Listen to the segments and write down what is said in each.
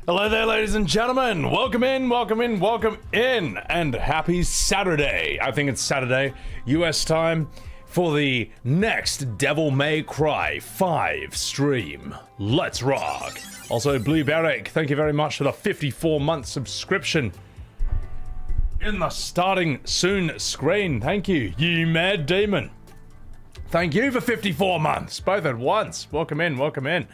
Hello there, ladies and gentlemen. Welcome in, welcome in, welcome in, and happy Saturday. I think it's Saturday, US time, for the next Devil May Cry 5 stream. Let's rock. Also, Blue Barrick, thank you very much for the 54-month subscription in the starting soon screen. Thank you, you mad demon. Thank you for 54 months, both at once. Welcome in, welcome in.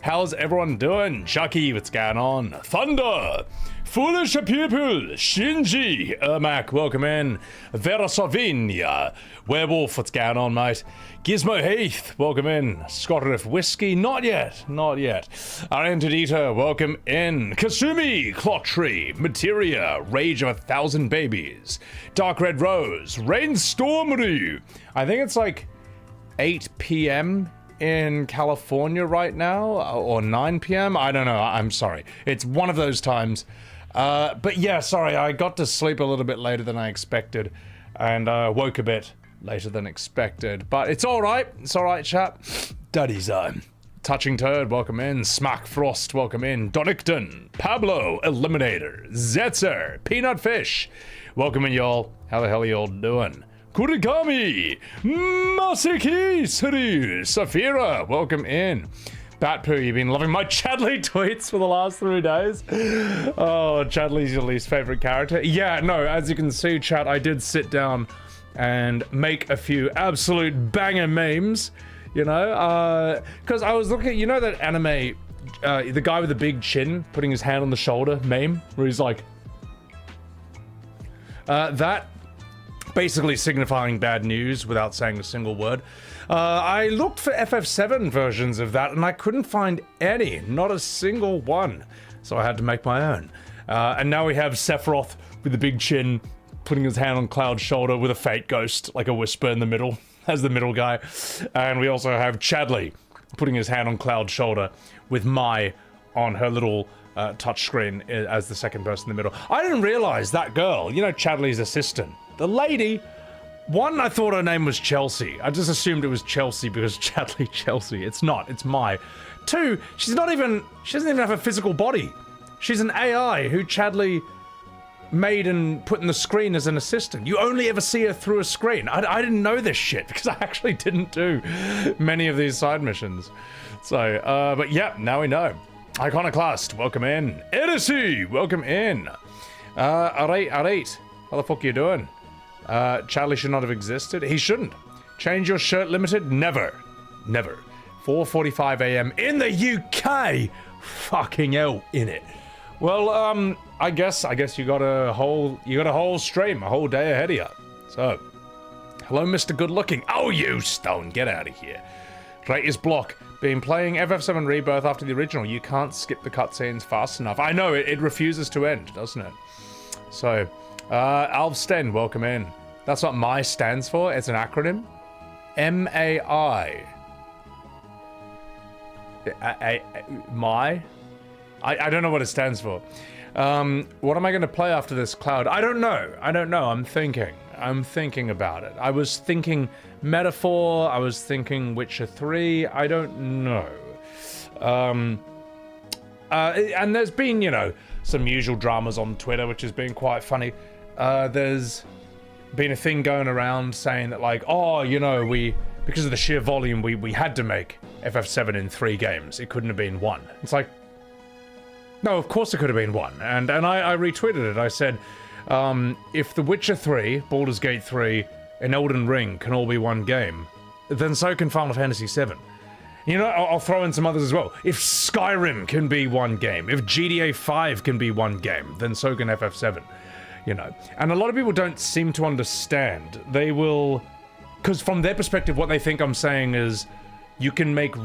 How's everyone doing? Chucky, what's going on? Thunder, Foolish People, Shinji, Ermac, welcome in. Vera Savinia, Werewolf, what's going on, mate? Gizmo Heath, welcome in. Scottish Whiskey, not yet, not yet. Arantadita, welcome in. Kasumi, Clock Tree, Materia, Rage of 1,000 Babies, Dark Red Rose, Rainstorm Ryu. I think it's like 8 p.m. in California right now, or 9 p.m. I don't know, I'm sorry. It's one of those times. But yeah, sorry, I got to sleep a little bit later than I expected, and woke a bit later than expected. But it's alright, chap. Daddy's Touching Turd, welcome in. Smack Frost, welcome in. Donicton, Pablo, Eliminator, Zetzer, Peanut Fish, welcome in, y'all. How the hell are y'all doing? Kurigami, Masaki, Siri, Safira, welcome in. Batpoo, you've been loving my Chadley tweets for the last 3 days. Oh, Chadley's your least favorite character. Yeah, no, as you can see, chat, I did sit down and make a few absolute banger memes, you know, because I was looking at, you know, that anime, the guy with the big chin putting his hand on the shoulder meme, where he's like, that basically signifying bad news without saying a single word. I looked for FF7 versions of that and I couldn't find any, not a single one. So I had to make my own. And now we have Sephiroth with the big chin putting his hand on Cloud's shoulder with a fate ghost, like a whisper in the middle, as the middle guy. And we also have Chadley putting his hand on Cloud's shoulder with Mai on her little touchscreen as the second person in the middle. I didn't realize that girl, you know, Chadley's assistant, the lady, one, I thought her name was Chelsea. I just assumed it was Chelsea because Chadley Chelsea. It's not, it's Mai. Two, she doesn't even have a physical body. She's an AI who Chadley made and put in the screen as an assistant. You only ever see her through a screen. I didn't know this shit because I actually didn't do many of these side missions. So, but yeah, now we know. Iconoclast, welcome in. Edisi, welcome in. Alright. How the fuck are you doing? Charlie should not have existed. He shouldn't. Change your shirt limited? Never. 4:45 a.m. in the UK. Fucking hell, in it. Well, I guess you got a whole stream, a whole day ahead of you. So, hello, Mr. Good Looking. Oh, you stone, get out of here. Greatest block. Been playing FF7 Rebirth after the original. You can't skip the cutscenes fast enough. I know, it refuses to end, doesn't it? So, Alvsten, welcome in. That's what MAI stands for. It's an acronym. M-A-I. MAI? I don't know what it stands for. What am I going to play after this, Cloud? I don't know. I'm thinking about it. I was thinking Metaphor. I was thinking Witcher 3. I don't know. And there's been, you know, some usual dramas on Twitter, which has been quite funny. There's been a thing going around saying that, like, oh, you know, because of the sheer volume, we had to make FF7 in 3 games. It couldn't have been 1. It's like, no, of course it could have been 1. And I retweeted it. I said, if The Witcher 3, Baldur's Gate 3, and Elden Ring can all be 1 game, then so can Final Fantasy 7. You know, I'll throw in some others as well. If Skyrim can be 1 game, if GTA 5 can be 1 game, then so can FF7. You know, and a lot of people don't seem to understand. They will, because from their perspective, what they think I'm saying is, you can make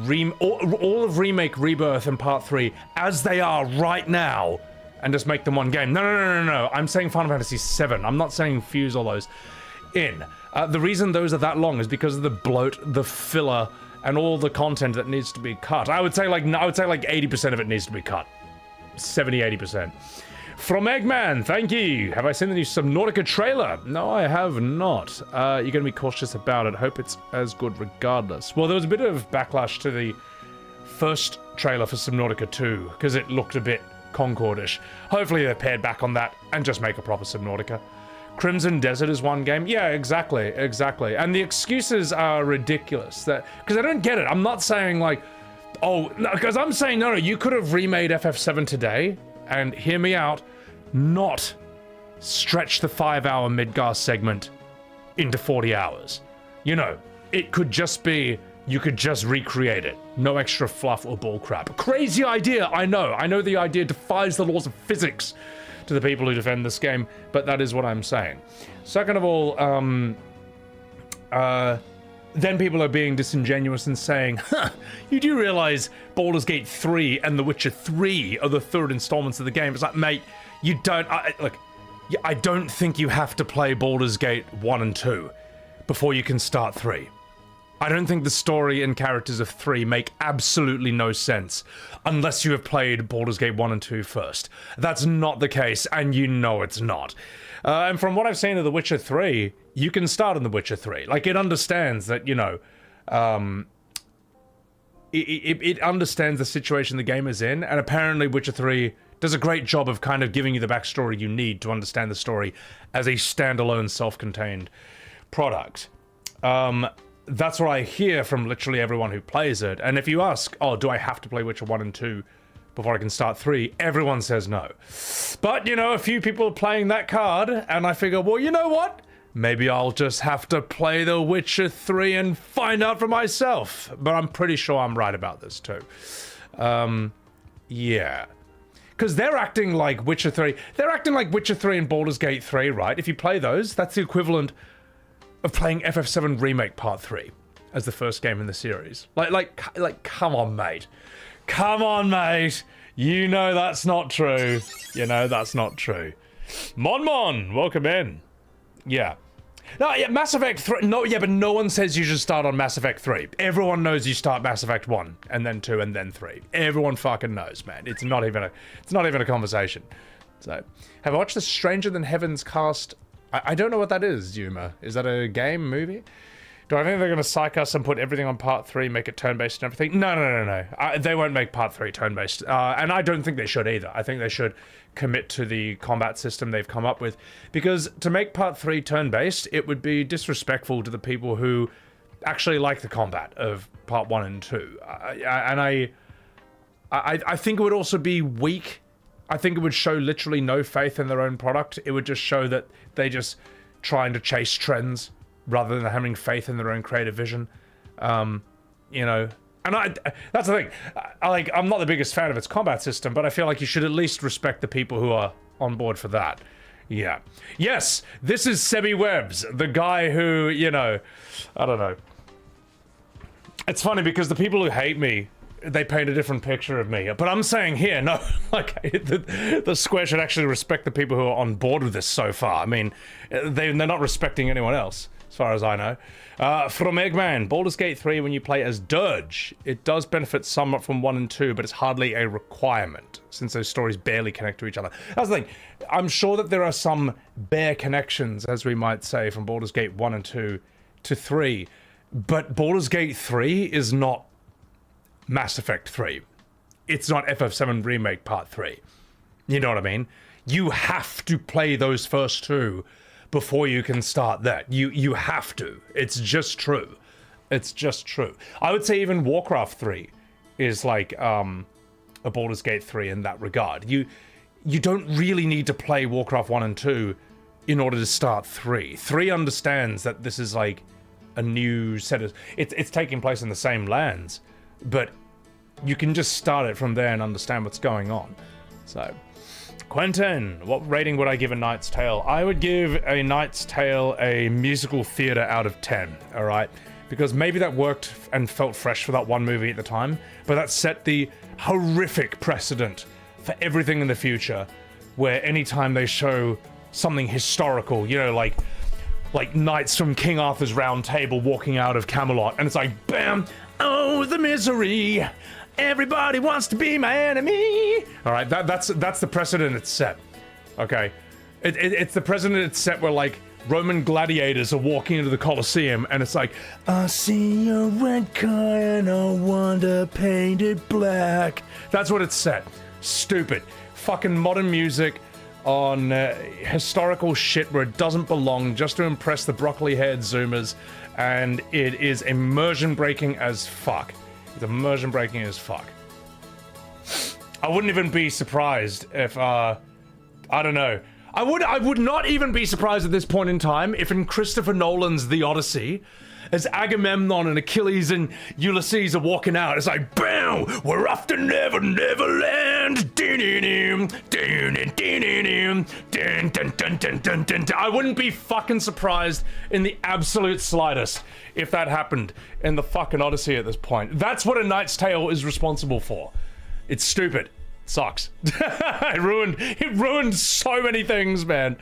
all of Remake, Rebirth, and Part 3 as they are right now, and just make them 1 game. No. I'm saying Final Fantasy 7. I'm not saying fuse all those in. The reason those are that long is because of the bloat, the filler, and all the content that needs to be cut. I would say like 80% of it needs to be cut. 70-80%. From Eggman, thank you. Have I seen the new Subnautica trailer? No, I have not. You're gonna be cautious about it. Hope it's as good regardless. Well, there was a bit of backlash to the first trailer for Subnautica 2, because it looked a bit Concordish. Hopefully they're pared back on that and just make a proper Subnautica. Crimson Desert is one game. Yeah, exactly. And the excuses are ridiculous. Because I don't get it. I'm not saying like, oh, because I'm saying no, you could have remade FF7 today, and hear me out, not stretch the 5-hour Midgar segment into 40 hours. You know, it could just be, you could just recreate it. No extra fluff or bullcrap. Crazy idea, I know. I know the idea defies the laws of physics to the people who defend this game, but that is what I'm saying. Second of all, then people are being disingenuous and saying, huh, you do realize Baldur's Gate 3 and The Witcher 3 are the third installments of the game. It's like, mate, you don't, look, I don't think you have to play Baldur's Gate 1 and 2 before you can start 3. I don't think the story and characters of 3 make absolutely no sense unless you have played Baldur's Gate 1 and 2 first. That's not the case, and you know it's not. And from what I've seen of The Witcher 3, you can start in The Witcher 3. Like, it understands that, you know, it understands the situation the game is in, and apparently Witcher 3 does a great job of kind of giving you the backstory you need to understand the story as a standalone, self-contained product. That's what I hear from literally everyone who plays it. And if you ask, oh, do I have to play Witcher 1 and 2 before I can start 3? Everyone says no. But, you know, a few people are playing that card, and I figure, well, you know what? Maybe I'll just have to play The Witcher 3 and find out for myself. But I'm pretty sure I'm right about this too. Yeah. Because they're acting like Witcher 3. They're acting like Witcher 3 and Baldur's Gate 3, right? If you play those, that's the equivalent of playing FF7 Remake Part 3 as the first game in the series. Like, come on, mate. Come on, mate. You know that's not true. You know that's not true. Mon, welcome in. Yeah. No, yeah, Mass Effect 3. No, yeah, but no one says you should start on Mass Effect 3. Everyone knows you start Mass Effect 1, and then 2, and then 3. Everyone fucking knows, man. It's not even a conversation. So, have I watched the Stranger Than Heaven's cast? I don't know what that is, Yuma. Is that a game, movie? Do I think they're going to psych us and put everything on Part 3, make it turn-based and everything? No. They won't make Part 3 turn-based. And I don't think they should either. I think they should commit to the combat system they've come up with. Because to make Part 3 turn-based, it would be disrespectful to the people who actually like the combat of Part 1 and 2. I think it would also be weak. I think it would show literally no faith in their own product. It would just show that they just trying to chase trends rather than having faith in their own creative vision. You know, and that's the thing. I'm not the biggest fan of its combat system, but I feel like you should at least respect the people who are on board for that. Yeah. Yes, this is Sebi Webbs, the guy who, you know, I don't know. It's funny because the people who hate me, they paint a different picture of me. But I'm saying here, no, like, the Square should actually respect the people who are on board with this so far. I mean, they're not respecting anyone else, as far as I know. From Eggman, Baldur's Gate 3, when you play as Dirge, it does benefit somewhat from 1 and 2, but it's hardly a requirement, since those stories barely connect to each other. That's the thing. I'm sure that there are some bare connections, as we might say, from Baldur's Gate 1 and 2 to 3, but Baldur's Gate 3 is not Mass Effect 3. It's not FF7 Remake Part 3. You know what I mean? You have to play those first two before you can start that. You have to. It's just true. It's just true. I would say even Warcraft 3 is like a Baldur's Gate 3 in that regard. You don't really need to play Warcraft 1 and 2 in order to start 3. 3 understands that this is like a new set of... It's taking place in the same lands, but you can just start it from there and understand what's going on. So, Quentin, what rating would I give A Knight's Tale? I would give A Knight's Tale a musical theater out of 10, all right? Because maybe that worked and felt fresh for that one movie at the time, but that set the horrific precedent for everything in the future, where anytime they show something historical, you know, like knights from King Arthur's Round Table walking out of Camelot, and it's like, bam, oh, the misery, everybody wants to be my enemy. All right, that's the precedent it's set. Okay, it's the precedent it's set where like Roman gladiators are walking into the Colosseum, and it's like, I see a red car and I want to paint it black. That's what it's set. Stupid. Fucking modern music on historical shit where it doesn't belong just to impress the broccoli-haired Zoomers, and it is immersion breaking as fuck. It's immersion breaking as fuck. I wouldn't even be surprised if, I don't know. I would not even be surprised at this point in time if in Christopher Nolan's The Odyssey, as Agamemnon and Achilles and Ulysses are walking out, it's like, BAM! We're off to Neverland! I wouldn't be fucking surprised in the absolute slightest if that happened in the fucking Odyssey at this point. That's what A Knight's Tale is responsible for. It's stupid. It sucks. It ruined so many things, man.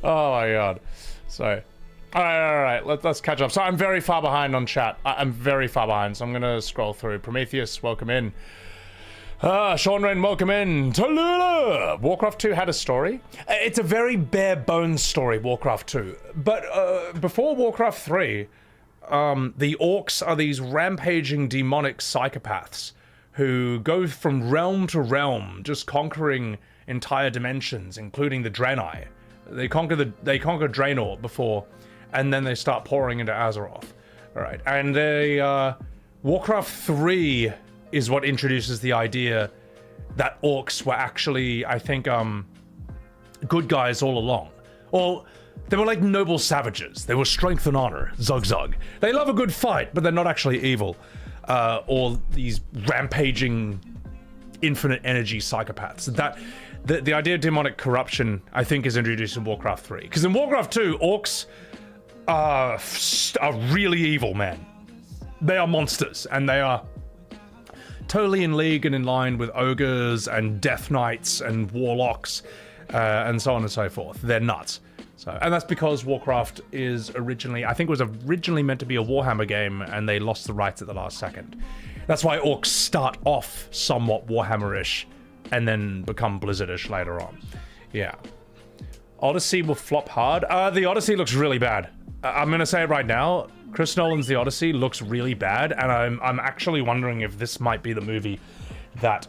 Oh my god. So... Alright, let's catch up. So I'm very far behind on chat. I'm very far behind, so I'm gonna scroll through. Prometheus, welcome in. Sean Rain, welcome in. Tallulah! Warcraft 2 had a story. It's a very bare bones story, Warcraft 2. But before Warcraft 3, the orcs are these rampaging demonic psychopaths who go from realm to realm, just conquering entire dimensions, including the Draenei. They conquer Draenor before, and then they start pouring into Azeroth. All right, and Warcraft 3 is what introduces the idea that orcs were actually, I think, good guys all along. Or they were like noble savages. They were strength and honor, zug zug. They love a good fight, but they're not actually evil. Or these rampaging, infinite energy psychopaths. That the idea of demonic corruption, I think, is introduced in Warcraft 3. Because in Warcraft 2, orcs are really evil, man. They are monsters, and they are totally in league and in line with ogres and death knights and warlocks, and so on and so forth. They're nuts. So, and that's because Warcraft is originally, I think it was originally meant to be a Warhammer game, and they lost the rights at the last second. That's why orcs start off somewhat Warhammer-ish, and then become Blizzard-ish later on. Yeah. Odyssey will flop hard. The Odyssey looks really bad. I'm gonna say it right now. Chris Nolan's The Odyssey looks really bad, and I'm actually wondering if this might be the movie that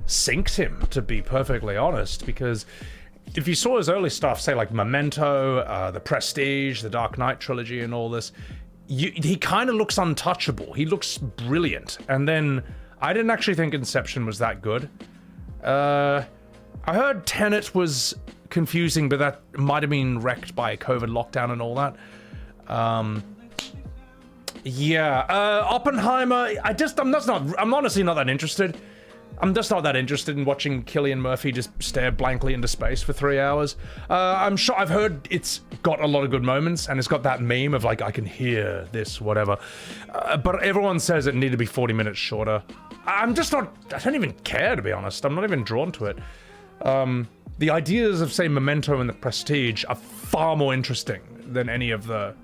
sinks him, to be perfectly honest, because if you saw his early stuff, say like Memento, The Prestige, the Dark Knight trilogy and all this, he kind of looks untouchable. He looks brilliant. And then I didn't actually think Inception was that good. I heard Tenet was confusing, but that might have been wrecked by COVID lockdown and all that. Oppenheimer, I'm honestly not that interested. I'm just not that interested in watching Cillian Murphy just stare blankly into space for 3 hours. I'm sure I've heard it's got a lot of good moments, and it's got that meme of like, I can hear this, whatever. But everyone says it needed to be 40 minutes shorter. I don't even care, to be honest. I'm not even drawn to it. The ideas of, say, Memento and The Prestige are far more interesting than any of the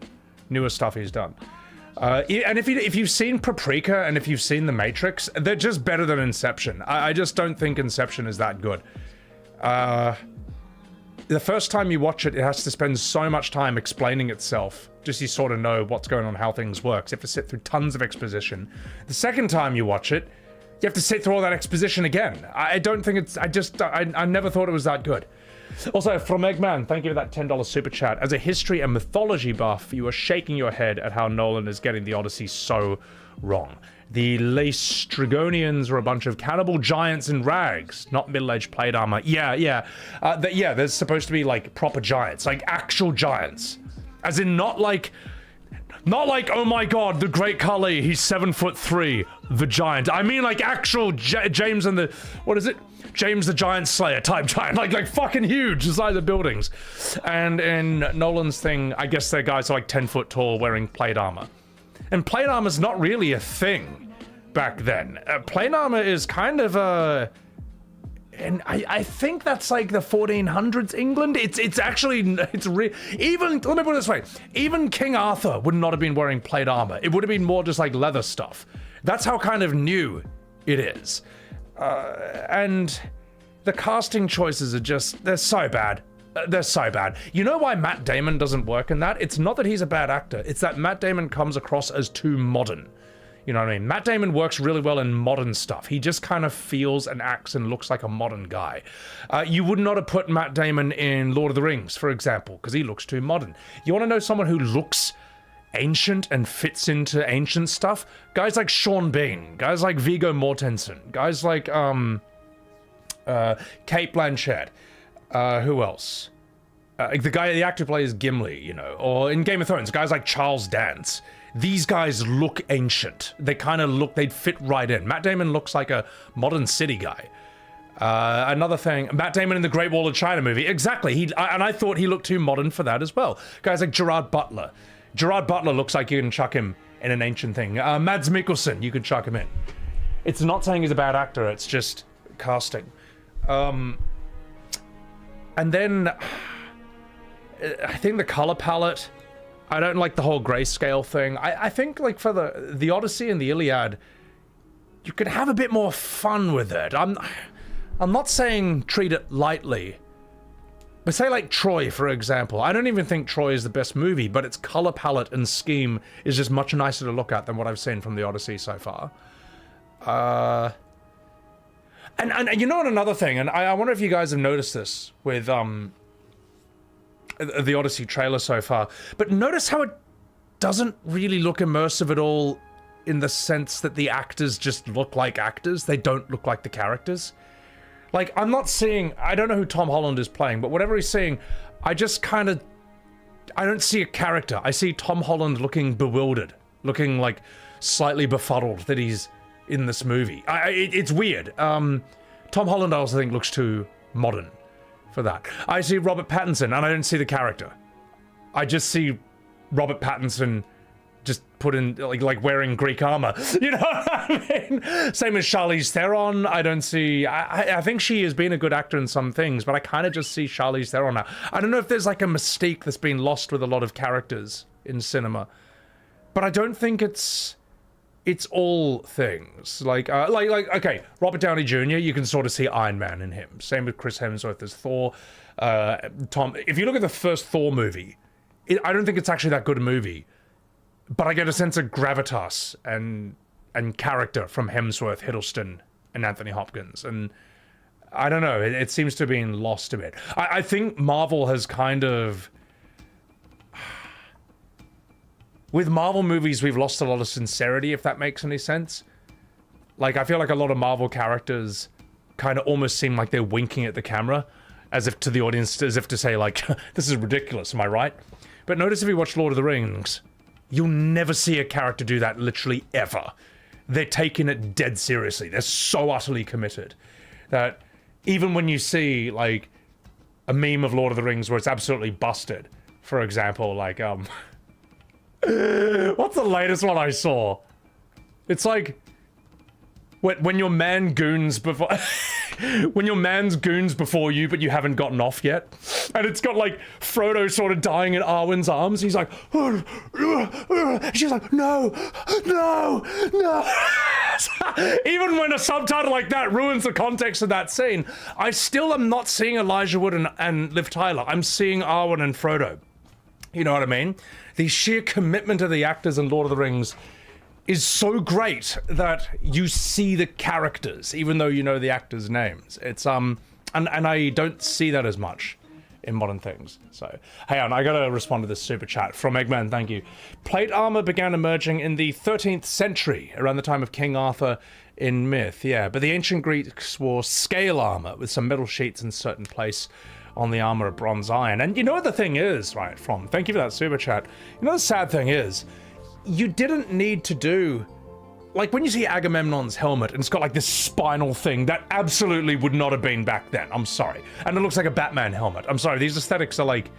newer stuff he's done. And if you've seen Paprika and if you've seen The Matrix, they're just better than Inception. I just don't think Inception is that good. The first time you watch it, it has to spend so much time explaining itself, just so you sort of know what's going on, how things work. You have to sit through tons of exposition. The second time you watch it, you have to sit through all that exposition again. I don't think it's, I never thought it was that good. Also, from Eggman, thank you for that $10 super chat. As a history and mythology buff, you are shaking your head at how Nolan is getting the Odyssey so wrong. The Laestrygonians were a bunch of cannibal giants in rags, not middle-aged plate armor. Yeah, there's supposed to be like proper giants, like actual giants. As in not like, oh my god, the great Kali, he's 7'3", the giant. I mean like actual James and the, what is it? James the Giant Slayer type giant, like fucking huge, the size of buildings. And in Nolan's thing, I guess their guys are like 10 foot tall wearing plate armor. And plate armor's not really a thing back then. Plate armor is kind of a, and I think that's like the 1400s England. It's actually, even, let me put it this way, even King Arthur would not have been wearing plate armor. It would have been more just like leather stuff. That's how kind of new it is. And the casting choices are just, they're so bad. They're so bad. You know why Matt Damon doesn't work in that? It's not that he's a bad actor. It's that Matt Damon comes across as too modern. You know what I mean? Matt Damon works really well in modern stuff. He just kind of feels and acts and looks like a modern guy. You would not have put Matt Damon in Lord of the Rings, for example, because he looks too modern. You want to know someone who looks ancient and fits into ancient stuff? Guys like Sean Bean, guys like Viggo Mortensen, guys like Kate Blanchett. Who else? The actor plays Gimli, you know, or in Game of Thrones, guys like Charles Dance. These guys look ancient. They kind of look, they'd fit right in. Matt Damon looks like a modern city guy. Another thing, Matt Damon in the Great Wall of China movie, exactly. And I thought he looked too modern for that as well. Guys like Gerard Butler. Gerard Butler looks like you can chuck him in an ancient thing. Mads Mikkelsen, you could chuck him in. It's not saying he's a bad actor, it's just casting. And then I think the color palette, I don't like the whole grayscale thing. I think like for the Odyssey and the Iliad, you could have a bit more fun with it. I'm not saying treat it lightly, but say like Troy, for example. I don't even think Troy is the best movie, but its color palette and scheme is just much nicer to look at than what I've seen from the Odyssey so far. And you know what, another thing, and I wonder if you guys have noticed this with the Odyssey trailer so far, but notice how it doesn't really look immersive at all, in the sense that the actors just look like actors. They don't look like the characters. Like, I'm not seeing, I don't know who Tom Holland is playing, but whatever he's seeing, I just kind of, I don't see a character. I see Tom Holland looking bewildered, looking like slightly befuddled that he's in this movie. It's weird. Tom Holland I also think looks too modern for that. I see Robert Pattinson and I don't see the character. I just see Robert Pattinson just put in like wearing Greek armor. You know what I mean? Same as Charlize Theron. I don't see, I think she has been a good actor in some things, but I kind of just see Charlize Theron now. I don't know if there's like a mystique that's been lost with a lot of characters in cinema, but I don't think it's all things. Like okay, Robert Downey Jr., you can sort of see Iron Man in him. Same with Chris Hemsworth as Thor. Tom, if you look at the first Thor movie, I don't think it's actually that good a movie, but I get a sense of gravitas and character from Hemsworth, Hiddleston, and Anthony Hopkins. And I don't know, it seems to have been lost a bit. I think Marvel has kind of... With Marvel movies, we've lost a lot of sincerity, if that makes any sense. Like, I feel like a lot of Marvel characters kind of almost seem like they're winking at the camera, as if to the audience, as if to say, like, this is ridiculous, am I right? But notice if you watch Lord of the Rings, you'll never see a character do that, literally ever. They're taking it dead seriously. They're so utterly committed that even when you see, like, a meme of Lord of the Rings where it's absolutely busted, for example, like, what's the latest one I saw? It's like when your man goons before when your man's goons before you, but you haven't gotten off yet, and it's got like Frodo sort of dying in Arwen's arms. He's like, she's like, no. Even when a subtitle like that ruins the context of that scene, I still am not seeing Elijah Wood and Liv Tyler. I'm seeing Arwen and Frodo. You know what I mean? The sheer commitment of the actors in Lord of the Rings is so great that you see the characters, even though you know the actors' names. It's, and I don't see that as much in modern things. So, hey on, I gotta respond to this super chat from Eggman, thank you. Plate armor began emerging in the 13th century, around the time of King Arthur in myth, yeah. But the ancient Greeks wore scale armor with some metal sheets in certain place on the armor of bronze iron. And you know what the thing is, right, from, thank you for that super chat. You know the sad thing is, you didn't need to do, like when you see Agamemnon's helmet and it's got like this spinal thing, that absolutely would not have been back then, I'm sorry. And it looks like a Batman helmet, I'm sorry, these aesthetics are like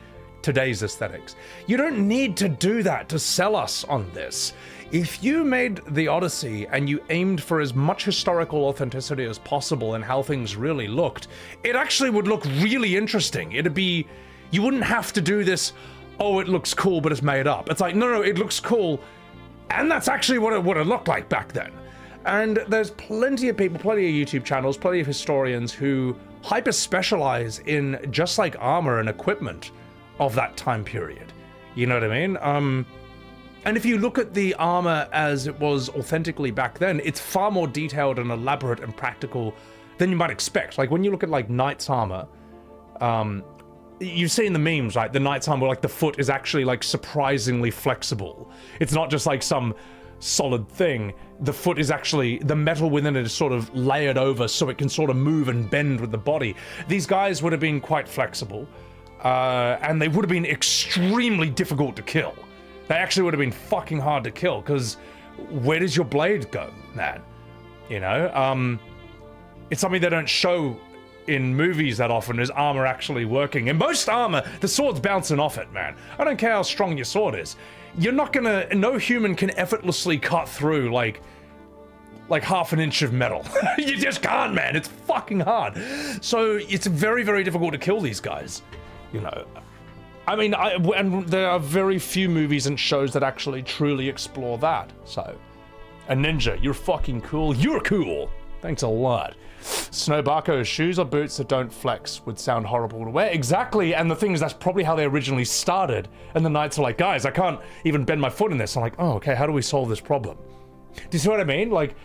today's aesthetics. You don't need to do that to sell us on this. If you made the Odyssey and you aimed for as much historical authenticity as possible and how things really looked, it actually would look really interesting. It'd be, you wouldn't have to do this, oh, it looks cool, but it's made up. It's like, no, it looks cool, and that's actually what it would have looked like back then. And there's plenty of people, plenty of YouTube channels, plenty of historians who hyper-specialize in just like armor and equipment of that time period. You know what I mean? And if you look at the armor as it was authentically back then, it's far more detailed and elaborate and practical than you might expect. Like when you look at like knight's armor, you've seen the memes, right? The knight's armor, like the foot is actually like surprisingly flexible. It's not just like some solid thing. The foot is actually, the metal within it is sort of layered over so it can sort of move and bend with the body. These guys would have been quite flexible, and they would have been extremely difficult to kill. They actually would have been fucking hard to kill, because where does your blade go, man? You know? It's something they don't show in movies that often, is armor actually working. In most armor, the sword's bouncing off it, man. I don't care how strong your sword is. You're not gonna, no human can effortlessly cut through like half an inch of metal. You just can't, man. It's fucking hard. So it's very, very difficult to kill these guys, you know. I mean, and there are very few movies and shows that actually truly explore that. So, a ninja, you're fucking cool. You're cool. Thanks a lot. Snowbarko, shoes or boots that don't flex would sound horrible to wear. Exactly, and the thing is, that's probably how they originally started. And the knights are like, guys, I can't even bend my foot in this. I'm like, oh, okay, how do we solve this problem? Do you see what I mean? Like,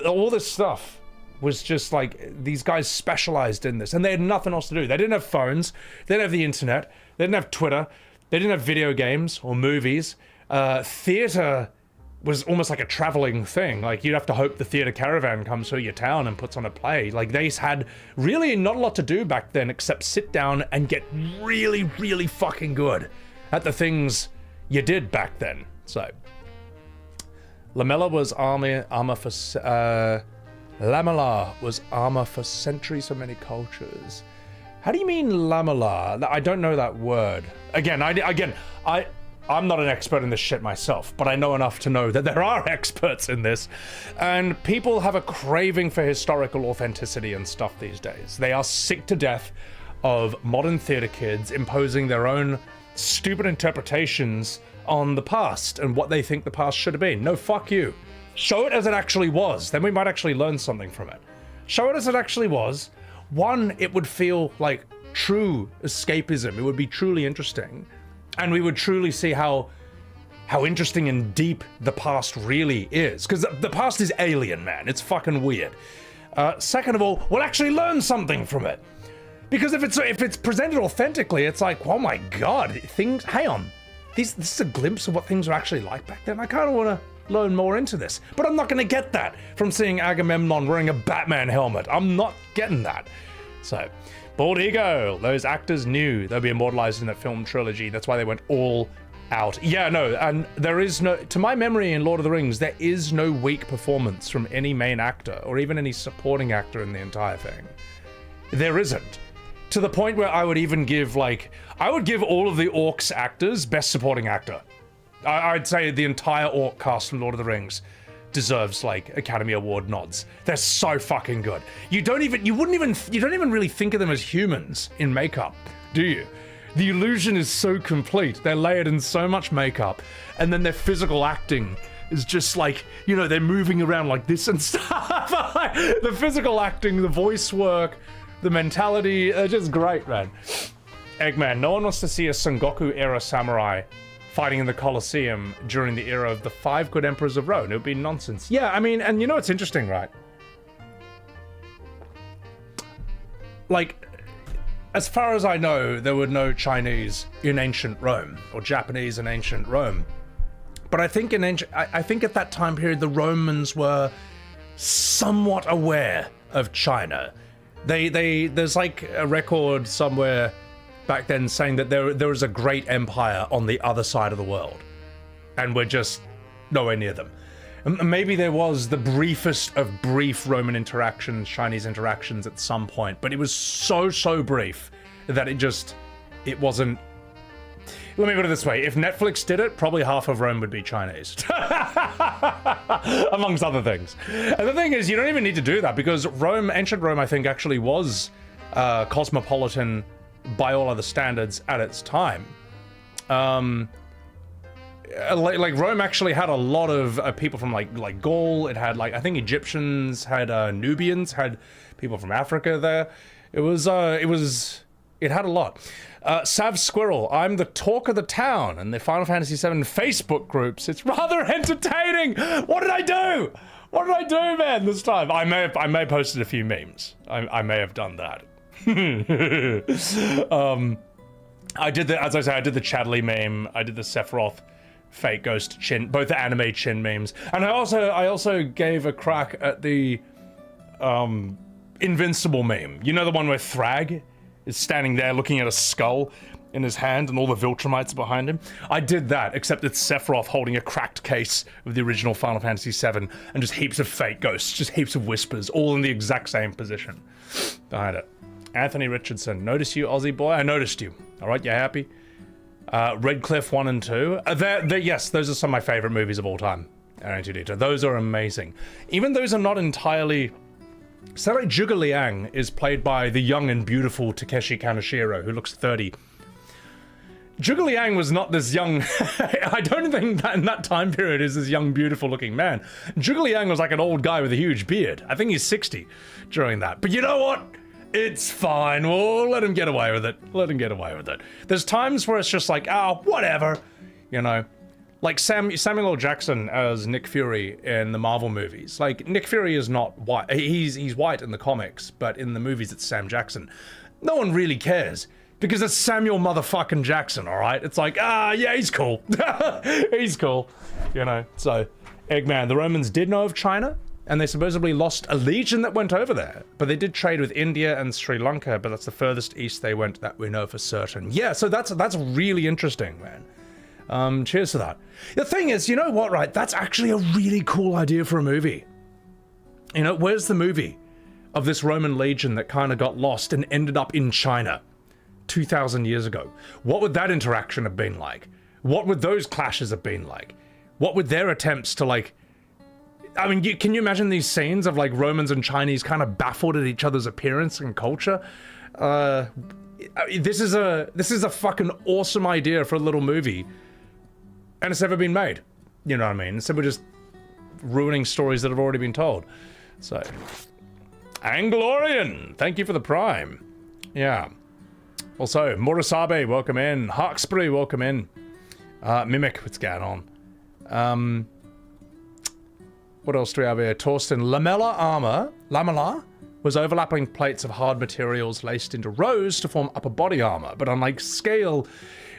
all this stuff was just like, these guys specialized in this, and they had nothing else to do. They didn't have phones, they didn't have the internet, they didn't have Twitter, they didn't have video games or movies. Theater was almost like a traveling thing. Like, you'd have to hope the theater caravan comes to your town and puts on a play. Like, they had really not a lot to do back then except sit down and get really, really fucking good at the things you did back then. So, Lamella was armor for Lamella was armor for centuries for many cultures. How do you mean lamella? I don't know that word. I'm not an expert in this shit myself, but I know enough to know that there are experts in this, and people have a craving for historical authenticity and stuff these days. They are sick to death of modern theater kids imposing their own stupid interpretations on the past and what they think the past should have been. No, fuck you. Show it as it actually was, then we might actually learn something from it. Show it as it actually was. One, it would feel like true escapism. It would be truly interesting. And we would truly see how interesting and deep the past really is. Because the past is alien, man. It's fucking weird. Second of all, we'll actually learn something from it. Because if it's presented authentically, it's like, oh my god, things, hang on. This is a glimpse of what things were actually like back then. I kind of want to learn more into this. But I'm not going to get that from seeing Agamemnon wearing a Batman helmet. I'm not getting that. So, Bald Ego, those actors knew they'd be immortalized in that film trilogy. That's why they went all out. Yeah, no, and there is no, to my memory in Lord of the Rings, there is no weak performance from any main actor or even any supporting actor in the entire thing. There isn't. To the point where I would even give, like, I would give all of the Orcs actors Best Supporting Actor. I'd say the entire Orc cast from Lord of the Rings deserves, like, Academy Award nods. They're so fucking good. You don't even really think of them as humans in makeup, do you? The illusion is so complete. They're layered in so much makeup, and then their physical acting is just like, you know, they're moving around like this and stuff. The physical acting, the voice work, the mentality, are just great, man. Eggman, no one wants to see a Sengoku era samurai fighting in the Colosseum during the era of the 5 good emperors of Rome. It would be nonsense. Yeah, I mean, and you know what's interesting, right? Like, as far as I know, there were no Chinese in ancient Rome, or Japanese in ancient Rome. But I think I think at that time period, the Romans were somewhat aware of China. There's like a record somewhere back then saying that there was a great empire on the other side of the world, and we're just nowhere near them. And maybe there was the briefest of brief Roman interactions, Chinese interactions at some point, but it was so brief that it wasn't. Let me put it this way, if Netflix did it, probably half of Rome would be Chinese. Amongst other things. And the thing is, you don't even need to do that, because ancient Rome, I think, actually was cosmopolitan by all other standards at its time. Like Rome actually had a lot of people from like Gaul. It had, like, I think Egyptians, had Nubians, had people from Africa there. It was It had a lot. Sav Squirrel, I'm the talk of the town and the Final Fantasy VII Facebook groups. It's rather entertaining. What did I do? What did I do, man, this time? I may have posted a few memes. I may have done that. I did the, as I say, I did the Chadley meme. I did the Sephiroth fake ghost chin, both the anime chin memes. And I also gave a crack at the Invincible meme. You know, the one where Thrag is standing there looking at a skull in his hand and all the Viltrumites behind him. I did that, except it's Sephiroth holding a cracked case of the original Final Fantasy VII and just heaps of fake ghosts, just heaps of whispers, all in the exact same position behind it. Anthony Richardson, notice you, Aussie boy? I noticed you. All right, you happy? Redcliffe 1 and 2. Yes, those are some of my favorite movies of all time. Those are amazing. Even those are not entirely... So like Zhuge Liang is played by the young and beautiful Takeshi Kaneshiro, who looks 30. Zhuge Liang was not this young... I don't think that in that time period is this young, beautiful looking man. Zhuge Liang was like an old guy with a huge beard. I think he's 60 during that. But you know what? It's fine. We'll let him get away with it. Let him get away with it. There's times where it's just like, oh, whatever. You know? Like Samuel L. Jackson as Nick Fury in the Marvel movies. Like, Nick Fury is not white. He's white in the comics, but in the movies it's Sam Jackson. No one really cares. Because it's Samuel motherfucking Jackson, alright? It's like, yeah, he's cool. He's cool. You know, so... Eggman, the Romans did know of China, and they supposedly lost a legion that went over there. But they did trade with India and Sri Lanka, but that's the furthest east they went that we know for certain. Yeah, so that's really interesting, man. Cheers to that. The thing is, you know what, right? That's actually a really cool idea for a movie. You know, where's the movie of this Roman legion that kind of got lost and ended up in China 2,000 years ago? What would that interaction have been like? What would those clashes have been like? What would their attempts to, like... I mean, can you imagine these scenes of, like, Romans and Chinese kind of baffled at each other's appearance and culture? This is a fucking awesome idea for a little movie. And it's never been made. You know what I mean? Instead we're just ruining stories that have already been told. So... Anglorian! Thank you for the prime. Yeah. Also, Murasabe, welcome in. Hawkesbury, welcome in. Mimic, what's going on? What else do we have here? Torsten, lamella was overlapping plates of hard materials laced into rows to form upper body armor, but unlike scale,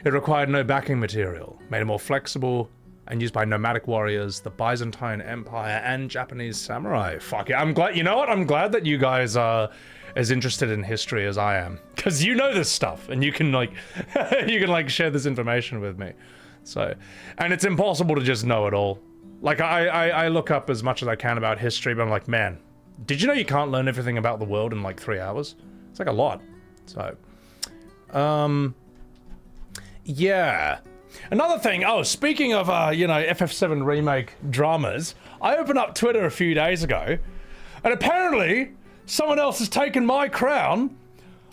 it required no backing material, made it more flexible and used by nomadic warriors, the Byzantine Empire, and Japanese samurai. Fuck it, I'm glad, you know what? I'm glad that you guys are as interested in history as I am, because you know this stuff, and you can like, share this information with me. So, and it's impossible to just know it all. Like, I look up as much as I can about history, but I'm like, man, did you know you can't learn everything about the world in like 3 hours? It's like a lot. So, yeah. Another thing, speaking of, you know, FF7 Remake dramas, I opened up Twitter a few days ago, and apparently someone else has taken my crown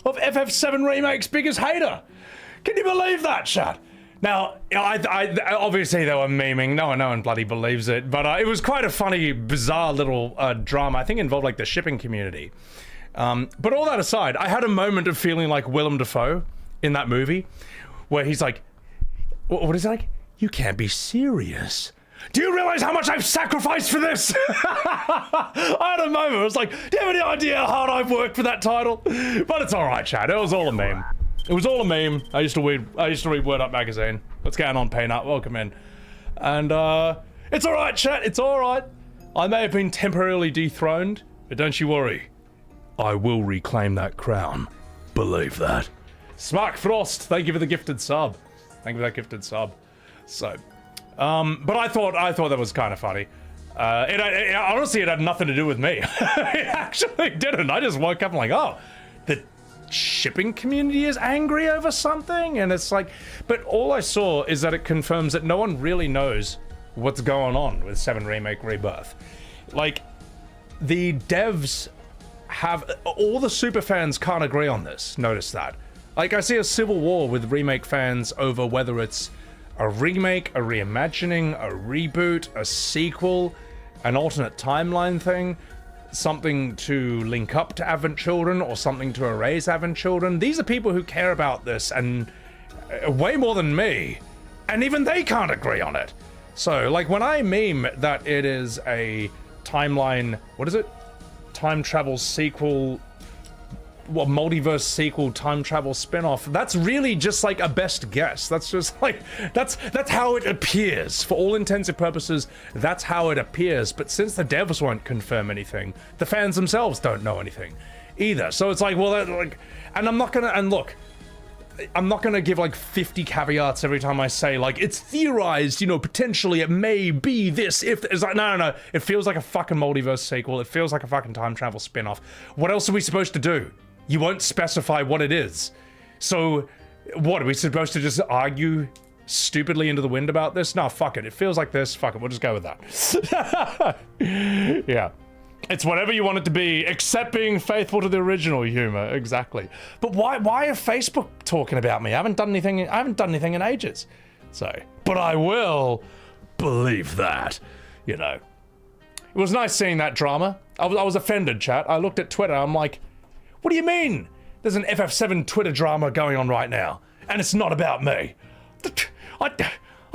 of FF7 Remake's biggest hater. Can you believe that, chat? Now, I obviously they were memeing. No one bloody believes it. But it was quite a funny, bizarre little drama. I think it involved like the shipping community. But all that aside, I had a moment of feeling like Willem Dafoe in that movie, where he's like, what is it like? You can't be serious. Do you realize how much I've sacrificed for this? I had a moment. I was like, do you have any idea how hard I've worked for that title? But it's all right, Chad. It was all a meme. It was all a meme. I used to read Word Up magazine. What's going on, Peanut? Welcome in. And it's all right, chat. It's all right. I may have been temporarily dethroned, but don't you worry. I will reclaim that crown. Believe that. Smark Frost, thank you for the gifted sub. Thank you for that gifted sub. So, but I thought that was kind of funny. Honestly, it had nothing to do with me. It actually didn't. I just woke up and like, oh, the shipping community is angry over something, and it's like, but all I saw is that it confirms that no one really knows what's going on with 7 Remake Rebirth. Like, the devs have, all the super fans can't agree on this. Notice that. Like, I see a civil war with remake fans over whether it's a remake, a reimagining, a reboot, a sequel, an alternate timeline thing. something to link up to Advent Children or something to erase Advent Children. These are people who care about this and way more than me, and even they can't agree on it. So, like, when I meme that it is a timeline, what is it? Time travel sequel, what, multiverse sequel, time travel spin-off, that's really just like a best guess. That's just like, that's how it appears. For all intents and purposes, that's how it appears. But since the devs won't confirm anything, the fans themselves don't know anything either. So it's like, well, that, like, and I'm not gonna, and look, I'm not gonna give like 50 caveats every time I say like it's theorized, you know, potentially it may be this if it's like no. It feels like a fucking multiverse sequel. It feels like a fucking time travel spin-off. What else are we supposed to do? You won't specify what it is. So what are we supposed to just argue stupidly into the wind about this? No, fuck it. It feels like this. Fuck it. We'll just go with that. Yeah. It's whatever you want it to be, except being faithful to the original humor. Exactly. But why are Facebook talking about me? I haven't done anything in ages. So, but I will believe that, you know. It was nice seeing that drama. I was offended, chat. I looked at Twitter. I'm like, what do you mean? There's an FF7 Twitter drama going on right now, and it's not about me. I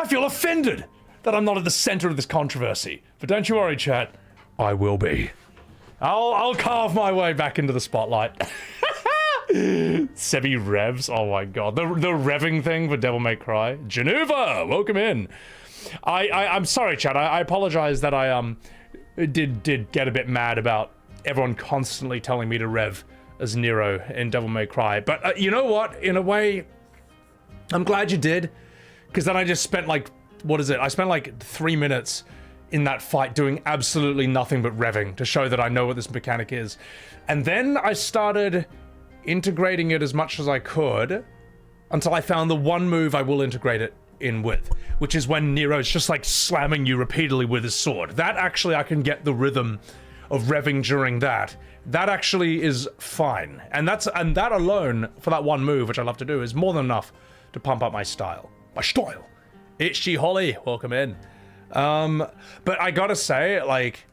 feel offended that I'm not at the center of this controversy. But don't you worry, chat. I will be. I'll carve my way back into the spotlight. Sebi revs. Oh my god. The revving thing for Devil May Cry. Geneva, welcome in. I'm sorry, chat. I apologize that I did get a bit mad about everyone constantly telling me to rev as Nero in Devil May Cry. But you know what? In a way, I'm glad you did, because then I just spent like, what is it? I spent like 3 minutes in that fight doing absolutely nothing but revving to show that I know what this mechanic is. And then I started integrating it as much as I could until I found the one move I will integrate it in with, which is when Nero's just like slamming you repeatedly with his sword. That actually, I can get the rhythm of revving during that. That actually is fine. And that alone, for that one move, which I love to do, is more than enough to pump up my style. My style! Itchy Holly, welcome in. But I gotta say, like,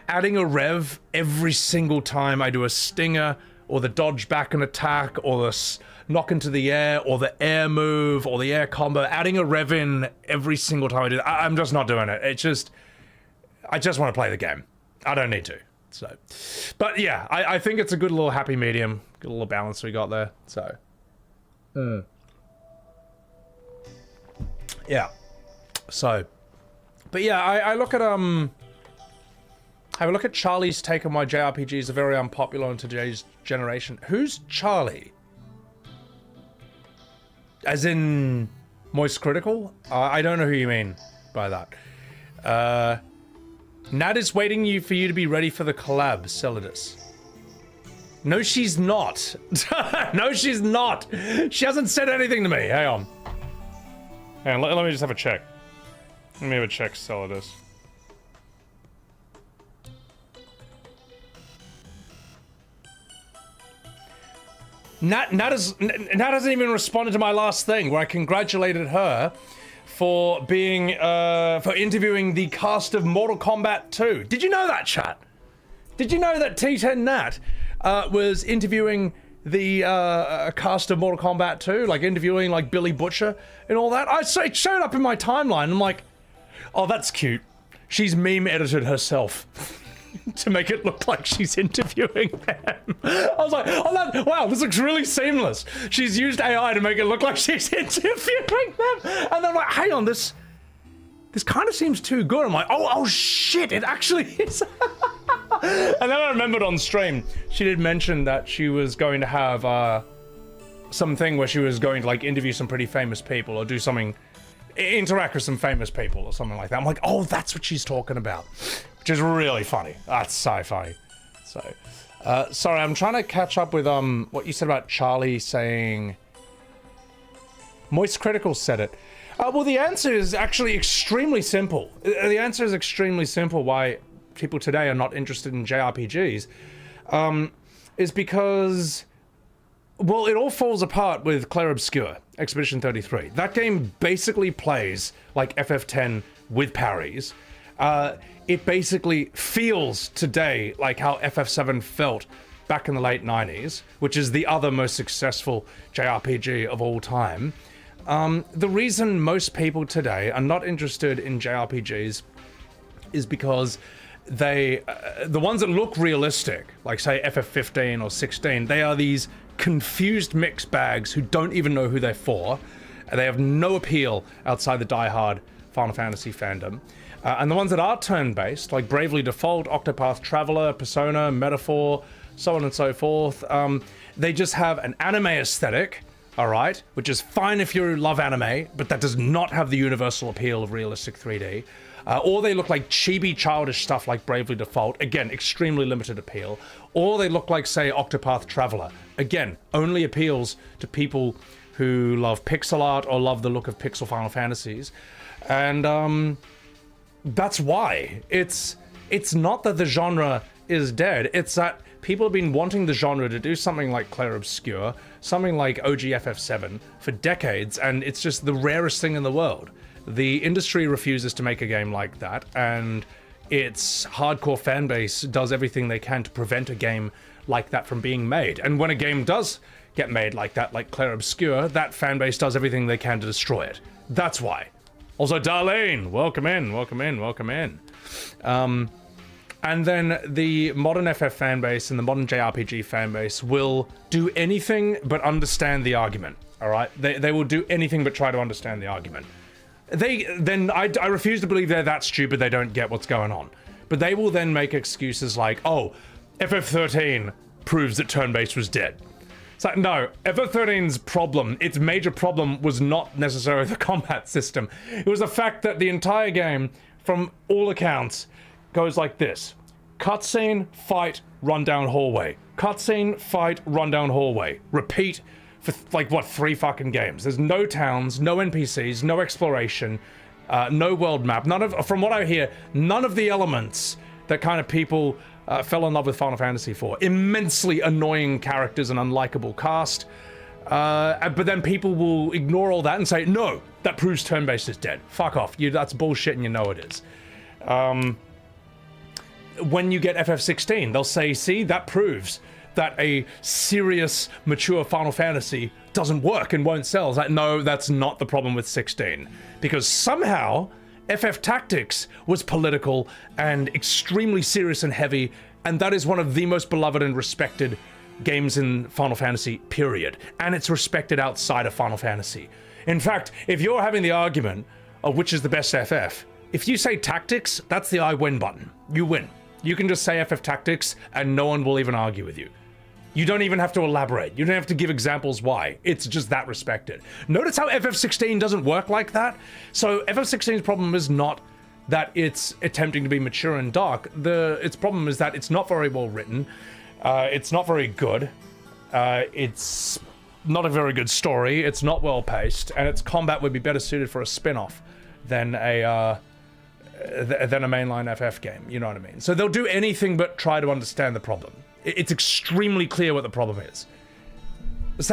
adding a rev every single time I do a stinger, or the dodge back and attack, or the knock into the air, or the air move, or the air combo, adding a rev in every single time I do that, I'm just not doing it. It's just, I just want to play the game. I don't need to. So, but yeah, I think it's a good little happy medium, good little balance we got there. So, yeah. So, but yeah, I look at have a look at Charlie's take on why JRPGs are very unpopular in today's generation. Who's Charlie? As in Moist Critical? I don't know who you mean by that. Nat is waiting for you to be ready for the collab, Celadus. No, she's not. No, she's not. She hasn't said anything to me. Hang on. Hang on, let me just have a check. Let me have a check, Celadus. Nat hasn't even responded to my last thing, where I congratulated her for being, for interviewing the cast of Mortal Kombat 2. Did you know that, chat? Did you know that T10 Nat was interviewing the cast of Mortal Kombat 2? Like, interviewing, like, Billy Butcher and all that? It showed up in my timeline. I'm like, oh, that's cute. She's meme edited herself to make it look like she's interviewing them. I was like, oh, wow, this looks really seamless. She's used AI to make it look like she's interviewing them. And I'm like, hang on, this kind of seems too good. I'm like, oh shit, it actually is. And then I remembered on stream, she did mention that she was going to have something where she was going to like interview some pretty famous people or do something, interact with some famous people or something like that. I'm like, oh, that's what she's talking about. Which is really funny. That's so funny. So, sorry, I'm trying to catch up with what you said about Charlie saying Moist Critical said it. Well, the answer is actually extremely simple. The answer is extremely simple why people today are not interested in JRPGs. Is because, well, it all falls apart with Clair Obscur, Expedition 33. That game basically plays like FF10 with parries. it basically feels today like how FF7 felt back in the late 90s, which is the other most successful JRPG of all time. The reason most people today are not interested in JRPGs is because the ones that look realistic, like say FF15 or 16, they are these confused mixed bags who don't even know who they're for, and they have no appeal outside the diehard Final Fantasy fandom. And the ones that are turn-based, like Bravely Default, Octopath Traveler, Persona, Metaphor, so on and so forth, they just have an anime aesthetic, alright, which is fine if you love anime, but that does not have the universal appeal of realistic 3D. Or they look like chibi childish stuff like Bravely Default, again, extremely limited appeal. Or they look like, say, Octopath Traveler, again, only appeals to people who love pixel art or love the look of pixel Final Fantasies. And that's why. It's not that the genre is dead, it's that people have been wanting the genre to do something like Clair Obscur, something like OG FF7 for decades, and it's just the rarest thing in the world. The industry refuses to make a game like that, and its hardcore fan base does everything they can to prevent a game like that from being made. And when a game does get made like that, like Clair Obscur, that fan base does everything they can to destroy it. That's why. Also, Darlene, welcome in, welcome in, welcome in. And then the modern FF fanbase and the modern JRPG fanbase will do anything but understand the argument, all right? They will do anything but try to understand the argument. I refuse to believe they're that stupid they don't get what's going on. But they will then make excuses like, oh, FF13 proves that turn-based was dead. It's like, no, FF13's problem, its major problem was not necessarily the combat system. It was the fact that the entire game, from all accounts, goes like this. Cutscene, fight, run down hallway. Cutscene, fight, run down hallway. Repeat for like, what, 3 fucking games. There's no towns, no NPCs, no exploration, no world map. From what I hear, none of the elements that kind of people fell in love with Final Fantasy for. Immensely annoying characters and unlikable cast. But then people will ignore all that and say, no, that proves turn-based is dead. Fuck off. That's bullshit and you know it is. When you get FF16, they'll say, see, that proves that a serious, mature Final Fantasy doesn't work and won't sell. It's like, no, that's not the problem with 16. Because somehow, FF Tactics was political and extremely serious and heavy, and that is one of the most beloved and respected games in Final Fantasy, period. And it's respected outside of Final Fantasy. In fact, if you're having the argument of which is the best FF, if you say Tactics, that's the I win button. You win. You can just say FF Tactics and no one will even argue with you. You don't even have to elaborate. You don't have to give examples why. It's just that respected. Notice how FF16 doesn't work like that? So FF16's problem is not that it's attempting to be mature and dark. Its problem is that it's not very well written. It's not very good. It's not a very good story. It's not well paced, and its combat would be better suited for a spin-off than a mainline FF game. You know what I mean? So they'll do anything but try to understand the problem. It's extremely clear what the problem is.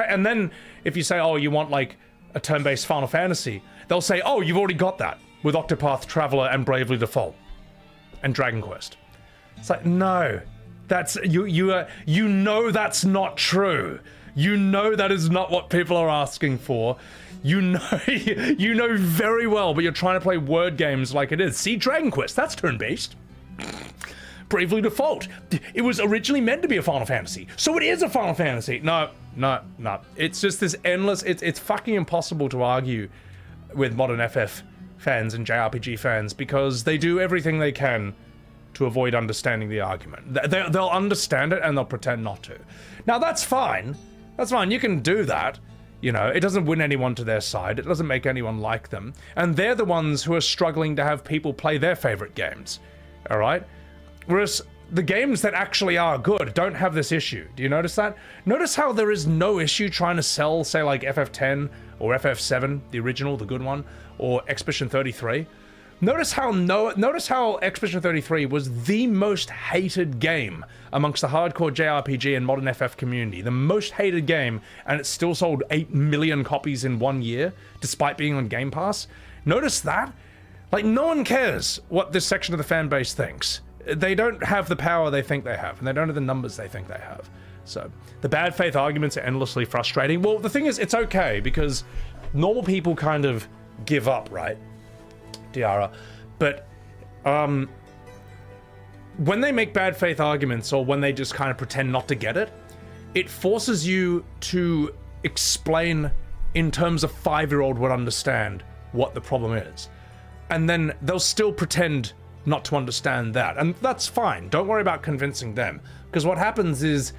And then if you say, oh, you want like a turn-based Final Fantasy, they'll say, oh, you've already got that with Octopath Traveler and Bravely Default and Dragon Quest. It's like, no, that's you know that's not true. You know that is not what people are asking for. You know very well, but you're trying to play word games like it is. See, Dragon Quest, that's turn-based. Bravely Default. It was originally meant to be a Final Fantasy, so it is a Final Fantasy. No. It's just this endless. It's fucking impossible to argue with modern FF fans and JRPG fans because they do everything they can to avoid understanding the argument. They'll understand it and they'll pretend not to. Now that's fine. That's fine. You can do that. You know, it doesn't win anyone to their side. It doesn't make anyone like them. And they're the ones who are struggling to have people play their favorite games. All right? Whereas the games that actually are good don't have this issue. Do you notice that? Notice how there is no issue trying to sell, say, like FF10 or FF7, the original, the good one, or Expedition 33. Notice how Expedition 33 was the most hated game amongst the hardcore JRPG and modern FF community. The most hated game, and it still sold 8 million copies in 1 year, despite being on Game Pass. Notice that? Like, no one cares what this section of the fan base thinks. They don't have the power they think they have, and they don't have the numbers they think they have. So, the bad faith arguments are endlessly frustrating. Well, the thing is, it's okay, because normal people kind of give up, right? Diara. But, when they make bad faith arguments, or when they just kind of pretend not to get it, it forces you to explain in terms a 5-year-old would understand what the problem is. And then they'll still pretend not to understand that. And that's fine. Don't worry about convincing them. Because what happens is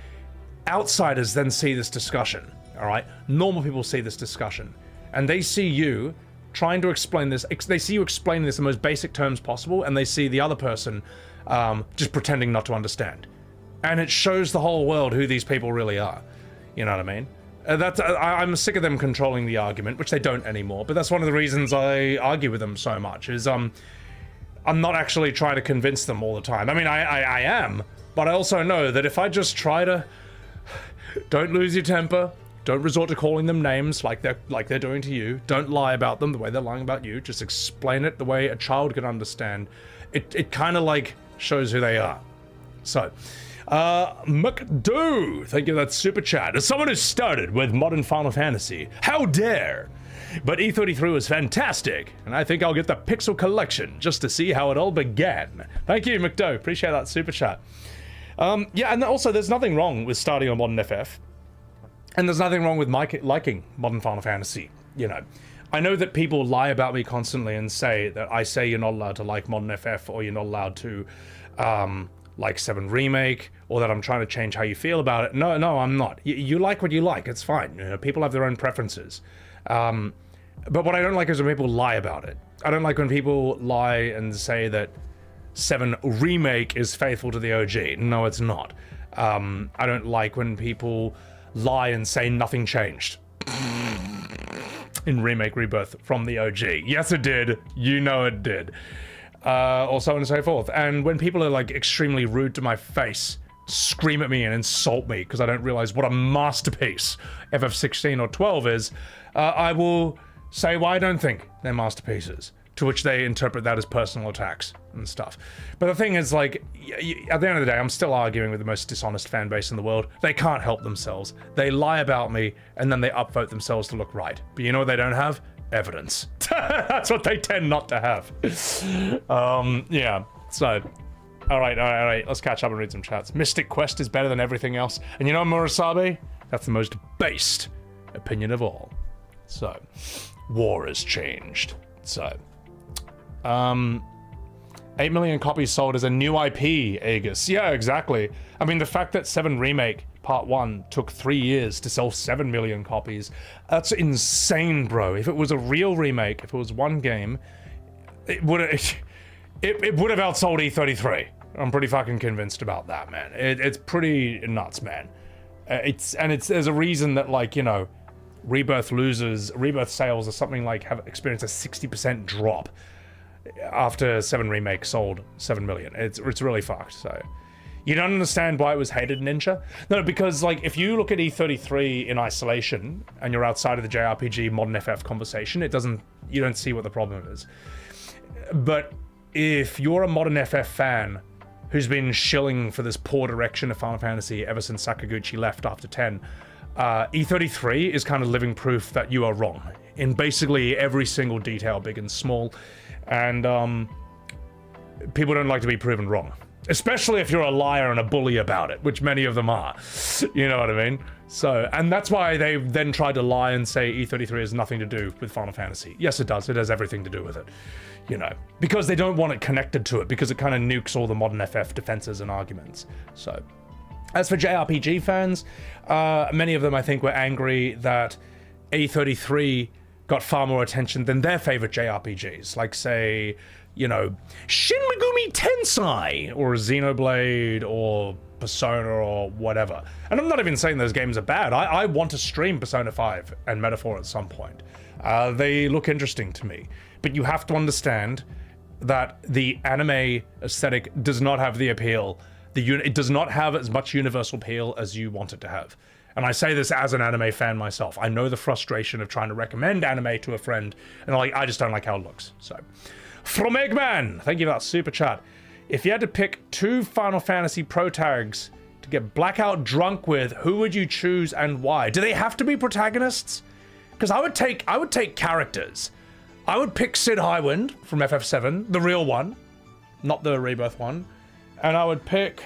outsiders then see this discussion, all right? Normal people see this discussion. And they see you trying to explain this. They see you explaining this in the most basic terms possible, and they see the other person just pretending not to understand. And it shows the whole world who these people really are. You know what I mean? I'm sick of them controlling the argument, which they don't anymore, but that's one of the reasons I argue with them so much, is I'm not actually trying to convince them all the time. I mean, I am, but I also know that if I just try to... Don't lose your temper, don't resort to calling them names like they're doing to you, don't lie about them the way they're lying about you, just explain it the way a child can understand. It kind of like shows who they are. So... McDo, thank you for that super chat. As someone who started with modern Final Fantasy, how dare! But E33 was fantastic, and I think I'll get the Pixel Collection just to see how it all began. Thank you, McDo, appreciate that super chat. Yeah, and also there's nothing wrong with starting on modern FF, and there's nothing wrong with liking modern Final Fantasy, you know. I know that people lie about me constantly and say that I say you're not allowed to like modern FF, or you're not allowed to, like 7 Remake, or that I'm trying to change how you feel about it. No, I'm not. You like what you like, it's fine. You know, people have their own preferences. But what I don't like is when people lie about it. I don't like when people lie and say that 7 Remake is faithful to the OG. No, it's not. I don't like when people lie and say nothing changed in Remake Rebirth from the OG. Yes, it did. You know it did. Or so on and so forth. And when people are like extremely rude to my face, scream at me and insult me because I don't realize what a masterpiece FF16 or 12 is, I will say, well, I don't think they're masterpieces, to which they interpret that as personal attacks and stuff. But the thing is, like, at the end of the day, I'm still arguing with the most dishonest fan base in the world. They can't help themselves. They lie about me and then they upvote themselves to look right. But you know what they don't have? Evidence. That's what they tend not to have. Yeah, so all right, let's catch up and read some chats. Mystic Quest is better than everything else, and you know, Murasabi, that's the most based opinion of all. So war has changed. So 8 million copies sold as a new IP, Aegis. Yeah, exactly. I mean, the fact that 7 Remake Part 1 took 3 years to sell 7 million copies, that's insane, bro. If it was a real remake, if it was one game, it would have outsold E33. I'm pretty fucking convinced about that, man. It's pretty nuts, man. There's a reason that, like, you know, Rebirth sales or something like have experienced a 60% drop after 7 Remake sold 7 million. It's really fucked. So you don't understand why it was hated in Ninja? No, because, like, if you look at E33 in isolation and you're outside of the JRPG modern FF conversation, you don't see what the problem is. But if you're a modern FF fan who's been shilling for this poor direction of Final Fantasy ever since Sakaguchi left after 10, E33 is kind of living proof that you are wrong in basically every single detail, big and small. And people don't like to be proven wrong, especially if you're a liar and a bully about it, which many of them are. You know what I mean? So, and that's why they then tried to lie and say E33 has nothing to do with Final Fantasy. Yes, it does. It has everything to do with it. You know, because they don't want it connected to it, because it kind of nukes all the modern FF defenses and arguments. So, as for JRPG fans, many of them, I think, were angry that E33 got far more attention than their favorite JRPGs, like, say, you know, Shin Megami Tensei, or Xenoblade, or Persona, or whatever. And I'm not even saying those games are bad. I want to stream Persona 5 and Metaphor at some point. They look interesting to me. But you have to understand that the anime aesthetic does not have the appeal. It does not have as much universal appeal as you want it to have. And I say this as an anime fan myself. I know the frustration of trying to recommend anime to a friend, and I just don't like how it looks. So, From Eggman, thank you for that super chat. If you had to pick 2 Final Fantasy protags to get blackout drunk with, who would you choose and why? Do they have to be protagonists? Because I would take characters. I would pick Sid Highwind from FF7, the real one, not the Rebirth one. And I would pick...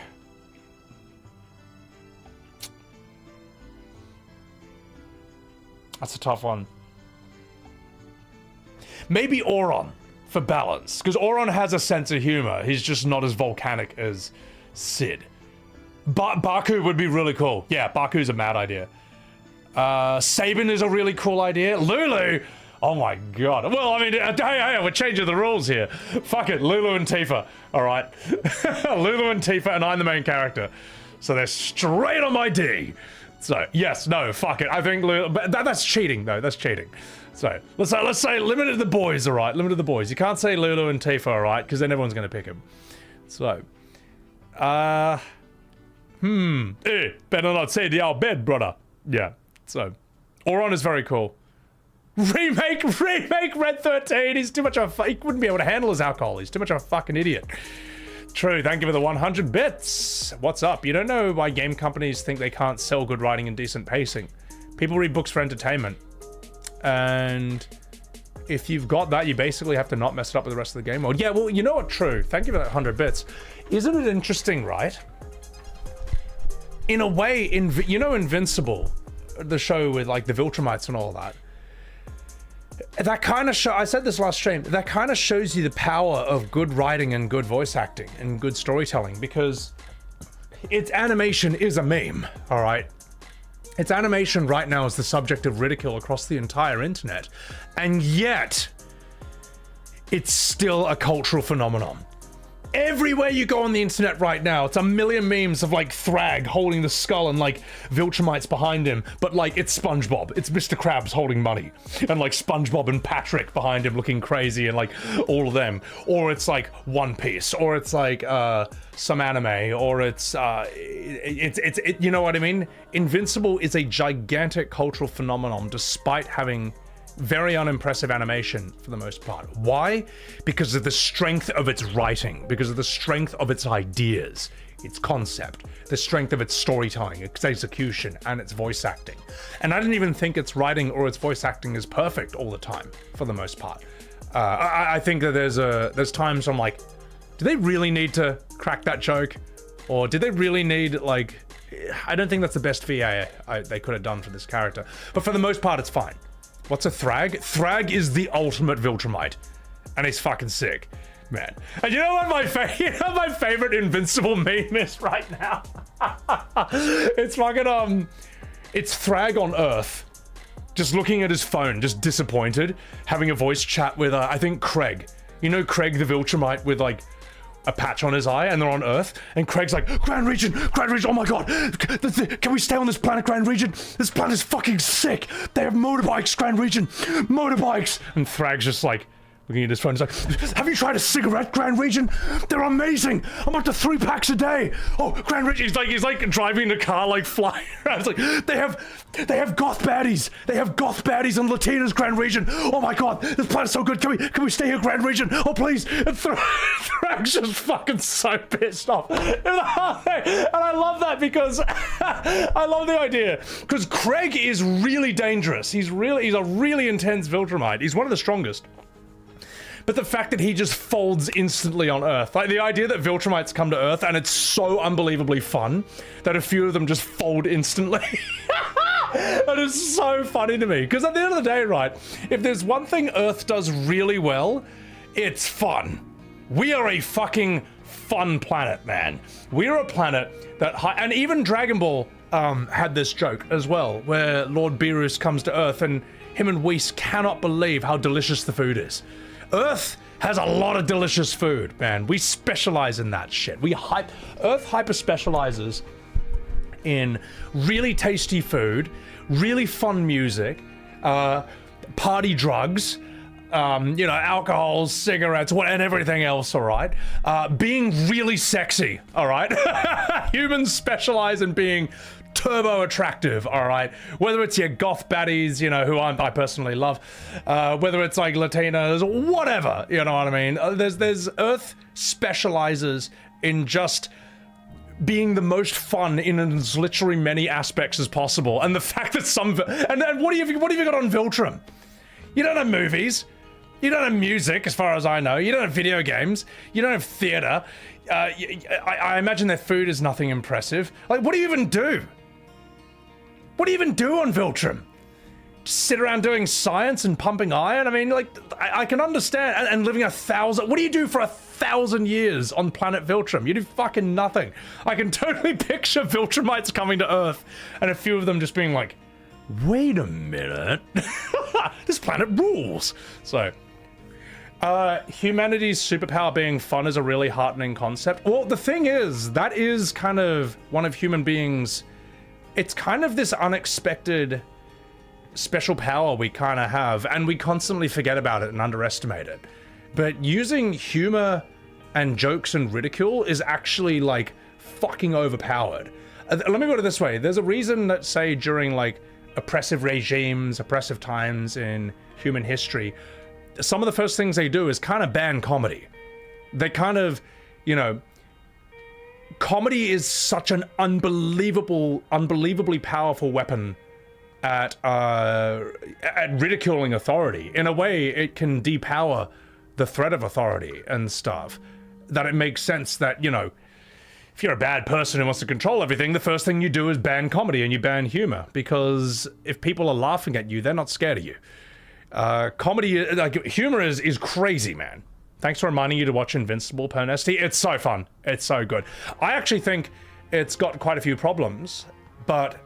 That's a tough one. Maybe Auron for balance, because Auron has a sense of humor. He's just not as volcanic as Sid. Baku would be really cool. Yeah, Baku's a mad idea. Sabin is a really cool idea. Lulu, oh my god. Well, I mean, hey, we're changing the rules here. Fuck it, Lulu and Tifa. All right, Lulu and Tifa, and I'm the main character, so they're straight on my D. So yes, no, fuck it. I think Lulu, but that's cheating though. That's cheating. So let's say limited to the boys. All right, limited to the boys. You can't say Lulu and Tifa, all right, because then everyone's gonna pick him. So, better not say the old bed, brother. Yeah. So, Auron is very cool. Remake Red 13. He's too much of a... He wouldn't be able to handle his alcohol. He's too much of a fucking idiot. True. Thank you for the 100 bits. What's up? You don't know why game companies think they can't sell good writing and decent pacing. People read books for entertainment. And if you've got that, you basically have to not mess it up with the rest of the game mode. Yeah, well, you know what? True. Thank you for that 100 bits. Isn't it interesting, right? In a way, you know Invincible, the show with like the Viltrumites and all that. That kind of show, I said this last stream, that kind of shows you the power of good writing and good voice acting and good storytelling, because its animation is a meme, all right? Its animation right now is the subject of ridicule across the entire internet, and yet it's still a cultural phenomenon. Everywhere you go on the internet right now, it's a million memes of like Thrag holding the skull and like Viltrumites behind him, but like it's SpongeBob, it's Mr. Krabs holding money, and like SpongeBob and Patrick behind him looking crazy, and like all of them, or it's like One Piece, or it's like some anime, or it's you know what I mean? Invincible is a gigantic cultural phenomenon despite having very unimpressive animation for the most part. Why? Because of the strength of its writing, because of the strength of its ideas, its concept, the strength of its storytelling, its execution, and its voice acting. And I didn't even think its writing or its voice acting is perfect all the time, for the most part. I think that there's times I'm like, do they really need to crack that joke? Or did they really need, like, I don't think that's the best VA they could have done for this character. But for the most part, it's fine. What's a Thrag? Thrag is the ultimate Viltrumite, and he's fucking sick, man. And you know what my favorite Invincible meme is right now? It's fucking it's Thrag on Earth, just looking at his phone, just disappointed, having a voice chat with I think Craig. You know Craig the Viltrumite with like a patch on his eye, and they're on Earth, and Craig's like, Grand Region, oh my god, can we stay on this planet, Grand Region? This planet is fucking sick. They have motorbikes, Grand Region, motorbikes. And Thrag's just like, looking at his phone, he's like, have you tried a cigarette, Grand Region? They're amazing. I'm up to 3 packs a day. Oh, Grand Region, he's like driving the car, like flying around. It's like, they have goth baddies. They have goth baddies and Latinas, Grand Region. Oh my god, this planet's so good. Can we stay here, Grand Region? Oh please. And Thrag's just fucking so pissed off. And I love that because I love the idea. Because Craig is really dangerous. He's a really intense Viltrumite. He's one of the strongest. But the fact that he just folds instantly on Earth, like the idea that Viltrumites come to Earth and it's so unbelievably fun that a few of them just fold instantly. That is so funny to me. Because at the end of the day, right, if there's one thing Earth does really well, it's fun. We are a fucking fun planet, man. We are a planet that, and even Dragon Ball had this joke as well, where Lord Beerus comes to Earth and him and Whis cannot believe how delicious the food is. Earth has a lot of delicious food, man. We specialize in that shit. Earth hyper specializes in really tasty food, really fun music, party drugs, you know, alcohol, cigarettes, and everything else, all right? Being really sexy, all right? Humans specialize in being turbo attractive, all right? Whether it's your goth baddies, you know, who I personally love, whether it's like Latinas, whatever, you know what I mean? There's Earth specializes in just being the most fun in as literally many aspects as possible, and the fact that some and what have you got on Viltrum? You don't have movies, you don't have music, as far as I know. You don't have video games, you don't have theater. I imagine their food is nothing impressive. Like, what do you even do? What do you even do on Viltrum? Just sit around doing science and pumping iron? I mean, like, I can understand. And living 1,000... What do you do for 1,000 years on planet Viltrum? You do fucking nothing. I can totally picture Viltrumites coming to Earth and a few of them just being like, wait a minute. This planet rules. So, humanity's superpower being fun is a really heartening concept. Well, the thing is, that is kind of one of human beings'... It's kind of this unexpected special power we kind of have, and we constantly forget about it and underestimate it. But using humor and jokes and ridicule is actually, like, fucking overpowered. Let me put it this way. There's a reason that, say, during, like, oppressive regimes, oppressive times in human history, some of the first things they do is kind of ban comedy. They kind of, you know... Comedy is such an unbelievably powerful weapon at ridiculing authority. In a way, it can depower the threat of authority and stuff. That it makes sense that, you know, if you're a bad person who wants to control everything, the first thing you do is ban comedy and you ban humor. Because if people are laughing at you, they're not scared of you. Comedy, like, humor is crazy, man. Thanks for reminding you to watch Invincible, Pernesty. It's so fun. It's so good. I actually think it's got quite a few problems, but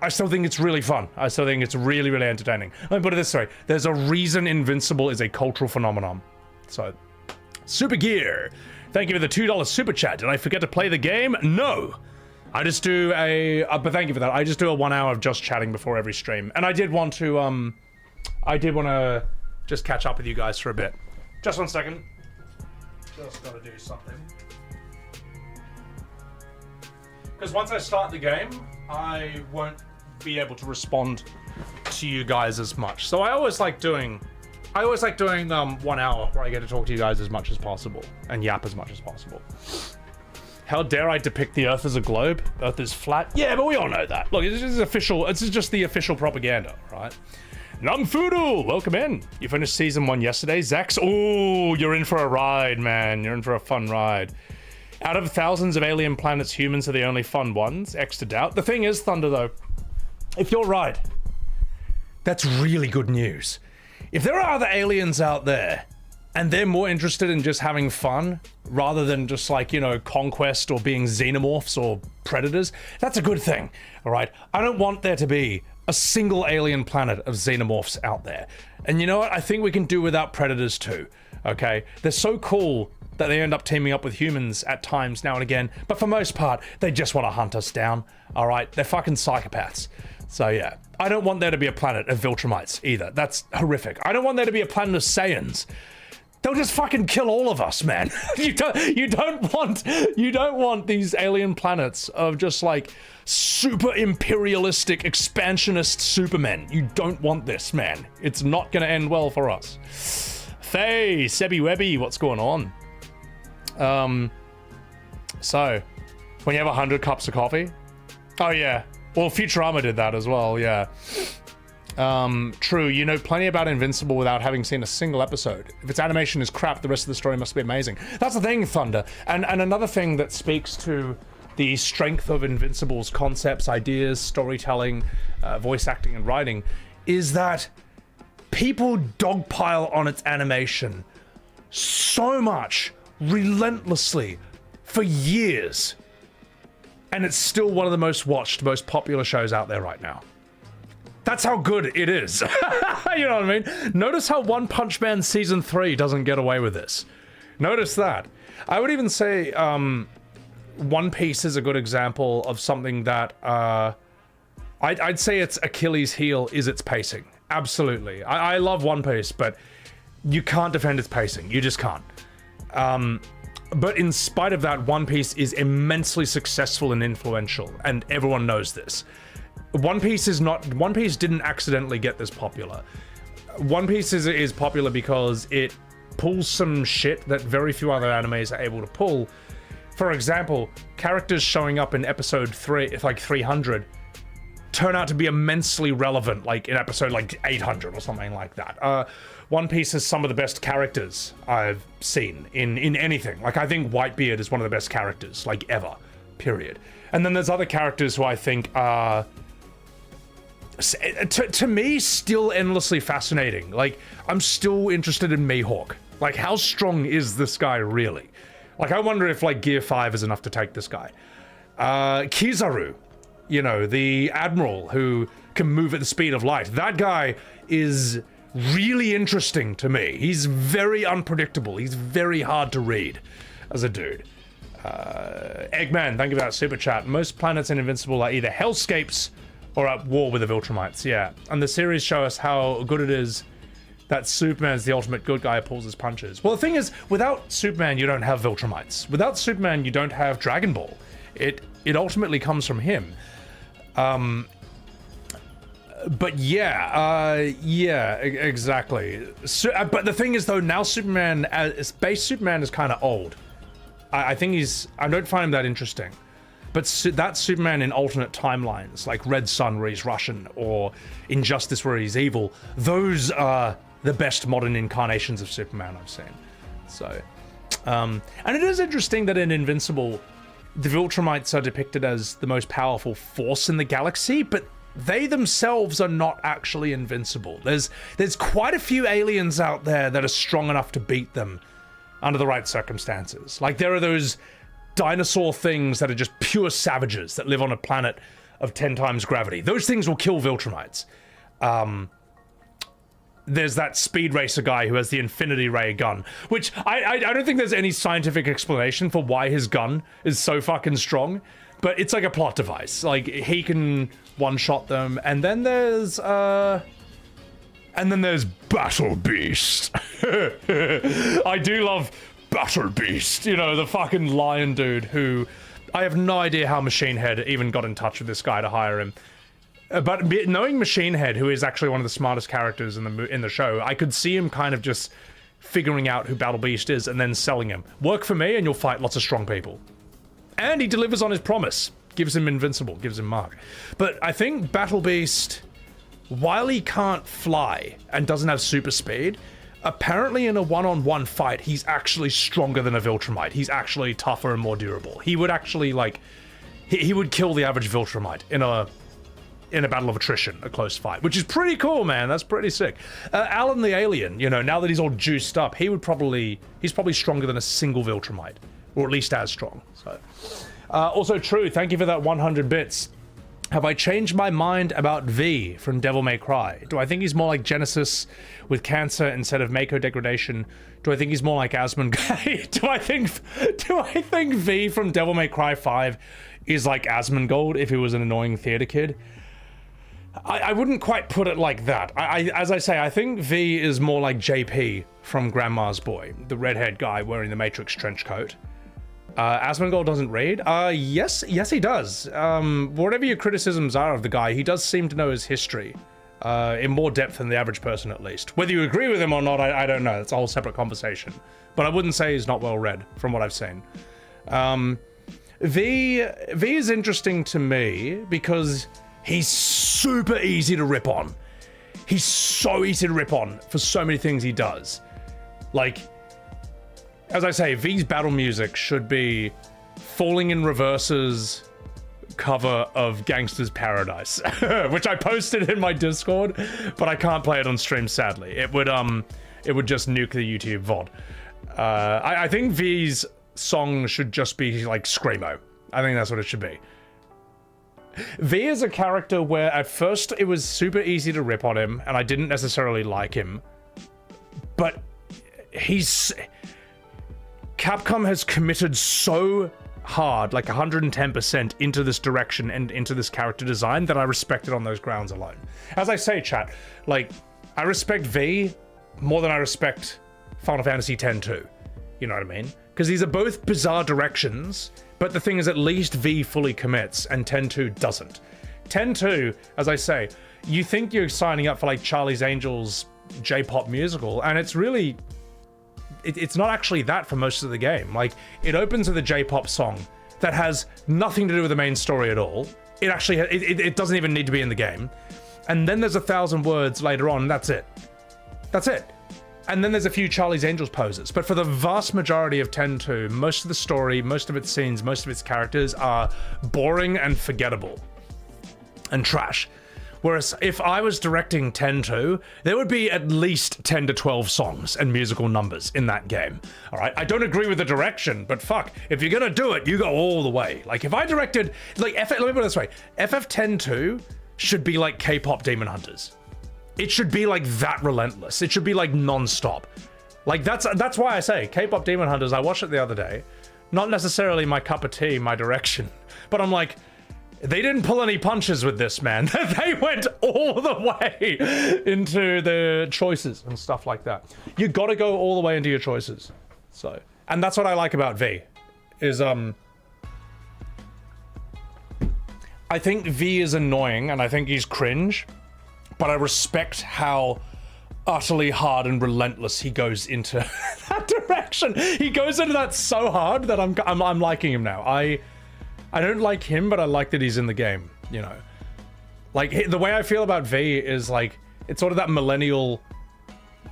I still think it's really fun. I still think it's really, really entertaining. Let me put it this way. There's a reason Invincible is a cultural phenomenon. So, Super Gear. Thank you for the $2 super chat. Did I forget to play the game? No. I just do but thank you for that. I just do a 1 hour of just chatting before every stream. And I did want to, just catch up with you guys for a bit. Just 1 second. Just gotta do something. Because once I start the game, I won't be able to respond to you guys as much. So I always like doing 1 hour where I get to talk to you guys as much as possible and yap as much as possible. How dare I depict the Earth as a globe? Earth is flat. Yeah, but we all know that. Look, this is official. This is just the official propaganda, right? Namfudu, welcome in. You finished season 1 yesterday, Zax. Oh, you're in for a ride, man. You're in for a fun ride. Out of thousands of alien planets, humans are the only fun ones. X to doubt. The thing is, Thunder, though, if you're right, that's really good news. If there are other aliens out there, and they're more interested in just having fun, rather than just, like, you know, conquest or being xenomorphs or predators, that's a good thing, all right? I don't want there to be a single alien planet of xenomorphs out there. And you know what? I think we can do without predators too, okay? They're so cool that they end up teaming up with humans at times now and again, but for most part, they just want to hunt us down, all right? They're fucking psychopaths. So yeah, I don't want there to be a planet of Viltrumites either. That's horrific. I don't want there to be a planet of Saiyans. They'll just fucking kill all of us, man. You don't want these alien planets of just, like, super imperialistic expansionist supermen. You don't want this, man. It's not gonna end well for us. Faye, Sebby Webby, what's going on? So when you have 100 cups of coffee? Oh yeah. Well, Futurama did that as well, yeah. True, you know plenty about Invincible without having seen a single episode. If its animation is crap, the rest of the story must be amazing. That's the thing, Thunder. And another thing that speaks to the strength of Invincible's concepts, ideas, storytelling, voice acting, and writing is that people dogpile on its animation so much, relentlessly, for years. And it's still one of the most watched, most popular shows out there right now. That's how good it is. You know what I mean? Notice how One Punch Man Season 3 doesn't get away with this. Notice that. I would even say One Piece is a good example of something that I'd say its Achilles heel is its pacing. Absolutely. I love One Piece, but you can't defend its pacing. You just can't. But in spite of that, One Piece is immensely successful and influential, and everyone knows this. One Piece didn't accidentally get this popular. One Piece is popular because it pulls some shit that very few other animes are able to pull. For example, characters showing up in episode 300 turn out to be immensely relevant, like in episode 800 or something like that. One Piece has some of the best characters I've seen in anything. Like, I think Whitebeard is one of the best characters, like, ever, period. And then there's other characters who I think are, to me, still endlessly fascinating. Like, I'm still interested in Mihawk. Like, how strong is this guy really? Like, I wonder if, like, Gear 5 is enough to take this guy. Kizaru, you know, the admiral who can move at the speed of light. That guy is really interesting to me. He's very unpredictable. He's very hard to read as a dude. Eggman, thank you for that super chat. Most planets in Invincible are either hellscapes or at war with the Viltrumites, yeah. And the series show us how good it is that Superman's the ultimate good guy who pulls his punches. Well, the thing is, without Superman, you don't have Viltrumites. Without Superman, you don't have Dragon Ball. It ultimately comes from him. But yeah, exactly. But the thing is, though, now Superman, base Superman is kind of old. I think I don't find him that interesting. But that Superman in alternate timelines, like Red Sun where he's Russian, or Injustice where he's evil, those are the best modern incarnations of Superman I've seen. So, and it is interesting that in Invincible, the Viltrumites are depicted as the most powerful force in the galaxy, but they themselves are not actually invincible. There's quite a few aliens out there that are strong enough to beat them under the right circumstances. Like, there are those dinosaur things that are just pure savages that live on a planet of 10 times gravity. Those things will kill Viltrumites. There's that speed racer guy who has the infinity ray gun, which I don't think there's any scientific explanation for why his gun is so fucking strong, but it's like a plot device. Like, he can one-shot them, and then there's Battle Beast. I do love Battle Beast, you know, the fucking lion dude who, I have no idea how Machine Head even got in touch with this guy to hire him. But knowing Machine Head, who is actually one of the smartest characters in the show, I could see him kind of just figuring out who Battle Beast is and then selling him. Work for me and you'll fight lots of strong people. And he delivers on his promise. Gives him Invincible, gives him Mark. But I think Battle Beast, while he can't fly and doesn't have super speed, apparently in a one-on-one fight, he's actually stronger than a Viltrumite. He's actually tougher and more durable. He would actually, like, he would kill the average Viltrumite in a battle of attrition, a close fight, which is pretty cool, man. That's pretty sick. Alan the Alien, you know, now that he's all juiced up, he's probably stronger than a single Viltrumite, or at least as strong. So, also true. Thank you for that 100 bits. Have I changed my mind about V from Devil May Cry? Do I think he's more like Genesis with cancer instead of Mako degradation? Do I think he's more like Asmongold? do I think V from Devil May Cry 5 is like Asmongold if he was an annoying theater kid? I wouldn't quite put it like that. As I say, I think V is more like JP from Grandma's Boy, the redhead guy wearing the Matrix trench coat. Asmongold doesn't read? Yes he does. Whatever your criticisms are of the guy, he does seem to know his history, in more depth than the average person at least. Whether you agree with him or not, I don't know. It's a whole separate conversation. But I wouldn't say he's not well read, from what I've seen. V is interesting to me because he's super easy to rip on. He's so easy to rip on for so many things he does. Like, as I say, V's battle music should be Falling in Reverse's cover of Gangsta's Paradise, which I posted in my Discord, but I can't play it on stream, sadly. It would just nuke the YouTube VOD. I think V's song should just be like Screamo. I think that's what it should be. V is a character where at first it was super easy to rip on him, and I didn't necessarily like him, but Capcom has committed so hard, like 110% into this direction and into this character design that I respect it on those grounds alone. As I say, chat, like, I respect V more than I respect Final Fantasy X-2. You know what I mean? Because these are both bizarre directions, but the thing is at least V fully commits and 10-2 doesn't. 10-2, as I say, you think you're signing up for like Charlie's Angels J-pop musical, and it's really... It's not actually that for most of the game. Like, it opens with a J-pop song that has nothing to do with the main story at all. It actually, it doesn't even need to be in the game. And then there's 1,000 words later on, and that's it. That's it. And then there's a few Charlie's Angels poses. But for the vast majority of 10-2, most of the story, most of its scenes, most of its characters are boring and forgettable. And trash. Whereas if I was directing 10-2, there would be at least 10 to 12 songs and musical numbers in that game. All right, I don't agree with the direction, but fuck, if you're gonna do it, you go all the way. Like if I directed, like let me put it this way, FF10-2 should be like K-pop Demon Hunters. It should be like that relentless. It should be like non-stop. Like that's why I say K-pop Demon Hunters. I watched it the other day. Not necessarily my cup of tea, my direction, but I'm like, they didn't pull any punches with this, man. They went all the way into the choices and stuff like that. You gotta go all the way into your choices. So, and that's what I like about V, is I think V is annoying and I think he's cringe, but I respect how utterly hard and relentless he goes into that direction. He goes into that so hard that I'm liking him now. I don't like him, but I like that he's in the game, you know? Like, the way I feel about V is, like, it's sort of that millennial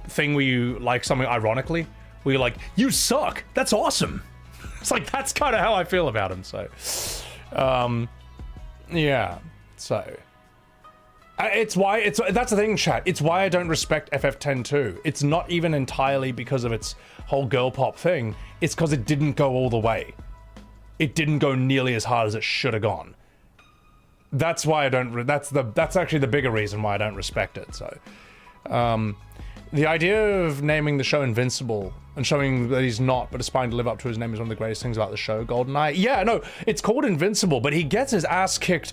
thing where you like something ironically, where you're like, you suck, that's awesome. It's like, that's kind of how I feel about him, so. Yeah, so. That's the thing, chat, it's why I don't respect FF10-2. It's not even entirely because of its whole girl pop thing, it's because it didn't go all the way. It didn't go nearly as hard as it should have gone. That's why I don't. That's actually the bigger reason why I don't respect it. So, the idea of naming the show Invincible and showing that he's not, but aspiring to live up to his name is one of the greatest things about the show. GoldenEye. Yeah, no, it's called Invincible, but he gets his ass kicked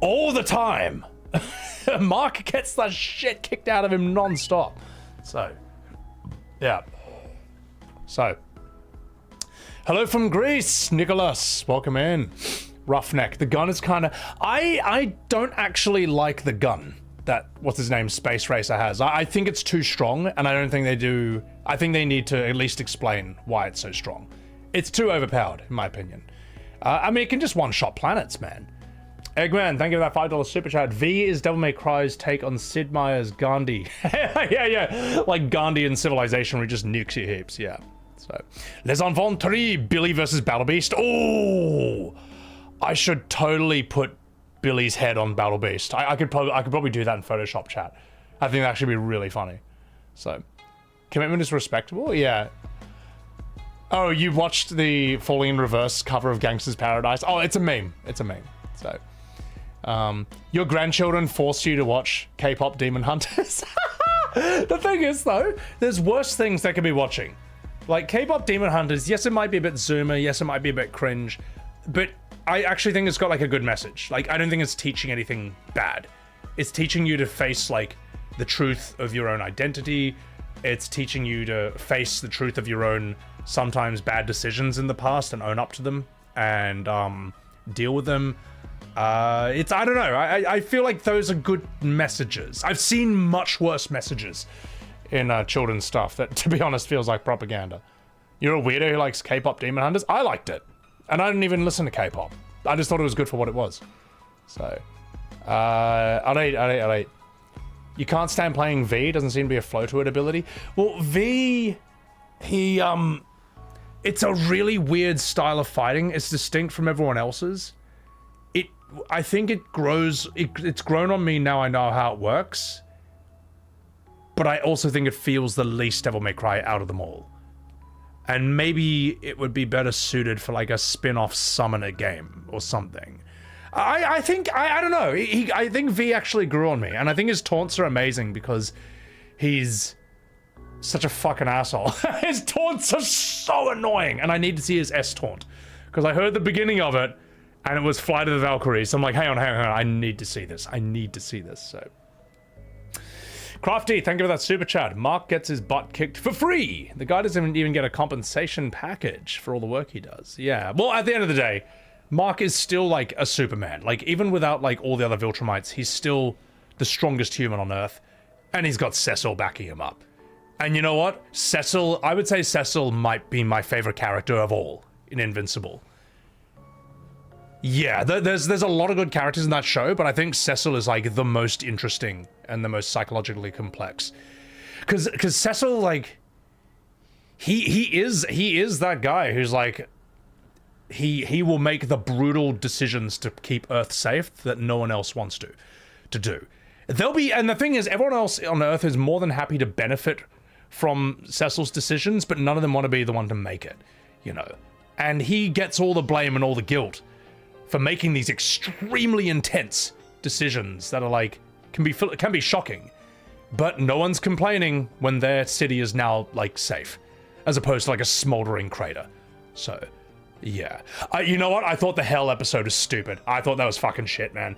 all the time. Mark gets that shit kicked out of him non-stop. So, yeah. So. Hello from Greece, Nicholas. Welcome in. Roughneck. The gun is kind of... I don't actually like the gun that, what's his name, Space Racer has. I think it's too strong, and I don't think they do... I think they need to at least explain why it's so strong. It's too overpowered, in my opinion. I mean, it can just one-shot planets, man. Eggman, thank you for that $5 super chat. V is Devil May Cry's take on Sid Meier's Gandhi. yeah. Like Gandhi in Civilization, where he just nukes you heaps, yeah. So, Les Enfants 3, Billy versus Battle Beast. Oh, I should totally put Billy's head on Battle Beast. I could probably do that in Photoshop chat. I think that actually be really funny. So, commitment is respectable. Yeah. Oh, you watched the Falling in Reverse cover of Gangster's Paradise? Oh, it's a meme. It's a meme. So, your grandchildren force you to watch K-pop Demon Hunters. The thing is, though, there's worse things they could be watching. Like, K-pop Demon Hunters, yes, it might be a bit zoomer, yes, it might be a bit cringe, but I actually think it's got, like, a good message. Like, I don't think it's teaching anything bad. It's teaching you to face, like, the truth of your own identity. It's teaching you to face the truth of your own, sometimes bad decisions in the past and own up to them and, deal with them. I don't know, I feel like those are good messages. I've seen much worse messages in children's stuff that, to be honest, feels like propaganda. You're a weirdo who likes K-pop Demon Hunters? I liked it. And I didn't even listen to K-pop. I just thought it was good for what it was. So, I'll eat. You can't stand playing V, doesn't seem to be a flow to it ability. Well, V, it's a really weird style of fighting. It's distinct from everyone else's. I think it grows, it's grown on me now I know how it works. But I also think it feels the least Devil May Cry out of them all. And maybe it would be better suited for like a spin-off summoner game or something. I think, I don't know, I think V actually grew on me. And I think his taunts are amazing because he's such a fucking asshole. His taunts are so annoying. And I need to see his S taunt. Because I heard the beginning of it and it was Flight of the Valkyries. So I'm like, hang on, I need to see this. So. Crafty, thank you for that super chat. Mark gets his butt kicked for free. The guy doesn't even get a compensation package for all the work he does. Yeah, well, at the end of the day, Mark is still like a Superman. Like, even without like all the other Viltrumites, he's still the strongest human on Earth. And he's got Cecil backing him up. And you know what? Cecil, I would say Cecil might be my favorite character of all in Invincible. Yeah, there's a lot of good characters in that show, but I think Cecil is like the most interesting and the most psychologically complex. Cause Cecil, like, he is that guy who's like, he will make the brutal decisions to keep Earth safe that no one else wants to do. And the thing is, everyone else on Earth is more than happy to benefit from Cecil's decisions, but none of them want to be the one to make it, you know. And he gets all the blame and all the guilt for making these extremely intense decisions that are like, can be shocking, but no one's complaining when their city is now like safe, as opposed to like a smoldering crater. So, yeah. You know what? I thought the Hell episode was stupid. I thought that was fucking shit, man.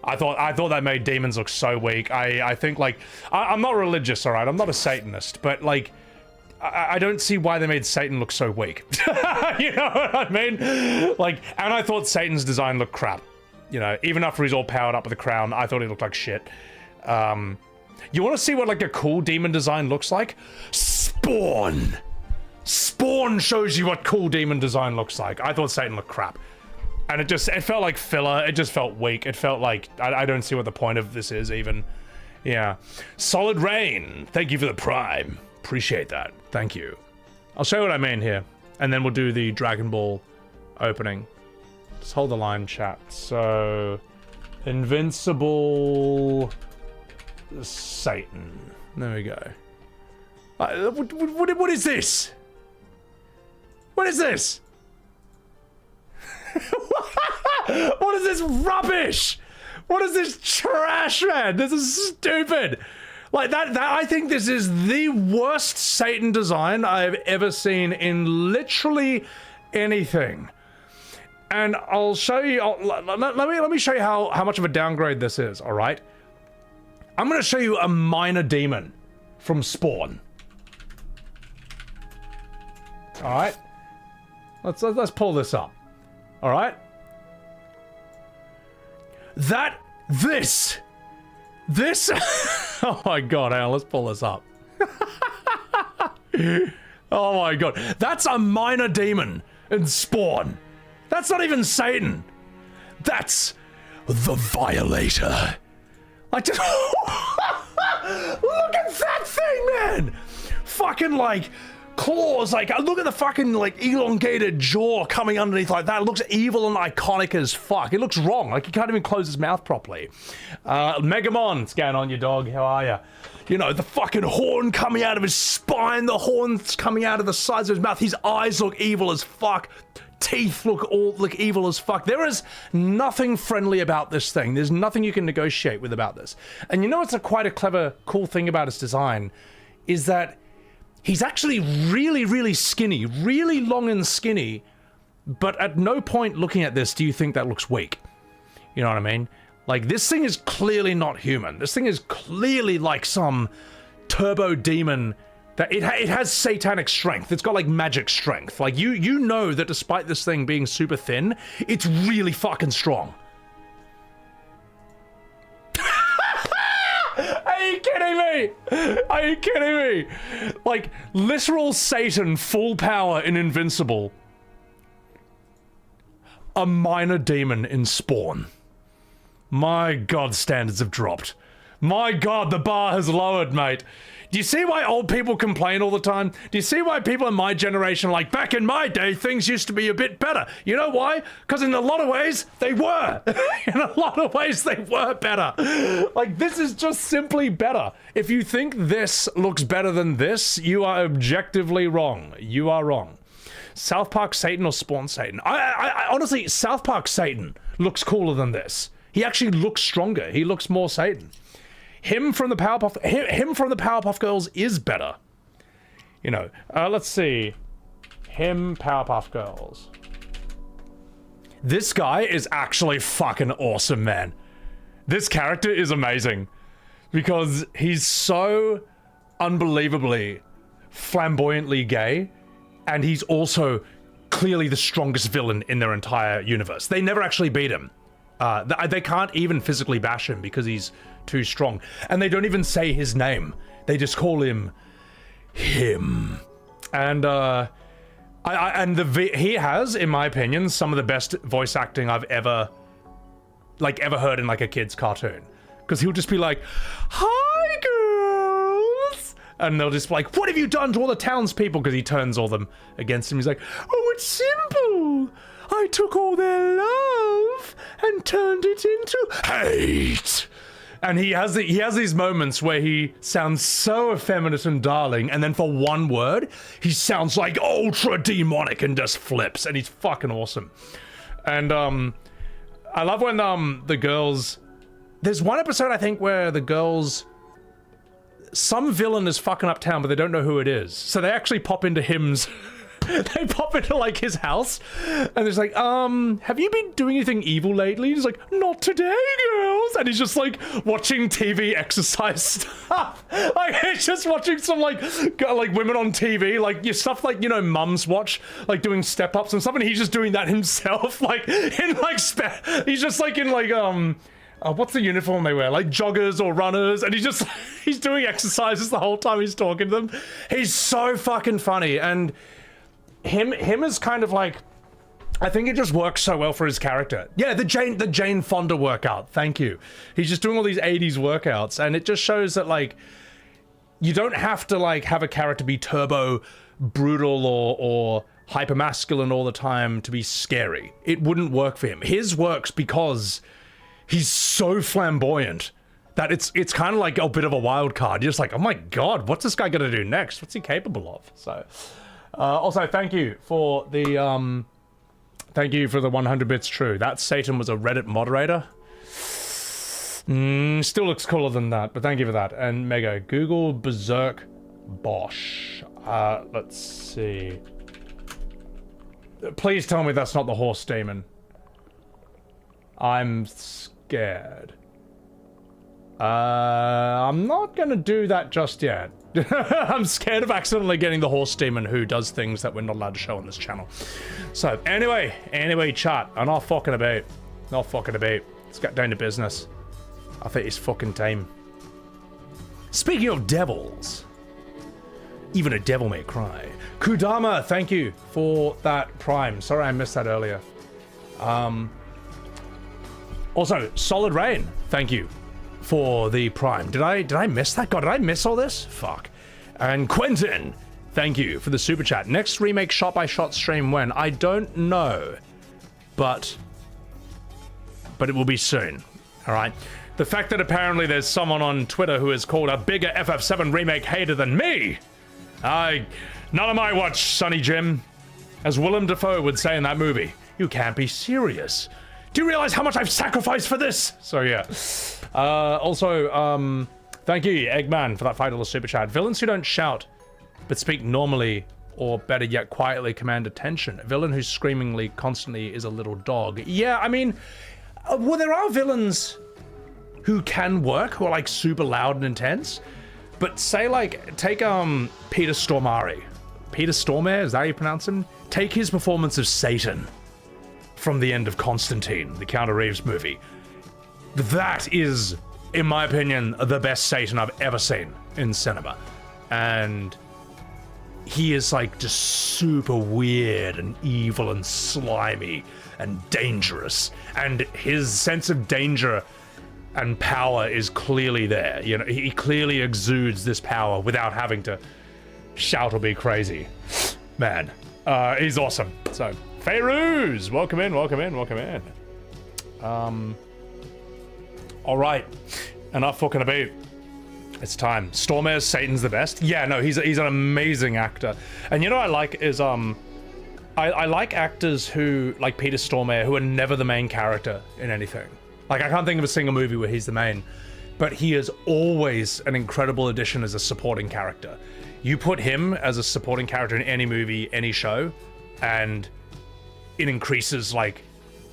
I thought that made demons look so weak. I think like, I'm not religious, all right? I'm not a Satanist, but like, I don't see why they made Satan look so weak. You know what I mean? Like, and I thought Satan's design looked crap. You know, even after he's all powered up with a crown, I thought he looked like shit. You want to see what like a cool demon design looks like? Spawn! Spawn shows you what cool demon design looks like. I thought Satan looked crap. And it felt like filler. It just felt weak. It felt like, I don't see what the point of this is even. Yeah. Solid Rain, thank you for the prime. Appreciate that. Thank you. I'll show you what I mean here. And then we'll do the Dragon Ball opening. Just hold the line, chat. So, Invincible Satan. There we go. What is this? What is this? What is this rubbish? What is this trash, man? This is stupid. Like that I think this is the worst Satan design I've ever seen in literally anything. And I'll show you, let me show you how much of a downgrade this is, all right? I'm gonna show you a minor demon from Spawn. All right? Let's pull this up. All right? This, oh my god, hang on, let's pull this up. Oh my god, that's a minor demon in Spawn. That's not even Satan. That's the Violator. Like, just look at that thing, man! Fucking like claws, like look at the fucking like elongated jaw coming underneath like that. It looks evil and iconic as fuck. It looks wrong, like he can't even close his mouth properly. Megamon, what's going on, your dog? How are ya? You know, the fucking horn coming out of his spine, the horns coming out of the sides of his mouth. His eyes look evil as fuck. Teeth look evil as fuck. There is nothing friendly about this thing. There's nothing you can negotiate with about this. And you know what's quite a clever, cool thing about his design is that he's actually really, really skinny, really long and skinny, but at no point looking at this do you think that looks weak. You know what I mean? Like, this thing is clearly not human. This thing is clearly like some turbo demon that it has satanic strength. It's got like magic strength. Like, you know that despite this thing being super thin, it's really fucking strong. Are you kidding me? Are you kidding me? Like, literal Satan, full power in Invincible. A minor demon in Spawn. My god, standards have dropped. My god, the bar has lowered, mate. Do you see why old people complain all the time? Do you see why people in my generation are like, back in my day, things used to be a bit better? You know why? Because in a lot of ways, they were. In a lot of ways, they were better. Like, this is just simply better. If you think this looks better than this, you are objectively wrong. You are wrong. South Park Satan or Spawn Satan? I honestly, South Park Satan looks cooler than this. He actually looks stronger. He looks more Satan. Him from the Powerpuff Girls is better. You know, let's see. Him, Powerpuff Girls. This guy is actually fucking awesome, man. This character is amazing. because he's so unbelievably flamboyantly gay, and he's also clearly the strongest villain in their entire universe. They never actually beat him. They can't even physically bash him because he's too strong. And they don't even say his name. They just call him him. And he has, in my opinion, some of the best voice acting I've ever heard in like a kid's cartoon. Because he'll just be like, "Hi, girls," and they'll just be like, "What have you done to all the townspeople?" Because he turns all them against him. He's like, "Oh, it's simple. I took all their love and turned it into hate." And he has these moments where he sounds so effeminate and darling, and then for one word, he sounds like ultra demonic and just flips, and he's fucking awesome. And I love when the girls. There's one episode, I think, where the girls... Some villain is fucking up town, but they don't know who it is. So they actually pop into him's... They pop into, like, his house. And it's like, have you been doing anything evil lately? He's like, "Not today, girls." And he's just, like, watching TV exercise stuff. Like, he's just watching some, like women on TV. Like, your stuff, like, you know, mums watch. Like, doing step-ups and stuff. And he's just doing that himself. Like, in, like, he's just, like, in, like, what's the uniform they wear? Like joggers or runners, and he's doing exercises the whole time he's talking to them. He's so fucking funny, and him is kind of like, I think it just works so well for his character. Yeah, the Jane Fonda workout. Thank you. He's just doing all these 80s workouts, and it just shows that like you don't have to like have a character be turbo brutal or hyper masculine all the time to be scary. It wouldn't work for him. His works because he's so flamboyant that it's kind of like a bit of a wild card. You're just like, oh my god, what's this guy gonna do next? What's he capable of? So, also thank you for the 100 bits true. That Satan was a Reddit moderator. Still looks cooler than that, but thank you for that. And Mega, Google Berserk Bosch. Let's see. Please tell me that's not the horse demon. I'm scared. I'm not gonna do that just yet. I'm scared of accidentally getting the horse demon who does things that we're not allowed to show on this channel. So anyway, chat. I'm not fucking about. Let's get down to business. I think it's fucking time. Speaking of devils, even a devil may cry. Kudama, thank you for that prime. Sorry I missed that earlier. Also, Solid Rain, thank you for the prime. Did I miss that? God, did I miss all this? Fuck. And Quentin, thank you for the super chat. Next remake shot-by-shot stream when? I don't know, but it will be soon. All right. The fact that apparently there's someone on Twitter who is called a bigger FF7 Remake hater than me. None of my watch, Sonny Jim. As Willem Dafoe would say in that movie, you can't be serious. Do you realize how much I've sacrificed for this? So yeah. Also, thank you, Eggman, for that $5 super chat. Villains who don't shout, but speak normally, or better yet, quietly command attention. A villain who screamingly constantly is a little dog. Yeah, I mean, well, there are villains who can work, who are like super loud and intense. But say like, take Peter Stormare. Peter Stormare, is that how you pronounce him? Take his performance of Satan from the end of Constantine, the Keanu Reeves movie. That is, in my opinion, the best Satan I've ever seen in cinema. And he is like just super weird and evil and slimy and dangerous. And his sense of danger and power is clearly there. You know, he clearly exudes this power without having to shout or be crazy. Man, he's awesome. So, Fairuz, welcome in. All right, enough fucking about. It's time. Stormare's Satan's the best. Yeah, no, he's an amazing actor. And you know what I like is I like actors who, like Peter Stormare, who are never the main character in anything. Like, I can't think of a single movie where he's the main, but he is always an incredible addition as a supporting character. You put him as a supporting character in any movie, any show, and it increases, like,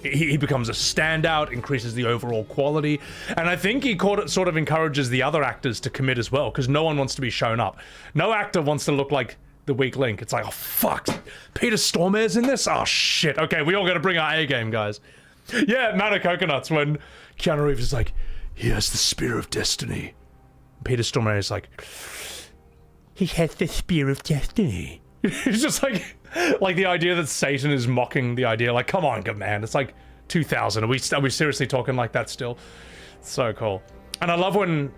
He becomes a standout, increases the overall quality, and I think he sort of encourages the other actors to commit as well, because no one wants to be shown up. No actor wants to look like the weak link. It's like, oh fuck, Peter Stormare's in this? Oh shit, okay, we all gotta bring our A game, guys. Yeah, Man of Coconuts, when Keanu Reeves is like, he has the spear of destiny. Peter Stormare is like, he has the spear of destiny. It's just like the idea that Satan is mocking the idea. Like, come on, good man. It's like 2000. Are we seriously talking like that still? So cool. And I love when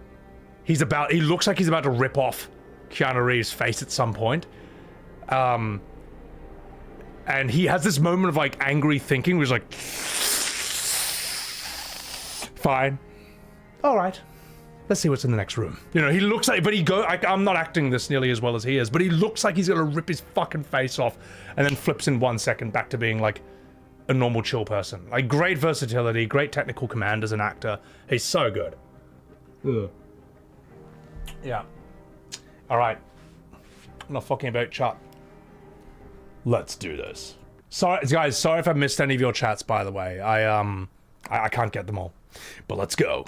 he looks like he's about to rip off Keanu Reeves' face at some point. And he has this moment of like angry thinking where he's like, fine. All right. Let's see what's in the next room. You know, he looks like, but I'm not acting this nearly as well as he is, but he looks like he's gonna rip his fucking face off and then flips in 1 second back to being like a normal chill person. Like, great versatility, great technical command as an actor. He's so good. Ugh. Yeah. All right. I'm not fucking about chat. Let's do this. Sorry, guys, sorry if I missed any of your chats, by the way. I can't get them all, but let's go.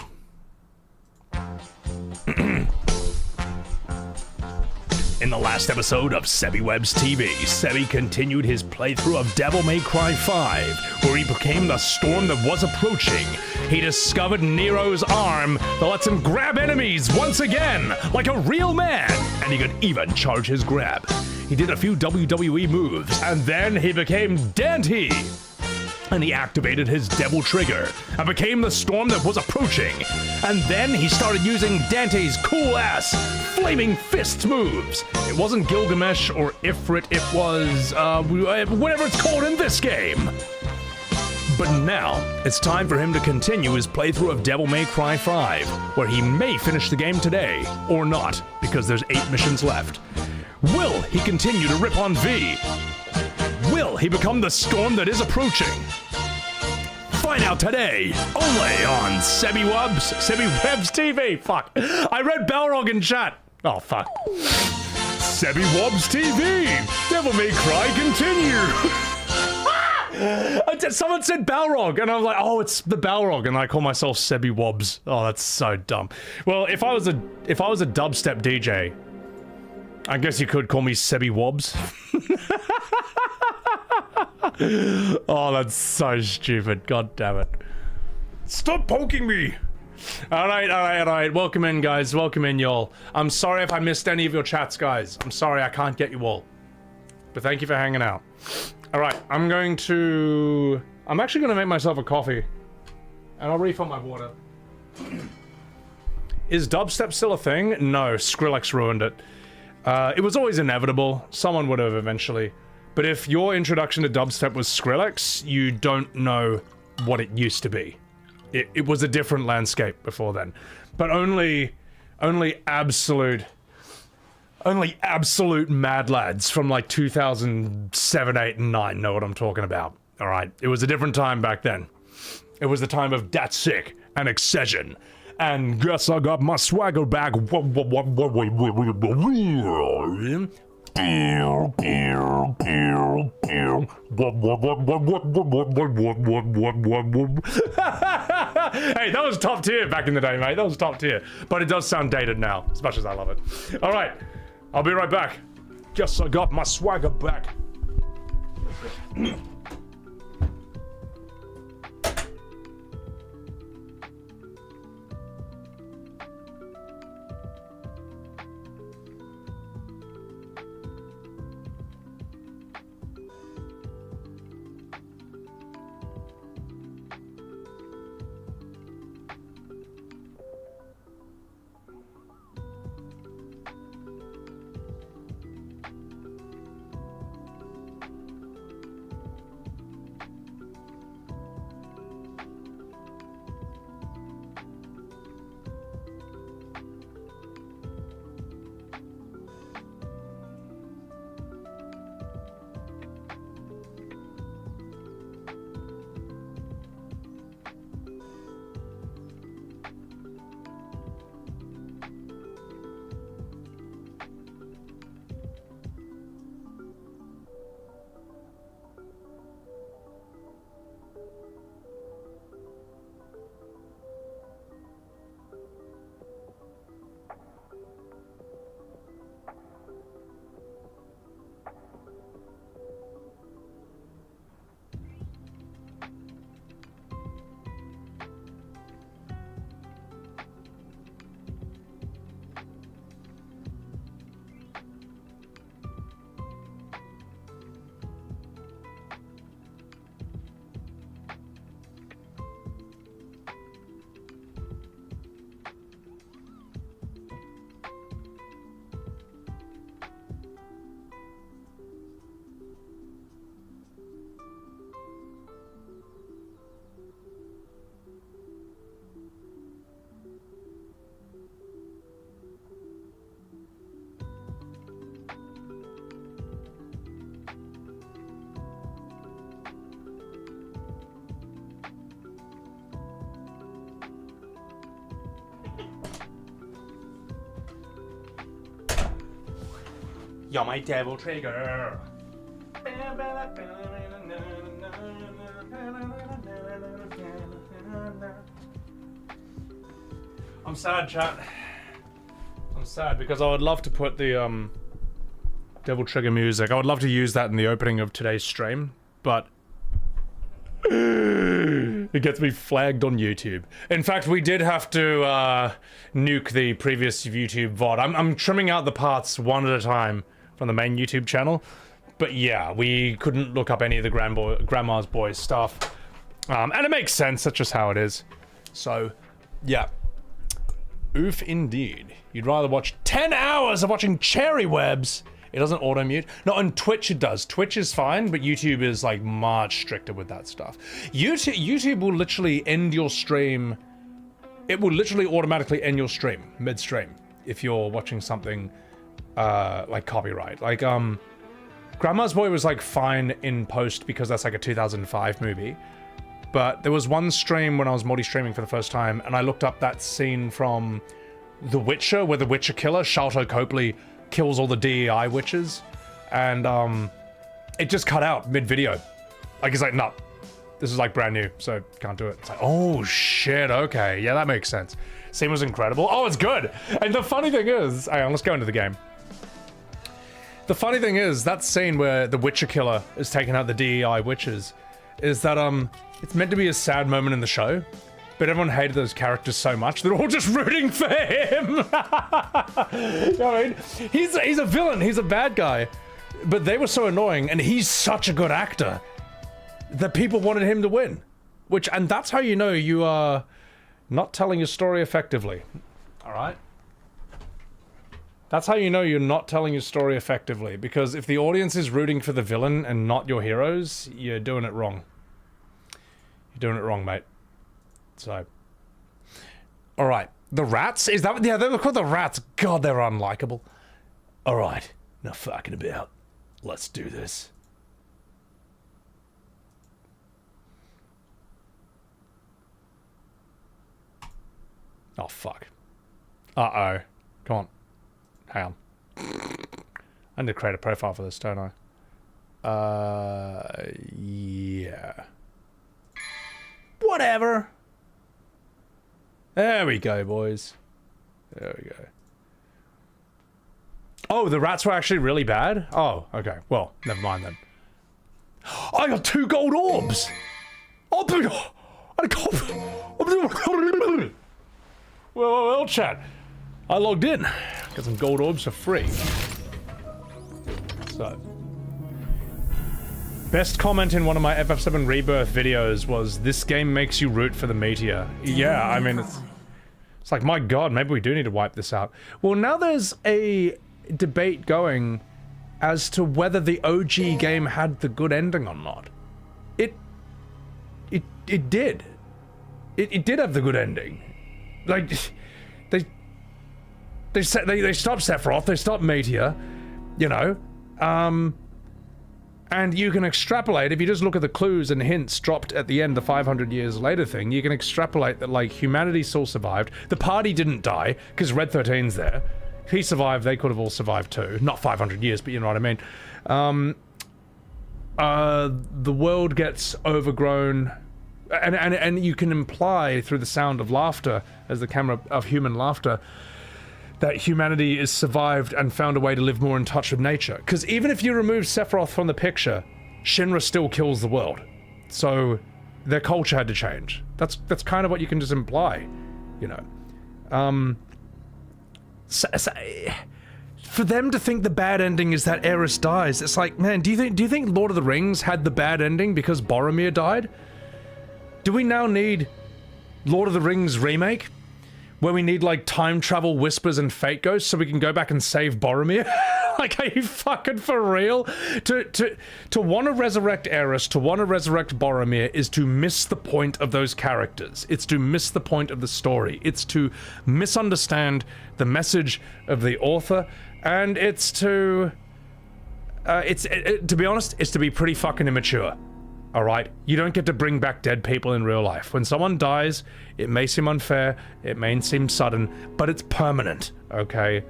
In the last episode of Sebi Webs TV, Sebi continued his playthrough of Devil May Cry 5, where he became the storm that was approaching. He discovered Nero's arm that lets him grab enemies once again, like a real man, and he could even charge his grab. He did a few WWE moves, and then he became Dante. And he activated his devil trigger and became the storm that was approaching. And then he started using Dante's cool-ass flaming fist moves. It wasn't Gilgamesh or Ifrit, it was, whatever it's called in this game. But now, it's time for him to continue his playthrough of Devil May Cry 5, where he may finish the game today, or not, because there's 8 missions left. Will he continue to rip on V? Will he become the storm that is approaching? Find out today, only on Sebi Webs TV. Fuck. I read Balrog in chat. Oh, fuck. Sebi Webs TV. Devil May Cry continue. Someone said Balrog, and I was like, oh, it's the Balrog, and I call myself Sebi Wobs. Oh, that's so dumb. Well, if I was a dubstep DJ, I guess you could call me Sebi Wobs. Oh, that's so stupid. God damn it. Stop poking me! Alright. Welcome in, guys. Welcome in, y'all. I'm sorry if I missed any of your chats, guys. I'm sorry I can't get you all. But thank you for hanging out. Alright, I'm actually gonna make myself a coffee. And I'll refill my water. Is dubstep still a thing? No, Skrillex ruined it. It was always inevitable. Someone would have eventually. But if your introduction to dubstep was Skrillex, you don't know what it used to be. It was a different landscape before then. But only absolute mad lads from like 2007, 8, and 9 know what I'm talking about. Alright, it was a different time back then. It was the time of That's Sick and Accession. And guess I got my swagger back. Hey, that was top tier back in the day, mate. That was top tier. But it does sound dated now, as much as I love it. Alright, I'll be right back. Guess I got my swagger back. You're my devil trigger. I'm sad, chat. I'm sad because I would love to put the devil trigger music. I would love to use that in the opening of today's stream, but it gets me flagged on YouTube. In fact, we did have to nuke the previous YouTube VOD. I'm trimming out the parts one at a time from the main YouTube channel. But yeah, we couldn't look up any of the Grandma's Boys stuff. And it makes sense, that's just how it is. So, yeah. Oof indeed. You'd rather watch 10 hours of watching cherry webs. It doesn't auto-mute. No, on Twitch it does. Twitch is fine, but YouTube is like much stricter with that stuff. YouTube will literally end your stream. It will literally automatically end your stream, mid-stream, if you're watching something like copyright. Like, Grandma's Boy was like fine in post because that's like a 2005 movie. But there was one stream when I was multi-streaming for the first time, and I looked up that scene from The Witcher, where the Witcher killer, Sharlto Copley, kills all the DEI witches, and it just cut out mid-video. Like, he's like, no, this is like brand new, so can't do it. It's like, oh shit, okay, yeah, that makes sense. Scene was incredible. Oh, it's good. And the funny thing is, hang on, let's go into the game. The funny thing is, that scene where the Witcher killer is taking out the DEI witches, is that it's meant to be a sad moment in the show, but everyone hated those characters so much, they're all just rooting for him. You know what I mean? He's a villain, he's a bad guy, but they were so annoying, and he's such a good actor that people wanted him to win. And that's how you know you are not telling your story effectively. All right? That's how you know you're not telling your story effectively, because if the audience is rooting for the villain and not your heroes, you're doing it wrong. You're doing it wrong, mate. So, all right, the rats, is that, yeah, they're called the rats. God, they're unlikable. All right, now fucking about. Let's do this. Oh, fuck. Uh-oh. Come on. Hang on. I need to create a profile for this, don't I? Yeah. Whatever. There we go, boys. There we go. Oh, the rats were actually really bad? Oh, okay. Well, never mind then. I got 2 gold orbs! Well, chat. I logged in. Got some gold orbs for free. So. Best comment in one of my FF7 Rebirth videos was, this game makes you root for the meteor. Yeah, I mean, it's like, my god, maybe we do need to wipe this out. Well, now there's a debate going as to whether the OG game had the good ending or not. It did. It did have the good ending. Like, they stopped Sephiroth, they stopped Meteor, you know, and you can extrapolate, if you just look at the clues and hints dropped at the end, the 500 years later thing, you can extrapolate that, like, humanity still survived. The party didn't die, because Red 13's there. If he survived, they could have all survived too. Not 500 years, but you know what I mean. The world gets overgrown, and you can imply through the sound of laughter, as the camera of human laughter, that humanity is survived and found a way to live more in touch with nature. Because even if you remove Sephiroth from the picture, Shinra still kills the world. So their culture had to change. That's kind of what you can just imply, you know. For them to think the bad ending is that Aerith dies, it's like, man, do you think Lord of the Rings had the bad ending because Boromir died? Do we now need Lord of the Rings remake? Where we need, like, time travel whispers and fate ghosts so we can go back and save Boromir? Like, are you fucking for real? To want to resurrect Aerith, to want to resurrect Boromir is to miss the point of those characters. It's to miss the point of the story. It's to misunderstand the message of the author, and it's to... to be honest, it's to be pretty fucking immature. Alright? You don't get to bring back dead people in real life. When someone dies, it may seem unfair, it may seem sudden, but it's permanent, okay?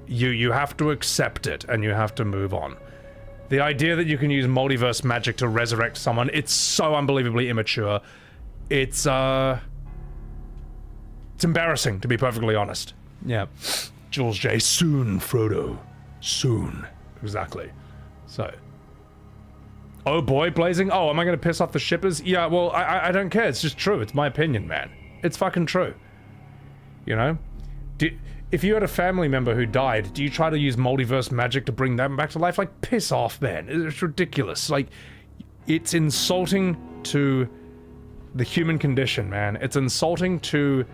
You have to accept it, and you have to move on. The idea that you can use multiverse magic to resurrect someone, it's so unbelievably immature. It's embarrassing, to be perfectly honest. Yeah. Jules J. Soon, Frodo. Soon. Exactly. So. Oh boy, Blazing. Oh, am I gonna piss off the shippers? Yeah, well, I don't care. It's just true. It's my opinion, man. It's fucking true. You know? If you had a family member who died, do you try to use multiverse magic to bring them back to life? Like, piss off, man. It's ridiculous. Like, it's insulting to the human condition, man. It's insulting to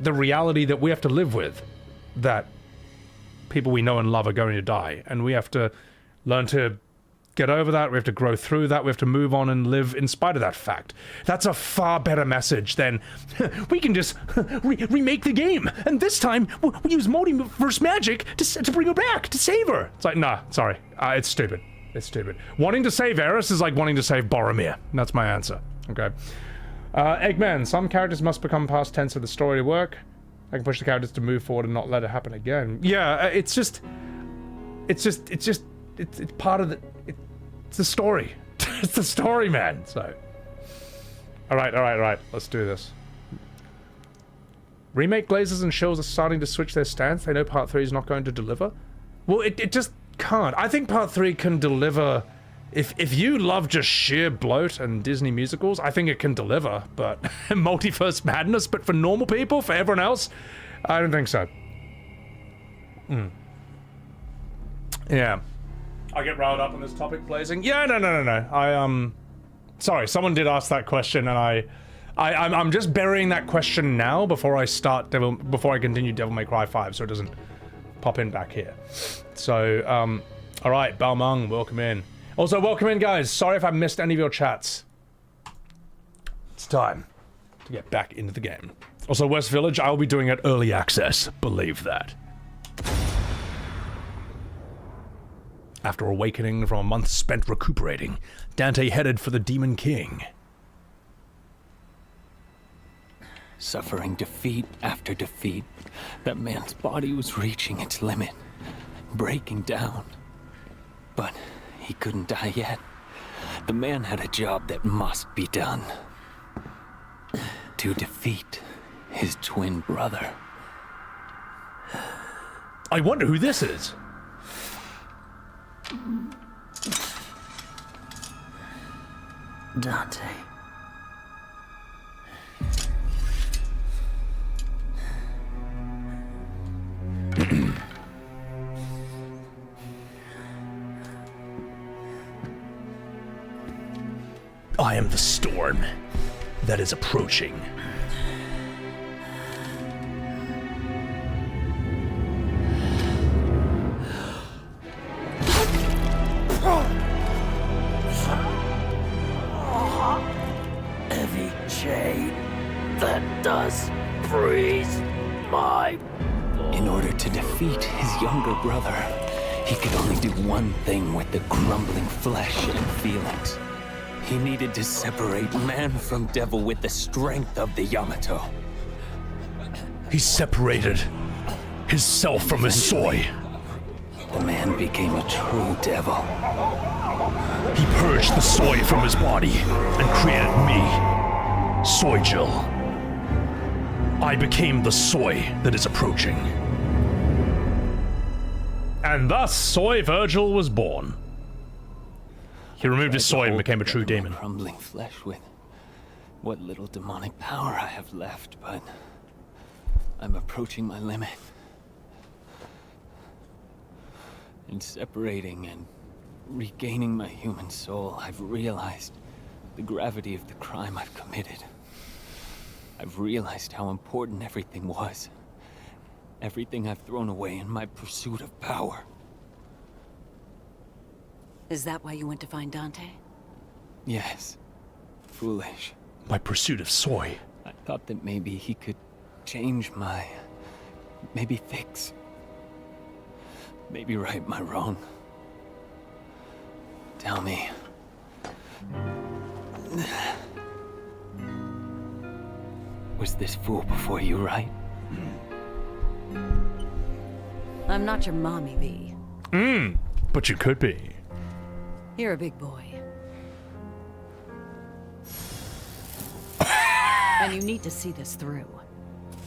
the reality that we have to live with. That people we know and love are going to die. And we have to learn to get over that. We have to grow through that. We have to move on and live in spite of that fact. That's a far better message than we can just remake the game, and this time we use multiverse magic to bring her back, to save her. It's like, nah, sorry. It's stupid. It's stupid. Wanting to save Eris is like wanting to save Boromir. That's my answer. Okay. Eggman, some characters must become past tense for the story to work. I can push the characters to move forward and not let it happen again. Yeah, it's part of the... It's the story. It's the story, man. So, all right. Let's do this. Remake glazers and shills are starting to switch their stance. They know Part 3 is not going to deliver. Well, it just can't. I think Part 3 can deliver. If you love just sheer bloat and Disney musicals, I think it can deliver. But multiverse madness, but for normal people, for everyone else, I don't think so. Yeah. I get riled up on this topic, Blazing. Yeah, no. Sorry, someone did ask that question, and I'm just burying that question now before I continue Devil May Cry 5, so it doesn't pop in back here. So, all right, Balmung, welcome in. Also, welcome in, guys. Sorry if I missed any of your chats. It's time to get back into the game. Also, West Village, I'll be doing it early access. Believe that. After awakening from a month spent recuperating, Dante headed for the Demon King. Suffering defeat after defeat, that man's body was reaching its limit, breaking down. But he couldn't die yet. The man had a job that must be done. To defeat his twin brother. I wonder who this is. Dante. I am the storm that is approaching. Heavy chain that does freeze my... In order to defeat his younger brother, he could only do one thing with the crumbling flesh and feelings. He needed to separate man from devil with the strength of the Yamato. He separated his self from his soy. The man became a true devil. He purged the soy from his body and created me, Soyjil. I became the soy that is approaching. And thus, Soy Virgil was born. He removed his soy and became a true demon. Crumbling flesh with what little demonic power I have left, but I'm approaching my limit. In separating and regaining my human soul, I've realized the gravity of the crime I've committed. I've realized how important everything was. Everything I've thrown away in my pursuit of power. Is that why you went to find Dante? Yes. Foolish. My pursuit of soy. I thought that maybe he could change maybe fix. Maybe right my wrong. Tell me. Was this fool before you right? I'm not your mommy, V. But you could be. You're a big boy. And you need to see this through.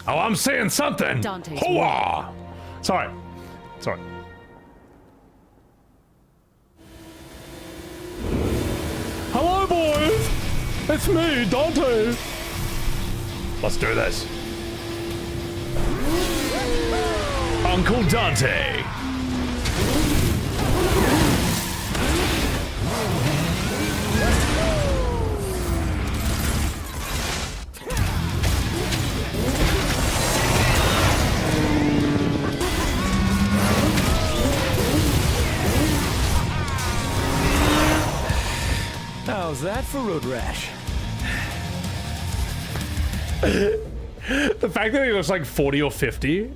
Oh, I'm seeing something. Dante's Hoa! Sorry. Hello, boys. It's me, Dante. Let's do this. Uncle Dante. How's that for road rash? The fact that he looks like 40 or 50,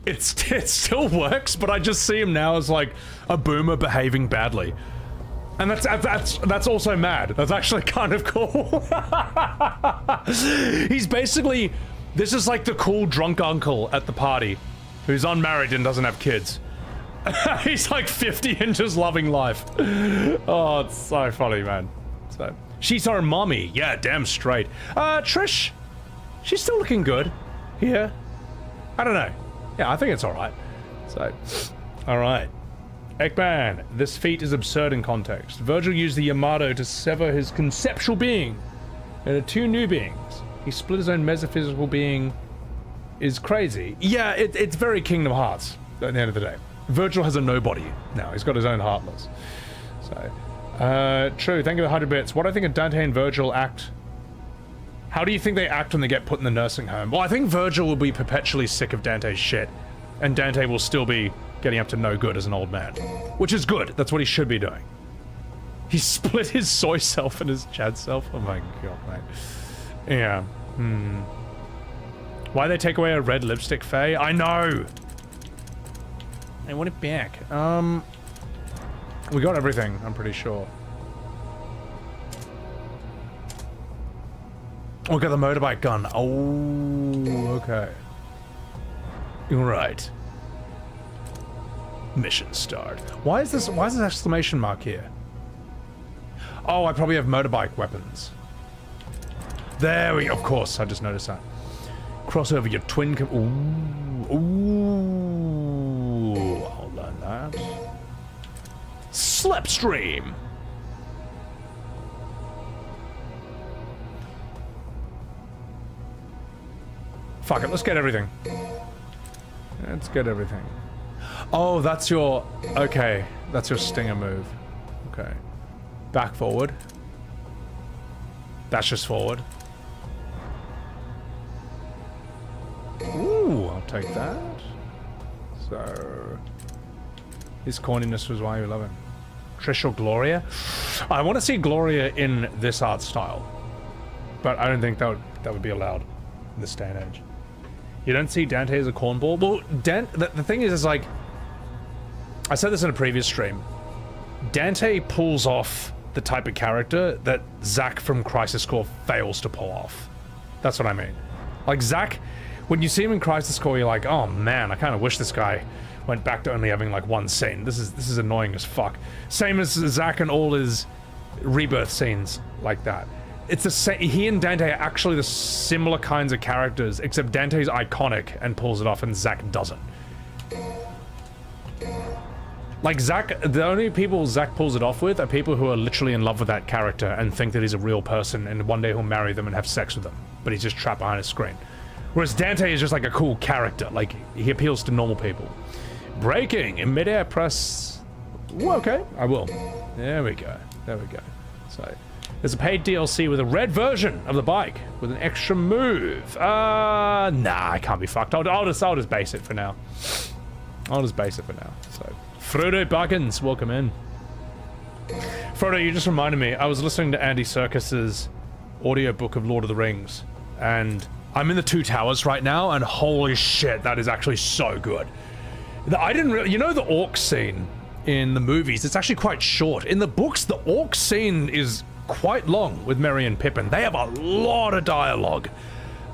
it still works, but I just see him now as like a boomer behaving badly. And that's also mad. That's actually kind of cool. He's basically, this is like the cool drunk uncle at the party who's unmarried and doesn't have kids. He's like 50 and just loving life. Oh, it's so funny, man. So she's our mommy. Yeah, damn straight. Trish, she's still looking good here. I don't know. Yeah, I think it's all right. So, all right. Ekman, this feat is absurd in context. Virgil used the Yamato to sever his conceptual being into two new beings. He split his own metaphysical being. Is crazy. Yeah, it's very Kingdom Hearts at the end of the day. Virgil has a nobody now. He's got his own Heartless. So, true. Thank you for the 100 bits. What do I think of Dante and Virgil act? How do you think they act when they get put in the nursing home? Well, I think Virgil will be perpetually sick of Dante's shit, and Dante will still be getting up to no good as an old man, which is good. That's what he should be doing. He split his soy self and his Chad self. Oh my god, mate. Yeah. Why they take away a red lipstick, Faye? I know. I want it back. We got everything, I'm pretty sure. Oh, got the motorbike gun. Oh, okay. Right. Mission start. Why is this exclamation mark here? Oh, I probably have motorbike weapons. There we go. Of course, I just noticed that. Cross over your twin. Ooh. I'll learn that. Slipstream. Fuck it, let's get everything. Let's get everything. Oh, that's your... Okay, that's your stinger move. Okay. Back forward. That's just forward. Ooh, I'll take that. So... His corniness was why you love him. Trish or Gloria? I want to see Gloria in this art style. But I don't think that would be allowed in this day and age. You don't see Dante as a cornball? Well, the thing is like... I said this in a previous stream. Dante pulls off the type of character that Zack from Crisis Core fails to pull off. That's what I mean. Like, Zack, when you see him in Crisis Core, you're like, oh man, I kind of wish this guy went back to only having like one scene. This is annoying as fuck. Same as Zack and all his Rebirth scenes like that. It's the same. He and Dante are actually the similar kinds of characters, except Dante's iconic and pulls it off, and Zack doesn't. Like Zack, the only people Zack pulls it off with are people who are literally in love with that character and think that he's a real person, and one day he'll marry them and have sex with them, but he's just trapped behind a screen. Whereas Dante is just like a cool character. Like, he appeals to normal people. Braking in midair, press. Ooh, okay, I will. There we go. There we go. So. There's a paid DLC with a red version of the bike with an extra move. Nah, I can't be fucked. I'll just base it for now. I'll just base it for now. So, Frodo Buggins, welcome in. Frodo, you just reminded me. I was listening to Andy Serkis's audiobook of Lord of the Rings, and I'm in the Two Towers right now, and holy shit, that is actually so good. I didn't really, you know, the orc scene in the movies, it's actually quite short. In the books, the orc scene is quite long with Merry and Pippin. They have a lot of dialogue,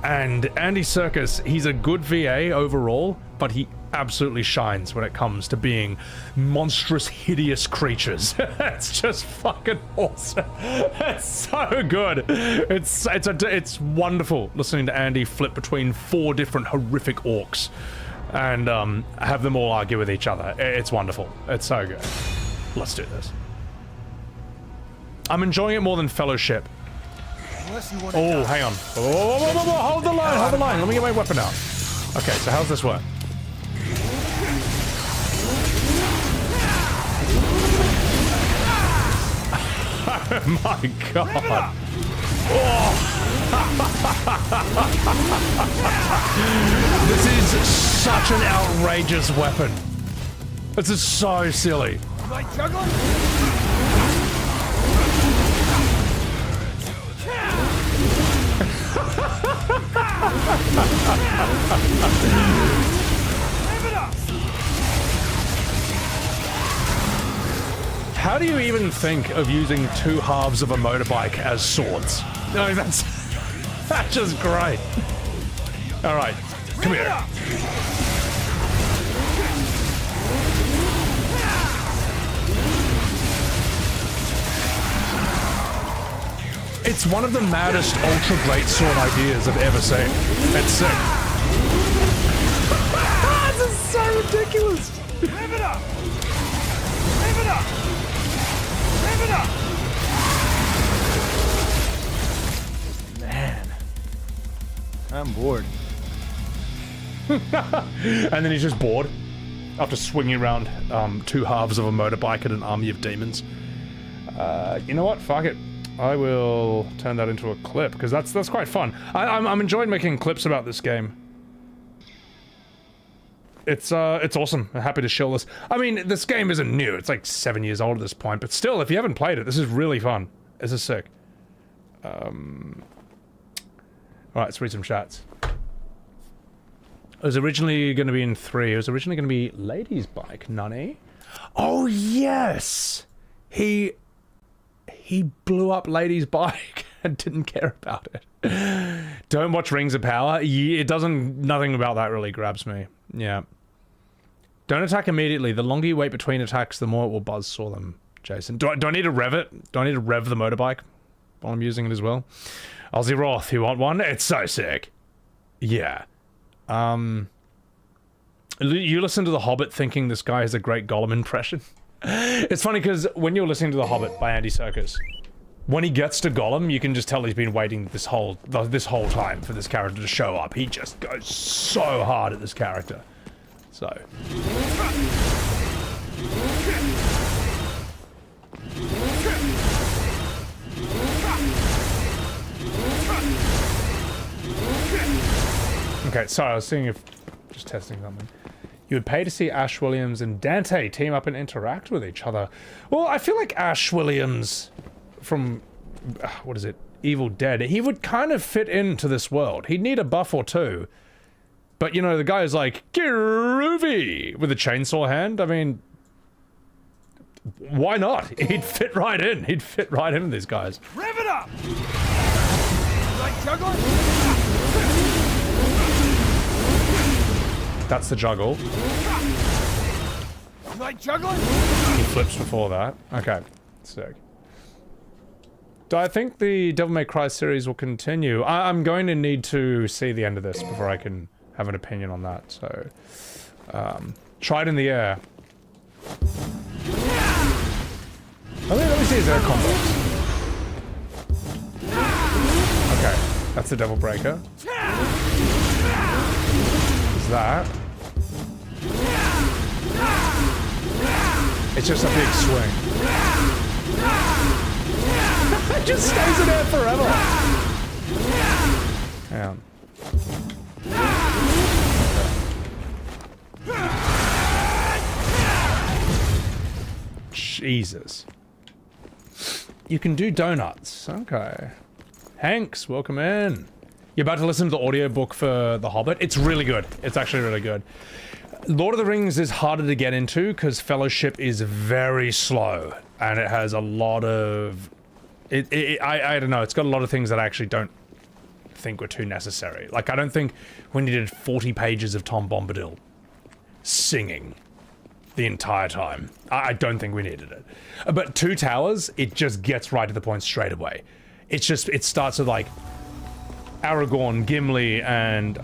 and Andy Serkis, he's a good VA overall, but he absolutely shines when it comes to being monstrous, hideous creatures. It's just fucking awesome. It's so good. It's wonderful listening to Andy flip between 4 different horrific orcs and have them all argue with each other. It's wonderful. It's so good. Let's do this. I'm enjoying it more than Fellowship. Oh, hang on. Whoa, hold the line. Let me get my weapon out. Okay, so how's this work? Oh my god. Oh. This is such an outrageous weapon. This is so silly. Am I juggling? How do you even think of using 2 halves of a motorbike as swords? No, that's just great. All right, come here. It's one of the maddest ultra great sword ideas I've ever seen. It's sick. This is so ridiculous. Rev it up! Rev it up! Rev it up! Man. I'm bored. And then he's just bored after swinging around 2 halves of a motorbike at an army of demons. You know what? Fuck it. I will turn that into a clip because that's quite fun. I'm enjoying making clips about this game. It's awesome. I'm happy to show this. I mean, this game isn't new. It's like 7 years old at this point, but still, if you haven't played it, this is really fun. This is sick. All right, let's read some chats. It was originally going to be in 3. It was originally going to be Lady's Bike, Nunny. Oh yes, he blew up Lady's Bike and didn't care about it. Don't watch Rings of Power. Yeah, it doesn't. Nothing about that really grabs me. Yeah. Don't attack immediately. The longer you wait between attacks, the more it will buzzsaw them. Jason, do I need to rev it? Do I need to rev the motorbike while I'm using it as well? Aussie Roth, you want one? It's so sick. Yeah. You listen to The Hobbit thinking this guy has a great Gollum impression. It's funny because when you're listening to The Hobbit by Andy Serkis, when he gets to Gollum, you can just tell he's been waiting this whole time for this character to show up. He just goes so hard at this character. So. Okay, sorry, I was seeing if... just testing something. You would pay to see Ash Williams and Dante team up and interact with each other. Well, I feel like Ash Williams from... what is it? Evil Dead. He would kind of fit into this world. He'd need a buff or two. But, you know, the guy is like, groovy! With a chainsaw hand. I mean... why not? He'd fit right in. He'd fit right in with these guys. Rev it up! Like juggling? That's the juggle. Like juggling? He flips before that. Okay. Sick. Do I think the Devil May Cry series will continue? I'm going to need to see the end of this before I can have an opinion on that, so... try it in the air. Let me see his air combos. Okay, that's the Devil Breaker. Is that? It's just a big swing. It just stays in there forever. Yeah. Jesus. You can do donuts. Okay. Hanks, welcome in. You're about to listen to the audiobook for The Hobbit. It's really good. It's actually really good. Lord of the Rings is harder to get into because Fellowship is very slow and it has a lot of... I don't know, it's got a lot of things that I actually don't think were too necessary. Like, I don't think we needed 40 pages of Tom Bombadil. singing the entire time. I don't think we needed it. But Two Towers, it just gets right to the point straight away. It's just, it starts with like Aragorn, Gimli, and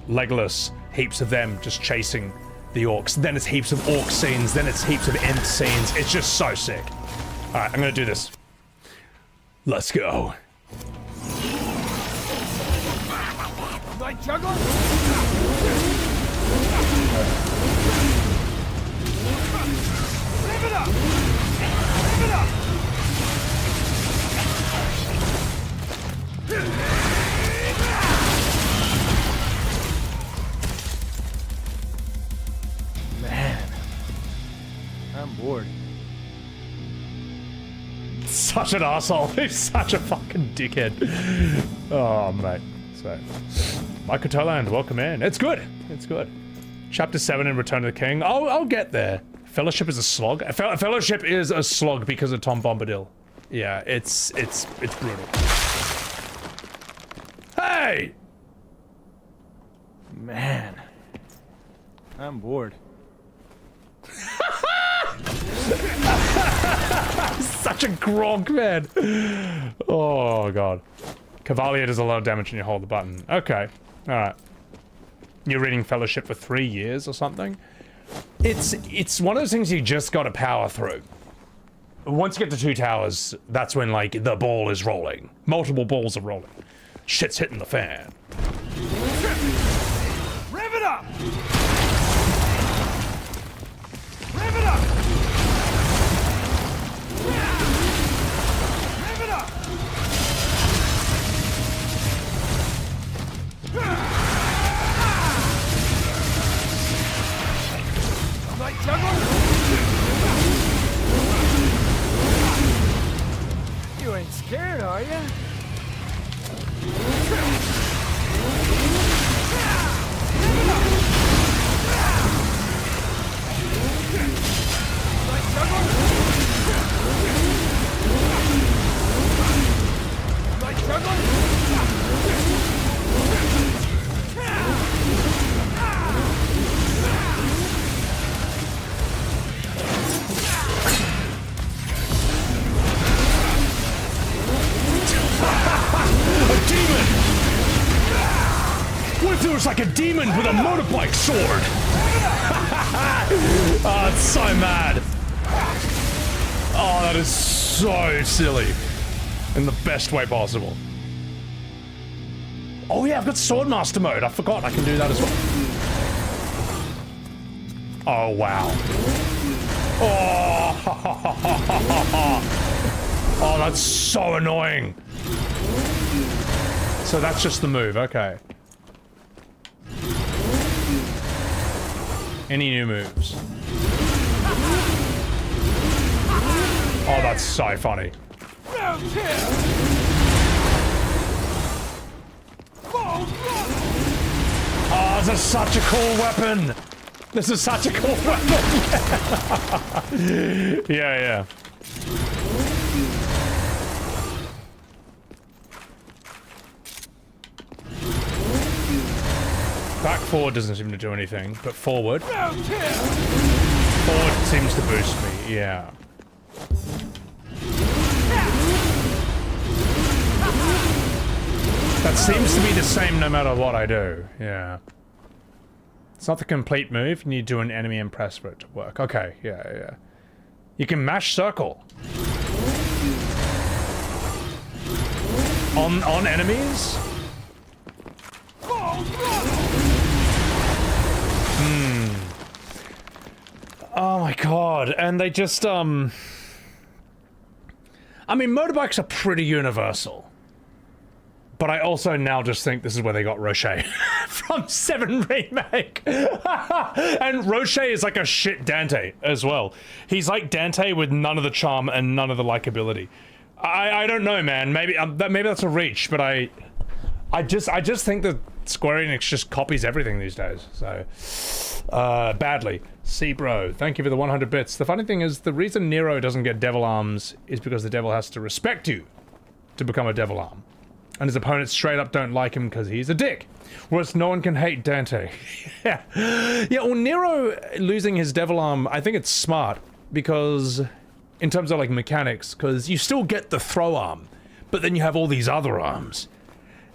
Legolas, heaps of them just chasing the orcs. Then it's heaps of orc scenes, then it's heaps of Ent scenes. It's just so sick. Alright, I'm gonna do this. Let's go. Like juggler? Live it up! Live it up! Man, I'm bored. Such an asshole. He's such a fucking dickhead. Oh, mate. So, Michael Toland, welcome in. It's good. It's good. Chapter 7 in Return of the King. I'll get there. Fellowship is a slog. Fellowship is a slog because of Tom Bombadil. Yeah, it's brutal. Hey! Man, I'm bored. Such a grog, man. Oh, God. Cavalier does a lot of damage when you hold the button. Okay. Alright. You're reading Fellowship for 3 years or something? It's one of those things you just gotta power through. Once you get to Two Towers, that's when, like, the ball is rolling. Multiple balls are rolling. Shit's hitting the fan. Rev it up! Rev it up! Rev it up! Like juggler? You ain't scared, are you? What if there was like a demon with a motorbike sword? Oh, it's so mad. Oh, that is so silly. In the best way possible. Oh yeah, I've got Swordmaster mode. I forgot I can do that as well. Oh, wow. Oh, oh, that's so annoying. So that's just the move, okay. Any new moves? Oh, that's so funny. Oh, this is such a cool weapon. This is such a cool weapon. Yeah, yeah. Back forward doesn't seem to do anything, but forward. Forward seems to boost me, yeah. That seems to be the same no matter what I do, yeah. It's not the complete move, you need to do an enemy and press for it to work. Okay, yeah, yeah. You can mash circle. On enemies? Oh my god, and they just, I mean, motorbikes are pretty universal. But I also now just think this is where they got Rocher from 7 Remake. And Rocher is like a shit Dante as well. He's like Dante with none of the charm and none of the likability. I don't know, man. Maybe that's a reach, but I just think that Square Enix just copies everything these days. So badly. C-Bro, thank you for the 100 bits. The funny thing is, the reason Nero doesn't get devil arms is because the devil has to respect you to become a devil arm. and his opponents straight up don't like him because he's a dick. Whereas no one can hate Dante. Yeah. Yeah, well, Nero losing his devil arm, I think it's smart, because in terms of like mechanics, because you still get the throw arm, but then you have all these other arms.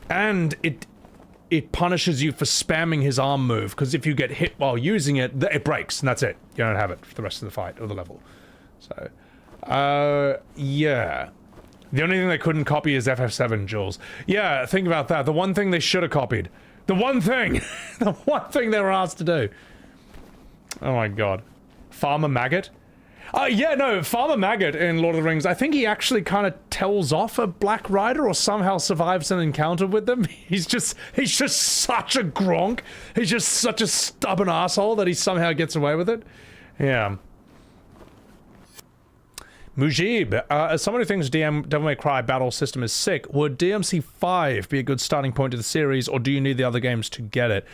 And it punishes you for spamming his arm move, because if you get hit while using it, it breaks, and that's it. You don't have it for the rest of the fight, or the level. So, yeah. The only thing they couldn't copy is FF7, Jules. Yeah, think about that. The one thing they should have copied. The one thing! The one thing they were asked to do. Oh my god. Farmer Maggot? Yeah, no, Farmer Maggot in Lord of the Rings, I think he actually kind of tells off a Black Rider or somehow survives an encounter with them. He's just such a gronk. He's just such a stubborn asshole that he somehow gets away with it. Yeah. Mujib, as someone who thinks Devil May Cry battle system is sick, would DMC 5 be a good starting point to the series, or do you need the other games to get it?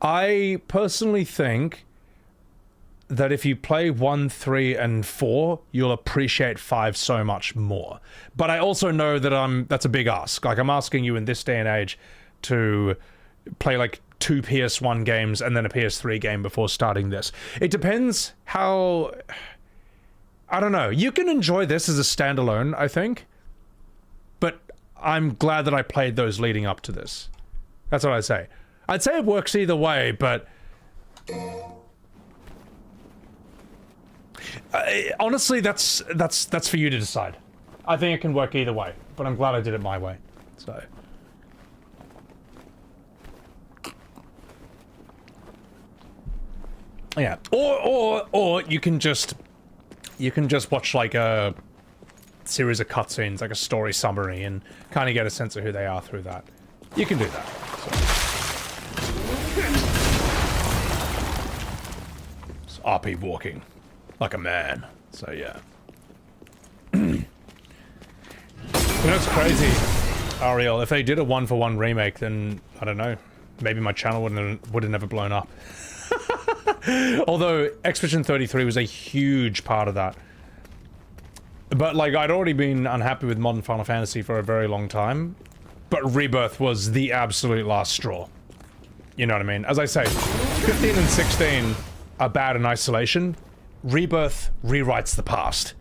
I personally think that if you play 1, 3, and 4, you'll appreciate 5 so much more. But I also know that that's a big ask. Like, I'm asking you in this day and age to play like 2 PS1 games and then a PS3 game before starting this. It depends how... I don't know. You can enjoy this as a standalone, I think. But I'm glad that I played those leading up to this. That's what I'd say. I'd say it works either way, but... honestly, that's for you to decide. I think it can work either way, but I'm glad I did it my way. So... yeah. Or you can just... You can just watch like a series of cutscenes, like a story summary, and kind of get a sense of who they are through that. You can do that. So. RP walking like a man. So yeah. You know, it's crazy, Ariel. If they did a 1-for-1 remake, then I don't know. Maybe my channel would have never blown up. Although Expedition 33 was a huge part of that. But like, I'd already been unhappy with modern Final Fantasy for a very long time, but Rebirth was the absolute last straw. You know what I mean? As I say, 15 and 16 are bad in isolation. Rebirth rewrites the past.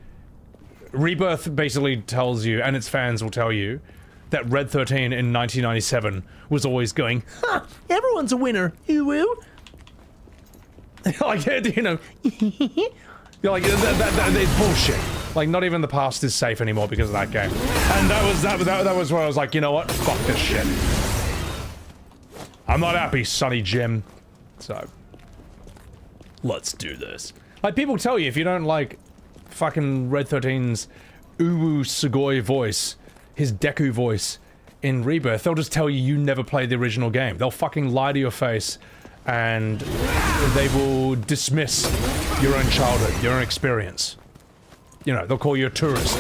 Rebirth basically tells you, and its fans will tell you, that Red 13 in 1997 was always going, "Huh, everyone's a winner, you will." Like, you know, you're like, it's bullshit. Like, not even the past is safe anymore because of that game. And that was where I was like, you know what? Fuck this shit. I'm not happy, Sonny Jim. So, let's do this. Like, people tell you, if you don't like fucking Red 13's Uwu Sugoi voice, his Deku voice in Rebirth, they'll just tell you you never played the original game. They'll fucking lie to your face, and they will dismiss your own childhood, your own experience. You know, they'll call you a tourist.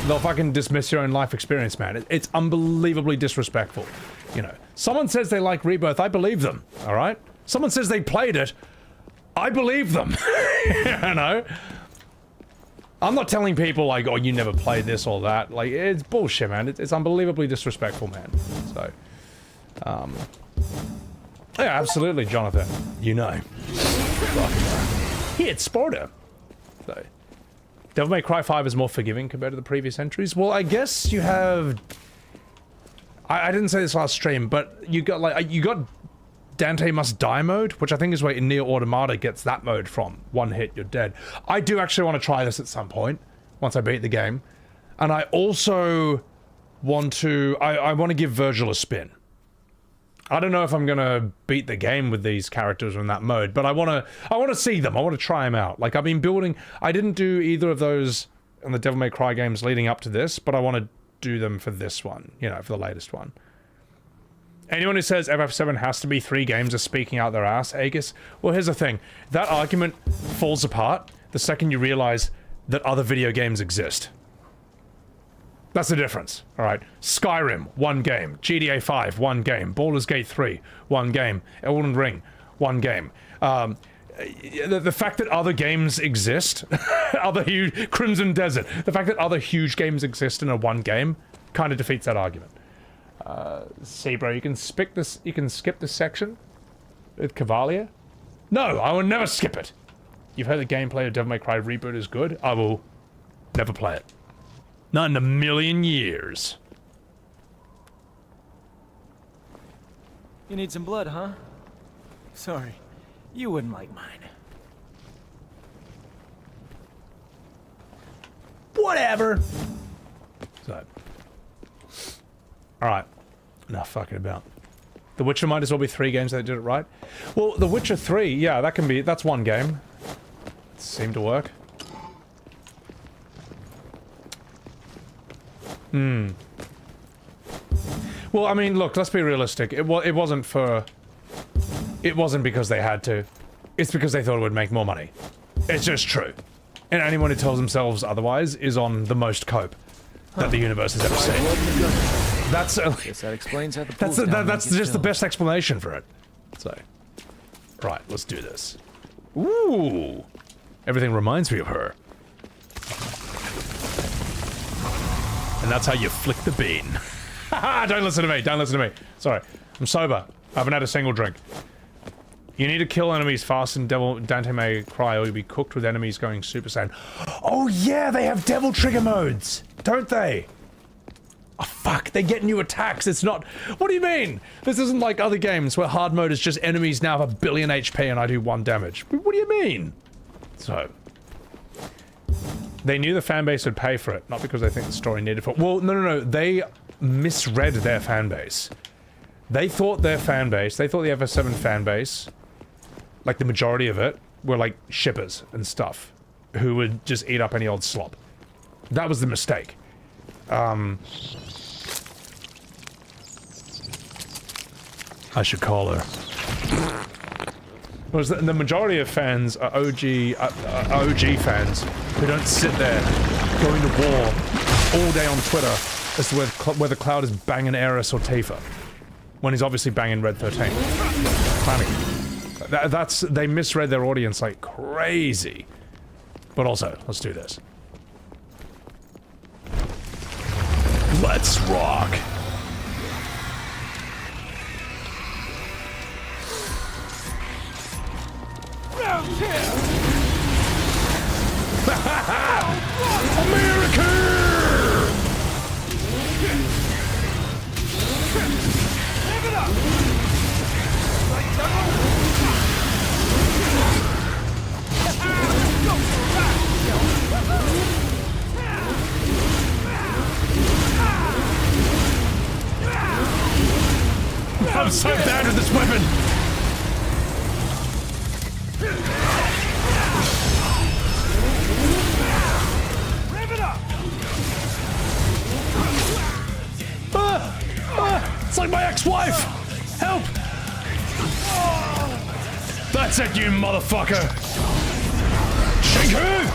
They'll fucking dismiss your own life experience, man. It's unbelievably disrespectful. You know, someone says they like Rebirth, I believe them, alright? Someone says they played it, I believe them. You know? I'm not telling people like, oh, you never played this or that. Like, it's bullshit, man. It's unbelievably disrespectful, man. So, yeah, absolutely, Jonathan. You know. He had Sparta. So, Devil May Cry 5 is more forgiving compared to the previous entries. Well, I guess you have... I didn't say this last stream, but you got, like, you got Dante Must Die mode, which I think is where Nier Automata gets that mode from. One hit, you're dead. I do actually want to try this at some point, once I beat the game. And I also want to... I want to give Virgil a spin. I don't know if I'm gonna beat the game with these characters in that mode, but I wanna see them. I wanna try them out. Like, I've been building... I didn't do either of those in the Devil May Cry games leading up to this, but I want to do them for this one. You know, for the latest one. Anyone who says FF7 has to be 3 games are speaking out their ass, Aegis. Well, here's the thing. That argument falls apart the second you realize that other video games exist. That's the difference, alright? Skyrim, 1 game. GTA 5, 1 game. Baldur's Gate 3, 1 game. Elden Ring, 1 game. The fact that other games exist, other huge... Crimson Desert. The fact that other huge games exist in a 1 game kind of defeats that argument. See, bro, you can skip this. You can skip this section with Cavalier. No, I will never skip it. You've heard the gameplay of Devil May Cry Reboot is good. I will never play it. Not in a million years. You need some blood, huh? Sorry, you wouldn't like mine. Whatever. So, all right. Enough fucking about. The Witcher might as well be 3 games that did it right. Well, The Witcher 3, yeah, that can be. That's one game. It seemed to work. Hmm. Well, I mean, look. Let's be realistic. It wasn't for. It wasn't because they had to. It's because they thought it would make more money. It's just true. And anyone who tells themselves otherwise is on the most cope that the universe has ever seen. That's Guess that explains how the that's just the best explanation for it. So, right, let's do this. Ooh, everything reminds me of her. And that's how you flick the bean. Haha! Don't listen to me. Don't listen to me. Sorry, I'm sober. I haven't had a single drink. You need to kill enemies fast in Dante May Cry, or you'll be cooked with enemies going Super Saiyan. Oh yeah, they have devil trigger modes, don't they? Oh fuck, they get new attacks. It's not. What do you mean? This isn't like other games where hard mode is just enemies now have 1 billion HP and I do 1 damage. What do you mean? So, they knew the fanbase would pay for it, not because they think the story needed for it. Well, no. They misread their fanbase. They thought their fanbase, they thought the FF7 fanbase, like the majority of it, were like shippers and stuff, who would just eat up any old slop. That was the mistake. I should call her. Because the majority of fans are OG fans who don't sit there going to war all day on Twitter as to whether Cloud is banging Eris or Tifa, when he's obviously banging Red 13. Planning. They misread their audience like crazy. But also, let's do this. Let's rock. America! Live it up! I'm so bad with this weapon! Live it up! It's like my ex-wife! Help! That's it, you motherfucker! Shinku!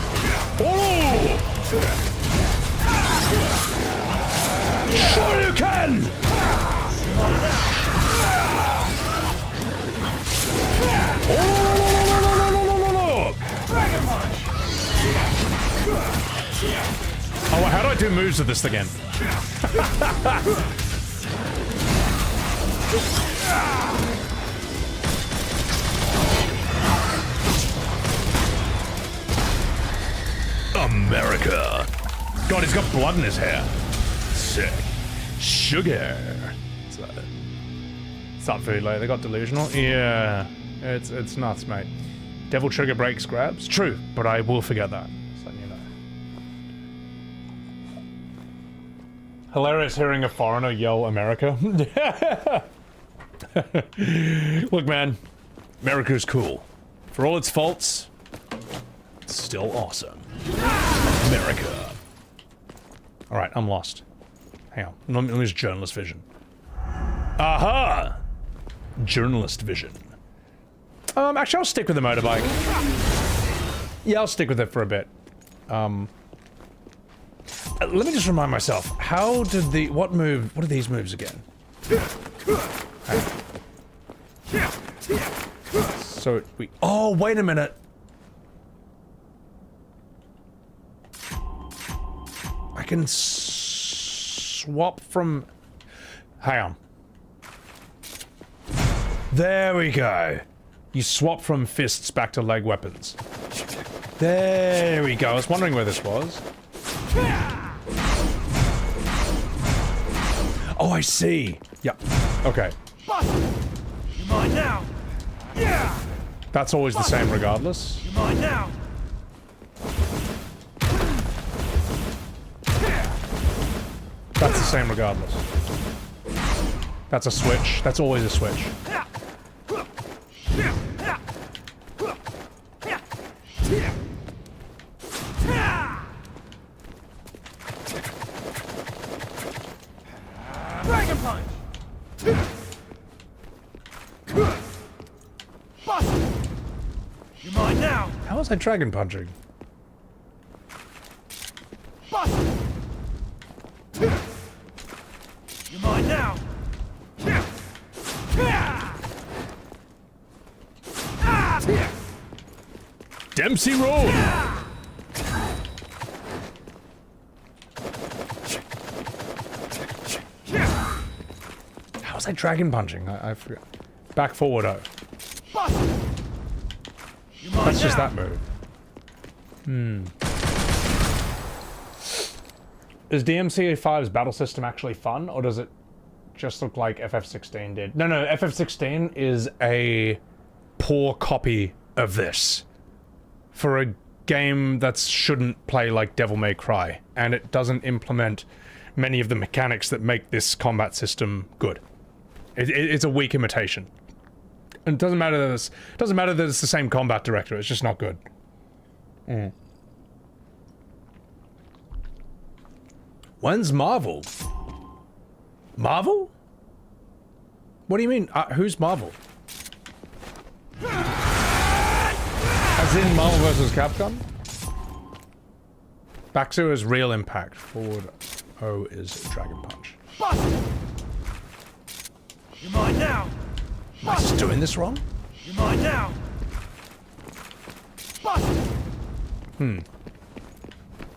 Oh! Sure you can! Oh, how do I do moves with this again? America. God, he's got blood in his hair. Sick. Sugar. It's not food like they got delusional. Yeah, it's nuts, mate. Devil trigger breaks grabs. True, but I will forget that. So you know. Hilarious hearing a foreigner yell America. Look, man, America's cool. For all its faults, it's still awesome. America. All right, I'm lost. Hang on, let me use journalist vision. Aha! Journalist vision. Actually, I'll stick with the motorbike. Yeah, I'll stick with it for a bit. Let me just remind myself. How did the... What are these moves again? So we... Oh, wait a minute. I can swap from... Hang on. There we go. You swap from fists back to leg weapons. There we go. I was wondering where this was. Oh, I see. Yep. Okay. You're mine now. Yeah. That's always the same regardless. You're mine now. That's the same regardless. That's a switch. That's always a switch. Dragon punch. Bust. You're mine now. How was I dragon punching? Bust. You're mine now. Dempsey roll. How was I dragon punching? I forgot. Back forward O. Bust. You're mine That's just now. that move. Is DMCA5's battle system actually fun, or does it just look like FF16 did? No, FF16 is a poor copy of this. For a game that shouldn't play like Devil May Cry, and it doesn't implement many of the mechanics that make this combat system good. It's a weak imitation. And it doesn't matter that it's the same combat director, it's just not good. When's Marvel? Marvel? What do you mean? Who's Marvel? As in Marvel vs. Capcom? Back-2 is Real Impact. Forward O is Dragon Punch. Bust. You're mine now. Am I just doing this wrong? You're mine now. Bust.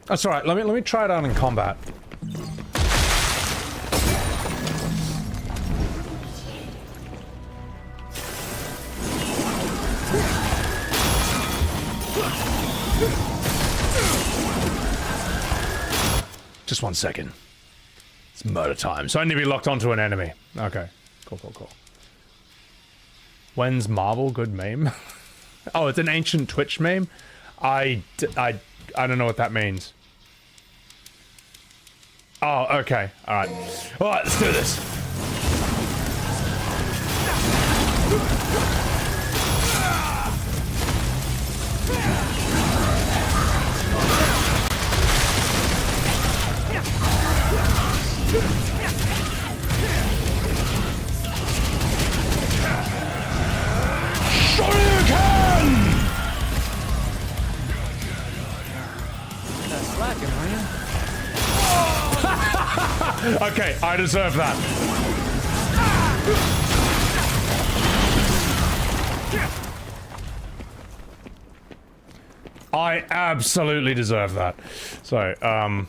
That's alright, let me try it out in combat. Just 1 second. It's murder time, so I need to be locked onto an enemy. Okay, cool. When's Marvel? Good meme. Oh, it's an ancient Twitch meme? I don't know what that means. Oh, okay, alright. Alright, let's do this. Shoryuken! Not slacking, are you? Okay, I deserve that. I absolutely deserve that. So, alright.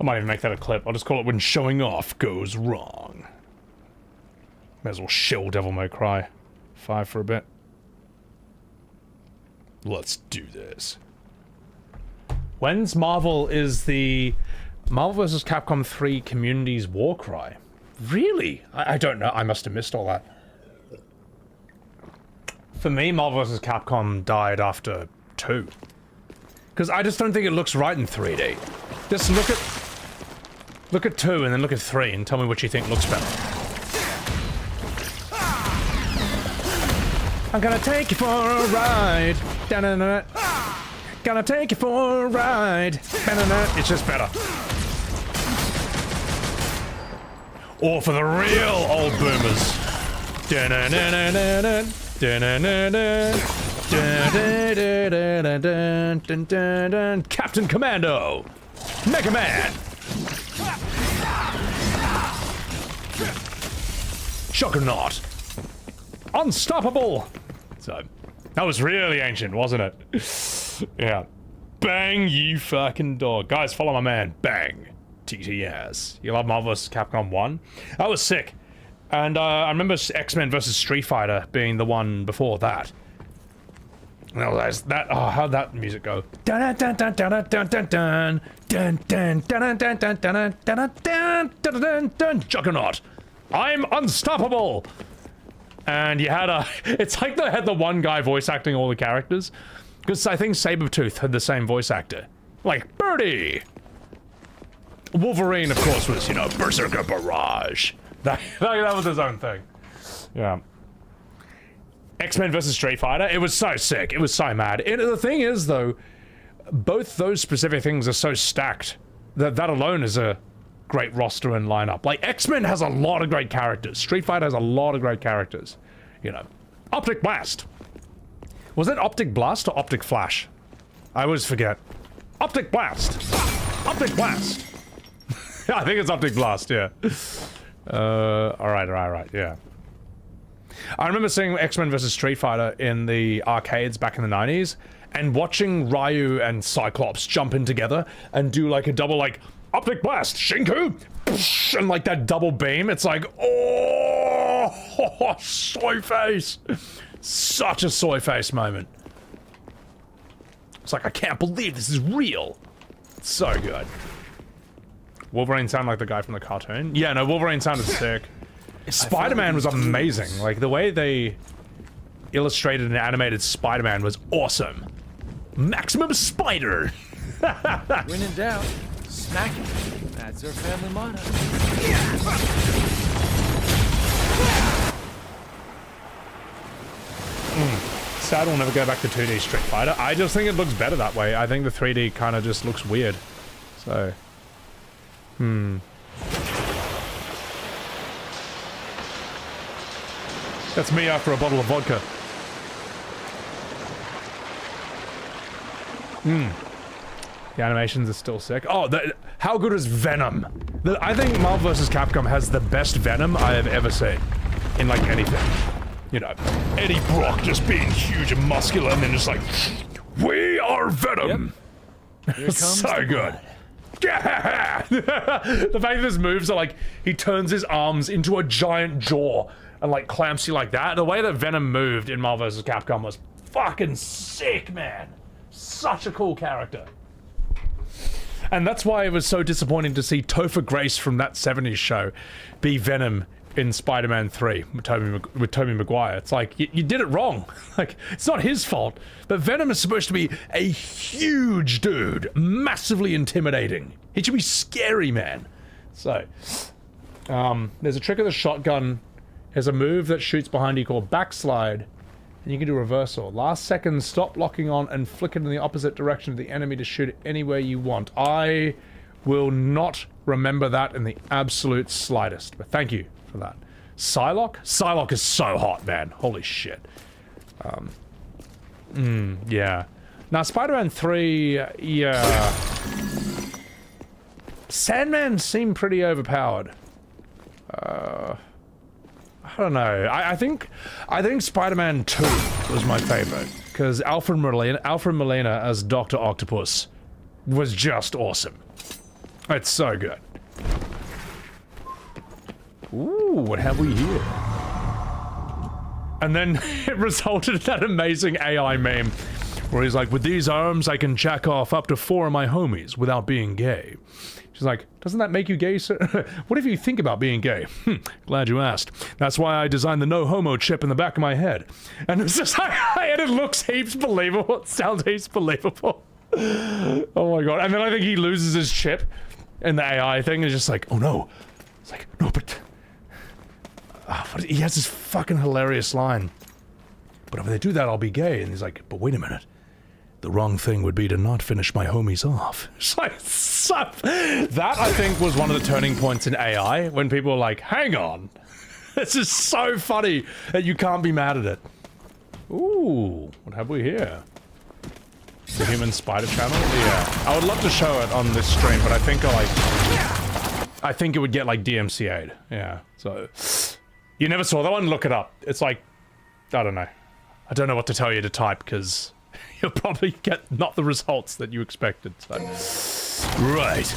I might even make that a clip. I'll just call it when showing off goes wrong. May as well shill Devil May Cry 5 for a bit. Let's do this. When's Marvel is the Marvel vs. Capcom 3 Community's war cry? Really? I don't know. I must have missed all that. For me, Marvel vs. Capcom died after 2. Because I just don't think it looks right in 3D. Just look at 2 and then look at 3 and tell me what you think looks better. I'm gonna take you for a ride. Da-na-na. Gonna take you for a ride. Da-na-na. It's just better. Or for the real old boomers. Da-na-na-na-na-na. Da-na-na-na. Da-da-da-da-da-dun-dun-dun-dun. Captain Commando! Mega Man! Juggernaut! Unstoppable! So, that was really ancient, wasn't it? Yeah. Bang, you fucking dog. Guys, follow my man. Bang. TTS. You love Marvel vs. Capcom 1? That was sick. And I remember X-Men vs. Street Fighter being the one before that. And that, oh, how'd that music go? Dun dun dun dun dun dun dun dun dun dun dun dun dun dun dun dun dun dun. Juggernaut. I'm unstoppable. And you had it's like they had the one guy voice acting all the characters. Because I think Sabretooth had the same voice actor. Like, Birdie! Wolverine, of course, was, you know, Berserker Barrage. That was his own thing. Yeah. X-Men vs. Street Fighter, it was so sick. It was so mad. The thing is, though, both those specific things are so stacked that that alone is a great roster and lineup. Like, X-Men has a lot of great characters. Street Fighter has a lot of great characters. You know. Optic Blast. Was it Optic Blast or Optic Flash? I always forget. Optic Blast! Optic Blast! I think it's Optic Blast, yeah. Alright, yeah. I remember seeing X-Men vs. Street Fighter in the arcades back in the 90s, and watching Ryu and Cyclops jump in together and do like a double, like, Optic Blast! Shinku! And like that double beam, it's like, oh, soy face! Such a soy face moment. It's like, I can't believe this is real. It's so good. Wolverine sounded like the guy from the cartoon. Yeah, no, Wolverine sounded sick. Spider-Man was amazing. Like, the way they illustrated and animated Spider-Man was awesome. Maximum Spider! When in doubt, smack it. That's our family motto. Sad we'll never go back to 2D Street Fighter. I just think it looks better that way. I think the 3D kind of just looks weird. So... That's me after a bottle of vodka. The animations are still sick. Oh, how good is Venom? I think Marvel vs. Capcom has the best Venom I have ever seen. In, like, anything. You know, Eddie Brock just being huge and muscular and then just like, we are Venom! Yep. Here comes so good. Yeah! The fact that his moves are like, he turns his arms into a giant jaw and like clamps you like that. The way that Venom moved in Marvel vs. Capcom was fucking sick, man. Such a cool character. And that's why it was so disappointing to see Topher Grace from that 70s show be Venom in Spider-Man 3 with Tobey Maguire. It's like, you did it wrong. Like, it's not his fault. But Venom is supposed to be a huge dude, massively intimidating. He should be scary, man. So, there's a trick of the shotgun. There's a move that shoots behind you called backslide, and you can do reversal. Last second, stop locking on and flick it in the opposite direction of the enemy to shoot it anywhere you want. I will not remember that in the absolute slightest, but thank you for that. Psylocke? Psylocke is so hot, man. Holy shit. Yeah. Now, Spider-Man 3, yeah. Sandman seemed pretty overpowered. I don't know. I think Spider-Man 2 was my favorite, because Alfred Molina as Dr. Octopus was just awesome. It's so good. Ooh, what have we here? And then it resulted in that amazing AI meme where he's like, with these arms I can jack off up to 4 of my homies without being gay. She's like, doesn't that make you gay, sir? What if you think about being gay? Glad you asked. That's why I designed the no homo chip in the back of my head. And it's just like, and it looks heaps believable. It sounds heaps believable. Oh my god. And then I think he loses his chip in the AI thing and is just like, oh no. It's like, no, but... he has this fucking hilarious line. But if they do that, I'll be gay. And he's like, but wait a minute. The wrong thing would be to not finish my homies off. It's like, that I think was one of the turning points in AI, when people were like, hang on. This is so funny that you can't be mad at it. Ooh, what have we here? The Human Spider Channel? Yeah. I would love to show it on this stream, but I think I think it would get like DMCA'd. Yeah, so... You never saw that one? Look it up. It's like... I don't know. I don't know what to tell you to type, because you'll probably get not the results that you expected. So. Right.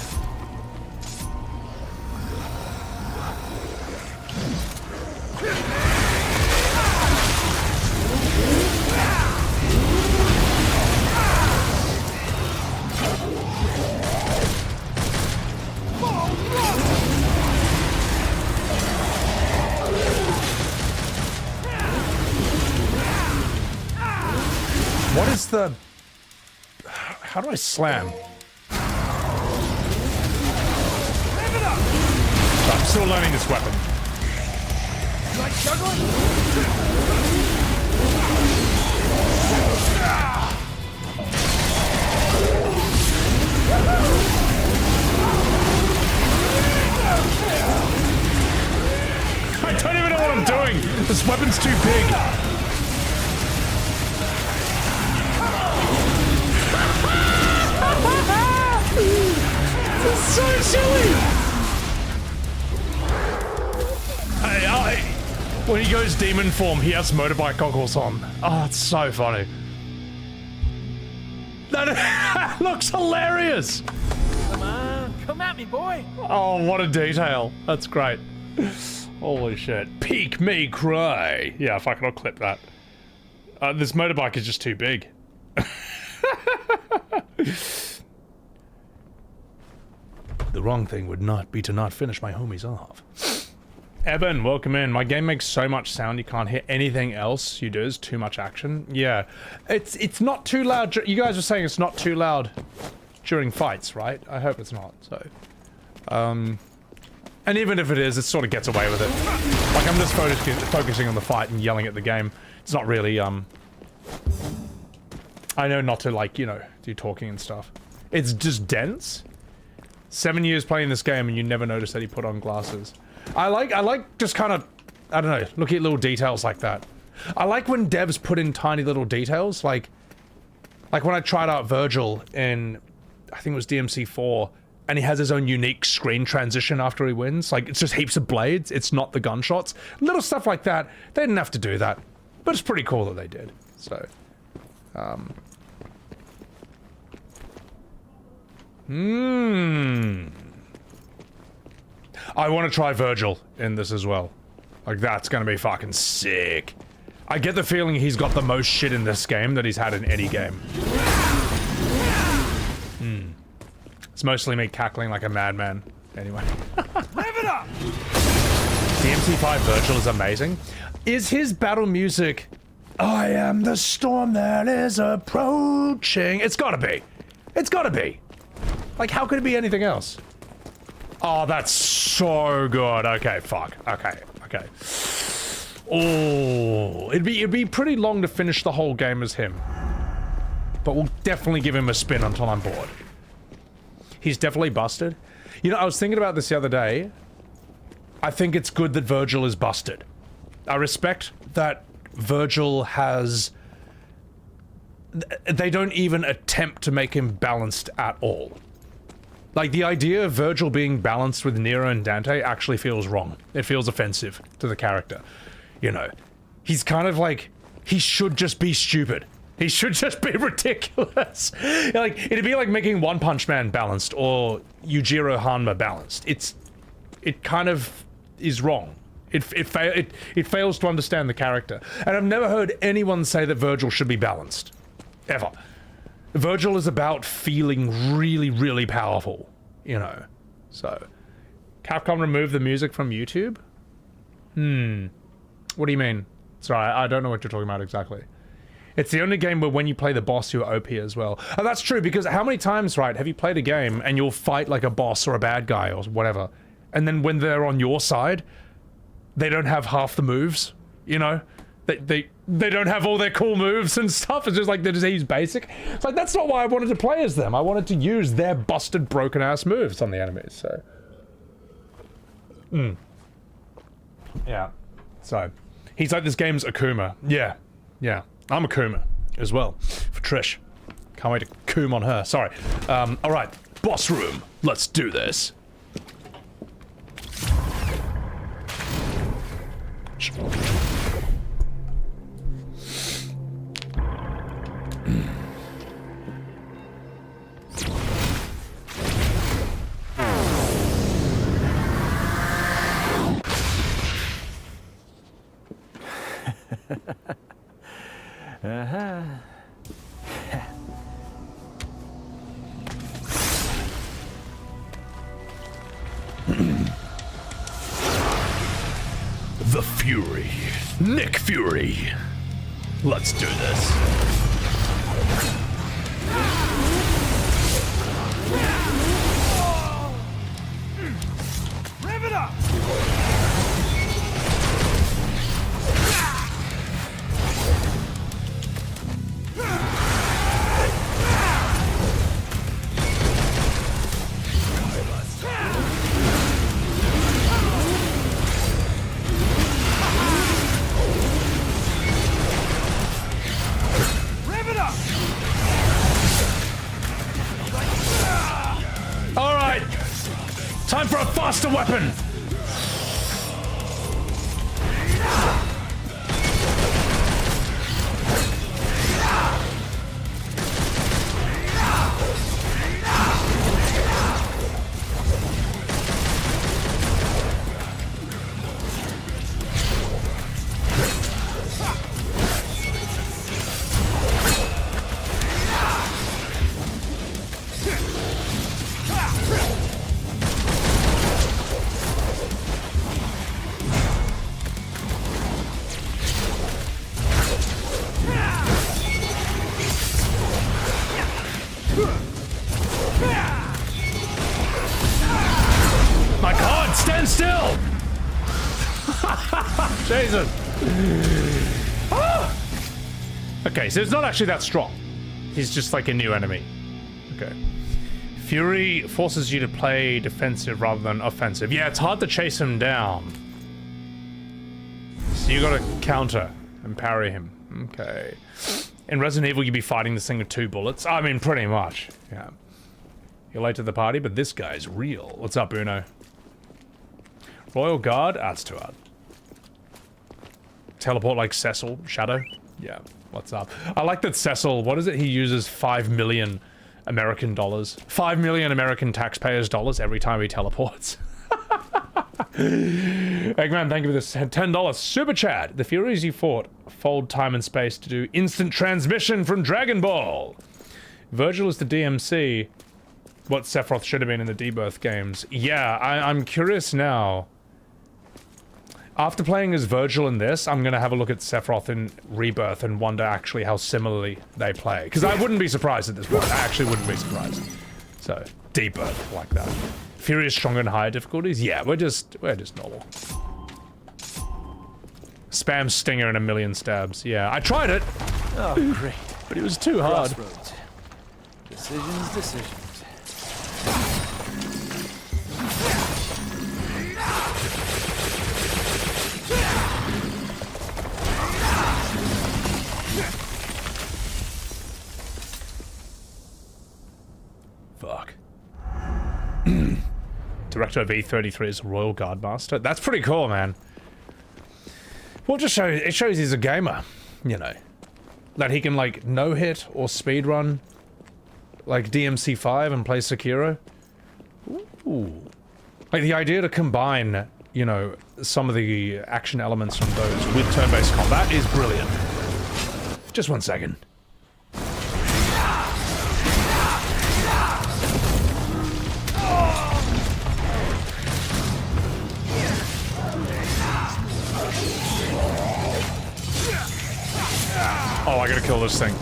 What is the... How do I slam? So I'm still learning this weapon. Like juggling? I don't even know what I'm doing. This weapon's too big. This is so silly! When he goes demon form, he has motorbike goggles on. Oh, it's so funny. That looks hilarious! Come on, come at me, boy! Oh, what a detail. That's great. Holy shit. Peak me cry. Yeah, fuck it, I'll clip that. This motorbike is just too big. The wrong thing would not be to not finish my homies off. Eben, welcome in. My game makes so much sound you can't hear anything else you do. Is too much action. Yeah, it's not too loud. You guys are saying it's not too loud during fights, right? I hope it's not. So, and even if it is, it sort of gets away with it. Like I'm just focusing on the fight and yelling at the game. It's not really I know not to like do talking and stuff. It's just dense. 7 years playing this game and you never notice that he put on glasses. I like just kind of, I don't know, looking at little details like that. I like when devs put in tiny little details, like when I tried out Virgil in, I think it was DMC4, and he has his own unique screen transition after he wins. Like, it's just heaps of blades, it's not the gunshots. Little stuff like that, they didn't have to do that. But it's pretty cool that they did, so. I want to try Virgil in this as well. Like, that's gonna be fucking sick. I get the feeling he's got the most shit in this game that he's had in any game. It's mostly me cackling like a madman. Anyway. Rev it up! DMC5 Virgil is amazing. Is his battle music... I am the storm that is approaching. It's gotta be. It's gotta be. Like, how could it be anything else? Oh, that's so good. Okay, fuck. Okay. Oh, it'd be pretty long to finish the whole game as him. But we'll definitely give him a spin until I'm bored. He's definitely busted. You know, I was thinking about this the other day. I think it's good that Virgil is busted. I respect that Virgil has... They don't even attempt to make him balanced at all. Like, the idea of Virgil being balanced with Nero and Dante actually feels wrong. It feels offensive to the character. You know, he's kind of like, he should just be stupid. He should just be ridiculous. Like, it'd be like making One Punch Man balanced or Yujiro Hanma balanced. It kind of is wrong. It fails to understand the character. And I've never heard anyone say that Virgil should be balanced. Ever. Virgil is about feeling really, really powerful, you know. So, Capcom removed the music from YouTube? What do you mean? Sorry, I don't know what you're talking about exactly. It's the only game where when you play the boss, you're OP as well. Oh, that's true, because how many times, right, have you played a game and you'll fight like a boss or a bad guy or whatever, and then when they're on your side, they don't have half the moves, you know? They don't have all their cool moves and stuff. It's just like they just use basic. It's like, that's not why I wanted to play as them. I wanted to use their busted, broken-ass moves on the enemies, so... Yeah. So, he's like, this game's Akuma. Yeah. I'm Akuma as well, for Trish. Can't wait to coom on her. Sorry. Alright. Boss room. Let's do this. The Fury. Nick Fury. Let's do this. Rev it up! Rev it up! All right. Time for a faster weapon. My God, stand still! Jesus. Ah! Okay, so it's not actually that strong. He's just like a new enemy. Okay. Fury forces you to play defensive rather than offensive. Yeah, it's hard to chase him down. So you gotta counter and parry him. Okay. In Resident Evil, you'd be fighting this thing with 2 bullets. I mean, pretty much. Yeah. You're late to the party, but this guy's real. What's up, Uno? Royal Guard? Ah, it's too hard. Teleport like Cecil. Shadow? Yeah. What's up? I like that Cecil, what is it? He uses 5 million American dollars. 5 million American taxpayers' dollars every time he teleports. Eggman, thank you for this $10 super chat. The Furies you fought fold time and space to do instant transmission from Dragon Ball. Virgil is the DMC. What Sephiroth should have been in the Debirth games. Yeah, I'm curious now. After playing as Virgil in this, I'm gonna have a look at Sephiroth in Rebirth and wonder actually how similarly they play. Because I wouldn't be surprised at this point. I actually wouldn't be surprised. So, Debirth like that. Fury is stronger in higher difficulties? Yeah, we're just normal. Spam Stinger and 1,000,000 stabs. Yeah, I tried it. Oh, great. But it was too hard. Crossroads. Decisions. Fuck. Director of E33 is Royal Guard Master. That's pretty cool, man. Well, it shows he's a gamer, you know. That he can, like, no-hit or speedrun, like, DMC5 and play Sekiro. Ooh. Like, the idea to combine, you know, some of the action elements from those with turn-based combat is brilliant. Just 1 second. Oh, I gotta kill this thing.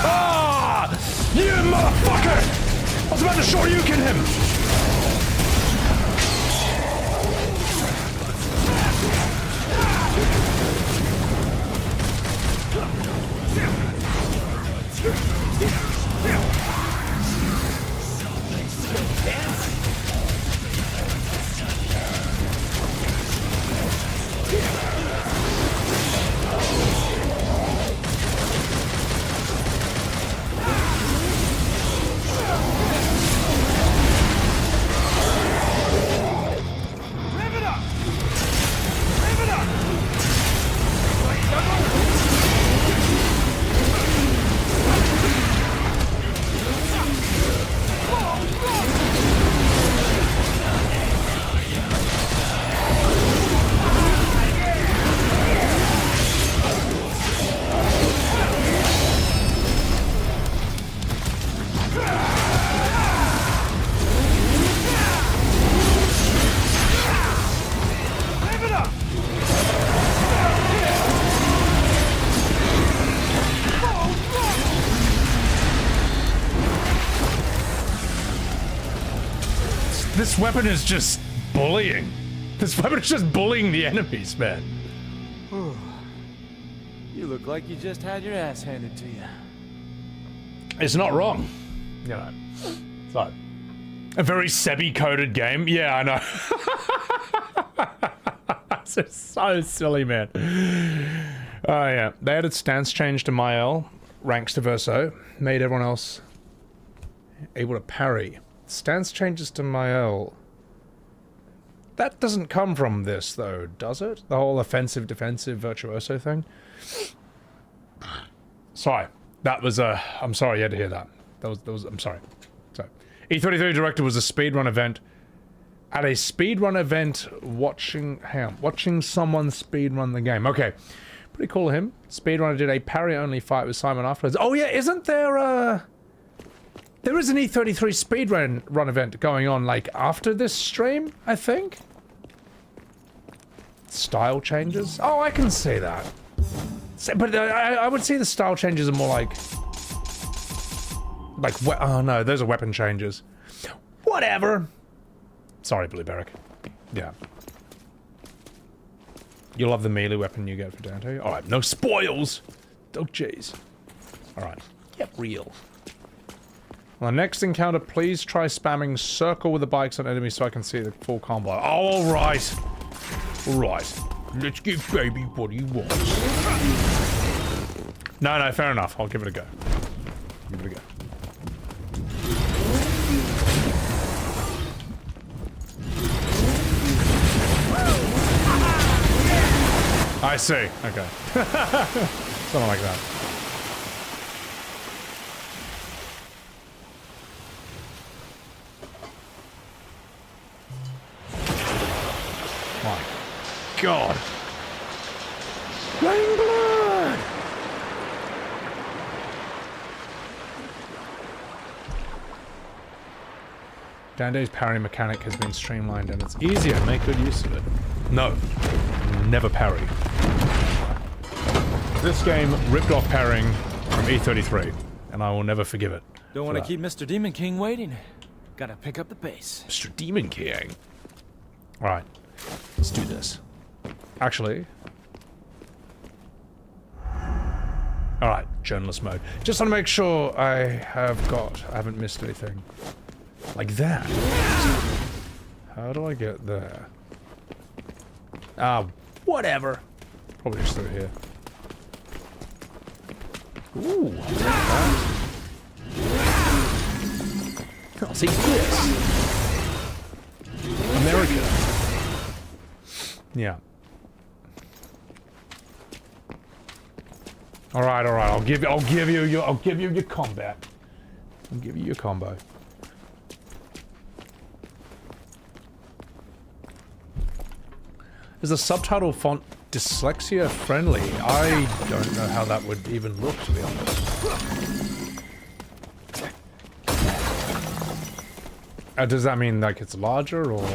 Ah! You motherfucker! I was about to Shoryuken him! This weapon is just bullying. This weapon is just bullying the enemies, man. You look like you just had your ass handed to you. It's not wrong. You know. It's like a very Sebi-coded game. Yeah, I know. It's so silly, man. Oh, yeah. They added stance change to Myel, ranks to Verso, made everyone else able to parry. Stance changes to Myel. That doesn't come from this, though, does it? The whole offensive, defensive, virtuoso thing? Sorry. That was, I'm sorry you had to hear that. That was, I'm sorry. So, E33 Director was a speedrun event. At a speedrun event, watching someone speedrun the game. Okay. Pretty cool of him. Speedrunner did a parry-only fight with Simon afterwards. Oh yeah, isn't there, there is an E33 speedrun event going on, like, after this stream, I think? Style changes? Oh, I can see that. But I would say the style changes are more like, oh no, those are weapon changes. Whatever. Sorry, Blue Barrack. Yeah. You love the melee weapon you get for Dante? Alright, no spoils! Oh, jeez. Alright, get real. On the next encounter, please try spamming circle with the bikes on enemies so I can see the full combo. Oh, alright! Alright. Let's give baby what he wants. No, fair enough. I'll give it a go. Give it a go. I see. Okay. Something like that. My God. Rain blood! Dante's parry mechanic has been streamlined and it's easier. Make good use of it. No. Never parry. This game ripped off parrying from E33, and I will never forgive it. Don't want to keep Mr. Demon King waiting. Gotta pick up the pace. Mr. Demon King. Alright, let's do this. Actually. Alright, journalist mode. Just want to make sure I haven't missed anything. Like that. How do I get there? Whatever. Probably just through here. Ooh, I'll take that. I'll take this. America. Yeah. Alright, I'll give you your combat. I'll give you your combo. Is the subtitle font dyslexia friendly? I don't know how that would even look, to be honest. Does that mean like it's larger or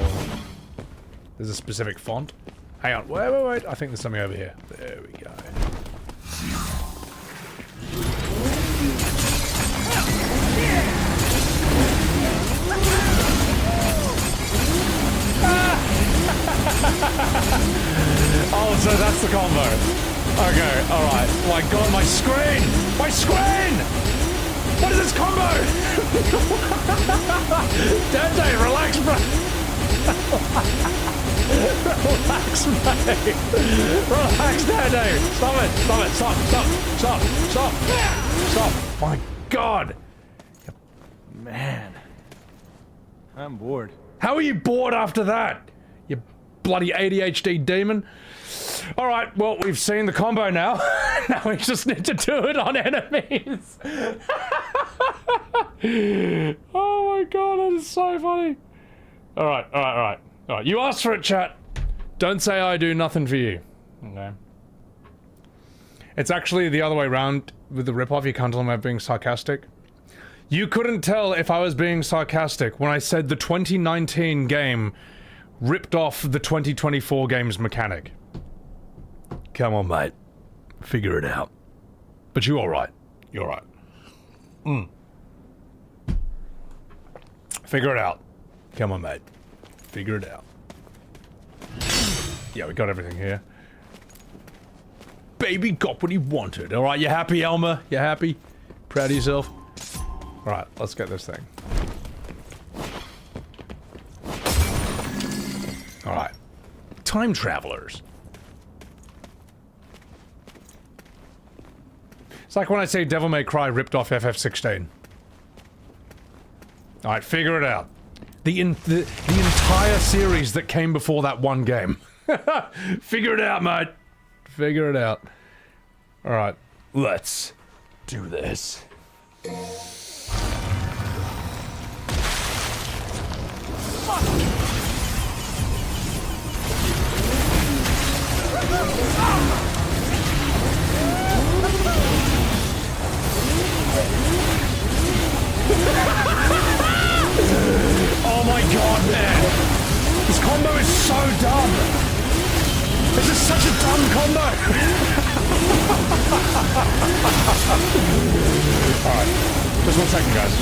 there's a specific font? Hang on, wait, I think there's something over here. There we go. Oh, so that's the combo. Okay, alright. Oh my god, my screen! My screen! What is this combo? Dante, relax, bro! Relax, mate! Relax, Dante! Stop it! Stop! My god! Man. I'm bored. How are you bored after that? You bloody ADHD demon. Alright, well, we've seen the combo now. Now we just need to do it on enemies. Oh my god, that is so funny. Alright. You asked for it, chat. Don't say I do nothing for you. Okay. It's actually the other way around with the ripoff. You can't tell me I'm being sarcastic. You couldn't tell if I was being sarcastic when I said the 2019 game ripped off the 2024 game's mechanic. Come on, mate. Figure it out. But you're alright. You're alright. Figure it out. Come on, mate. figure it out. Yeah, we got everything here. Baby got what he wanted. Alright, you happy, Elmer? You happy? Proud of yourself? Alright, let's get this thing. Alright. Time travelers. It's like when I say Devil May Cry ripped off FF16. Alright, figure it out. The entire series that came before that one game. Figure it out, mate. Figure it out. Alright, let's do this. Oh my god, man! This combo is so dumb! This is such a dumb combo! Alright, just 1 second, guys.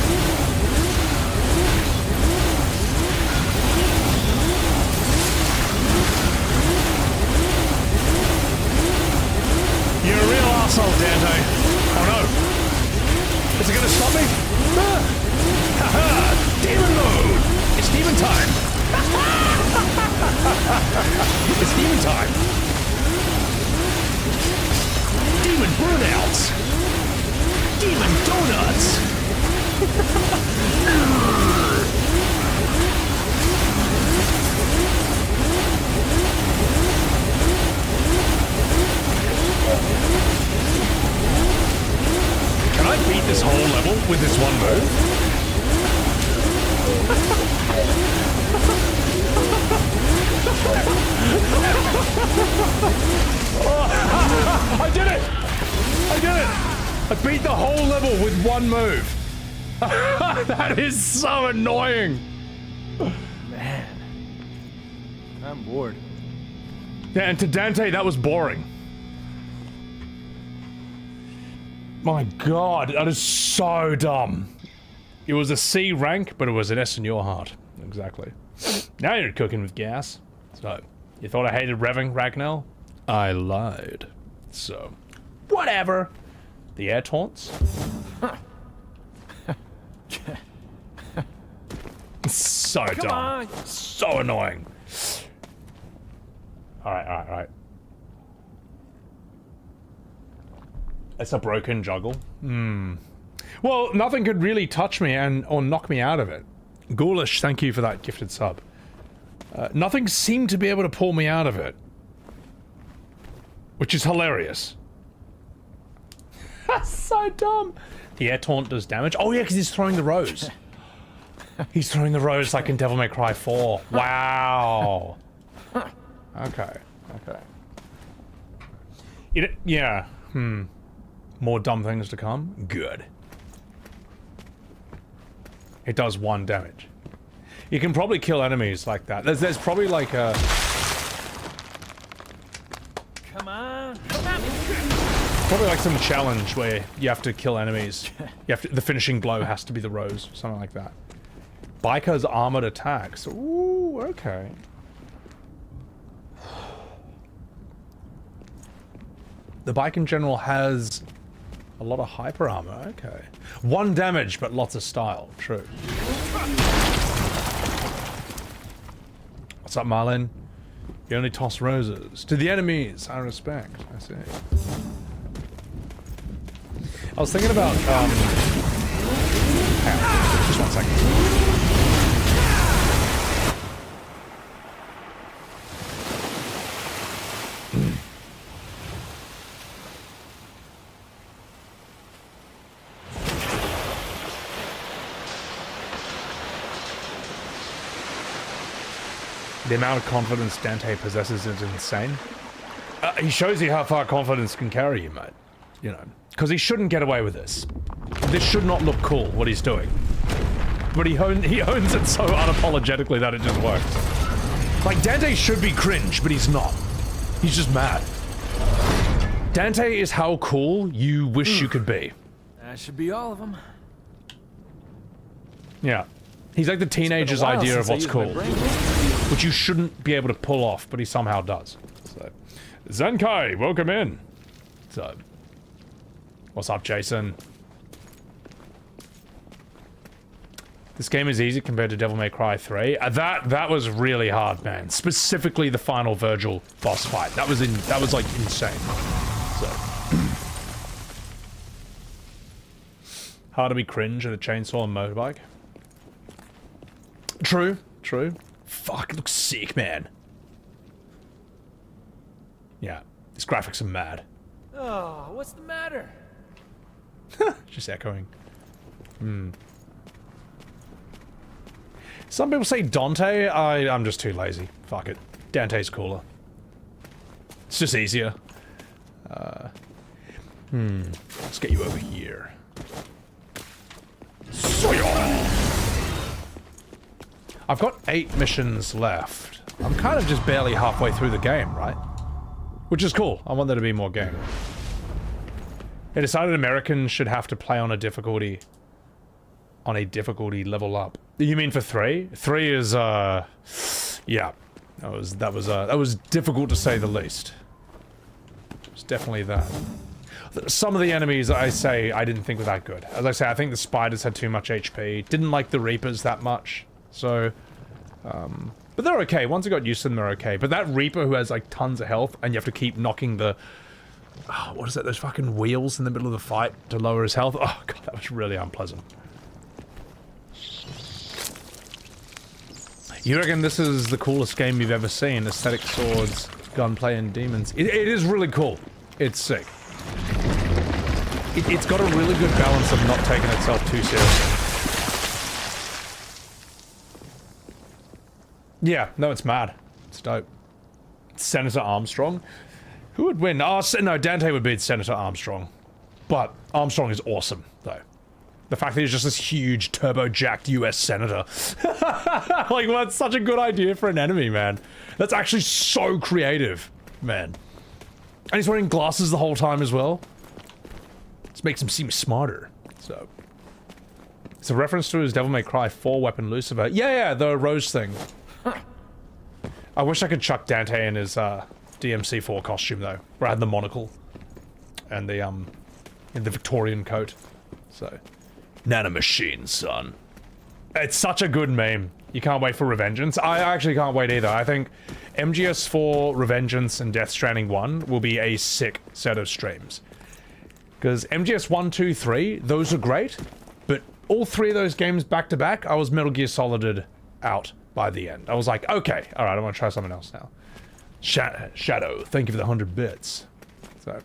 You're a real asshole, Dante. Oh no! Is it gonna stop me? Haha! Demon mode! It's demon time! It's demon time! Demon burnouts! Demon donuts! Can I beat this whole level with this one move? I did it! I did it! I beat the whole level with one move. That is so annoying. Man. I'm bored. Yeah, and to Dante, that was boring. My god, that is so dumb. It was a C rank, but it was an S in your heart. Exactly. Now you're cooking with gas. So, you thought I hated revving, Ragnell? I lied. So, whatever. The air taunts? So dumb. On. So annoying. Alright. It's a broken juggle. Well, nothing could really touch me or knock me out of it. Ghoulish, thank you for that gifted sub. Nothing seemed to be able to pull me out of it. Which is hilarious. That's so dumb. The air taunt does damage. Oh yeah, because he's throwing the rose. He's throwing the rose like in Devil May Cry 4. Wow. Okay. Yeah. More dumb things to come? Good. It does 1 damage. You can probably kill enemies like that. There's probably like a... Come on. Probably like some challenge where you have to kill enemies. The finishing blow has to be the rose. Something like that. Biker's armored attacks. Ooh, okay. The bike in general has a lot of hyper armor, okay. 1 damage, but lots of style, true. What's up, Marlin? You only toss roses. To the enemies, I respect. I see. I was thinking about, hang on, just 1 second. The amount of confidence Dante possesses is insane. He shows you how far confidence can carry you, mate. You know, because he shouldn't get away with this. This should not look cool, what he's doing. But he owns it so unapologetically that it just works. Like, Dante should be cringe, but he's not. He's just mad. Dante is how cool you wish you could be. That should be all of them. Yeah. He's like the teenager's idea of what's cool. which you shouldn't be able to pull off, but he somehow does. So, Zenkai, welcome in. So, what's up, Jason? This game is easy compared to Devil May Cry 3. That was really hard, man. Specifically the final Virgil boss fight. That was like insane. So hard to be cringe at a chainsaw and motorbike. True, true. Fuck, it looks sick, man. Yeah, these graphics are mad. Oh, what's the matter? Just echoing. Some people say Dante. I'm just too lazy. Fuck it. Dante's cooler. It's just easier. Let's get you over here. I've got 8 missions left. I'm kind of just barely halfway through the game, right? Which is cool. I want there to be more game. They decided Americans should have to play on a difficulty level up. You mean for 3? 3 is yeah. That was difficult to say the least. It's definitely that. Some of the enemies I didn't think were that good. As I say, I think the spiders had too much HP. Didn't like the Reapers that much. So but they're okay. Once I got used to them, they're okay. But that Reaper who has like tons of health and you have to keep knocking the what is that? Those fucking wheels in the middle of the fight to lower his health. Oh god, that was really unpleasant. You reckon this is the coolest game you've ever seen? Aesthetic swords, gunplay, and demons. It is really cool. It's sick. It's got a really good balance of not taking itself too seriously. Yeah, no, it's mad. It's dope. Senator Armstrong? Who would win? Oh, no, Dante would beat Senator Armstrong. But Armstrong is awesome, though. The fact that he's just this huge, turbo-jacked US senator. Like, well, that's such a good idea for an enemy, man. That's actually so creative, man. And he's wearing glasses the whole time as well. This makes him seem smarter, so. It's a reference to his Devil May Cry 4 weapon, Lucifer. Yeah, the rose thing. I wish I could chuck Dante in his, DMC4 costume, though. Where I had the monocle. And the Victorian coat. So. Nanomachine, son. It's such a good meme. You can't wait for Revengeance. I actually can't wait either. I think MGS4, Revengeance, and Death Stranding 1 will be a sick set of streams. Because MGS 1, 2, 3, those are great. But all 3 of those games back to back, I was Metal Gear Solided out by the end. I was like, okay, alright, I want to try something else now. Shadow, thank you for the 100 bits. So.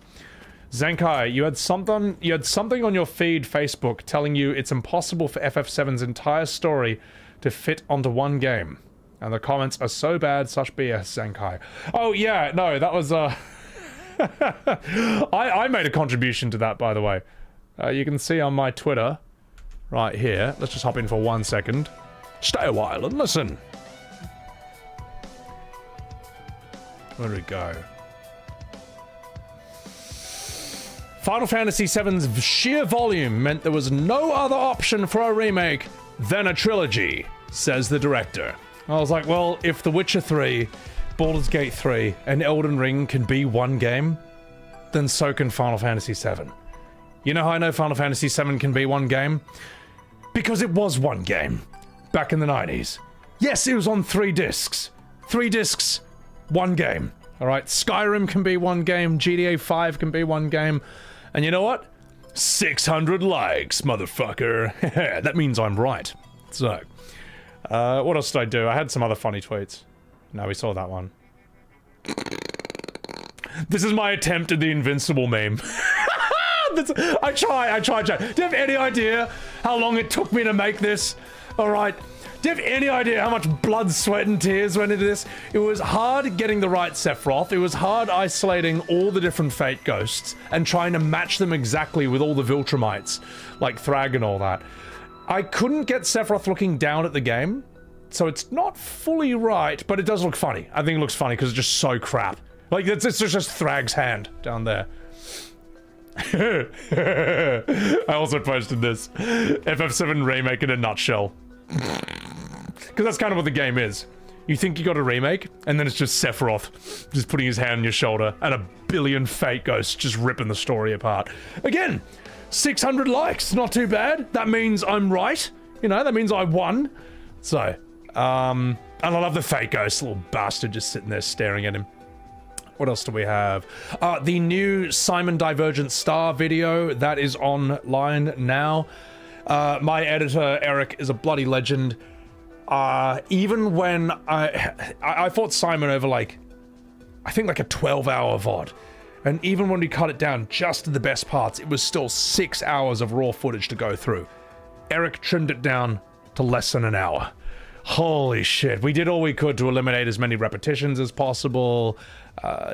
Zenkai, you had something on your feed Facebook telling you it's impossible for FF7's entire story to fit onto one game. And the comments are so bad, such BS, Zenkai. Oh yeah, no, that was I made a contribution to that, by the way. You can see on my Twitter right here. Let's just hop in for 1 second. Stay a while and listen. Where do we go? Final Fantasy VII's sheer volume meant there was no other option for a remake than a trilogy, says the director. I was like, well, if The Witcher 3, Baldur's Gate 3, and Elden Ring can be one game, then so can Final Fantasy VII. You know how I know Final Fantasy VII can be one game? Because it was one game, back in the 90s. Yes, it was on 3 discs. 3 discs, one game. Alright, Skyrim can be one game, GTA 5 can be one game, and you know what? 600 likes, motherfucker. That means I'm right. So, what else did I do? I had some other funny tweets. No, we saw that one. This is my attempt at the Invincible meme. I tried. Do you have any idea how long it took me to make this? Alright. Do you have any idea how much blood, sweat, and tears went into this? It was hard getting the right Sephiroth. It was hard isolating all the different Fate Ghosts and trying to match them exactly with all the Viltrumites, like Thrag and all that. I couldn't get Sephiroth looking down at the game, so it's not fully right, but it does look funny. I think it looks funny because it's just so crap. Like, it's just Thrag's hand down there. I also posted this. FF7 Remake in a nutshell. Because that's kind of what the game is. You think you got a remake, and then it's just Sephiroth just putting his hand on your shoulder, and a billion fate ghosts just ripping the story apart. Again, 600 likes, not too bad. That means I'm right. You know, that means I won. So, and I love the fate ghost, little bastard just sitting there staring at him. What else do we have? The new Simon Divergent Star video, that is online now. My editor, Eric, is a bloody legend. Even when I fought Simon over like, I think like a 12-hour VOD. And even when we cut it down just to the best parts, it was still 6 hours of raw footage to go through. Eric trimmed it down to less than an hour. Holy shit. We did all we could to eliminate as many repetitions as possible.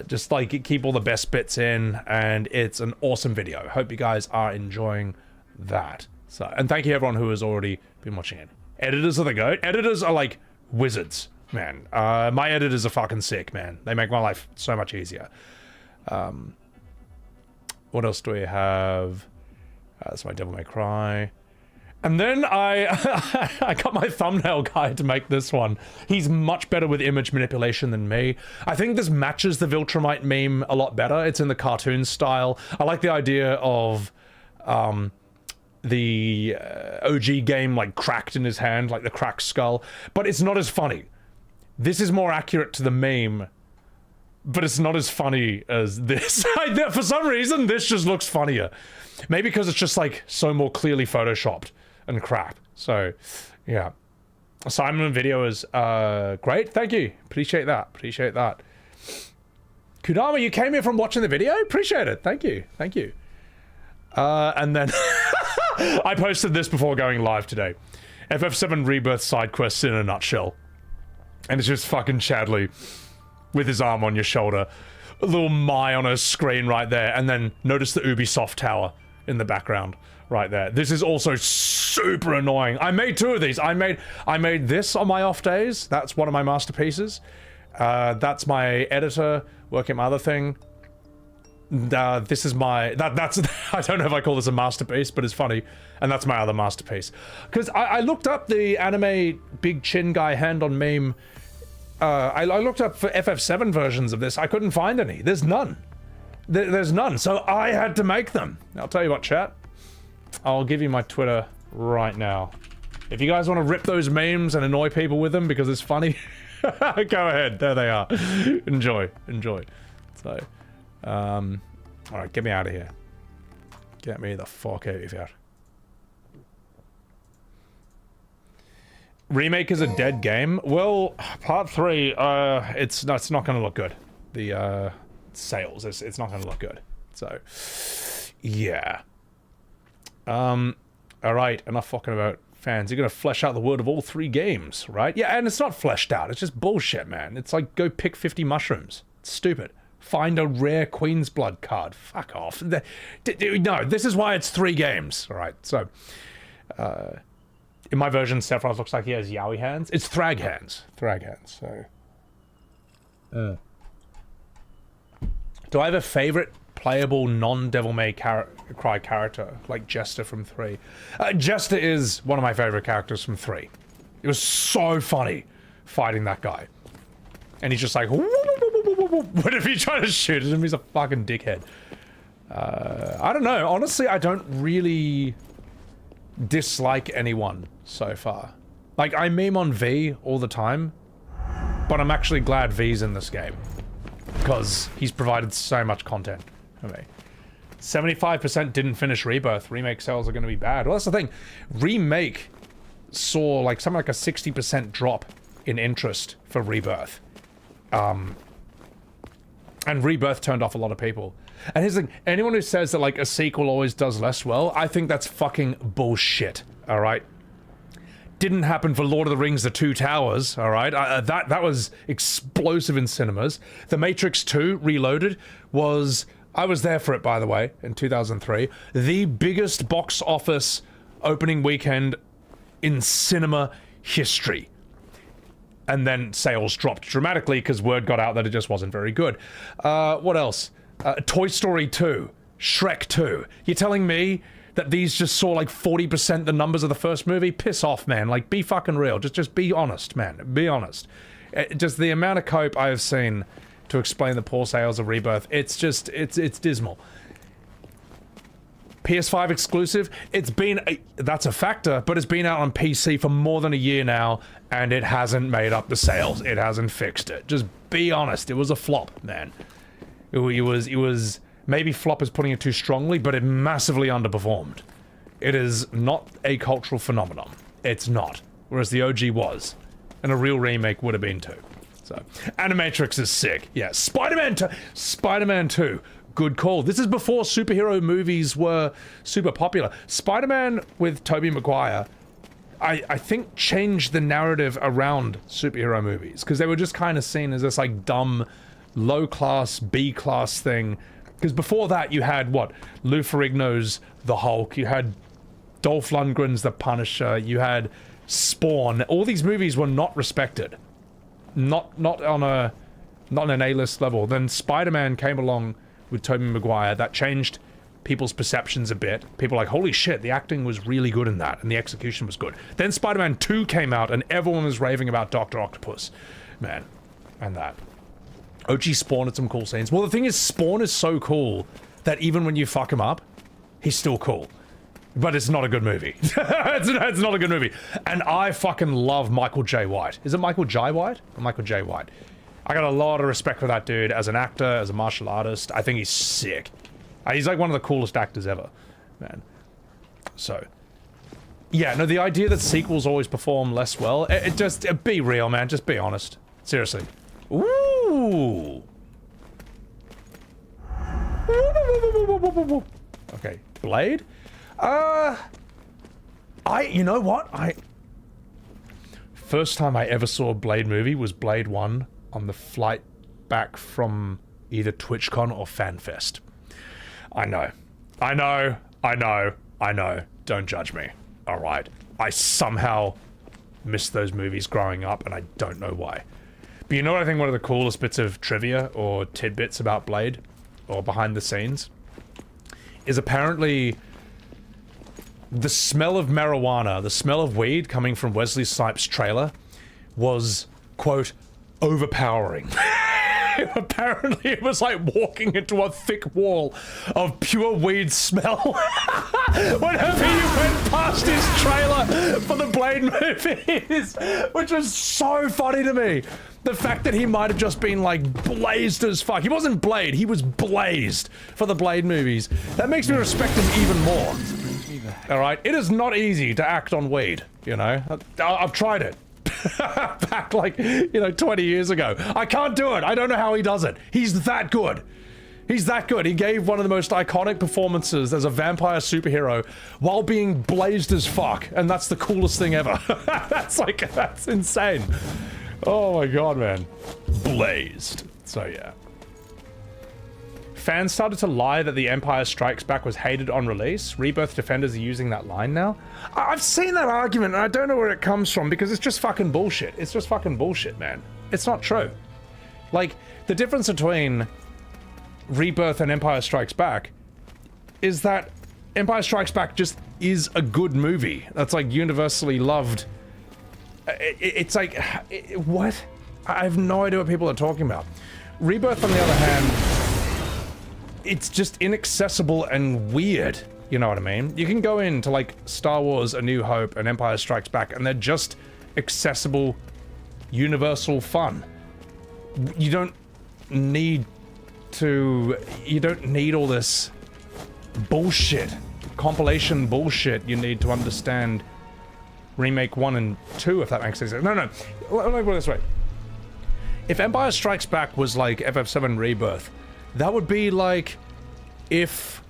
Just like keep all the best bits in, and it's an awesome video. Hope you guys are enjoying that. So, and thank you everyone who has already been watching it. Editors are the goat. Editors are like wizards, man. My editors are fucking sick, man. They make my life so much easier. What else do we have? That's my Devil May Cry. And then I got my thumbnail guy to make this one. He's much better with image manipulation than me. I think this matches the Viltrumite meme a lot better. It's in the cartoon style. I like the idea of the OG game like cracked in his hand, like the cracked skull, but it's not as funny. This is more accurate to the meme, but it's not as funny as this. For some reason, this just looks funnier. Maybe because it's just like so more clearly photoshopped and crap. So, yeah. Simon video is great. Thank you. Appreciate that. Appreciate that. Kudama, you came here from watching the video? Appreciate it. Thank you. Thank you. And then I posted this before going live today. FF7 Rebirth side quests in a nutshell. And it's just fucking Chadley with his arm on your shoulder. A little Mai on a screen right there. And then notice the Ubisoft tower in the background right there. This is also super annoying. I made two of these. I made this on my off days. That's one of my masterpieces. That's my editor working my other thing. This is my that's I don't know if I call this a masterpiece, but it's funny. And that's my other masterpiece. Because I looked up the anime big chin guy hand on meme. I looked up for FF7 versions of this. I couldn't find any. There's none. There's none. So I had to make them. I'll tell you what, chat. I'll give you my Twitter right now. If you guys want to rip those memes and annoy people with them because it's funny, go ahead. There they are. Enjoy. Enjoy. So, alright, get me out of here. Get me the fuck out of here. Remake is a dead game. Well, part 3, it's not going to look good. The sales, it's not going to look good. So, yeah. Alright, enough fucking about fans. You're going to flesh out the world of all 3 games, right? Yeah, and it's not fleshed out. It's just bullshit, man. It's like, go pick 50 mushrooms. It's stupid. Find a rare Queen's Blood card. Fuck off. No, this is why it's 3 games. Alright, so, in my version, Sephiroth looks like he has Yowie hands. It's Thrag hands. Thrag hands, so. Do I have a favorite playable non-Devil May Cry character, like Jester from 3? Jester is one of my favorite characters from 3. It was so funny fighting that guy. And he's just like, what if you try to shoot at him? He's a fucking dickhead. I don't know. Honestly, I don't really dislike anyone so far. Like, I meme on V all the time, but I'm actually glad V's in this game. Because he's provided so much content for me. 75% didn't finish Rebirth. Remake sales are going to be bad. Well, that's the thing. Remake saw like something like a 60% drop in interest for Rebirth. And Rebirth turned off a lot of people. And here's the thing. Anyone who says that like a sequel always does less well, I think that's fucking bullshit. Alright? Didn't happen for Lord of the Rings The Two Towers, alright? That was explosive in cinemas. The Matrix 2 Reloaded was... I was there for it, by the way, in 2003. The biggest box office opening weekend in cinema history. And then sales dropped dramatically because word got out that it just wasn't very good. What else? Toy Story 2. Shrek 2. You're telling me that these just saw like 40% the numbers of the first movie? Piss off, man. Like, be fucking real. Just be honest, man. Be honest. Just the amount of cope I have seen to explain the poor sales of Rebirth, it's just, it's dismal. PS5 exclusive, that's a factor, but it's been out on PC for more than a year now, and it hasn't made up the sales. It hasn't fixed it. Just be honest, it was a flop, man. It was, maybe flop is putting it too strongly, but it massively underperformed. It is not a cultural phenomenon. It's not. Whereas the OG was. And a real remake would have been too. So, Animatrix is sick. Yeah, Spider-Man 2. Good call. This is before superhero movies were super popular. Spider-Man with Tobey Maguire, I think changed the narrative around superhero movies. Because they were just kind of seen as this like dumb, low-class, B-class thing. Because before that you had, what? Lou Ferrigno's The Hulk. You had Dolph Lundgren's The Punisher. You had Spawn. All these movies were not respected. Not on an A-list level. Then Spider-Man came along with Tobey Maguire. That changed people's perceptions a bit. People were like, holy shit, the acting was really good in that, and the execution was good. Then Spider-Man 2 came out, and everyone was raving about Dr. Octopus. Man, and that. OG Spawn had some cool scenes. Well, the thing is, Spawn is so cool that even when you fuck him up, he's still cool. But it's not a good movie. it's not a good movie. And I fucking love Michael J. White. Is it Michael J. White? Or Michael J. White? I got a lot of respect for that dude as an actor, as a martial artist. I think he's sick. He's like one of the coolest actors ever, man. So, yeah, no, the idea that sequels always perform less well, be real, man. Just be honest. Seriously. Ooh. Okay, Blade? You know what? First time I ever saw a Blade movie was Blade 1 on the flight back from either TwitchCon or FanFest. I know. Don't judge me. Alright. I somehow missed those movies growing up, and I don't know why. But you know what I think one of the coolest bits of trivia or tidbits about Blade, or behind the scenes, is apparently the smell of marijuana, the smell of weed coming from Wesley Snipes' trailer was, quote, overpowering. Apparently it was like walking into a thick wall of pure weed smell whenever you went past his trailer for the Blade movies, which was so funny to me. The fact that he might have just been like blazed as fuck. He wasn't Blade, he was blazed for the Blade movies. That makes me respect him even more. Alright, it is not easy to act on weed, you know? I've tried it. Back like, 20 years ago. I can't do it. I don't know how he does it. He's that good. He's that good. He gave one of the most iconic performances as a vampire superhero while being blazed as fuck. And that's the coolest thing ever. That's insane. Oh my god, man. Blazed. So yeah. Fans started to lie that The Empire Strikes Back was hated on release. Rebirth defenders are using that line now. I've seen that argument and I don't know where it comes from because it's just fucking bullshit. It's just fucking bullshit, man. It's not true. Like, the difference between Rebirth and Empire Strikes Back is that Empire Strikes Back just is a good movie that's like universally loved. It's like, what? I have no idea what people are talking about. Rebirth, on the other hand, it's just inaccessible and weird. You know what I mean? You can go into like Star Wars A New Hope and Empire Strikes Back and they're just accessible, universal fun. You don't need all this bullshit, compilation bullshit you need to understand Remake 1 and 2, if that makes sense. No, let me put it this way. If Empire Strikes Back was like FF7 Rebirth, that would be like if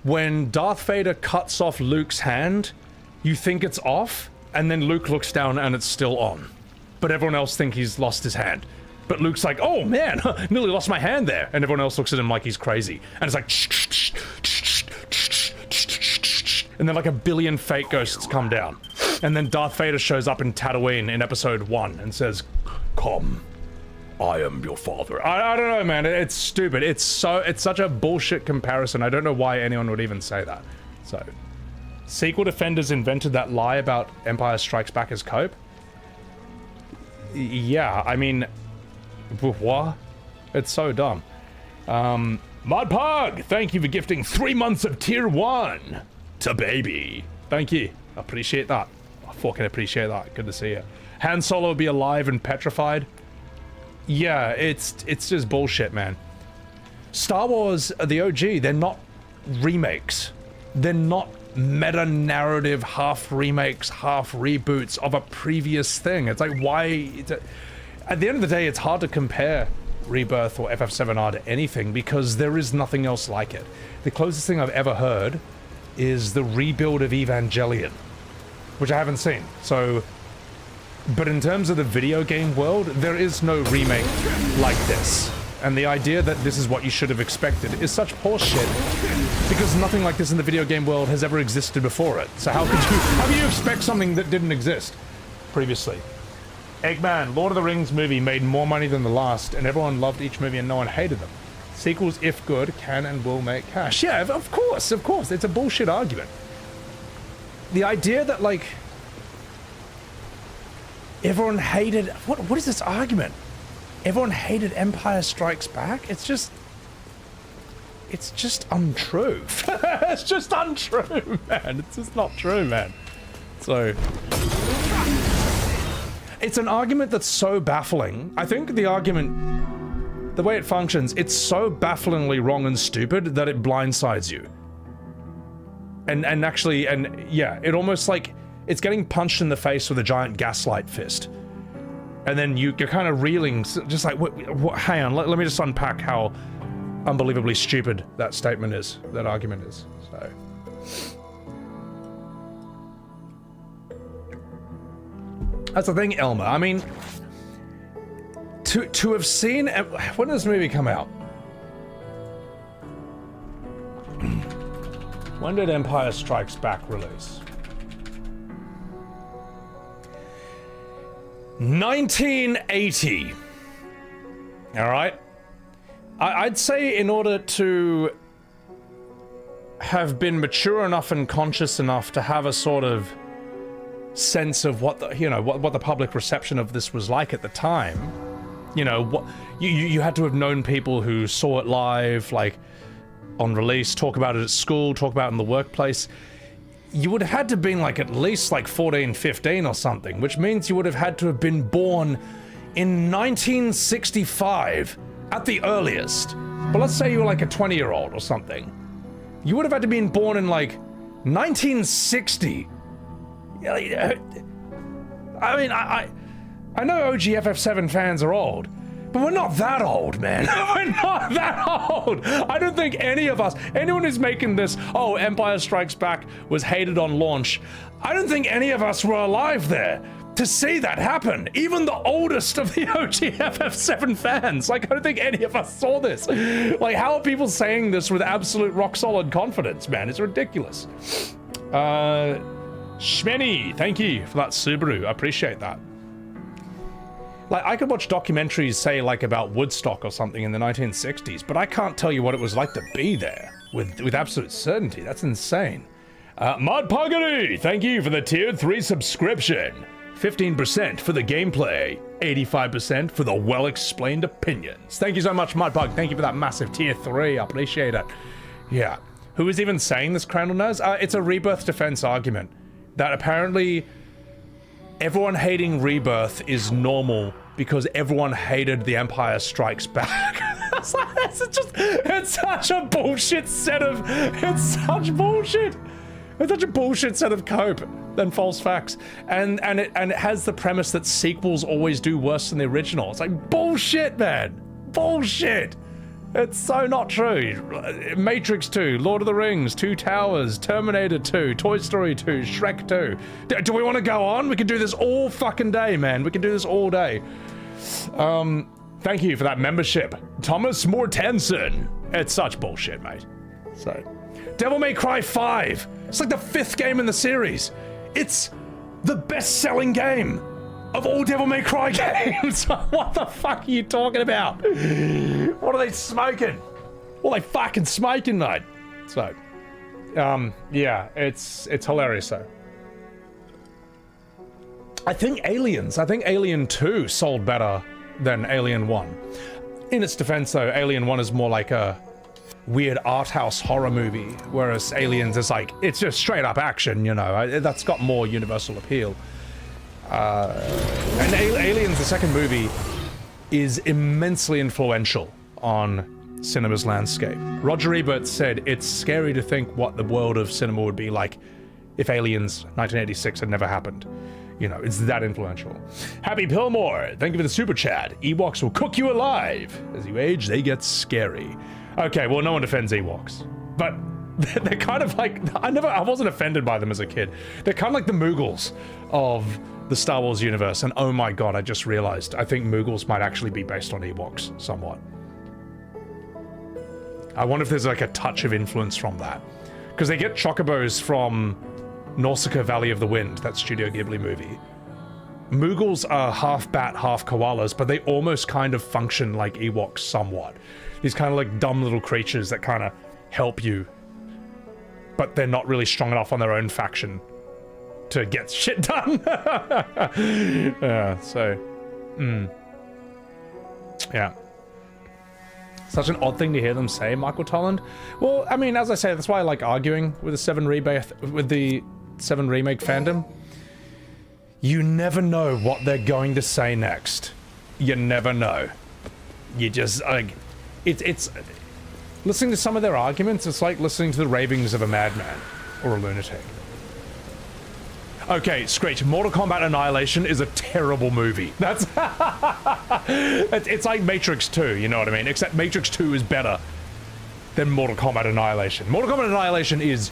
when Darth Vader cuts off Luke's hand, you think it's off, and then Luke looks down and it's still on. But everyone else think he's lost his hand. But Luke's like, oh man, nearly lost my hand there. And everyone else looks at him like he's crazy. And it's like, and then like a billion fake ghosts come down. And then Darth Vader shows up in Tatooine in episode 1 and says, come. I am your father. I don't know, man. It's stupid. It's such a bullshit comparison. I don't know why anyone would even say that. So, sequel defenders invented that lie about Empire Strikes Back as cope. yeah, I mean, what? It's so dumb. Modpug, thank you for gifting 3 months of tier 1 to baby. Thank you. Appreciate that. I fucking appreciate that. Good to see you. Han Solo be alive and petrified? Yeah, it's just bullshit, man. Star Wars, the OG, they're not remakes. They're not meta-narrative half remakes, half reboots of a previous thing. It's like, why... At the end of the day, it's hard to compare Rebirth or FF7R to anything because there is nothing else like it. The closest thing I've ever heard is the rebuild of Evangelion, which I haven't seen. So, but in terms of the video game world, there is no remake like this. And the idea that this is what you should have expected is such horseshit because nothing like this in the video game world has ever existed before it. So how can you expect something that didn't exist previously? Eggman, Lord of the Rings movie made more money than the last, and everyone loved each movie and no one hated them. Sequels, if good, can and will make cash. Yeah, of course. It's a bullshit argument. The idea that, like, everyone hated... What is this argument? Everyone hated Empire Strikes Back? It's just untrue. It's just untrue, man. It's just not true, man. So... It's an argument that's so baffling. I think the argument, the way it functions, it's so bafflingly wrong and stupid that it blindsides you. And yeah, it almost like, it's getting punched in the face with a giant gaslight fist. And then you're kind of reeling, just like, what, hang on, let me just unpack how unbelievably stupid that statement is, that argument is, so. That's the thing, Elmer. I mean, to have seen... When did this movie come out? When did Empire Strikes Back release? 1980. Alright? I'd say in order to have been mature enough and conscious enough to have a sort of sense of what the, you know, what the public reception of this was like at the time, you know, what you had to have known people who saw it live, like on release, talk about it at school, talk about it in the workplace. You would have had to have been like at least like 14, 15 or something, which means you would have had to have been born in 1965 at the earliest. But let's say you were like a 20-year-old or something. You would have had to been born in like 1960. I mean, I know OG FF7 fans are old, but we're not that old, man. We're not that old. I don't think any of us, anyone who's making this, oh, Empire Strikes Back was hated on launch, I don't think any of us were alive there to see that happen. Even the oldest of the OG FF7 fans. Like, I don't think any of us saw this. Like, how are people saying this with absolute rock-solid confidence, man? It's ridiculous. Shmenny, thank you for that Subaru. I appreciate that. Like, I could watch documentaries, say, like, about Woodstock or something in the 1960s, but I can't tell you what it was like to be there with absolute certainty. That's insane. Modpuggery, thank you for the tier 3 subscription. 15% for the gameplay, 85% for the well-explained opinions. Thank you so much, Modpug. Thank you for that massive tier 3. I appreciate it. Yeah. Who is even saying this, Crandall knows? It's a Rebirth defense argument. That apparently everyone hating Rebirth is normal because everyone hated The Empire Strikes Back. It's such a bullshit set of... It's such bullshit. It's such a bullshit set of cope and false facts. And it has the premise that sequels always do worse than the original. It's like, bullshit, man. Bullshit. It's so not true. Matrix 2, Lord of the Rings, Two Towers, Terminator 2, Toy Story 2, Shrek 2. Do we want to go on? We can do this all fucking day, man. We can do this all day. Thank you for that membership, Thomas Mortensen. It's such bullshit, mate. So, Devil May Cry 5. It's like the 5th game in the series. It's the best-selling game of all Devil May Cry games. What the fuck are you talking about? What are they smoking? What are they fucking smoking, mate? So, yeah, it's hilarious though. I think Alien 2 sold better than Alien 1. In its defense though, Alien 1 is more like a weird art house horror movie, whereas Aliens is like, it's just straight up action, you know, that's got more universal appeal. And Aliens, the second movie, is immensely influential on cinema's landscape. Roger Ebert said it's scary to think what the world of cinema would be like if Aliens 1986 had never happened. You know, it's that influential. Happy Pillmore, thank you for the super chat. Ewoks will cook you alive. As you age, they get scary. Okay, well, no one defends Ewoks, but they're kind of like, I wasn't offended by them as a kid. They're kind of like the Moogles of the Star Wars universe, and oh my god, I just realized, I think Moogles might actually be based on Ewoks, somewhat. I wonder if there's like a touch of influence from that. Because they get chocobos from Nausicaa Valley of the Wind, that Studio Ghibli movie. Moogles are half bat, half koalas, but they almost kind of function like Ewoks somewhat. These kind of like dumb little creatures that kind of help you, but they're not really strong enough on their own faction to get shit done. Yeah, yeah. Such an odd thing to hear them say, Michael Tolland. Well, I mean, as I say, that's why I like arguing with the 7 Remake fandom. You never know what they're going to say next. You never know. You just like, it's listening to some of their arguments. It's like listening to the ravings of a madman or a lunatic. Okay, Screech, Mortal Kombat Annihilation is a terrible movie. That's it's like Matrix 2, you know what I mean? Except Matrix 2 is better than Mortal Kombat Annihilation. Mortal Kombat Annihilation is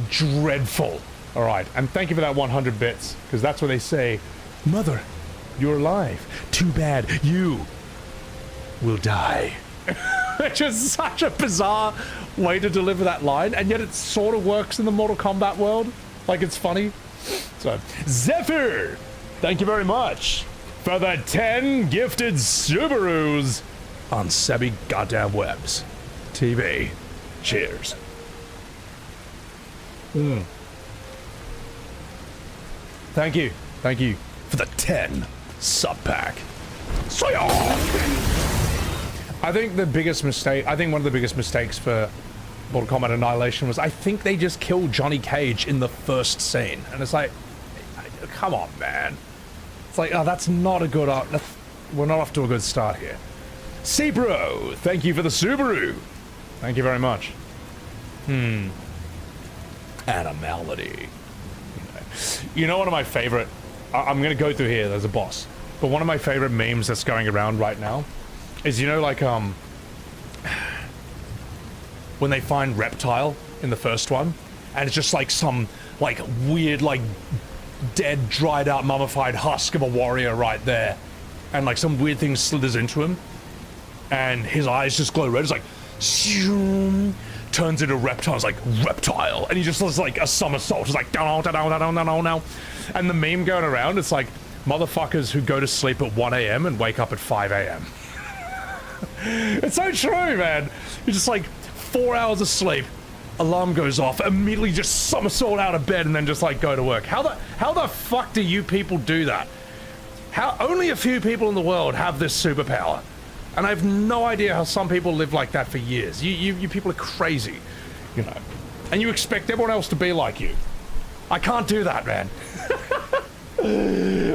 dreadful. All right, and thank you for that 100 bits, because that's where they say, Mother, you're alive. Too bad you will die. Which is such a bizarre way to deliver that line, and yet it sort of works in the Mortal Kombat world. Like, it's funny. So, Zephyr, thank you very much for the 10 gifted Subarus on Sebi Goddamn Webs TV. Cheers. Thank you for the 10 sub pack. So I think one of the biggest mistakes for Mortal Kombat Annihilation was I think they just killed Johnny Cage in the first scene, and it's like, come on, man. It's like, oh, that's not a good we're not off to a good start here. Sebro, thank you for the Subaru. Thank you very much. Animality. You know, one of my favorite, I'm gonna go through here, there's a boss, but one of my favorite memes that's going around right now is, you know, like, when they find Reptile in the first one, and it's just like some, like, weird, like, dead, dried out, mummified husk of a warrior right there, and, like, some weird thing slithers into him, and his eyes just glow red. It's like, shoom, turns into Reptile. It's like, Reptile, and he just does, like, a somersault. It's like, no. And the meme going around, it's like, motherfuckers who go to sleep at 1 a.m. and wake up at 5 a.m. It's so true, man. You're just like, 4 hours of sleep, alarm goes off, immediately just somersault out of bed and then just like go to work. How the fuck do you people do that? How only a few people in the world have this superpower, and I have no idea how some people live like that for years. You people are crazy, you know, and you expect everyone else to be like you. I can't do that, man.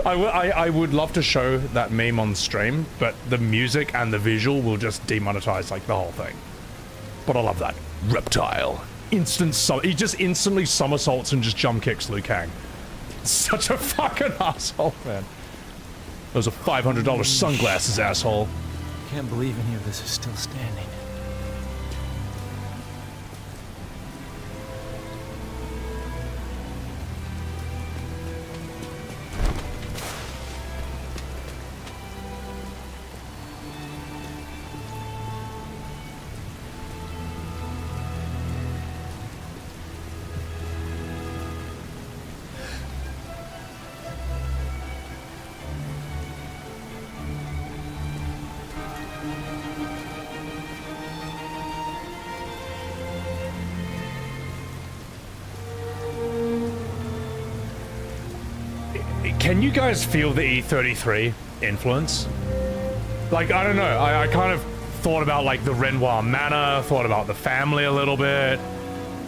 I would love to show that meme on stream, but the music and the visual will just demonetize like the whole thing. But I love that. Reptile. He just instantly somersaults and just jump kicks Liu Kang. Such a fucking asshole, man. Those are $500 sunglasses, asshole. Can't believe any of this is still standing. Can you guys feel the E33 influence? Like, I don't know, I kind of thought about like the Renoir Manor, thought about the family a little bit.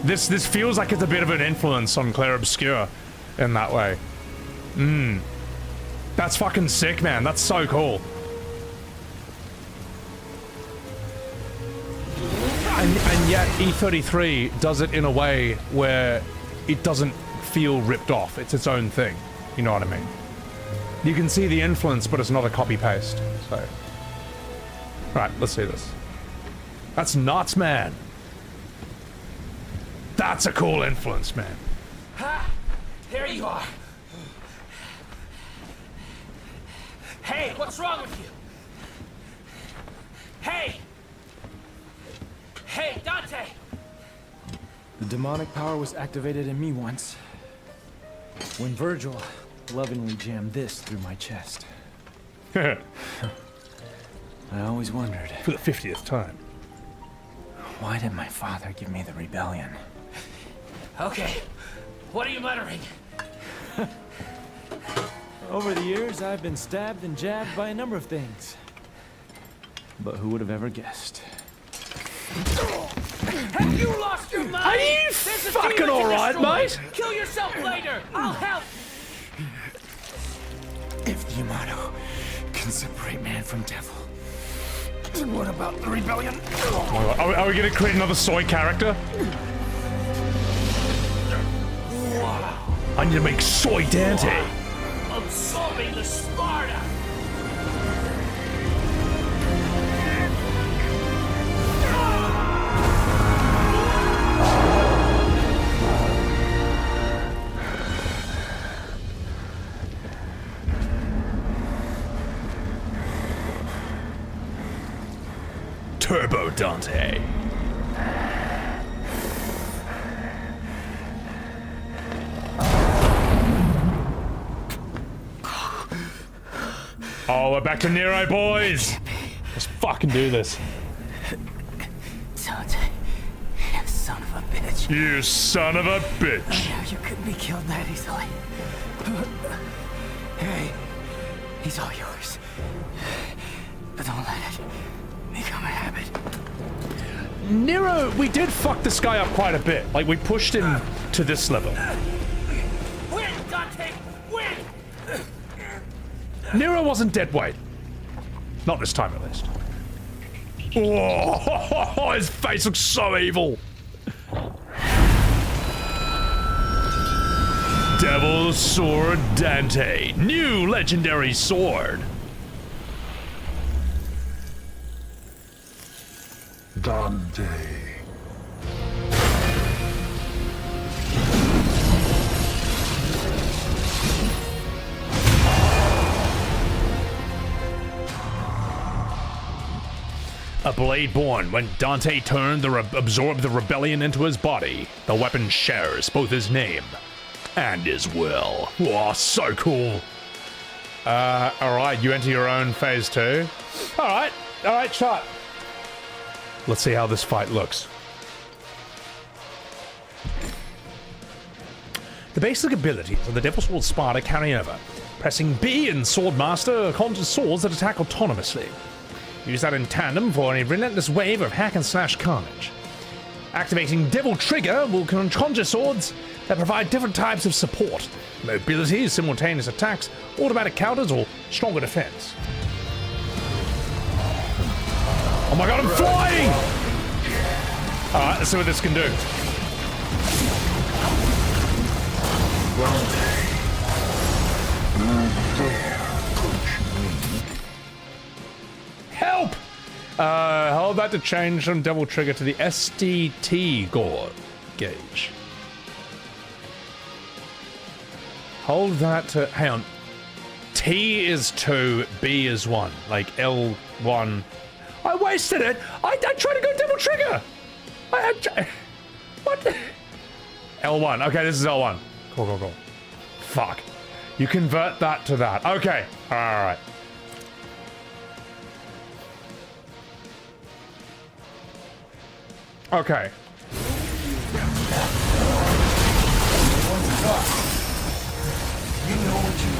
This feels like it's a bit of an influence on Clair Obscur in that way. That's fucking sick, man. That's so cool. And yet E33 does it in a way where it doesn't feel ripped off. It's its own thing. You know what I mean? You can see the influence, but it's not a copy-paste. So, right, let's see this. That's nuts, man. That's a cool influence, man. Ha! There you are. Hey, what's wrong with you? Hey! Hey, Dante! The demonic power was activated in me once. When Virgil lovingly jammed this through my chest. I always wondered. For the 50th time. Why did my father give me the rebellion? Okay, what are you muttering? Over the years, I've been stabbed and jabbed by a number of things. But who would have ever guessed? Have you lost your mind? Are you fucking alright, mate? Kill yourself later! I'll help! If the Yamato can separate man from devil, then what about the rebellion? Are we gonna create another soy character? Wow. I need to make soy Dante. Absorbing the Sparta! Turbo Dante. Oh, we're back to Nero, boys! Let's fucking do this. Dante, you son of a bitch. You son of a bitch. I know you couldn't be killed that easily. Hey, he's all yours. But don't let it become a habit. Nero, we did fuck this guy up quite a bit. Like, we pushed him to this level. Win, Dante! Win! Nero wasn't dead weight. Not this time, at least. Oh, his face looks so evil. Devil's Sword Dante. New legendary sword. Dante. A blade born. When Dante turned absorbed the rebellion into his body, the weapon shares both his name and his will. Oh, so cool. Alright, you enter your own phase 2. Alright, shot. Let's see how this fight looks. The basic abilities of the Devil's Sword Sparta carry over. Pressing B in Swordmaster conjures swords that attack autonomously. Use that in tandem for a relentless wave of hack and slash carnage. Activating Devil Trigger will conjure swords that provide different types of support. Mobility, simultaneous attacks, automatic counters, or stronger defense. Oh my god, I'm flying! Alright, let's see what this can do. Help! Hold that to change from Devil Trigger to the SDT gauge. Hold that to... Hang on. T is 2, B is 1. Like L1... I wasted it! I tried to go Devil Trigger! What? L1. Okay, this is L1. Cool. Fuck. You convert that to that. Okay. Alright. Okay. You know what you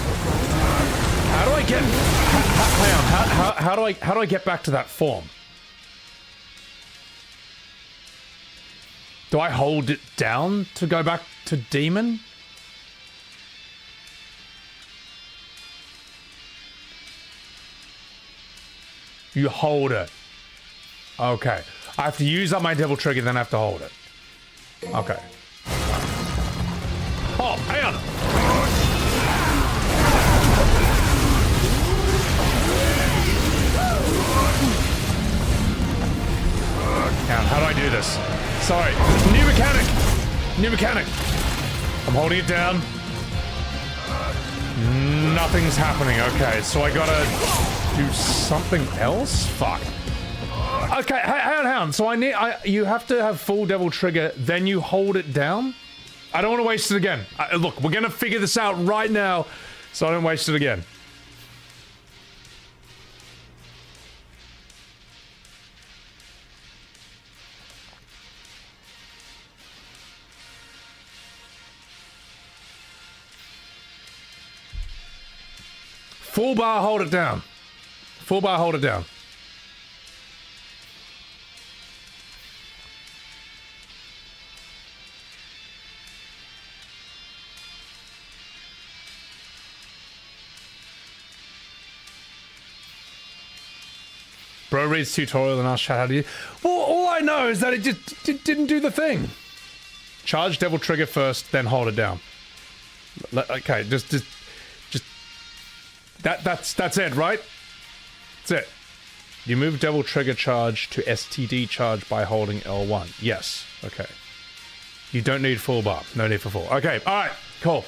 how do I get back to that form? Do I hold it down to go back to demon? You hold it. Okay. I have to use up my devil trigger, then I have to hold it. Okay. Oh, hang on. How do I do this? Sorry. New mechanic. New mechanic. I'm holding it down. Nothing's happening. Okay, so I gotta do something else? Fuck. Okay, hang on. So you have to have full devil trigger, then you hold it down? I don't want to waste it again. Look, we're gonna figure this out right now, so I don't waste it again. Full bar, hold it down. Full bar, hold it down. Bro reads tutorial and asks chat how to use. Well, all I know is that it just didn't do the thing. Charge devil trigger first, then hold it down. Okay, just that's it, right? That's it. You move devil trigger charge to STD charge by holding L1. Yes. Okay. You don't need full bar. No need for full. Okay. All right. Cool.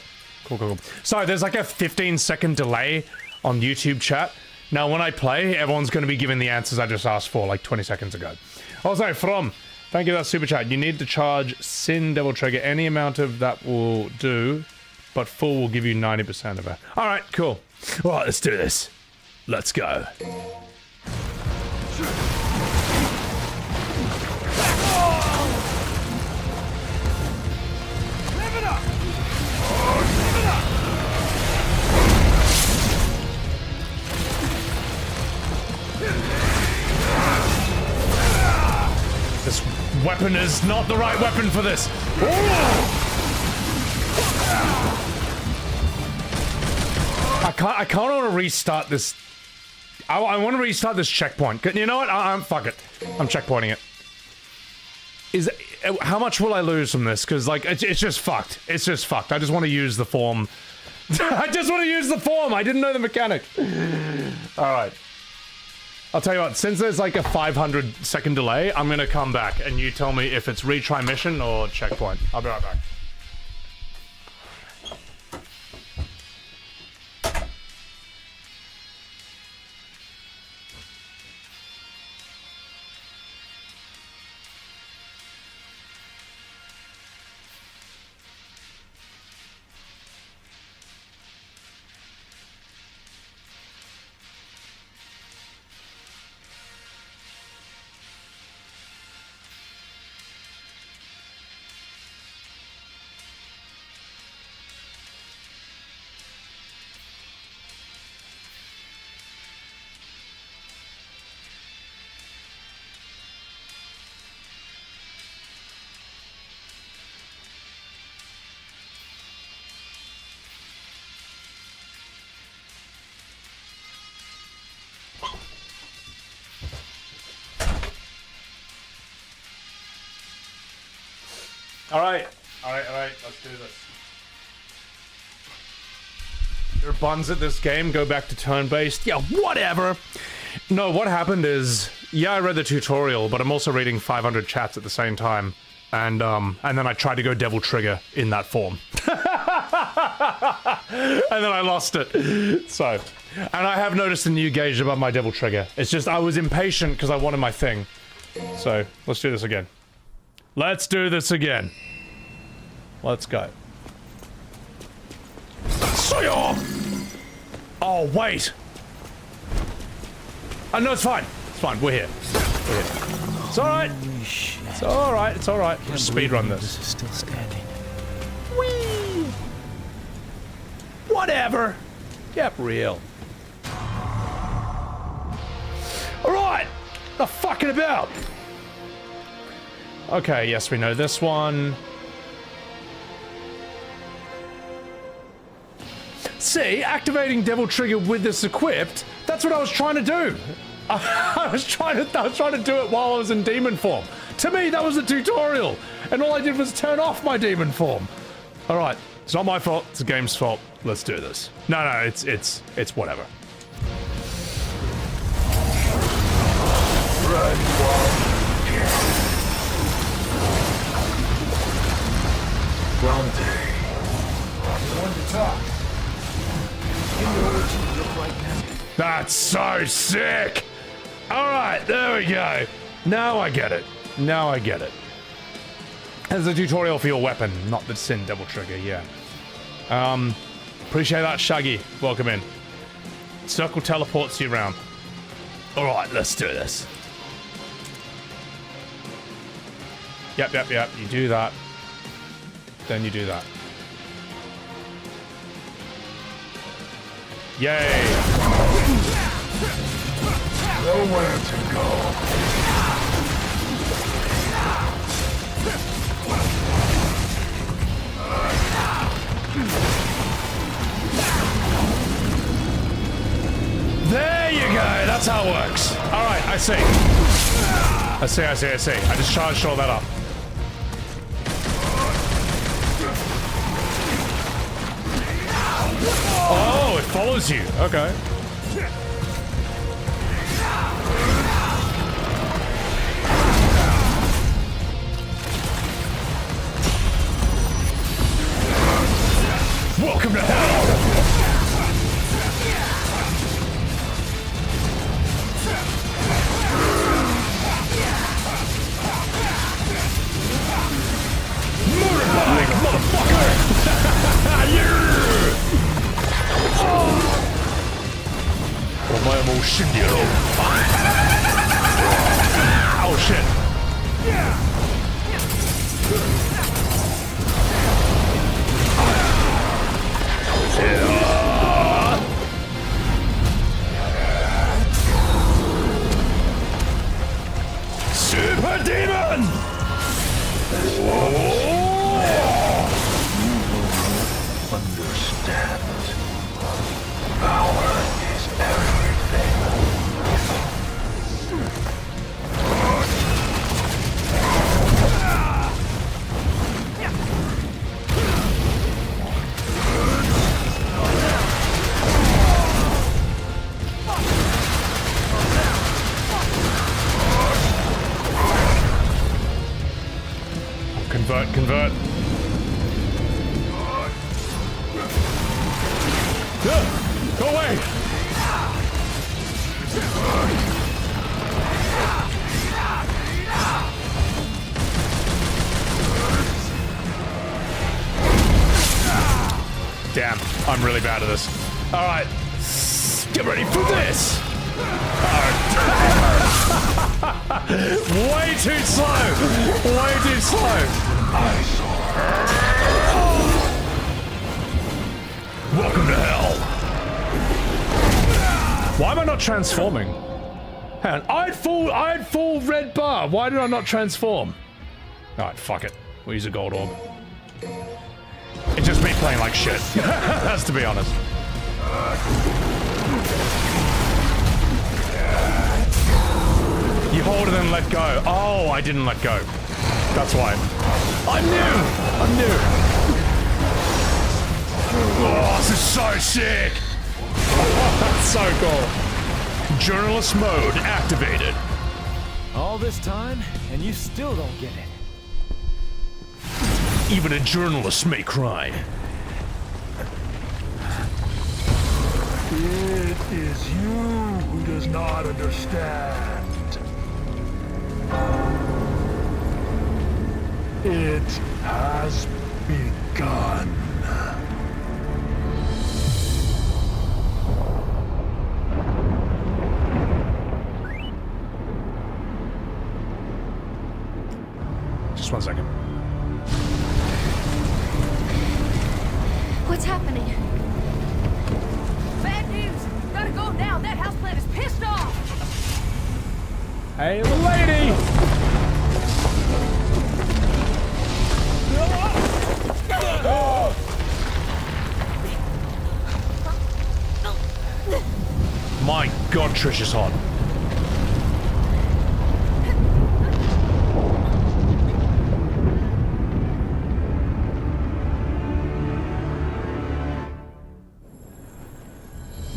Cool. Sorry, there's like a 15-second delay on YouTube chat. Now, when I play, everyone's going to be giving the answers I just asked for like 20 seconds ago. Also, thank you for that super chat. You need to charge Sin Devil Trigger. Any amount of that will do, but full will give you 90% of it. All right, cool. All right, let's do this. Let's go. This weapon is not the right weapon for this. I kind of want to restart this. I want to restart this checkpoint. You know what? Fuck it. I'm checkpointing it. How much will I lose from this? Because like it's just fucked. It's just fucked. I just want to use the form. I just want to use the form. I didn't know the mechanic. All right. I'll tell you what, since there's like a 500-second delay, I'm gonna come back and you tell me if it's retry mission or checkpoint. I'll be right back. All right, let's do this. There are buns at this game, go back to turn-based. Yeah, whatever. No, what happened is, yeah, I read the tutorial, but I'm also reading 500 chats at the same time. And then I tried to go Devil Trigger in that form. And then I lost it. So, and I have noticed a new gauge above my Devil Trigger. It's just, I was impatient because I wanted my thing. So, let's do this again. Let's do this again. Let's go. Oh, wait. Oh, no, it's fine. It's fine. We're here. We're here. It's alright. It's alright. It's alright. We'll speedrun this. This is still standing. Whee! Whatever. Get real. Alright! Not fucking about! Okay, yes, we know this one. See, activating Devil Trigger with this equipped, that's what I was trying to do. I was trying to do it while I was in demon form. To me, that was a tutorial, and all I did was turn off my demon form. All right, it's not my fault. It's the game's fault. Let's do this. No, it's whatever. That's so sick! Alright, there we go. Now I get it. Now I get it. There's a tutorial for your weapon, not the Sin Devil Trigger, yeah. Appreciate that, Shaggy. Welcome in. Circle teleports you around. Alright, let's do this. Yep. You do that. Then you do that. Yay! Nowhere to go. There you go! That's how it works. Alright, I see. I just charged all that up. Oh, it follows you. Okay. Welcome to hell! Motorbike, motherfucker! Yeah! お前も死んでやろう。Oh shit! Super Demon! Understand. Power is everything. Convert. Go away! Damn, I'm really bad at this. All right, get ready for this. Way too slow. Way too slow. Welcome to hell. Why am I not transforming? Hang on, I had full red bar. Why did I not transform? All right, fuck it. We'll use a gold orb. It's just me playing like shit. Has to be honest. You hold it and let go. Oh, I didn't let go. That's why. I knew. Oh, this is so sick. That's so cool. Journalist mode activated. All this time, and you still don't get it. Even a journalist may cry. It is you who does not understand. It has begun. Just 1 second. What's happening? Bad news! Gotta go now! That houseplant is pissed off! Hey, lady! My God, Trish is hot.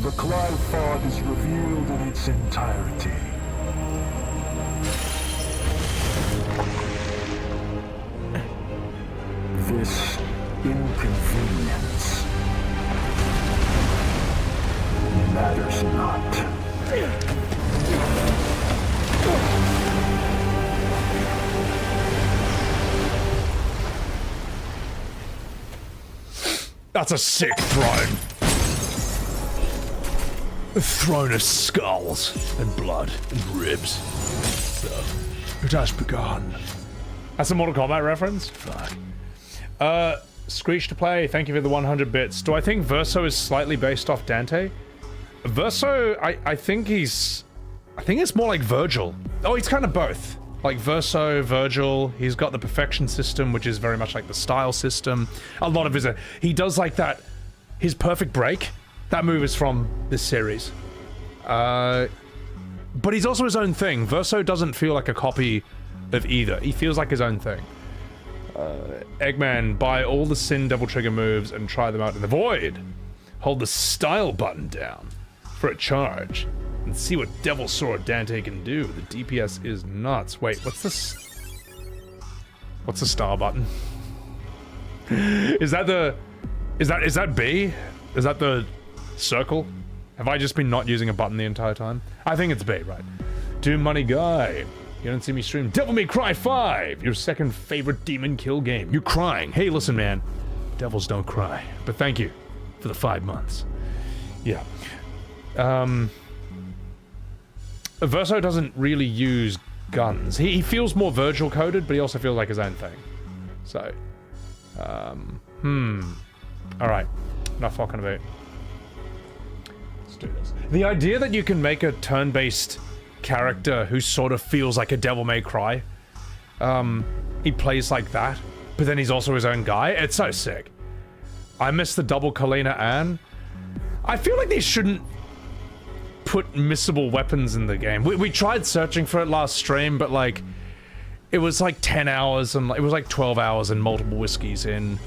The Clive is revealed in its entirety. This inconvenience matters not. That's a sick throne. A throne of skulls and blood and ribs. So, it has begun. That's a Mortal Kombat reference? Fuck. Screech to play, thank you for the 100 bits. Do I think Verso is slightly based off Dante? Verso, I think it's more like Virgil. Oh, he's kind of both. Like Verso, Virgil, he's got the perfection system, which is very much like the style system. A lot of his, he does like that, his perfect break. That move is from this series. But he's also his own thing. Verso doesn't feel like a copy of either. He feels like his own thing. Eggman, buy all the Sin Devil Trigger moves and try them out in the void. Hold the style button down for a charge and see what Devil Sword Dante can do. The DPS is nuts. Wait, what's this? What's the star button? Is that B? Is that the circle? Have I just been not using a button the entire time? I think it's B, right? Doom Money Guy. You don't see me stream Devil May Cry 5, your second favorite demon kill game. You're crying. Hey, listen, man. Devils don't cry. But thank you for the 5 months. Yeah. Verso doesn't really use guns. He feels more Virgil coded, but he also feels like his own thing. So, Alright. Enough fucking about. Let's do this. The idea that you can make a turn-based character who sort of feels like a Devil May Cry. He plays like that, but then he's also his own guy. It's so sick. I miss the double Kalina Ann. I feel like they shouldn't put missable weapons in the game. We tried searching for it last stream, but like, it was like 10 hours and it was like 12 hours and multiple whiskeys in.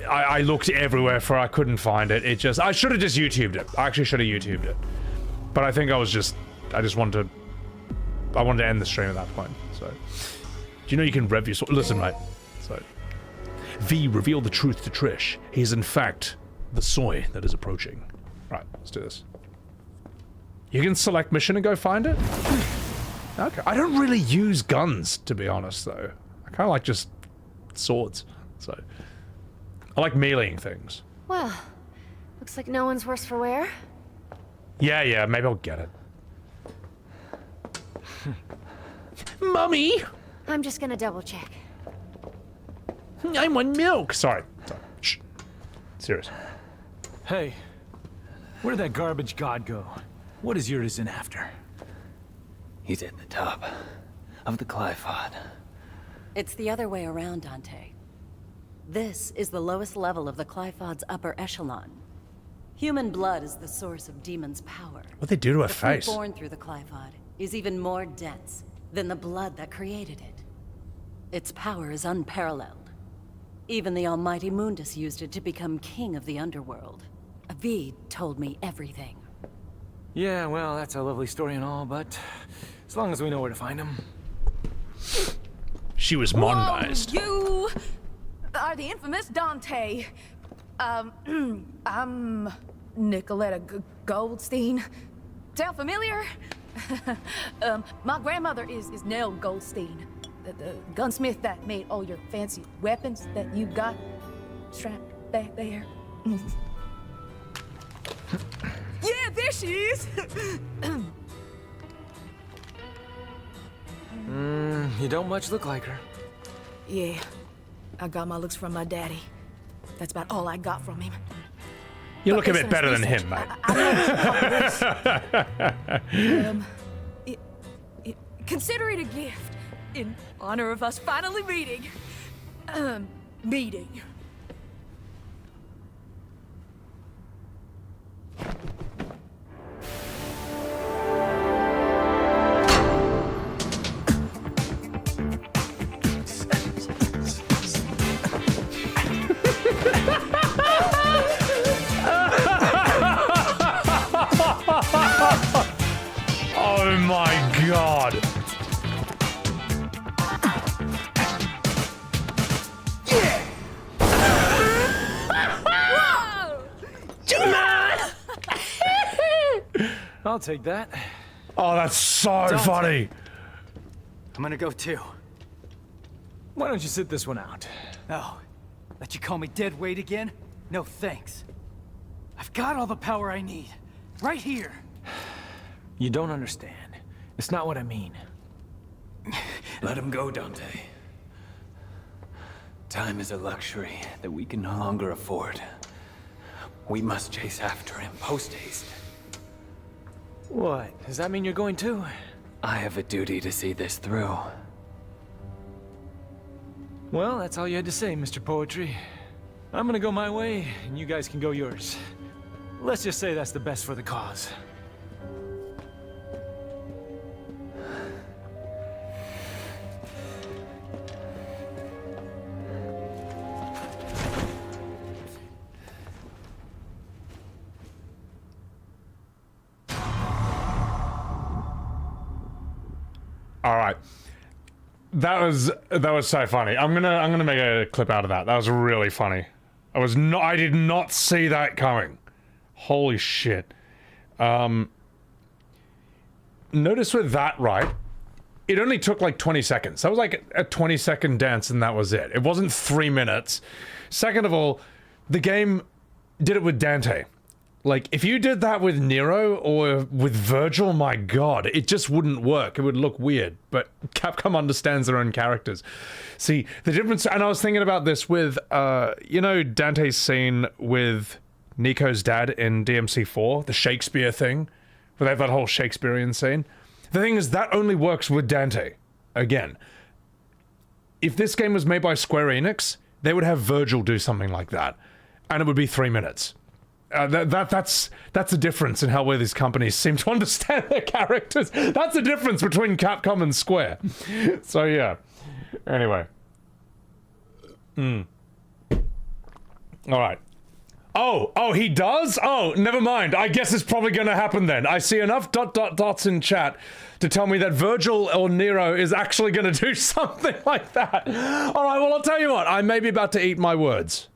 I looked everywhere for it, I couldn't find it. I should have just YouTubed it. I actually should have YouTubed it. But I think I wanted to end the stream at that point, so. Do you know you can rev your sword? Listen, mate. So. V, reveal the truth to Trish. He is in fact the soy that is approaching. Right, let's do this. You can select mission and go find it? Okay. I don't really use guns, to be honest, though. I kind of like just swords, so. I like meleeing things. Well, looks like no one's worse for wear. Yeah, maybe I'll get it. Mummy! I'm just gonna double check. I want milk! Sorry. Shh. Serious. Hey, where did that garbage god go? What is Urizen after? He's at the top of the Clifod. It's the other way around, Dante. This is the lowest level of the Clifod's upper echelon. Human blood is the source of demon's power. What they do to her The fruit face? born through the Clifod is even more dense than the blood that created it. Its power is unparalleled. Even the almighty Mundus used it to become king of the underworld. Avid told me everything. Yeah, well, that's a lovely story and all, but as long as we know where to find him. She was modernized. You are the infamous Dante. I'm Nicoletta Goldstein. Sound familiar? My grandmother is Nell Goldstein, the gunsmith that made all your fancy weapons that you got strapped back there. Yeah, there she is. You don't much look like her. Yeah, I got my looks from my daddy. That's about all I got from him. You look a bit better than him, mate. consider it a gift in honor of us finally meeting. Meeting. Oh my god. I'll take that. Oh, that's so funny. I'm gonna go too. Why don't you sit this one out? Oh, let you call me dead weight again? No thanks. I've got all the power I need. Right here. You don't understand. It's not what I mean. Let him go, Dante. Time is a luxury that we can no longer afford. We must chase after him post-haste. What? Does that mean you're going too? I have a duty to see this through. Well, that's all you had to say, Mr. Poetry. I'm gonna go my way, and you guys can go yours. Let's just say that's the best for the cause. All right. That was so funny. I'm gonna make a clip out of that. That was really funny. I did not see that coming. Holy shit. Notice with that, right? It only took like 20 seconds. That was like a 20-second dance and that was it. It wasn't 3 minutes. Second of all, the game did it with Dante. Like, if you did that with Nero or with Virgil, my god, it just wouldn't work. It would look weird. But Capcom understands their own characters. See, the difference... And I was thinking about this with, you know, Dante's scene with Nico's dad in DMC4, the Shakespeare thing, where they have that whole Shakespearean scene. The thing is, that only works with Dante. Again, if this game was made by Square Enix, they would have Virgil do something like that. And it would be 3 minutes. That's the difference in how well these companies seem to understand their characters. That's the difference between Capcom and Square. So yeah. Anyway. All right. Oh, he does? Oh, never mind. I guess it's probably going to happen then. I see enough dots in chat to tell me that Virgil or Nero is actually going to do something like that. All right, well, I'll tell you what. I may be about to eat my words.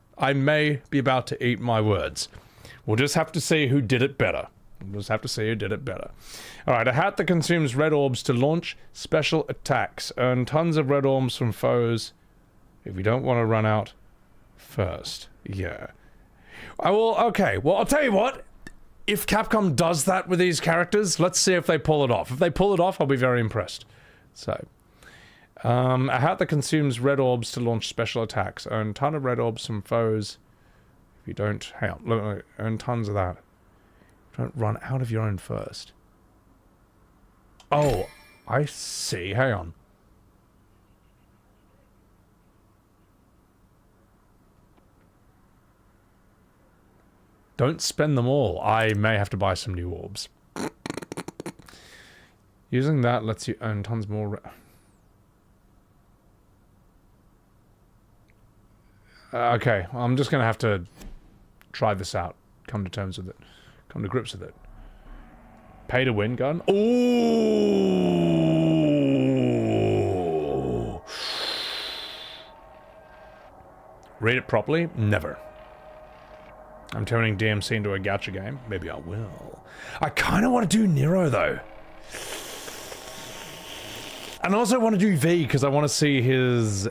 We'll just have to see who did it better. All right, a hat that consumes red orbs to launch special attacks. Earn tons of red orbs from foes if you don't want to run out first. Yeah. Okay, well, I'll tell you what. If Capcom does that with these characters, let's see if they pull it off. If they pull it off, I'll be very impressed. So, a hat that consumes red orbs to launch special attacks. Earn a ton of red orbs from foes. If you don't, hang on, look, earn tons of that. Don't run out of your own first. Oh, I see. Hang on. Don't spend them all. I may have to buy some new orbs. Using that lets you earn tons more. Okay, I'm just going to have to try this out. Come to terms with it. Come to grips with it. Pay to win gun. Ooh. Read it properly? Never. I'm turning DMC into a gacha game. Maybe I will. I kind of want to do Nero, though. And I also want to do V, because I want to see his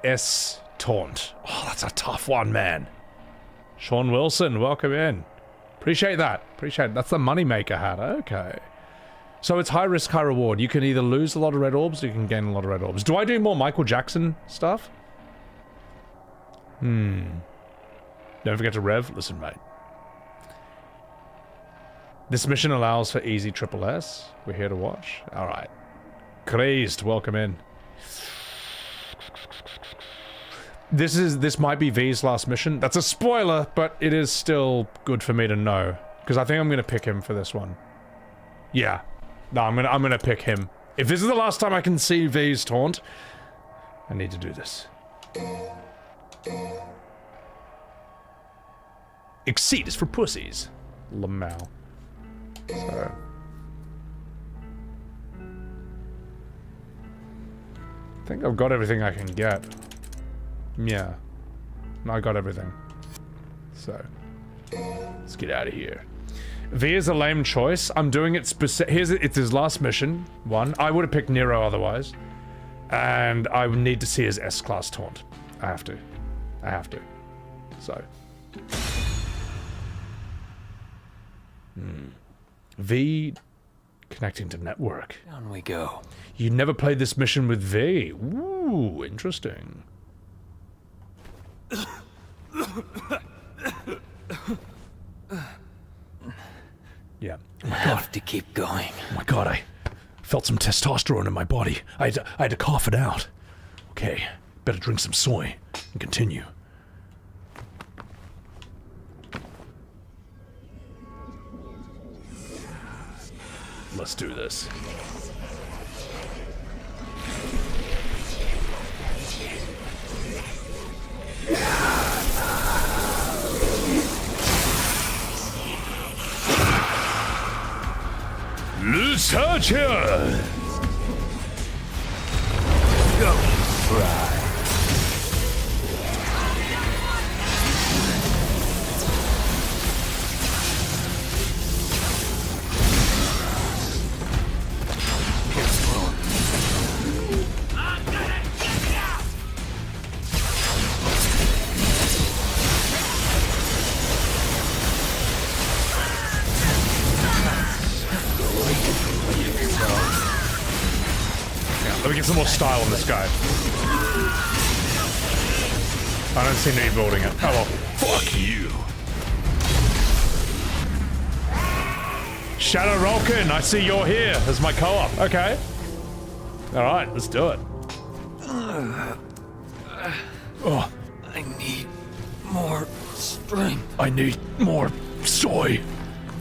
S taunt. Oh, that's a tough one, man. Sean Wilson, welcome in. Appreciate that. Appreciate it. That's the moneymaker hat. Okay. So it's high risk, high reward. You can either lose a lot of red orbs or you can gain a lot of red orbs. Do I do more Michael Jackson stuff? Don't forget to rev. Listen, mate. This mission allows for easy triple S. We're here to watch. Alright. Crazed, welcome in. This might be V's last mission. That's a spoiler, but it is still good for me to know. Because I think I'm gonna pick him for this one. Yeah. No, I'm gonna pick him. If this is the last time I can see V's taunt, I need to do this. Exceed is for pussies. Lamau. So. I think I've got everything I can get. Yeah. I got everything. So. Let's get out of here. V is a lame choice. I'm doing it it's his last mission. One. I would have picked Nero otherwise. And I would need to see his S-class taunt. I have to. I have to. So. V connecting to network. Down we go. You never played this mission with V. Ooh, interesting. Yeah. I have to keep going. Oh my god, I felt some testosterone in my body. I had to cough it out. Okay, better drink some soy and continue. Let's do this. Let's touch here! Go! Right. Let me get some more style on this guy. I don't seem to be building it. Oh well. Fuck you. Shadow Rolkin, I see you're here as my co-op. Okay. Alright, let's do it. Oh. I need more strength. I need more soy.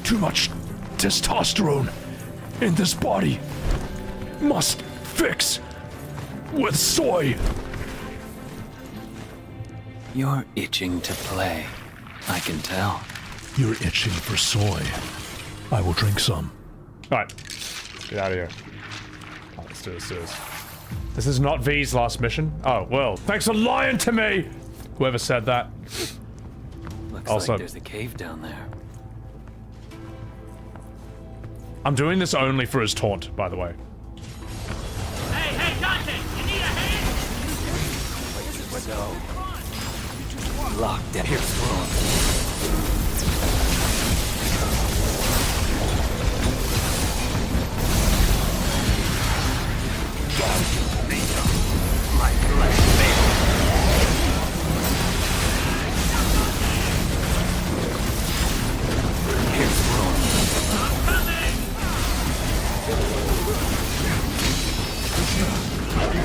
Too much testosterone in this body. Must fix with soy. You're itching to play. I can tell. You're itching for soy. I will drink some. Alright. Get out of here. Oh, let's do this, This is not V's last mission. Oh, well, thanks for lying to me! Whoever said that. Looks Also, like there's a cave down there. I'm doing this only for his taunt, by the way. Hey, Dante! You need a hand? So, locked in here.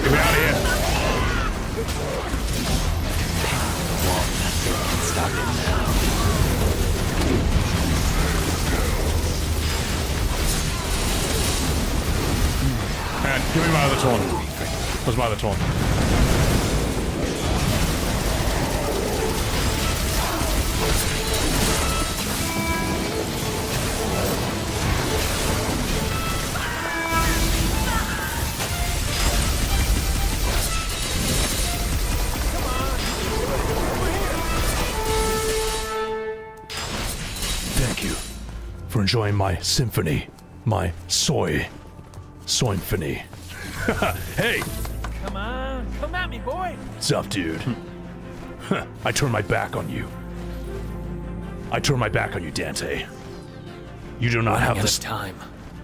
Get me out of here. Stop it now. Man, give me my other taunt. Where's my other taunt? Thank you for enjoying my symphony, my soy symphony. Hey! Come on, come at me, boy! What's up, dude? I turn my back on you. I turn my back on you, Dante. You do not have this time.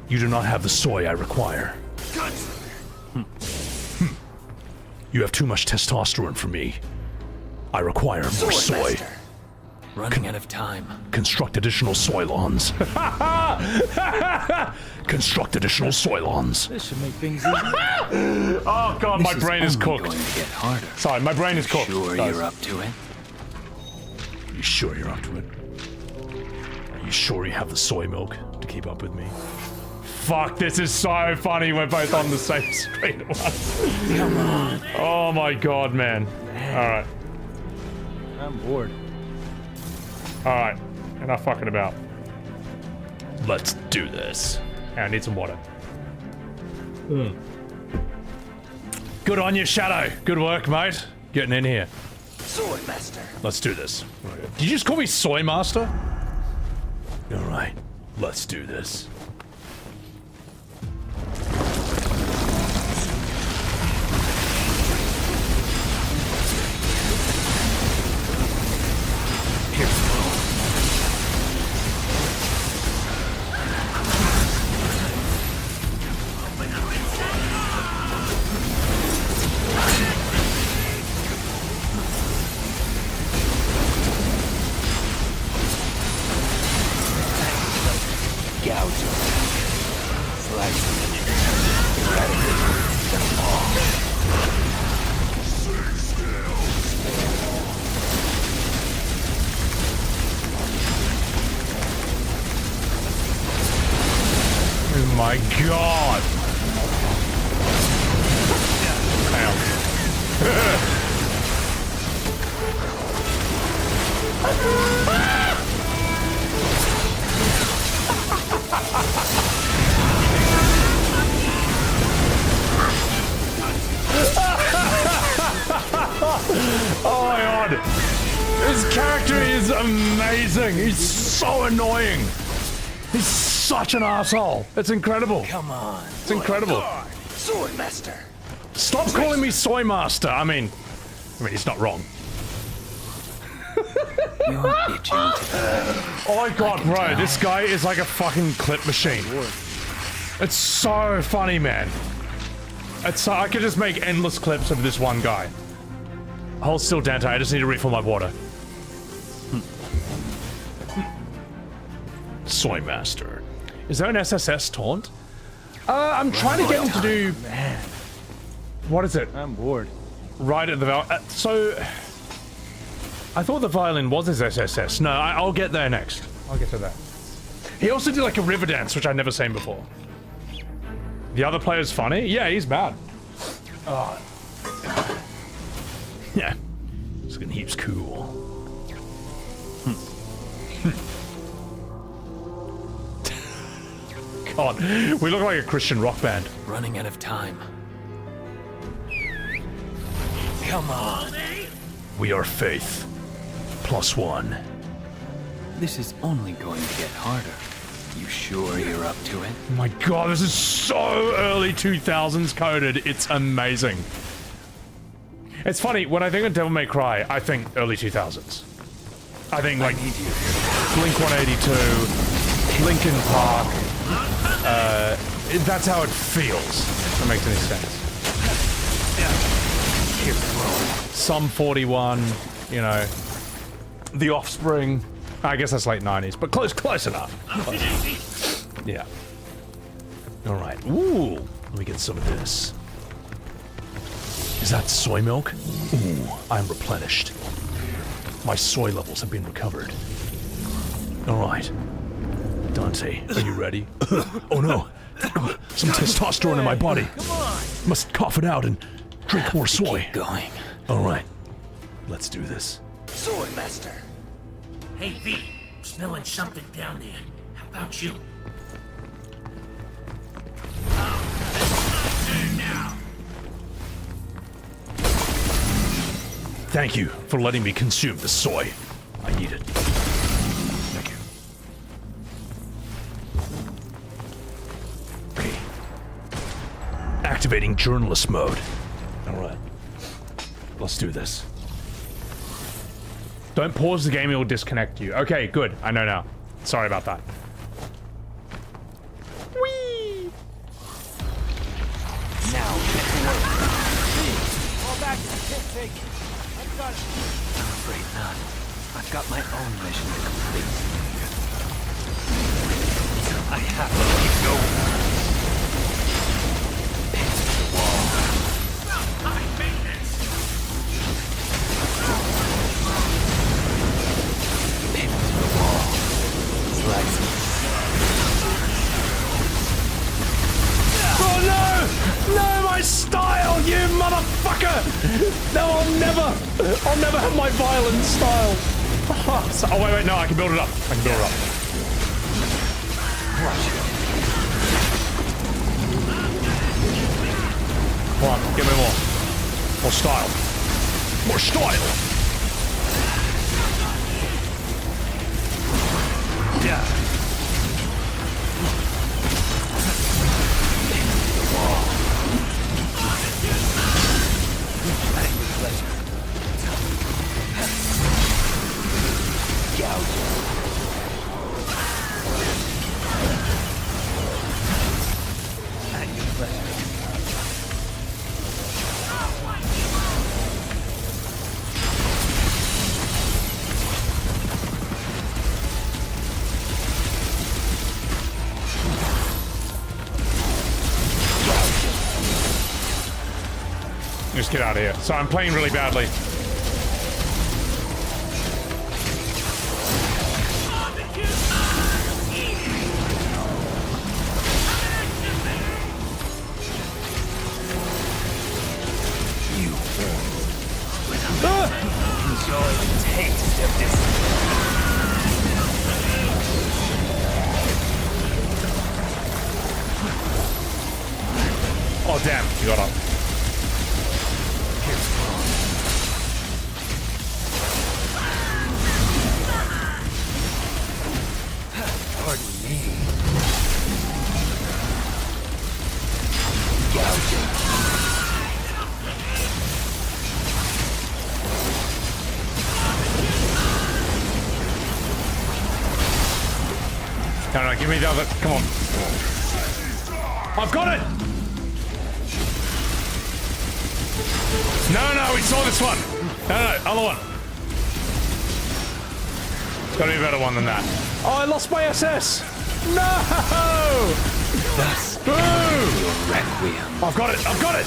You do not have the soy I require. You have too much testosterone for me. I require more soy. Running out of time. Construct additional soylons. Construct additional soylons. This should make things easier. Oh god, my brain is cooked. Going to get harder. Sorry, my brain is cooked. Sure guys. you're up to it? You sure you're up to it? Are you sure you have the soy milk to keep up with me? Fuck, this is so funny. We're both on the same screen at once. Come on. Oh my god, man. Alright. I'm bored. Alright. Enough fucking about. Let's do this. Hey, I need some water. Good on you, Shadow. Good work, mate. Getting in here. Sword Master. Let's do this. Did you just call me Soy Master? Alright. Let's do this. Oh my god! Oh my god! His character is amazing! He's so annoying! He's such an asshole! It's incredible! Come on. It's incredible! Sword Master. Stop calling me Soy Master! I mean, he's not wrong. You're itching to Oh my god, bro, this guy is like a fucking clip machine. It's so funny, man. It's so, I could just make endless clips of this one guy. Hold still, Dante, I just need to refill my water. Soy Master. Is there an SSS taunt? I'm trying to get him to do... Man. What is it? I'm bored. Right at the so... I thought the violin was his SSS. No, I'll get there next. I'll get to that. He also did like a river dance, which I'd never seen before. The other player's funny? Yeah, he's bad. Oh. Yeah. It's looking heaps cool. God, we look like a Christian rock band. running out of time. Come on. We are faith. +1. This is only going to get harder. You sure you're up to it? Oh my god, this is so early 2000s coded. It's amazing. It's funny, when I think of Devil May Cry, I think early 2000s. I think like Blink 182, Linkin Park. That's how it feels. If that makes any sense. Some 41, you know. The Offspring. I guess that's late 90s, but close enough. Close. Yeah. Alright. Ooh. Let me get some of this. Is that soy milk? Ooh, I'm replenished. My soy levels have been recovered. Alright. Dante, are you ready? Oh no. Some testosterone in my body. Must cough it out and drink more soy. Keep going. Alright. Let's do this. Sword Master. Hey, V, I'm smelling something down there. How about you? Thank you for letting me consume the soy. I need it. Thank you. Okay. Activating journalist mode. Alright. Let's do this. Don't pause the game, it will disconnect you. Okay, good. I know now. Sorry about that. Whee! Now get to work. Fall back. I can't take it. I've got it. I'm afraid not. I've got my own mission to complete. I have to keep going. Pin to the wall. High maintenance. Pin to the wall. Slice. Oh no! No, my style, you motherfucker! No, I'll never have my violent style. Oh, wait, no, I can build it up. I can build it up. Come on, give me more. More style. More style! Yeah. Just get out of here. So I'm playing really badly. Enjoy the taste of this. Oh damn, you got up. Pardon me. Gouging. No, give me the other. Come on. I've got it! No, we saw this one. No, other one. It's gotta be a better one than that. Oh, I lost my SS! No! Thus, Boom! Requiem. I've got it!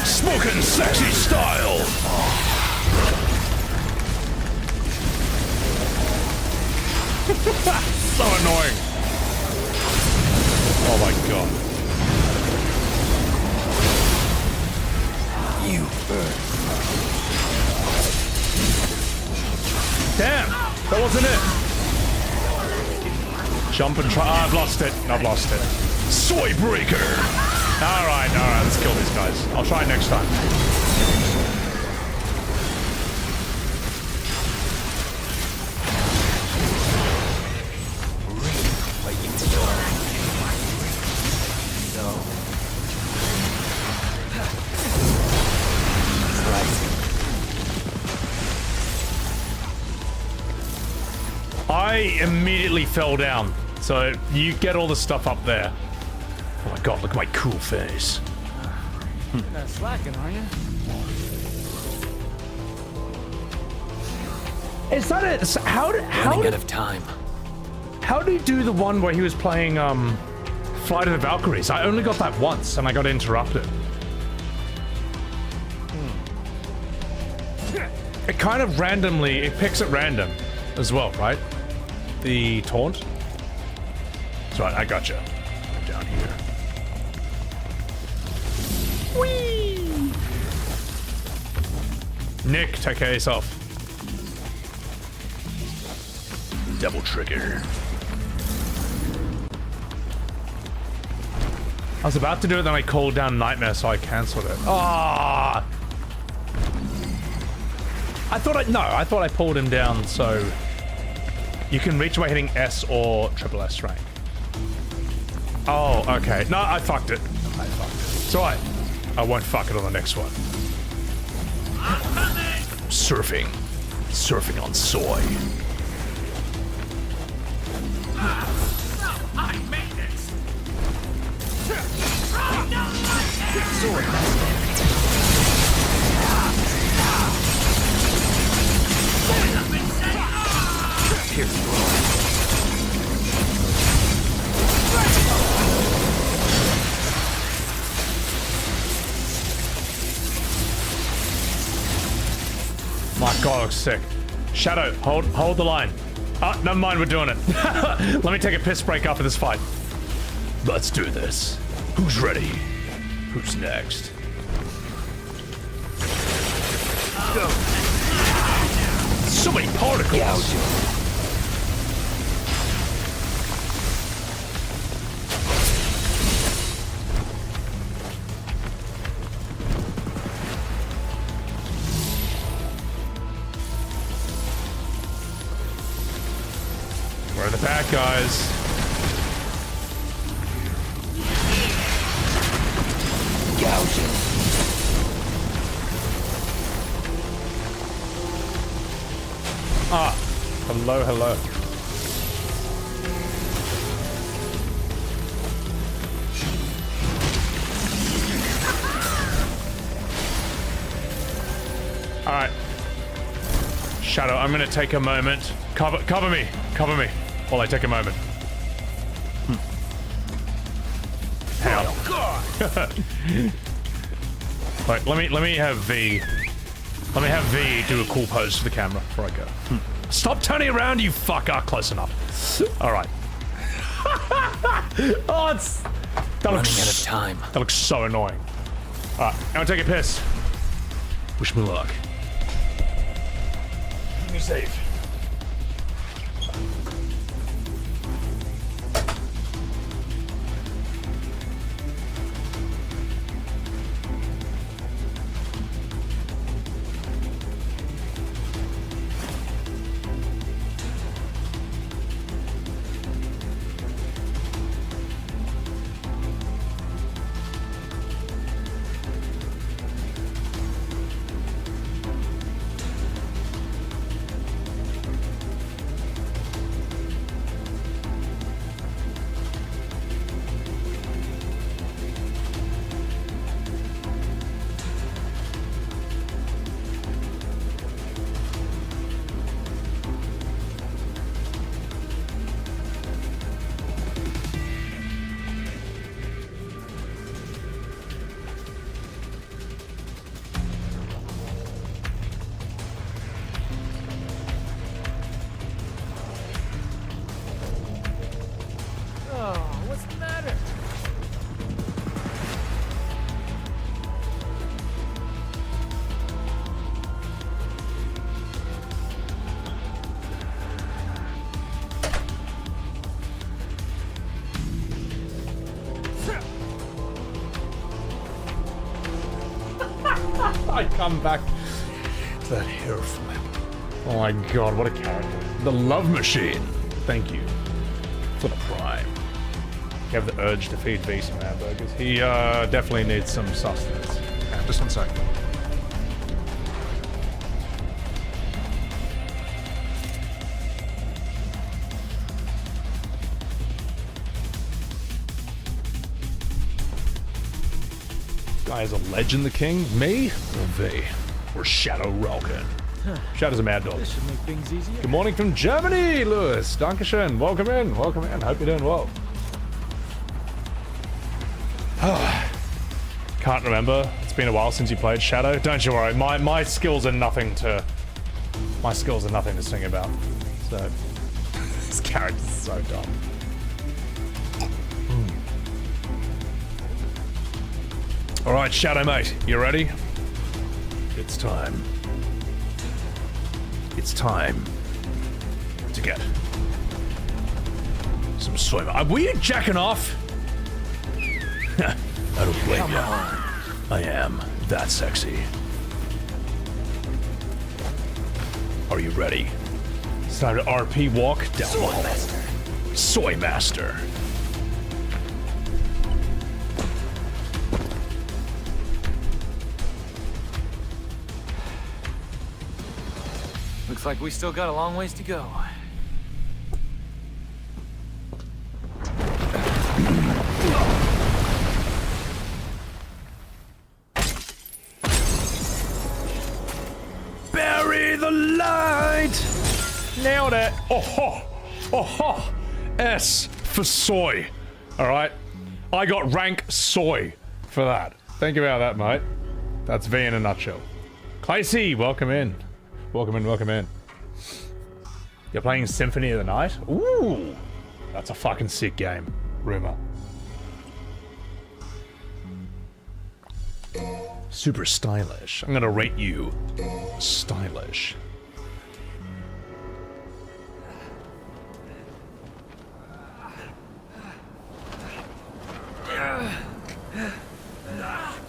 Smoking sexy style! So annoying. Oh my god. You burn. Damn! That wasn't it. Jump and try. Oh, I've lost it. Soy breaker! Alright, let's kill these guys. I'll try it next time. I immediately fell down, so you get all the stuff up there. Oh my god, look at my cool face. Not slacking, are you? Is that it? So Running out of time. How did he do the one where he was playing Flight of the Valkyries? I only got that once and I got interrupted. It kind of randomly, it picks at random as well, right? The taunt? That's right, I gotcha. I'm down here. Whee! Nick, take care of yourself. Double trigger. I was about to do it, then I called down Nightmare, so I cancelled it. Ah! I thought I pulled him down, so you can reach by hitting S or triple S rank. Oh, okay. No, I fucked it. It's alright. I won't fuck it on the next one. Surfing. Surfing on soy. High maintenance. looks sick. Shadow, hold the line. Oh, never mind, we're doing it. Let me take a piss break after this fight. Let's do this. Who's ready? Who's next? Go. So many particles. Where are the bad guys? Gouging. Ah, hello, hello. All right, Shadow. I'm gonna take a moment. Cover me while I take a moment. Hang on. Wait, let me have V. Let me have V do a cool pose for the camera before I go. Stop turning around, you fucker! Close enough. All right. Oh, it's that looks running out of time. That looks so annoying. All right, I'm gonna take a piss. Wish me luck. Keep me safe. I come back to that hair flip. Oh my god, what a character. The love machine. Thank you for the prime. You have the urge to feed V some hamburgers. He definitely needs some sustenance. Okay, just one second. Guy is a legend, the king. Me or V? Or Shadow Rolkin? Shadow's a mad dog. This should make things easier. Good morning from Germany, Lewis. Dankeschön. Welcome in. Welcome in. Hope you're doing well. Can't remember. It's been a while since you played Shadow. Don't you worry. My skills are nothing to sing about. So this character's so dumb. All right, Shadow mate, you ready? It's time. It's time to get some soy. Were you jacking off? I don't blame you. I am that sexy. Are you ready? It's time to RP walk down the hall. Soy Master. Looks like we still got a long ways to go. Bury the light! Nailed it! Oh ho! Oh ho! S for soy. Alright? I got rank soy for that. Think about that, mate. That's V in a nutshell. Clay C, welcome in. Welcome in, welcome in. You're playing Symphony of the Night? Ooh! That's a fucking sick game. Rumor. Super stylish. I'm gonna rate you stylish.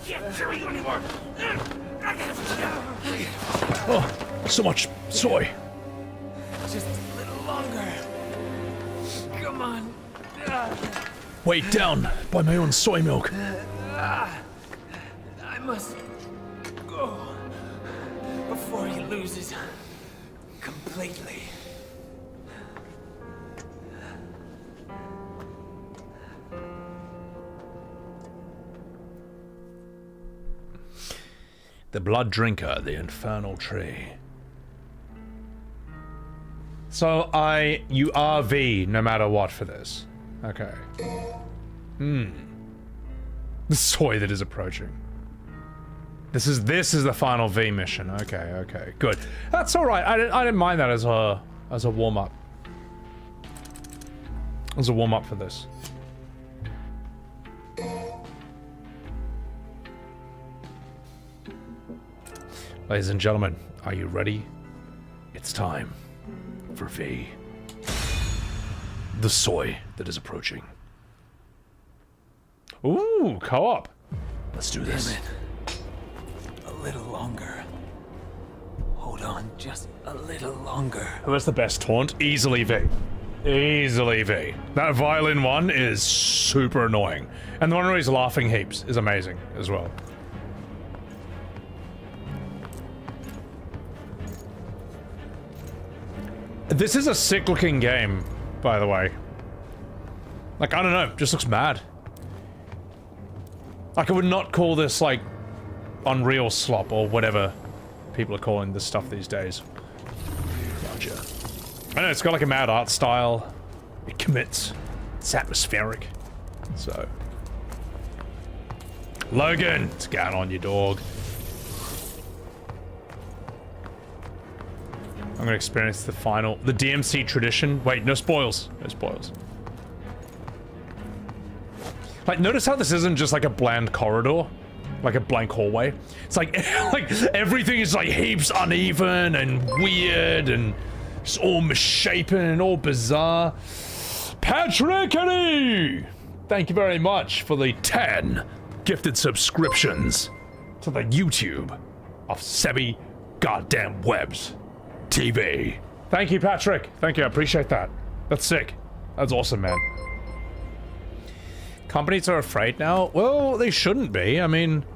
Can't carry you anymore. Oh, so much soy. Just a little longer. Come on. Weighed down by my own soy milk. I must go before he loses completely. The blood drinker, the infernal tree. So you are V no matter what for this. Okay. The soy that is approaching. This is the final V mission. Okay, good. That's all right. I didn't mind that as a warm up. As a warm up for this. Ladies and gentlemen, are you ready? It's time for V. The soy that is approaching. Ooh, co-op. Let's do this. Damn it. A little longer. Hold on, just a little longer. Who has the best taunt? Easily V. Easily V. That violin one is super annoying. And the one where he's laughing heaps is amazing as well. This is a sick looking game, by the way. Like, I don't know, just looks mad. Like, I would not call this, like, Unreal slop or whatever people are calling this stuff these days. Gotcha. I know, it's got like a mad art style. It commits. It's atmospheric. So. Logan, what's going on, you dog? I'm gonna experience the DMC tradition. Wait, no spoils. No spoils. Like, notice how this isn't just like a bland corridor, like a blank hallway. It's like, like everything is like heaps uneven and weird and just all misshapen and all bizarre. Patrick Kenny! Thank you very much for the 10 gifted subscriptions to the YouTube of Sebi Goddamn Webs TV. Thank you, Patrick. Thank you, I appreciate that. That's sick. That's awesome, man. Companies are afraid now? Well, they shouldn't be. I mean,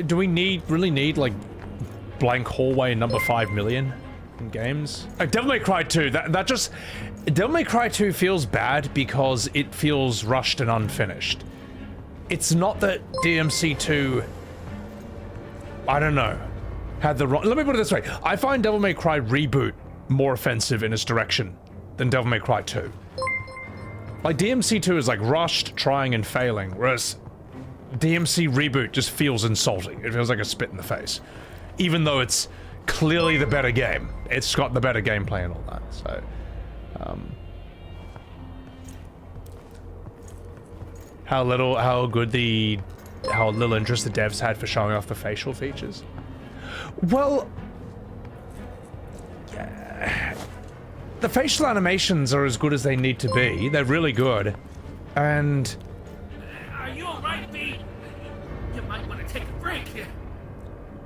do we really need, like, blank hallway number 5 million in games? Devil May Cry 2, Devil May Cry 2 feels bad because it feels rushed and unfinished. It's not that DMC 2, I don't know, had the wrong... Let me put it this way. I find Devil May Cry Reboot more offensive in its direction than Devil May Cry 2. Like, DMC 2 is like rushed, trying, and failing, whereas DMC Reboot just feels insulting. It feels like a spit in the face. Even though it's clearly the better game. It's got the better gameplay and all that, so... how little interest the devs had for showing off the facial features. Well... yeah... The facial animations are as good as they need to be. They're really good. And... Are you alright, V? You might want to take a break here.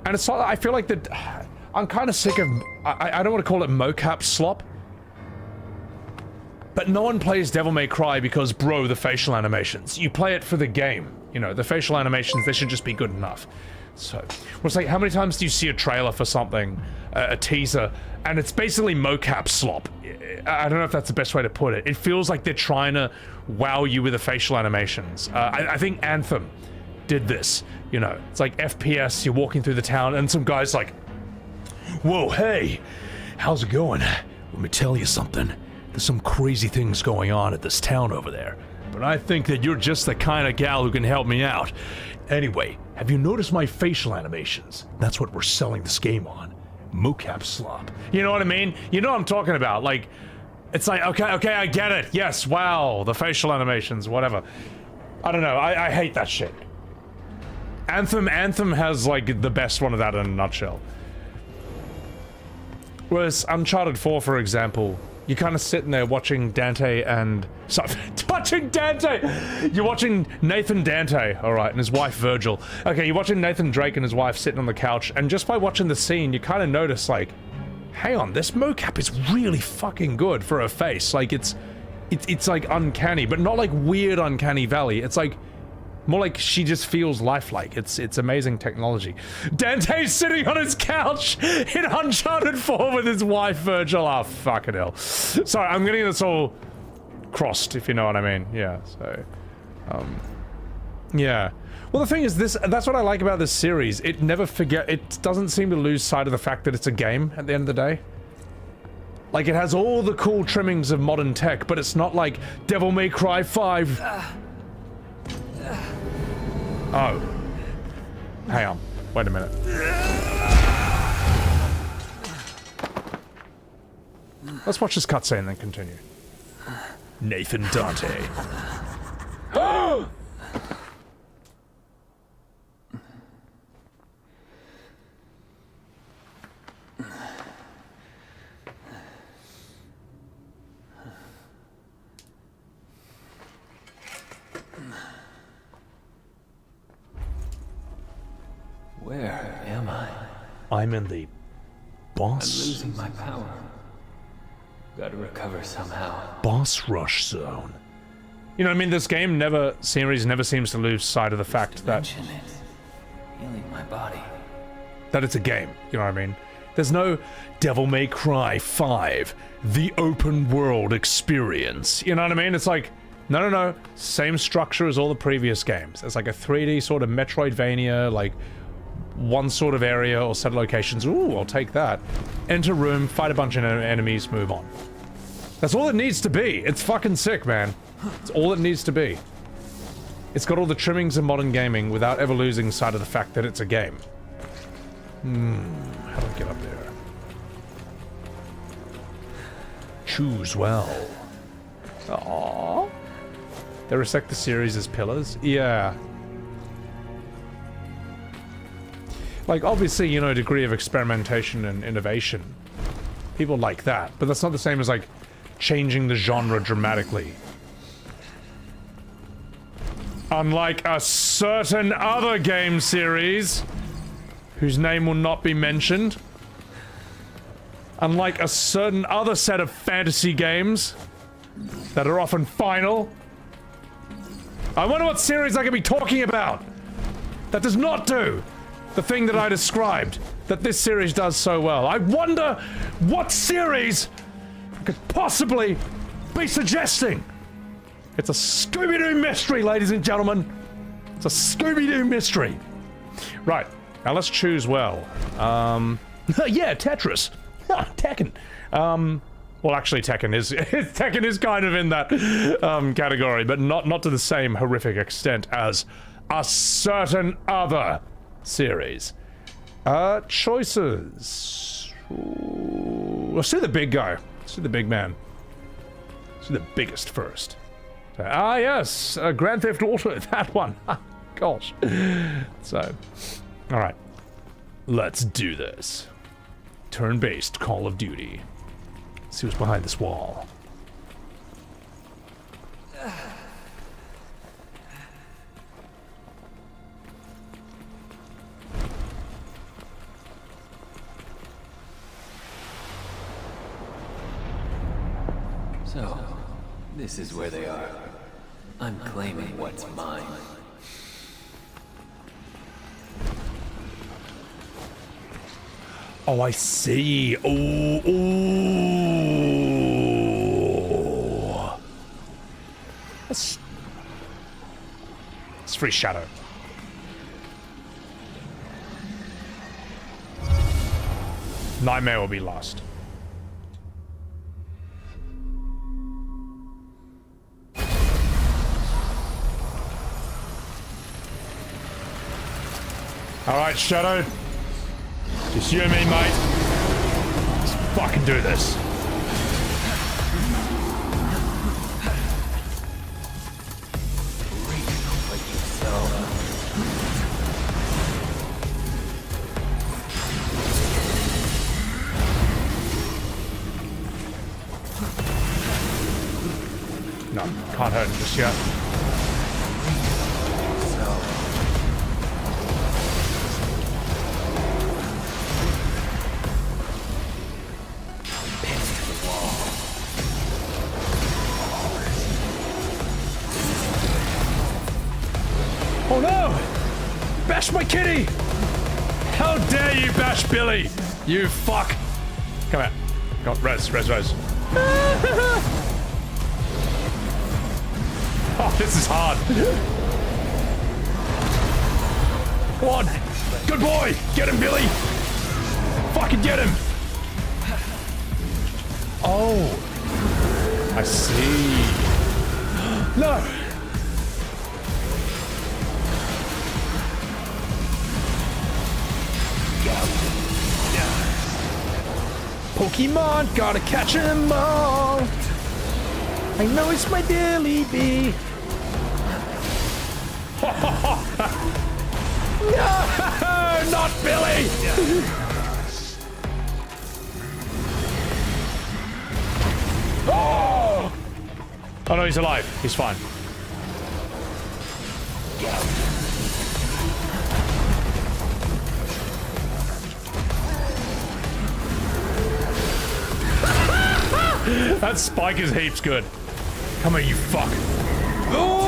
And it's not, I feel like that... I'm kind of sick of... I don't want to call it mocap slop. But no one plays Devil May Cry because, bro, the facial animations. You play it for the game. You know, the facial animations, they should just be good enough. So, it's like, how many times do you see a trailer for something, a teaser, and it's basically mocap slop? I don't know if that's the best way to put it. It feels like they're trying to wow you with the facial animations. I think Anthem did this, you know. It's like FPS, you're walking through the town, and some guy's like, whoa, hey, how's it going? Let me tell you something. There's some crazy things going on at this town over there, but I think that you're just the kind of gal who can help me out. Anyway, have you noticed my facial animations? That's what we're selling this game on. mocap slop. You know what I mean? You know what I'm talking about. Like, it's like, okay, I get it. Yes, wow, the facial animations, whatever. I don't know, I hate that shit. Anthem has, like, the best one of that in a nutshell. Whereas Uncharted 4, for example, you're kind of sitting there watching Dante and... Sorry, watching Dante! You're watching Nathan Dante, alright, and his wife Virgil. Okay, you're watching Nathan Drake and his wife sitting on the couch, and just by watching the scene, you kind of notice, like, hang on, this mocap is really fucking good for her face. Like, it's like uncanny, but not like weird uncanny valley. It's like more like she just feels lifelike. It's amazing technology. Dante's sitting on his couch in Uncharted 4 with his wife Virgil. Oh, fucking hell. Sorry, I'm getting this all crossed, if you know what I mean. Yeah, so yeah. Well, the thing is, that's what I like about this series. It doesn't seem to lose sight of the fact that it's a game at the end of the day. Like, it has all the cool trimmings of modern tech, but it's not like Devil May Cry 5. Oh. Hang on. Wait a minute. Let's watch this cutscene and then continue. Nathan Dante. Where am I? I'm in the boss... I'm losing my power. Gotta recover somehow. Boss rush zone. You know what I mean? This game series never seems to lose sight of the fact that... Healing my body. That it's a game, you know what I mean? There's no Devil May Cry 5, the open world experience. You know what I mean? It's like, no. Same structure as all the previous games. It's like a 3D sort of Metroidvania, like... one sort of area or set of locations. Ooh, I'll take that. Enter room, fight a bunch of enemies, move on. That's all it needs to be. It's fucking sick, man. It's all it needs to be. It's got all the trimmings of modern gaming without ever losing sight of the fact that it's a game. How do I get up there? Choose well. Aww. They respect the series as pillars? Yeah. Like, obviously, you know, a degree of experimentation and innovation. People like that, but that's not the same as, like, changing the genre dramatically. Unlike a certain other game series, whose name will not be mentioned. Unlike a certain other set of fantasy games that are often final. I wonder what series I could be talking about that does not do the thing that I described, that this series does so well. I wonder what series I could possibly be suggesting. It's a Scooby-Doo mystery, ladies and gentlemen. It's a Scooby-Doo mystery. Right, now let's choose well. Yeah, Tetris. Tekken. Well, actually, Tekken is kind of in that category, but not to the same horrific extent as a certain other series. Choices. Ooh, let's do the big guy. Let's do the big man. Let's do the biggest first. Yes, Grand Theft Auto, that one. Gosh. So, alright. Let's do this. Turn-based Call of Duty. Let's see what's behind this wall. So, this is where they are. I'm claiming what's mine. Oh, I see. Oh. It's free shadow. Nightmare will be lost. Alright, Shadow. Just you and me, mate. fucking do this. No, can't hurt him just yet. Oh no! Bash my kitty! How dare you bash Billy! You fuck! Come here. Come on, res. Oh, this is hard. Come on. Good boy. Get him, Billy. Fucking get him. Oh. I see. No. Pokemon, gotta catch them all. I know it's my Billy B. No, not Billy. Oh! Oh no, he's alive. He's fine. That spike is heaps good. Come here, you fuck. Oh!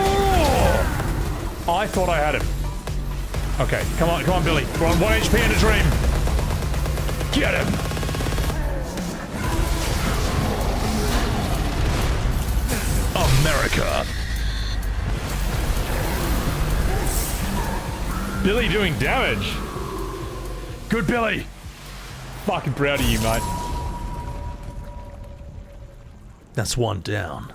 I thought I had him. Okay, come on, Billy. We're on 1 HP in a dream. Get him. America. Billy doing damage. Good Billy. Fucking proud of you, mate. That's one down.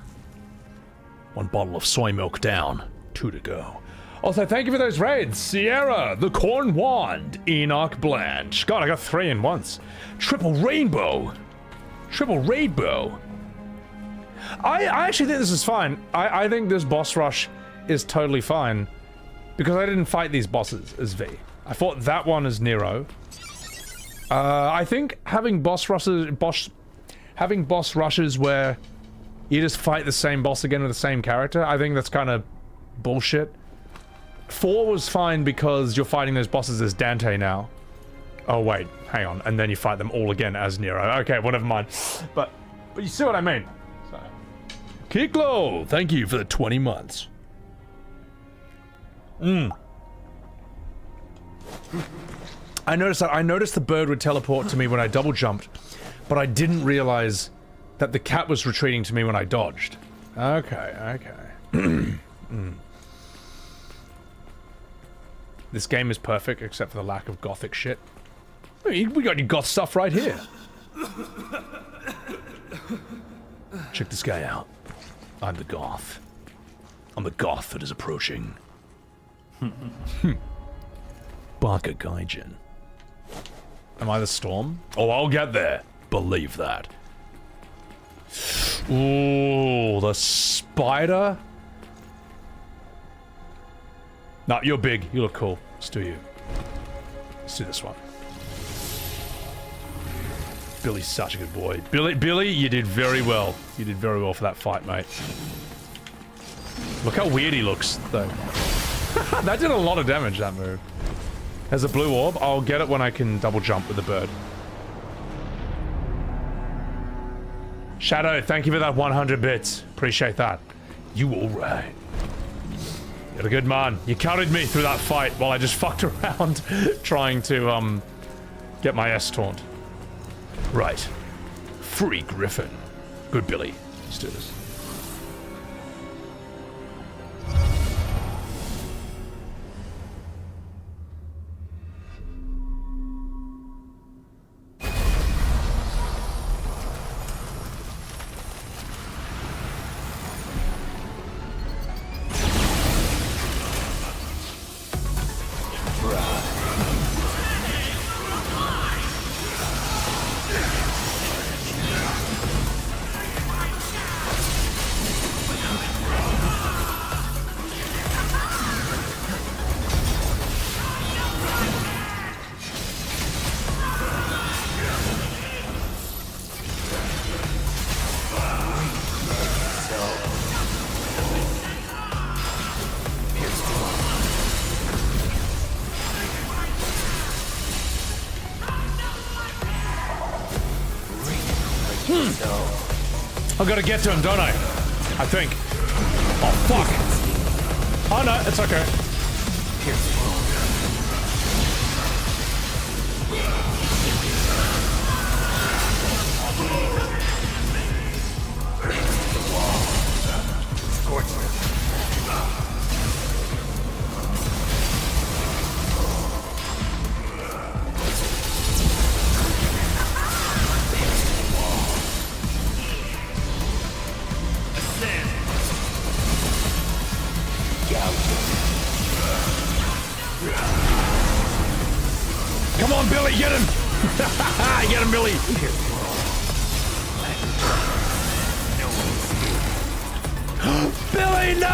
One bottle of soy milk down. 2 to go. Also, thank you for those raids. Sierra, the Corn Wand, Enoch Blanche. God, I got 3 in once. Triple Rainbow. Triple Rainbow. I actually think this is fine. I think this boss rush is totally fine. Because I didn't fight these bosses as V. I fought that one as Nero. I think having boss rushes where you just fight the same boss again with the same character, I think that's kind of bullshit. 4 was fine because you're fighting those bosses as Dante now. Oh wait, hang on, and then you fight them all again as Nero. Okay, well, never mind. But you see what I mean. So. Kiklo, thank you for the 20 months. I noticed the bird would teleport to me when I double jumped, but I didn't realize that the cat was retreating to me when I dodged. Okay. This game is perfect except for the lack of gothic shit. We got your goth stuff right here. Check this guy out. I'm the goth. I'm the goth that is approaching. Baka Gaijin. Am I the storm? Oh, I'll get there. Believe that. Ooh, the spider. Nah, you're big. You look cool. Let's do you. Let's do this one. Billy's such a good boy. Billy, you did very well. You did very well for that fight, mate. Look how weird he looks, though. That did a lot of damage, that move. There's a blue orb. I'll get it when I can double jump with the bird. Shadow, thank you for that 100 bits. Appreciate that. You alright. You're a good man. You carried me through that fight while I just fucked around trying to, get my S taunt. Right. Free Griffin. Good Billy. Let's do this. I've got to get to him, don't I? I think. Oh, fuck. Oh, no, it's okay. Come on, Billy, get him! Get him, Billy! Billy, no!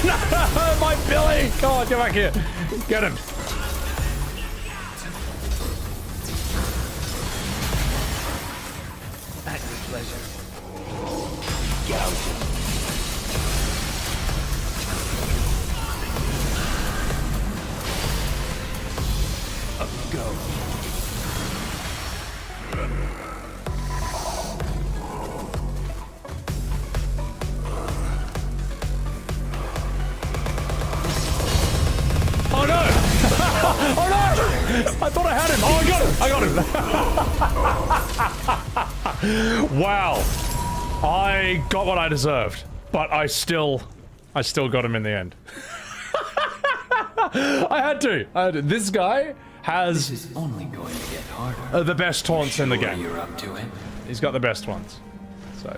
No, my Billy! Come on, get back here. Get him. At your pleasure. Go. Oh no! Oh no! I thought I had him! Oh, I got him! Wow. I got what I deserved, but I still got him in the end. I had to. This guy has This is only going to get harder. the best taunts in the game. You're up to it. He's got the best ones. So,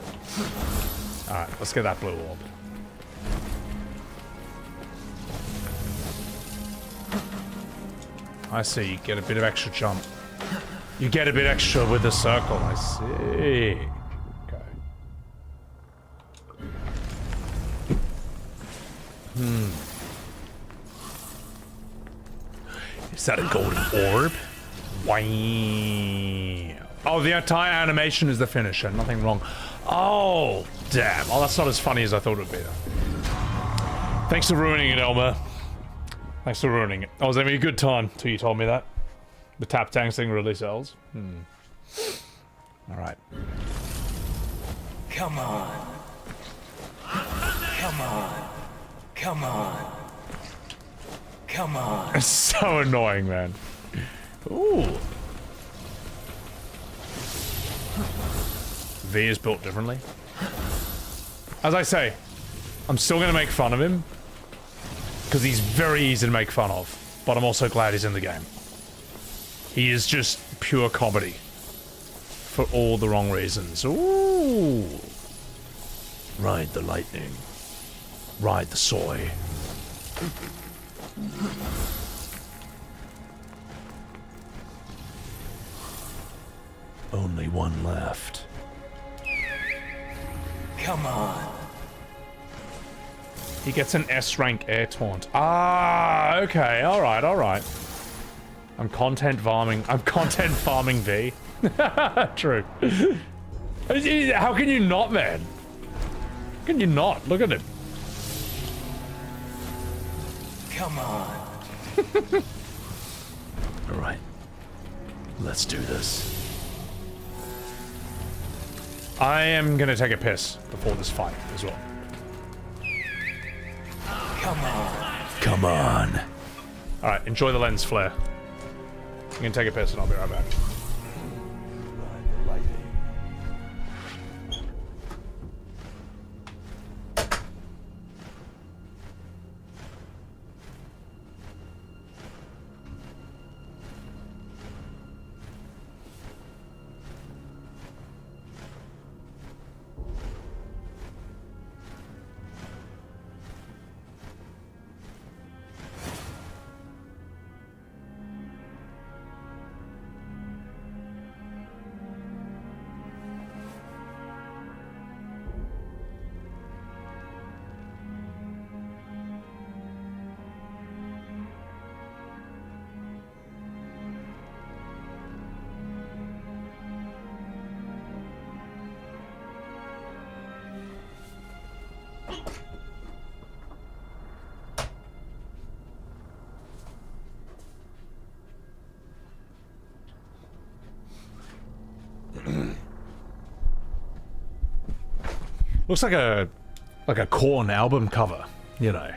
alright, let's get that blue orb. I see, you get a bit of extra jump. You get a bit extra with the circle, I see. Okay. Is that a golden orb? Wow. Oh, the entire animation is the finisher, nothing wrong. Oh, damn. Oh, that's not as funny as I thought it would be, though. Thanks for ruining it, Elmer. Thanks for ruining it. I was having a good time till you told me that. The tap dancing really sells. Alright. Come on. Come on. Come on. Come on. It's so annoying, man. Ooh. V is built differently. As I say, I'm still gonna make fun of him. Because he's very easy to make fun of. But I'm also glad he's in the game. He is just pure comedy. For all the wrong reasons. Ooh. Ride the lightning. Ride the soy. Only one left. Come on. He gets an S rank air taunt. Ah, okay, alright, alright. I'm content farming V. True. How can you not, man? How can you not? Look at him. Come on. Alright. Let's do this. I am gonna take a piss before this fight as well. Come on. Come on. Alright, enjoy the lens flare. You can take a piss and I'll be right back. Looks like a Korn album cover, you know.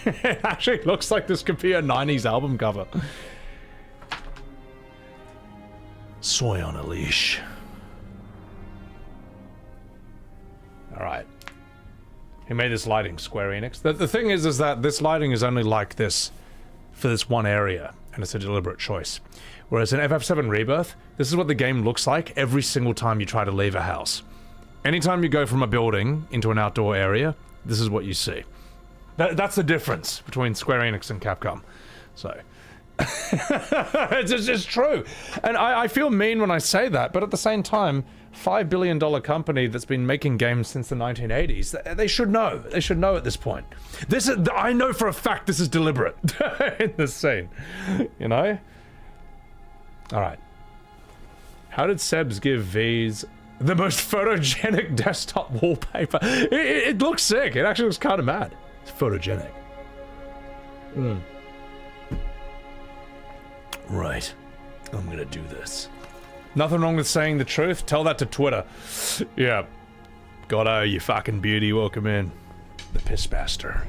It actually looks like this could be a 90s album cover. Soy on a leash. Alright. Who made this lighting? Square Enix? The thing is that this lighting is only like this for this one area, and it's a deliberate choice. Whereas in FF7 Rebirth, this is what the game looks like every single time you try to leave a house. Anytime you go from a building into an outdoor area, this is what you see. That's the difference between Square Enix and Capcom. So, it's just true. And I feel mean when I say that, but at the same time, $5 billion company that's been making games since the 1980s, they should know. They should know at this point. This is, I know for a fact this is deliberate in this scene, you know? Alright. How did Sebs give V's the most photogenic desktop wallpaper? It looks sick. It actually looks kind of mad. It's photogenic. Right. I'm gonna do this. Nothing wrong with saying the truth. Tell that to Twitter. Yeah. Godo, you fucking beauty. Welcome in. The piss master.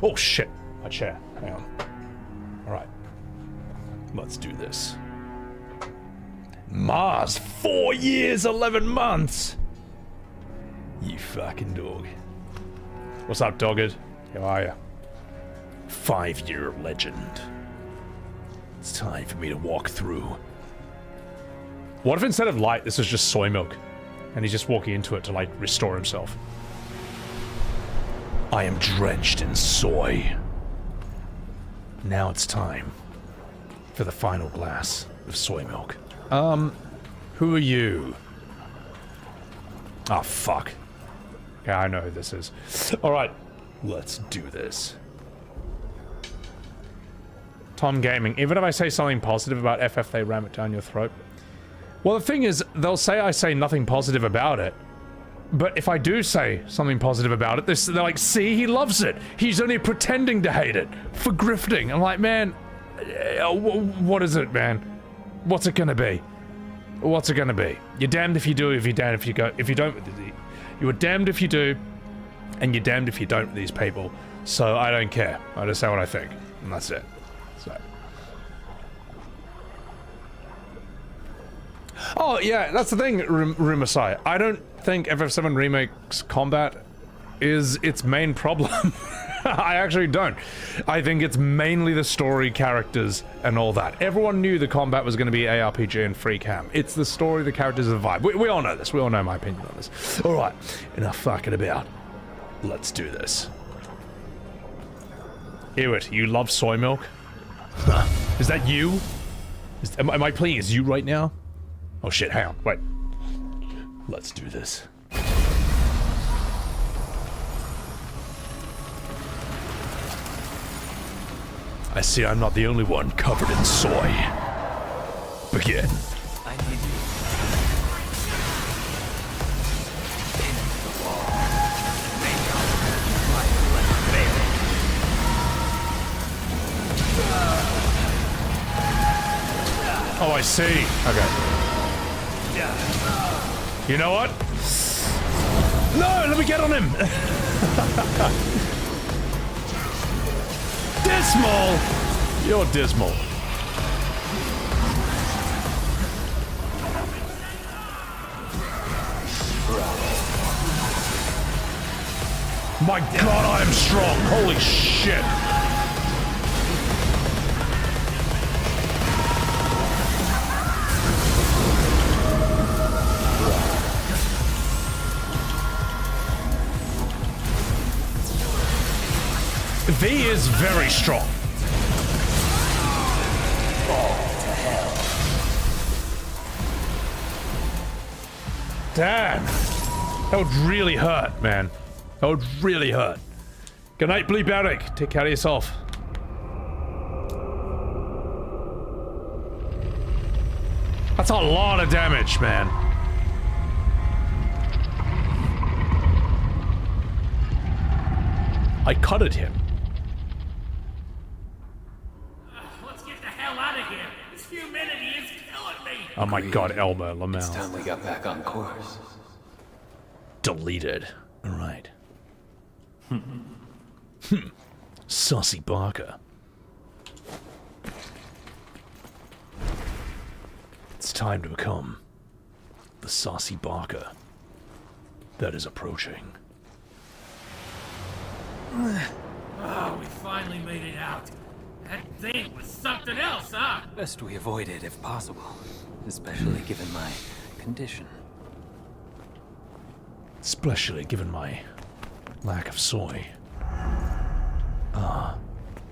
Oh shit. My chair. Hang on. Alright. Let's do this. Mars, 4 years, 11 months. You fucking dog. What's up, dogged? How are ya? 5-year legend. It's time for me to walk through. What if instead of light, this is just soy milk? And he's just walking into it to, like, restore himself. I am drenched in soy. Now it's time for the final glass of soy milk. Who are you? Oh, fuck. Yeah, I know who this is. Alright, let's do this. Tom Gaming, even if I say something positive about FF, they ram it down your throat. Well, the thing is, they'll say I say nothing positive about it. But if I do say something positive about it, they're like, see, he loves it. He's only pretending to hate it. For grifting. I'm like, man, what is it, man? What's it gonna be? What's it gonna be? You're damned if you do, if you're damned if you go, if you don't. You are damned if you do, and you're damned if you don't with these people. So I don't care. I just say what I think, and that's it. So. Oh yeah, that's the thing, Rumasai. I don't think FF7 Remake's combat is its main problem. I actually don't. I think it's mainly the story, characters, and all that. Everyone knew the combat was going to be ARPG and free cam. It's the story, the characters, and the vibe. We all know this. We all know my opinion on this. Alright, enough fucking about. Let's do this. Ewit, you love soy milk? Is that you? Am I playing as you right now? Oh shit, hang on, wait. Let's do this. I see I'm not the only one covered in soy. Begin. I need you. Oh, I see. Okay. You know what? No, let me get on him. Dismal! You're dismal. My god, I am strong. Holy shit. V is very strong. Damn. That would really hurt, man. That would really hurt. Good night, Bleep Eric. Take care of yourself. That's a lot of damage, man. I cutted him. Let's get the hell out of here. This humidity is killing me. Oh my god, Elmer Lamau. It's time we got back on course. Deleted. Alright. Saucy Barker. It's time to become the Saucy Barker that is approaching. Oh, we finally made it out. That thing was something else, huh? Best we avoid it if possible, especially given my condition. Especially given my lack of soy.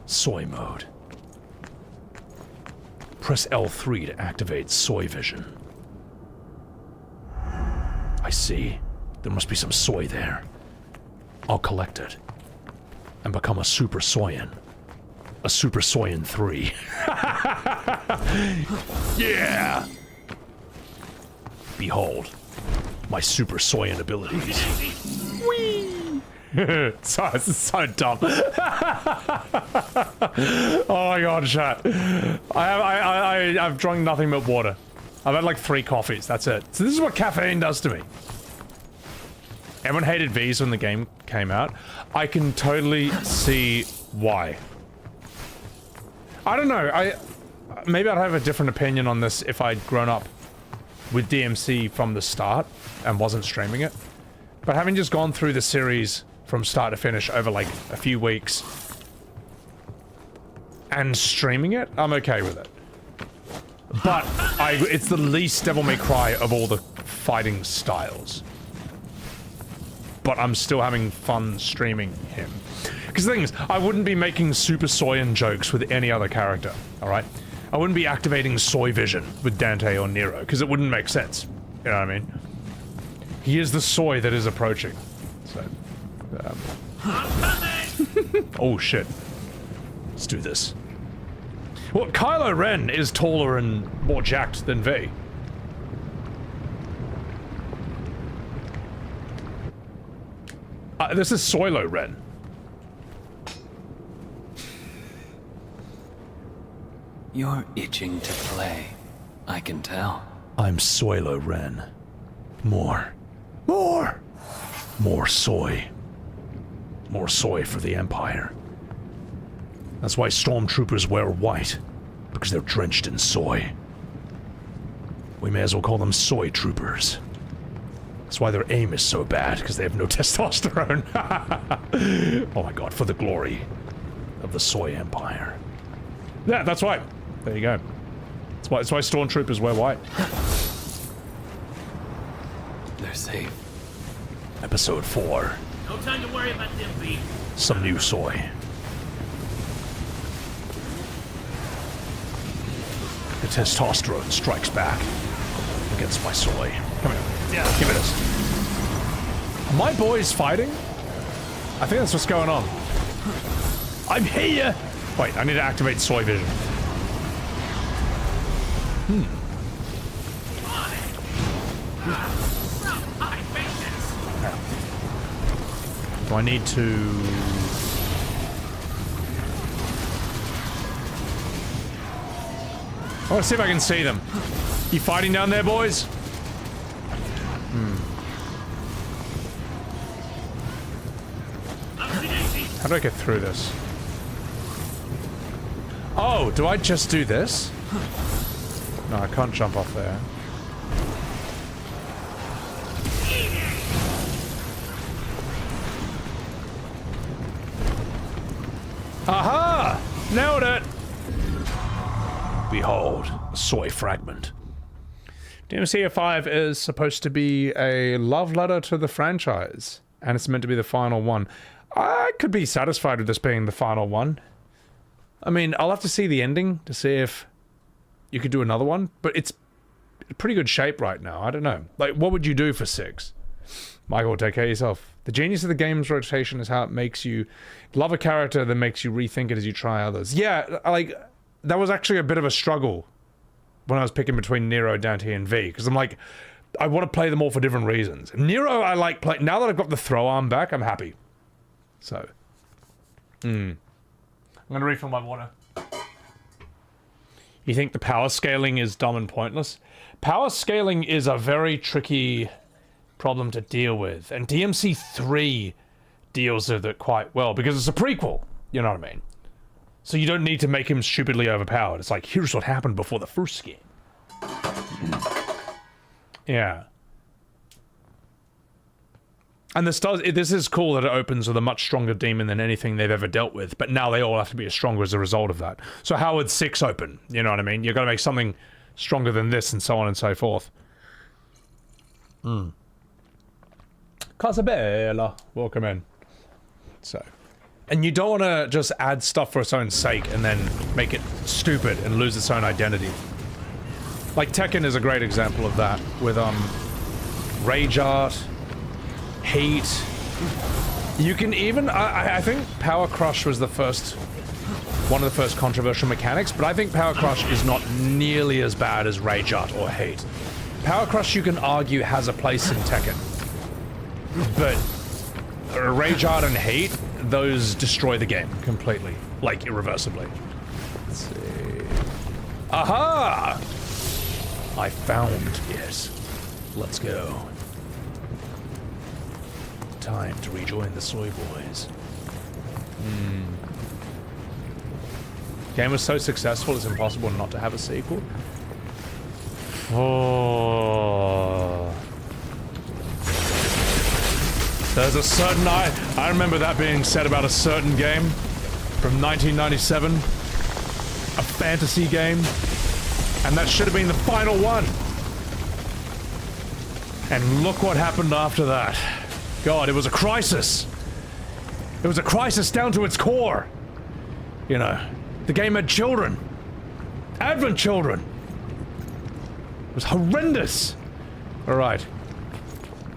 Soy mode. Press L3 to activate soy vision. I see. There must be some soy there. I'll collect it. And become a Super Soyan. A Super Soyan 3. Yeah! Behold, my Super Soyan abilities. Whee! So, this is so dumb. Oh my god, chat. I've drunk nothing but water. I've had like 3 coffees, that's it. So this is what caffeine does to me. Everyone hated V's when the game came out. I can totally see why. I don't know, maybe I'd have a different opinion on this if I'd grown up with DMC from the start and wasn't streaming it. But having just gone through the series from start to finish over like a few weeks and streaming it, I'm okay with it. But it's the least Devil May Cry of all the fighting styles. But I'm still having fun streaming him. Because the thing is, I wouldn't be making Super Saiyan jokes with any other character, alright? I wouldn't be activating soy vision with Dante or Nero, because it wouldn't make sense. You know what I mean? He is the soy that is approaching. So, oh shit. Let's do this. Well, Kylo Ren is taller and more jacked than V. This is Soylo Ren. You're itching to play. I can tell. I'm Soylo Ren. More. More! More soy. More soy for the Empire. That's why stormtroopers wear white. Because they're drenched in soy. We may as well call them soy troopers. That's why their aim is so bad, because they have no testosterone. Oh my god, for the glory of the soy empire. Yeah, that's right. There you go. That's why stormtroopers wear white. They're safe. Episode 4. No time to worry about them, V. Some new soy. The testosterone strikes back against my soy. Come here. Yeah, give me this. Are my boys fighting? I think that's what's going on. I'm here! Wait, I need to activate soy vision. Do I need to... I want to see if I can see them. You fighting down there, boys? How do I get through this? Oh, do I just do this? No, I can't jump off there. Aha! Nailed it! Behold, a soy fragment. DMC 5 is supposed to be a love letter to the franchise, and it's meant to be the final one. I could be satisfied with this being the final one. I mean, I'll have to see the ending to see if you could do another one, but it's in pretty good shape right now. I don't know. Like, what would you do for 6? Michael, take care of yourself. The genius of the game's rotation is how it makes you love a character that makes you rethink it as you try others. Yeah, like, that was actually a bit of a struggle when I was picking between Nero, Dante, and V, because I'm like, I want to play them all for different reasons. Nero, I like play. Now that I've got the throw arm back, I'm happy. So, I'm gonna refill my water. You think the power scaling is dumb and pointless? Power scaling is a very tricky problem to deal with. And DMC3 deals with it quite well, because it's a prequel, you know what I mean? So you don't need to make him stupidly overpowered. It's like, here's what happened before the first game. Yeah. And this is cool that it opens with a much stronger demon than anything they've ever dealt with, but now they all have to be as stronger as a result of that. So how would 6 open? You know what I mean? You've got to make something stronger than this, and so on and so forth. Casabella, welcome in. So, and you don't want to just add stuff for its own sake and then make it stupid and lose its own identity. Like Tekken is a great example of that, with rage art, heat. You can even, I think Power Crush was one of the first controversial mechanics, but I think Power Crush is not nearly as bad as rage art or hate. Power Crush, you can argue, has a place in Tekken, but rage art and hate, those destroy the game completely, like irreversibly. Let's see. Aha! I found it. Let's go. Time to rejoin the soy boys. Game was so successful, it's impossible not to have a sequel. Oh. There's a certain... I remember that being said about a certain game from 1997. A fantasy game. And that should have been the final one. And look what happened after that. God, it was a crisis. It was a crisis down to its core. You know, the game had children. Advent children. It was horrendous. All right.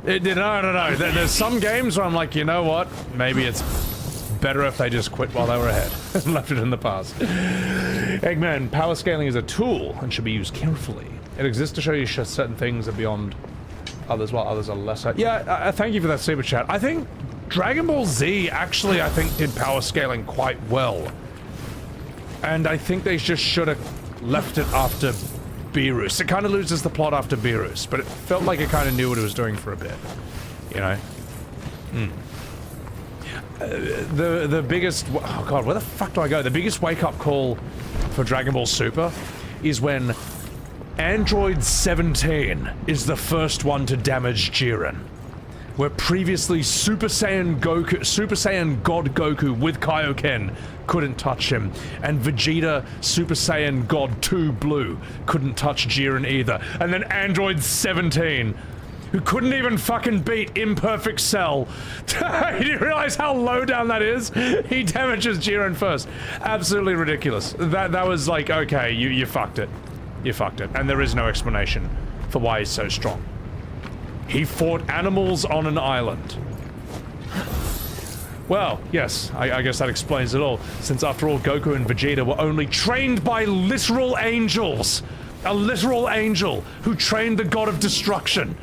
No. There's some games where I'm like, you know what? Maybe it's better if they just quit while they were ahead and left it in the past. Eggman, power scaling is a tool and should be used carefully. It exists to show you certain things are beyond others, while others are lesser. Yeah, thank you for that super chat. I think Dragon Ball Z actually, I think, did power scaling quite well. And I think they just should have left it after Beerus. It kind of loses the plot after Beerus, but it felt like it kind of knew what it was doing for a bit. You know? The biggest... Oh god, where the fuck do I go? The biggest wake-up call for Dragon Ball Super is when Android 17 is the first one to damage Jiren. Where previously Super Saiyan God Goku with Kaioken couldn't touch him, and Vegeta Super Saiyan God 2 Blue couldn't touch Jiren either. And then Android 17, who couldn't even fucking beat Imperfect Cell. Do you realize how low down that is? He damages Jiren first. Absolutely ridiculous. That was like, okay, you fucked it. You fucked it. And there is no explanation for why he's so strong. He fought animals on an island. Well, yes, I guess that explains it all, since after all, Goku and Vegeta were only trained by literal angels. A literal angel who trained the god of destruction.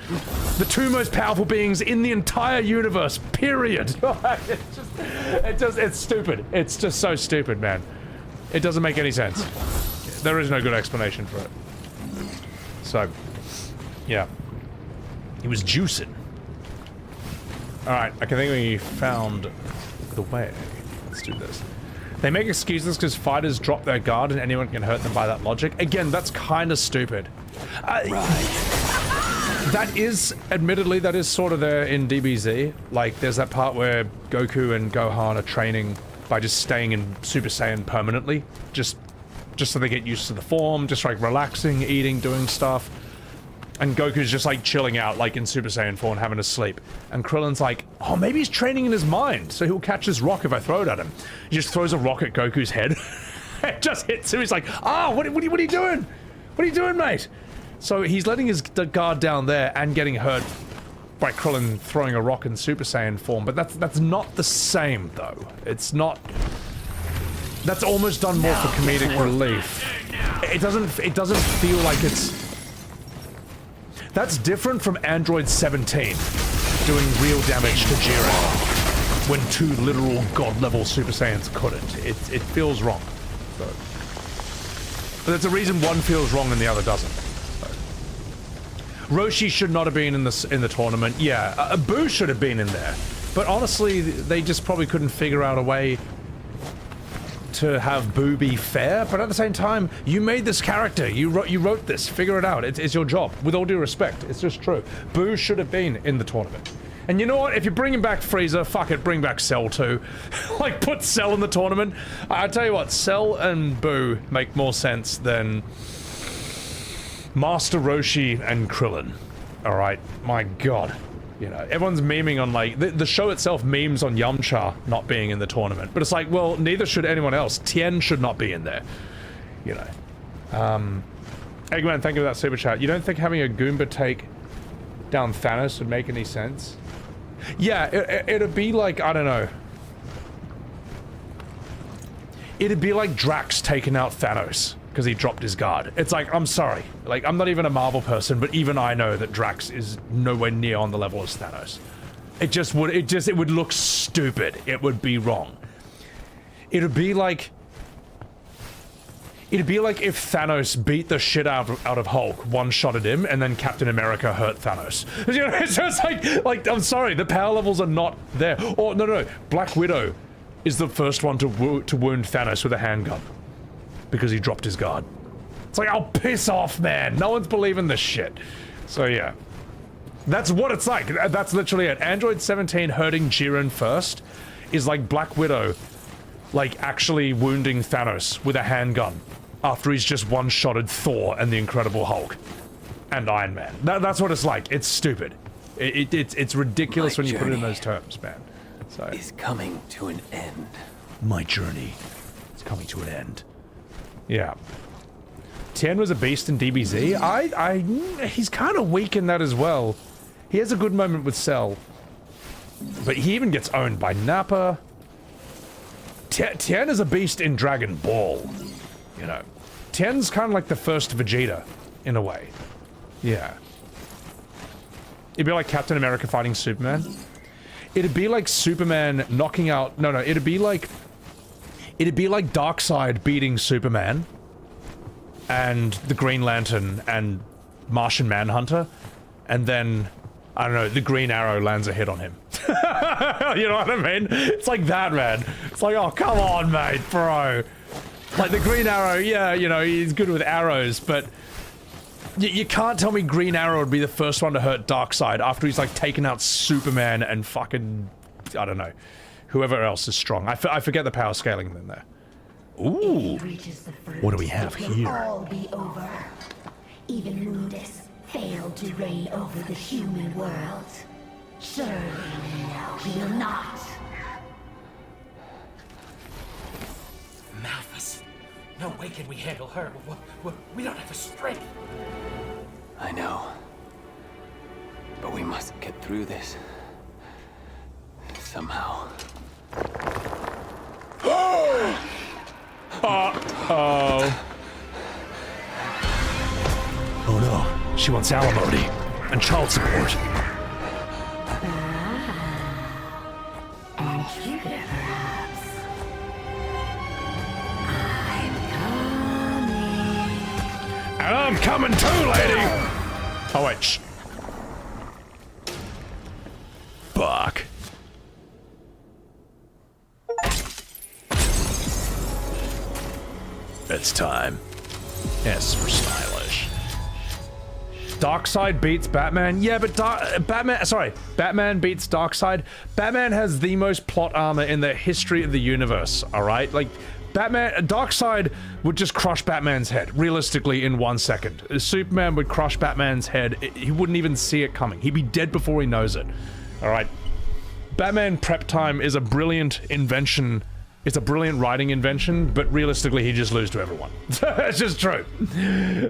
The two most powerful beings in the entire universe, period. It's stupid. It's just so stupid, man. It doesn't make any sense. There is no good explanation for it. So, yeah. He was juicing. Alright, I think we found the way. Let's do this. They make excuses because fighters drop their guard and anyone can hurt them by that logic. Again, that's kind of stupid. That is, admittedly, that is sort of there in DBZ. Like, there's that part where Goku and Gohan are training by just staying in Super Saiyan permanently. Just so they get used to the form, just like relaxing, eating, doing stuff. And Goku's just like chilling out, like in Super Saiyan 4 and having a sleep. And Krillin's like, oh, maybe he's training in his mind, so he'll catch this rock if I throw it at him. He just throws a rock at Goku's head. It just hits him. He's like, what are you doing? What are you doing, mate? So he's letting his guard down there and getting hurt by Krillin throwing a rock in Super Saiyan form. But that's not the same, though. It's not... That's almost done more for comedic relief. It doesn't feel like it's... That's different from Android 17 doing real damage to Jiren when two literal god-level Super Saiyans couldn't. It feels wrong. So. But there's a reason one feels wrong and the other doesn't. So. Roshi should not have been in the tournament. Yeah, Boo should have been in there. But honestly, they just probably couldn't figure out a way to have Boo be fair. But at the same time, you made this character. You wrote this. Figure it out. It's your job. With all due respect, it's just true. Boo should have been in the tournament. And you know what? If you're bringing back Frieza, fuck it, bring back Cell too. Like, put Cell in the tournament. I tell you what, Cell and Boo make more sense than Master Roshi and Krillin. All right, my God. You know, everyone's memeing on, like, the show itself memes on Yamcha not being in the tournament. But it's like, well, neither should anyone else. Tien should not be in there. You know. Eggman, thank you for that super chat. You don't think having a Goomba take down Thanos would make any sense? Yeah, it'd be like, I don't know. It'd be like Drax taking out Thanos because he dropped his guard. It's like, I'm sorry. Like, I'm not even a Marvel person, but even I know that Drax is nowhere near on the level as Thanos. It would look stupid. It would be wrong. It'd be like if Thanos beat the shit out of Hulk, one-shotted him, and then Captain America hurt Thanos. You know, it's just like, I'm sorry, the power levels are not there. Or, no, Black Widow is the first one to wound Thanos with a handgun. Because he dropped his guard. It's like, oh, piss off, man. No one's believing this shit. So, yeah. That's what it's like. That's literally it. Android 17 hurting Jiren first is like Black Widow, like, actually wounding Thanos with a handgun after he's just one-shotted Thor and the Incredible Hulk and Iron Man. That's what it's like. It's stupid. It's ridiculous when you put it in those terms, man. So is coming to an end. My journey is coming to an end. Yeah. Tien was a beast in DBZ. He's kind of weak in that as well. He has a good moment with Cell. But he even gets owned by Nappa. Tien is a beast in Dragon Ball. You know. Tien's kind of like the first Vegeta, in a way. Yeah. It'd be like Captain America fighting Superman. It'd be like Superman knocking out... No, it'd be like Darkseid beating Superman and the Green Lantern and Martian Manhunter, and then, I don't know, the Green Arrow lands a hit on him. You know what I mean? It's like that, man. It's like, oh, come on, mate, bro. Like, the Green Arrow, yeah, you know, he's good with arrows, but you can't tell me Green Arrow would be the first one to hurt Darkseid after he's, like, taken out Superman and fucking, I don't know, whoever else is strong. I forget the power scaling in there. Ooh. What do we have here? All be over. Even Mundus failed to reign over the human world. Surely he will not. Malphus. No way can we handle her. We don't have the strength. I know. But we must get through this. Somehow. Uh-oh. Oh no, she wants alimony and child support. And here, perhaps. And I'm coming too, lady! Oh wait, shh. Fuck. It's time. S for stylish. Darkseid beats Batman? Yeah, but Batman beats Darkseid. Batman has the most plot armor in the history of the universe, alright? Like, Darkseid would just crush Batman's head, realistically, in 1 second. Superman would crush Batman's head, he wouldn't even see it coming. He'd be dead before he knows it. Alright? Batman prep time is a brilliant invention. It's a brilliant writing invention, but realistically, he just loses to everyone. It's just true.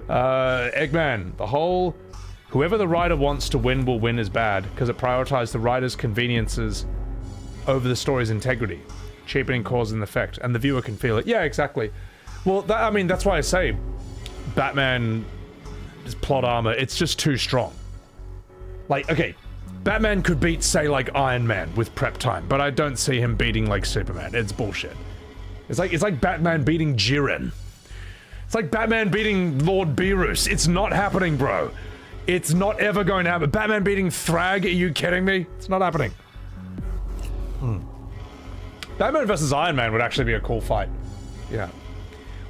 Eggman, the whole whoever the writer wants to win will win is bad, because it prioritizes the writer's conveniences over the story's integrity, cheapening cause and effect, and the viewer can feel it. Yeah, exactly. Well, I mean, that's why I say Batman's plot armor, it's just too strong. Like, okay, Batman could beat, say, like, Iron Man with prep time, but I don't see him beating, like, Superman. It's bullshit. It's like Batman beating Jiren. It's like Batman beating Lord Beerus. It's not happening, bro. It's not ever going to happen. Batman beating Thrag? Are you kidding me? It's not happening. Batman versus Iron Man would actually be a cool fight. Yeah.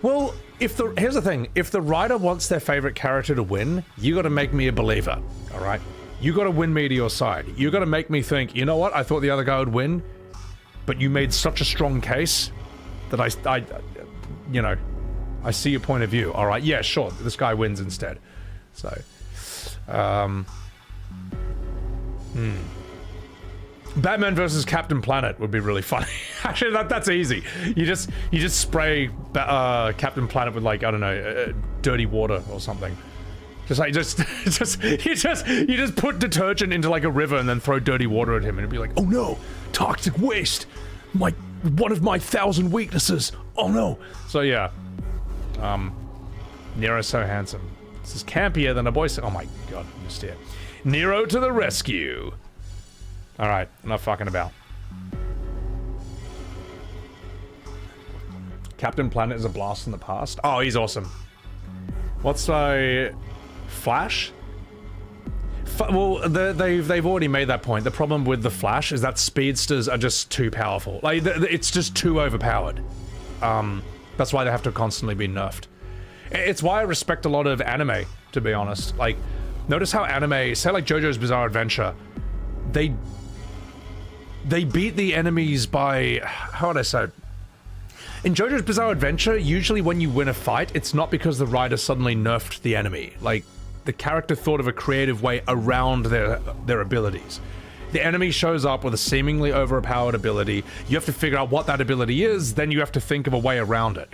Well, here's the thing. If the writer wants their favorite character to win, you gotta make me a believer, all right? You gotta win me to your side. You gotta make me think, you know what? I thought the other guy would win, but you made such a strong case that I you know, I see your point of view. All right, yeah, sure. This guy wins instead. So, Batman versus Captain Planet would be really funny. Actually, that's easy. You just spray Captain Planet with, like, I don't know, dirty water or something. You just put detergent into, like, a river and then throw dirty water at him, and it'd be like, oh no, toxic waste, one of my 1,000 weaknesses. Oh no. So yeah, Nero's so handsome. This is campier than a boy. Oh my god, I missed it. Nero to the rescue. All right, enough fucking about. Captain Planet is a blast from the past. Oh, he's awesome. What's Flash? Well, they've already made that point. The problem with the Flash is that speedsters are just too powerful. Like, it's just too overpowered. That's why they have to constantly be nerfed. It's why I respect a lot of anime, to be honest. Like, notice how anime, say like JoJo's Bizarre Adventure, they beat the enemies by, how would I say? In JoJo's Bizarre Adventure, usually when you win a fight, it's not because the writer suddenly nerfed the enemy. Like, the character thought of a creative way around their abilities. The enemy shows up with a seemingly overpowered ability. You have to figure out what that ability is, then you have to think of a way around it.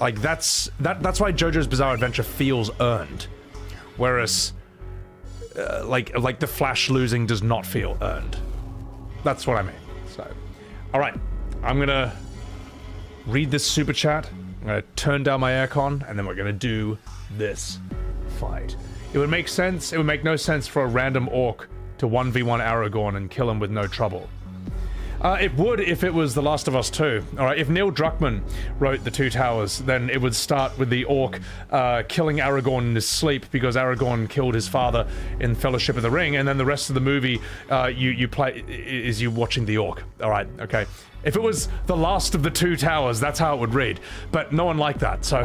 Like, that's why JoJo's Bizarre Adventure feels earned. Whereas, like the Flash losing does not feel earned. That's what I mean. So, all right, I'm gonna read this super chat. I'm gonna turn down my aircon, and then we're gonna do this fight. It would make sense. It would make no sense for a random orc to 1v1 Aragorn and kill him with no trouble. It would if it was The Last of Us 2. All right, if Neil Druckmann wrote The Two Towers, then it would start with the orc killing Aragorn in his sleep because Aragorn killed his father in Fellowship of the Ring, and then the rest of the movie you play is you watching the orc. All right, okay. If it was The Last of the Two Towers, that's how it would read. But no one liked that, so...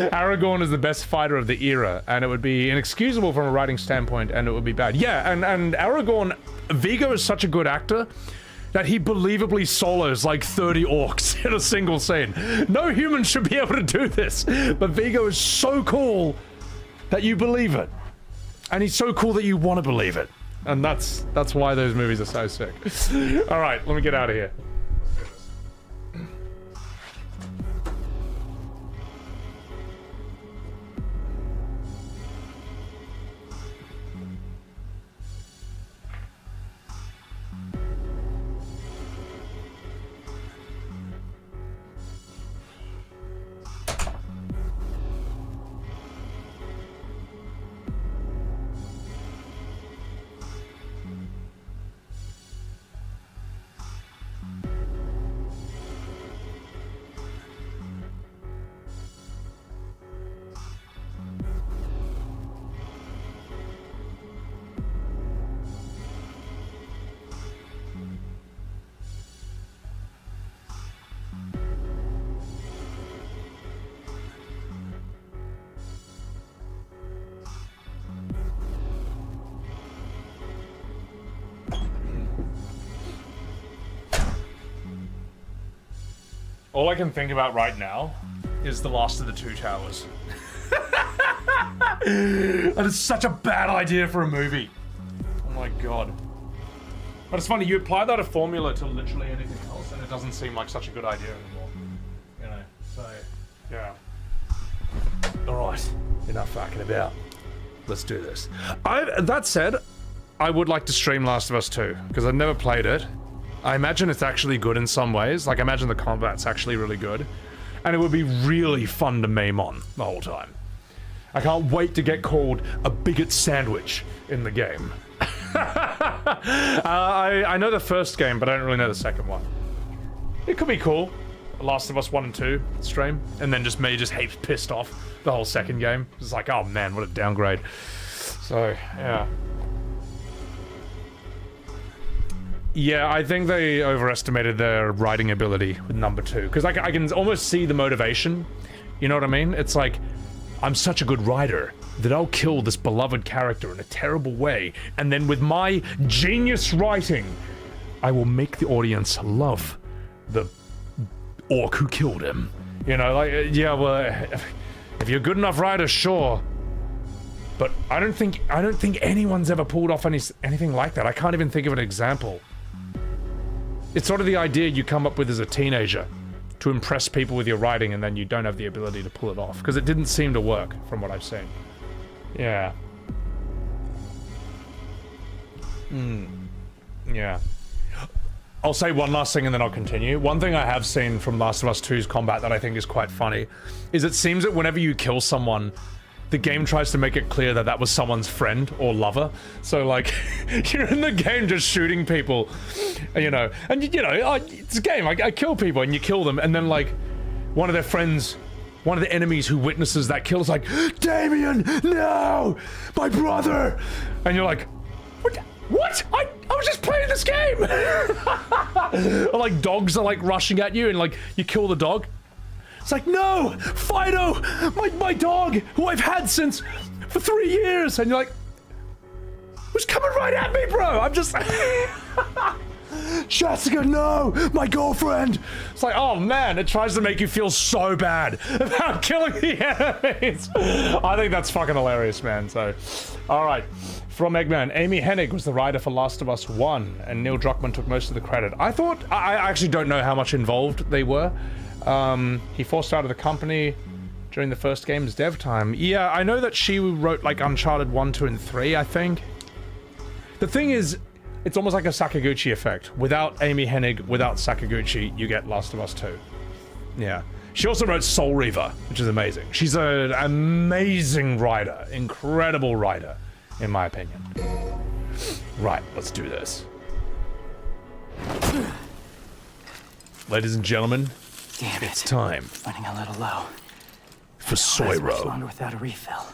Aragorn is the best fighter of the era, and it would be inexcusable from a writing standpoint, and it would be bad. Yeah, and Aragorn... Viggo is such a good actor that he believably solos like 30 orcs in a single scene. No human should be able to do this, but Viggo is so cool that you believe it. And he's so cool that you want to believe it. And that's why those movies are so sick. All right, let me get out of here. All I can think about right now is The Last of the Two Towers. That is such a bad idea for a movie. Oh my god. But it's funny, you apply that a formula to literally anything else and it doesn't seem like such a good idea anymore. You know, so, yeah. Alright, enough fucking about. Let's do this. That said, I would like to stream Last of Us 2, because I've never played it. I imagine it's actually good in some ways. Like, I imagine the combat's actually really good. And it would be really fun to meme on the whole time. I can't wait to get called a bigot sandwich in the game. I know the first game, but I don't really know the second one. It could be cool. Last of Us 1 and 2 stream, and then just me just heaps pissed off the whole second game. It's like, oh man, what a downgrade. So, yeah. Yeah, I think they overestimated their writing ability with number 2. Because I can almost see the motivation. You know what I mean? It's like, I'm such a good writer that I'll kill this beloved character in a terrible way, and then with my genius writing, I will make the audience love the orc who killed him. You know, like, yeah, well, if you're a good enough writer, sure. But I don't think anyone's ever pulled off anything like that. I can't even think of an example. It's sort of the idea you come up with as a teenager to impress people with your writing, and then you don't have the ability to pull it off, because it didn't seem to work from what I've seen. Yeah. Yeah. I'll say one last thing and then I'll continue. One thing I have seen from Last of Us 2's combat that I think is quite funny is it seems that whenever you kill someone, the game tries to make it clear that that was someone's friend or lover. So, like, you're in the game just shooting people, you know, and, you know, it's a game. I kill people and you kill them, and then, like, one of their friends, one of the enemies who witnesses that kill is like, Damien, no! My brother! And you're like, what? I was just playing this game! Or, like, dogs are, like, rushing at you and, like, you kill the dog. It's like, no! Fido! My dog, who I've had for 3 years! And you're like, who's coming right at me, bro? I'm just... Jessica, no! My girlfriend! It's like, oh man, it tries to make you feel so bad about killing the enemies. I think that's fucking hilarious, man. So, alright. From Eggman, Amy Hennig was the writer for Last of Us 1, and Neil Druckmann took most of the credit. I actually don't know how much involved they were. He forced out of the company during the first game's dev time. Yeah, I know that she wrote, like, Uncharted 1, 2, and 3, I think. The thing is, it's almost like a Sakaguchi effect. Without Amy Hennig, without Sakaguchi, you get Last of Us 2. Yeah. She also wrote Soul Reaver, which is amazing. She's an amazing writer. Incredible writer, in my opinion. Right, let's do this. Ladies and gentlemen, damn it. It's time. Running a little low. For Soyro. Longer without a refill.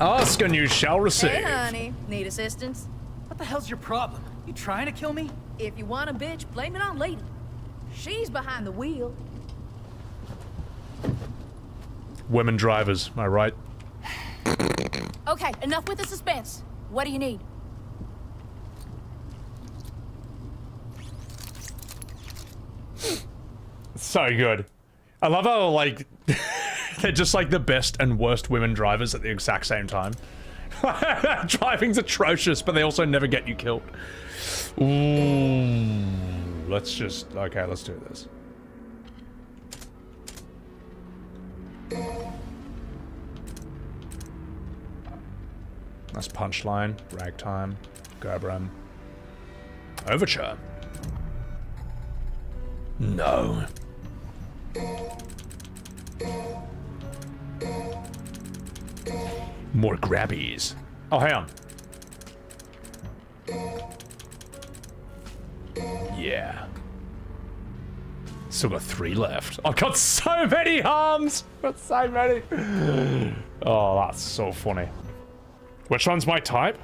Ask and you shall receive. Hey, honey. Need assistance? What the hell's your problem? You trying to kill me? If you want a bitch, blame it on Lady. She's behind the wheel. Women drivers, am I right? Okay, enough with the suspense. What do you need? So good. I love how, like, they're just like the best and worst women drivers at the exact same time. Driving's atrocious, but they also never get you killed. Ooh. Let's just... Okay, let's do this. Nice punchline. Ragtime. Gerberam. Overture. No. More grabbies. Oh, hang on. Yeah. Still got 3 left. I've got so many arms! Got so many. Oh, that's so funny. Which one's my type?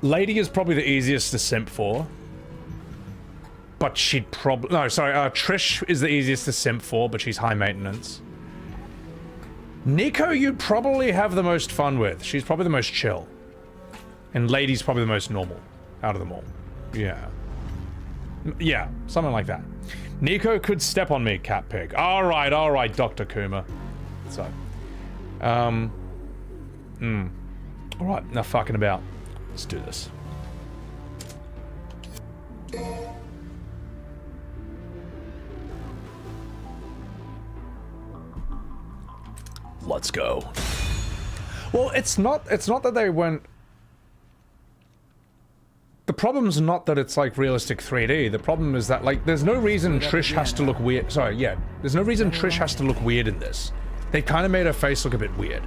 Lady is probably the easiest to simp for. But she'd probably... No, sorry, Trish is the easiest to simp for, but she's high maintenance. Nico, you'd probably have the most fun with. She's probably the most chill. And Lady's probably the most normal out of them all. Yeah. Yeah, something like that. Nico could step on me, cat pig. Alright, Dr. Kuma. So. Alright, now fucking about. Let's do this. Let's go. Well, it's not that they went... The problem's not that it's like realistic 3D. The problem is that, like, there's no reason Trish has to look weird. Sorry, yeah. There's no reason Trish has to look weird in this. They kind of made her face look a bit weird.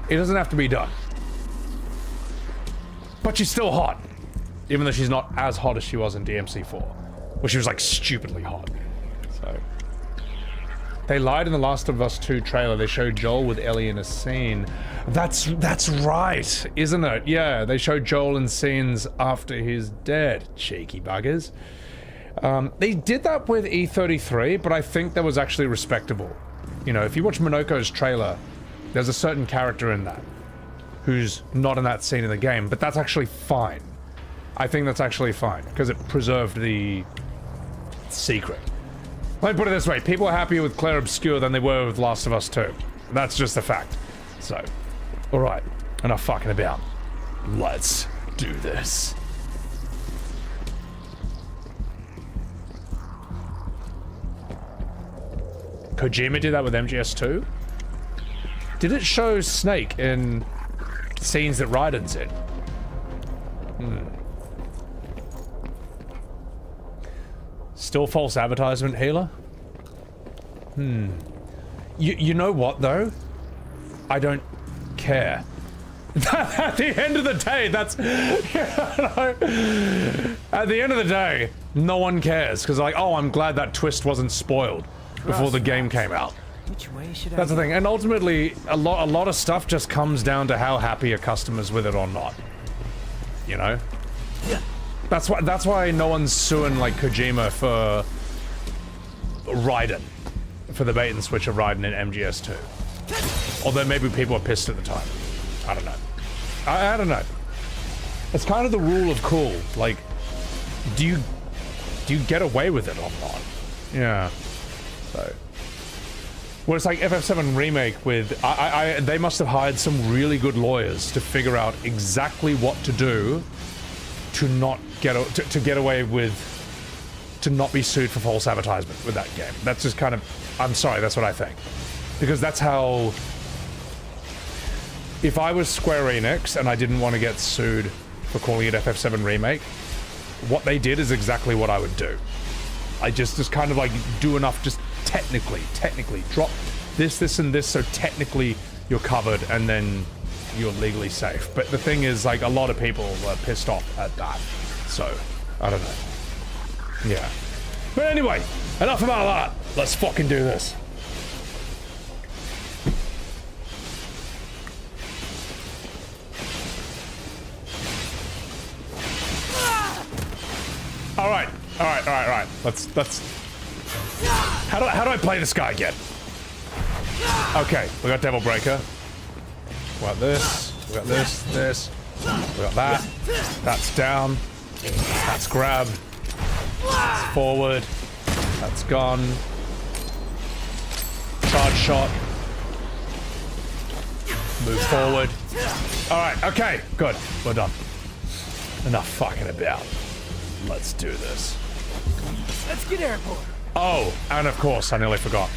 It doesn't have to be done. But she's still hot. Even though she's not as hot as she was in DMC4. Where she was like stupidly hot. So. They lied in the Last of Us 2 trailer. They showed Joel with Ellie in a scene. That's right, isn't it? Yeah, they showed Joel in scenes after he's dead. Cheeky buggers. They did that with E33, but I think that was actually respectable. You know, if you watch Minoko's trailer, there's a certain character in that who's not in that scene in the game, but that's actually fine. I think that's actually fine, because it preserved the secret. Let me put it this way, people are happier with Claire Obscure than they were with Last of Us 2. That's just a fact. So, alright, enough fucking about. Let's do this. Kojima did that with MGS2? Did it show Snake in scenes that Raiden's in? Still false advertisement, healer? You know what, though? I don't care. At the end of the day, that's... At the end of the day, no one cares. Because like, oh, I'm glad that twist wasn't spoiled before the game came out. Which way should That's the thing. And ultimately, a lot of stuff just comes down to how happy a customer's with it or not. You know? Yeah. That's why no one's suing like Kojima for Raiden, for the bait and switch of Raiden in MGS2. Although maybe people were pissed at the time. I don't know. I don't know. It's kind of the rule of cool. Like, do you get away with it or not? Yeah. So. Well, it's like FF7 Remake with they must have hired some really good lawyers to figure out exactly what to do to not get away with, to not be sued for false advertisement with that game. That's just kind of, I'm sorry, that's what I think. Because that's how, if I was Square Enix and I didn't want to get sued for calling it FF7 Remake, what they did is exactly what I would do. I just kind of like do enough, just technically, drop this, and this, so technically you're covered, and then you're legally safe. But the thing is, like, a lot of people were pissed off at that. So, I don't know. Yeah. But anyway, enough about that. Let's fucking do this. All right. Let's. How do I play this guy again? Okay, we got Devil Breaker. We got this. We got this. We got that. That's down. That's grab. That's forward. That's gone. Charge shot. Move forward. All right. Okay. Good. We're done. Enough fucking about. Let's do this. Let's get airborne. Oh, and of course, I nearly forgot.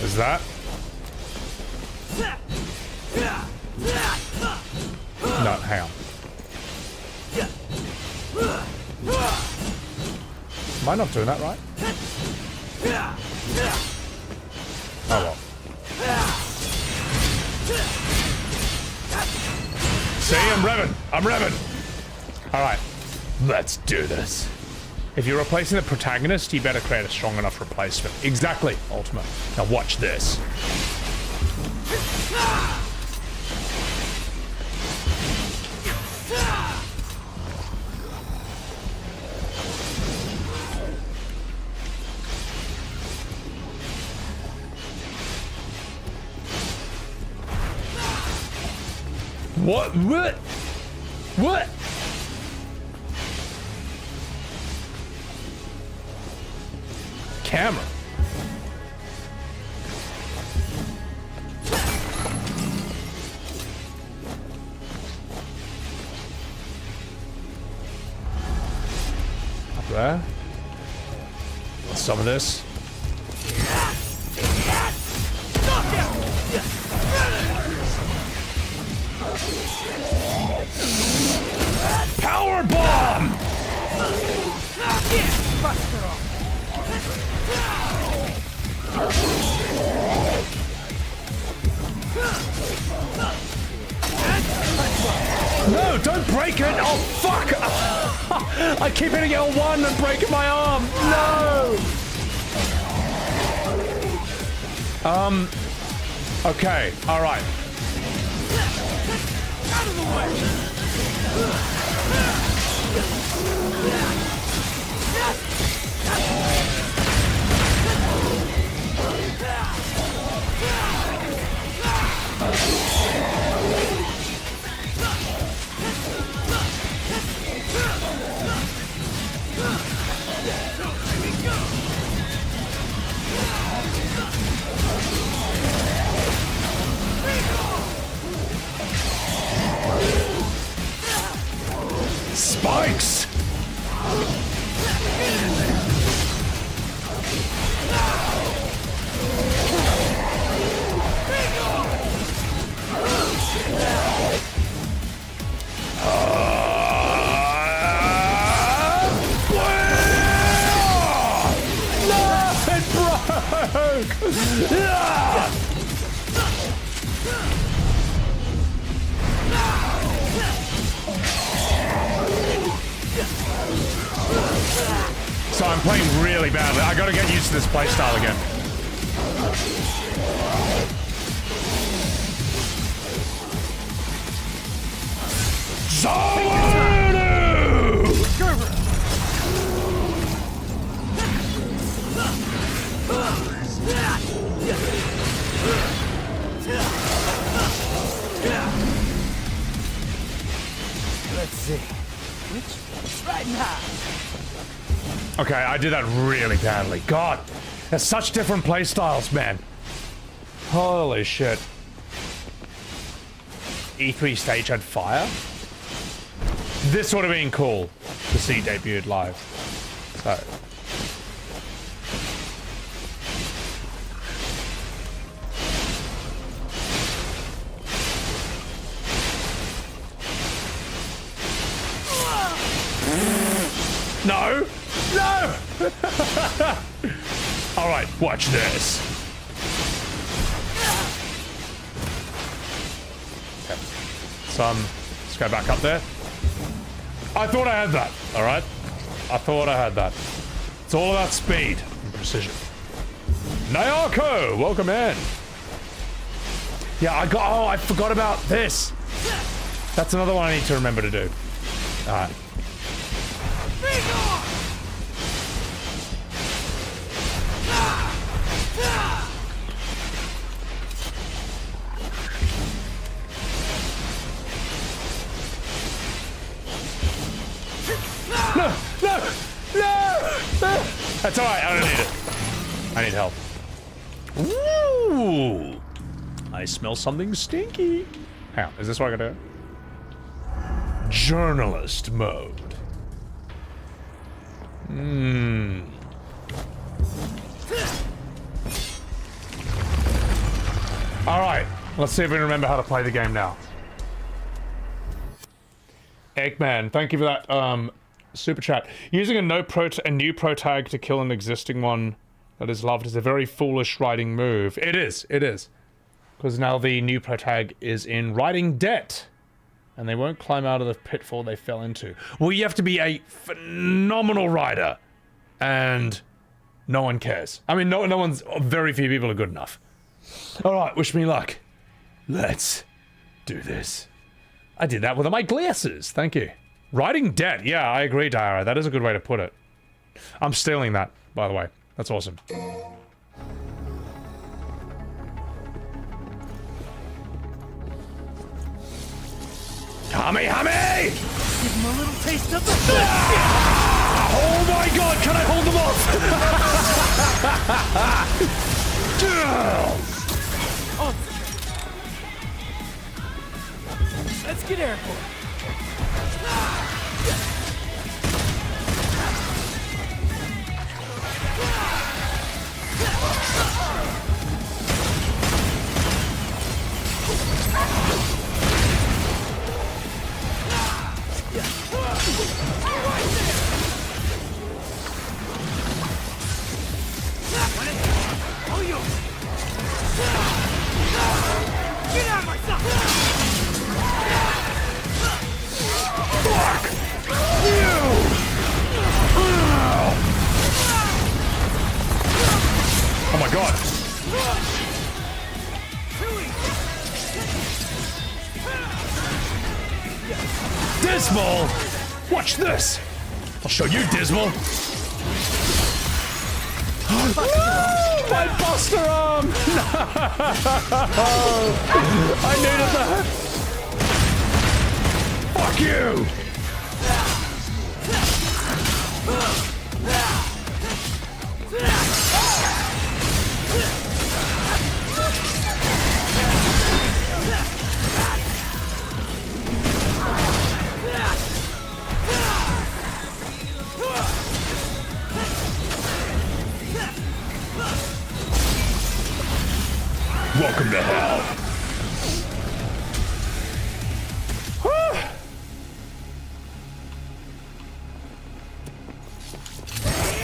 Is that? No, hang on. Am I not doing that right? Oh well. See, I'm revving. Alright, let's do this. If you're replacing the protagonist, you better create a strong enough replacement. Exactly, Ultima. Now watch this. What? Camera. Up there. Some of this. Power bomb! I keep hitting L1 and breaking my arm. No. Okay. All right. Out of the way! Spikes! So I'm playing really badly. I gotta get used to this playstyle again. Let's see. Which riding high? Okay, I did that really badly. God, there's such different playstyles, man. Holy shit. E3 stage had fire? This would have been cool to see debuted live. So. No! No! Alright, watch this. Okay. So, let's go back up there. I thought I had that, alright? I thought I had that. It's all about speed and precision. Nayako, welcome in. Yeah, I forgot about this. That's another one I need to remember to do. Alright. No! No! No! That's alright, I don't need it. I need help. Ooh! I smell something stinky. Hang on, is this what I gotta do? Journalist mode. Alright, let's see if we can remember how to play the game now. Eggman, thank you for that super chat. Using a new pro tag to kill an existing one that is loved is a very foolish writing move. It is. Because now the new pro tag is in writing debt. And they won't climb out of the pitfall they fell into. Well, you have to be a phenomenal writer. And no one cares. I mean, no one's, very few people are good enough. Alright, wish me luck. Let's do this. I did that with my glasses. Thank you. Writing debt. Yeah, I agree, Diara. That is a good way to put it. I'm stealing that, by the way. That's awesome. Hame! Give him a little taste of the Oh my god, can I hold them off? Let's get airborne. Get out of my sight! Fuck you! god. Dismal! Watch this! I'll show you, Dismal! No! My Buster Arm! No! I needed that! Fuck you! Welcome to hell.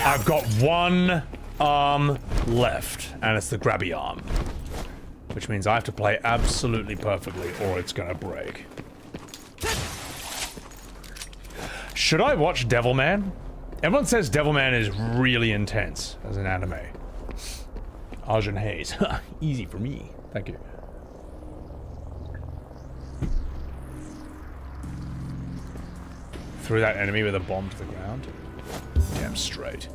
I've got one arm left, and it's the grabby arm. Which means I have to play absolutely perfectly, or it's gonna break. Should I watch Devilman? Everyone says Devilman is really intense as an anime. Arjun Hayes. Easy for me. Thank you. Threw that enemy with a bomb to the ground. Damn straight.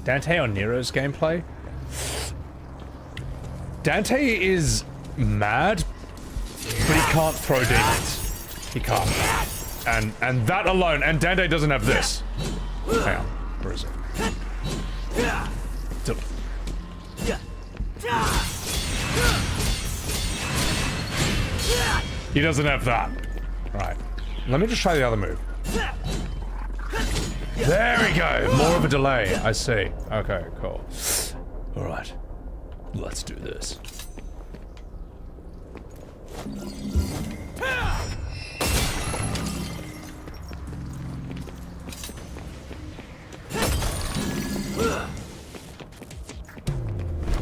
Dante on Nero's gameplay? Dante is mad, but he can't throw demons. He can't. And that alone, and Dante doesn't have this. Hang on, where is it? He doesn't have that. Right. Let me just try the other move. There we go. More of a delay. I see. Okay, cool. All right. Let's do this.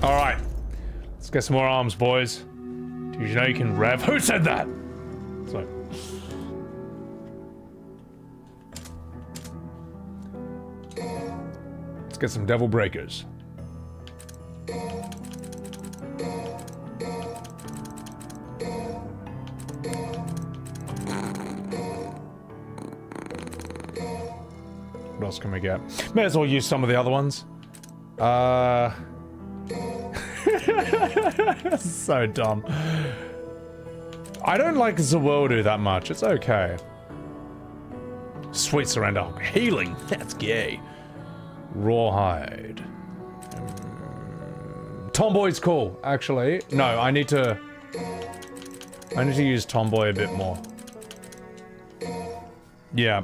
All right. Let's get some more arms, boys. Did you know you can rev? Who said that? So. Let's get some devil breakers. What else can we get? May as well use some of the other ones. So dumb. I don't like Zawoldu that much. It's okay. Sweet surrender. Healing. That's gay. Rawhide. Tomboy's cool, actually. No, I need to use Tomboy a bit more. Yeah.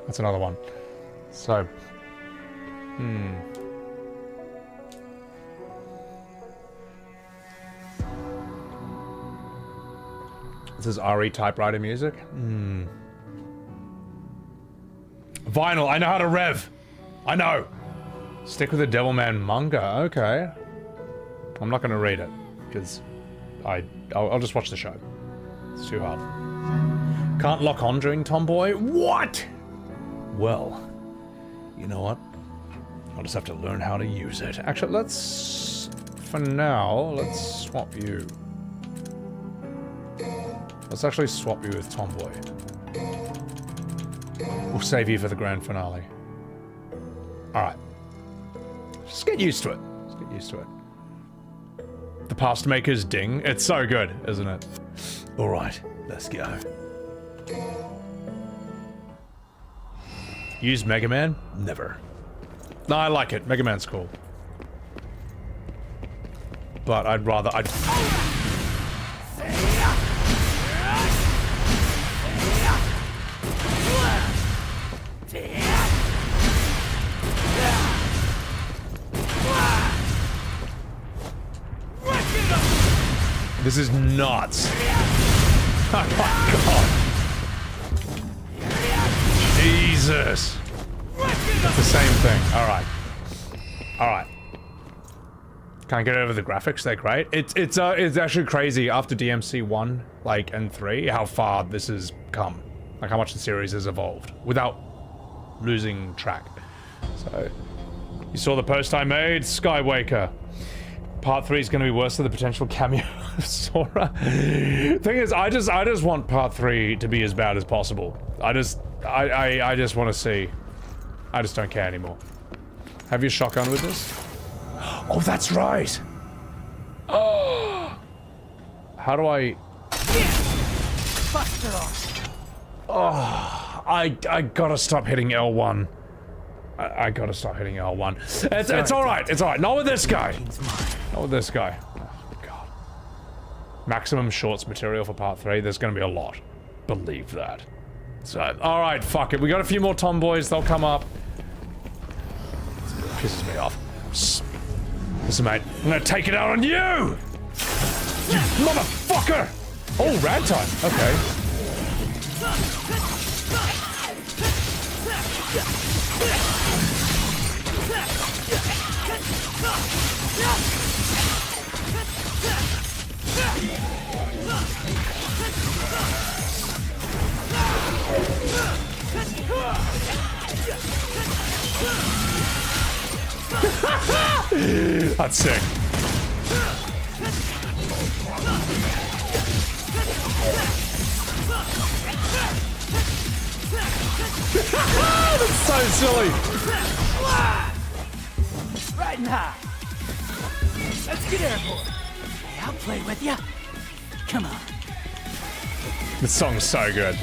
That's another one. So. This is RE typewriter music. Vinyl, I know how to rev. I know. Stick with the Devilman manga. Okay. I'm not going to read it because I'll just watch the show. It's too hard. Can't lock on during Tomboy. What? Well, you know what? I'll just have to learn how to use it. Actually, for now, let's swap you. Let's actually swap you with Tomboy. We'll save you for the grand finale. Alright. Just get used to it. Just get used to it. The past maker's ding. It's so good, isn't it? Alright, let's go. Use Mega Man? Never. No, I like it. Mega Man's cool. But I'd... This is nuts. Oh my god. Jesus. It's the same thing. Alright. Alright. Can't get over the graphics, they're great. It's actually crazy after DMC 1, like, and 3, how far this has come. Like, how much the series has evolved without losing track. So, You saw the post I made, Skywaker. Part 3 is going to be worse than the potential cameo of Sora. Thing is, I just want Part 3 to be as bad as possible. I just want to see. I just don't care anymore. Have you shotgun with this? Oh, that's right. Oh. How do I? Bust it off. Oh, I gotta stop hitting L1. I gotta stop hitting L1. It's alright, it's alright. Not with this guy. Not with this guy. Oh, God. Maximum shorts material for part 3. There's gonna be a lot. Believe that. So, alright, fuck it. We got a few more tomboys. They'll come up. This pisses me off. Listen, mate. I'm gonna take it out on you! You motherfucker! Oh, ragtime. Okay. That's sick. That's so silly. Riding high. Let's get airborne. Hey, I'll play with ya. Come on. This song's so good.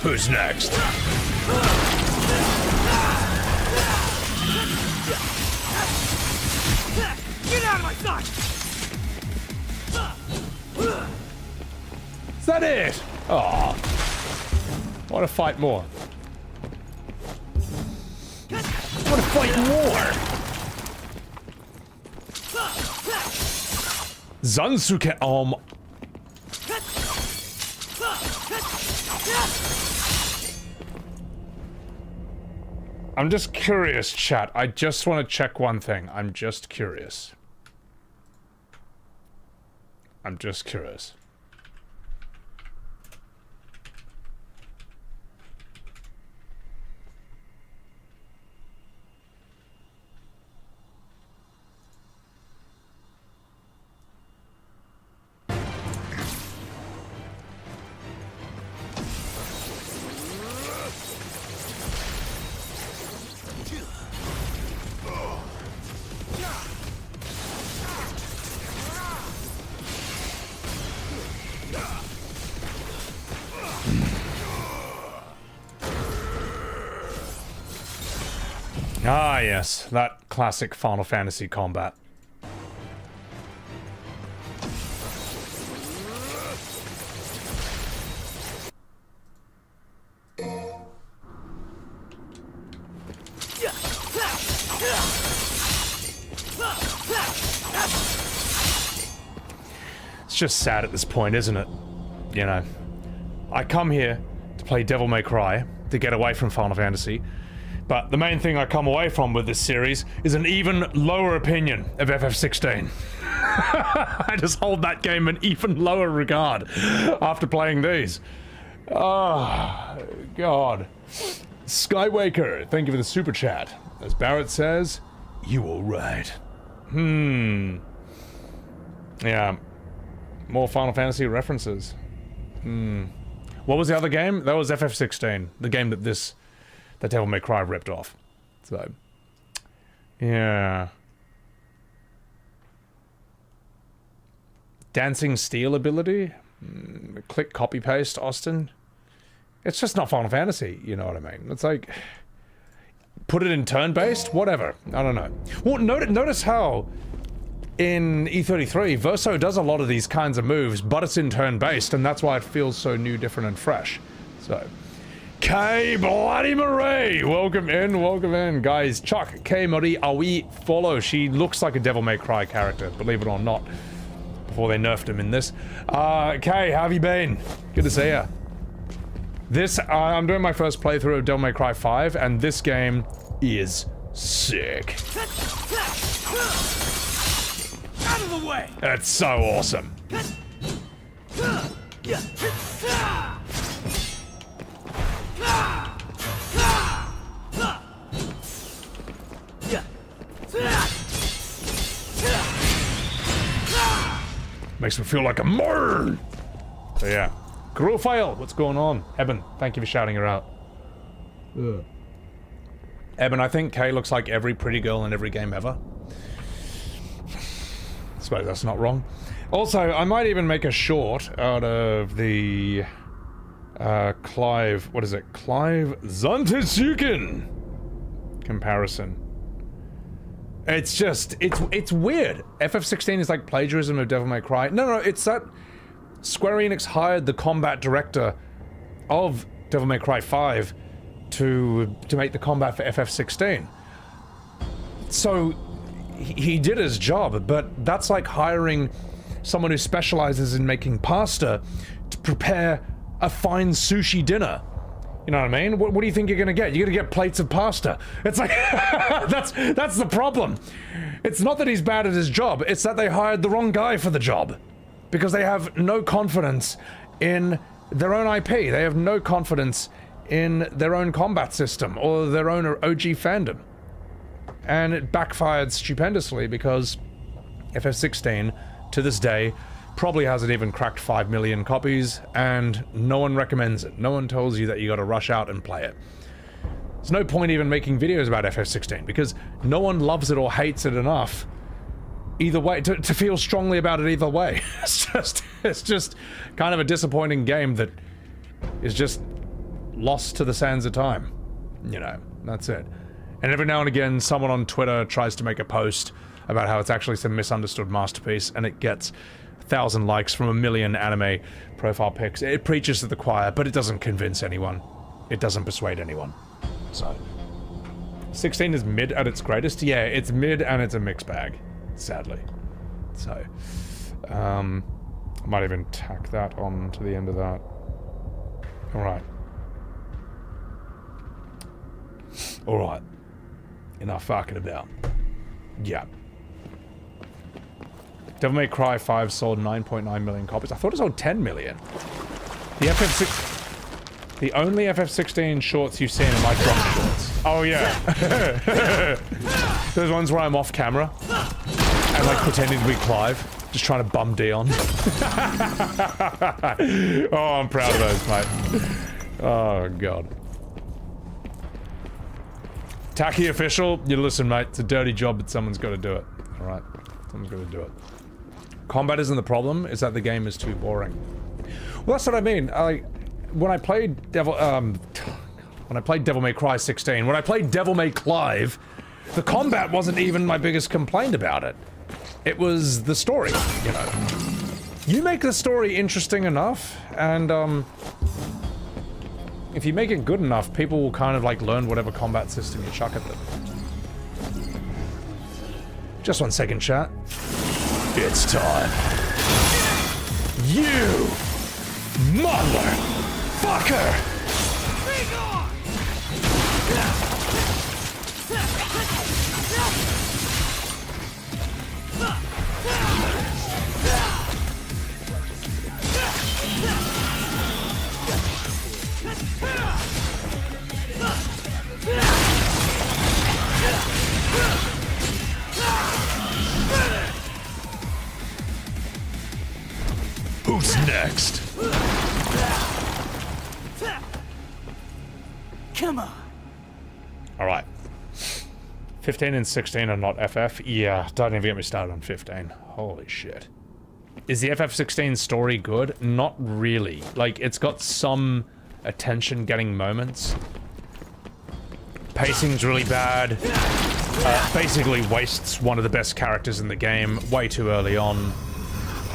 Who's next? Get out of my sight! Is that it? Oh. I want to fight more. I want to fight more. Zansuke I'm just curious, chat. I just want to check one thing. I'm just curious. I'm just curious. Ah, yes, that classic Final Fantasy combat. It's just sad at this point, isn't it? You know, I come here to play Devil May Cry, to get away from Final Fantasy. But the main thing I come away from with this series is an even lower opinion of FF16. I just hold that game in even lower regard after playing these. Oh, God. Skywaker, thank you for the super chat. As Barrett says, you were right. Yeah. More Final Fantasy references. What was the other game? That was FF16, the game that that Devil May Cry ripped off. So, yeah. Dancing Steel ability? Click copy paste, Austin? It's just not Final Fantasy, you know what I mean? It's like, put it in turn-based? Whatever. I don't know. Well, notice how in E33, Verso does a lot of these kinds of moves, but it's in turn-based, and that's why it feels so new, different, and fresh. So, K Bloody Marie, welcome in, guys. Chuck K Marie Aoi follow. She looks like a Devil May Cry character, believe it or not. Before they nerfed him in this. Kay, how have you been? Good to see ya. This, I'm doing my first playthrough of Devil May Cry 5, and this game is sick. Out of the way! It's so awesome. Makes me feel like a man. So yeah. Grufile, what's going on? Eben, thank you for shouting her out. Ugh. Eben, I think Kay looks like every pretty girl in every game ever. I suppose that's not wrong. Also, I might even make a short out of the Clive, what is it? Clive Zantetsuken comparison. It's just, it's weird. FF16 is like plagiarism of Devil May Cry. No, it's that Square Enix hired the combat director of Devil May Cry 5 to make the combat for FF16. So he did his job, but that's like hiring someone who specializes in making pasta to prepare a fine sushi dinner. You know what I mean? What do you think you're gonna get? You're gonna get plates of pasta. It's like, that's the problem. It's not that he's bad at his job, it's that they hired the wrong guy for the job. Because they have no confidence in their own IP. They have no confidence in their own combat system or their own OG fandom. And it backfired stupendously because FF16, to this day, probably hasn't even cracked 5 million copies, and no one recommends it. No one tells you that you gotta rush out and play it. There's no point even making videos about FF16 because no one loves it or hates it enough either way to feel strongly about it either way. It's just kind of a disappointing game that is just lost to the sands of time. You know, that's it. And every now and again, someone on Twitter tries to make a post about how it's actually some misunderstood masterpiece, and it gets 1,000 likes from 1 million anime profile pics. It preaches to the choir, but it doesn't convince anyone. It doesn't persuade anyone. So, 16 is mid at its greatest? Yeah, it's mid and it's a mixed bag, sadly. So, I might even tack that on to the end of that. Alright. Alright. Enough fucking about. Yeah. Devil May Cry 5 sold 9.9 million copies. I thought it sold 10 million. The only FF16 shorts you've seen are my drop shorts. Oh yeah. Those ones where I'm off camera and like pretending to be Clive, just trying to bum Dion. Oh, I'm proud of those, mate. Oh god. Tacky official, you listen, mate. It's a dirty job, but someone's got to do it. All right, someone's got to do it. Combat isn't the problem, it's that the game is too boring. Well, that's what I mean. When I played Devil May Cry 16, when I played Devil May Clive, the combat wasn't even my biggest complaint about it. It was the story, you know. You make the story interesting enough, and if you make it good enough, people will kind of like learn whatever combat system you chuck at them. Just 1 second, chat. It's time. You motherfucker! Who's next? Come on. All right. 15 and 16 are not FF. Yeah, don't even get me started on 15. Holy shit. Is the FF16 story good? Not really. Like, it's got some attention-getting moments. Pacing's really bad. Basically wastes one of the best characters in the game way too early on.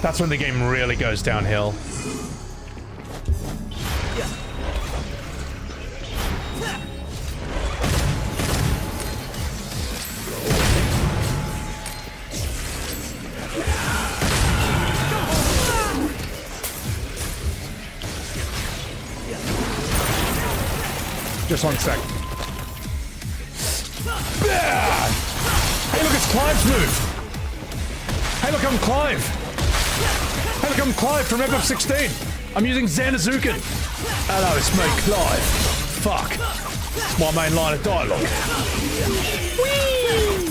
That's when the game really goes downhill. Just 1 sec. Hey, look, it's Clive's move. Hey, look, I'm Clive. Hey, look, I'm Clive from FF16. I'm using Zantetsuken. Hello, it's me, Clive. Fuck. It's my main line of dialogue. Whee!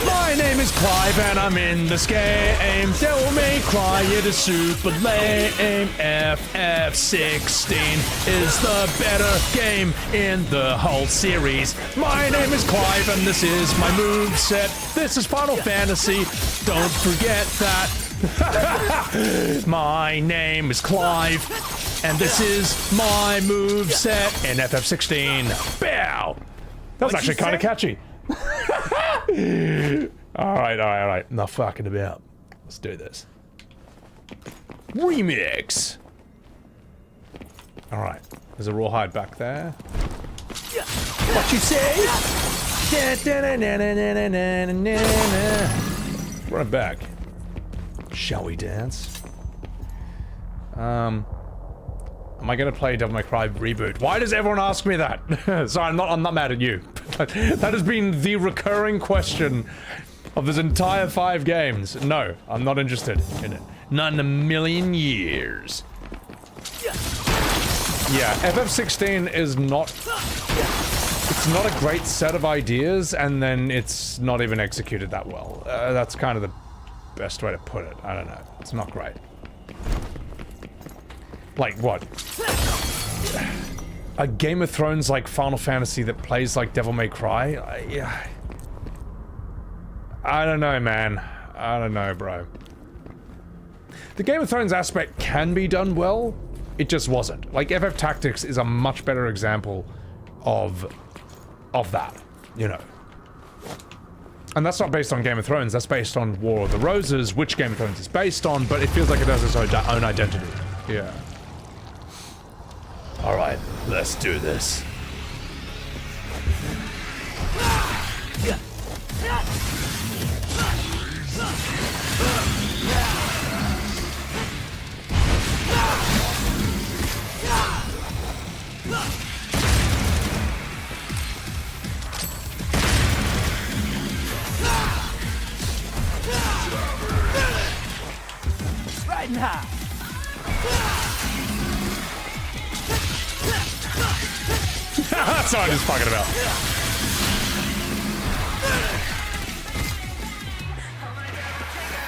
My name is is Clive and I'm in this game. Devil May Cry, it is super lame. FF16 is the better game in the whole series. My name is Clive and this is my moveset. This is Final Fantasy, don't forget that. My name is Clive and this is my moveset in FF16. Bow! That was actually kind of catchy. Alright. Enough fucking about. Let's do this. Remix! Alright. There's a rawhide back there. What you say? Run it back. Shall we dance? Am I gonna play Devil May Cry Reboot? Why does everyone ask me that? Sorry, I'm not mad at you. That has been the recurring question of this entire 5 games. No, I'm not interested in it. Not in a million years. Yeah, FF16 is not... It's not a great set of ideas, and then it's not even executed that well. That's kind of the best way to put it. I don't know. It's not great. Like, what? A Game of Thrones like Final Fantasy that plays like Devil May Cry? Yeah. I don't know, man. I don't know, bro. The Game of Thrones aspect can be done well. It just wasn't. Like, FF Tactics is a much better example of that, you know. And that's not based on Game of Thrones, that's based on War of the Roses, which Game of Thrones is based on, but it feels like it has its own identity. Yeah. Alright, let's do this. Riding high. That's what I'm just fucking about.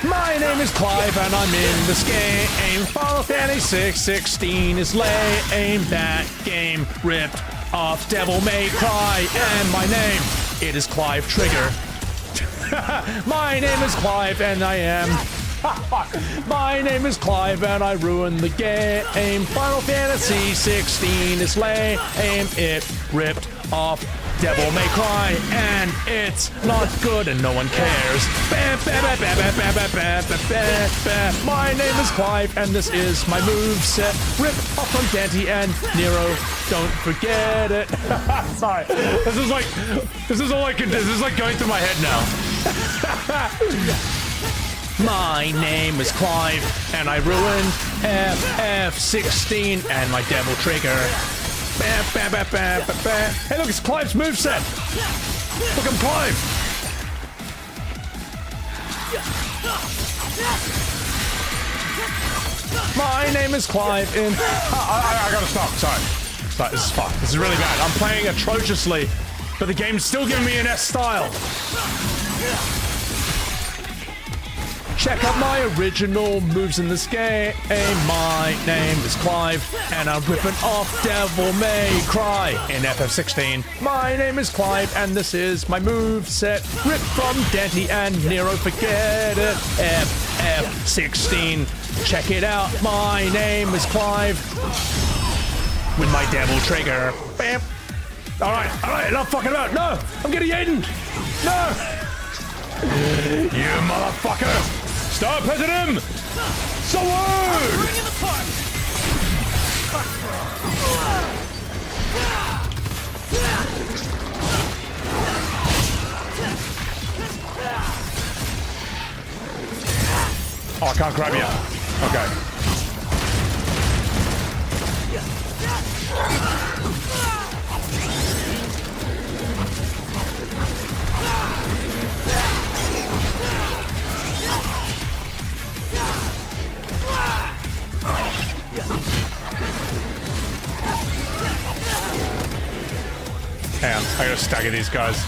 My name is Clive and I'm in this game. Final Fantasy 16 is lame. That game ripped off Devil May Cry. And my name, it is Clive Trigger. My name is Clive and I am... My name is Clive and I ruined the game. Final Fantasy 16 is lame. It ripped off Devil May Cry and it's not good and no one cares. My name is Clive and this is my moveset. Rip off from Dante and Nero. Don't forget it. Sorry. This is like going through my head now. My name is Clive, and I ruined FF16 and my Devil Trigger. Hey, look, it's Clive's moveset. Look, I'm Clive. My name is Clive in... I gotta stop, sorry. This is fine. This is really bad. I'm playing atrociously, but the game's still giving me an S style. Check out my original moves in this game. My name is Clive, and I'm ripping off Devil May Cry in FF16. My name is Clive, and this is my moveset. Rip from Dante and Nero, forget it. FF16. Check it out. My name is Clive. With my Devil Trigger. Bam. Alright, enough fucking about. No, I'm getting eaten. No. You motherfucker. Stop hitting him! So word! Oh, I can't grab you. Okay. Hang on, I gotta stagger these guys.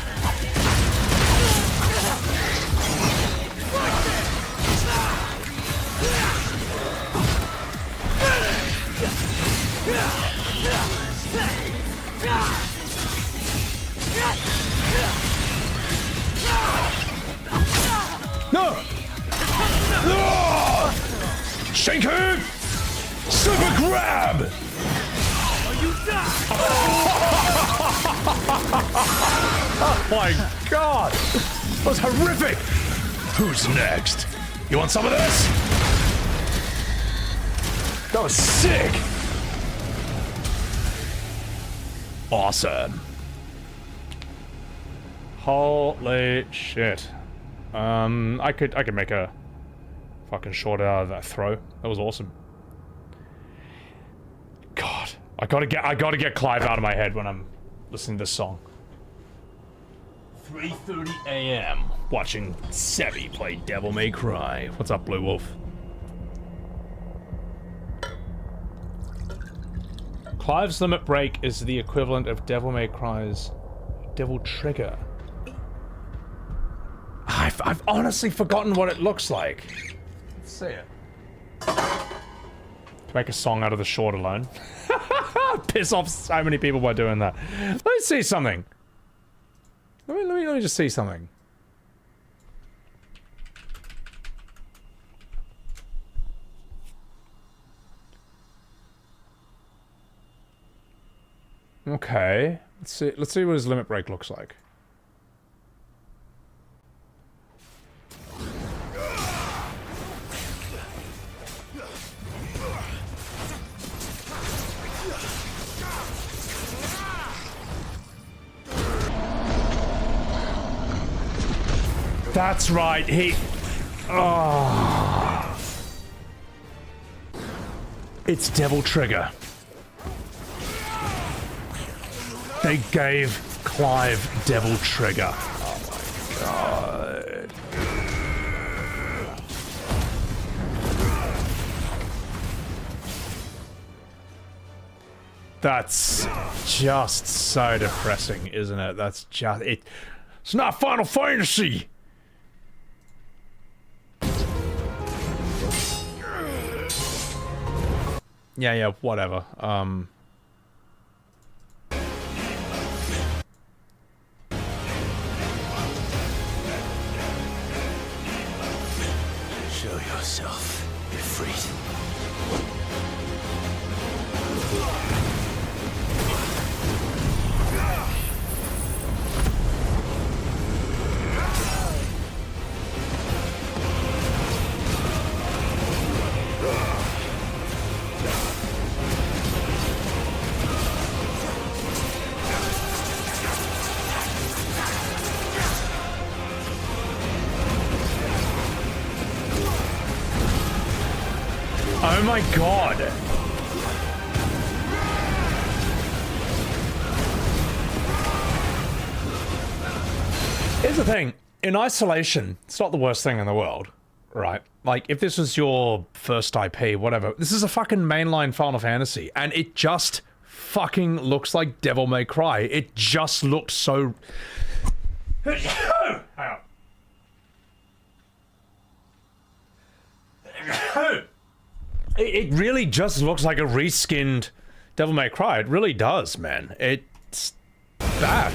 Shake it! Super grab! Oh my god! That was horrific! Who's next? You want some of this? That was sick! Awesome. Holy shit. I could make a fucking short out of that throw. That was awesome. God, I gotta get Clive out of my head when I'm listening to this song. 3:30 a.m. watching Sevi play Devil May Cry. What's up, Blue Wolf? Clive's limit break is the equivalent of Devil May Cry's Devil Trigger. I've honestly forgotten what it looks like. Let's see it. To make a song out of the short alone. Piss off so many people by doing that. Let me see something. Let me just see something. Okay. Let's see what his limit break looks like. That's right, he... Oh. It's Devil Trigger. They gave Clive Devil Trigger. Oh my god. That's just so depressing, isn't it? That's just... It's not Final Fantasy! Yeah, whatever. Show yourself, Ifrit. Oh my god! Here's the thing, in isolation, it's not the worst thing in the world, right? Like, if this was your first IP, whatever, this is a fucking mainline Final Fantasy, and it just fucking looks like Devil May Cry. It just looked so... Hang on. It really just looks like a reskinned Devil May Cry. It really does, man. It's bad.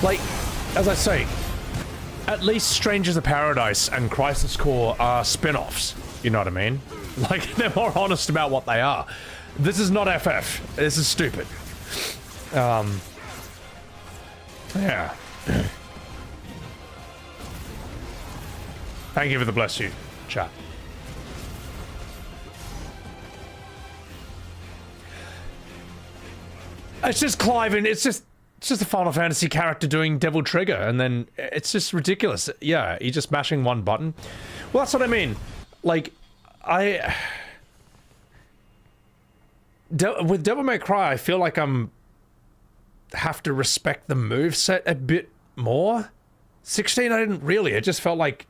Like, as I say, at least Strangers of Paradise and Crisis Core are spin-offs. You know what I mean? Like, they're more honest about what they are. This is not FF. This is stupid. Yeah. Thank you for the bless you, chat. It's just Clive, and it's just a Final Fantasy character doing Devil Trigger, and then it's just ridiculous. Yeah, you're just mashing one button. Well, that's what I mean. Like, with Devil May Cry, I feel like have to respect the moveset a bit more. 16, I didn't really. It just felt like...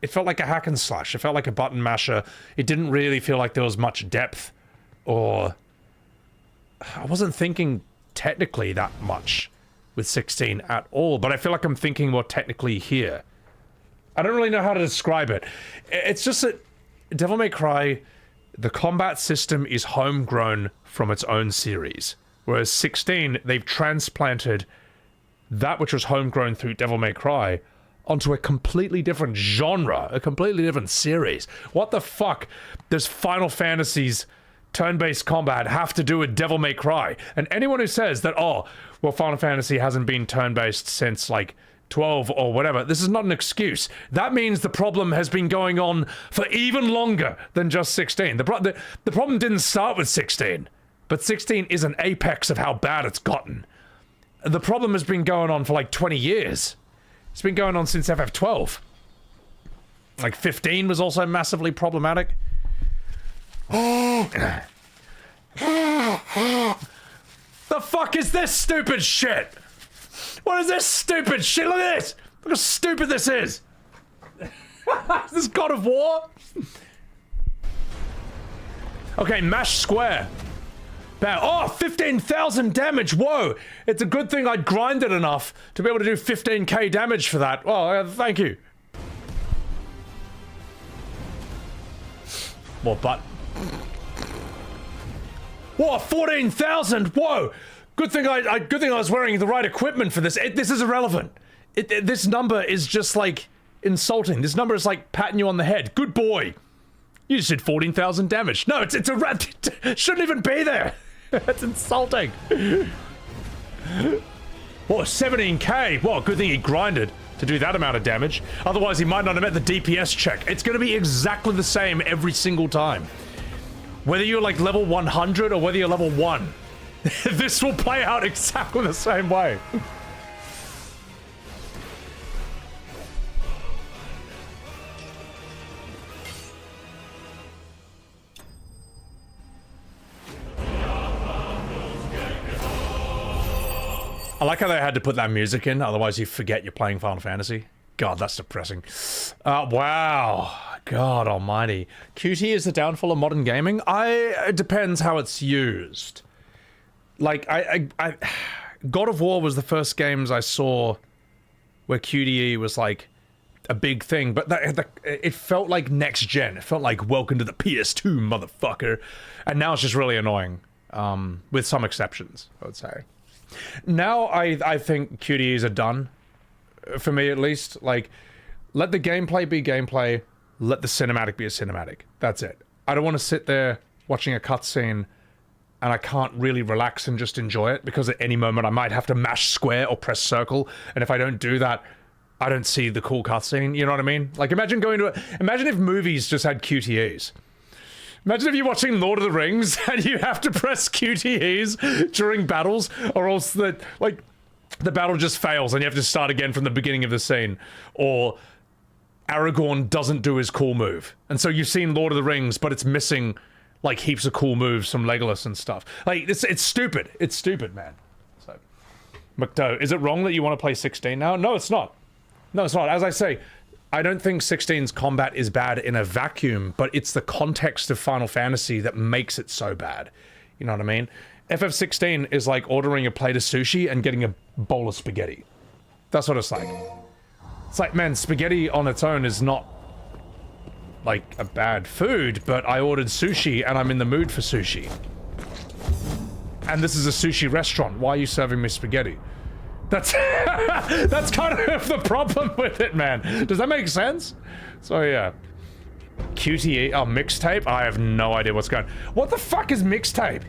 It felt like a hack and slash. It felt like a button masher. It didn't really feel like there was much depth, or... I wasn't thinking technically that much with 16 at all, but I feel like I'm thinking more technically here. I don't really know how to describe it. It's just that Devil May Cry, the combat system is homegrown from its own series, whereas 16, they've transplanted that which was homegrown through Devil May Cry onto a completely different genre, a completely different series. What the fuck does Final Fantasy's turn-based combat have to do with Devil May Cry? And anyone who says that, oh, well, Final Fantasy hasn't been turn-based since, like, 12 or whatever, this is not an excuse. That means the problem has been going on for even longer than just 16. The problem didn't start with 16, but 16 is an apex of how bad it's gotten. The problem has been going on for like 20 years. It's been going on since FF12. Like 15 was also massively problematic. The fuck is this stupid shit? What is this stupid shit? Look at this! Look how stupid this is! Is this God of War? Okay, mash square. Bam. Oh, 15,000 damage! Whoa! It's a good thing I'd grinded enough to be able to do 15k damage for that. Oh, thank you. More butt. Whoa, 14,000! Whoa! Good thing I was wearing the right equipment for this. This is irrelevant. This number is just like insulting. This number is like patting you on the head. Good boy. You just did 14,000 damage. No, it's a rat. It shouldn't even be there. That's insulting. Whoa, 17k. Whoa, good thing he grinded to do that amount of damage. Otherwise, he might not have met the DPS check. It's going to be exactly the same every single time. Whether you're like level 100 or whether you're level 1. This will play out exactly the same way. I like how they had to put that music in, otherwise you forget you're playing Final Fantasy. God, that's depressing. Wow. God almighty. QT is the downfall of modern gaming? It depends how it's used. Like, God of War was the first games I saw where QTE was like a big thing, but it felt like next gen. It felt like welcome to the PS2, motherfucker. And now it's just really annoying, with some exceptions, I would say. Now I think QTEs are done, for me at least. Like, let the gameplay be gameplay, let the cinematic be a cinematic. That's it. I don't want to sit there watching a cutscene and I can't really relax and just enjoy it, because at any moment I might have to mash square or press circle, and if I don't do that, I don't see the cool cutscene, you know what I mean? Like, imagine if movies just had QTEs. Imagine if you're watching Lord of the Rings and you have to press QTEs during battles, or else the battle just fails and you have to start again from the beginning of the scene. Or Aragorn doesn't do his cool move. And so you've seen Lord of the Rings, but it's missing like heaps of cool moves from Legolas and stuff. Like, it's stupid. It's stupid, man. So, McDo, is it wrong that you want to play 16 now? No, it's not. No, it's not. As I say, I don't think 16's combat is bad in a vacuum, but it's the context of Final Fantasy that makes it so bad. You know what I mean? FF16 is like ordering a plate of sushi and getting a bowl of spaghetti. That's what it's like. It's like, man, spaghetti on its own is not like a bad food, but I ordered sushi and I'm in the mood for sushi. And this is a sushi restaurant. Why are you serving me spaghetti? That's that's kind of the problem with it, man. Does that make sense? So yeah. QTE, oh, mixtape? I have no idea what's going on. What the fuck is mixtape?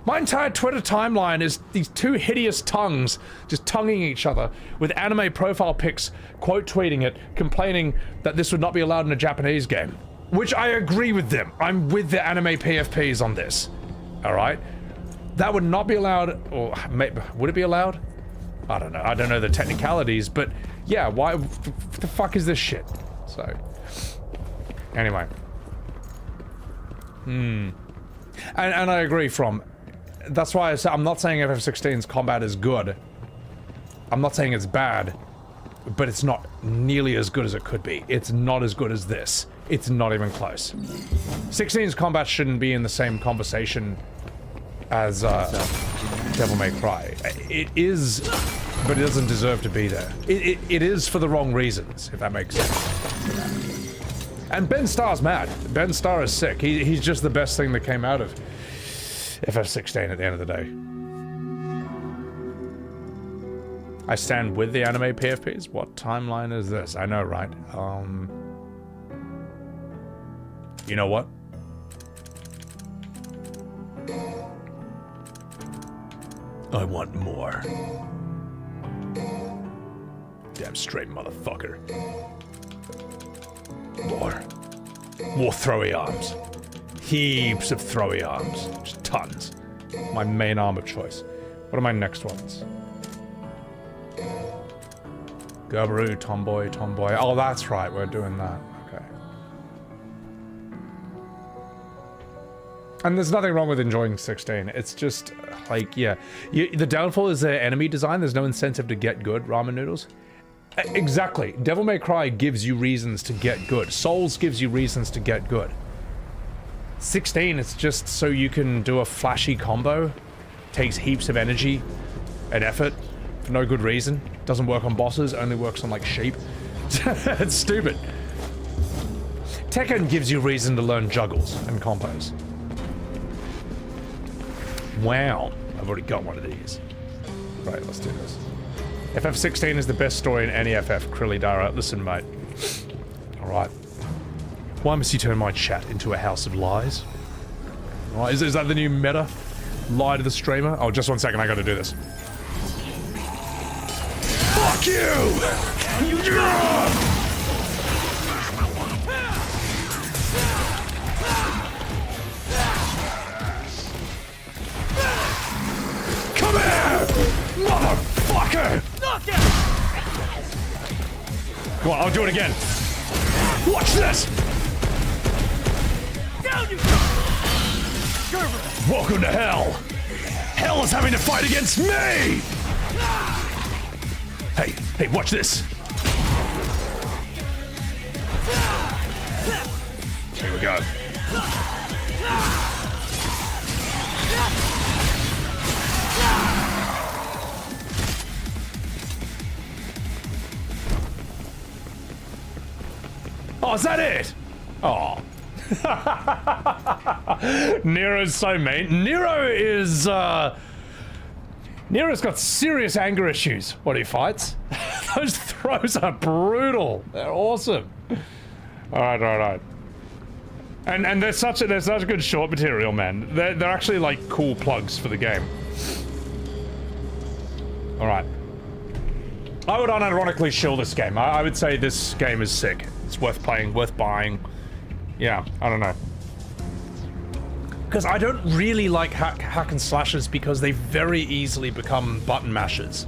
My entire Twitter timeline is these two hideous tongues just tonguing each other with anime profile pics, quote tweeting it, complaining that this would not be allowed in a Japanese game. Which I agree with them. I'm with the anime PFPs on this. Alright? That would not be allowed, or would it be allowed? I don't know. I don't know the technicalities, but yeah, why the fuck is this shit? So, anyway. And I agree that's why I'm not saying FF16's combat is good. I'm not saying it's bad, but it's not nearly as good as it could be. It's not as good as this. It's not even close. 16's combat shouldn't be in the same conversation as Devil May Cry. It is, but it doesn't deserve to be there. It is for the wrong reasons, if that makes sense. And Ben Starr's mad. Ben Starr is sick. He's just the best thing that came out of FF16 at the end of the day. I stand with the anime PFPs. What timeline is this? I know, right? You know what? I want more. Damn straight, motherfucker. More. More throwy arms. Heaps of throwy arms. Just tons. My main arm of choice. What are my next ones? Gerberu, Tomboy, Tomboy. Oh, that's right, we're doing that. Okay. And there's nothing wrong with enjoying 16. It's just, like, yeah. The downfall is their enemy design. There's no incentive to get good ramen noodles. Exactly. Devil May Cry gives you reasons to get good. Souls gives you reasons to get good. 16, it's just so you can do a flashy combo. Takes heaps of energy and effort for no good reason. Doesn't work on bosses, only works on, like, sheep. It's stupid. Tekken gives you reason to learn juggles and combos. Wow. I've already got one of these. Right, let's do this. FF16 is the best story in any FF, Krillidara. Listen, mate. Alright. Why must you turn my chat into a house of lies? Alright, is that the new meta? Lie to the streamer? Oh, just 1 second, I gotta do this. Fuck you! Come here! Motherfucker! Come on, I'll do it again. Watch this! Down you go! Welcome to hell! Hell is having to fight against me! Hey, watch this! Here we go. Oh, is that it? Oh. Nero's so mean. Nero's got serious anger issues when he fights. Those throws are brutal. They're awesome. Alright. And they're such good short material, man. They're actually like cool plugs for the game. Alright. I would unironically shill this game. I would say this game is sick. It's worth playing, worth buying. Yeah, I don't know. Because I don't really like hack and slashes because they very easily become button mashers.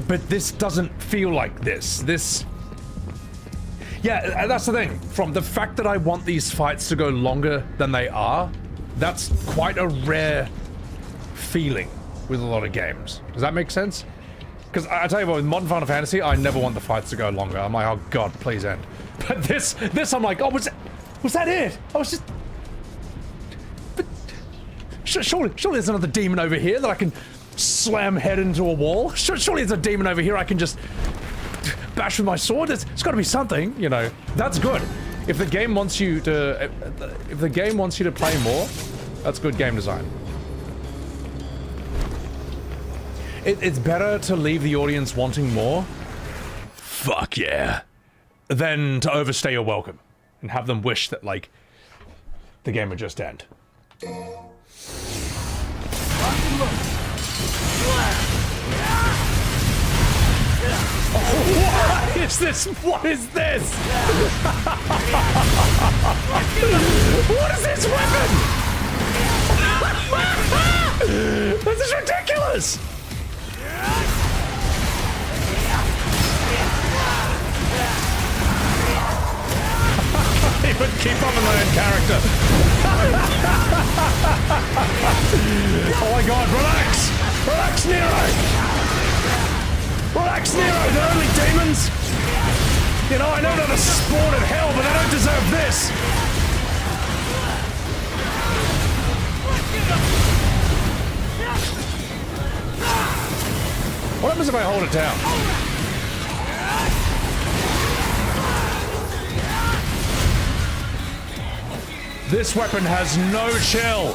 But this doesn't feel like this. Yeah, that's the thing. From the fact that I want these fights to go longer than they are, that's quite a rare feeling with a lot of games. Does that make sense? Because I tell you what, with modern Final Fantasy, I never want the fights to go longer. I'm like, oh god, please end. But this I'm like, oh, was that it? I was just... But surely there's another demon over here that I can slam head into a wall. Surely there's a demon over here I can just bash with my sword. It's got to be something, you know. That's good. If the game wants you to play more, that's good game design. It's better to leave the audience wanting more. Fuck yeah. Than to overstay your welcome and have them wish that, like, the game would just end. Oh, what is this? What is this? What is this weapon? This is ridiculous! But keep up with my own character. Oh my god, relax! Relax, Nero! Relax, Nero, they're only demons! You know, I know they're the spawn of hell, but they don't deserve this! What happens if I hold it down? This weapon has no chill.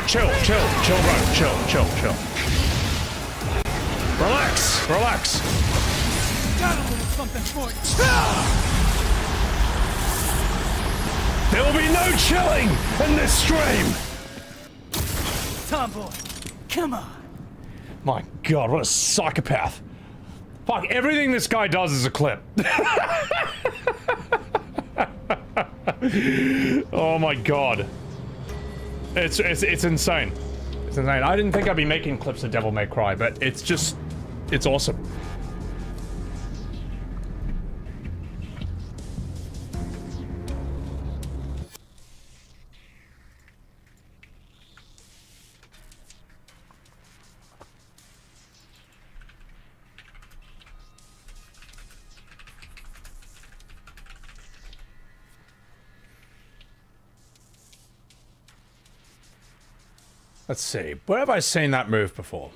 chill, bro. Chill. Relax. Got a little something for you. There will be no chilling in this stream. Tomboy, come on. My God, what a psychopath. Fuck, everything this guy does is a clip. Oh my God. It's insane. It's insane. I didn't think I'd be making clips of Devil May Cry, but it's awesome. Let's see. Where have I seen that move before?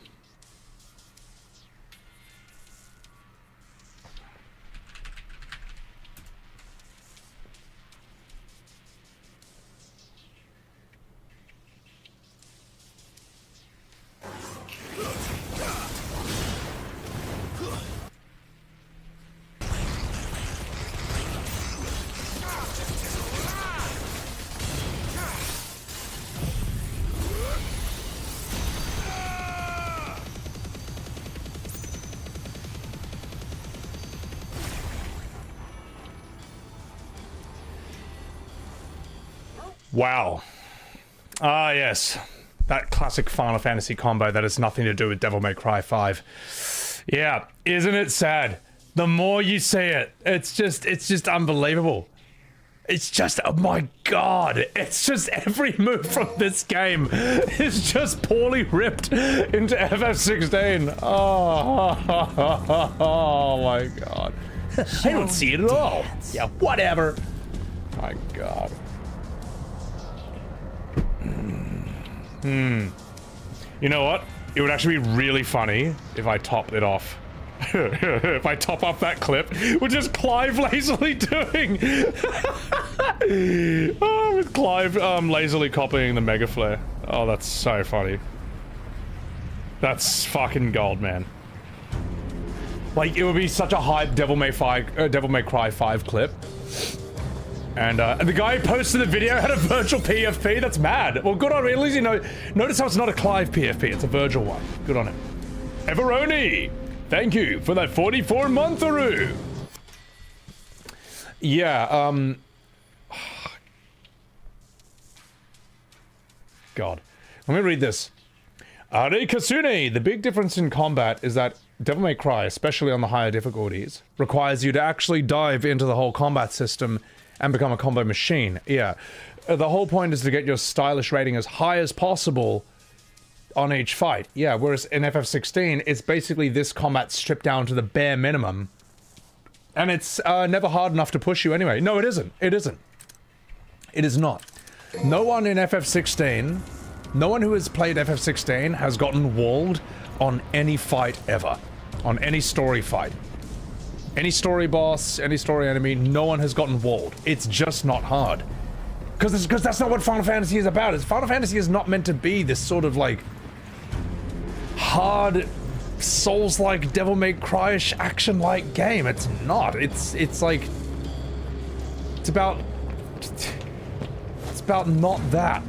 Wow. Ah, yes. That classic Final Fantasy combo that has nothing to do with Devil May Cry 5. Yeah, isn't it sad? The more you see it, it's just unbelievable. It's just, oh my God, it's just every move from this game is just poorly ripped into FF16. Oh my God. I don't see it at all. Yeah, whatever. My God. You know what? It would actually be really funny if I topped it off. If I top up that clip with just Clive lazily doing... oh, with Clive lazily copying the Mega Flare. Oh, that's so funny. That's fucking gold, man. Like, it would be such a hype Devil May Cry 5 clip. And the guy who posted the video had a Virgil PFP. That's mad. Well, good on him. At least you know. Notice how it's not a Clive PFP. It's a Virgil one. Good on him. Everoni, thank you for that 44-month-aroo. Yeah. God. Let me read this. Are Kasune. The big difference in combat is that Devil May Cry, especially on the higher difficulties, requires you to actually dive into the whole combat system and become a combo machine. Yeah. The whole point is to get your stylish rating as high as possible on each fight. Yeah, whereas in FF16, it's basically this combat stripped down to the bare minimum. And it's never hard enough to push you anyway. No, it isn't. It isn't. It is not. No one in FF16, no one who has played FF16 has gotten walled on any fight ever. On any story fight. Any story boss, any story enemy, no one has gotten walled. It's just not hard. Because that's not what Final Fantasy is about. Final Fantasy is not meant to be this sort of like hard, Souls-like, Devil May Cry-ish action-like game. It's not. It's like it's about not that.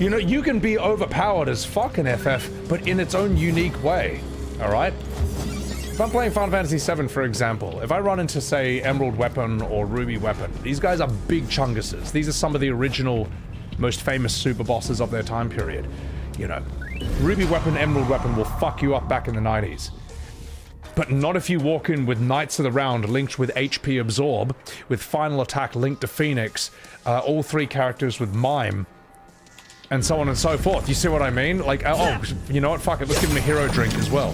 You know, you can be overpowered as fuck in FF, but in its own unique way. All right. If I'm playing Final Fantasy VII, for example, if I run into, say, Emerald Weapon or Ruby Weapon, these guys are big chunguses. These are some of the original, most famous super bosses of their time period. You know, Ruby Weapon, Emerald Weapon will fuck you up back in the 90s. But not if you walk in with Knights of the Round linked with HP Absorb, with Final Attack linked to Phoenix, all three characters with Mime, and so on and so forth. You see what I mean? Like, oh, you know what? Fuck it, let's give him a hero drink as well.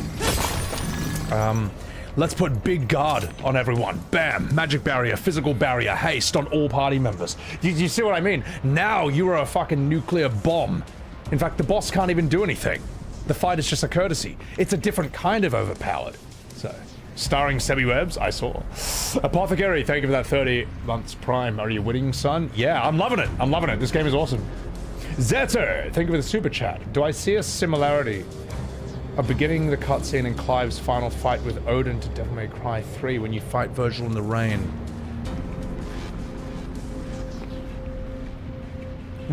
Let's put Big Guard on everyone. Bam! Magic barrier, physical barrier, haste on all party members. You see what I mean? Now you are a fucking nuclear bomb. In fact, the boss can't even do anything. The fight is just a courtesy. It's a different kind of overpowered. So, starring Sebi Webbs, I saw. Apothecary, thank you for that 30 months prime. Are you winning, son? Yeah, I'm loving it. I'm loving it. This game is awesome. Zetter, thank you for the super chat. Do I see a similarity of beginning the cutscene in Clive's final fight with Odin to Devil May Cry 3 when you fight Virgil in the rain?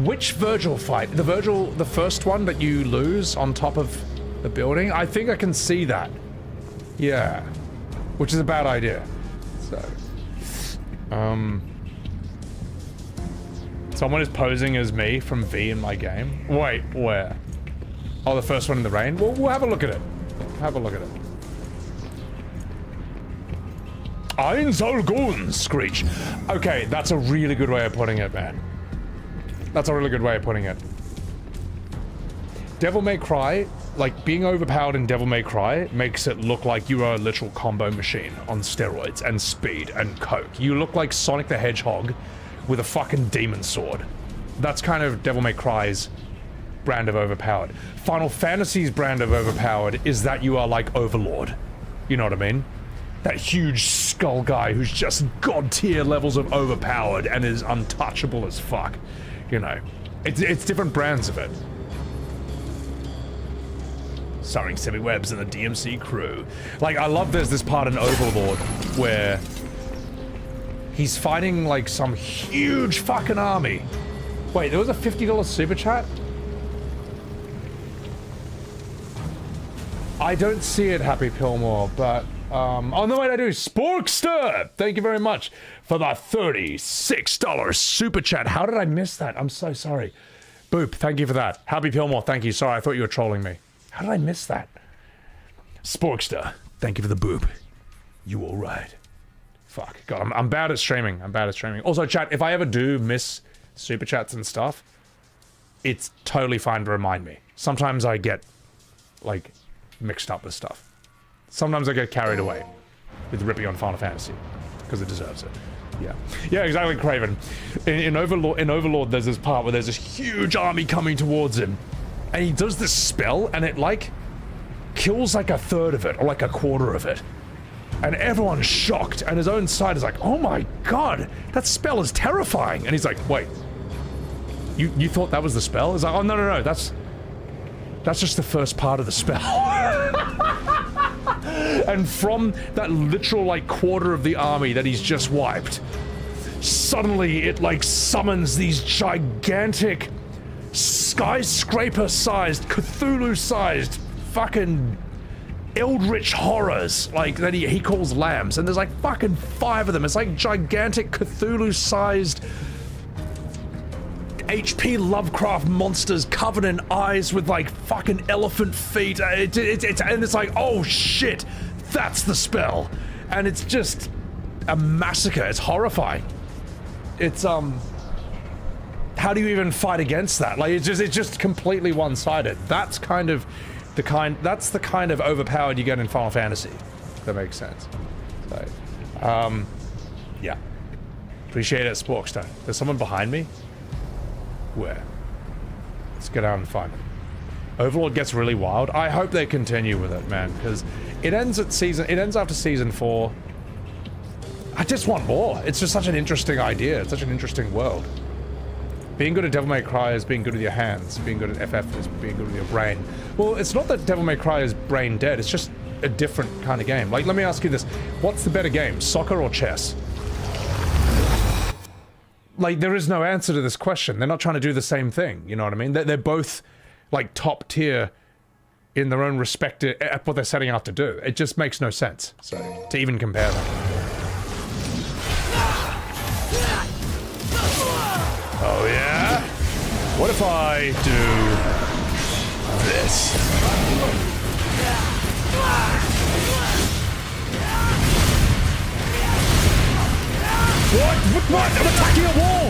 Which Virgil fight? The first one that you lose on top of the building? I think I can see that. Yeah. Which is a bad idea. So, someone is posing as me from V in my game. Wait, where? Oh, the first one in the rain? Well, we'll have a look at it. Have a look at it. Ein soll gehen, Screech. Okay, that's a really good way of putting it, man. That's a really good way of putting it. Devil May Cry, like, being overpowered in Devil May Cry makes it look like you are a literal combo machine on steroids and speed and coke. You look like Sonic the Hedgehog with a fucking demon sword. That's kind of Devil May Cry's brand of overpowered. Final Fantasy's brand of overpowered is that you are like Overlord. You know what I mean? That huge skull guy who's just god tier levels of overpowered and is untouchable as fuck. You know, it's different brands of it. Starring Semi Webbs and the DMC crew. Like, I love there's this part in Overlord where he's fighting like some huge fucking army. Wait, there was a $50 super chat? I don't see it, Happy Pillmore, but oh no, wait, I do. Sporkster! Thank you very much for the $36 super chat. How did I miss that? I'm so sorry. Boop, thank you for that. Happy Pillmore, thank you. Sorry, I thought you were trolling me. How did I miss that? Sporkster, thank you for the boop. You all right? Fuck, God, I'm bad at streaming. I'm bad at streaming. Also, chat, if I ever do miss super chats and stuff, it's totally fine to remind me. Sometimes I get, like, mixed up with stuff. Sometimes I get carried away with ripping on Final Fantasy because it deserves it. Yeah, exactly, Craven. In Overlord, there's this part where there's this huge army coming towards him, and he does this spell, and it like kills like a third of it or like a quarter of it, and everyone's shocked. And his own side is like, "Oh my god, that spell is terrifying!" And he's like, "Wait, you thought that was the spell?" He's like, "Oh no, that's just the first part of the spell." And from that literal like quarter of the army that he's just wiped, suddenly it like summons these gigantic skyscraper-sized, Cthulhu-sized fucking eldritch horrors like that he calls lambs, and there's like fucking 5 of them. It's like gigantic Cthulhu-sized HP Lovecraft monsters covered in eyes with like fucking elephant feet. And it's like, oh shit, that's the spell. And it's just a massacre. It's horrifying. It's how do you even fight against that? Like it's just completely one-sided. That's the kind of overpowered you get in Final Fantasy. If that makes sense. So yeah. Appreciate it, Sporkster. There's someone behind me? Where? Let's go down and find him. Overlord gets really wild. I hope they continue with it, man, because it ends after season 4. I just want more. It's just such an interesting idea. It's such an interesting world. Being good at Devil May Cry is being good with your hands. Being good at FF is being good with your brain. Well, it's not that Devil May Cry is brain dead. It's just a different kind of game. Like, let me ask you this. What's the better game, soccer or chess? Like, there is no answer to this question. They're not trying to do the same thing, you know what I mean? They're both, like, top tier in their own respect at what they're setting out to do. It just makes no sense, so, to even compare them. Oh, yeah? What if I do this? What? I'm attacking a wall!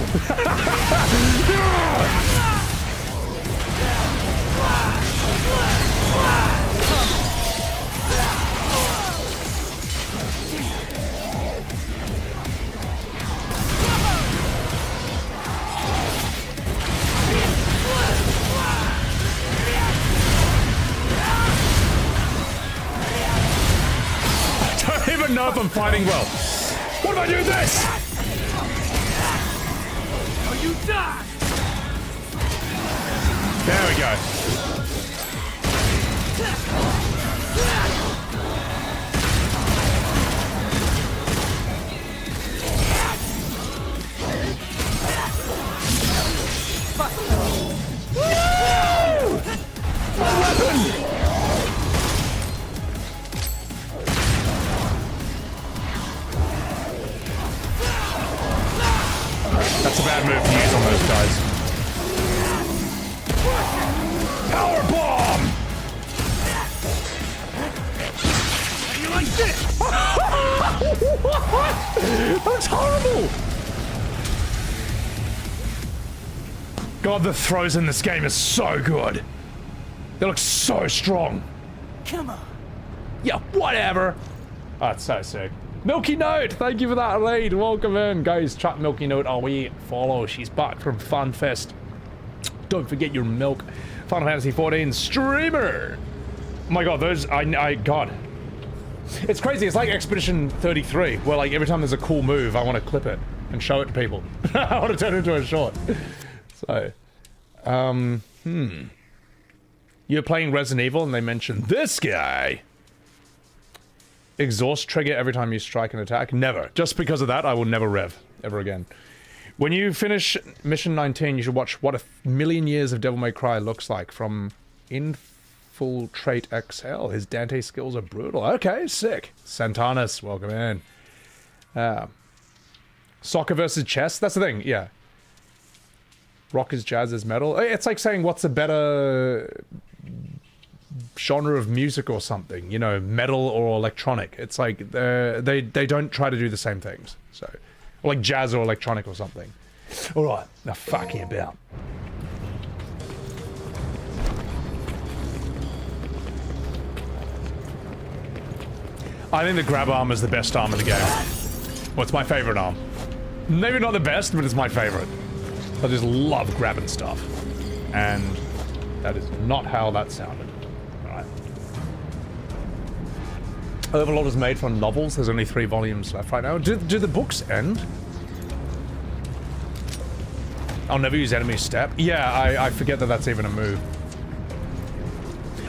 I don't even know if I'm fighting well. What if I do this? You die! to use on those guys. Power bomb! How do you like this? What? That's horrible! God, the throws in this game are so good. They look so strong. Come on. Yeah, whatever. Oh, that's so sick. Milky Note, thank you for that raid. Welcome in, guys. Chat Milky Note. Oh, we follow. She's back from FunFest. Don't forget your milk. Final Fantasy 14 streamer. Oh my God, those. God. It's crazy. It's like Expedition 33, where like every time there's a cool move, I want to clip it and show it to people. I want to turn it into a short. So, You're playing Resident Evil and they mentioned this guy. Exhaust trigger every time you strike an attack? Never. Just because of that, I will never rev. Ever again. When you finish Mission 19, you should watch What a Million Years of Devil May Cry looks like from Infiltrate XL. His Dante skills are brutal. Okay, sick. Santanas, welcome in. Soccer versus chess? That's the thing, yeah. Rock is jazz is metal. It's like saying what's a better genre of music or something, you know, metal or electronic. It's like they don't try to do the same things. So, or like jazz or electronic or something. All right, now fucking about. I think the grab arm is the best arm in the game. Well, it's my favorite arm. Maybe not the best, but it's my favorite. I just love grabbing stuff. And that is not how that sounded. Alright. Overlord is made from novels. There's only 3 volumes left right now. Do the books end? I'll never use enemy step. Yeah, I forget that that's even a move.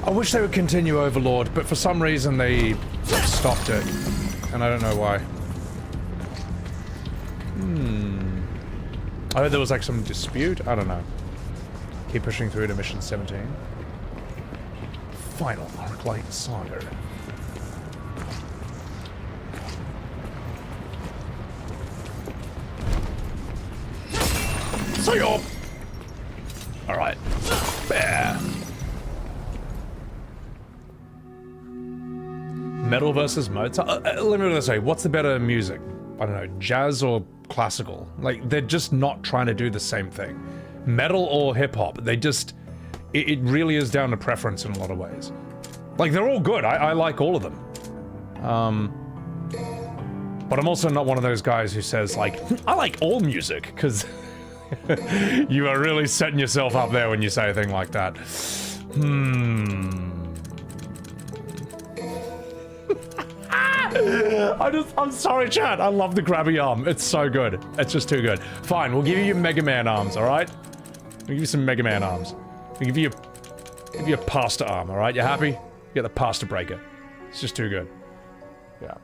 I wish they would continue Overlord, but for some reason they stopped it. And I don't know why. I heard there was like some dispute. I don't know. Keep pushing through to mission 17. Final Arclight Saga. See ya! Alright. Bear. Metal versus Mozart? Let me say, what's the better music? I don't know, jazz or classical? Like, they're just not trying to do the same thing. Metal or hip-hop, they just... It really is down to preference in a lot of ways. Like, they're all good, I like all of them. But I'm also not one of those guys who says, like, I like all music, because you are really setting yourself up there when you say a thing like that. I'm sorry, chat. I love the grabby arm. It's so good. It's just too good. Fine, we'll give you your Mega Man arms, alright? We'll give you some Mega Man arms. We'll give you a pasta arm, alright? You happy? You get the pasta breaker. It's just too good. Yeah.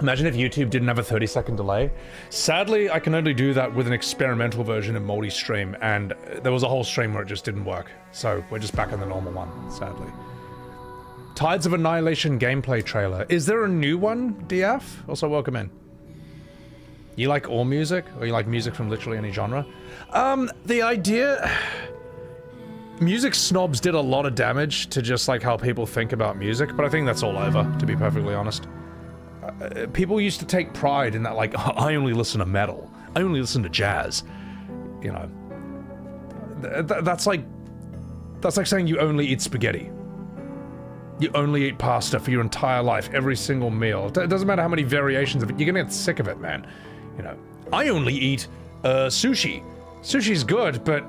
Imagine if YouTube didn't have a 30-second delay. Sadly, I can only do that with an experimental version of multi-stream, and there was a whole stream where it just didn't work. So we're just back on the normal one, sadly. Tides of Annihilation gameplay trailer. Is there a new one, DF? Also, welcome in. You like all music? Or you like music from literally any genre? The idea... Music snobs did a lot of damage to just like how people think about music, but I think that's all over, to be perfectly honest. People used to take pride in that, like, I only listen to metal. I only listen to jazz. You know. That's like saying you only eat spaghetti. You only eat pasta for your entire life, every single meal. It doesn't matter how many variations of it, you're gonna get sick of it, man. You know, I only eat sushi. Sushi's good, but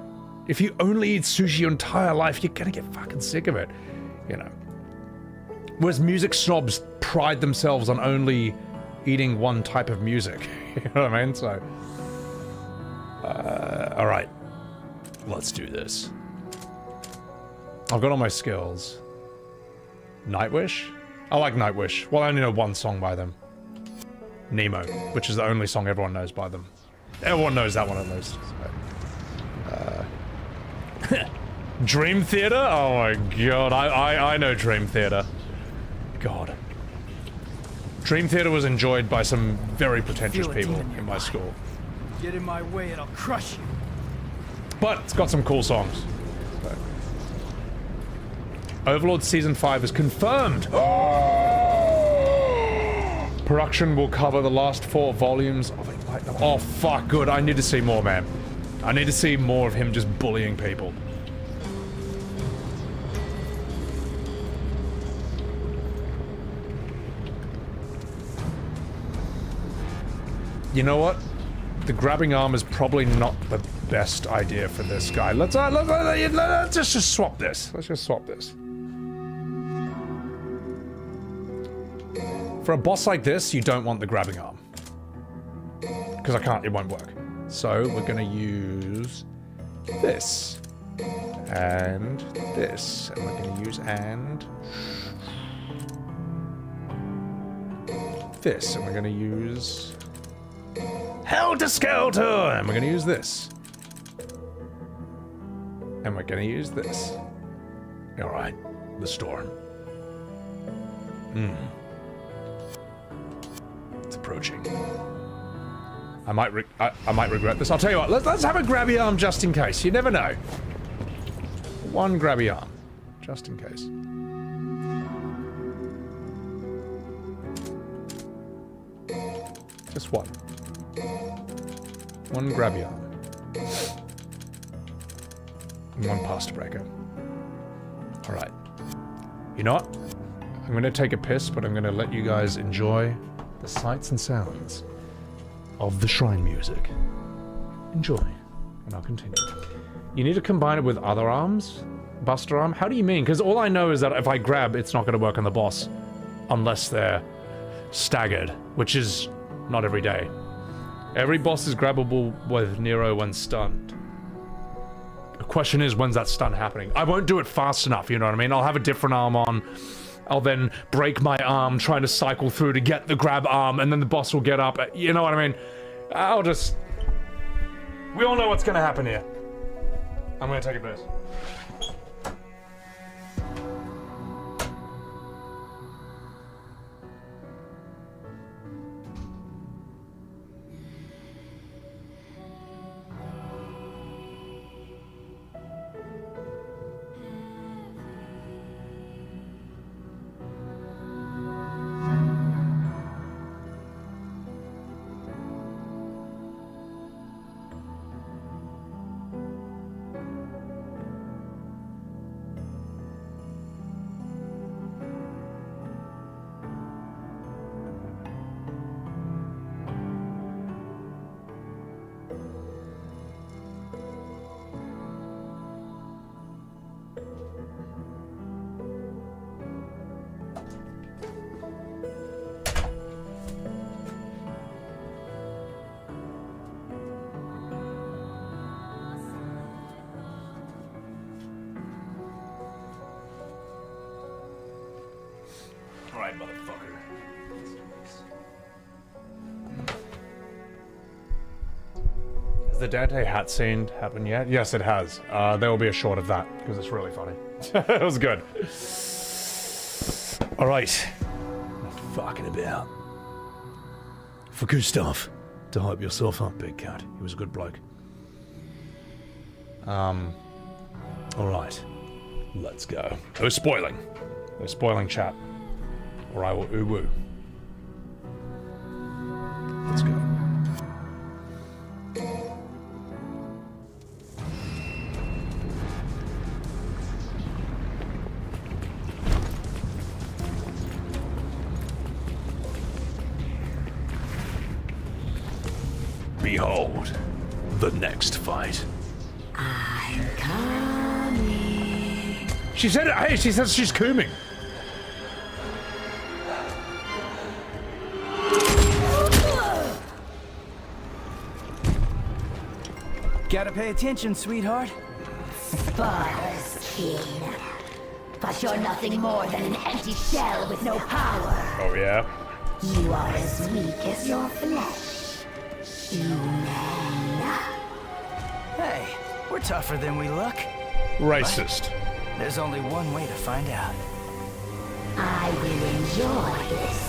if you only eat sushi your entire life, you're gonna get fucking sick of it. You know. Whereas music snobs pride themselves on only eating one type of music. You know what I mean? So, alright. Let's do this. I've got all my skills. Nightwish? I like Nightwish. Well, I only know one song by them. Nemo, which is the only song everyone knows by them. Everyone knows that one at least. So. Dream Theater? Oh my god, I know Dream Theater. God. Dream Theater was enjoyed by some very pretentious Feel a people demon in my nearby. school. Get in my way and I'll crush you. But it's got some cool songs. So. Overlord Season 5 is confirmed! Production will cover the last 4 volumes of a light novel. Oh, fuck, good. I need to see more, man. I need to see more of him just bullying people. You know what? The grabbing arm is probably not the best idea for this guy. Let's just swap this. Let's just swap this. For a boss like this, you don't want the grabbing arm. Because it won't work. So we're gonna use this. And this. And we're gonna use this. And we're gonna use Helter Skelter! And we're gonna use this. And we're gonna use this. Alright, the storm. It's approaching. I might regret this. I'll tell you what, let's have a grabby arm just in case. You never know. One grabby arm. Just in case. Just one. One grabby arm. And one pasta breaker. Alright. You know what? I'm gonna take a piss, but I'm gonna let you guys enjoy the sights and sounds of the shrine music. Enjoy. And I'll continue. You need to combine it with other arms? Buster arm? How do you mean? Because all I know is that if I grab, it's not gonna work on the boss. Unless they're staggered, which is not every day. Every boss is grabbable with Nero when stunned. The question is, when's that stun happening? I won't do it fast enough, you know what I mean? I'll have a different arm on. I'll then break my arm trying to cycle through to get the grab arm, and then the boss will get up. You know what I mean? I'll just... We all know what's gonna happen here. I'm gonna take a piss. Alright, motherfucker. Has the Dante hat scene happened yet? Yes, it has. There will be a short of that, because it's really funny. It was good. Alright. Enough fucking about. For Gustav to hype yourself up, big cat. He was a good bloke. Alright. Let's go. No spoiling. No spoiling chat. Or I will ooh-woo. Let's go. Behold, the next fight. I'm coming. She said it. Hey, she says she's cooming. Gotta pay attention, sweetheart. Spoilers, King. But you're nothing more than an empty shell with no power. Oh, yeah? You are as weak as your flesh. Human. Hey, we're tougher than we look. Racist. There's only one way to find out. I will enjoy this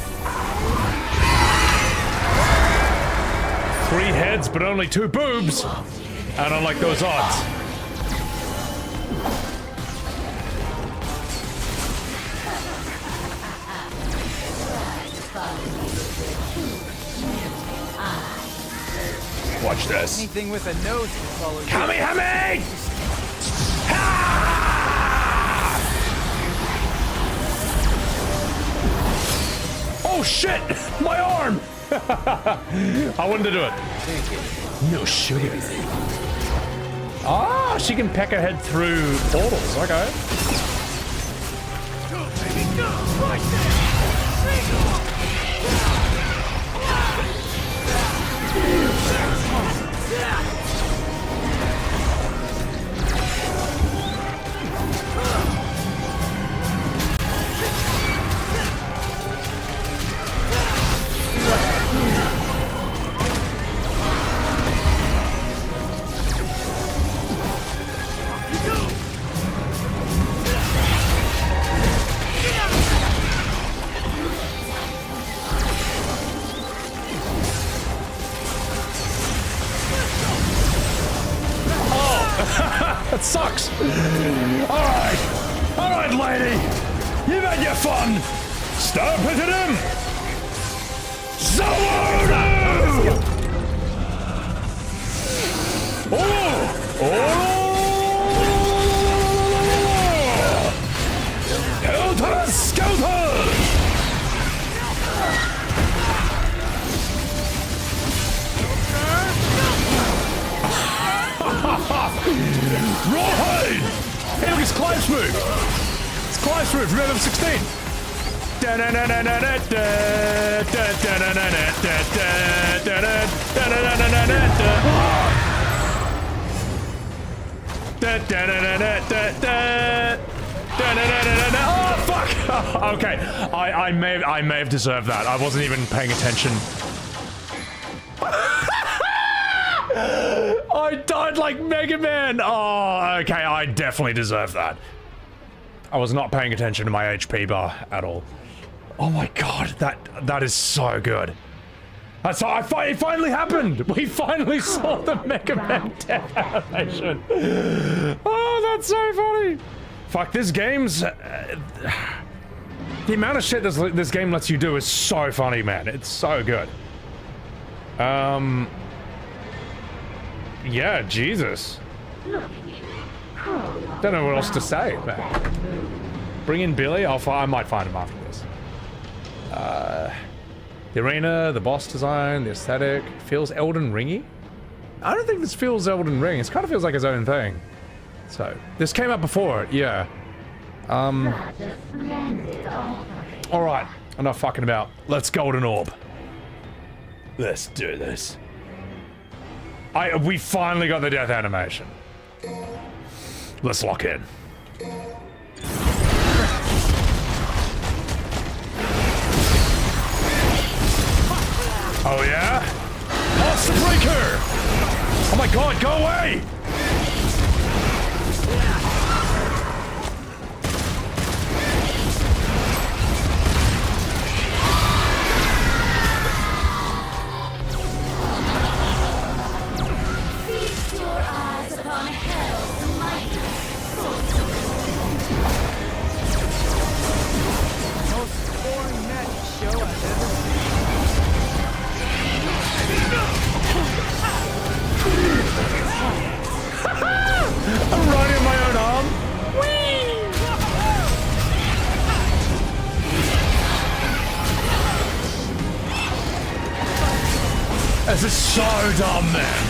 Three heads, but only two boobs. I don't like those odds. Watch this. Anything with a nose can follow you. Kamehame! Oh shit! My arm! I wanted to do it. No sugar. Ah, she can peck her head through portals. Okay. Go, baby, go! Right there! That sucks. All right, lady. You've had your fun. Stop hitting him. Zoro! Helter Skelter! Rawhide! Hey, look, it's Clive's move. It's Clive's move from FF7. Oh, fuck! Okay, I may have deserved that. I wasn't even paying attention. I died like Mega Man! Oh, okay, I definitely deserve that. I was not paying attention to my HP bar at all. Oh my god, that is so good. That's it finally happened! We finally saw the Mega Man death animation. Oh, that's so funny! Fuck, this game's... the amount of shit this game lets you do is so funny, man. It's so good. Yeah, Jesus. Don't know what else to say, man. Bring in Billy. I might find him after this. The arena, the boss design, the aesthetic. Feels Elden Ringy. I don't think this feels Elden Ring. It kind of feels like its own thing. So, this came out before it, yeah. Alright, enough fucking about. Let's Golden Orb. Let's do this. We finally got the death animation. Let's lock in. Oh yeah? Monster Breaker! Oh my god, go away! I'm riding my own arm. Whee! This is so dumb, man.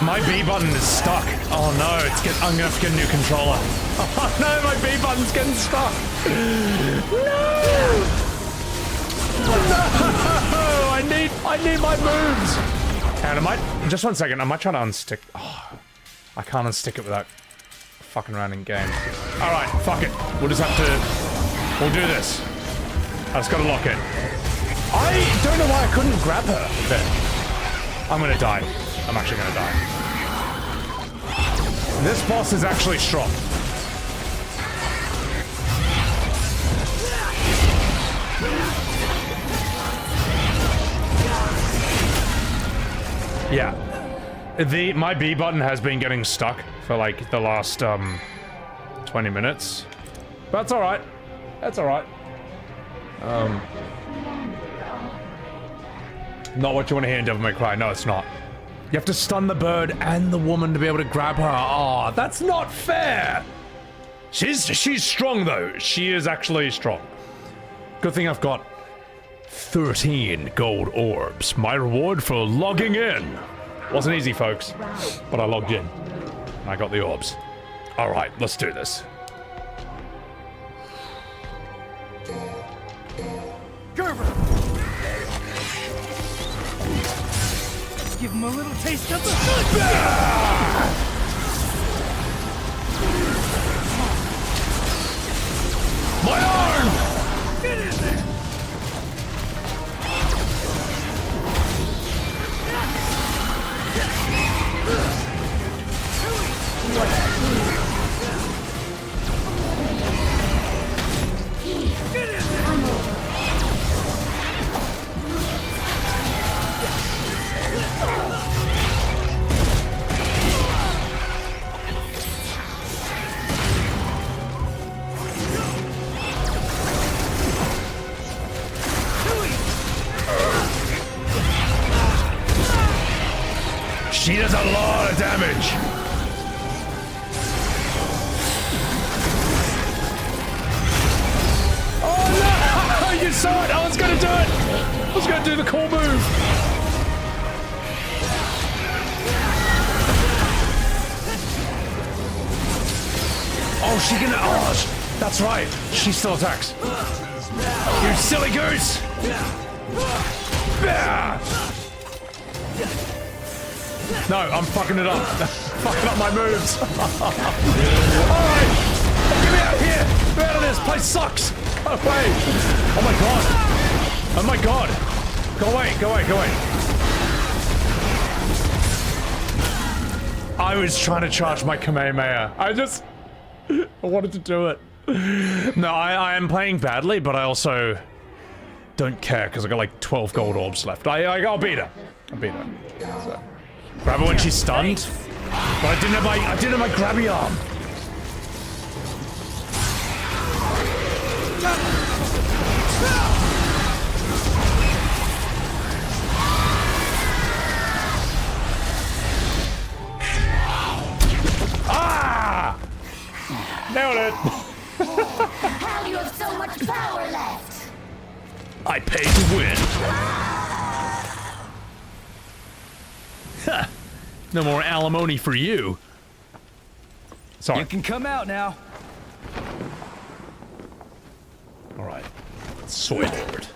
My B button is stuck. Oh no, I'm gonna have to get a new controller. Oh no, my B button's getting stuck. No! No! I need my moves. And I might, just 1 second, I might try to unstick. Oh, I can't unstick it without fucking around in game. All right, fuck it. We'll just have to, we'll do this. I just gotta lock in. I don't know why I couldn't grab her then. I'm gonna die. I'm actually gonna die. This boss is actually strong. Yeah. My B button has been getting stuck for like the last 20 minutes. But that's alright. That's alright. Not what you want to hear in Devil May Cry. No, it's not. You have to stun the bird and the woman to be able to grab her. Oh, that's not fair. She's strong though. She is actually strong. Good thing I've got 13 gold orbs. My reward for logging in. Wasn't easy, folks, but I logged in. I got the orbs. All right, let's do this. Gerber! Give him a little taste of the good. My arm! Get in there! She does a lot of damage. Oh no! You saw it! I was gonna do it! I was gonna do the cool move! Oh, she can. Oh, that's right. She still attacks. You silly goose! No, I'm fucking it up. Fucking up my moves. Alright! Get me out of here! Get me out of this! Place sucks! Go away! Oh my god! Oh my god! Go away, go away, go away. I was trying to charge my Kamehameha. I wanted to do it. No, I am playing badly, but I also don't care because I got like 12 gold orbs left. I'll beat her. I'll beat her. So. Grab her when she's stunned. But I didn't have my grabby arm. Ah! Nailed it. How do you have so much power left? I pay to win. Ha! No more alimony for you. Sorry. You can come out now. All right. Soy Lord.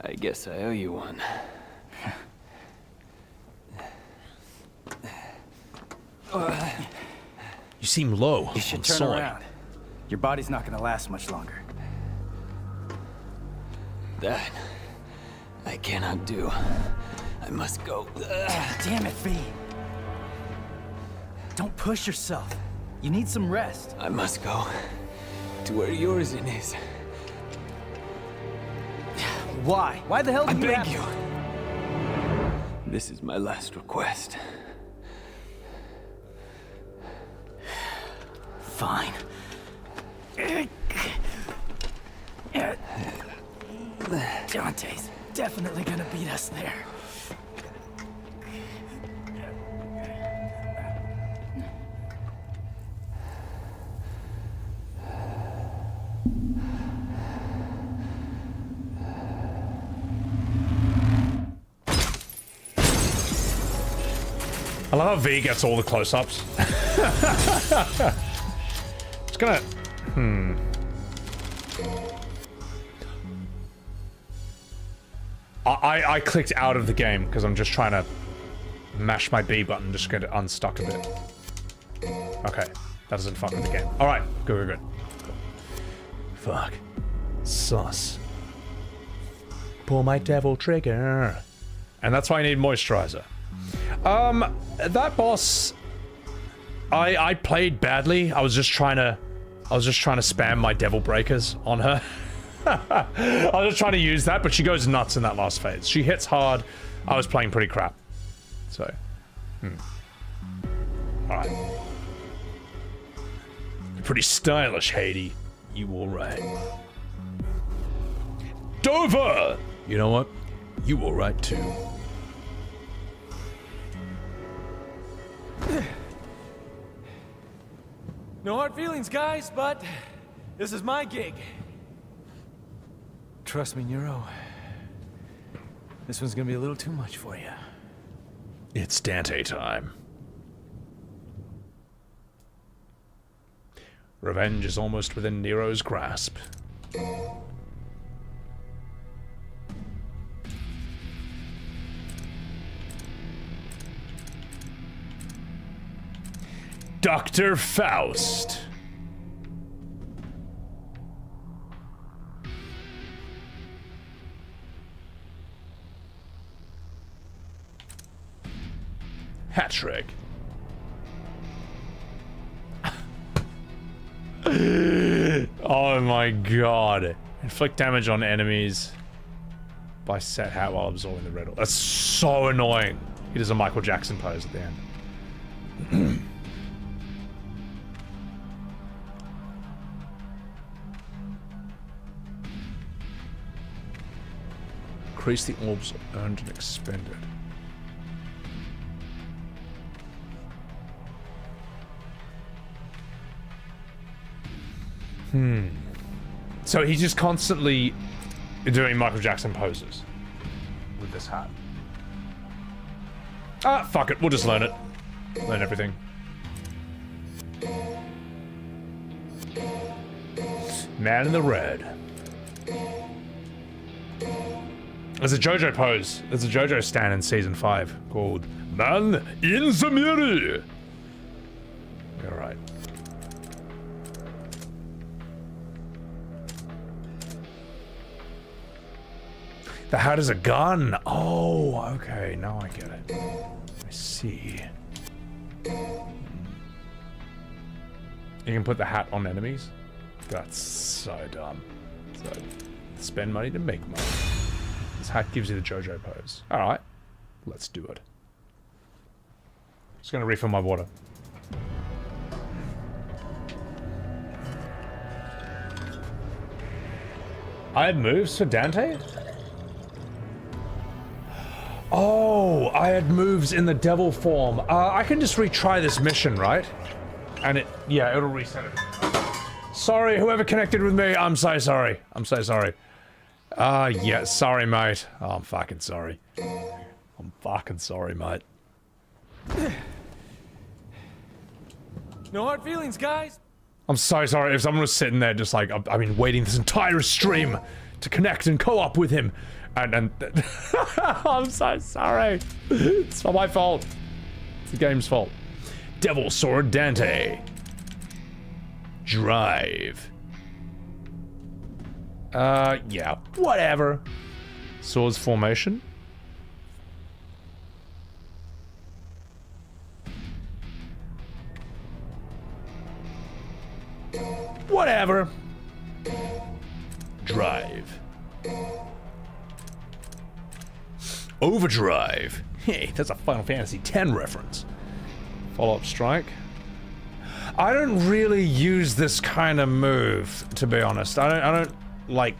I guess I owe you one. You seem low. You should turn around. Your body's not gonna last much longer. That I cannot do. I must go. Damn it, V. Don't push yourself. You need some rest. I must go to where Yorzin is. Why? Why the hell do I you beg have you. This is my last request. Fine. Dante's definitely gonna beat us there. I love how V gets all the close-ups. Just gonna... I clicked out of the game because I'm just trying to mash my B button, just get it unstuck a bit. Okay, that doesn't fuck with the game. Alright, good. Fuck. Sus. Pull my devil trigger. And that's why I need moisturizer. That boss... I played badly. I was just trying to spam my devil breakers on her. I was just trying to use that, but she goes nuts in that last phase. She hits hard. I was playing pretty crap. So, alright. Pretty stylish, Haiti. You alright? Dover! You know what? You alright too. No hard feelings, guys, but this is my gig. Trust me, Nero. This one's gonna be a little too much for you. It's Dante time. Revenge is almost within Nero's grasp. Dr. Faust. Hat trick. Oh my god. Inflict damage on enemies by set hat while absorbing the riddle. That's so annoying. He does a Michael Jackson pose at the end. Increase the orbs earned and expended. So he's just constantly doing Michael Jackson poses with this hat. Ah, fuck it. We'll just learn it. Learn everything. Man in the red. There's a JoJo pose. There's a JoJo stand in season 5 called Man in the Mirror. All right. The hat is a gun. Oh, okay. Now I get it. I see. You can put the hat on enemies? That's so dumb. So, spend money to make money. This hat gives you the JoJo pose. Alright. Let's do it. Just gonna refill my water. I had moves for Dante? Oh, I had moves in the devil form. I can just retry this mission, right? And it'll reset it. Sorry, whoever connected with me, I'm so sorry. I'm so sorry. Yeah, sorry, mate. Oh, I'm fucking sorry. I'm fucking sorry, mate. No hard feelings, guys. I'm so sorry if someone was sitting there just like, I've been waiting this entire stream to connect and co-op with him. And I'm so sorry. It's not my fault. It's the game's fault. Devil Sword Dante. Drive. Yeah, whatever. Swords formation. Whatever. Drive. Overdrive. Hey, that's a Final Fantasy X reference. Follow-up strike. I don't really use this kind of move, to be honest. I don't like...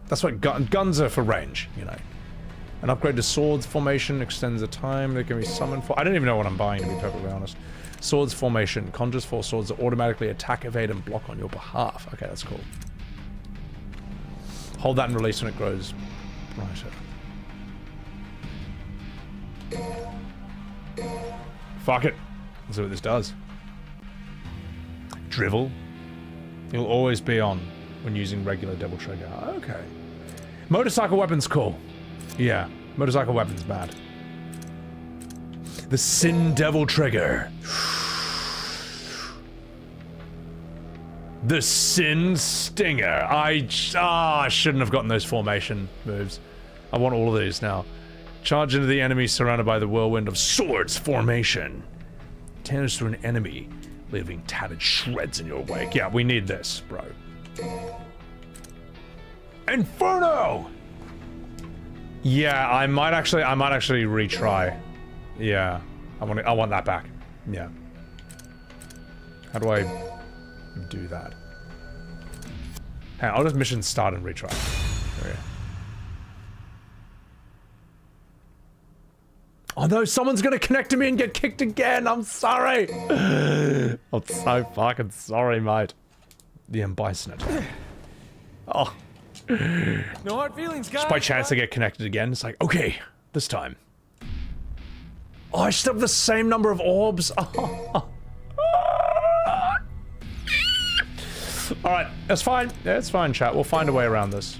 That's what guns are for range, you know. An upgrade to swords formation extends the time they can be summoned for. I don't even know what I'm buying, to be perfectly honest. Swords formation conjures 4 swords that automatically attack, evade, and block on your behalf. Okay, that's cool. Hold that and release when it grows brighter. Fuck it. Let's see what this does. drivel. It'll always be on when using regular double trigger. Okay. Motorcycle weapon's cool. Yeah, motorcycle weapon's bad. The Sin Devil Trigger. The Sin Stinger. I shouldn't have gotten those formation moves. I want all of these now. Charge into the enemy surrounded by the whirlwind of swords formation. Tears through an enemy, leaving tattered shreds in your wake. Yeah, we need this, bro. Inferno! Yeah, I might actually retry. Yeah, I want that back. Yeah. How do I do that? Hang on, I'll just mission start and retry. There we go. Oh no, someone's gonna connect to me and get kicked again. I'm sorry. I'm so fucking sorry, mate. The Bison attack. Oh. No hard feelings, guys. Just by chance to get connected again. It's like, okay, this time. Oh, I still have the same number of orbs. Oh. Alright, that's fine. Yeah, it's fine, chat. We'll find a way around this.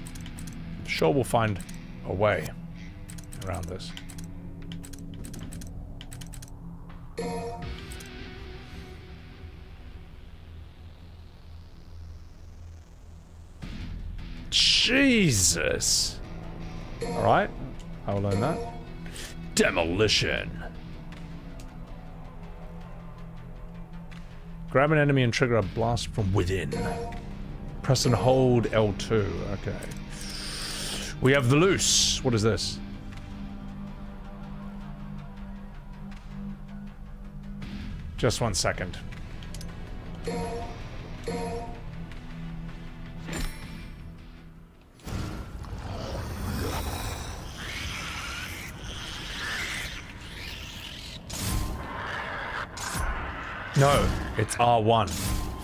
I'm sure we'll find a way around this. Jesus. Alright, I will learn that. Demolition. Grab an enemy and trigger a blast from within. Press and hold L2. Okay. We have the loose. What is this? Just 1 second. No, it's R1.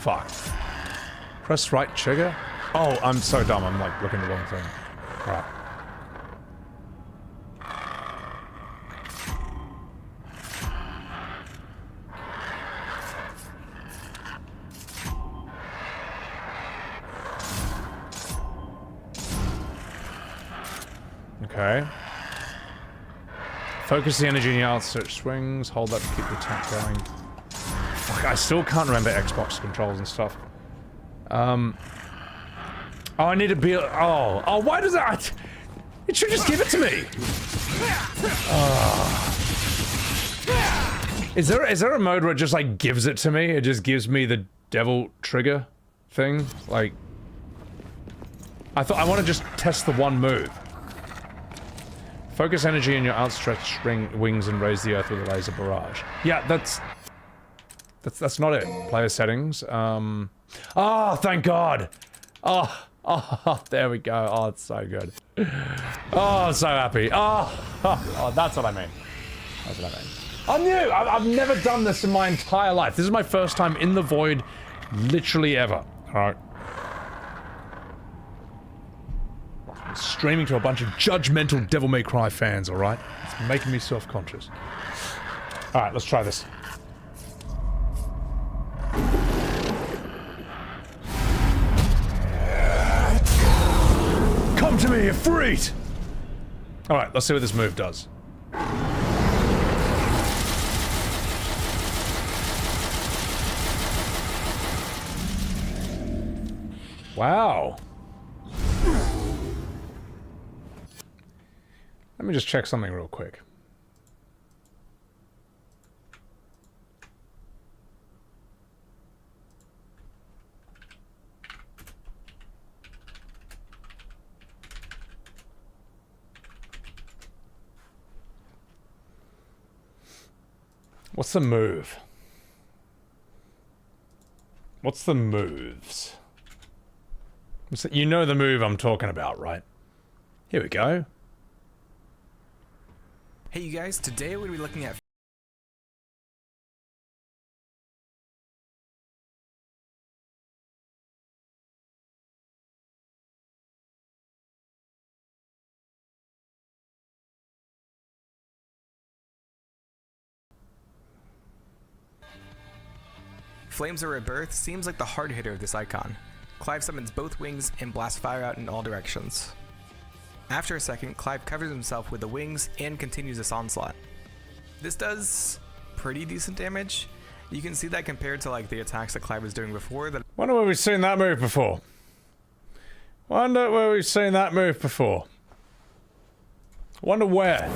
Fuck. Press right trigger? Oh, I'm so dumb. I'm like looking at the wrong thing. Alright. Okay. Focus the energy in your outstretched swings. Hold that to keep the attack going. Fuck, I still can't remember Xbox controls and stuff. Oh, I need to be. Oh, why does that? It should just give it to me. Is there a mode where it just like gives it to me? It just gives me the devil trigger thing. Like, I want to just test the one move. Focus energy in your outstretched wings and raise the earth with a laser barrage. Yeah, that's not it. Player settings. Oh, thank God. Oh, there we go. Oh, it's so good. Oh, I'm so happy. Oh, that's what I mean. That's what I mean. I'm new. I've never done this in my entire life. This is my first time in the void, literally ever. All right. Streaming to a bunch of judgmental Devil May Cry fans, alright? It's making me self-conscious. Alright, let's try this. Come to me, Ifrit! Alright, let's see what this move does. Wow. Let me just check something real quick. What's the move? What's the moves? You know the move I'm talking about, right? Here we go. Hey you guys, today we're going to be looking at Flames of Rebirth seems like the hard hitter of this icon. Clive summons both wings and blasts fire out in all directions. After a second, Clive covers himself with the wings and continues this onslaught. This does pretty decent damage. You can see that compared to like the attacks that Clive was doing before. Wonder where we've seen that move before. Wonder where we've seen that move before. Wonder where.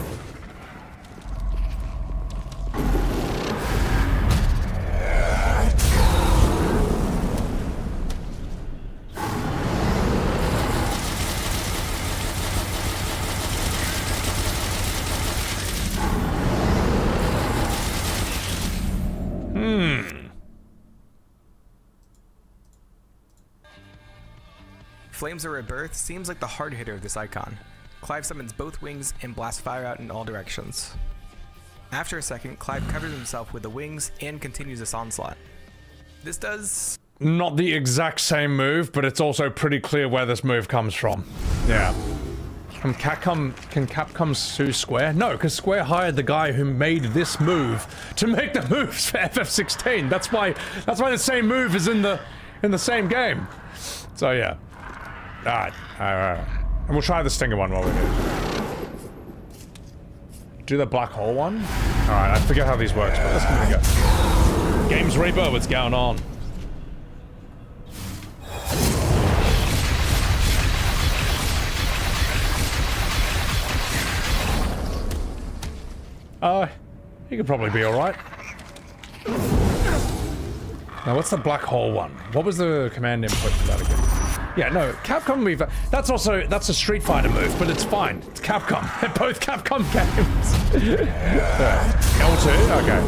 Flames of Rebirth seems like the hard hitter of this icon. Clive summons both wings and blasts fire out in all directions. After a second, Clive covers himself with the wings and continues this onslaught. This does... Not the exact same move, but it's also pretty clear where this move comes from. Yeah. Can Capcom sue Square? No, because Square hired the guy who made this move to make the moves for FF16. That's why the same move is in the same game. So yeah. Alright. And we'll try the stinger one while we're here. Do the black hole one? Alright, I forget how these work, but let's give it a go. Games Reaper, what's going on? He could probably be alright. Now, what's the black hole one? What was the command input for that again? Yeah, no, Capcom move. That's a Street Fighter move, but it's fine. It's Capcom. They're both Capcom games. L2? Okay.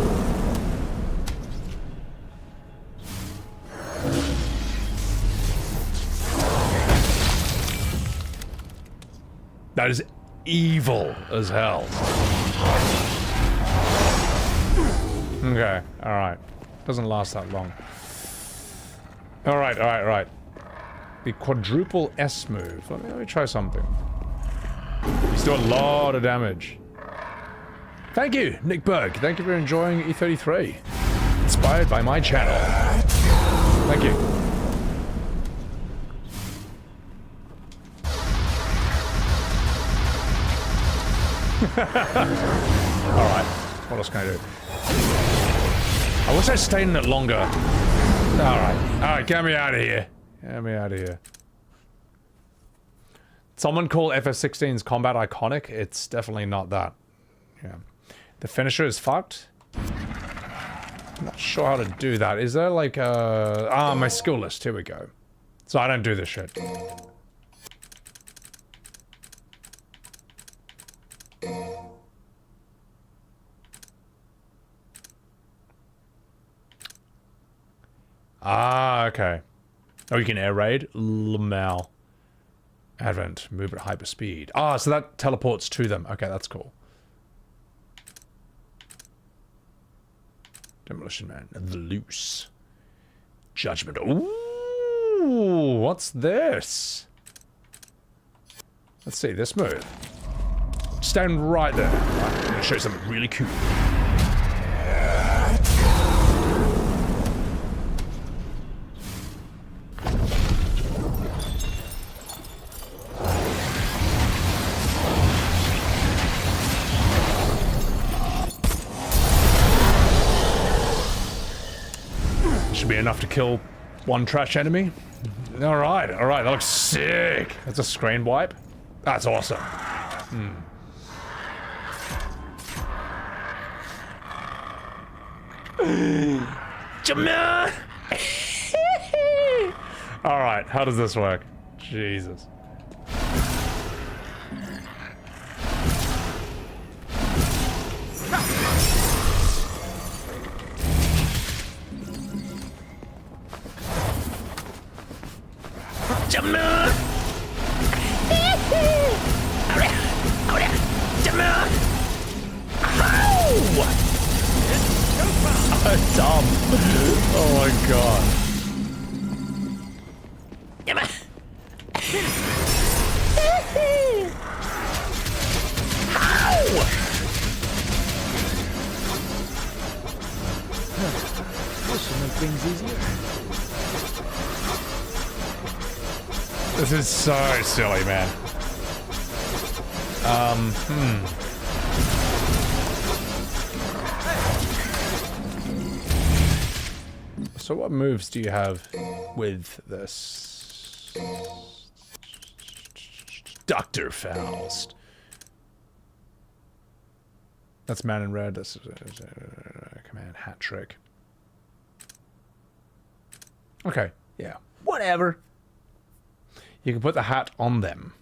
That is evil as hell. Okay, alright. Doesn't last that long. Alright. The quadruple S move. Let me try something. He's doing a lot of damage. Thank you, Nick Berg. Thank you for enjoying E33. Inspired by my channel. Thank you. Alright. What else can I do? I wish I stayed in it longer. Alright, get me out of here. Get me out of here. Someone call FF16's combat iconic? It's definitely not that. Yeah. The finisher is fucked? I'm not sure how to do that. Is there like a... Ah, my skill list. Here we go. So I don't do this shit. Ah, okay. Oh, you can air raid? Lamau. Advent. Move at hyper speed. Ah, so that teleports to them. Okay, that's cool. Demolition Man. The Loose. Judgment. Ooh, what's this? Let's see, this move. Stand right there. Right, I'm gonna show you something really cool. Should be enough to kill one trash enemy. Alright, that looks sick. That's a screen wipe. That's awesome. Jamil! Alright, how does this work? Jesus. Dumb. Oh my god. This should make things easier. This is so silly, man. So what moves do you have with this? Dr. Faust. That's Man in Red. That's command hat trick. Okay, yeah. Whatever. You can put the hat on them.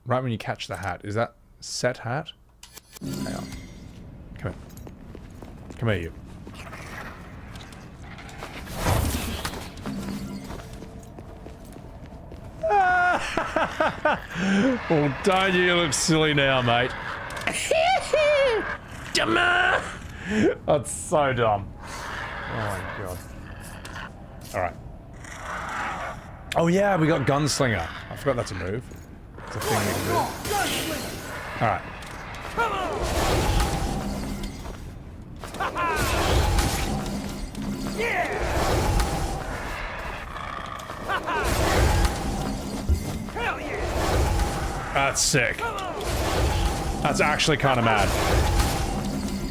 Right when you catch the hat. Is that set hat? Hang on. Come here. Come here, you. Oh, don't you look silly now, mate. That's so dumb. Oh my god. Alright. Oh yeah, we got Gunslinger. I forgot that's a move. It's a thing we can do. Alright. That's sick. That's actually kind of mad.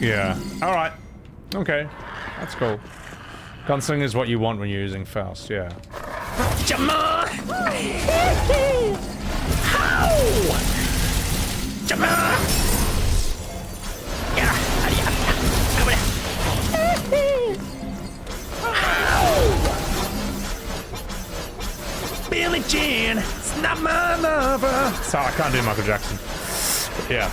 Yeah. Alright. Okay. That's cool. Gunslinger is what you want when you're using Faust, yeah. Billie Jean, it's not my lover. Sorry, I can't do Michael Jackson. But yeah.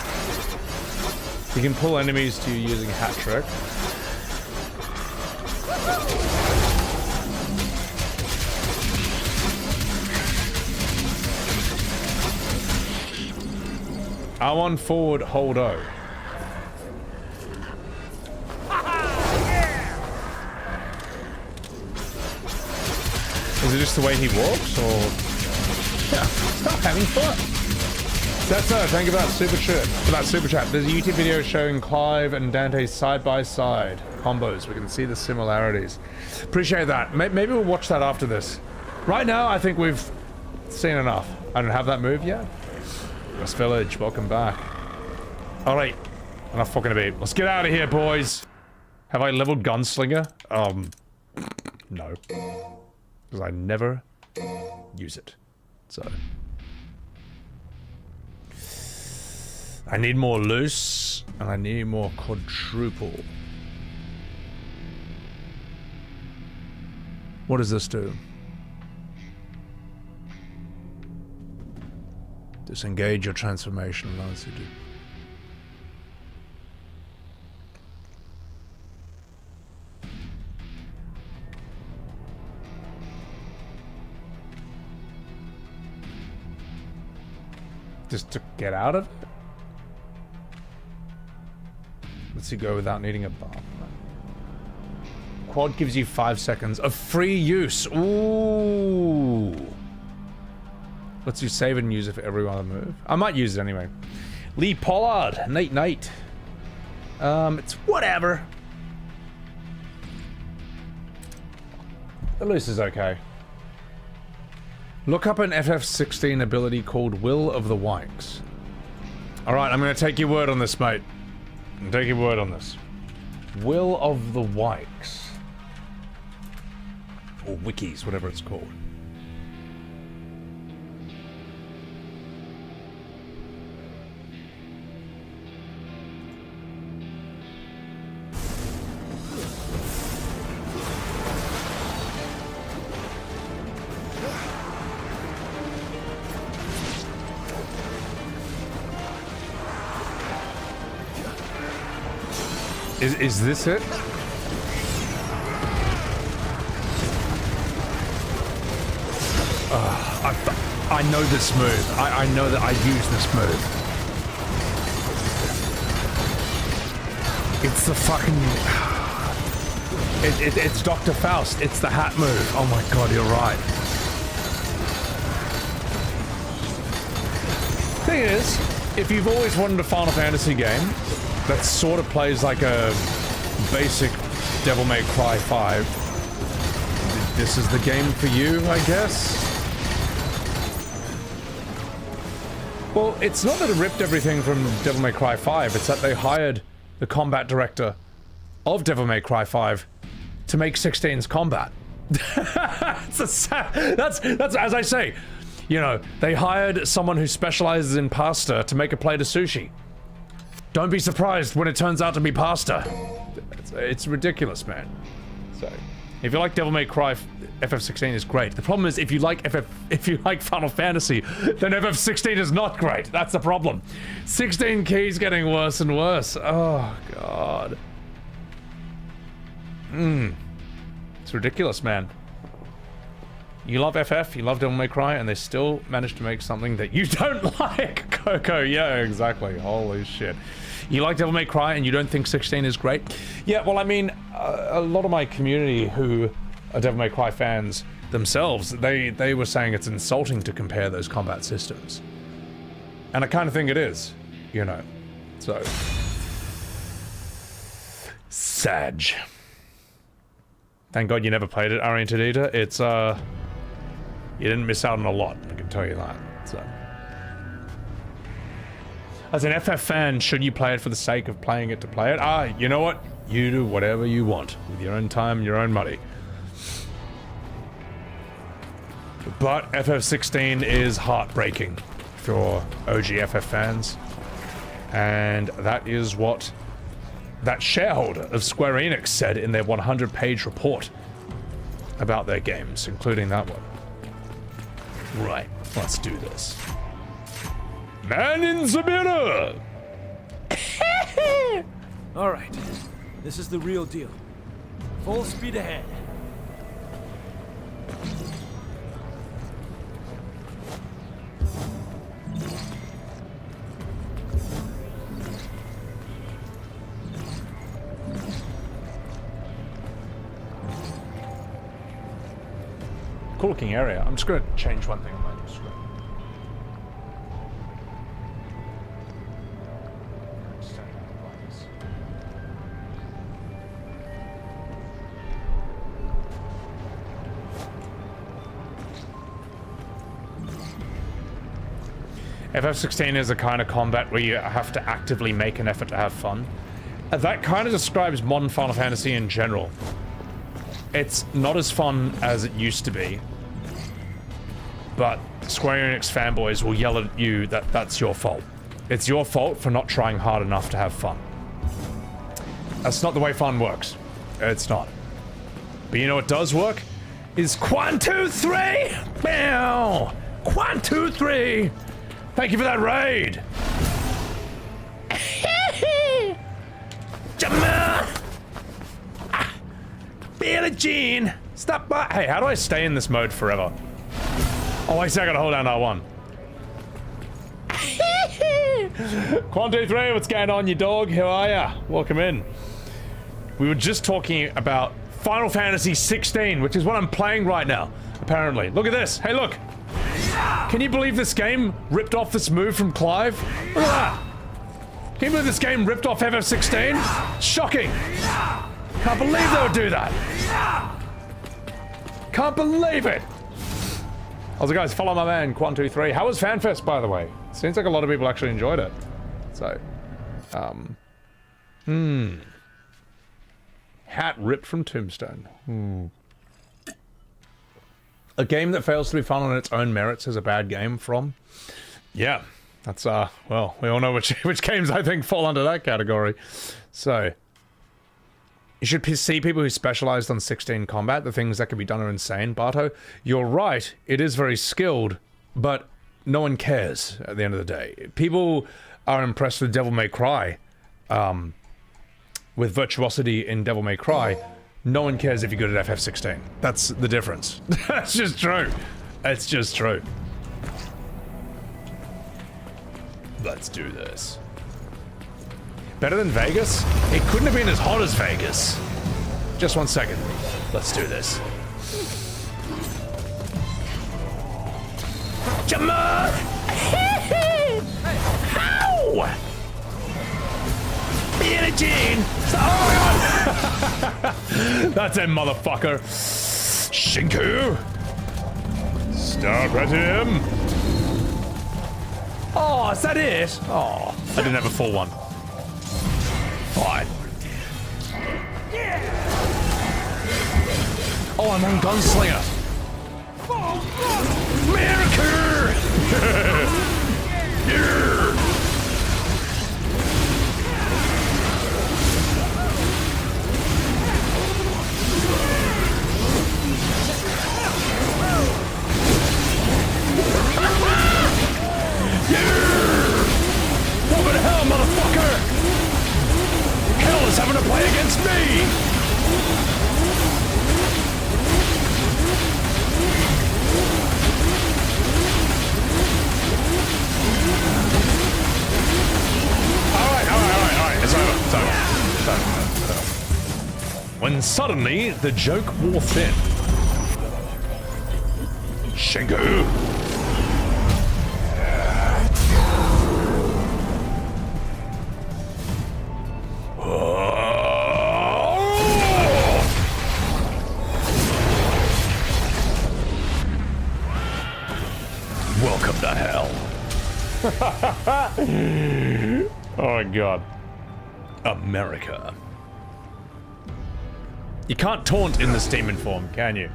You can pull enemies to you using hat trick. R1 forward, hold O. Is it just the way he walks, or? Yeah, stop having fun. That's no, thank you for that super chat. There's a YouTube video showing Clive and Dante side by side combos. We can see the similarities. Appreciate that. Maybe we'll watch that after this. Right now, I think we've seen enough. I don't have that move yet. West Village, welcome back. Alright, enough fucking about. Let's get out of here, boys. Have I leveled Gunslinger? No. Because I never use it. So. I need more loose, and I need more quadruple. What does this do? Disengage your transformation, allows you to. Just to get out of it? Lets you go without needing a buff. Quad gives you 5 seconds of free use. Ooh. Lets you save and use it for every other move. I might use it anyway. Lee Pollard, Nate. It's whatever. The loose is okay. Look up an FF16 ability called Will of the Wikes. Alright, I'm gonna take your word on this, mate. Take your word on this. Will of the Wikes. Or wikis, whatever it's called. Is this it? I know this move. I know that I use this move. It's the fucking... It's Dr. Faust. It's the hat move. Oh my god, you're right. Thing is, if you've always wanted a Final Fantasy game that sort of plays like a basic Devil May Cry 5, this is the game for you, I guess. Well, it's not that it ripped everything from Devil May Cry 5, it's that they hired the combat director of Devil May Cry 5 to make 16's combat. that's as I say, you know, they hired someone who specializes in pasta to make a plate of sushi. Don't be surprised when it turns out to be pasta. It's ridiculous, man. So, if you like Devil May Cry, FF16 is great. The problem is if you like Final Fantasy, then FF16 is not great. That's the problem. 16 keys getting worse and worse. Oh god. It's ridiculous, man. You love FF, you love Devil May Cry, and they still managed to make something that you don't like. Coco, yeah, exactly. Holy shit. You like Devil May Cry and you don't think 16 is great? Yeah, well, I mean, a lot of my community who are Devil May Cry fans themselves, they were saying it's insulting to compare those combat systems. And I kind of think it is, you know. So. Sag. Thank God you never played it, Oriented Eater. It's, you didn't miss out on a lot, I can tell you that, so. As an FF fan, should you play it for the sake of playing it to play it? Ah, you know what? You do whatever you want, with your own time, your own money. But FF16 is heartbreaking for OG FF fans. And that is what that shareholder of Square Enix said in their 100-page report about their games, including that one. Right, let's do this. Man in the mirror! Alright, this is the real deal. Full speed ahead. Cool looking area. I'm just gonna change one thing on my screen. FF16 is a kind of combat where you have to actively make an effort to have fun. That kind of describes modern Final Fantasy in general. It's not as fun as it used to be, but Square Enix fanboys will yell at you that that's your fault. It's your fault for not trying hard enough to have fun. That's not the way fun works. It's not. But you know what does work? Is Quan 2-3! Bow! Quan 2-3! Thank you for that raid! Jammer! Billie Jean! Stop by! Hey, how do I stay in this mode forever? Oh, I see, I gotta hold down R1. Quan 2-3, what's going on, you dog? How are ya? Welcome in. We were just talking about Final Fantasy 16, which is what I'm playing right now, apparently. Look at this. Hey, look. Can you believe this game ripped off this move from Clive? Look at that. Can you believe this game ripped off FF16? Shocking. Can't believe they would do that. Can't believe it. Also, guys, follow my man, Quan23. How was FanFest, by the way? Seems like a lot of people actually enjoyed it. So, Hat ripped from Tombstone. A game that fails to be fun on its own merits is a bad game from? Yeah, that's, well, we all know which games I think fall under that category. So, you should see people who specialized on 16 combat. The things that can be done are insane. Barto, you're right, it is very skilled, but no one cares at the end of the day. People are impressed with Devil May Cry, with virtuosity in Devil May Cry. No one cares if you're good at FF16. That's the difference. That's just true. It's just true. Let's do this. Better than Vegas? It couldn't have been as hot as Vegas. Just 1 second. Let's do this. Jammer! Ow! Billie Jean! Oh my god! That's it, motherfucker. Shinku! Stop at him! Oh, is that it? Oh, I didn't have a full one. Fine. Oh, I'm on Gunslinger. America! Welcome to hell, motherfucker! Hell is having to play against me! Alright. It's over. When suddenly, the joke wore thin. Shinku! Welcome to hell. Oh my god. America. You can't taunt in this demon form, can you?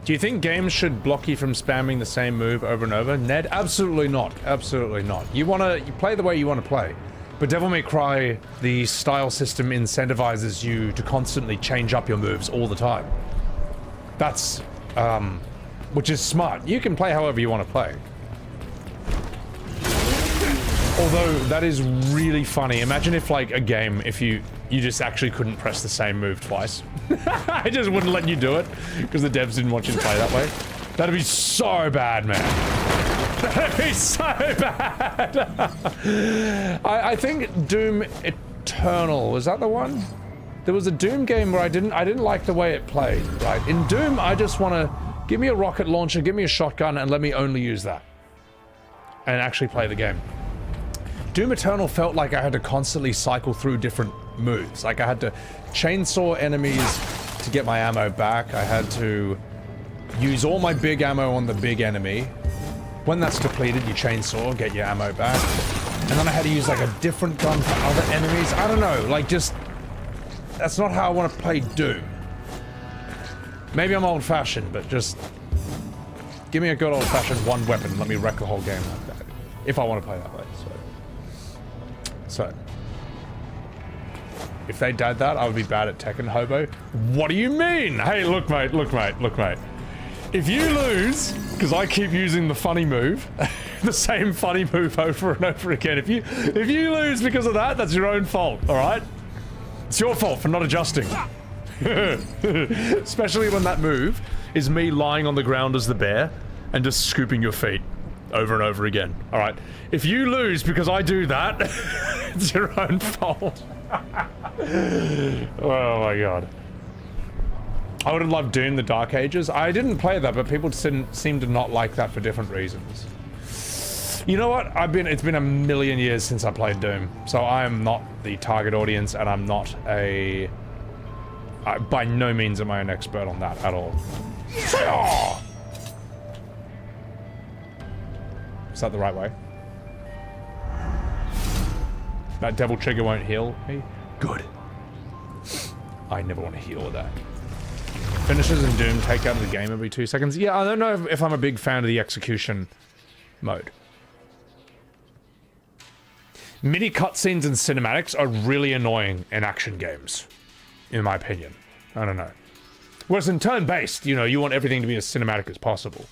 Do you think games should block you from spamming the same move over and over? Ned, absolutely not. Absolutely not. You play the way you want to play. But Devil May Cry, the style system incentivizes you to constantly change up your moves all the time. That's, which is smart. You can play however you want to play. Although, that is really funny. Imagine if, like, a game, if you just actually couldn't press the same move twice. I just wouldn't let you do it, because the devs didn't want you to play that way. That'd be so bad, man. That'd be so bad. I think Doom Eternal, was that the one? There was a Doom game where I didn't like the way it played, right? In Doom, I just want to give me a rocket launcher, give me a shotgun, and let me only use that. And actually play the game. Doom Eternal felt like I had to constantly cycle through different moves. Like I had to chainsaw enemies to get my ammo back. I had to use all my big ammo on the big enemy. When that's depleted, you chainsaw, get your ammo back. And then I had to use like a different gun for other enemies. I don't know, like just... That's not how I want to play Doom. Maybe I'm old-fashioned, but just... Give me a good old-fashioned one weapon and let me wreck the whole game like that. If I want to play that way, So, if they did that, I would be bad at Tekken Hobo. What do you mean? Hey, look, mate. If you lose, because I keep using the funny move, the same funny move over and over again. If you lose because of that, that's your own fault, all right? It's your fault for not adjusting. Especially when that move is me lying on the ground as the bear and just scooping your feet over and over again. All right. If you lose because I do that, it's your own fault. Oh my god. I would have loved Doom: The Dark Ages. I didn't play that, but people seem to not like that for different reasons. You know what? It's been a million years since I played Doom, so I am not the target audience, and I'm not a... by no means am I an expert on that at all. Is that the right way? That devil trigger won't heal me? Good. I never want to heal with that. Finishes in Doom take out of the game every 2 seconds. Yeah, I don't know if I'm a big fan of the execution mode. Mini cutscenes and cinematics are really annoying in action games, in my opinion. I don't know. Whereas in turn-based, you know, you want everything to be as cinematic as possible.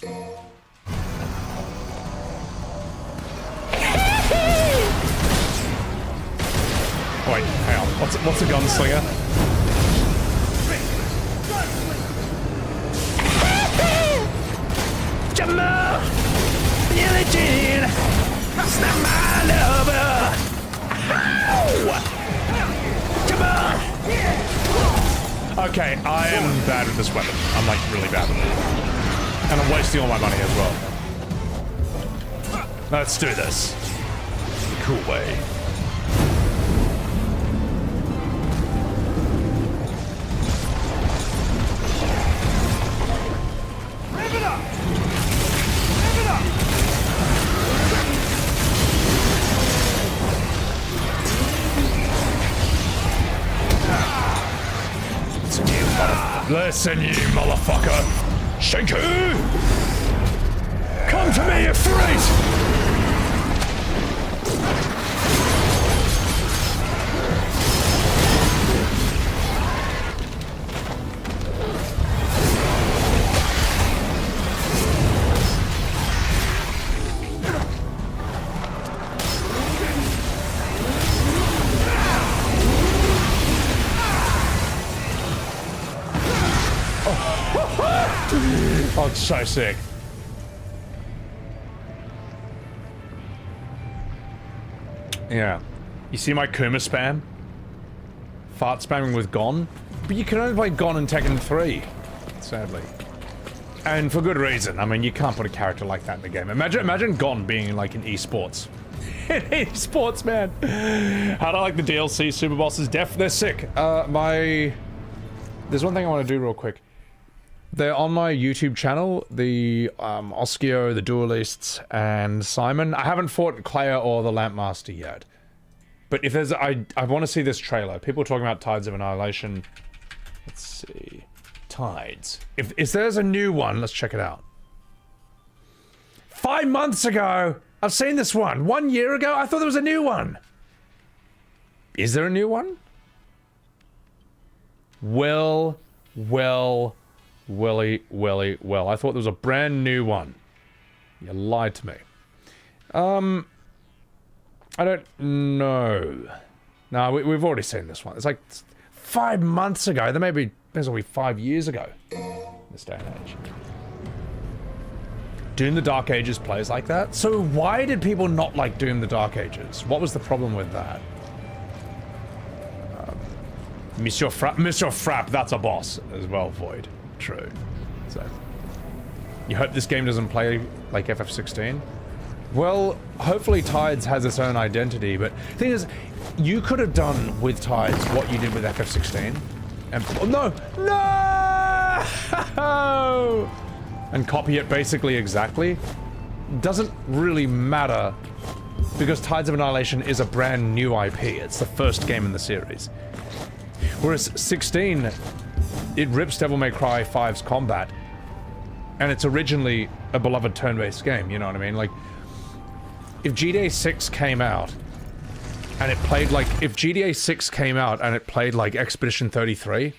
Wait, hang on. What's a gunslinger? Jamal! Billie Jean! Snap my lover! Come on! Okay, I am bad with this weapon. I'm like really bad with it. And I'm wasting all my money as well. Let's do this. Cool way. Listen, you motherfucker. Shinku! Come to me, Ifrit! Oh, it's so sick. Yeah. You see my Kuma spam? Fart spamming with Gon? But you can only play Gon in Tekken 3, sadly. And for good reason. I mean, you can't put a character like that in the game. Imagine Gon being like in esports. In esports, man. How do I like the DLC super bosses? They're sick. There's one thing I want to do real quick. They're on my YouTube channel, the Oskio, the Duelists, and Simon. I haven't fought Claire or the Lampmaster yet. But if there's... I want to see this trailer. People are talking about Tides of Annihilation. Let's see. Tides. If there's a new one, let's check it out. 5 months ago! I've seen this one. 1 year ago, I thought there was a new one. Is there a new one? Well. I thought there was a brand new one. You lied to me. I don't know. No, we've already seen this one. It's like 5 months ago. There may be 5 years ago. This day and age. Doom the Dark Ages plays like that? So why did people not like Doom the Dark Ages? What was the problem with that? Monsieur Frapp, that's a boss as well, Void. True. So, you hope this game doesn't play like FF16? Well, hopefully Tides has its own identity, but the thing is, you could have done with Tides what you did with FF16. And no! And copy it basically exactly. Doesn't really matter, because Tides of Annihilation is a brand new IP. It's the first game in the series. Whereas 16, it rips Devil May Cry 5's combat, and it's originally a beloved turn-based game, you know what I mean? Like, if GTA 6 came out, and it played like... If GTA 6 came out and it played like Expedition 33,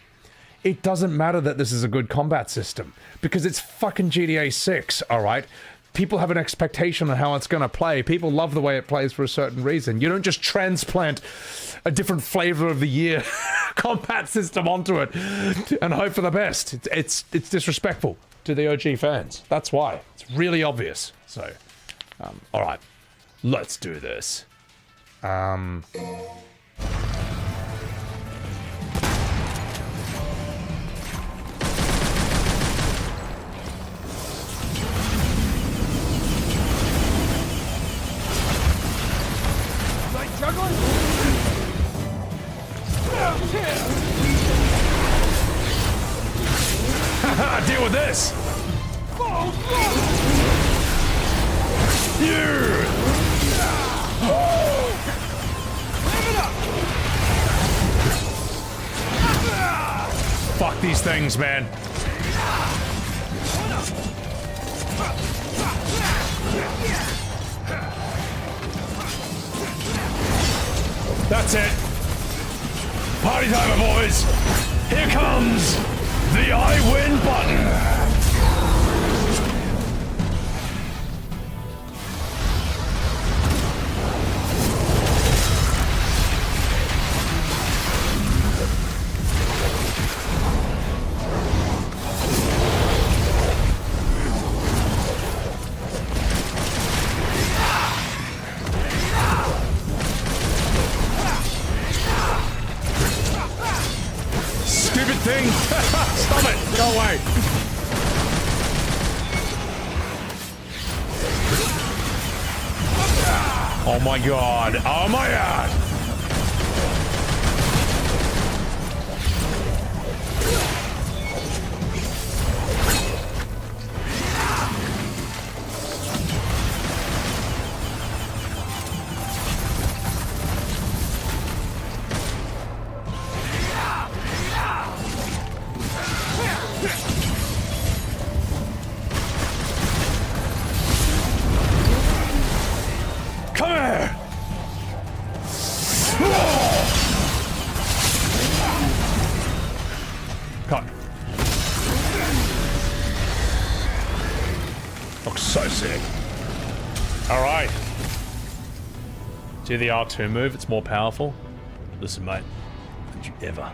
it doesn't matter that this is a good combat system, because it's fucking GTA 6, alright? People have an expectation on how it's gonna play. People love the way it plays for a certain reason. You don't just transplant a different flavor of the year combat system onto it and hope for the best. It's disrespectful to the OG fans. That's why. It's really obvious. So, alright. Let's do this. Juggling? Haha, deal with this! Yeah! Fuck these things, man. That's it. Party timer, boys. Here comes the I win button. Thing. Stop it! Go away! Oh my god! Oh my god! Cut. Looks so sick. Alright. Do the R2 move, it's more powerful. Listen, mate. Don't you ever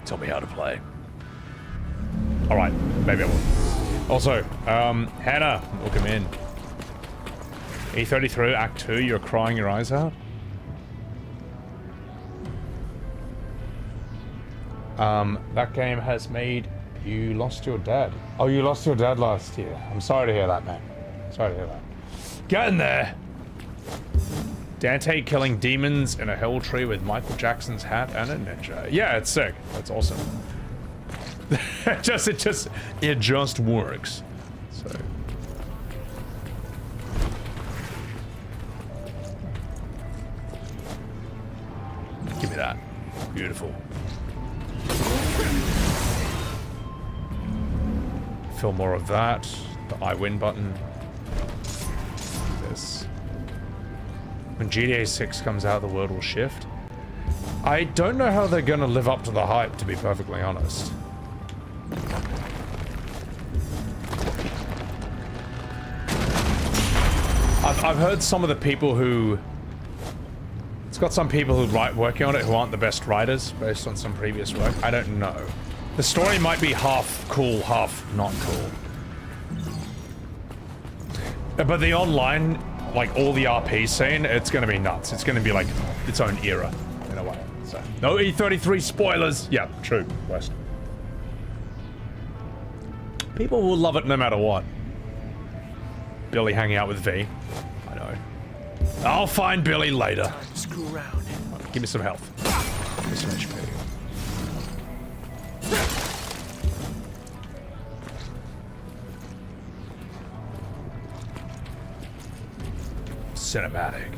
tell me how to play. Alright, maybe I will. Also, Hannah, welcome in. E33 Act 2, you're crying your eyes out? That game has made you lost your dad. Oh, you lost your dad last year. I'm sorry to hear that, man. Sorry to hear that. Get in there! Dante killing demons in a hill tree with Michael Jackson's hat and a ninja. Yeah, it's sick. That's awesome. it just works. So. Give me that. Beautiful. Fill more of that. The I win button. This. When GTA 6 comes out, the world will shift. I don't know how they're gonna live up to the hype, to be perfectly honest. I've heard some of the people who... It's got some people who working on it who aren't the best writers, based on some previous work. I don't know. The story might be half cool, half not cool. But the online, like all the RP scene, it's gonna be nuts. It's gonna be like its own era, in a way. So, no E33 spoilers. Yeah, true, West. People will love it no matter what. Billy hanging out with V. I know. I'll find Billy later. Screw around. Give me some health. Give me some HP. Cinematic.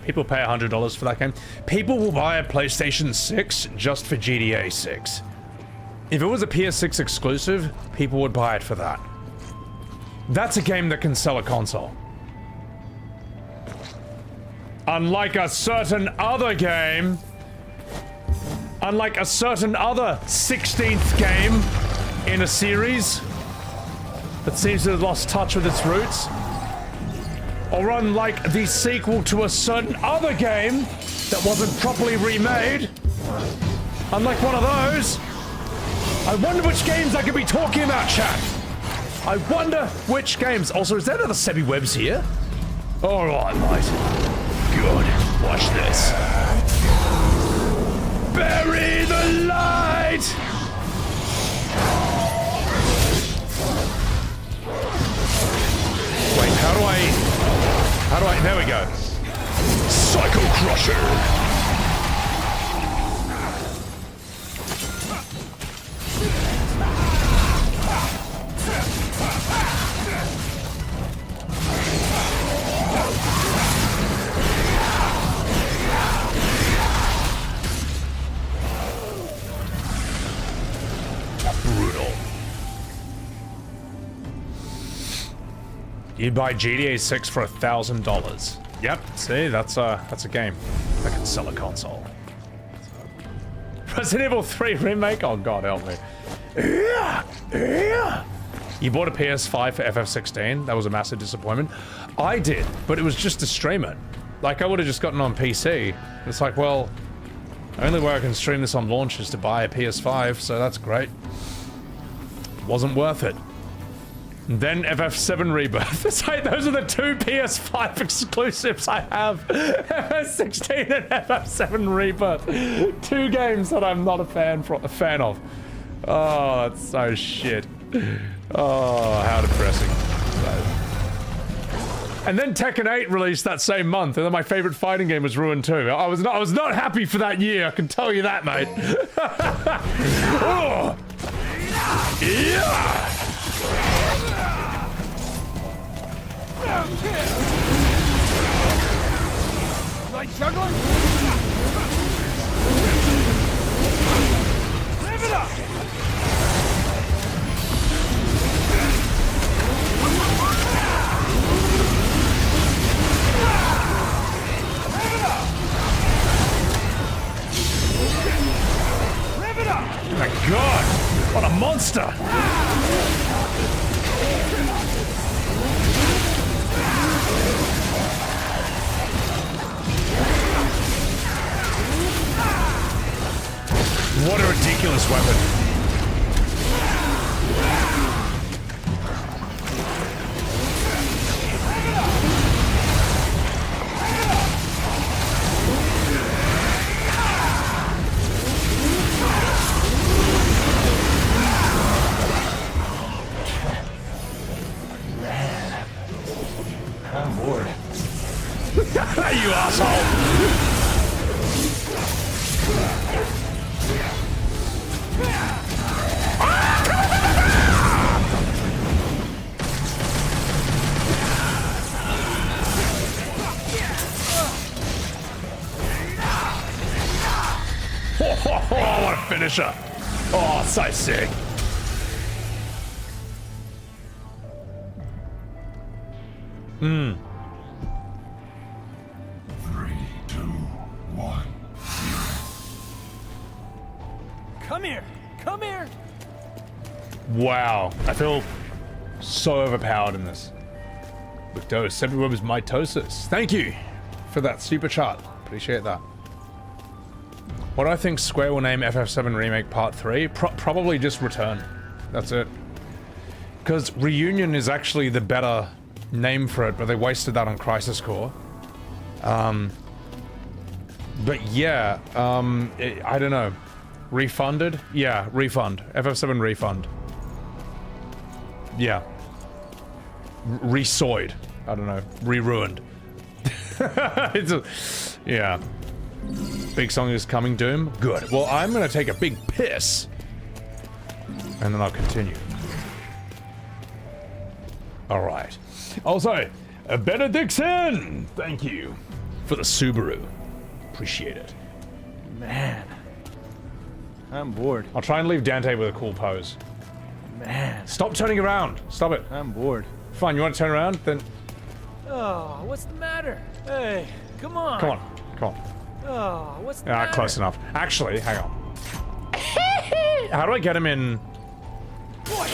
People pay $100 for that game. People will buy a PlayStation 6 just for GTA 6. If it was a PS6 exclusive, people would buy it for that. That's a game that can sell a console. Unlike a certain other game, unlike a certain other 16th game in a series that seems to have lost touch with its roots, or unlike the sequel to a certain other game that wasn't properly remade, unlike one of those, I wonder which games I could be talking about, chat. I wonder which games. Also, is there another Sebi Webbs here? Alright, mate. Good. Watch this. Bury the light! Wait, how do I, there we go. Psycho Crusher! Brutal. You'd buy GTA 6 for $1,000. Yep, see, that's a game that can sell a console. Resident Evil 3 Remake? Oh god, help me. You bought a PS5 for FF16? That was a massive disappointment. I did, but it was just to stream it. Like, I would have just gotten on PC. It's like, well, the only way I can stream this on launch is to buy a PS5, so that's great. Wasn't worth it. And then FF7 Rebirth. It's like, those are the two PS5 exclusives I have. FF16 and FF7 Rebirth. Two games that I'm not a fan of. Oh, that's so shit. Oh, how depressing. And then Tekken 8 released that same month, and then my favorite fighting game was ruined too. I was not happy for that year, I can tell you that, mate. Oh. Yeah. Like juggling? Live it up! god! What a monster! What a ridiculous weapon. I'm bored. You asshole! Oh, what a finisher! Oh, so sick. Hmm. 3, 2, 1. Come here! Come here! Wow, I feel so overpowered in this. With dose, everyone was mitosis. Thank you for that super chart. Appreciate that. What do I think Square will name FF7 Remake Part 3? Probably just Return. That's it. Because Reunion is actually the better name for it, but they wasted that on Crisis Core. But yeah, I don't know. Refunded? Yeah, refund. FF7 refund. Yeah. Resoyed. I don't know. Re-ruined. Yeah. Big song is coming, Doom. Good. Well, I'm gonna take a big piss. And then I'll continue. Alright. Also, Benediction! Thank you for the Subaru. Appreciate it. Man. I'm bored. I'll try and leave Dante with a cool pose. Man. Stop turning around. Stop it. I'm bored. Fine, you want to turn around? Then... Oh, what's the matter? Hey, come on. Come on. Come on. Oh, what's the matter? Close enough. Actually, hang on. How do I get him in... Boy,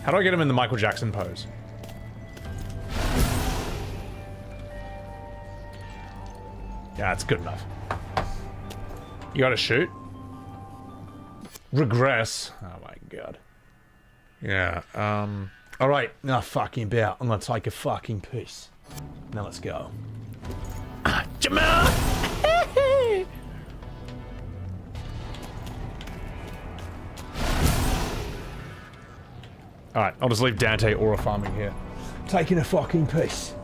How do I get him in the Michael Jackson pose? Yeah, that's good enough. You gotta shoot? Regress. Oh my god. Yeah, alright, now fucking bout. I'm gonna take a fucking piece. Now let's go. Jamal! Alright, I'll just leave Dante aura farming here. Taking a fucking piece.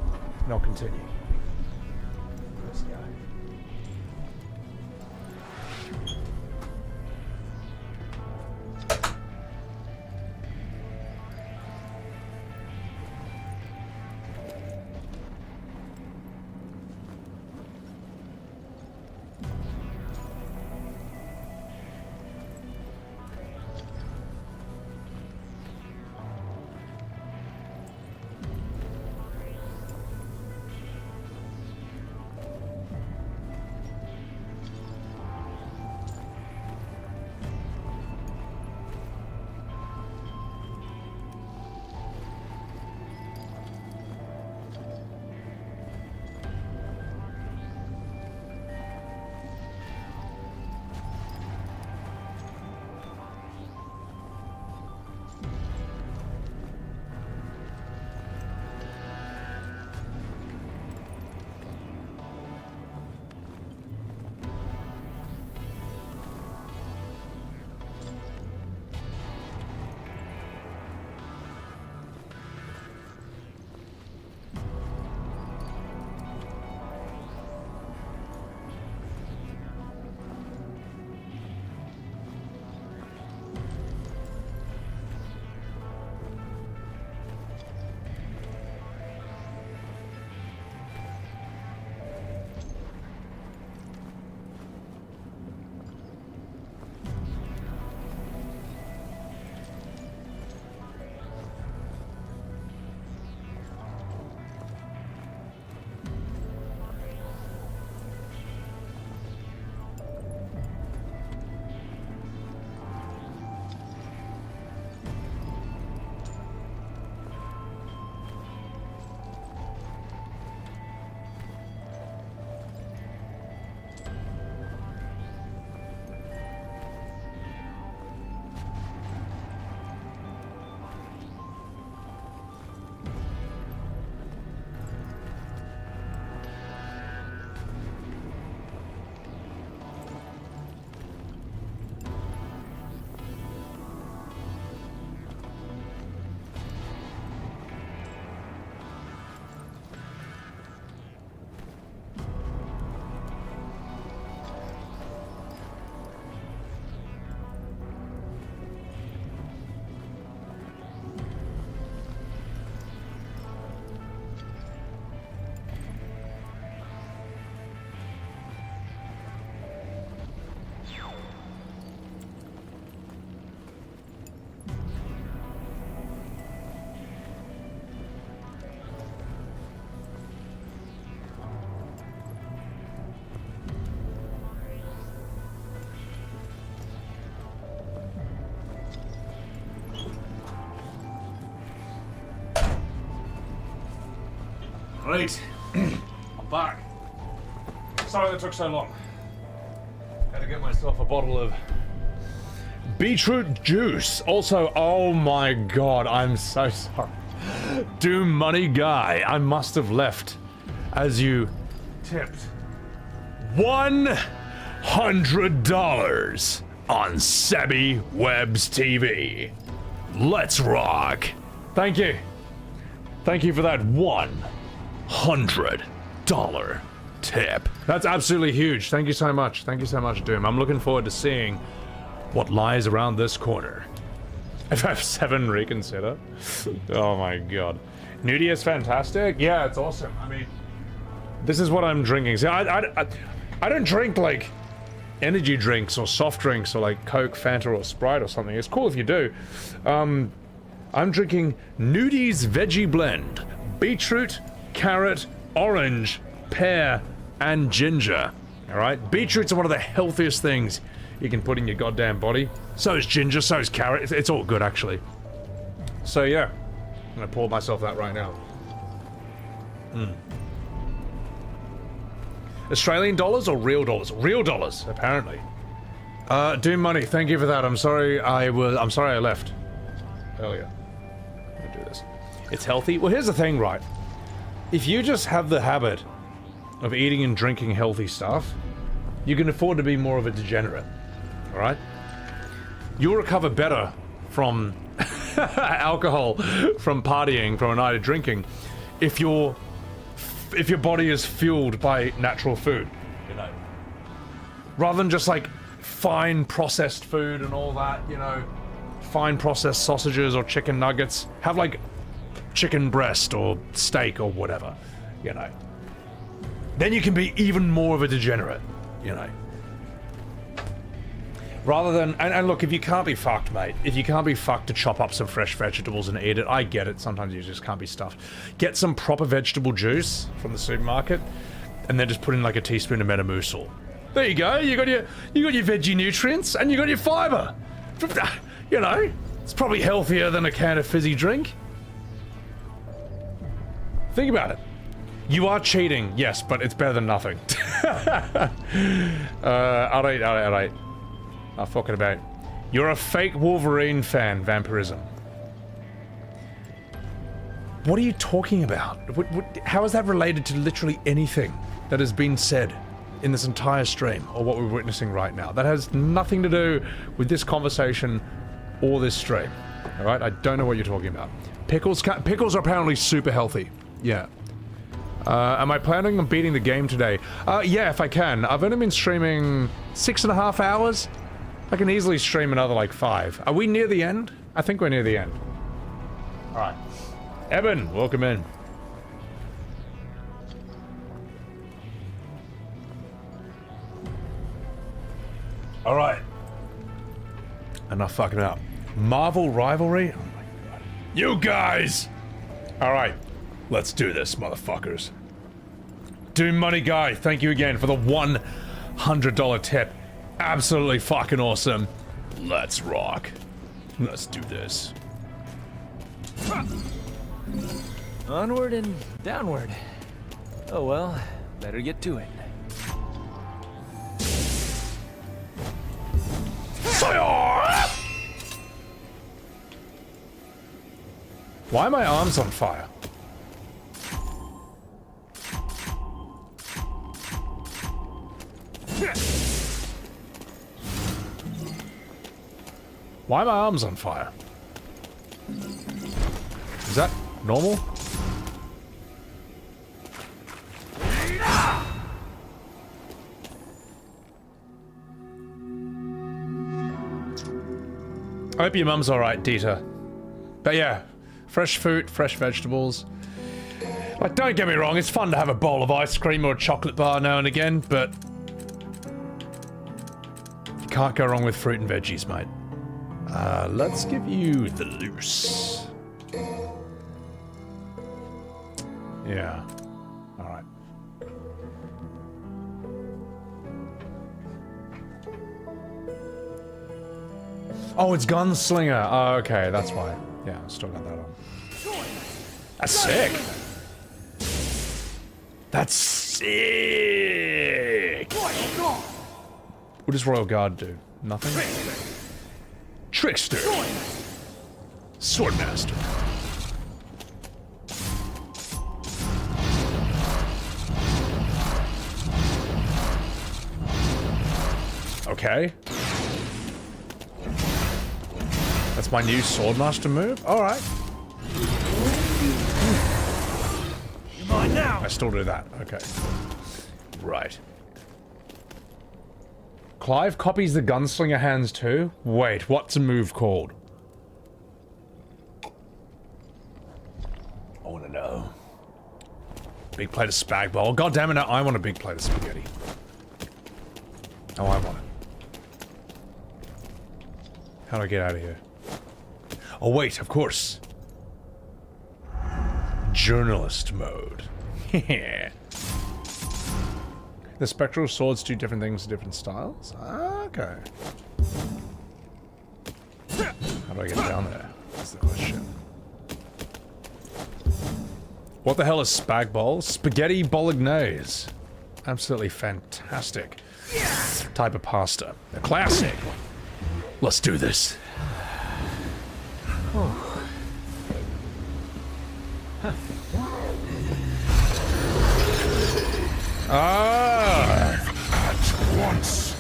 And I'll continue. Let's go. Right. I'm back. Sorry that took so long. Had to get myself a bottle of beetroot juice. Also, oh my god, I'm so sorry. Doom Money Guy, I must have left as you tipped $100 on Sebby Webb's TV. Let's rock. Thank you. Thank you for that $100 tip. That's absolutely huge. Thank you so much. Thank you so much, Doom. I'm looking forward to seeing what lies around this corner. FF7 Reconsider. Oh my god. Nudie is fantastic. Yeah, it's awesome. I mean, this is what I'm drinking. See, I don't drink like energy drinks or soft drinks or like Coke, Fanta, or Sprite or something. It's cool if you do. I'm drinking Nudie's Veggie Blend. Beetroot, carrot, orange, pear, and ginger. Alright? Beetroot's one of the healthiest things you can put in your goddamn body. So is ginger, so is carrot. It's all good, actually. So, yeah. I'm gonna pour myself that right now. Australian dollars or real dollars? Real dollars, apparently. Doom Money, thank you for that. I'm sorry I left earlier. I'm gonna do this. It's healthy. Well, here's the thing, right? If you just have the habit of eating and drinking healthy stuff, you can afford to be more of a degenerate. Alright? You'll recover better from alcohol, from partying, from a night of drinking, if your body is fueled by natural food, you know. Rather than just like fine processed food and all that, you know, fine processed sausages or chicken nuggets. Have like chicken breast or steak or whatever, you know. Then you can be even more of a degenerate, you know. Rather than, and look, if you can't be fucked, mate, if you can't be fucked to chop up some fresh vegetables and eat it, I get it, sometimes you just can't be stuffed. Get some proper vegetable juice from the supermarket, and then just put in like a teaspoon of Metamucil. There you go, you got your veggie nutrients, and you got your fiber. You know, it's probably healthier than a can of fizzy drink. Think about it. You are cheating, yes, but it's better than nothing. Alright. I'm fucking about. You're a fake Wolverine fan, Vampirism. What are you talking about? How is that related to literally anything that has been said in this entire stream, or what we're witnessing right now? That has nothing to do with this conversation or this stream. Alright? I don't know what you're talking about. Pickles are apparently super healthy. Yeah. Am I planning on beating the game today? Yeah, if I can. I've only been streaming 6.5 hours. I can easily stream another, like, 5. Are we near the end? I think we're near the end. Alright. Evan, welcome in. Alright. Enough fucking up. Marvel Rivalry? Oh my god. You guys! Alright. Let's do this, motherfuckers. Doom Money Guy, thank you again for the $100 tip. Absolutely fucking awesome. Let's rock. Let's do this. Onward and downward. Oh well, better get to it. Why are my arms on fire? Why are my arms on fire? Is that normal? I hope your mum's alright, Dieter. But yeah, fresh fruit, fresh vegetables. Like, don't get me wrong, it's fun to have a bowl of ice cream or a chocolate bar now and again, but you can't go wrong with fruit and veggies, mate. Let's give you the loose. Yeah. Alright. Oh, it's Gunslinger. Oh, okay, that's why. Yeah, I still got that on. That's sick. That's sick! What does Royal Guard do? Nothing? Trickster! Swordmaster. Okay. That's my new Swordmaster move? Alright. You're mine now! I still do that. Okay. Right. Clive copies the gunslinger hands too? Wait, what's a move called? I wanna know. Big plate of spag bowl. God damn it, I want a big plate of spaghetti. Oh, I want it. How do I get out of here? Oh wait, of course. Journalist mode. Yeah. The spectral swords do different things in different styles? Okay. How do I get down there? That's the question. What the hell is spag bowl? Spaghetti bolognese. Absolutely fantastic. Type of pasta. A classic. Let's do this. At once,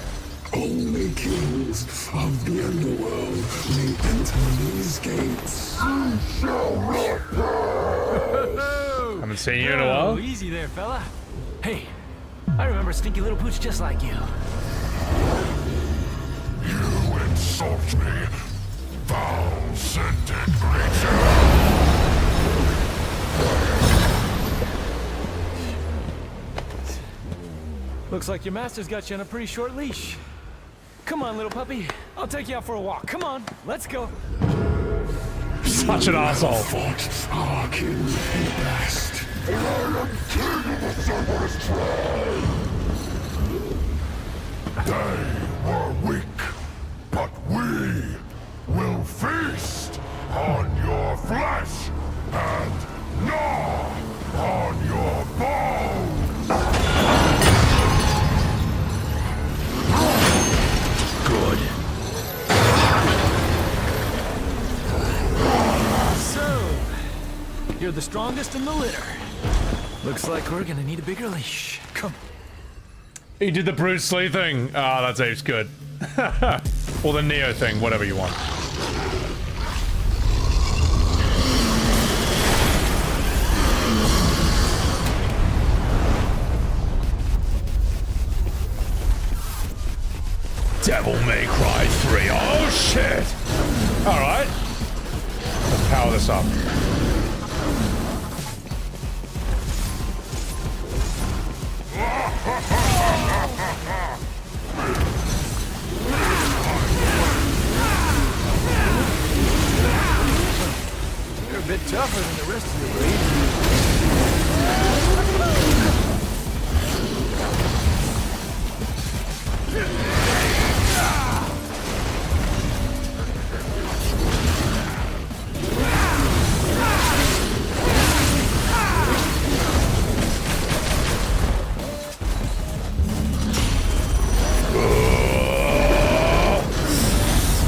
only kings of the underworld may enter these gates. You shall not pass. Haven't seen you in a while. Easy there, fella. Hey, I remember a stinky little pooch just like you. You insult me, foul-scented creature. Looks like your master's got you on a pretty short leash. Come on, little puppy. I'll take you out for a walk. Come on, let's go. Such an asshole. Fought our king in best. I am king of the Cerberus tribe. They were weak, but we will feast on your flesh and gnaw on your bones. Good. So, you're the strongest in the litter. Looks like we're gonna need a bigger leash. Come. He did the Bruce Lee thing. Ah, that seems good. Or the Neo thing, whatever you want. Devil May Cry 3. Oh shit! Alright. Let's power this up. You're a bit tougher than the rest of the breed.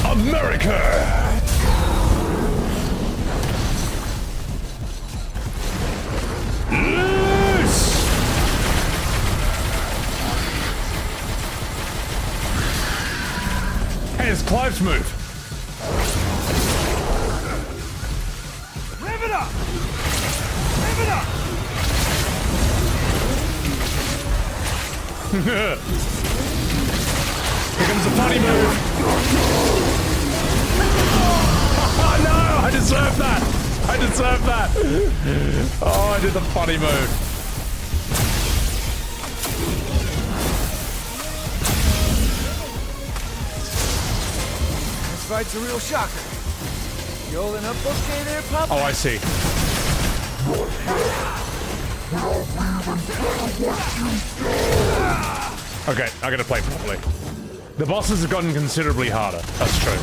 America! Loose! Hey, it's Clive's move. Rev it up! Rev it up! Here comes the funny move. Oh no! I deserve that! I deserve that! Oh, I did the funny move. This fight's a real shocker. You holding up okay there, pup? Oh, I see. Okay, I gotta play properly. The bosses have gotten considerably harder. That's true.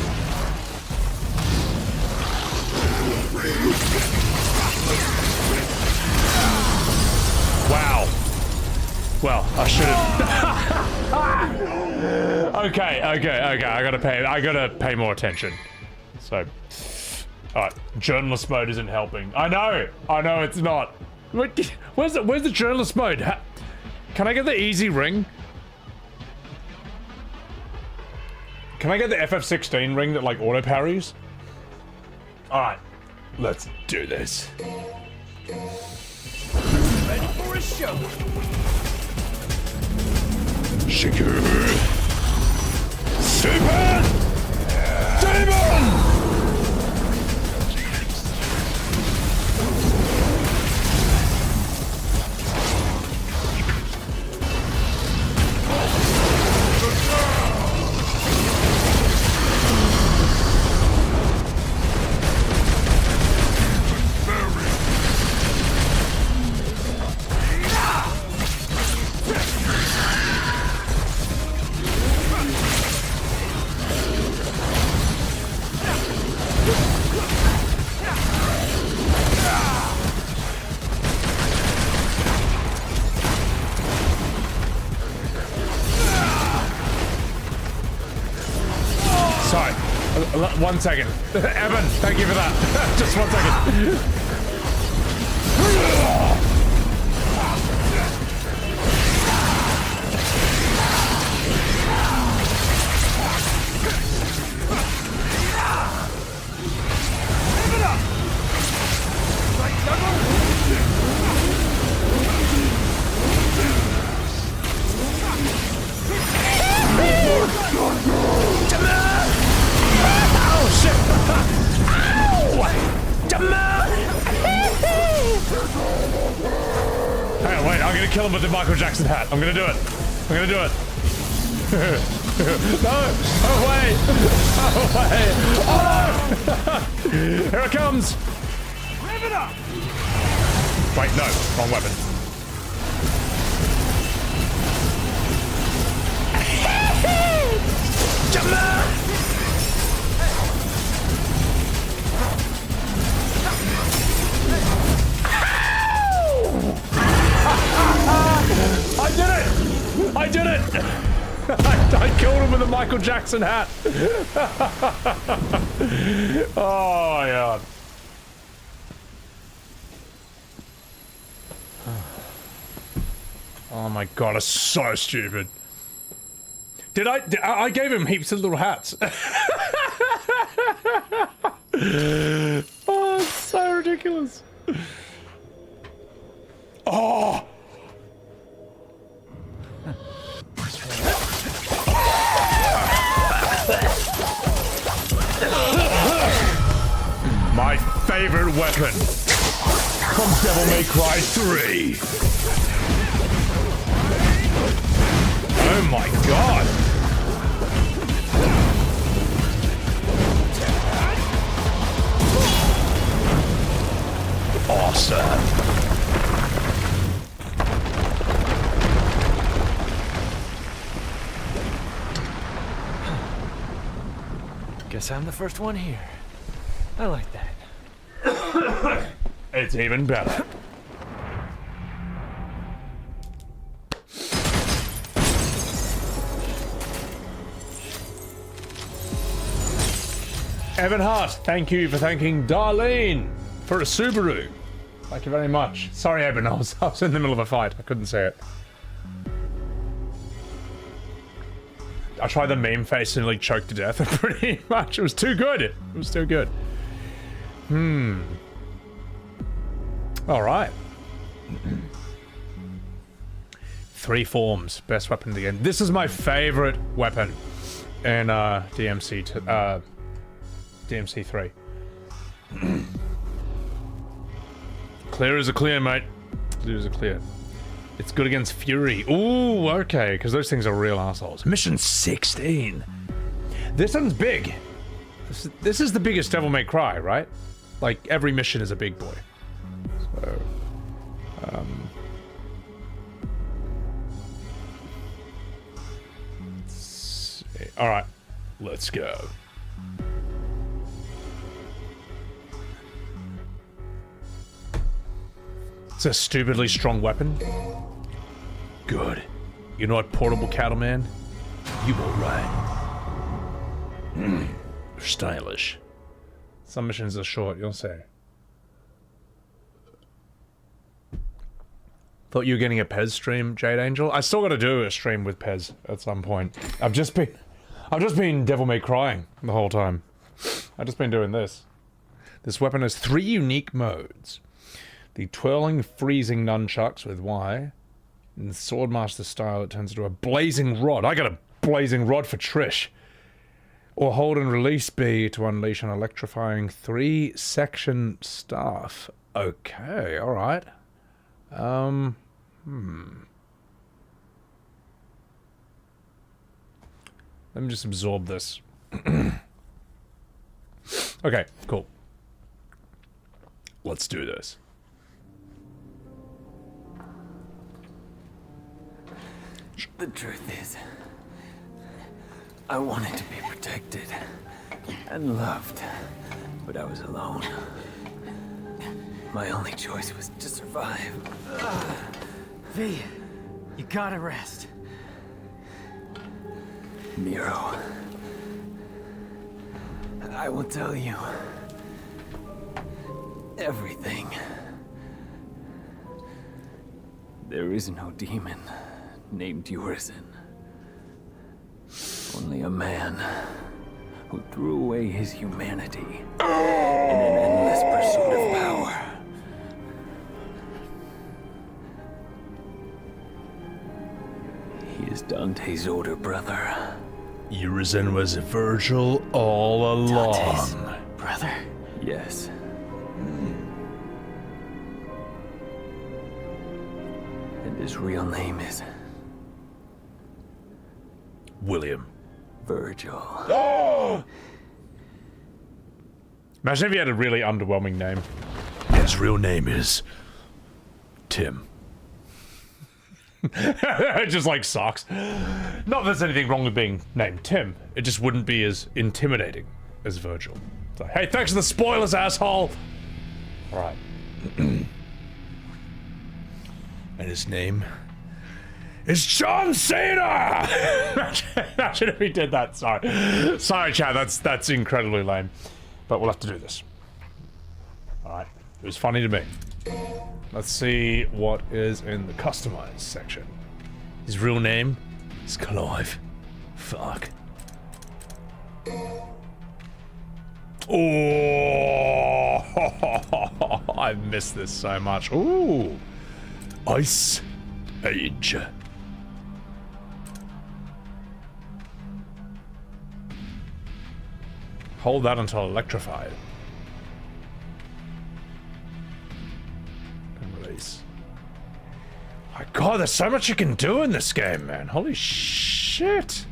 Wow. Well, I should have. Okay. I gotta pay more attention. So, alright, journalist mode isn't helping. I know it's not. Where's the journalist mode? Can I get the easy ring? Can I get the FF16 ring that like auto parries? Alright, let's do this. Ready for a show. Shaker. Super Demon! Sorry, 1 second. Evan, thank you for that. Just 1 second. Give it up! Right, juggle! Oh shit! Ow! Jamal! Hang on, wait, I'm gonna kill him with the Michael Jackson hat. I'm gonna do it. I'm gonna do it. No! Oh wait! Oh wait! Oh no! Here it comes! Rev it up! Wait, no, wrong weapon. Jamal! I did it! I killed him with a Michael Jackson hat. Oh my god. Oh my god, it's so stupid. I gave him heaps of little hats. Oh, it's so ridiculous. Oh! My favorite weapon from Devil May Cry 3. Oh my god. Awesome. Guess I'm the first one here. I like that. It's even better. Evan Hart, thank you for thanking Darlene for a Subaru. Thank you very much. Sorry, Evan, I was in the middle of a fight. I couldn't say it. I tried the meme face and like choked to death pretty much. It was too good. It was too good. All right. 3 forms. Best weapon of the game. This is my favorite weapon in DMC3. Clear as a clear, mate. Clear as a clear. It's good against Fury. Ooh, okay, because those things are real assholes. Mission 16. This one's big. This is the biggest Devil May Cry, right? Like, every mission is a big boy. So, alright, let's go. It's a stupidly strong weapon. Good. You know what, portable cattleman? You will ride. Stylish. Some missions are short, you'll say. Thought you were getting a Pez stream, Jade Angel. I still gotta do a stream with Pez at some point. I've just been Devil May Crying the whole time. I've just been doing this. This weapon has 3 unique modes. The twirling, freezing nunchucks with Y. In the Swordmaster style, it turns into a blazing rod. I got a blazing rod for Trish. Or hold and release B to unleash an electrifying 3-section staff. Okay, alright. Let me just absorb this. Okay, cool. Let's do this. The truth is, I wanted to be protected and loved, but I was alone. My only choice was to survive. V, you gotta rest. Nero, I will tell you everything. There is no demon named Urizen. Only a man who threw away his humanity in an endless pursuit of power. He is Dante's older brother. Urizen was Virgil all along. Dante's brother? Yes. And his real name is William. Virgil. Oh! Imagine if he had a really underwhelming name. His real name is Tim. It just like sucks. Not that there's anything wrong with being named Tim. It just wouldn't be as intimidating as Virgil. It's like, hey, thanks for the spoilers, asshole! Alright. And his name is John Cena! Imagine if he did that. Sorry. Sorry, chat. That's incredibly lame. But we'll have to do this. Alright. It was funny to me. Let's see what is in the customized section. His real name is Clive. Fuck. Oh, I miss this so much. Ooh. Ice Age. Hold that until electrified. And release. My god, there's so much you can do in this game, man. Holy shit.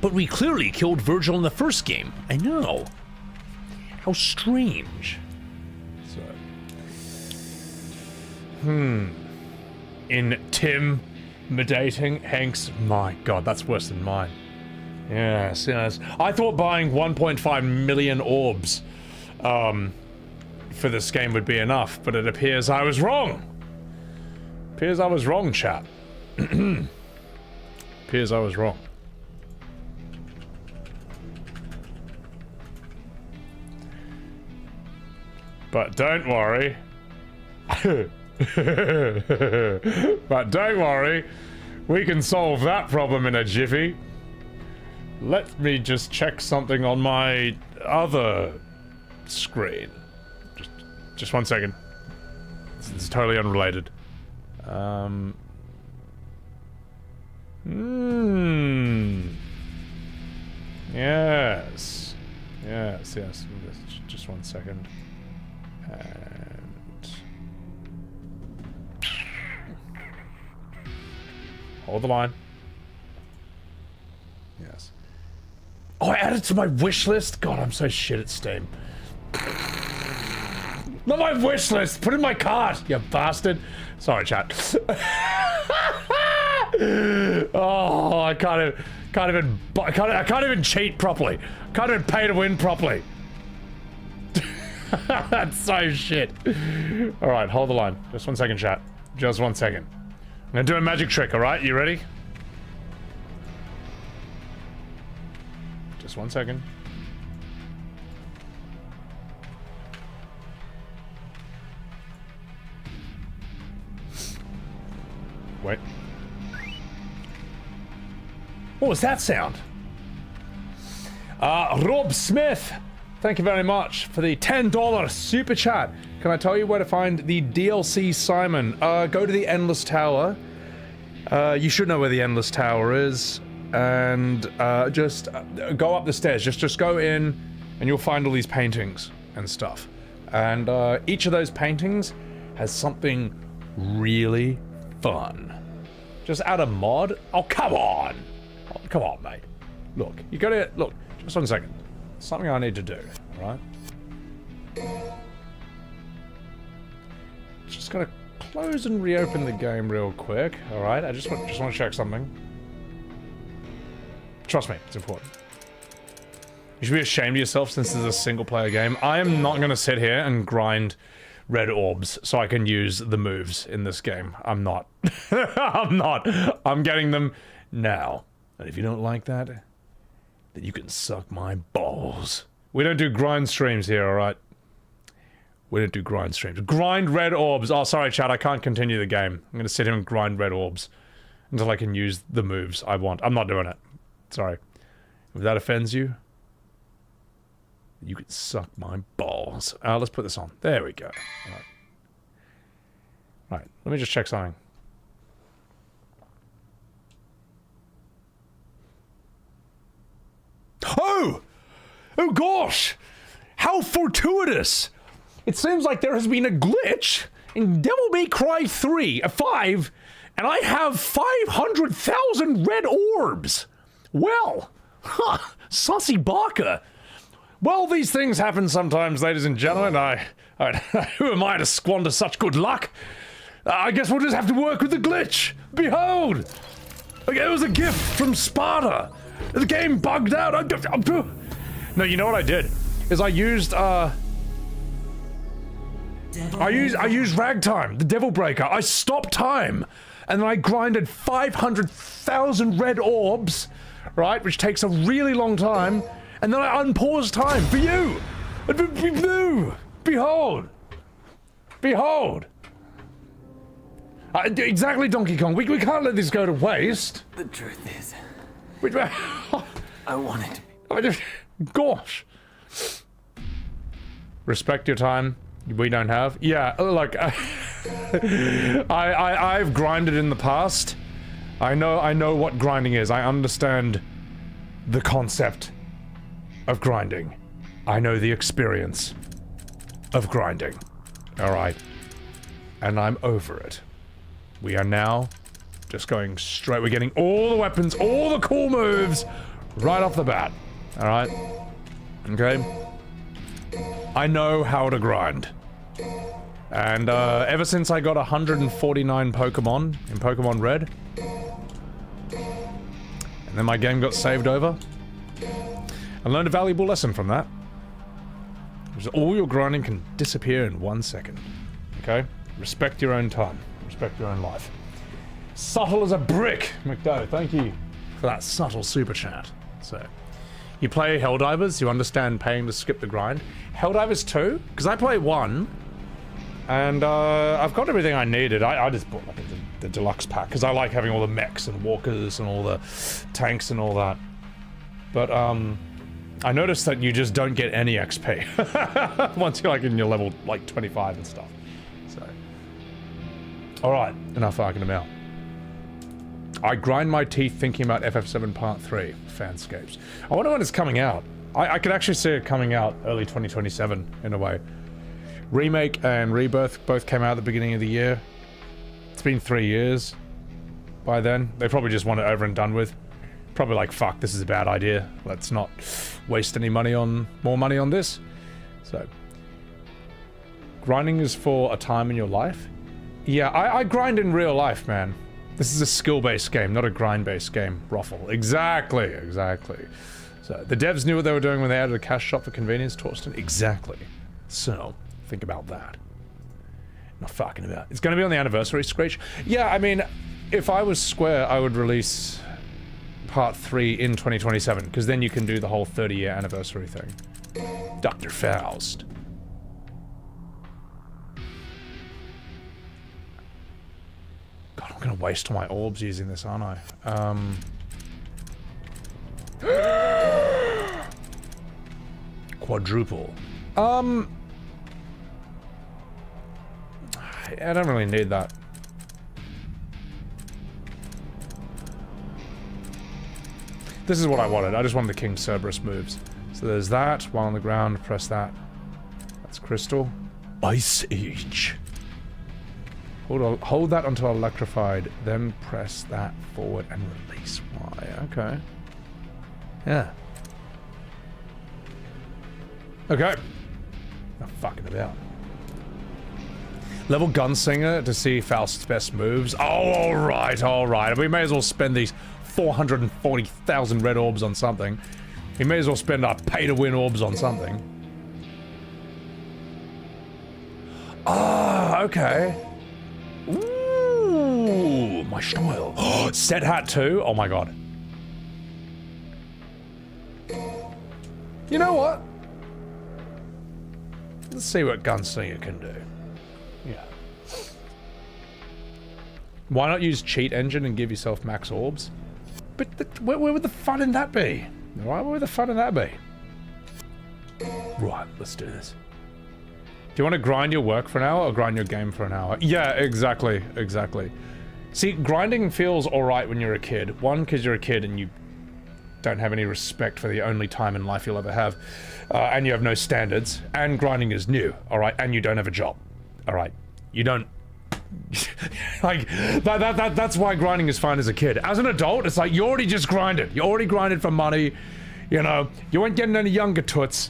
But we clearly killed Virgil in the first game. I know. How strange. So. Intimidating Hanks. My god, that's worse than mine. Yes, yes. I thought buying 1.5 million orbs for this game would be enough, but it appears I was wrong. Appears I was wrong, chat. Appears I was wrong. But don't worry. But don't worry. We can solve that problem in a jiffy. Let me just check something on my other screen. Just 1 second. It's totally unrelated. Yes. Yes, yes. Just 1 second. And hold the line. Yes. Oh, I added to my wish list? God, I'm so shit at Steam. Not my wish list! Put it in my cart, you bastard! Sorry, chat. Oh, I can't even cheat properly. Can't even pay to win properly. That's so shit. Alright, hold the line. Just 1 second, chat. Just 1 second. I'm gonna do a magic trick, alright? You ready? Just 1 second. Wait. What was that sound? Rob Smith, thank you very much for the $10 super chat. Can I tell you where to find the DLC Simon? Go to the Endless Tower. You should know where the Endless Tower is. And just go up the stairs. Just go in and you'll find all these paintings and stuff. And each of those paintings has something really fun. Just add a mod? Oh, come on! Oh, come on, mate. Look, you gotta... Look, just 1 second. Something I need to do, alright? Just gotta close and reopen the game real quick, alright? I just want to check something. Trust me, it's important. You should be ashamed of yourself since this is a single-player game. I am not gonna sit here and grind red orbs so I can use the moves in this game. I'm not. I'm not. I'm getting them now. And if you don't like that, then you can suck my balls. We don't do grind streams here, alright? We don't do grind streams. Grind red orbs. Oh, sorry, chat. I can't continue the game. I'm gonna sit here and grind red orbs until I can use the moves I want. I'm not doing it. Sorry. If that offends you, you can suck my balls. Let's put this on. There we go. Alright. Right, let me just check something. Oh! Oh gosh! How fortuitous! It seems like there has been a glitch in Devil May Cry 5, and I have 500,000 red orbs! Well, sussy baka! Well, these things happen sometimes, ladies and gentlemen. Who am I to squander such good luck? I guess we'll just have to work with the glitch. Behold! It was a gift from Sparta. The game bugged out. No, you know what I did? Is I used Ragtime, the Devil Breaker. I stopped time, and then I grinded 500,000 red orbs, right? Which takes a really long time. And then I unpaused time for you! Behold! Behold! Exactly, Donkey Kong. We can't let this go to waste. The truth is... I wanted to be... Gosh. Respect your time. We don't have. Yeah, like... I've grinded in the past. I know what grinding is. I understand the concept of grinding. I know the experience of grinding. Alright. And I'm over it. We are now just going straight. We're getting all the weapons, all the cool moves right off the bat. Alright? Okay? I know how to grind. And ever since I got 149 Pokemon in Pokemon Red, and then my game got saved over, I learned a valuable lesson from that. All your grinding can disappear in 1 second. Okay? Respect your own time. Respect your own life. Subtle as a brick! McDo, thank you for that subtle super chat. So, you play Helldivers, you understand paying to skip the grind. Helldivers 2? Because I play 1, and I've got everything I needed. I just bought like the deluxe pack, because I like having all the mechs and walkers and all the tanks and all that. But, I noticed that you just don't get any XP once you're like in your level like 25 and stuff. So, all right, enough arguing about. I grind my teeth thinking about FF7 Part 3 Fanscapes. I wonder when it's coming out. I could actually see it coming out early 2027 in a way. Remake and Rebirth both came out at the beginning of the year. It's been 3 years by then. They probably just want it over and done with. Probably like, fuck, this is a bad idea. Let's not waste any money on more money on this. So, grinding is for a time in your life. Yeah, I grind in real life, man. This is a skill-based game, not a grind-based game. Ruffle. Exactly, exactly. So, the devs knew what they were doing when they added a cash shop for convenience, Torsten. Exactly. So, think about that. Not fucking about. It's going to be on the anniversary, Screech. Yeah, I mean, if I was Square, I would release Part 3 in 2027, because then you can do the whole 30-year anniversary thing. Dr. Faust. God, I'm going to waste all my orbs using this, aren't I? Quadruple. I don't really need that. This is what I wanted. I just wanted the King Cerberus moves. So there's that. While on the ground, press that. That's crystal. Ice Age. Hold that until electrified, then press that forward and release Y. Okay. Yeah. Okay. Not fucking about. Level Gunslinger to see Faust's best moves. Oh, alright, alright. We may as well spend these 440,000 red orbs on something. We may as well spend our pay-to-win orbs on something. Ah, okay. Ooh, my style. Set hat too? Oh my god. You know what? Let's see what Gunslinger can do. Yeah. Why not use Cheat Engine and give yourself max orbs? But where would the fun in that be? Right, where would the fun in that be? Right, let's do this. Do you want to grind your work for an hour or grind your game for an hour? Yeah, exactly, exactly. See, grinding feels alright when you're a kid. One, because you're a kid and you don't have any respect for the only time in life you'll ever have. And you have no standards. And grinding is new, alright? And you don't have a job, alright? You don't... like, that's why grinding is fine as a kid. As an adult, it's like, you already just grinded. You already grinded for money, you know? You ain't getting any younger toots.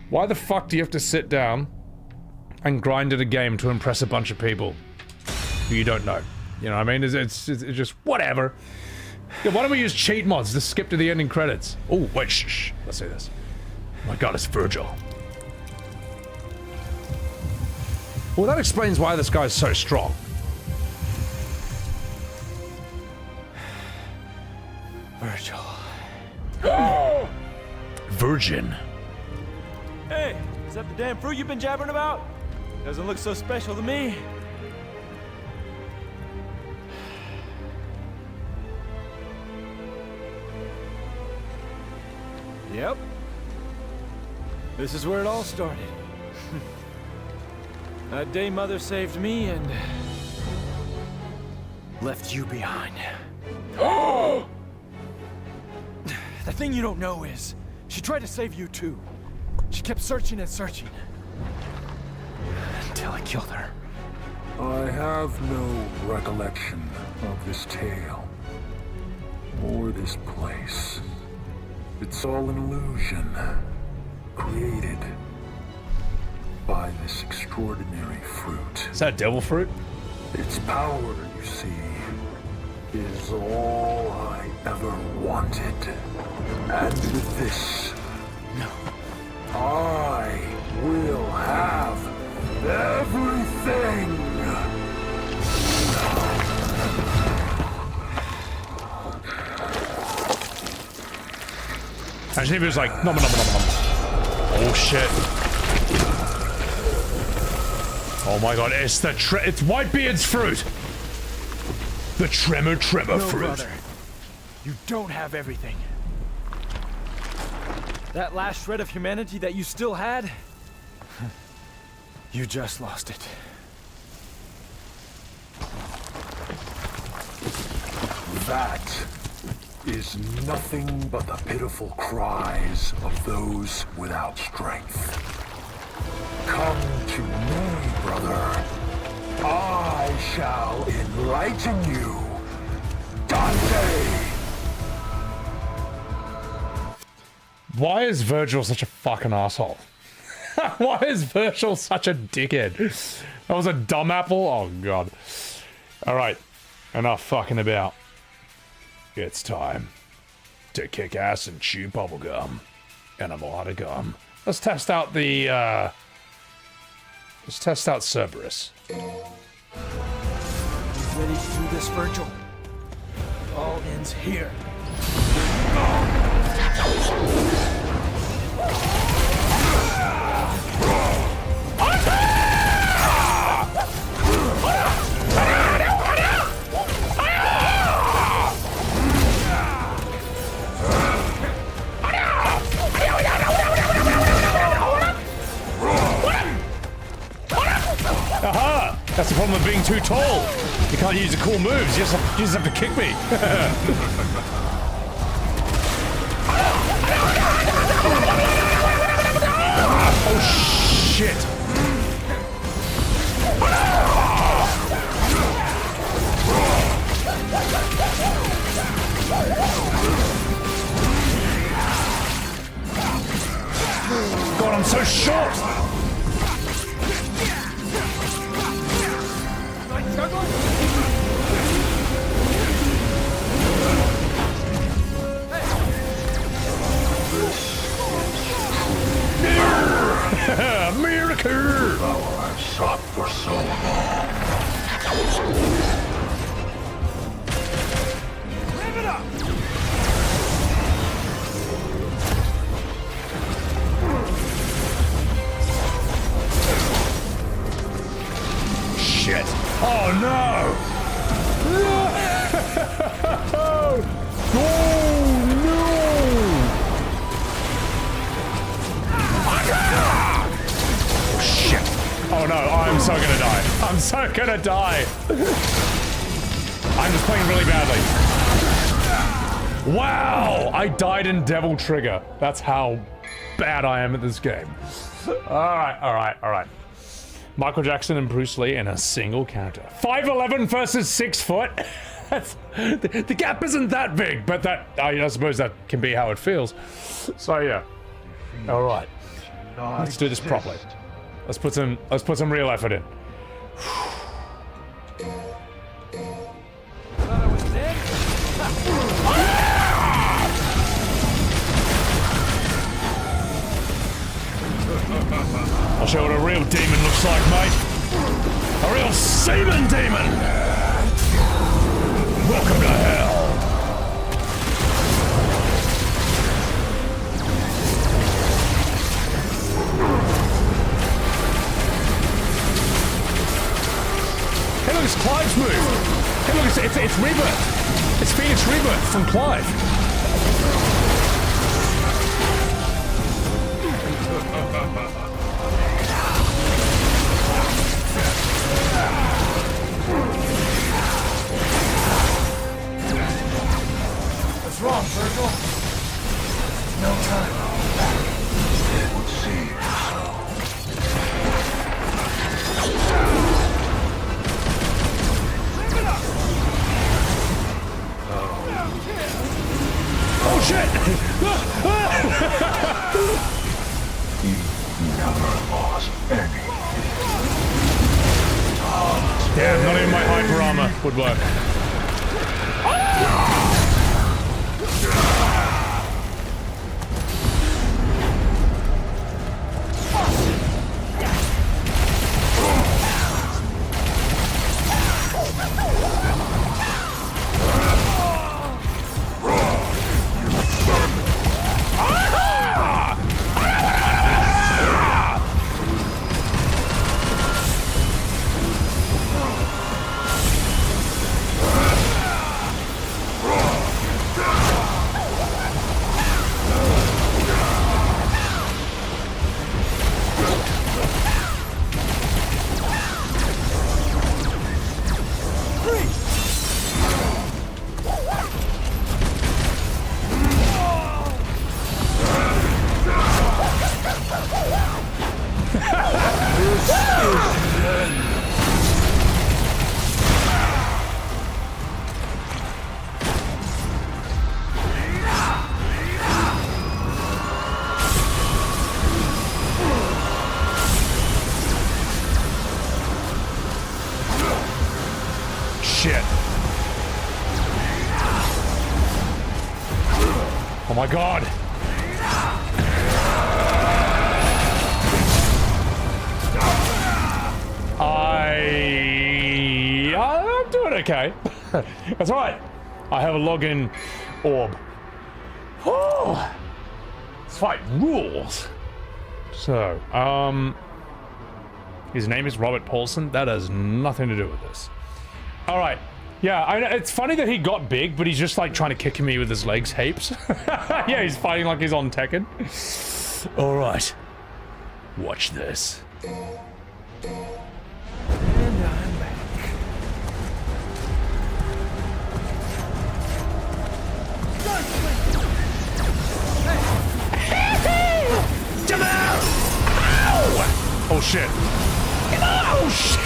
Why the fuck do you have to sit down and grind at a game to impress a bunch of people who you don't know? You know what I mean? It's just whatever. Yeah, why don't we use cheat mods to skip to the ending credits? Oh, wait, shh. Let's see this. Oh my god, it's Virgil. Well, that explains why this guy's so strong. Virgil. Virgin. Hey, is that the damn fruit you've been jabbering about? Doesn't look so special to me. Yep. This is where it all started. That day Mother saved me and left you behind. The thing you don't know is, she tried to save you too. She kept searching and searching. Until I killed her. I have no recollection of this tale. Or this place. It's all an illusion. Created by this extraordinary fruit. Is that devil fruit? Its power, you see, is all I ever wanted. And with this, I will have everything! Imagine if it was like, nom nom nom nom. Oh shit. Oh my god, it's it's Whitebeard's fruit! The Tremor fruit. Brother. You don't have everything. That last shred of humanity that you still had, you just lost it. That is nothing but the pitiful cries of those without strength. Come to me, brother. I shall enlighten you, Dante! Why is Virgil such a fucking asshole? Why is Virgil such a dickhead? That was a dumb apple? Oh god. Alright, enough fucking about. It's time to kick ass and chew bubblegum. And I'm a lot of gum. Let's test out the Let's test out Cerberus. Ready to do this, Virgil? It all ends here. Aha! That's the problem with being too tall. You can't use the cool moves. You just have to kick me. Oh shit! God, I'm so short! Miracle! Power I've sought for so long. Live it up! Shit! Oh no! Oh no! Shit! Oh no, I'm so gonna die. I'm so gonna die. I'm just playing really badly. Wow! I died in Devil Trigger. That's how bad I am at this game. Alright. Michael Jackson and Bruce Lee in a single counter. 5'11" versus 6 foot. The gap isn't that big, but that I suppose that can be how it feels. So yeah. Alright. Let's do this properly. Let's put some real effort in. I'll show you what a real demon looks like, mate. A real semen demon! Welcome to hell! Hey look, it's Clive's move! Hey look, it's Rebirth! It's Phoenix Rebirth from Clive! What's wrong, Virgil? No time. It would seem Oh shit! he never lost any. Yeah, not even my hyper armor would work. Shit. Oh my god. I'm doing okay. That's right. I have a login orb. Oh, this fight rules. So, his name is Robert Paulson. That has nothing to do with this. All right. Yeah, it's funny that he got big, but he's just like trying to kick me with his legs heaps. Yeah, he's fighting like he's on Tekken. All right. Watch this. And I'm back. Come out! Ow! Oh shit! Oh shit!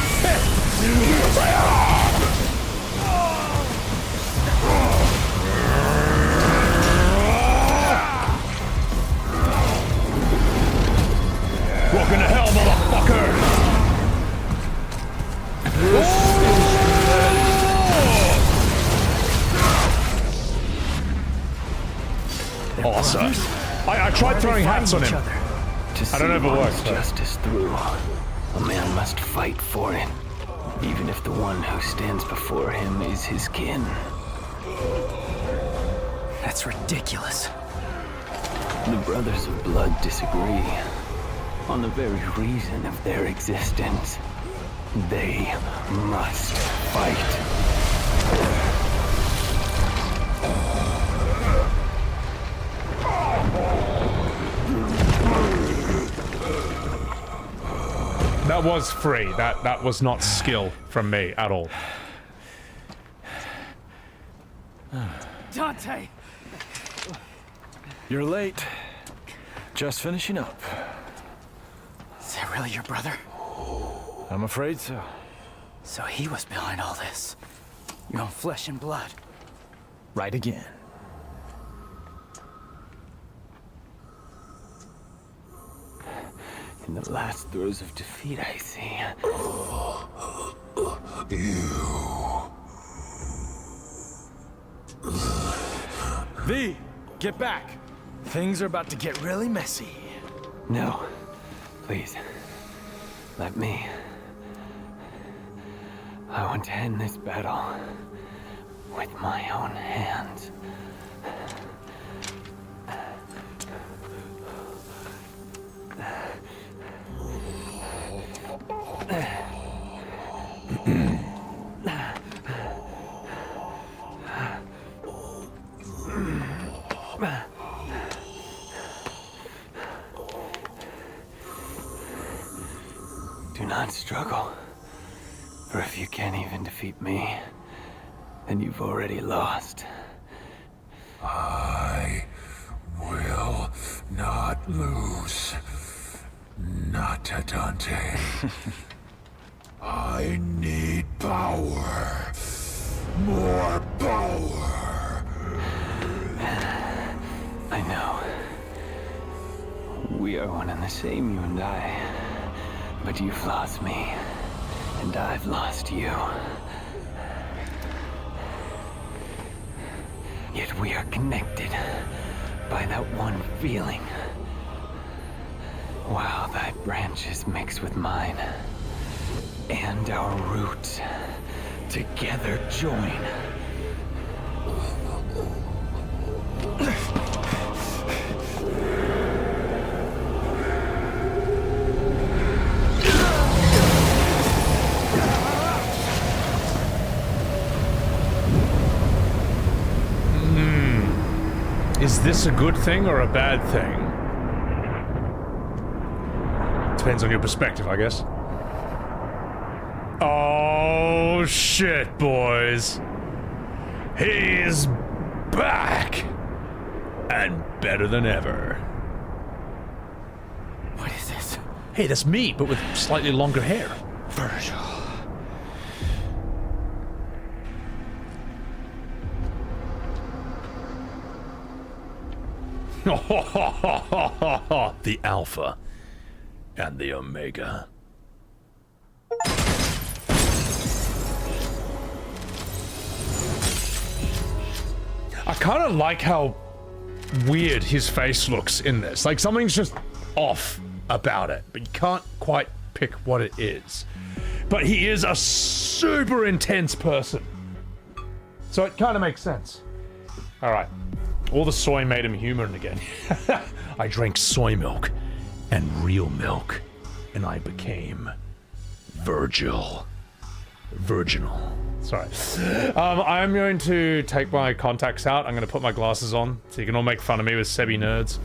Welcome to hell, motherfucker! Awesome. I tried throwing hats on him. I don't know if it works. Justice through. A man must fight for it, even if the one who stands before him is his kin. That's ridiculous. The Brothers of Blood disagree on the very reason of their existence. They must fight. That was free. That was not skill from me at all. Dante! You're late. Just finishing up. Is that really your brother? I'm afraid so. So he was behind all this. Your own flesh and blood. Right again. In the last throes of defeat, I see. V, get back. Things are about to get really messy. No. Please. Let me. I want to end this battle with my own hands. Do not struggle, for if you can't even defeat me, then you've already lost. I will not lose. Not to Dante. I need power. More power. I know. We are one and the same, you and I. But you've lost me, and I've lost you. Yet we are connected by that one feeling. While thy branches mix with mine, and our roots together join. Is this a good thing or a bad thing? Depends on your perspective, I guess. Oh shit, boys. He's back! And better than ever. What is this? Hey, that's me, but with slightly longer hair. Virgil. The Alpha and the Omega. I kind of like how weird his face looks in this. Like something's just off about it, but you can't quite pick what it is. but he is a super intense person. So it kind of makes sense. All right. All the soy made him human again. I drank soy milk and real milk, and I became Virgil. Virginal. Sorry. I'm going to take my contacts out. I'm going to put my glasses on so you can all make fun of me with Sebi nerds.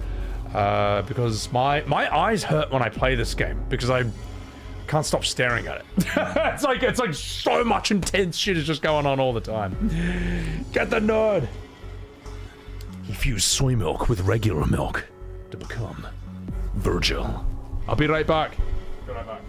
Because my eyes hurt when I play this game because I can't stop staring at it. it's like so much intense shit is just going on all the time. Get the nerd. He fused soy milk with regular milk to become Virgil. I'll be right back. Be right back.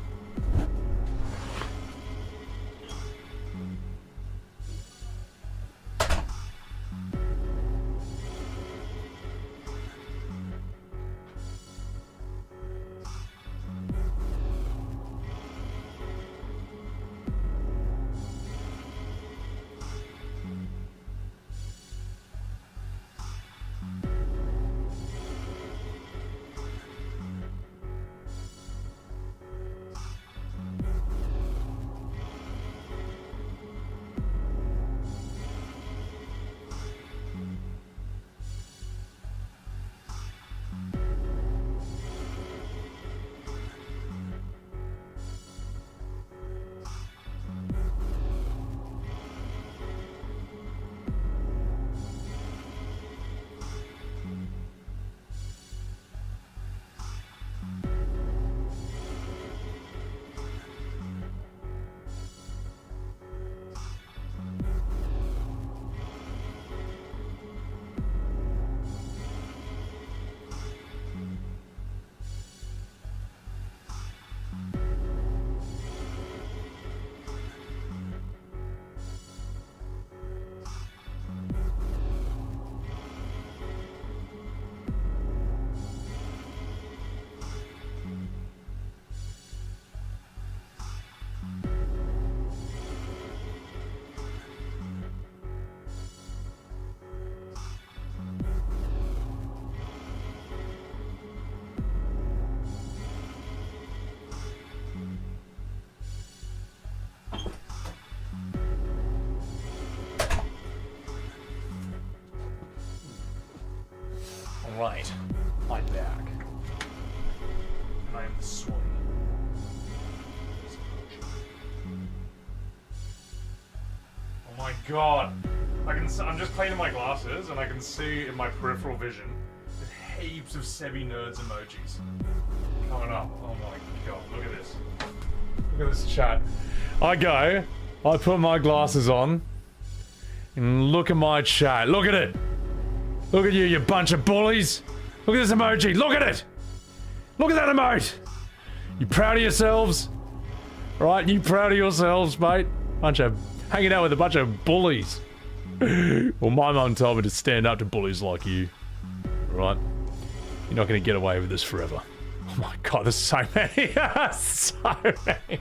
Right, I'm back. And I am the soy. Oh my god. I'm just cleaning my glasses and I can see in my peripheral vision there's heaps of Sebi nerds emojis coming up. Oh my god, look at this. Look at this chat. I put my glasses on and look at my chat. Look at it. Look at you, you bunch of bullies! Look at this emoji, look at it! Look at that emote! You proud of yourselves? Right, you proud of yourselves, mate? Hanging out with a bunch of bullies. Well, my mum told me to stand up to bullies like you. Right? You're not gonna get away with this forever. Oh my god, there's so many! So many!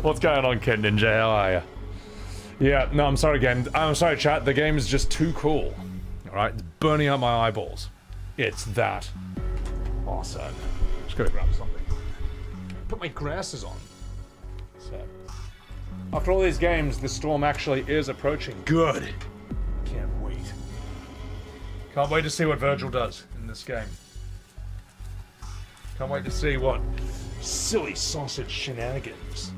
What's going on, Kid Ninja? How are you? Yeah, no, I'm sorry again. I'm sorry, chat, the game is just too cool. Alright, it's burning out my eyeballs. It's that awesome. Just gotta grab something. Put my glasses on. So, after all these games, the storm actually is approaching. Good. Can't wait. Can't wait to see what Virgil does in this game. Can't wait to see what silly sausage shenanigans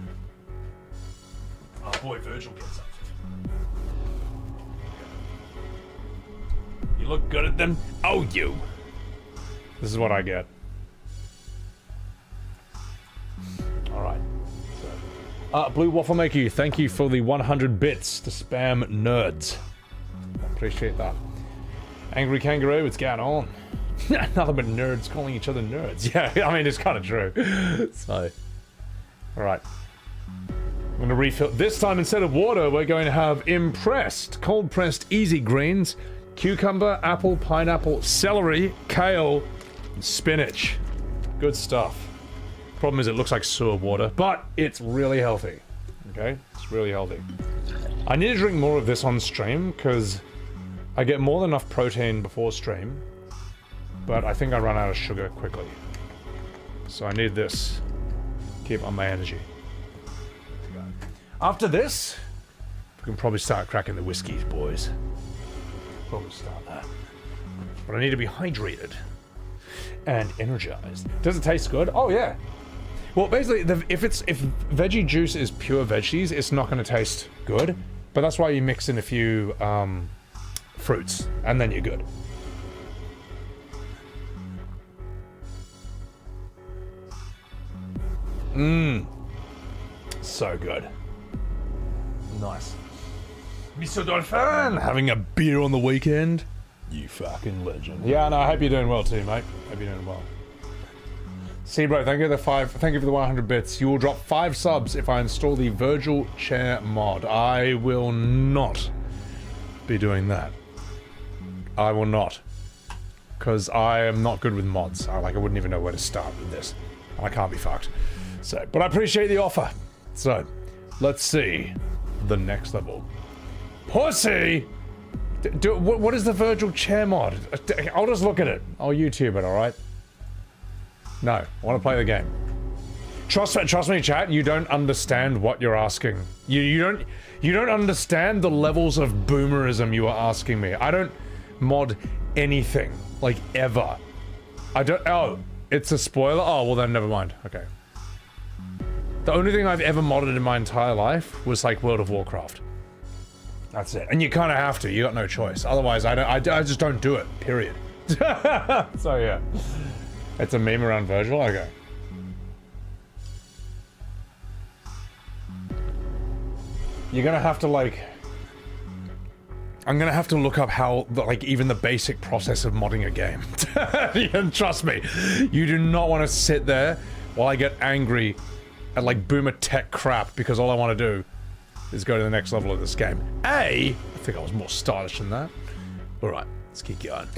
our boy Virgil gets up to. You look good at them? Oh, you! This is what I get. Alright. So, Blue Waffle Maker, thank you for the 100 bits to spam nerds. I appreciate that. Angry Kangaroo, what's going on? Nothing but nerds calling each other nerds. Yeah, I mean, it's kind of true. So, alright. I'm going to refill. This time, instead of water, we're going to have impressed, cold-pressed easy greens, cucumber, apple, pineapple, celery, kale, and spinach. Good stuff. Problem is it looks like sewer water, but it's really healthy. Okay? It's really healthy. I need to drink more of this on stream, because I get more than enough protein before stream, but I think I run out of sugar quickly. So I need this. Keep on my energy. After this, we can probably start cracking the whiskeys, boys. Probably start that. But I need to be hydrated and energized. Does it taste good? Oh yeah. Well, basically, if veggie juice is pure veggies, it's not going to taste good. But that's why you mix in a few fruits, and then you're good. Mmm. So good. Nice. Mr. Dolphin! Having a beer on the weekend? You fucking legend. Yeah, no, I hope you're doing well too, mate. Hope you're doing well. See, bro, thank you for the 100 bits. You will drop 5 subs if I install the Virgil chair mod. I will not be doing that. I will not. Because I am not good with mods. I wouldn't even know where to start with this. I can't be fucked. So, but I appreciate the offer. So, let's see the next level. Pussy! What is the Virgil chair mod? I'll just look at it. I'll YouTube it, alright? No, I want to play the game. Trust me, chat, you don't understand what you're asking. You don't understand the levels of boomerism you are asking me. I don't mod anything, like, ever. I don't- oh, it's a spoiler? Oh, well then, never mind. Okay. The only thing I've ever modded in my entire life was, like, World of Warcraft. That's it. And you kind of have to. You got no choice. Otherwise, I just don't do it. Period. So, yeah. It's a meme around Virgil? Okay. You're gonna have to, like... I'm gonna have to look up how, like, even the basic process of modding a game. And trust me, you do not want to sit there while I get angry at, like, boomer tech crap because all I want to do is go to the next level of this game. I think I was more stylish than that. Alright, let's keep going.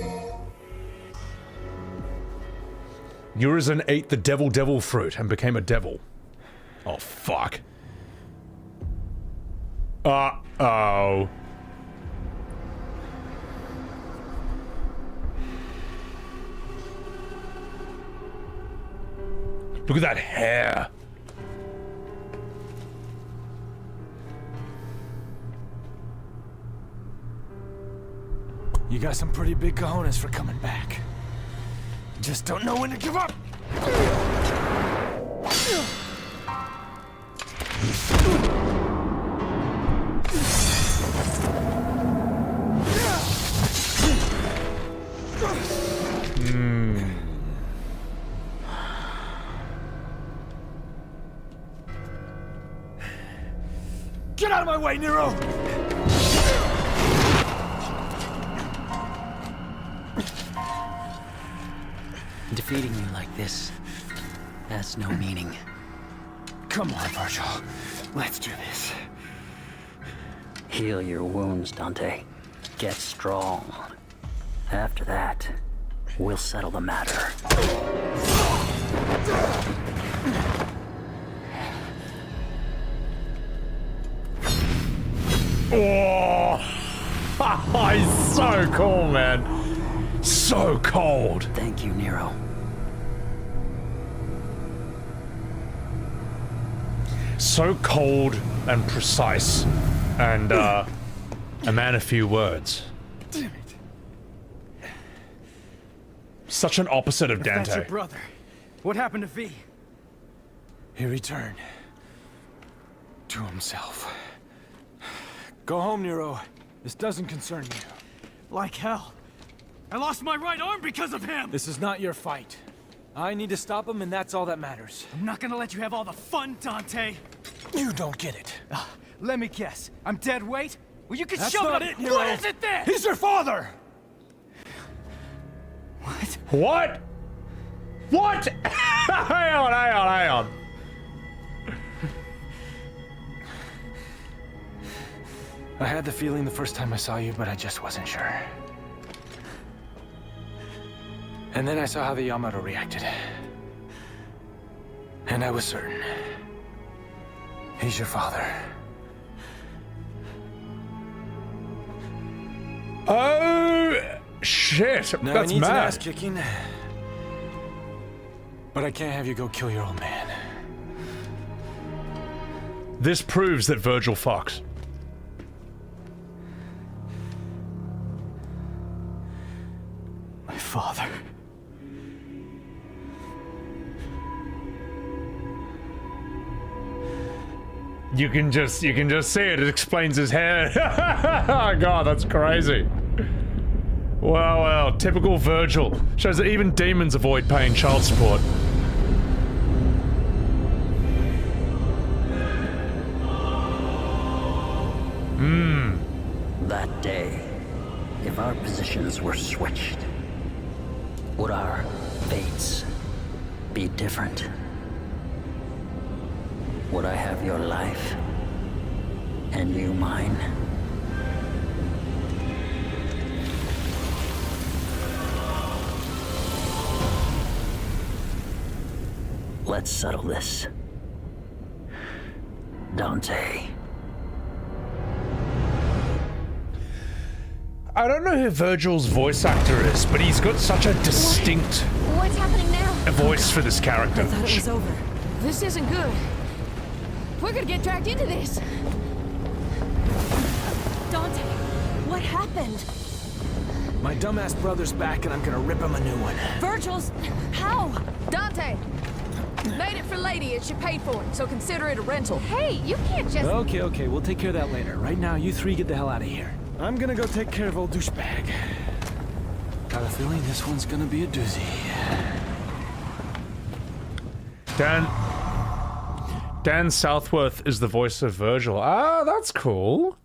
Urizen ate the devil fruit and became a devil. Oh, fuck. Uh-oh. Look at that hair. You got some pretty big cojones for coming back. Just don't know when to give up. Get out of my way, Nero! Defeating you like this has no meaning. Come on, Virgil. Let's do this. Heal your wounds, Dante. Get strong. After that, we'll settle the matter. Oh, he's so cool, man. So cold. Thank you, Nero. So cold and precise, and a man of few words. Damn it. Such an opposite of Dante. That's your brother. What happened to V? He returned to himself. Go home, Nero. This doesn't concern you. Like hell. I lost my right arm because of him! This is not your fight. I need to stop him, and that's all that matters. I'm not gonna let you have all the fun, Dante! You don't get it. Let me guess. I'm dead weight? Well, you can That's shove not it up. it, Nero. What is it then? He's your father! What? What? What? Hang on. I had the feeling the first time I saw you, but I just wasn't sure. And then I saw how the Yamato reacted. And I was certain. He's your father. Oh, shit. Now, That's I need mad. some ass kicking. But I can't have you go kill your old man. This proves that Virgil fucks. My father. You can just see it. It explains his hair. Oh god, that's crazy. Well, typical Virgil. Shows that even demons avoid paying child support. That day, if our positions were switched, would our fates be different? Would I have your life and you mine? Let's settle this. Dante. I don't know who Virgil's voice actor is, but he's got such a distinct What's happening now? voice for this character. I thought it was over. This isn't good. We're gonna get dragged into this. Dante, what happened? My dumbass brother's back and I'm gonna rip him a new one. Virgil's... how? Dante! Made it for Lady and she paid for it, so consider it a rental. Hey, you can't just... Okay, we'll take care of that later. Right now, you three get the hell out of here. I'm gonna go take care of old douchebag. Got a feeling this one's gonna be a doozy. Dan Southworth is the voice of Virgil. Ah, that's cool.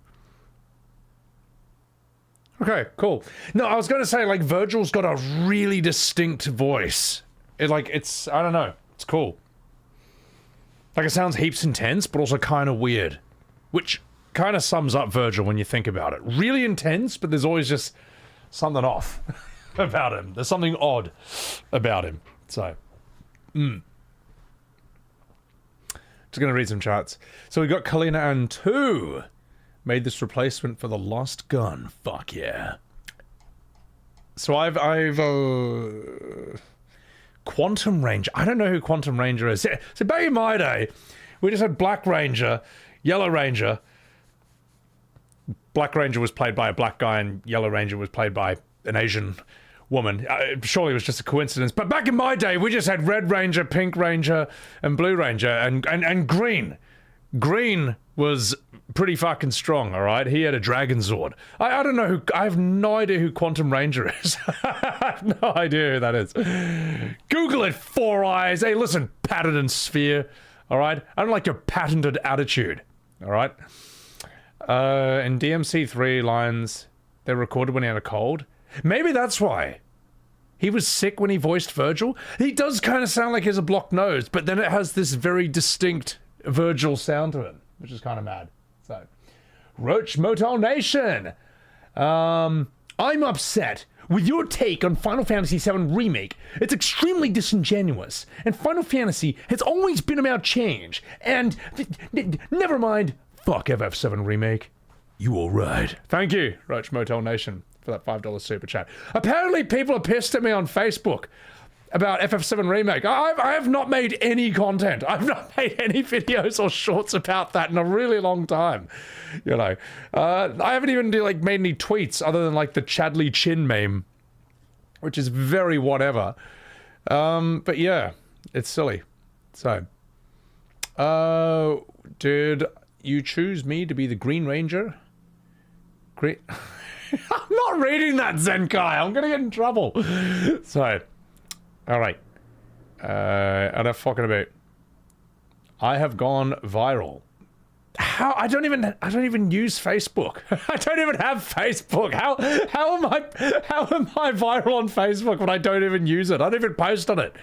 Okay, cool. No, I was gonna say, like, Virgil's got a really distinct voice. I don't know. It's cool. Like, it sounds heaps intense, but also kind of weird. Which kind of sums up Virgil when you think about it. Really intense, but there's always just something off about him. There's something odd about him. So, Just gonna read some charts. So we got Kalina and 2. Made this replacement for the Lost Gun. Fuck yeah. So I've Quantum Ranger. I don't know who Quantum Ranger is. So back in my day, we just had Black Ranger, Yellow Ranger. Black Ranger was played by a black guy and Yellow Ranger was played by an Asian woman. Surely it was just a coincidence. But back in my day, we just had Red Ranger, Pink Ranger, and Blue Ranger, and Green. Green was pretty fucking strong, alright? He had a Dragon Sword. I don't know who... I have no idea who Quantum Ranger is. I have no idea who that is. Google it, Four Eyes. Hey, listen, patented sphere, alright? I don't like your patented attitude, alright? In DMC3 lines, they recorded when he had a cold. Maybe that's why. He was sick when he voiced Virgil. He does kind of sound like he has a blocked nose, but then it has this very distinct Virgil sound to him, which is kind of mad. So, Roach Motel Nation. I'm upset with your take on Final Fantasy VII Remake. It's extremely disingenuous, and Final Fantasy has always been about change. And never mind, fuck FF7 Remake. You all right? Thank you, Roach Motel Nation, for that $5 super chat. Apparently, people are pissed at me on Facebook about FF7 Remake. I have not made any content. I've not made any videos or shorts about that in a really long time. You know, I haven't even made any tweets other than like the Chadley Chin meme, which is very whatever. But yeah, it's silly. So, did you choose me to be the Green Ranger? Green. I'm not reading that, Zenkai. I'm gonna get in trouble. So. Alright. Enough fucking about. I have gone viral. How? I don't even use Facebook. I don't even have Facebook. How am I viral on Facebook when I don't even use it? I don't even post on it.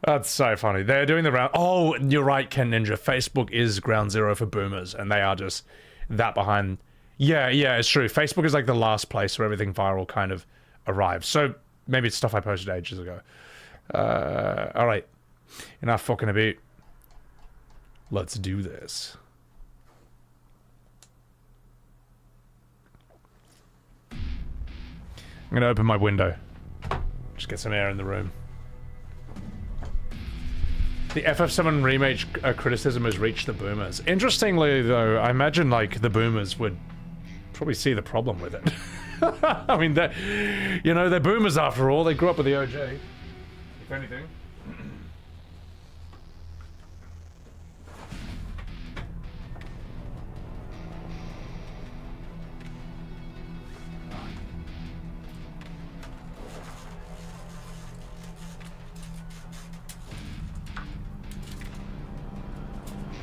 That's so funny. They're doing the round. Oh, you're right, Ken Ninja. Facebook is ground zero for boomers, and they are just that behind. Yeah, it's true. Facebook is like the last place where everything viral kind of arrives. So maybe it's stuff I posted ages ago. Alright. Enough fucking about. Let's do this. I'm gonna open my window. Just get some air in the room. The FF7 Remake criticism has reached the boomers. Interestingly, though, I imagine, like, the boomers would probably see the problem with it. I mean, they're boomers after all. They grew up with the OG, if anything.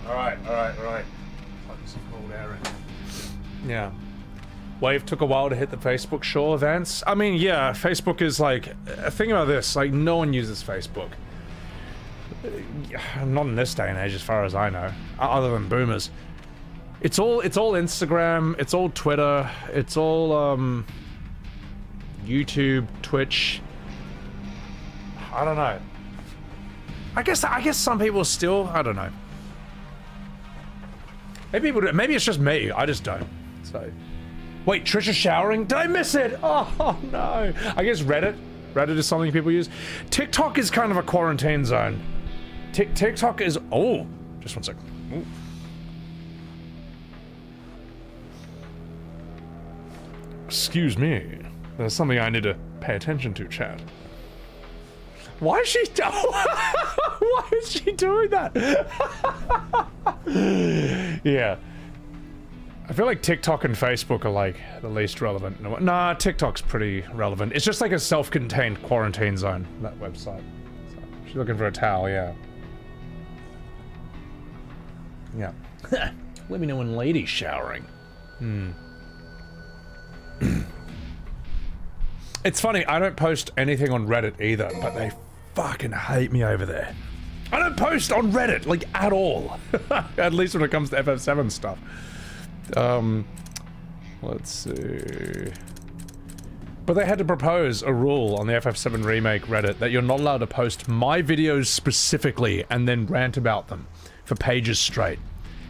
Alright. Fucking some cold air in here. Yeah. Wave took a while to hit the Facebook Sure events. I mean, yeah, Facebook is like... Think about this, like, no one uses Facebook. Not in this day and age, as far as I know. Other than boomers. It's all Instagram, it's all Twitter, it's all, YouTube, Twitch. I don't know. I guess some people still... I don't know. Maybe it's just me. I just don't. So, wait, Trisha's showering? Did I miss it? Oh no. I guess Reddit. Reddit is something people use. TikTok is kind of a quarantine zone. TikTok is. Oh, just one second. Ooh. Excuse me. There's something I need to pay attention to, chat. Why is she? Why is she doing that? Yeah. I feel like TikTok and Facebook are like the least relevant. Nah, TikTok's pretty relevant. It's just like a self-contained quarantine zone, that website. So, she's looking for a towel, yeah. Yeah. Let me know when lady's showering. It's funny, I don't post anything on Reddit either, but they fucking hate me over there. I don't post on Reddit, like, at all. At least when it comes to FF7 stuff. Let's see. But they had to propose a rule on the FF7 Remake Reddit that you're not allowed to post my videos specifically and then rant about them for pages straight.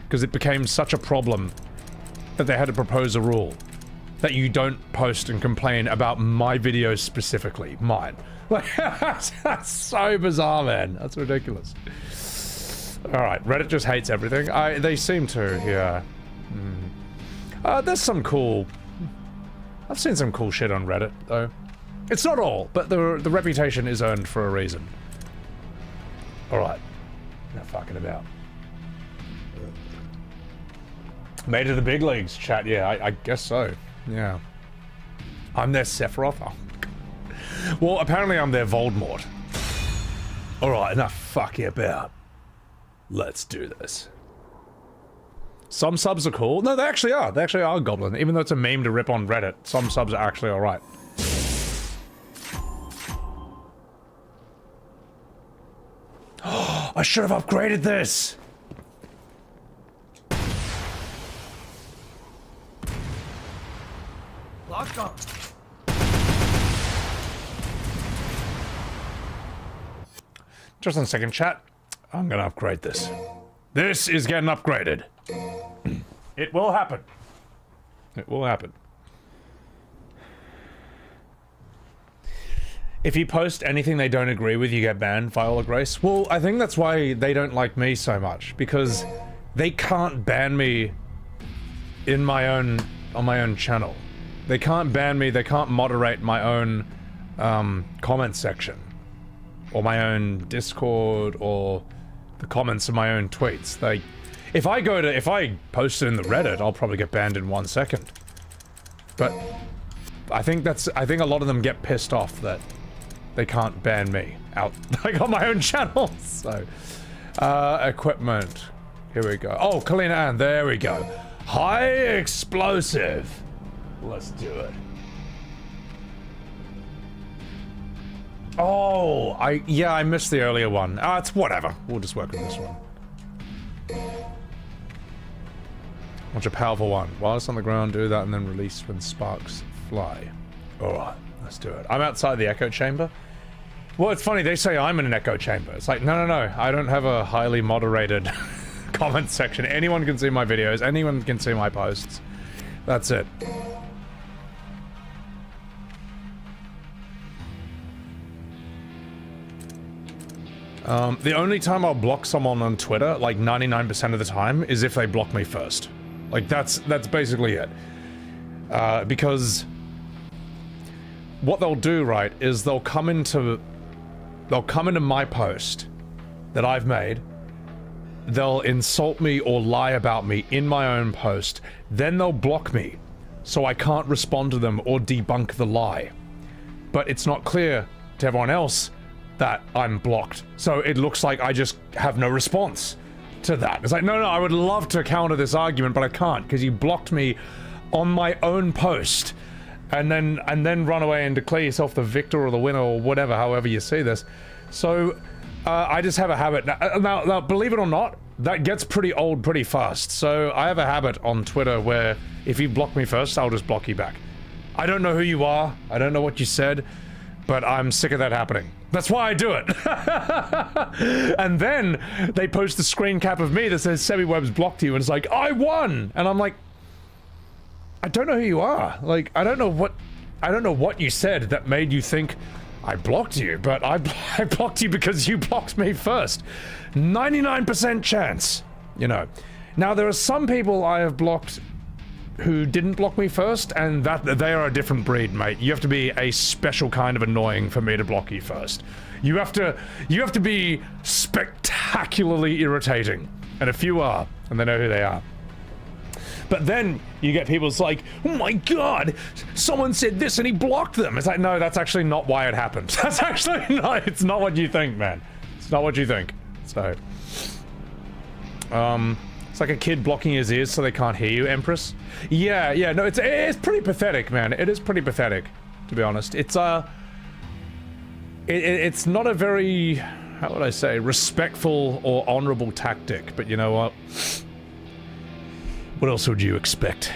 Because it became such a problem that they had to propose a rule that you don't post and complain about my videos specifically. Mine. Like, that's so bizarre, man. That's ridiculous. Alright, Reddit just hates everything. They seem to, yeah. There's some cool... I've seen some cool shit on Reddit, though. It's not all, but the reputation is earned for a reason. Alright. Now fucking about. Made it to the big leagues, chat. Yeah, I guess so. Yeah. I'm their Sephiroth. Oh. Well, apparently I'm their Voldemort. Alright, enough fucking about. Let's do this. Some subs are cool. No, they actually are. They actually are Goblin. Even though it's a meme to rip on Reddit, some subs are actually alright. I should have upgraded this! Lock up. Just in a second, chat. I'm gonna upgrade this. This is getting upgraded. It will happen. It will happen. If you post anything they don't agree with, you get banned, Viola Grace. Well, I think that's why they don't like me so much, because they can't ban me on my own channel. They can't ban me, they can't moderate my own comment section. Or my own Discord, or the comments of my own tweets. If I post it in the Reddit, I'll probably get banned in 1 second. But I think a lot of them get pissed off that they can't ban me out, like, on my own channel. So, equipment. Here we go. Oh, Kalina Ann, there we go. High explosive. Let's do it. Oh, I missed the earlier one. It's whatever. We'll just work with this one. Watch a powerful one. While it's on the ground, do that and then release when sparks fly. Alright, let's do it. I'm outside the echo chamber. Well, it's funny, they say I'm in an echo chamber. It's like, no, I don't have a highly moderated comment section. Anyone can see my videos, anyone can see my posts. That's it. The only time I'll block someone on Twitter, like 99% of the time, is if they block me first. Like, that's basically it. Because what they'll do, right, is they'll come into my post that I've made, they'll insult me or lie about me in my own post, then they'll block me, so I can't respond to them or debunk the lie. But it's not clear to everyone else that I'm blocked, so it looks like I just have no response to that. It's like, no, I would love to counter this argument, but I can't, because you blocked me on my own post, and then run away and declare yourself the victor or the winner or whatever, however you see this. So I just have a habit now, believe it or not, that gets pretty old pretty fast. So I have a habit on Twitter where if you block me first, I'll just block you back. I don't know who you are, I don't know what you said, but I'm sick of that happening. That's why I do it. And then they post a screen cap of me that says SebiWeb's blocked you, and it's like, I won! And I'm like, I don't know who you are. Like, I don't know what you said that made you think I blocked you, but I blocked you because you blocked me first. 99% chance, you know. Now, there are some people I have blocked who didn't block me first, and that they are a different breed, mate. You have to be a special kind of annoying for me to block you first. You have to be spectacularly irritating, and a few are, and they know who they are. But then you get people it's like, oh my god, someone said this and he blocked them. It's like, no, that's actually not why it happened. That's actually not, it's not what you think, man. It's not what you think. So, it's like a kid blocking his ears so they can't hear you, Empress. Yeah, no, it's pretty pathetic, man. It is pretty pathetic, to be honest. It's it's not a very, how would I say, respectful or honorable tactic, but you know what? What else would you expect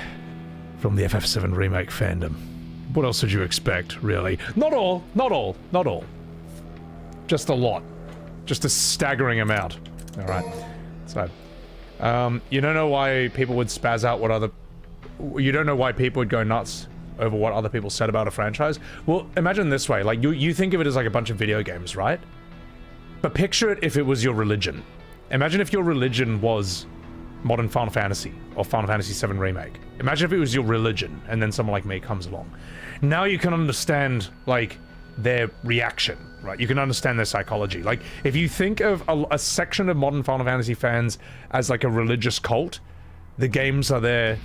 from the FF7 Remake fandom? What else would you expect, really? Not all. Just a lot. Just a staggering amount. Alright. So, you don't know why people would spaz out what other... You don't know why people would go nuts over what other people said about a franchise? Well, imagine this way. Like, you think of it as like a bunch of video games, right? But picture it if it was your religion. Imagine if your religion was modern Final Fantasy or Final Fantasy 7 Remake. Imagine if it was your religion and then someone like me comes along. Now you can understand, like, their reaction, right? You can understand their psychology. Like, if you think of a section of modern Final Fantasy fans as like a religious cult, the games are their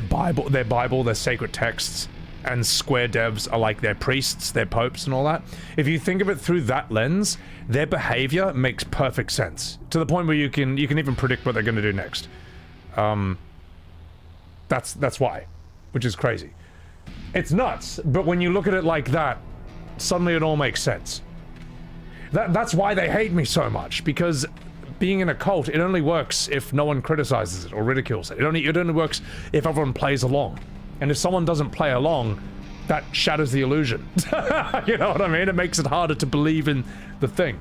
Bible, their sacred texts, and Square devs are like their priests, their popes and all that. If you think of it through that lens, their behavior makes perfect sense. To the point where you can even predict what they're going to do next. That's why. Which is crazy. It's nuts, but when you look at it like that, suddenly it all makes sense. That's why they hate me so much, because being in a cult, it only works if no one criticizes it or ridicules it. It only works if everyone plays along. And if someone doesn't play along, that shatters the illusion. You know what I mean? It makes it harder to believe in the thing.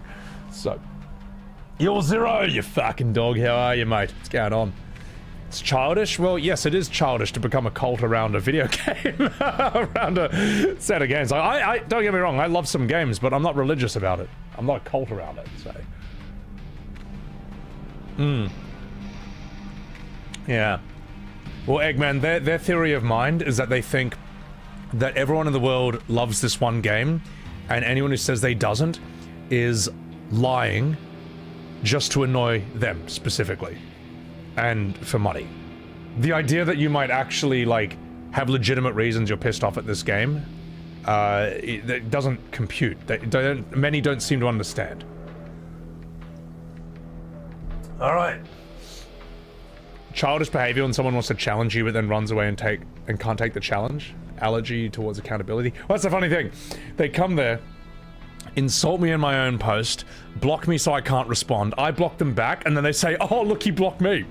So, you're Zero, you fucking dog. How are you, mate? What's going on? It's childish? Well, yes, it is childish to become a cult around a video game. Around a set of games. I don't get me wrong, I love some games, but I'm not religious about it. I'm not a cult around it, so. Yeah. Well, Eggman, their theory of mind is that they think that everyone in the world loves this one game, and anyone who says they doesn't is lying just to annoy them specifically, and for money. The idea that you might actually, like, have legitimate reasons you're pissed off at this game, it doesn't compute. Many don't seem to understand. Alright. Childish behavior when someone wants to challenge you but then runs away and can't take the challenge. Allergy towards accountability. Well, that's the funny thing. They come there, insult me in my own post, block me so I can't respond. I block them back, and then they say, oh, look, he blocked me.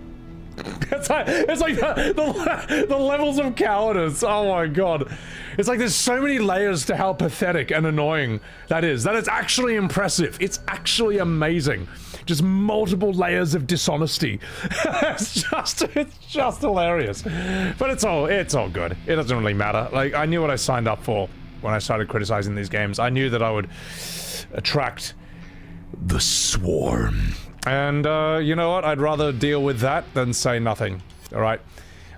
It's like the levels of cowardice. Oh my god. It's like there's so many layers to how pathetic and annoying that is. That is actually impressive. It's actually amazing. Just multiple layers of dishonesty. It's just hilarious. But it's all good. It doesn't really matter. Like, I knew what I signed up for when I started criticizing these games. I knew that I would attract the swarm. And, you know what? I'd rather deal with that than say nothing. Alright?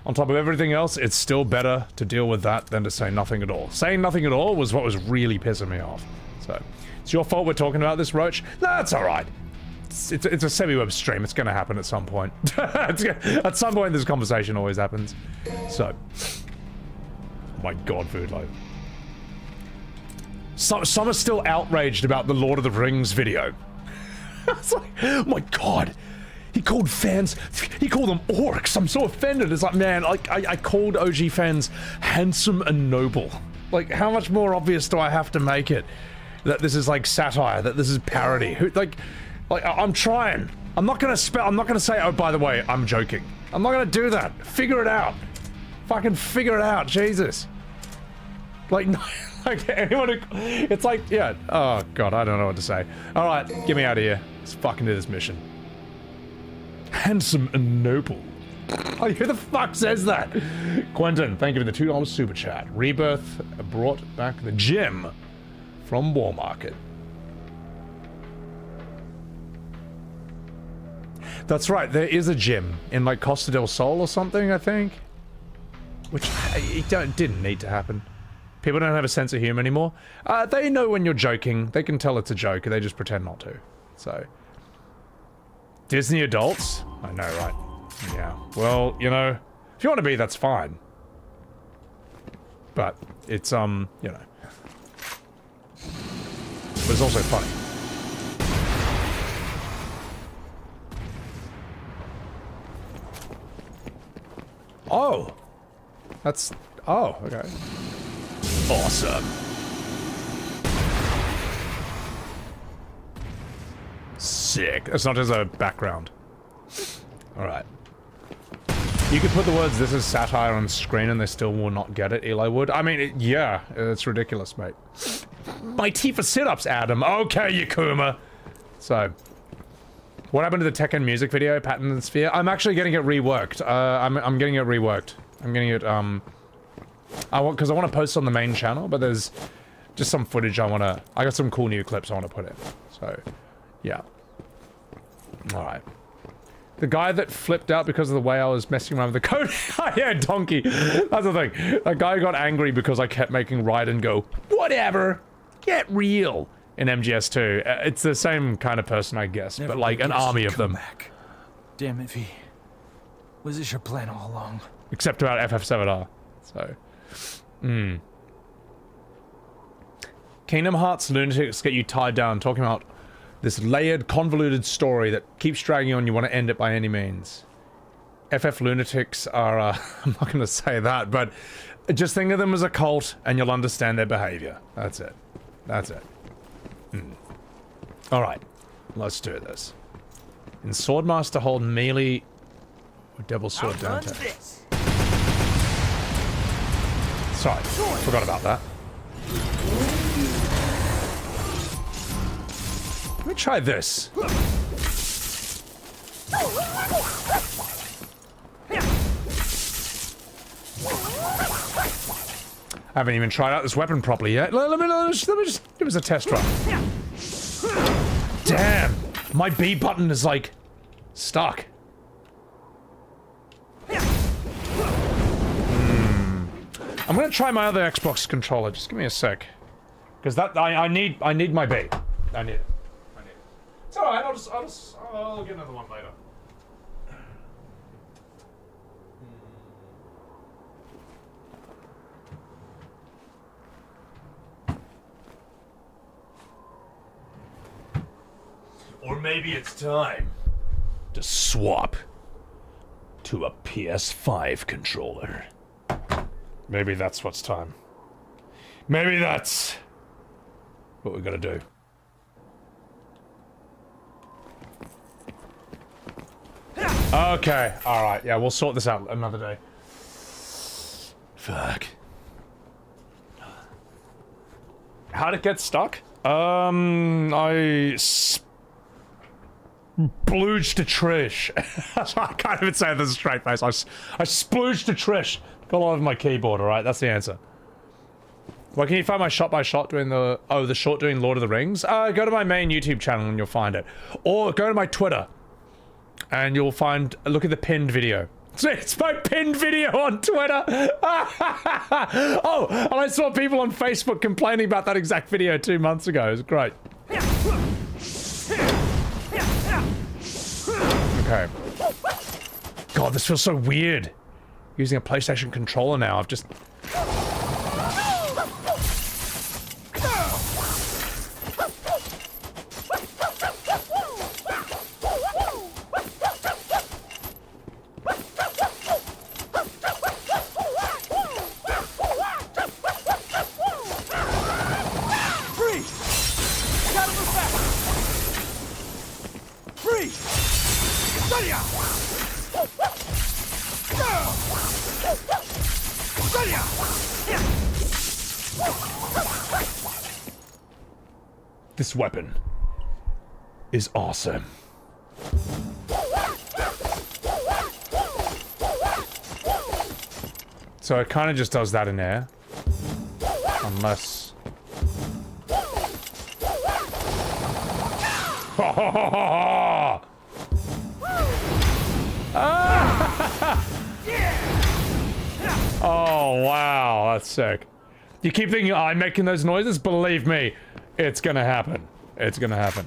On top of everything else, it's still better to deal with that than to say nothing at all. Saying nothing at all was what was really pissing me off. So, it's your fault we're talking about this, Roach? That's alright. It's a semi-web stream. It's gonna happen at some point. At some point, this conversation always happens. So. Oh my god, Food Life. Some are still outraged about the Lord of the Rings video. It's like, oh my god. He called them orcs. I'm so offended. It's like, man, like, I called OG fans handsome and noble. Like, how much more obvious do I have to make it? That this is like satire, that this is parody. Like, I'm trying. I'm not gonna say, oh, by the way, I'm joking. I'm not gonna do that. Figure it out. Fucking figure it out, Jesus. Like, no, like anyone who, it's like, yeah, oh god, I don't know what to say. Alright, get me out of here. Let's fucking do this mission. Handsome and noble. Like, who the fuck says that? Quentin, thank you for the $2 super chat. Rebirth brought back the gym from War Market. That's right, there is a gym in like Costa del Sol or something, I think. Which it didn't need to happen. People don't have a sense of humor anymore. They know when you're joking. They can tell it's a joke, and they just pretend not to. So. Disney adults? I know, right? Yeah. Well, you know, if you want to be, that's fine. But it's, you know. But it's also funny. Oh! That's... Oh, okay. Awesome. Sick. It's not just a background. Alright. You could put the words, this is satire on screen and they still will not get it, Eli would. I mean, yeah, it's ridiculous, mate. My T for sit-ups, Adam. Okay, Yakuma. So, what happened to the Tekken music video, Pattern and Sphere? I'm actually getting it reworked. I'm getting it reworked. I'm getting it, because I want to post on the main channel, but there's just some footage I got some cool new clips I want to put in. So, yeah. Alright. The guy that flipped out because of the way I was messing around with the code. Yeah, donkey. That's the thing. That guy got angry because I kept making Raiden go, whatever, get real in MGS2. It's the same kind of person, I guess, but like an army of them. Back. Damn it, V. Was this your plan all along? Except about FF7R. So, Kingdom Hearts lunatics get you tied down, talking about this layered, convoluted story that keeps dragging on. You want to end it by any means. FF lunatics are, I'm not going to say that, but just think of them as a cult and you'll understand their behavior. That's it. That's it. Alright, let's do this. In Swordmaster, hold melee or Devil's Sword down to. Sorry, forgot about that. Let me try this. I haven't even tried out this weapon properly yet. Let me just give us a test run. Damn, my B button is like stuck. I'm gonna try my other Xbox controller. Just give me a sec, because that I need my B. I need it. I need it. It's alright. I'll get another one later. Or maybe it's time to swap to a PS5 controller. Maybe that's what's time. Maybe that's what we gotta do. Okay, alright, yeah, we'll sort this out another day. Fuck. How'd it get stuck? I splooged to Trish. I can't even say this a straight face. I splooged to Trish. Got all over my keyboard, alright? That's the answer. Where can you find my shot by shot doing the short doing Lord of the Rings? Go to my main YouTube channel and you'll find it. Or go to my Twitter and you'll find, look at the pinned video. It's my pinned video on Twitter. Oh, and I saw people on Facebook complaining about that exact video 2 months ago. It was great. Okay. God, this feels so weird. Using a PlayStation controller now. I've just... This weapon is awesome. So it kind of just does that in air. Unless... Oh, wow, that's sick. You keep thinking, I'm making those noises? Believe me, it's gonna happen. It's gonna happen.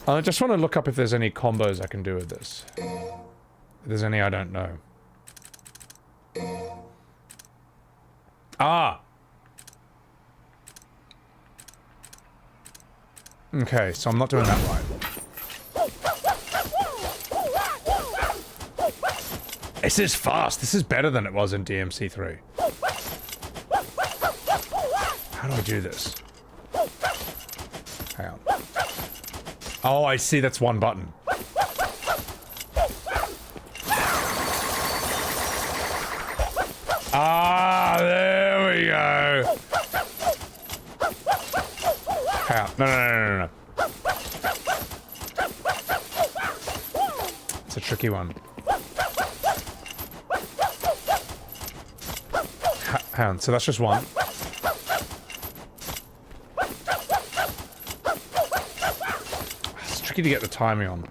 I just want to look up if there's any combos I can do with this. If there's any I don't know. Ah! Okay, so I'm not doing that right. This is fast. This is better than it was in DMC3. How do I do this? Hang on. Oh, I see. That's one button. Ah, there we go. Hang on. No. It's a tricky one. Hang on, so that's just one. It's tricky to get the timing on.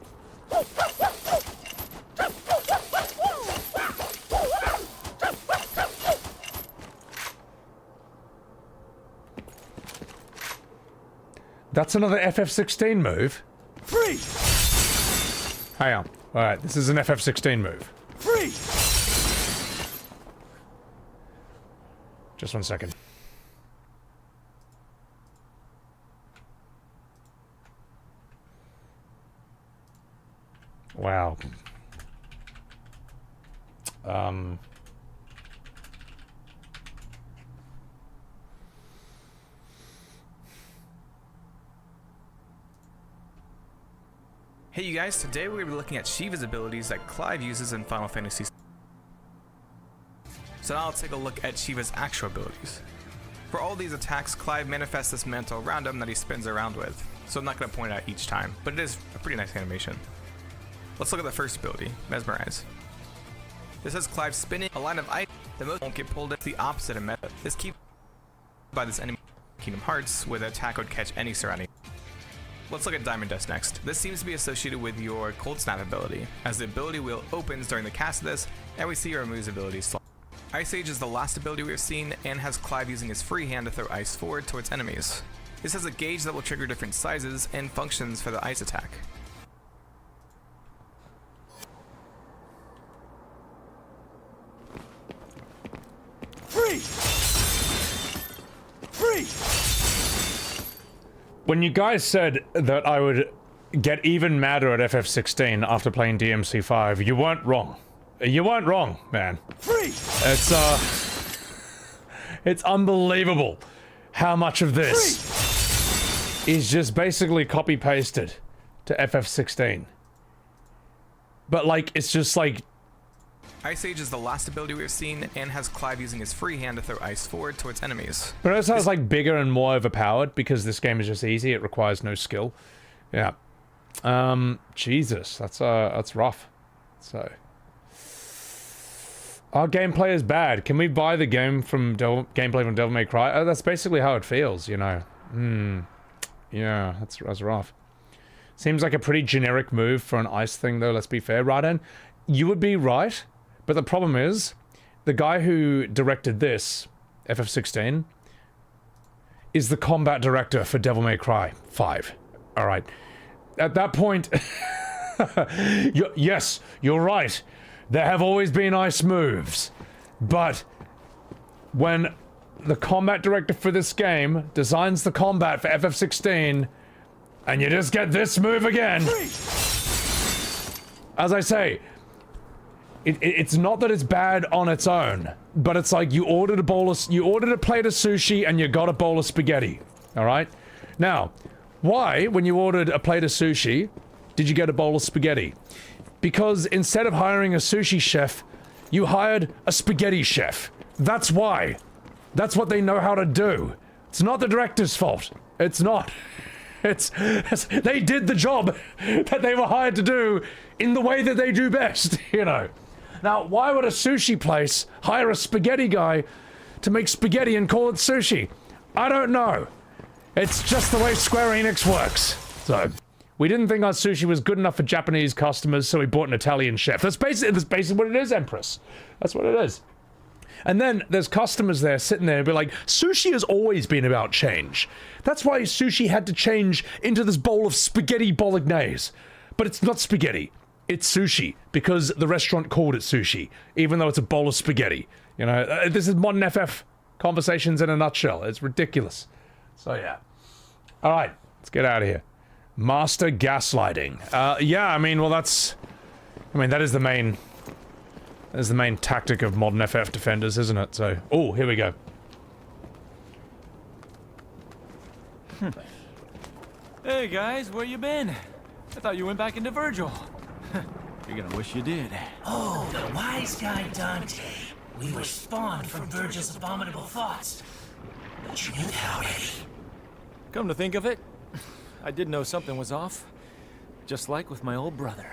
That's another FF16 move. Hang on. Alright, this is an FF16 move. Just 1 second. Wow. Hey you guys, today we're going to be looking at Shiva's abilities that Clive uses in Final Fantasy. So now let's take a look at Shiva's actual abilities. For all these attacks, Clive manifests this mantle around him that he spins around with, so I'm not going to point it out each time, but it is a pretty nice animation. Let's look at the first ability, Mesmerize. This has Clive spinning a line of ice that most won't get pulled into the opposite of meta. This keeps by this enemy in Kingdom Hearts, where the attack would catch any surrounding. Let's look at Diamond Dust next. This seems to be associated with your Cold Snap ability, as the ability wheel opens during the cast of this, and we see your removes ability slot. Ice Age is the last ability we have seen, and has Clive using his free hand to throw ice forward towards enemies. This has a gauge that will trigger different sizes and functions for the ice attack. When you guys said that I would get even madder at FF16 after playing DMC5, you weren't wrong. You weren't wrong, man. It's unbelievable how much of this is just basically copy-pasted to FF16. But like, it's just like... Ice Age is the last ability we have seen, and has Clive using his free hand to throw ice forward towards enemies. But notice how it's like bigger and more overpowered because this game is just easy. It requires no skill. Yeah. Jesus, that's rough. So. Our gameplay is bad. Can we buy the game from gameplay from Devil May Cry? Oh, that's basically how it feels, you know. Yeah, that's rough. Seems like a pretty generic move for an ice thing, though, let's be fair. Raiden, you would be right, but the problem is, the guy who directed this, FF16, is the combat director for Devil May Cry 5. Alright. At that point... yes, you're right. There have always been ice moves, but when the combat director for this game designs the combat for FF16, and you just get this move again, as I say, it's not that it's bad on its own, but it's like you ordered a plate of sushi and you got a bowl of spaghetti. All right. Now, why, when you ordered a plate of sushi, did you get a bowl of spaghetti? Because instead of hiring a sushi chef, you hired a spaghetti chef. That's why. That's what they know how to do. It's not the director's fault. It's not. It's they did the job that they were hired to do in the way that they do best, you know. Now, why would a sushi place hire a spaghetti guy to make spaghetti and call it sushi? I don't know. It's just the way Square Enix works. So... we didn't think our sushi was good enough for Japanese customers, so we bought an Italian chef. That's basically what it is, Empress. That's what it is. And then there's customers there sitting there and be like, sushi has always been about change. That's why sushi had to change into this bowl of spaghetti bolognese. But it's not spaghetti. It's sushi, because the restaurant called it sushi, even though it's a bowl of spaghetti. You know, this is modern FF conversations in a nutshell. It's ridiculous. So yeah. All right, let's get out of here. Master gaslighting. Yeah, I mean, well, that is the main tactic of modern FF defenders, isn't it? So, oh, here we go. Hey guys, where you been? I thought you went back into Virgil. You're gonna wish you did. Oh, the wise guy Dante. We were spawned from Virgil's abominable thoughts. But you knew that already. Come to think of it, I did know something was off. Just like with my old brother.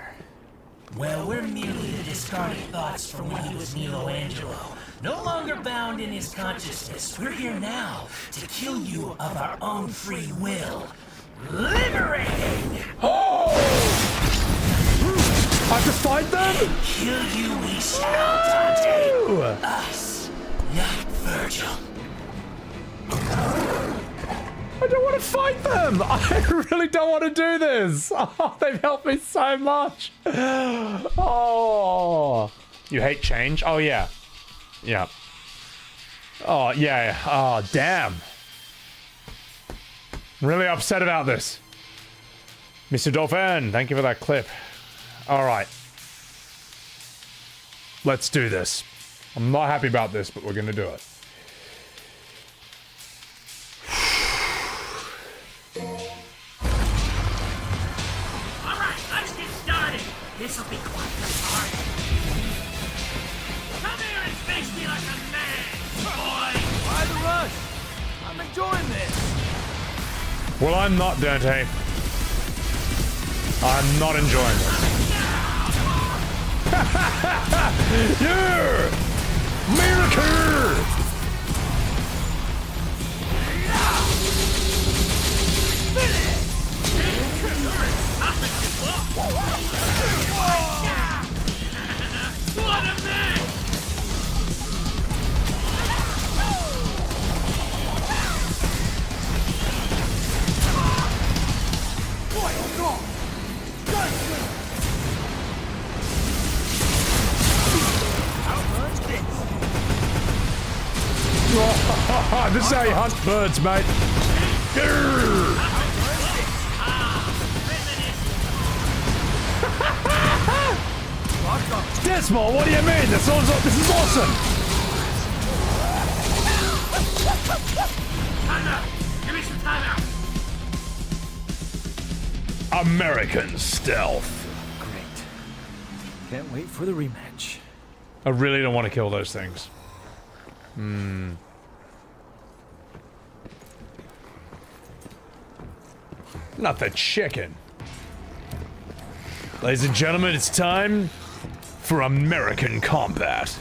Well, we're merely the discarded thoughts from when he was Nero Angelo. No longer bound in his consciousness. We're here now to kill you of our own free will. Liberating! Oh! I have to fight them? Kill you we shall, Dante. Us, not Virgil. I don't want to fight them! I really don't want to do this! Oh, they've helped me so much! Oh! You hate change? Oh, yeah. Yeah. Oh, yeah. Oh, damn. I'm really upset about this. Mr. Dauphin, thank you for that clip. Alright. Let's do this. I'm not happy about this, but we're gonna do it. This'll be quite the party. Come here and face me like a man, boy! Why the rush? I'm enjoying this. Well, I'm not, Dante. I'm not enjoying this. Yeah! Miracle! What a man! This is how you hunt birds, mate. Dismal, what do you mean? This is awesome! Give me some time out. American stealth. Great. Can't wait for the rematch. I really don't want to kill those things. Not the chicken. Ladies and gentlemen, it's time for American combat.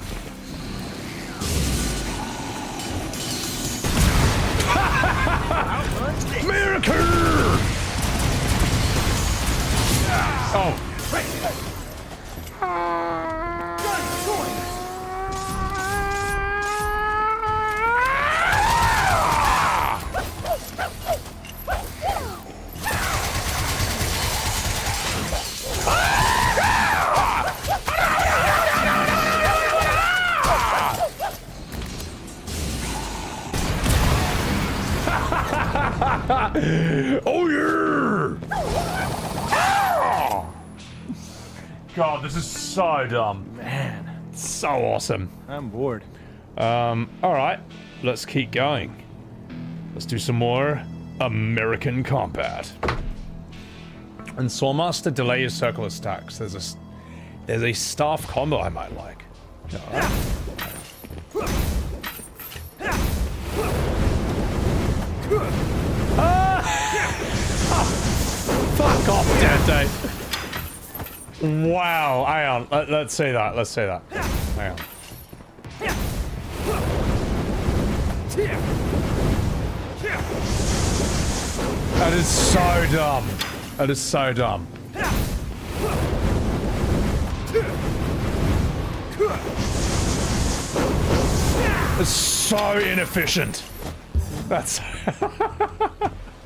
Oh. Oh yeah! God, this is so dumb. Man, so awesome. I'm bored. All right, let's keep going. Let's do some more American combat. And Swordmaster, delay your circle attacks. There's a staff combo I might like. All right. Fuck off, Dante. Wow, hang on. Let's say that. Let's say that. Hang on. That is so dumb. That is so dumb. It's so inefficient. That's...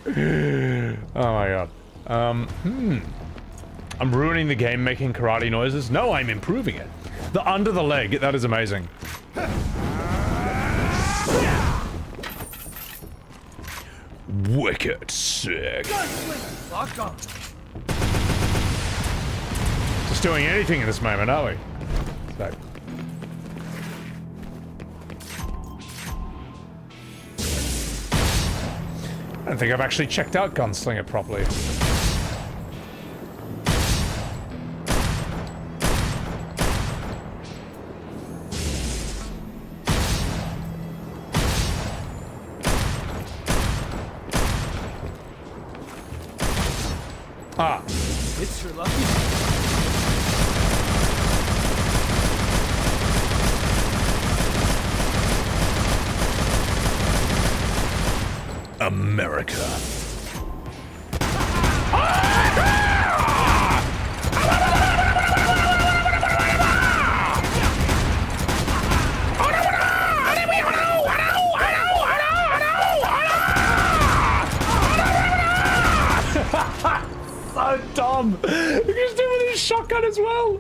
oh my god. I'm ruining the game making karate noises. No, I'm improving it. The under the leg, that is amazing. Wicked sick. Just doing anything in this moment, aren't we? So. I don't think I've actually checked out Gunslinger properly. Ah. It's your lucky. America. So dumb. You can just do it with his shotgun as well.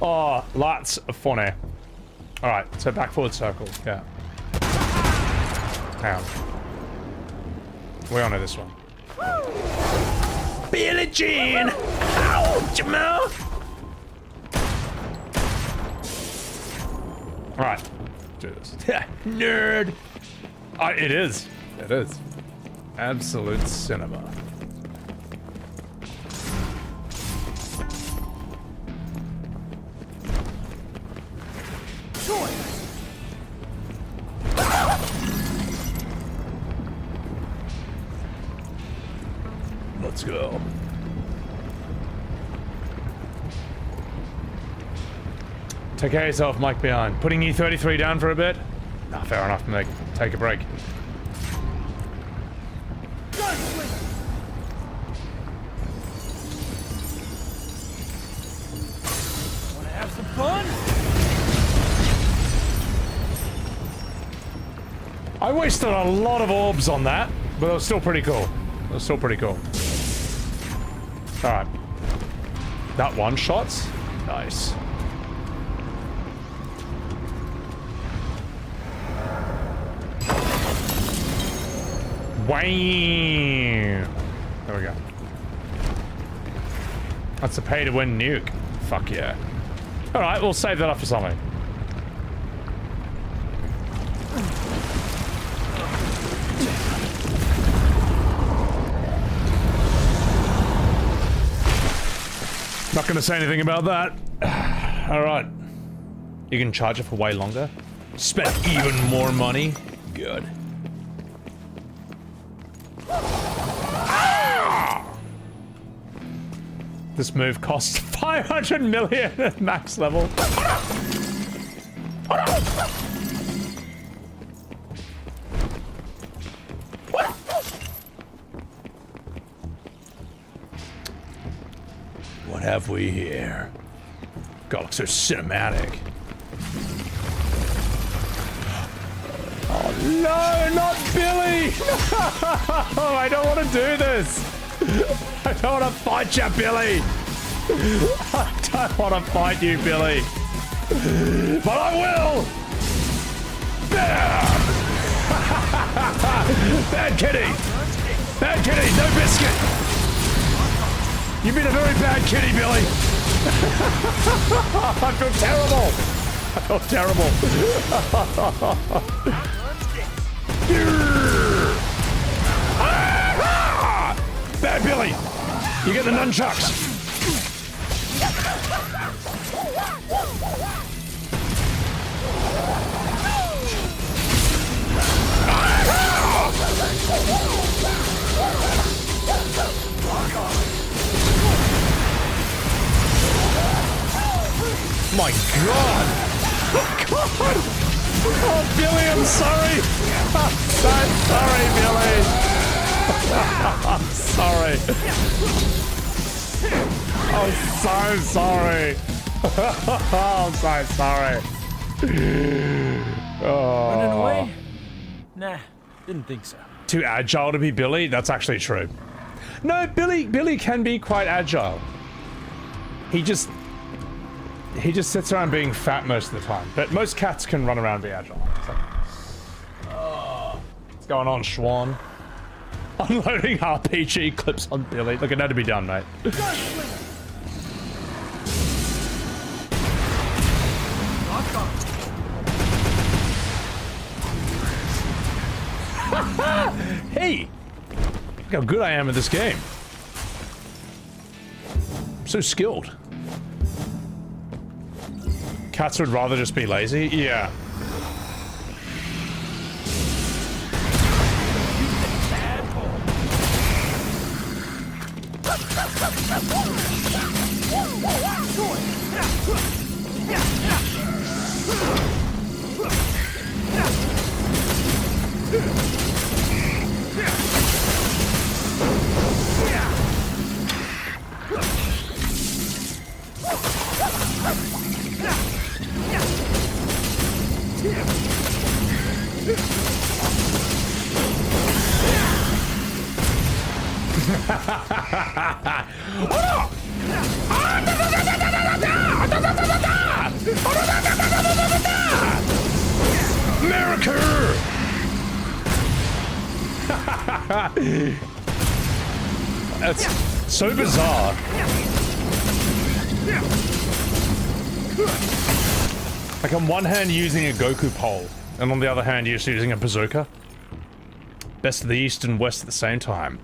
Oh, that's funny. All right, so back forward circle. Yeah. Hang on. We all know this one. Billie Jean! Ow, Jamal! Alright, do this. Nerd! It is. It is. Absolute cinema. Let's go. Take care of yourself, Mike behind. Putting E33 down for a bit? Nah, fair enough, mate. Take a break. Wanna have some fun? I wasted a lot of orbs on that, but it was still pretty cool. It was still pretty cool. Alright. That one shots? Nice. Wham! There we go. That's a pay to win nuke. Fuck yeah. Alright, we'll save that up for something. Not gonna say anything about that. Alright. You can charge it for way longer. Spend even more money. Good. This move costs 500 million at max level. What have we here? God, looks so cinematic. Oh no, not Billy! No, I don't want to do this. I don't want to fight you, Billy. I don't want to fight you, Billy. But I will. Bam! Bad kitty. Bad kitty, no biscuit. You've been a very bad kitty, Billy. I feel terrible. I feel terrible. Bad Billy! You get the nunchucks! My God! Oh, God! Oh, Billy, I'm sorry! I'm so sorry, Billy! I'm sorry. I'm so sorry. I'm so sorry. Oh. Running away? Nah, didn't think so. Too agile to be Billy? That's actually true. No, Billy can be quite agile. He just sits around being fat most of the time. But most cats can run around and be agile. So, what's going on, Schwan? Unloading RPG clips on Billy. Look, it had to be done, mate. Hey! Look how good I am at this game. I'm so skilled. Cats would rather just be lazy? Yeah. America! That's so bizarre. Like on one hand using a Goku pole, and on the other hand just using a bazooka. Best of the East and West at the same time.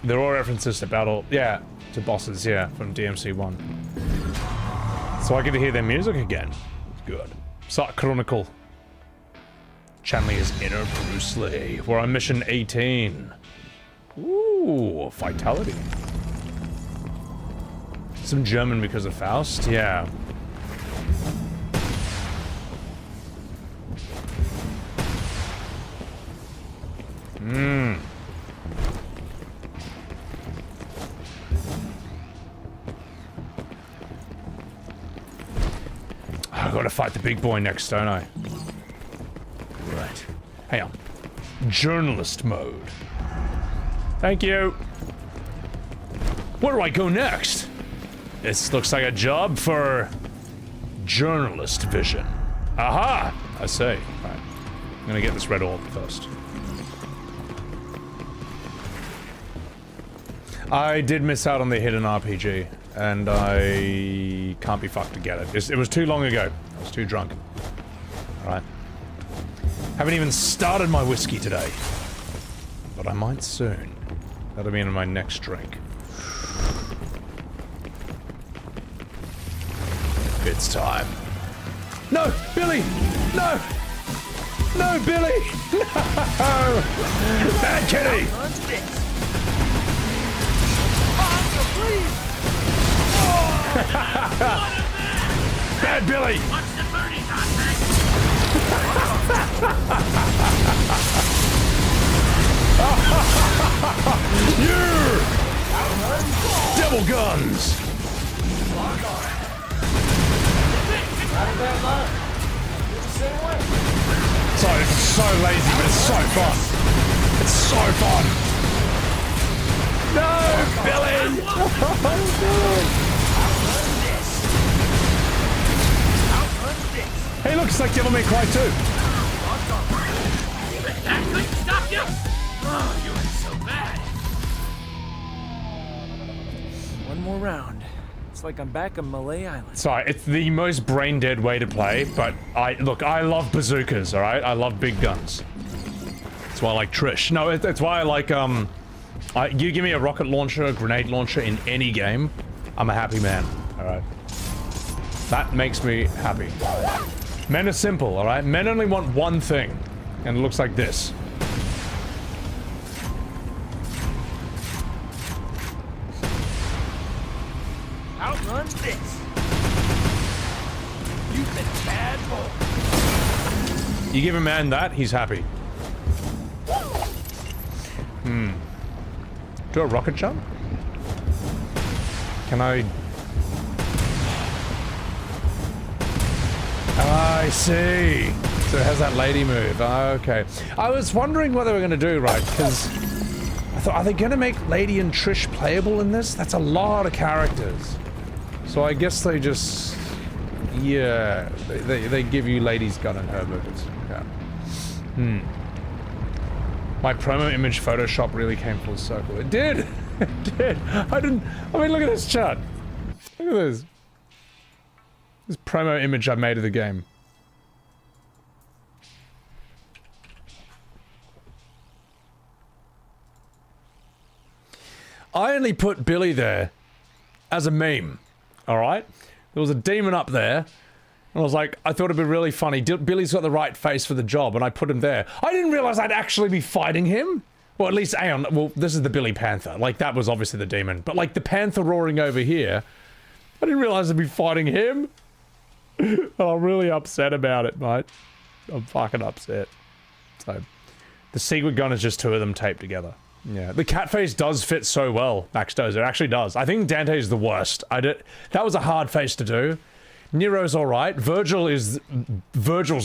There are references to battle, yeah, to bosses, yeah, from DMC1. So I get to hear their music again. Good. Sark Chronicle. Channeling his inner Bruce Lee. We're on mission 18. Ooh, vitality. Some German because of Faust, yeah. Mmm. I've got to fight the big boy next, don't I? Right. Hang on. Journalist mode. Thank you. Where do I go next? This looks like a job for journalist vision. Aha! I see. Right. I'm gonna get this red orb first. I did miss out on the hidden RPG, and I can't be fucked to get it. It was too long ago. I was too drunk. Alright. Haven't even started my whiskey today. But I might soon. That'll be in my next drink. It's time. No! Billy! No! No, Billy! No! Bad kitty! Bad Billy! Devil guns! So, it's so lazy, but it's so fun. It's so fun. No, Billy! Hey, look, it's like Devil May Cry 2. That couldn't stop you? Oh, you are so bad. One more round. It's like I'm back on Malay Island. Sorry, it's the most brain-dead way to play, but I love bazookas, alright? I love big guns. That's why I like Trish. No, that's why I like, you give me a rocket launcher, a grenade launcher in any game, I'm a happy man, alright? That makes me happy. Men are simple, alright? Men only want one thing, and it looks like this. Outrun this. You the tadpole. You give a man that, he's happy. Do a rocket jump? Can I... I see. So it has that lady move. Okay. I was wondering what they were going to do, right? Because I thought, are they going to make Lady and Trish playable in this? That's a lot of characters. So I guess they just... Yeah. They give you Lady's gun and her moves. Okay. My promo image Photoshop really came full circle. It did! It did! I mean, look at this chat. Look at this. This promo image I made of the game. I only put Billy there as a meme, alright? There was a demon up there, and I was like, I thought it'd be really funny. Billy's got the right face for the job, and I put him there. I didn't realize I'd actually be fighting him. Well, at least, hang on, well, this is the Billy Panther. Like, that was obviously the demon. But, like, the Panther roaring over here, I didn't realize I'd be fighting him. And I'm really upset about it, mate. I'm fucking upset. So, the secret gun is just two of them taped together. Yeah, the cat face does fit so well, Max Dozer. It actually does. I think Dante's the worst. That was a hard face to do. Nero's alright. Virgil's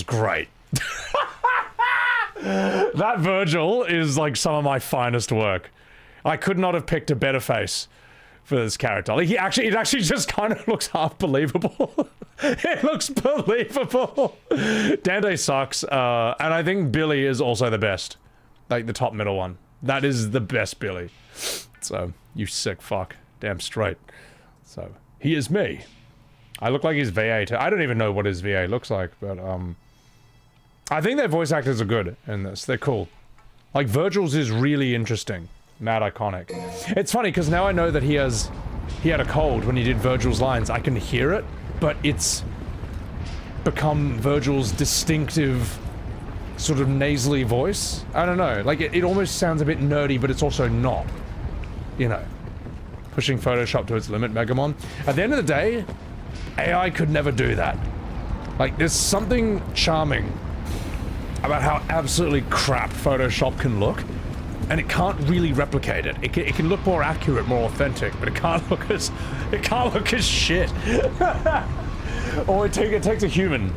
great. That Virgil is like some of my finest work. I could not have picked a better face for this character. Like, it actually just kind of looks half believable. It looks believable. Dante sucks, and I think Billy is also the best. Like, the top middle one. That is the best Billy. So, you sick fuck. Damn straight. So, he is me. I look like his VA too. I don't even know what his VA looks like, but, I think their voice actors are good in this. They're cool. Like, Virgil's is really interesting. Mad iconic. It's funny, because now I know that he had a cold when he did Virgil's lines. I can hear it, but it's become Virgil's distinctive sort of nasally voice. I don't know. Like, it almost sounds a bit nerdy, but it's also not. You know. Pushing Photoshop to its limit, Megamon. At the end of the day, AI could never do that. Like, there's something charming about how absolutely crap Photoshop can look, and it can't really replicate it. It can look more accurate, more authentic, but it can't look as shit. Or it takes a human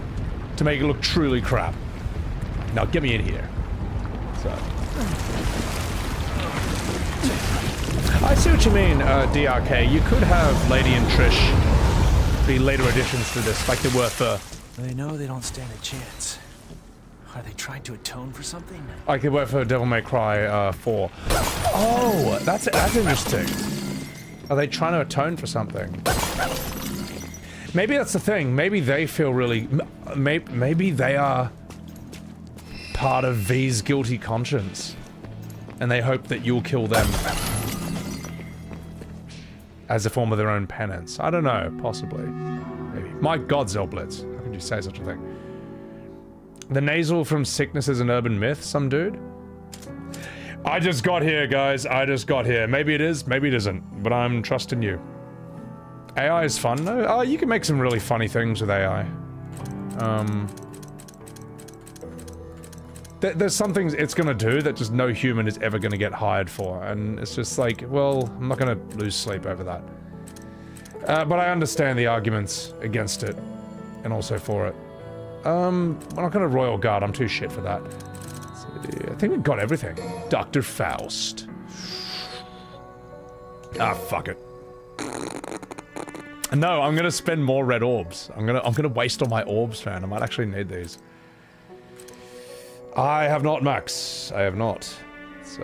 to make it look truly crap. Now get me in here. So I see what you mean, DRK. You could have Lady and Trish be later additions to this, like they were for... They know they don't stand a chance. Are they trying to atone for something? Like they were for Devil May Cry 4. Oh, that's interesting. Are they trying to atone for something? Maybe that's the thing. Maybe they feel really... Maybe they are part of V's guilty conscience. And they hope that you'll kill them. As a form of their own penance. I don't know. Possibly. Maybe. My god, Zelblitz. How could you say such a thing? The nasal from Sickness is an urban myth, some dude? I just got here, guys. I just got here. Maybe it is, maybe it isn't. But I'm trusting you. AI is fun, though. Oh, you can make some really funny things with AI. There's some things it's gonna do that just no human is ever gonna get hired for, and it's just like, well, I'm not gonna lose sleep over that. But I understand the arguments against it, and also for it. We're not gonna Royal Guard, I'm too shit for that. So, I think we've got everything. Dr. Faust. Ah, fuck it. No, I'm gonna spend more red orbs. I'm gonna waste all my orbs, man. I might actually need these. I have not, Max. I have not. So...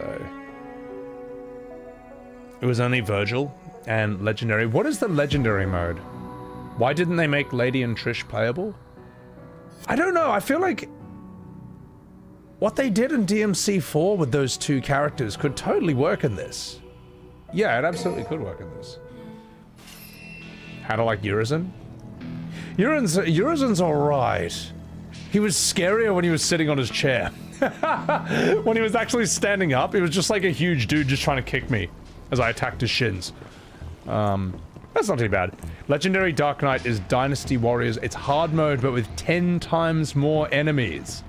It was only Virgil and Legendary. What is the Legendary mode? Why didn't they make Lady and Trish playable? I don't know, I feel like... What they did in DMC4 with those two characters could totally work in this. Yeah, it absolutely could work in this. How to like Urizen? Urizen's alright. He was scarier when he was sitting on his chair. When he was actually standing up, he was just like a huge dude just trying to kick me as I attacked his shins. That's not too bad. Legendary Dark Knight is Dynasty Warriors. It's hard mode, but with 10 times more enemies.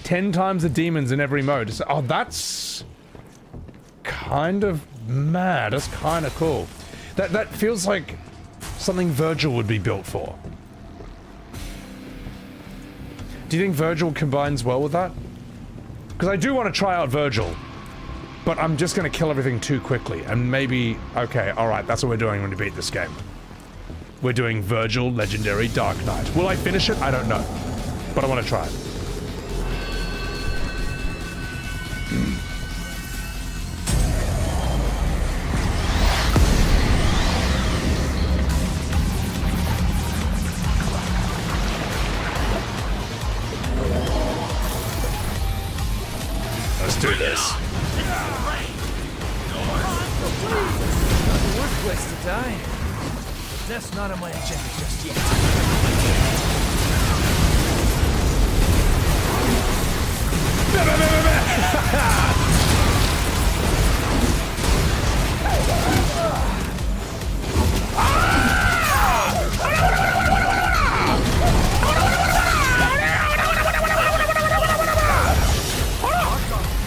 10 times the demons in every mode. So, oh, that's kind of mad. That's kind of cool. That feels like something Virgil would be built for. Do you think Virgil combines well with that? Because I do want to try out Virgil, but I'm just going to kill everything too quickly, and maybe... Okay, alright, that's what we're doing when we beat this game. We're doing Virgil Legendary Dark Knight. Will I finish it? I don't know. But I want to try it. Let's do this. Worst place to die. But that's not on my agenda just yet.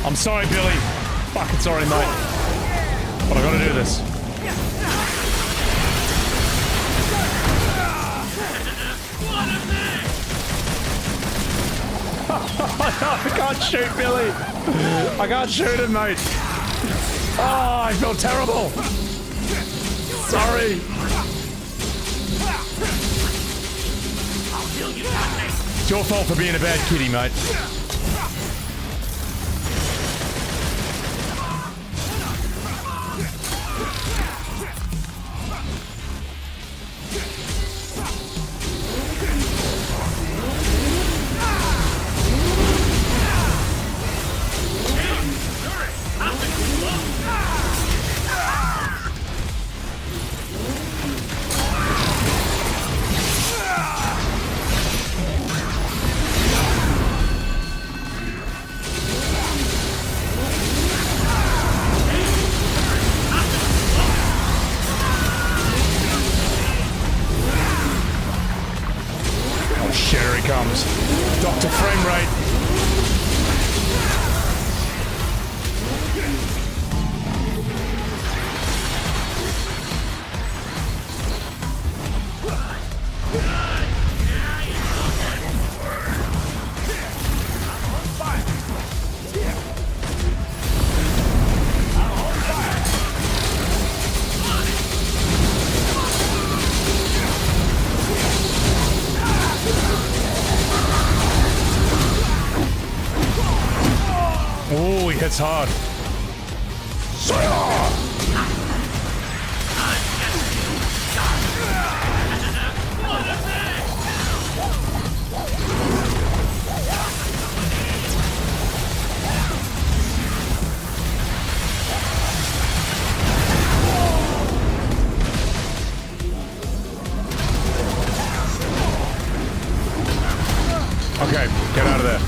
I'm sorry, Billy. Fucking sorry, mate. But I gotta do this. I can't shoot Billy. I can't shoot him, mate. Oh, I feel terrible. Sorry. It's your fault for being a bad kitty, mate. Dr. Frame Rate. Oh, he hits hard. Okay, get out of there.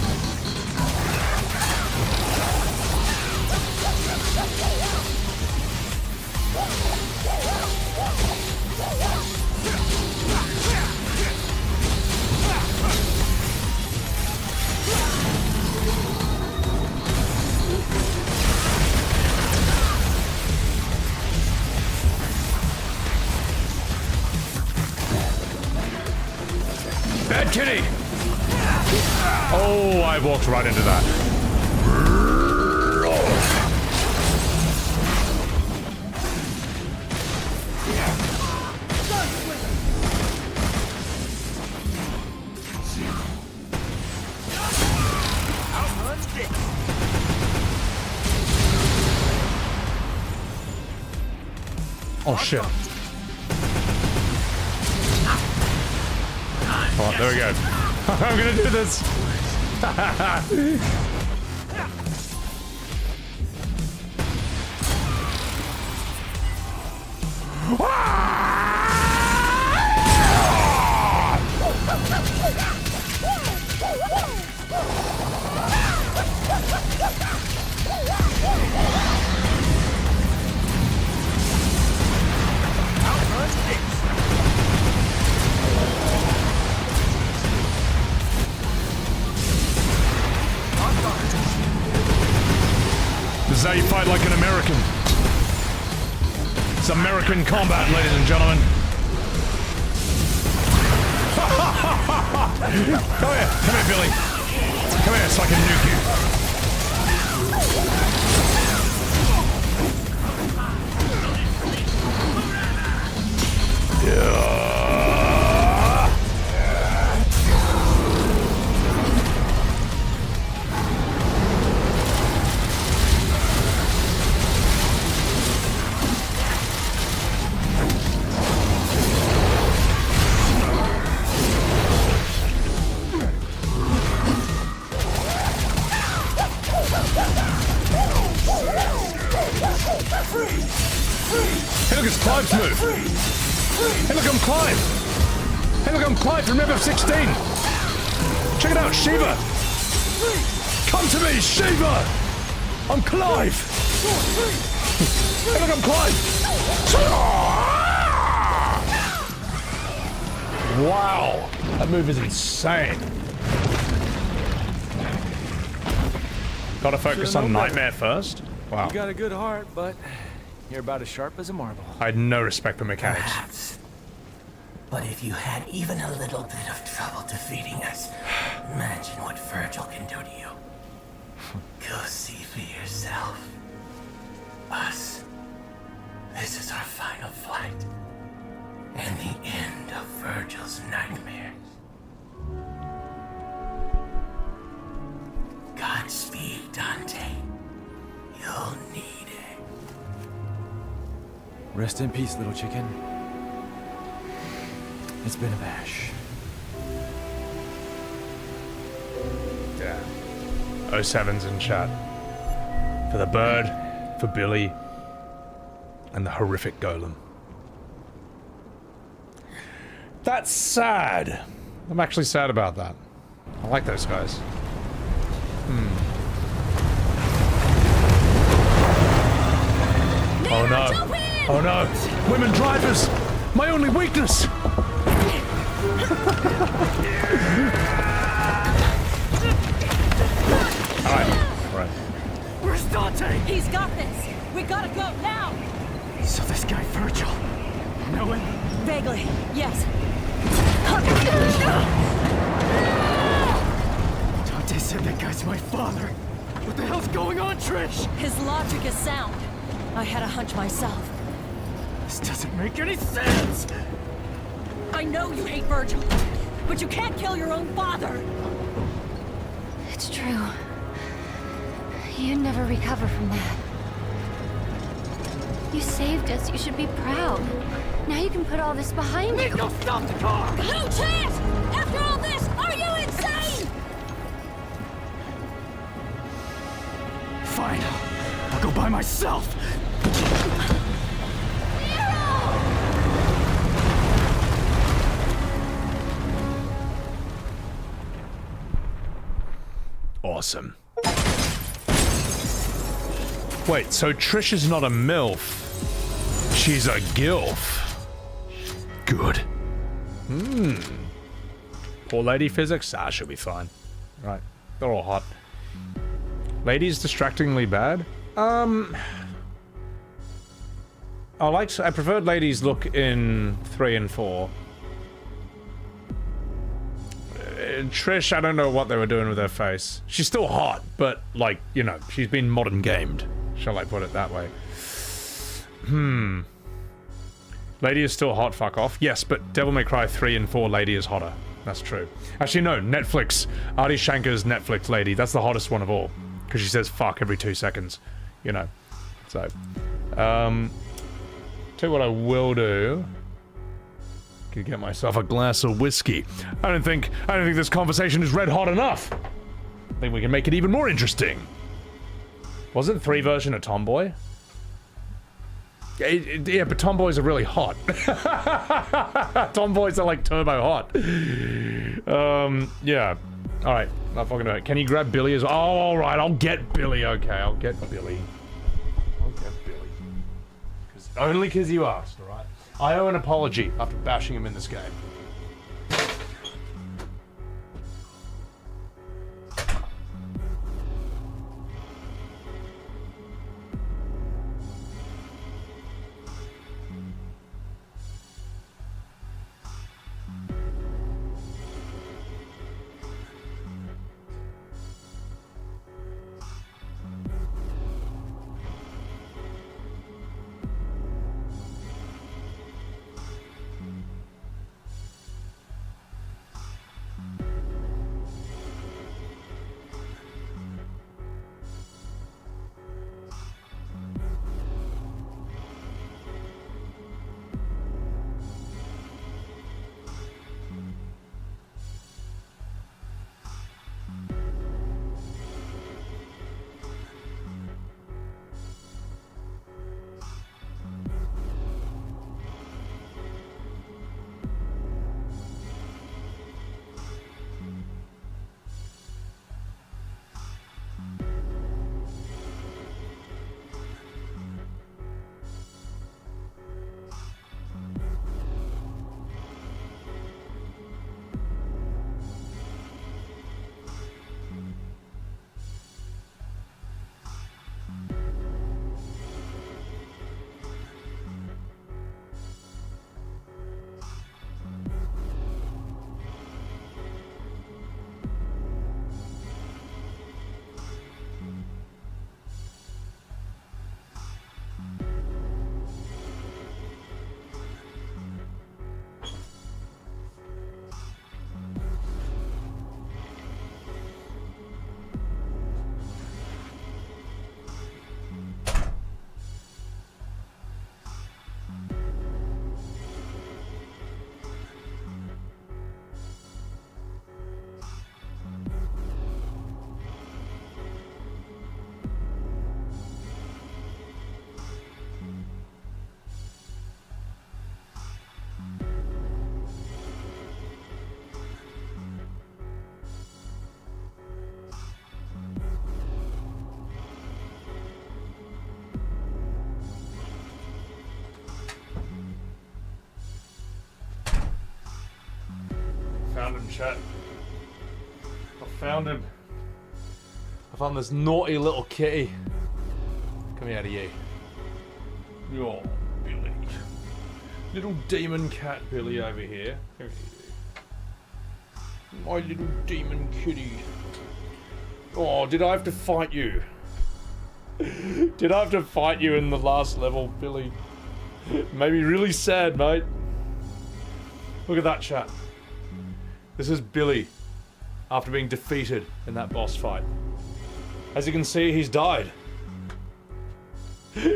Bad kitty! Oh, I walked right into that. Oh shit. Oh, there we go. I'm gonna do this. This is how you fight like an American. It's American combat, ladies and gentlemen. Come here, Billy. Come here so I can nuke you. Hey, look, it's Clive's move. Hey, look, I'm Clive. Hey, look, I'm Clive from FF7. Check it out, Shiva. Come to me, Shiva. I'm Clive. Hey, look, I'm Clive. Wow, that move is insane. Gotta focus on Nightmare first. Wow. You got a good heart, but you're about as sharp as a marble. I had no respect for mechanics. Perhaps. But if you had even a little bit of trouble defeating us, imagine what Virgil can do to you. Go see for yourself. Us. This is our final fight. And the end of Virgil's nightmares. Godspeed, Dante. You'll need it. Rest in peace, little chicken. It's been a bash. Yeah. 07's in chat. For the bird, for Billy, and the horrific golem. That's sad. I'm actually sad about that. I like those guys. Oh no. Oh no. Women drivers! My only weakness! Alright. Where's Dante? He's got this. We gotta go now. So this guy Virgil. Know him? Vaguely, yes. Dante said that guy's my father. What the hell's going on, Trish? His logic is sound. I had a hunch myself. This doesn't make any sense. I know you hate Virgil, but you can't kill your own father. It's true. You'd never recover from that. You saved us. You should be proud. Now you can put all this behind you. Nico, stop the car! No chance! After all this, are you insane? Fine. I'll go by myself. Awesome. Wait, so Trish is not a MILF. She's a GILF. Good. Poor lady physics? Ah, she'll be fine. Right. They're all hot. Ladies distractingly bad? I preferred ladies look in 3 and 4. Trish, I don't know what they were doing with her face. She's still hot, but, like, you know, she's been modern gamed. Shall I put it that way? Lady is still hot, fuck off. Yes, but Devil May Cry 3 and 4 Lady is hotter. That's true. Actually, no, Netflix. Artie Shanker's Netflix Lady. That's the hottest one of all. Because she says fuck every 2 seconds. You know. So. Tell you what I will do. Could get myself a glass of whiskey. I don't think this conversation is red hot enough. I think we can make it even more interesting. Wasn't 3 version a tomboy? Yeah, but tomboys are really hot. Tomboys are like turbo hot. Yeah. Alright, not fucking know. Can you grab Billy as well? Oh, alright, I'll get Billy, okay. I'll get Billy. Only because you asked, alright? I owe an apology after bashing him in this game. Found him, chat. I found him. I found this naughty little kitty. Come here to you. Oh, Billy. Little demon cat Billy over here. Come here. My little demon kitty. Oh, did I have to fight you? Did I have to fight you in the last level, Billy? Made me really sad, mate. Look at that, chat. This is Billy, after being defeated in that boss fight. As you can see, he's died.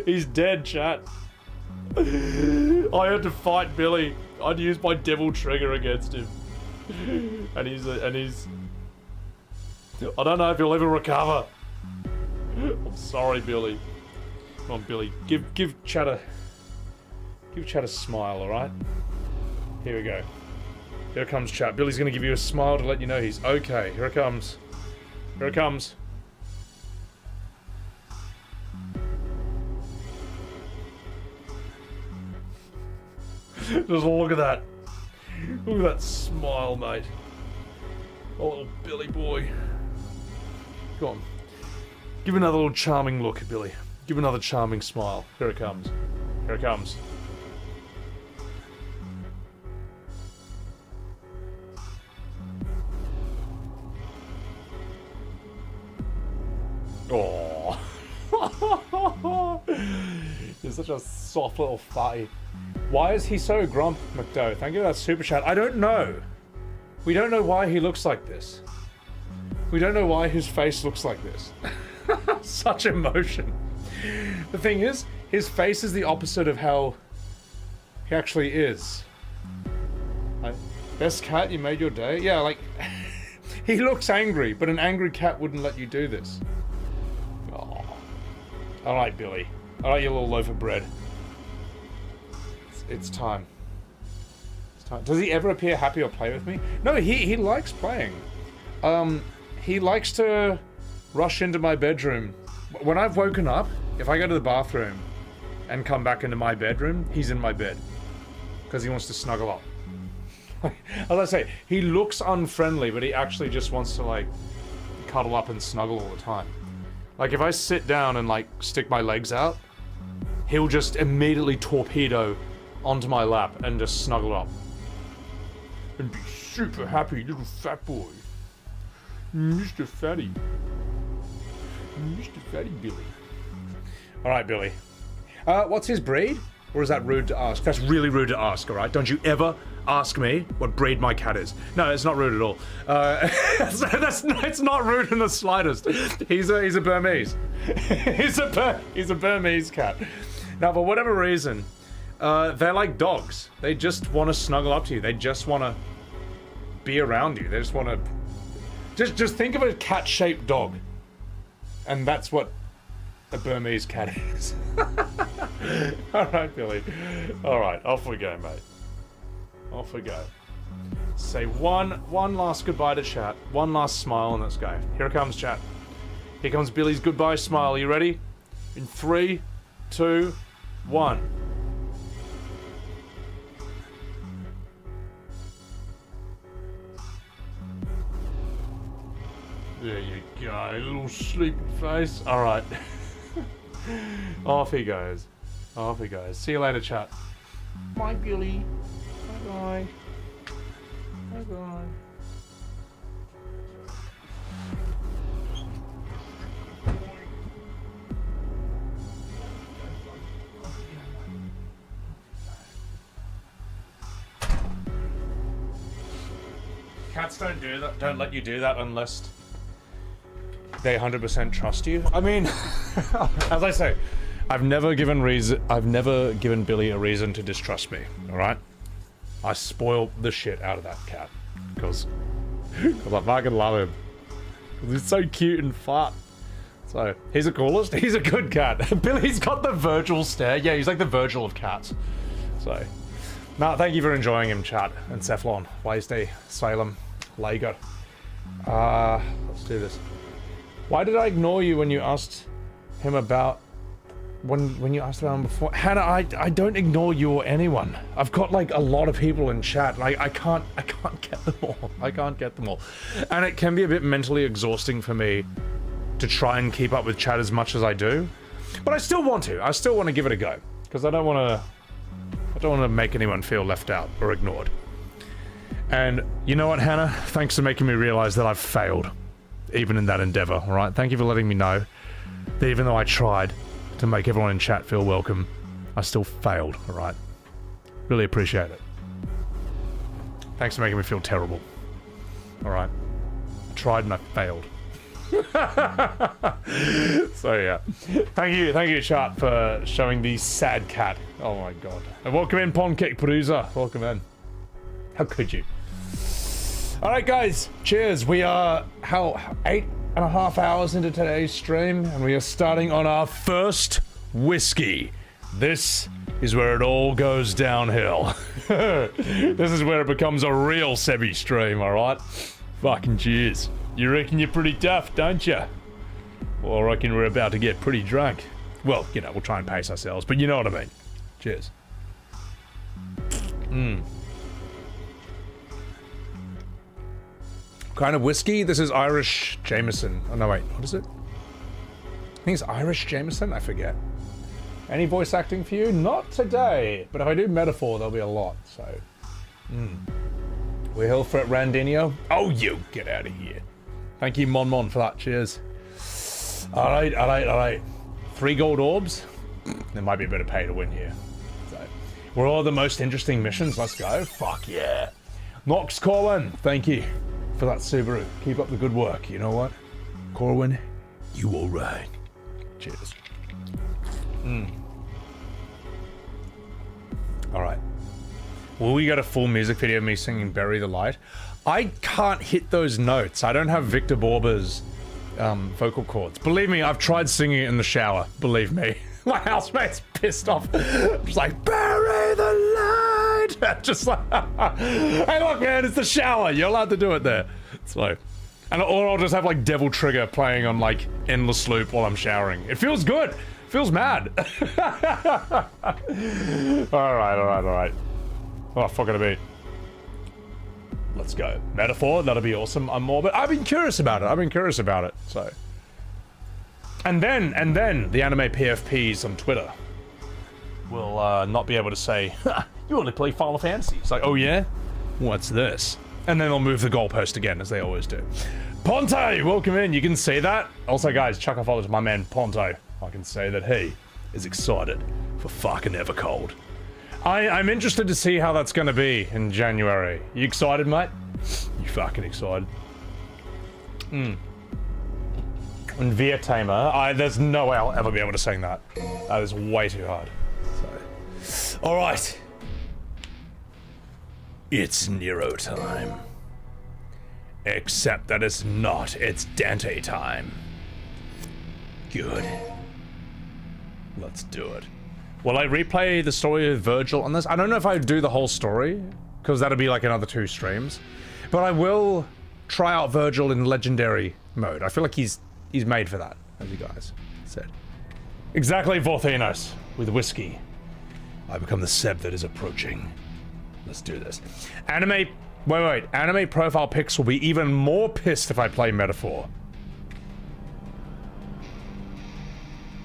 He's dead, chat. I had to fight Billy. I'd used my devil trigger against him. And he's I don't know if he'll ever recover. I'm sorry, Billy. Come on, Billy. Give Chad a smile, alright? Here we go. Here comes chat. Billy's gonna give you a smile to let you know he's okay. Here it comes. Here it comes. Just look at that. Look at that smile, mate. Oh, little Billy boy. Go on. Give another little charming look, Billy. Give another charming smile. Here it comes. Here it comes. Oh. You're such a soft little fatty. Why is he so grump, McDo? Thank you for that super chat. I don't know. We don't know why he looks like this. We don't know why his face looks like this. Such emotion. The thing is, his face is the opposite of how he actually is. Like, best cat, you made your day? Yeah, like, he looks angry, but an angry cat wouldn't let you do this. Oh. Alright, Billy. Alright, you little loaf of bread. It's time. It's time. Does he ever appear happy or play with me? No, he likes playing. He likes to rush into my bedroom. When I've woken up, if I go to the bathroom and come back into my bedroom, he's in my bed. Because he wants to snuggle up. As I say, he looks unfriendly, but he actually just wants to, like, cuddle up and snuggle all the time. Like, if I sit down and, like, stick my legs out, he'll just immediately torpedo onto my lap and just snuggle up. And be super happy, little fat boy. Mr. Fatty. Mr. Fatty Billy. Alright, Billy. What's his breed? Or is that rude to ask? That's really rude to ask, alright? Don't you ever ask me what breed my cat is. No, it's not rude at all. It's not rude in the slightest. He's a Burmese. he's a Burmese cat. Now, for whatever reason, they're like dogs. They just want to snuggle up to you. They just want to be around you. They just want to... Just think of a cat-shaped dog. And that's what a Burmese cat is. Alright, Billy. Alright, off we go, mate. Off we go. Say one last goodbye to chat. One last smile and let's go. Here it comes, chat. Here comes Billy's goodbye smile. Are you ready? In 3, 2, 1. There you go, little sleepy face. Alright. Off he goes. Off he goes. See you later, chat. Bye, Billy. Bye-bye. Bye-bye. Cats don't do that. Don't let you do that unless they 100% trust you. I mean, as I say, I've never given Billy a reason to distrust me. All right, I spoil the shit out of that cat because I fucking love him. He's so cute and fat. So he's the coolest. He's a good cat. Billy's got the Virgil stare. Yeah, he's like the Virgil of cats. So, no, thank you for enjoying him, chat. And Cephalon, Wednesday, Salem, Lager. Let's do this. Why did I ignore you when you asked him about when you asked about him before? Hannah, I don't ignore you or anyone. I've got like a lot of people in chat. Like I can't get them all. I can't get them all. And it can be a bit mentally exhausting for me to try and keep up with chat as much as I do. But I still want to. I still want to give it a go because I don't want to make anyone feel left out or ignored. And you know what, Hannah? Thanks for making me realize that I've failed. Even in that endeavor, alright? Thank you for letting me know that even though I tried to make everyone in chat feel welcome, I still failed, alright? Really appreciate it. Thanks for making me feel terrible. Alright? I tried and I failed. So yeah. Thank you, chat, for showing the sad cat. Oh my god. And welcome in, Pond Kick Producer. Welcome in. How could you? Alright guys, cheers. We are, 8.5 hours into today's stream, and we are starting on our first whiskey. This is where it all goes downhill. This is where it becomes a real Sebi stream, alright? Fucking cheers. You reckon you're pretty tough, don't you? Well, I reckon we're about to get pretty drunk. Well, you know, we'll try and pace ourselves, but you know what I mean. Cheers. Kind of whiskey? This is Irish Jameson. Oh no, wait, what is it? I think it's Irish Jameson? I forget. Any voice acting for you? Not today. But if I do metaphor, there'll be a lot, so. We're hill for it, Randinho. Oh, you get out of here. Thank you, Mon, for that. Cheers. Alright. 3 gold orbs? There might be a bit of pay to win here. So, we're all the most interesting missions. Let's go. Fuck yeah. Nox Corwin, thank you for that Subaru. Keep up the good work. You know what? Corwin, you alright. Cheers. Alright. Will we get a full music video of me singing Bury the Light? I can't hit those notes. I don't have Victor Borba's vocal cords. Believe me, I've tried singing it in the shower. Believe me. My housemate's pissed off. Just like, bury the light! Just like, hey look man, it's the shower. You're allowed to do it there. So, or I'll just have like Devil Trigger playing on like endless loop while I'm showering. It feels good. Feels mad. Alright. Oh, fuck it a beat. Let's go. Metaphor, that'll be awesome. But I've been curious about it. So. And then the anime PFPs on Twitter will not be able to say, you only play Final Fantasy. It's like, oh yeah? What's this? And then they'll move the goalpost again, as they always do. Ponte, welcome in. You can see that. Also, guys, chuck a follow to my man Ponte. I can say that he is excited for fucking Evercold. I'm interested to see how that's gonna be in January. You excited, mate? You fucking excited? And Via Tamer, there's no way I'll ever be able to sing that. That is way too hard. So. Alright. It's Nero time. Except that it's not, it's Dante time. Good. Let's do it. Will I replay the story of Virgil on this? I don't know if I do the whole story, because that'll be like another 2 streams. But I will try out Virgil in legendary mode. I feel like he's made for that, as you guys said. Exactly, Vorthanos, with whiskey. I become the Seb that is approaching. Let's do this. Anime profile pics will be even more pissed if I play Metaphor.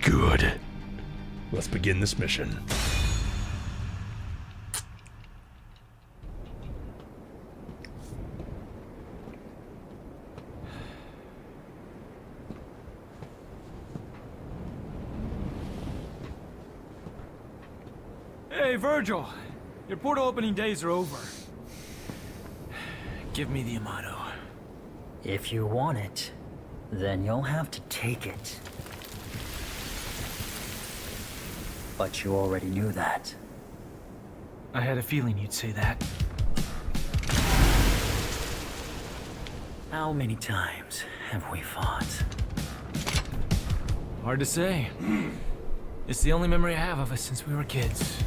Good. Let's begin this mission. Hey, Virgil. Your portal opening days are over. Give me the Amato. If you want it, then you'll have to take it. But you already knew that. I had a feeling you'd say that. How many times have we fought? Hard to say. It's the only memory I have of us since we were kids.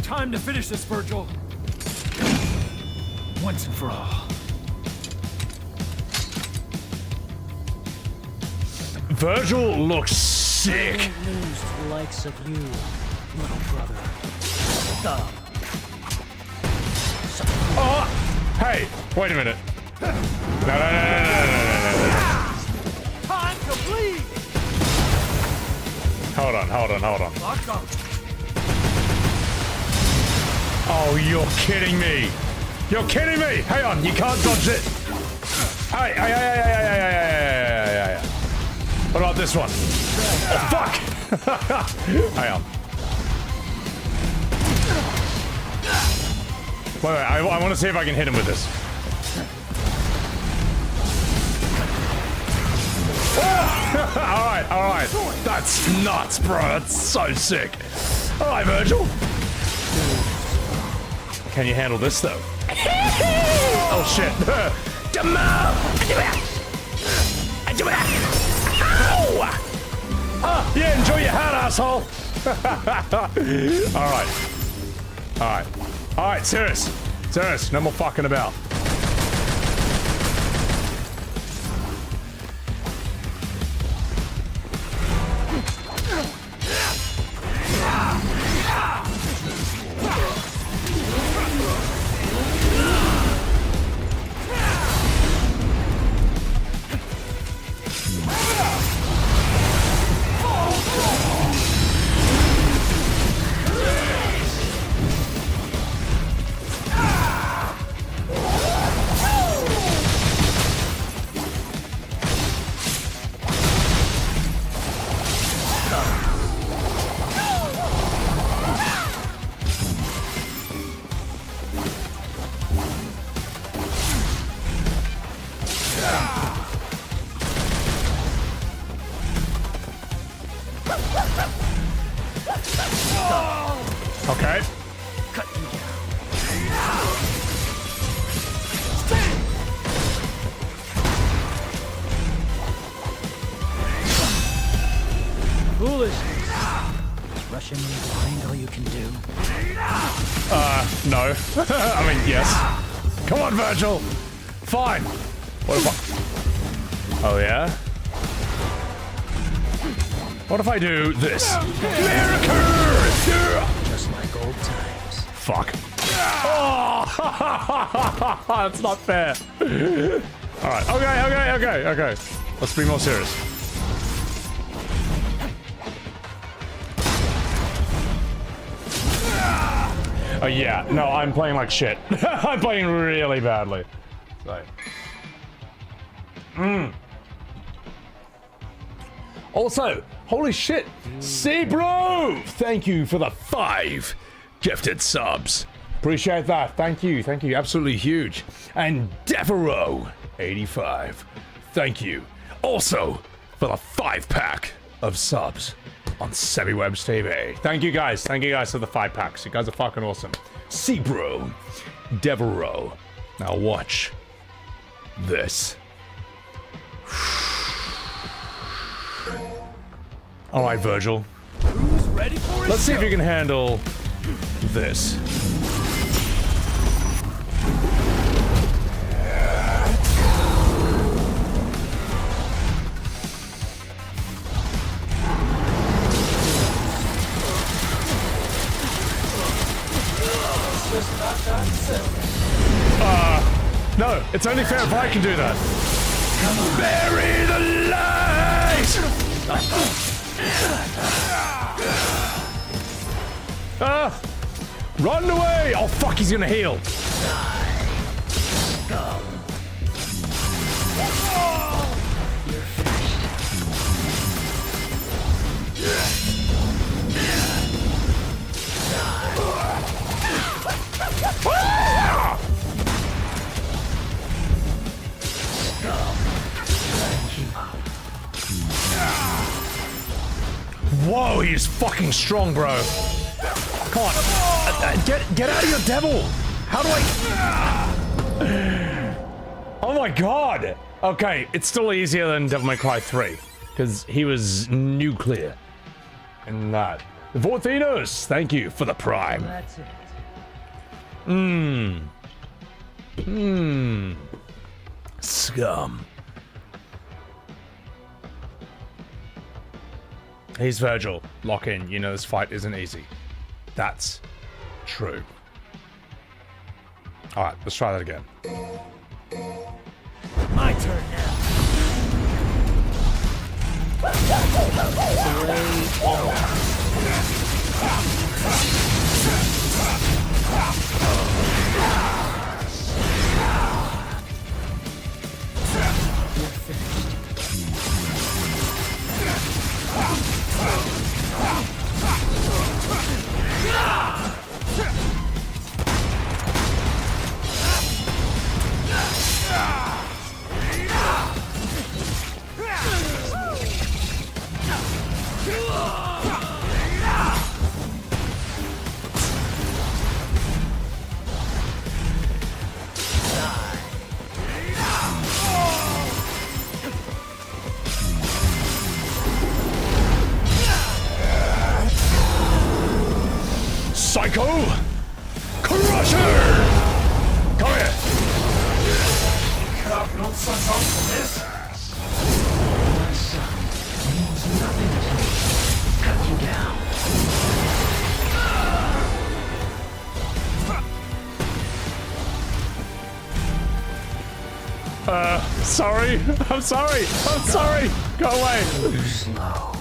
Time to finish this, Virgil. Once and for all. Virgil looks sick. Don't lose to the likes of you, little brother. Oh! Hey, wait a minute. No. Time to bleed! Hold on. Lock up. Oh, you're kidding me. You're kidding me. Hang on, you can't dodge it. Hey. What about this one? Oh, fuck! Hang on. Wait, I want to see if I can hit him with this. Alright. That's nuts, bro. That's so sick. Alright, Virgil. Can you handle this, though? Oh, shit. Oh, yeah, enjoy your hat, asshole. Alright, serious. No more fucking about. Okay. Cut you down. Foolishness. Rushing in blind all you can do. No. I mean, yes. Come on, Virgil. Fine. What if I... Oh, yeah? What if I do this? Just like old times. Fuck. Oh! That's not fair. Alright, okay. Let's be more serious. Oh yeah, no, I'm playing like shit. I'm playing really badly. So. Also, holy shit, C-Bro! Thank you for the 5 gifted subs. Appreciate that. Thank you, absolutely huge. And Devereaux, 85. Thank you. Also, for the 5-pack of subs on Semiwebs TV. Thank you guys for the 5-packs. You guys are fucking awesome. C-Bro, Devereaux. Now watch this. Alright, Virgil. Who's ready for it? Let's see if you can handle this. No, it's only fair if I can do that. Bury the light! Run away! Oh fuck, he's gonna heal. Whoa, he's fucking strong, bro. Come on. Get out of your devil. How do I... Oh my god. Okay, it's still easier than Devil May Cry 3. Because he was nuclear. In that. Vorthinos, thank you for the prime. That's it. Scum. He's Virgil. Lock in. You know this fight isn't easy. That's true. Alright, let's try that again. My turn now. Psycho Crusher! Come here! Cut no such off for this. My son means nothing to me. Cut you down. Sorry. I'm sorry. Go away. Slow.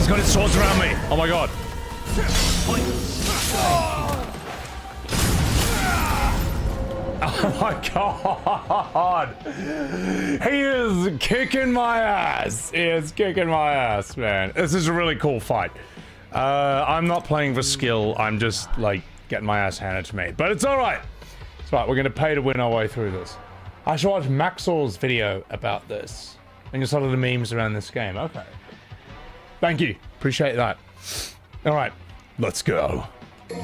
He's got his swords around me. Oh my god. Oh my god. He is kicking my ass. He is kicking my ass, man. This is a really cool fight. I'm not playing for skill. I'm just, like, getting my ass handed to me. But it's alright. It's alright. We're going to pay to win our way through this. I should watch Maxor's video about this. And just some of the memes around this game. Okay. Thank you. Appreciate that. Alright. Let's go. And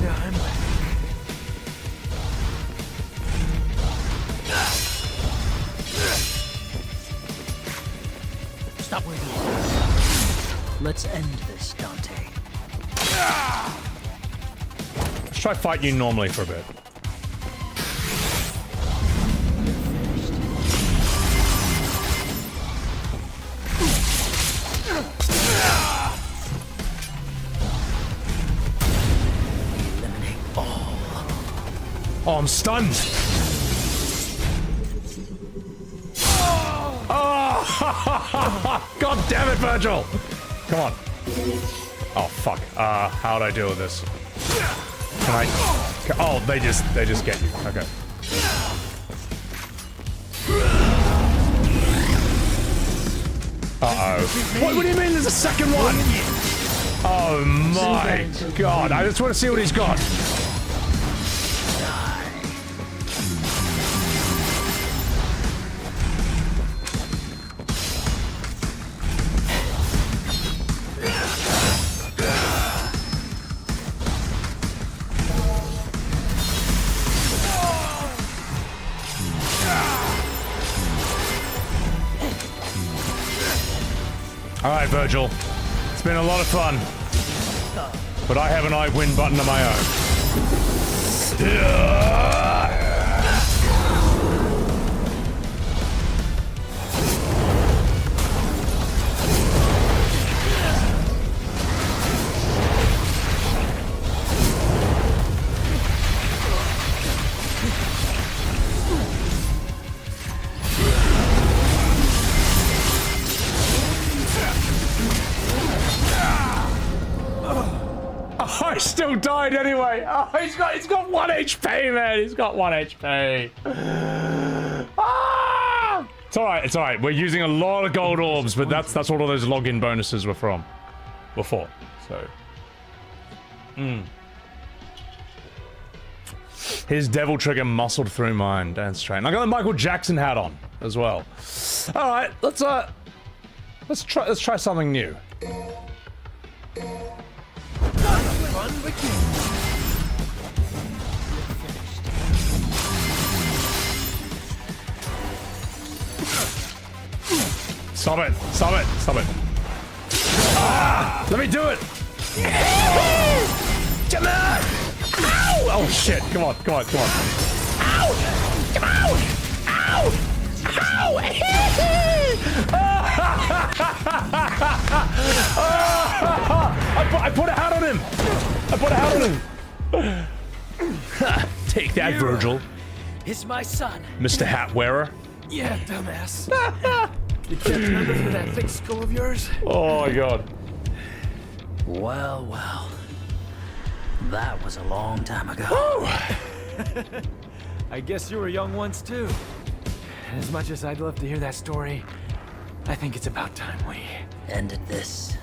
I'm back. Stop where you are. Let's end this, Dante. Let's try fighting you normally for a bit. Eliminate all. Oh, I'm stunned. Oh! God damn it, Virgil! Come on. Oh, fuck. How'd I deal with this? Can I... Oh, they just get you. Okay. Uh-oh. What do you mean there's a second one? Oh my god. I just want to see what he's got. Alright, Virgil. It's been a lot of fun. But I have an I win button of my own. I still died anyway. Oh, he's got 1 HP, man. He's got 1 HP. Ah! It's alright, it's alright. We're using a lot of gold orbs, but that's what all those login bonuses were from. Before. So. His devil trigger muscled through mine. Dance train. I got the Michael Jackson hat on as well. Alright, let's try something new. Stop it! Stop it! Stop it! Ah! Let me do it! Come on! Ow! Oh shit! Come on! Come on! Come on! Ow! Come on! Ow! Ow! I put a hat on him! I put a hat on him! Take that, Nero Virgil. It's my son. Mr. Hat Wearer. Yeah, dumbass. You can't remember for that thick skull of yours? Oh my god. Well, well. That was a long time ago. I guess you were young once too. As much as I'd love to hear that story, I think it's about time we ended this.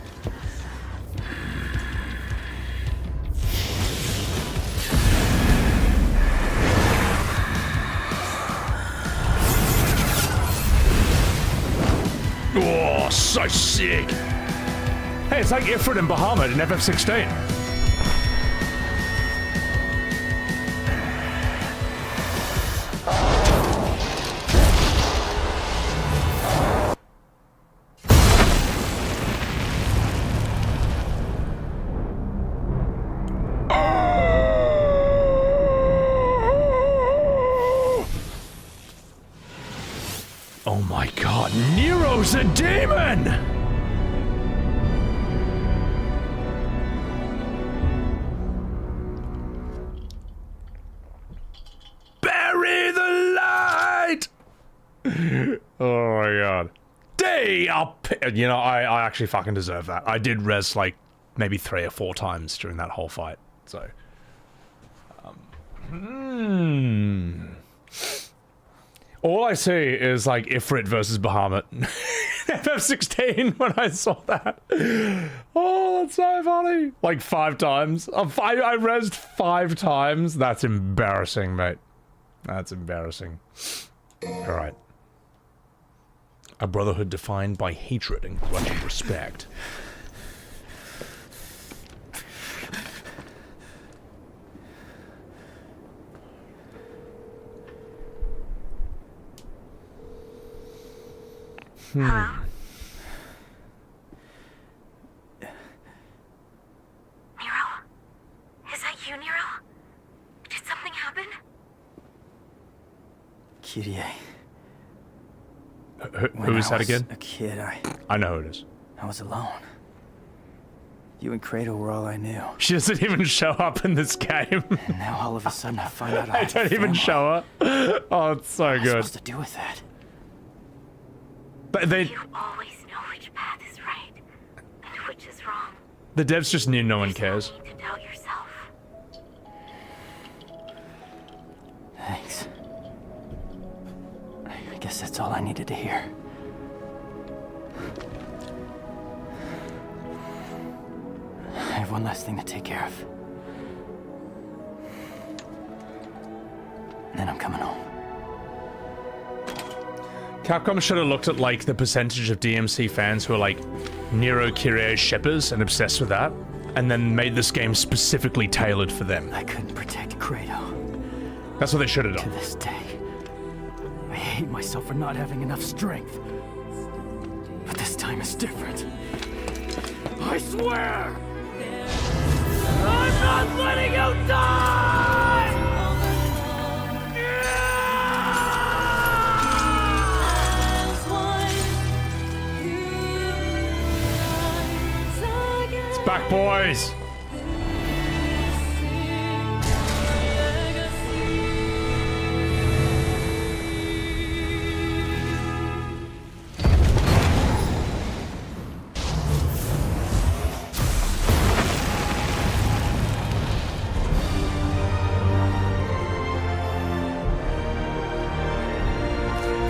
Oh, so sick. Hey, it's like Ifrit and Bahamut in FF16. Oh my god, Nero's a demon! Bury the light! Oh my god. day up. You know, I actually fucking deserve that. I did res like maybe 3 or 4 times during that whole fight. So, all I see is like Ifrit versus Bahamut. FF16 when I saw that. Oh, that's so funny. Like 5 times. I rezzed 5 times. That's embarrassing, mate. That's embarrassing. Alright. A brotherhood defined by hatred and grudging respect. Hello? Nero? Is that you, Nero? Did something happen? Kyrie. Who is that again? A kid, I know who it is. I was alone. You and Kratos were all I knew. She doesn't even show up in this game. And now all of a sudden I find out I don't even show her. Oh, it's so good. What am I supposed to do with that? But they. You always know which path is right and which is wrong. The devs just knew no one cares. You need to doubt yourself. Thanks. I guess that's all I needed to hear. I have one last thing to take care of. Then I'm coming home. Capcom should have looked at like the percentage of DMC fans who are like Nero Kyrie shippers and obsessed with that, and then made this game specifically tailored for them. I couldn't protect Kratos. That's what they should have done. To this day, I hate myself for not having enough strength. But this time is different. I swear! I'm not letting you die! It's back, boys!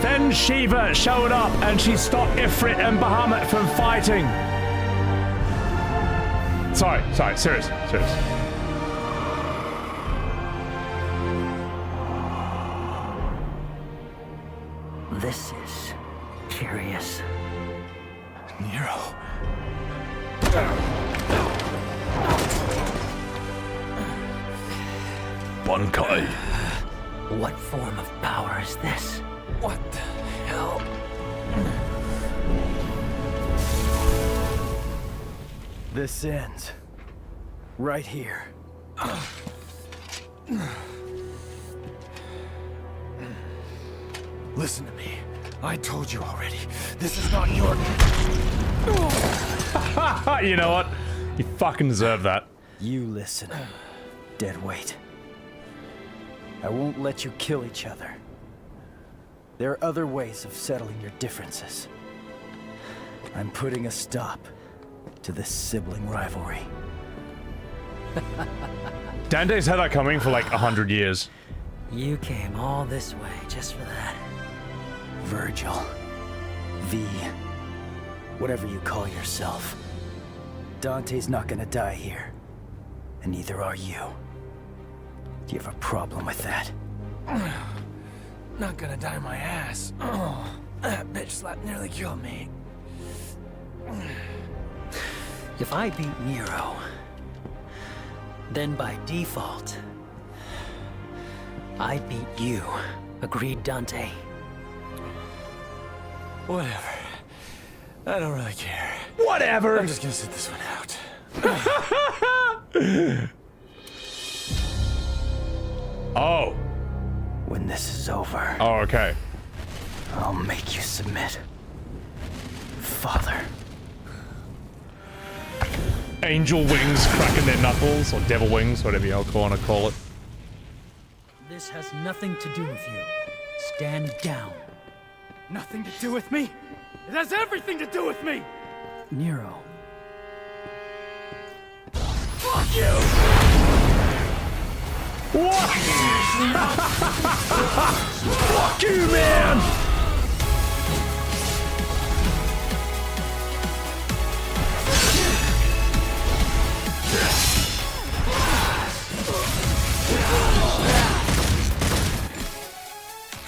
Then Shiva showed up and she stopped Ifrit and Bahamut from fighting. Sorry, serious. This is curious. Nero. Bankai. What form of power is this? What the hell? This ends right here. Listen to me. I told you already. This is not your... You know what? You fucking deserve that. You listen, deadweight. I won't let you kill each other. There are other ways of settling your differences. I'm putting a stop to this sibling rivalry. Dante's had that coming for like 100 years. You came all this way just for that. Virgil. V. Whatever you call yourself. Dante's not gonna die here. And neither are you. Do you have a problem with that? Not gonna die my ass. Oh, that bitch slap nearly killed me. If I beat Nero, then by default, I beat you. Agreed, Dante? Whatever. I don't really care. Whatever. I'm just gonna sit this one out. Oh. When this is over... Oh, okay. I'll make you submit. Father. Angel wings cracking their knuckles, or devil wings, whatever you want to call it. This has nothing to do with you. Stand down. Nothing to do with me? It has everything to do with me! Nero. Fuck you! What? Fuck you, man!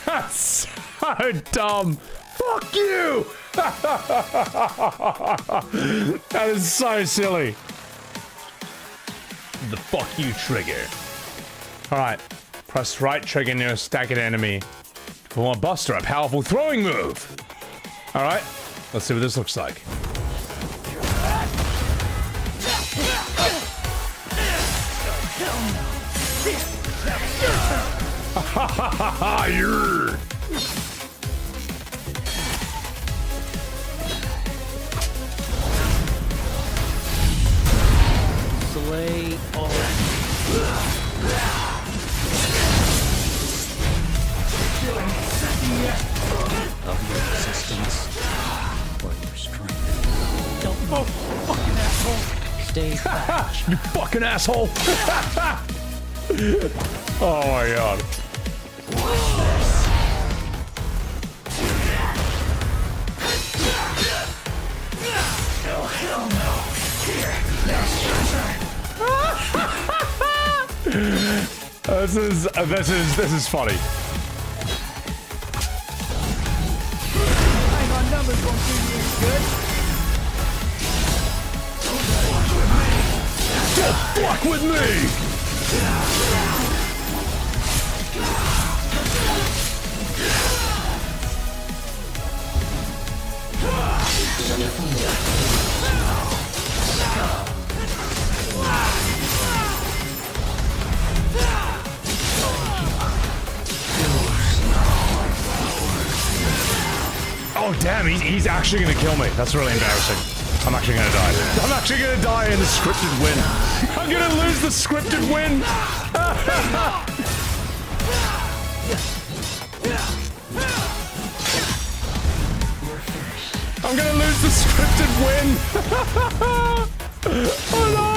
That's so dumb. Fuck you! That is so silly. The fuck you trigger. Alright. Press right trigger near a staggered enemy. For a buster, a powerful throwing move. Alright. Let's see what this looks like. Ha ha ha ha! You're. Slay all. Of your resistance or your strength. Don't move, fucking asshole! Stay back. You fucking asshole! Oh my god. Hell no. Here, This is funny. Hang on, numbers won't do you any good. Don't fuck with me! Oh damn, he's actually gonna kill me. That's really embarrassing. I'm actually gonna die. I'm actually gonna die in the scripted win. I'm gonna lose the scripted win. I'm gonna lose the scripted win. Oh no.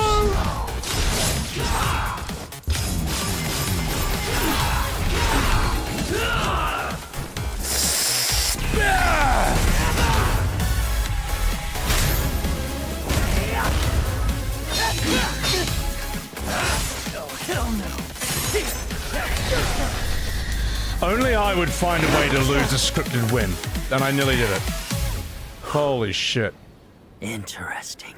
Only I would find a way to lose a scripted win, and I nearly did it. Holy shit. Interesting.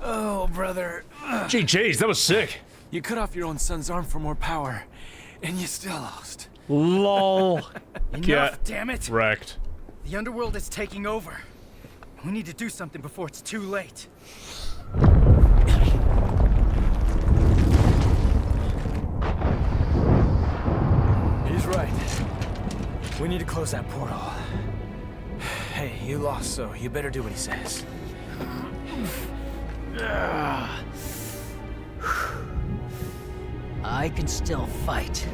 Oh, brother. GG's, that was sick. You cut off your own son's arm for more power, and you still lost. LOL. Enough, damn it! Wrecked. The underworld is taking over. We need to do something before it's too late. He's right. We need to close that portal. Hey, you lost, so you better do what he says. I can still fight.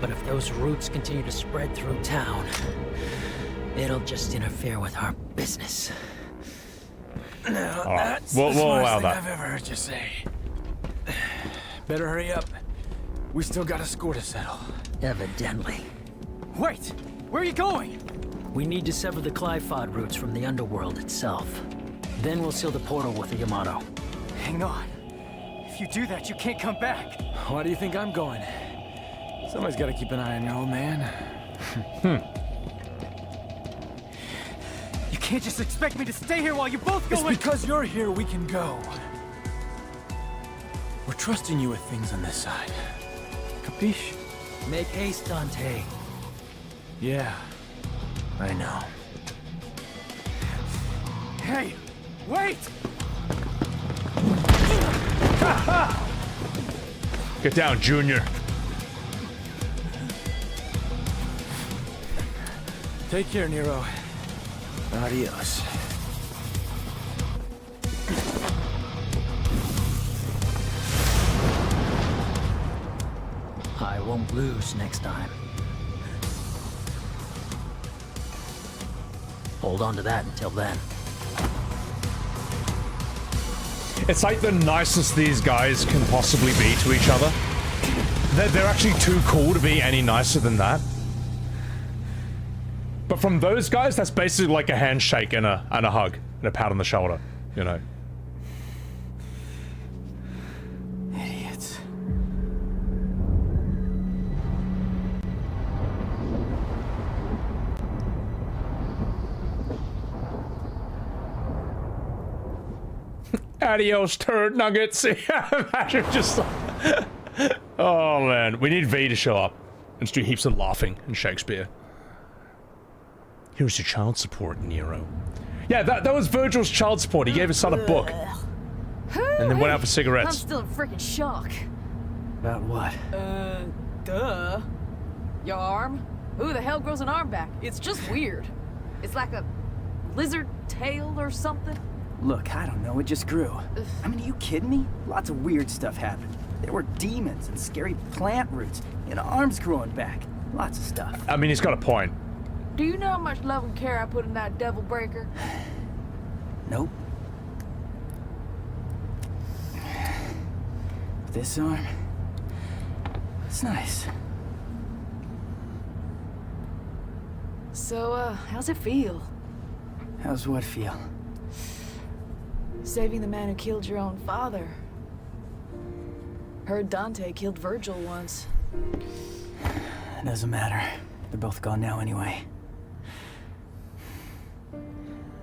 But if those roots continue to spread through town, it'll just interfere with our business. No, All right. that's We'll the allow smartest thing that. I've ever heard you say. Better hurry up. We still got a score to settle. Evidently. Wait! Where are you going? We need to sever the Clifod roots from the underworld itself. Then we'll seal the portal with the Yamato. Hang on. If you do that, you can't come back. Why do you think I'm going? Somebody's got to keep an eye on your old man. You can't just expect me to stay here while you both go. It's because you're here we can go. We're trusting you with things on this side. Capiche? Make haste, Dante. Yeah, I know. Hey, wait! Get down, Junior. Take care, Nero. Adios. I won't lose next time. hold on to that until then. It's like the nicest these guys can possibly be to each other. They're actually too cool to be any nicer than that. But from those guys, that's basically like a handshake and a hug and a pat on the shoulder, you know. Idiots. Adios, turd nuggets. Imagine just. Oh man, we need V to show up and just do heaps of laughing in Shakespeare. Here's your child support, Nero. Yeah, that was Virgil's child support. He gave his son a book. And then went out for I'm cigarettes. still in freaking shock. About what? Duh. Your arm? Who the hell grows an arm back? It's just weird. It's like a lizard tail or something. Look, I don't know, it just grew. I mean, are you kidding me? Lots of weird stuff happened. There were demons and scary plant roots and arms growing back. Lots of stuff. I mean, he's got a point. Do you know how much love and care I put in that devil breaker? Nope. This arm, it's nice. So, how's it feel? How's what feel? Saving the man who killed your own father. Heard Dante killed Virgil once. It doesn't matter. They're both gone now anyway.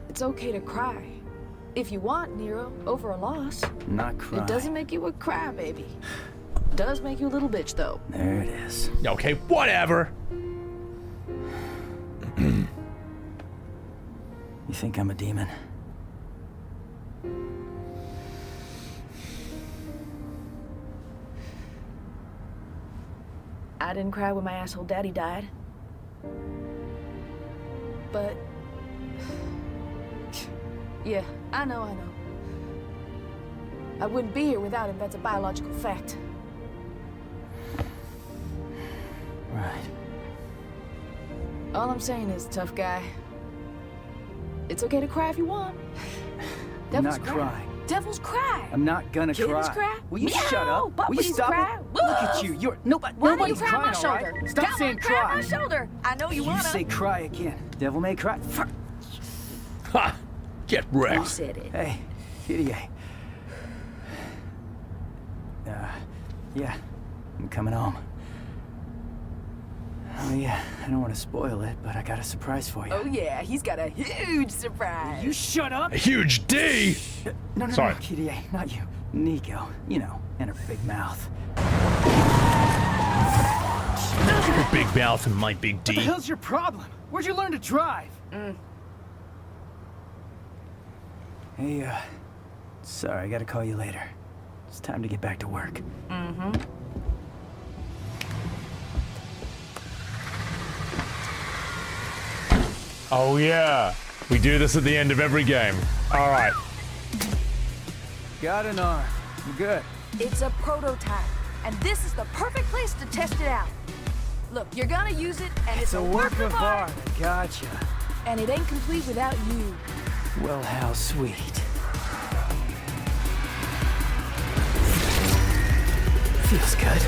It's okay to cry. If you want, Nero, over a loss. Not cry. It doesn't make you a crybaby. Does make you a little bitch, though. There it is. Okay, whatever. You think I'm a demon? I didn't cry when my asshole daddy died. But... yeah, I know. I wouldn't be here without him, that's a biological fact. Right. All I'm saying is, tough guy, it's okay to cry if you want. I'm Devils not cry. crying. Devils cry. I'm not gonna Kittens cry. cry. Will you Meow. shut up? Will you Puppies stop cry. it? Look at you. You're Why don't nobody's you cry on my crying, all shoulder? right? Stop Come saying on, cry on cry. my shoulder. I know you You wanna. say cry again. Devil may cry. Fuck. Ha! Get wrecked. Who said it? Hey, idiot. Yeah, I'm coming home. Oh yeah, I don't want to spoil it, but I got a surprise for you. Oh yeah, he's got a huge surprise. You shut up! A huge D! No, Sorry. Kitty, not you. Nico, you know, and her big mouth. Your big mouth and my big D. What the hell's your problem? Where'd you learn to drive? Hey, sorry, I gotta call you later. It's time to get back to work. Oh yeah, we do this at the end of every game. All right. Got an arm. I'm good. It's a prototype, and this is the perfect place to test it out. Look, you're gonna use it, and it's a work of art. Gotcha. And it ain't complete without you. Well, how sweet. Feels good.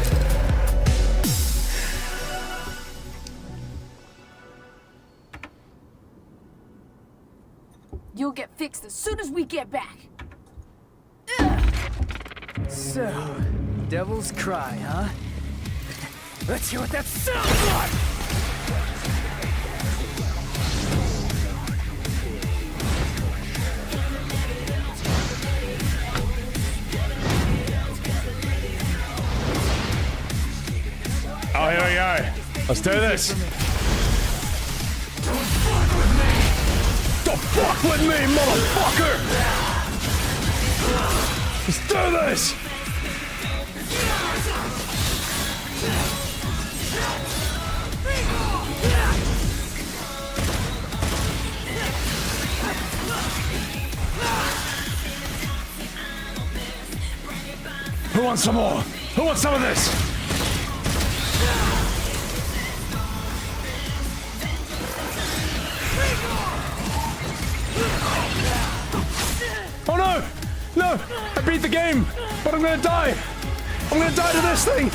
You'll get fixed as soon as we get back. So, devil's cry, huh? Let's hear what that sounds like! Oh, here we go. Let's do this. Don't fuck with me, motherfucker! Let's do this! Who wants some more? Who wants some of this? beat the game, but I'm gonna die. I'm gonna die to this thing.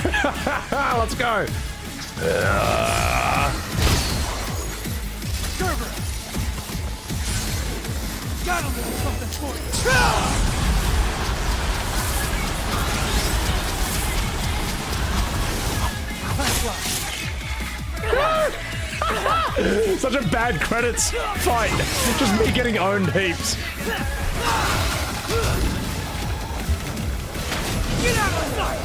Let's go. Got a little something for you. Such a bad credits fight. Just me getting owned heaps. Get out of sight!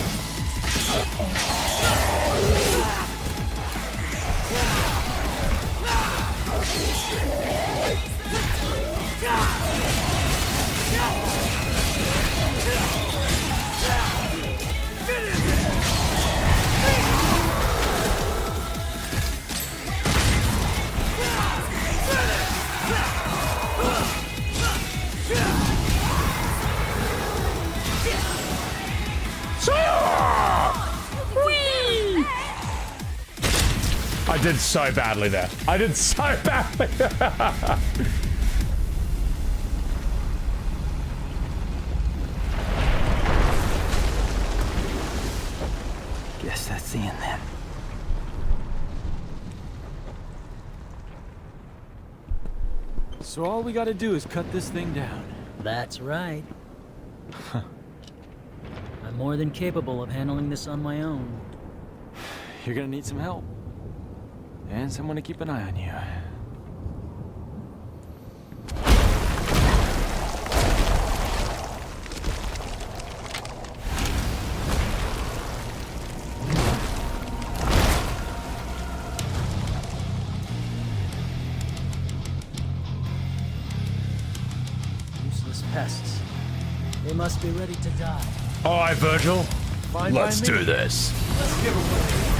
I did so badly there. I did so badly. Guess that's the end then. So all we gotta do is cut this thing down. That's right. I'm more than capable of handling this on my own. You're gonna need some help. And someone to keep an eye on you. Useless pests. They must be ready to die. All right, Virgil. Fine Let's do this. Let's give away.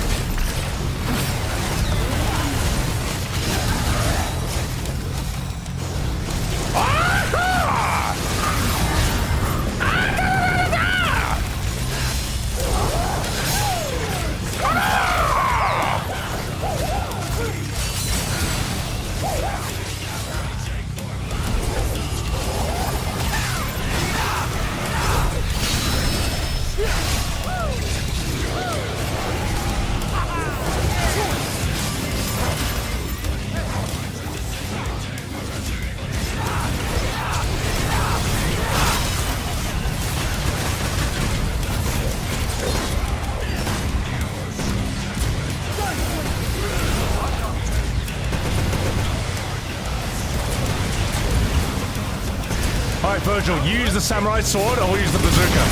Alright, Virgil, use the samurai sword or use the bazooka.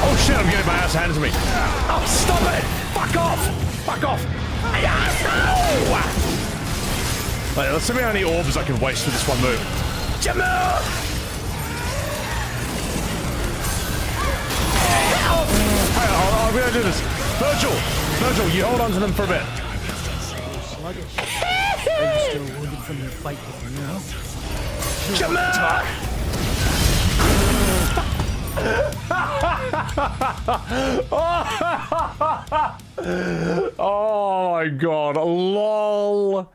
Oh shit, I'm getting my ass handed to me. Oh, stop it! Fuck off! Fuck off! Wait, let's see how many orbs I can waste with this one move. Jamal! I'm gonna do this. Virgil, you hold on to them for a bit. Sluggish. Are you still wounded from your fight with Nero? Jamal! Oh my god, lol.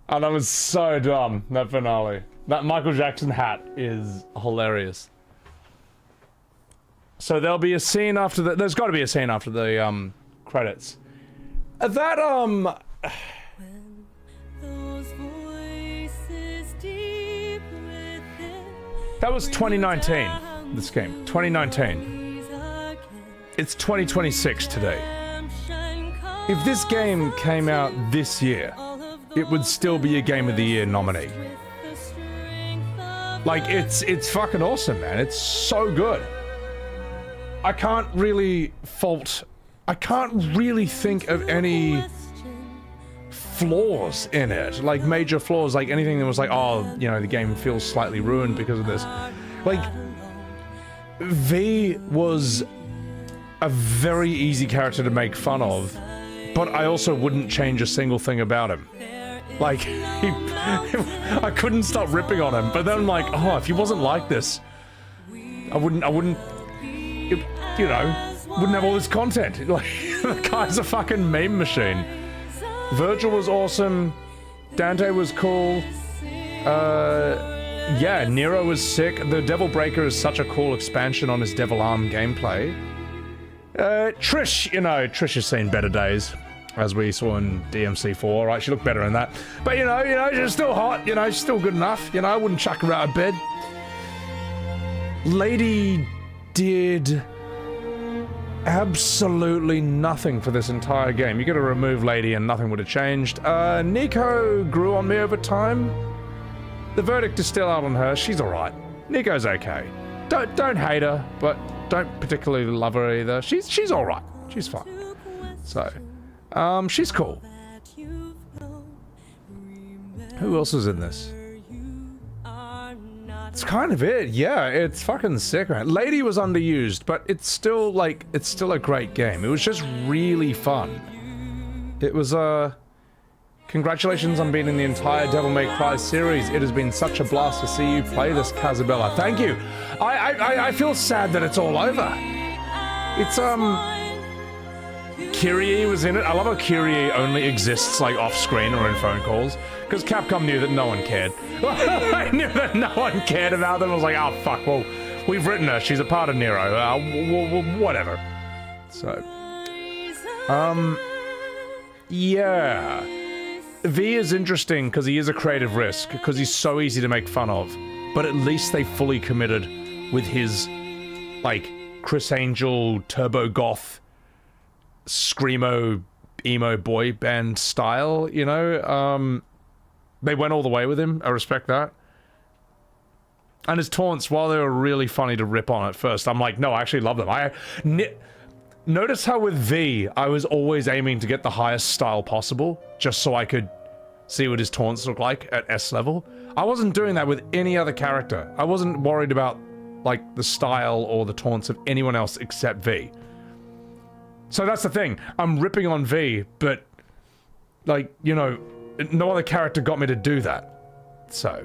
And that was so dumb, that finale. That Michael Jackson hat is hilarious. So there'll be a scene after the, there's got to be a scene after the credits. That that was 2019. This game, 2019. It's 2026 today. If this game came out this year, it would still be a Game of the Year nominee. Like, it's fucking awesome, man. It's so good. I can't really think of any flaws in it. Like, major flaws, like anything that was like, oh, you know, the game feels slightly ruined because of this. Like, V was a very easy character to make fun of, but I also wouldn't change a single thing about him. Like, I couldn't stop ripping on him, but then I'm like, oh, if he wasn't like this, I wouldn't, you know, wouldn't have all this content. Like, the guy's a fucking meme machine. Virgil was awesome. Dante was cool. Yeah, Nero was sick. The Devil Breaker is such a cool expansion on his Devil Arm gameplay. Trish, you know, Trish has seen better days, as we saw in DMC4, right? She looked better in that. But, you know, she's still hot, you know, she's still good enough. You know, I wouldn't chuck her out of bed. Lady did absolutely nothing for this entire game. You gotta remove Lady and nothing would have changed. Nico grew on me over time. The verdict is still out on her. She's alright. Nico's okay. Don't hate her, but don't particularly love her either. She's alright. She's fine. So, she's cool. Who else is in this? It's kind of it, yeah, it's fucking sick, man. Lady was underused, but it's still, like, it's still a great game. It was just really fun. It was, congratulations on being in the entire Devil May Cry series. It has been such a blast to see you play this, Casabella. Thank you. I feel sad that it's all over. It's, Kyrie was in it. I love how Kyrie only exists, like, off-screen or in phone calls, because Capcom knew that no one cared. I knew that no one cared about them. I was like, oh, fuck, well, we've written her. She's a part of Nero. Whatever. So, yeah. V is interesting because he is a creative risk, because he's so easy to make fun of, but at least they fully committed with his, like, Chris Angel, Turbo Goth, screamo, emo boy band style, you know? They went all the way with him. I respect that. And his taunts, while they were really funny to rip on at first, I'm like, no, I actually love them. Notice how with V, I was always aiming to get the highest style possible, just so I could see what his taunts look like at S level. I wasn't doing that with any other character. I wasn't worried about, like, the style or the taunts of anyone else except V. So that's the thing. I'm ripping on V, but, like, you know, no other character got me to do that. So,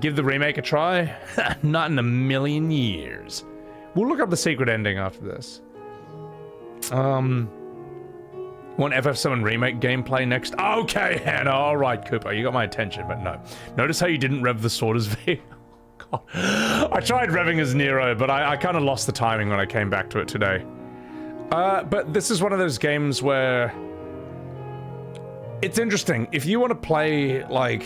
give the remake a try? Not in a million years. We'll look up the secret ending after this. Want FF7 Remake gameplay next? Okay, Hannah, alright, Cooper, you got my attention, but no. Notice how you didn't rev the sword as V? God. I tried revving as Nero, but I kind of lost the timing when I came back to it today. But this is one of those games where it's interesting. If you want to play, like,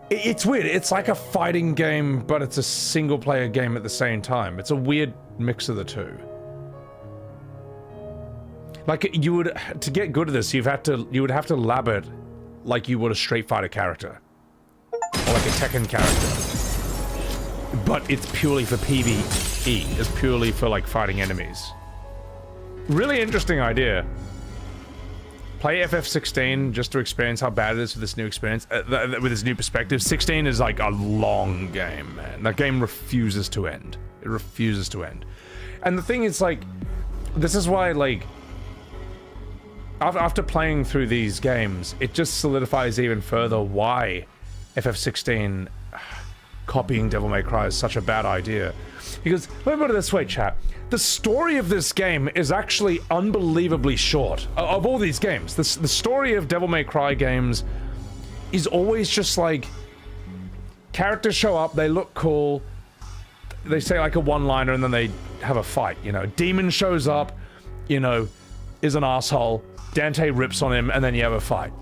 it's weird. It's like a fighting game, but it's a single-player game at the same time. It's a weird mix of the two. Like, you would, to get good at this, you would have to lab it like you would a Street Fighter character, or like a Tekken character. But it's purely for PvE. It's purely for, like, fighting enemies. Really interesting idea. Play FF16 just to experience how bad it is with this new experience, with this new perspective. 16 is like a long game, man. That game refuses to end. It refuses to end. And the thing is, like, this is why, like, after playing through these games, it just solidifies even further why FF16 copying Devil May Cry is such a bad idea. Because, let me put it this way, chat. The story of this game is actually unbelievably short. Of all these games, the story of Devil May Cry games is always just like, characters show up, they look cool, they say like a one-liner and then they have a fight, you know. Demon shows up, you know, is an asshole, Dante rips on him, and then you have a fight.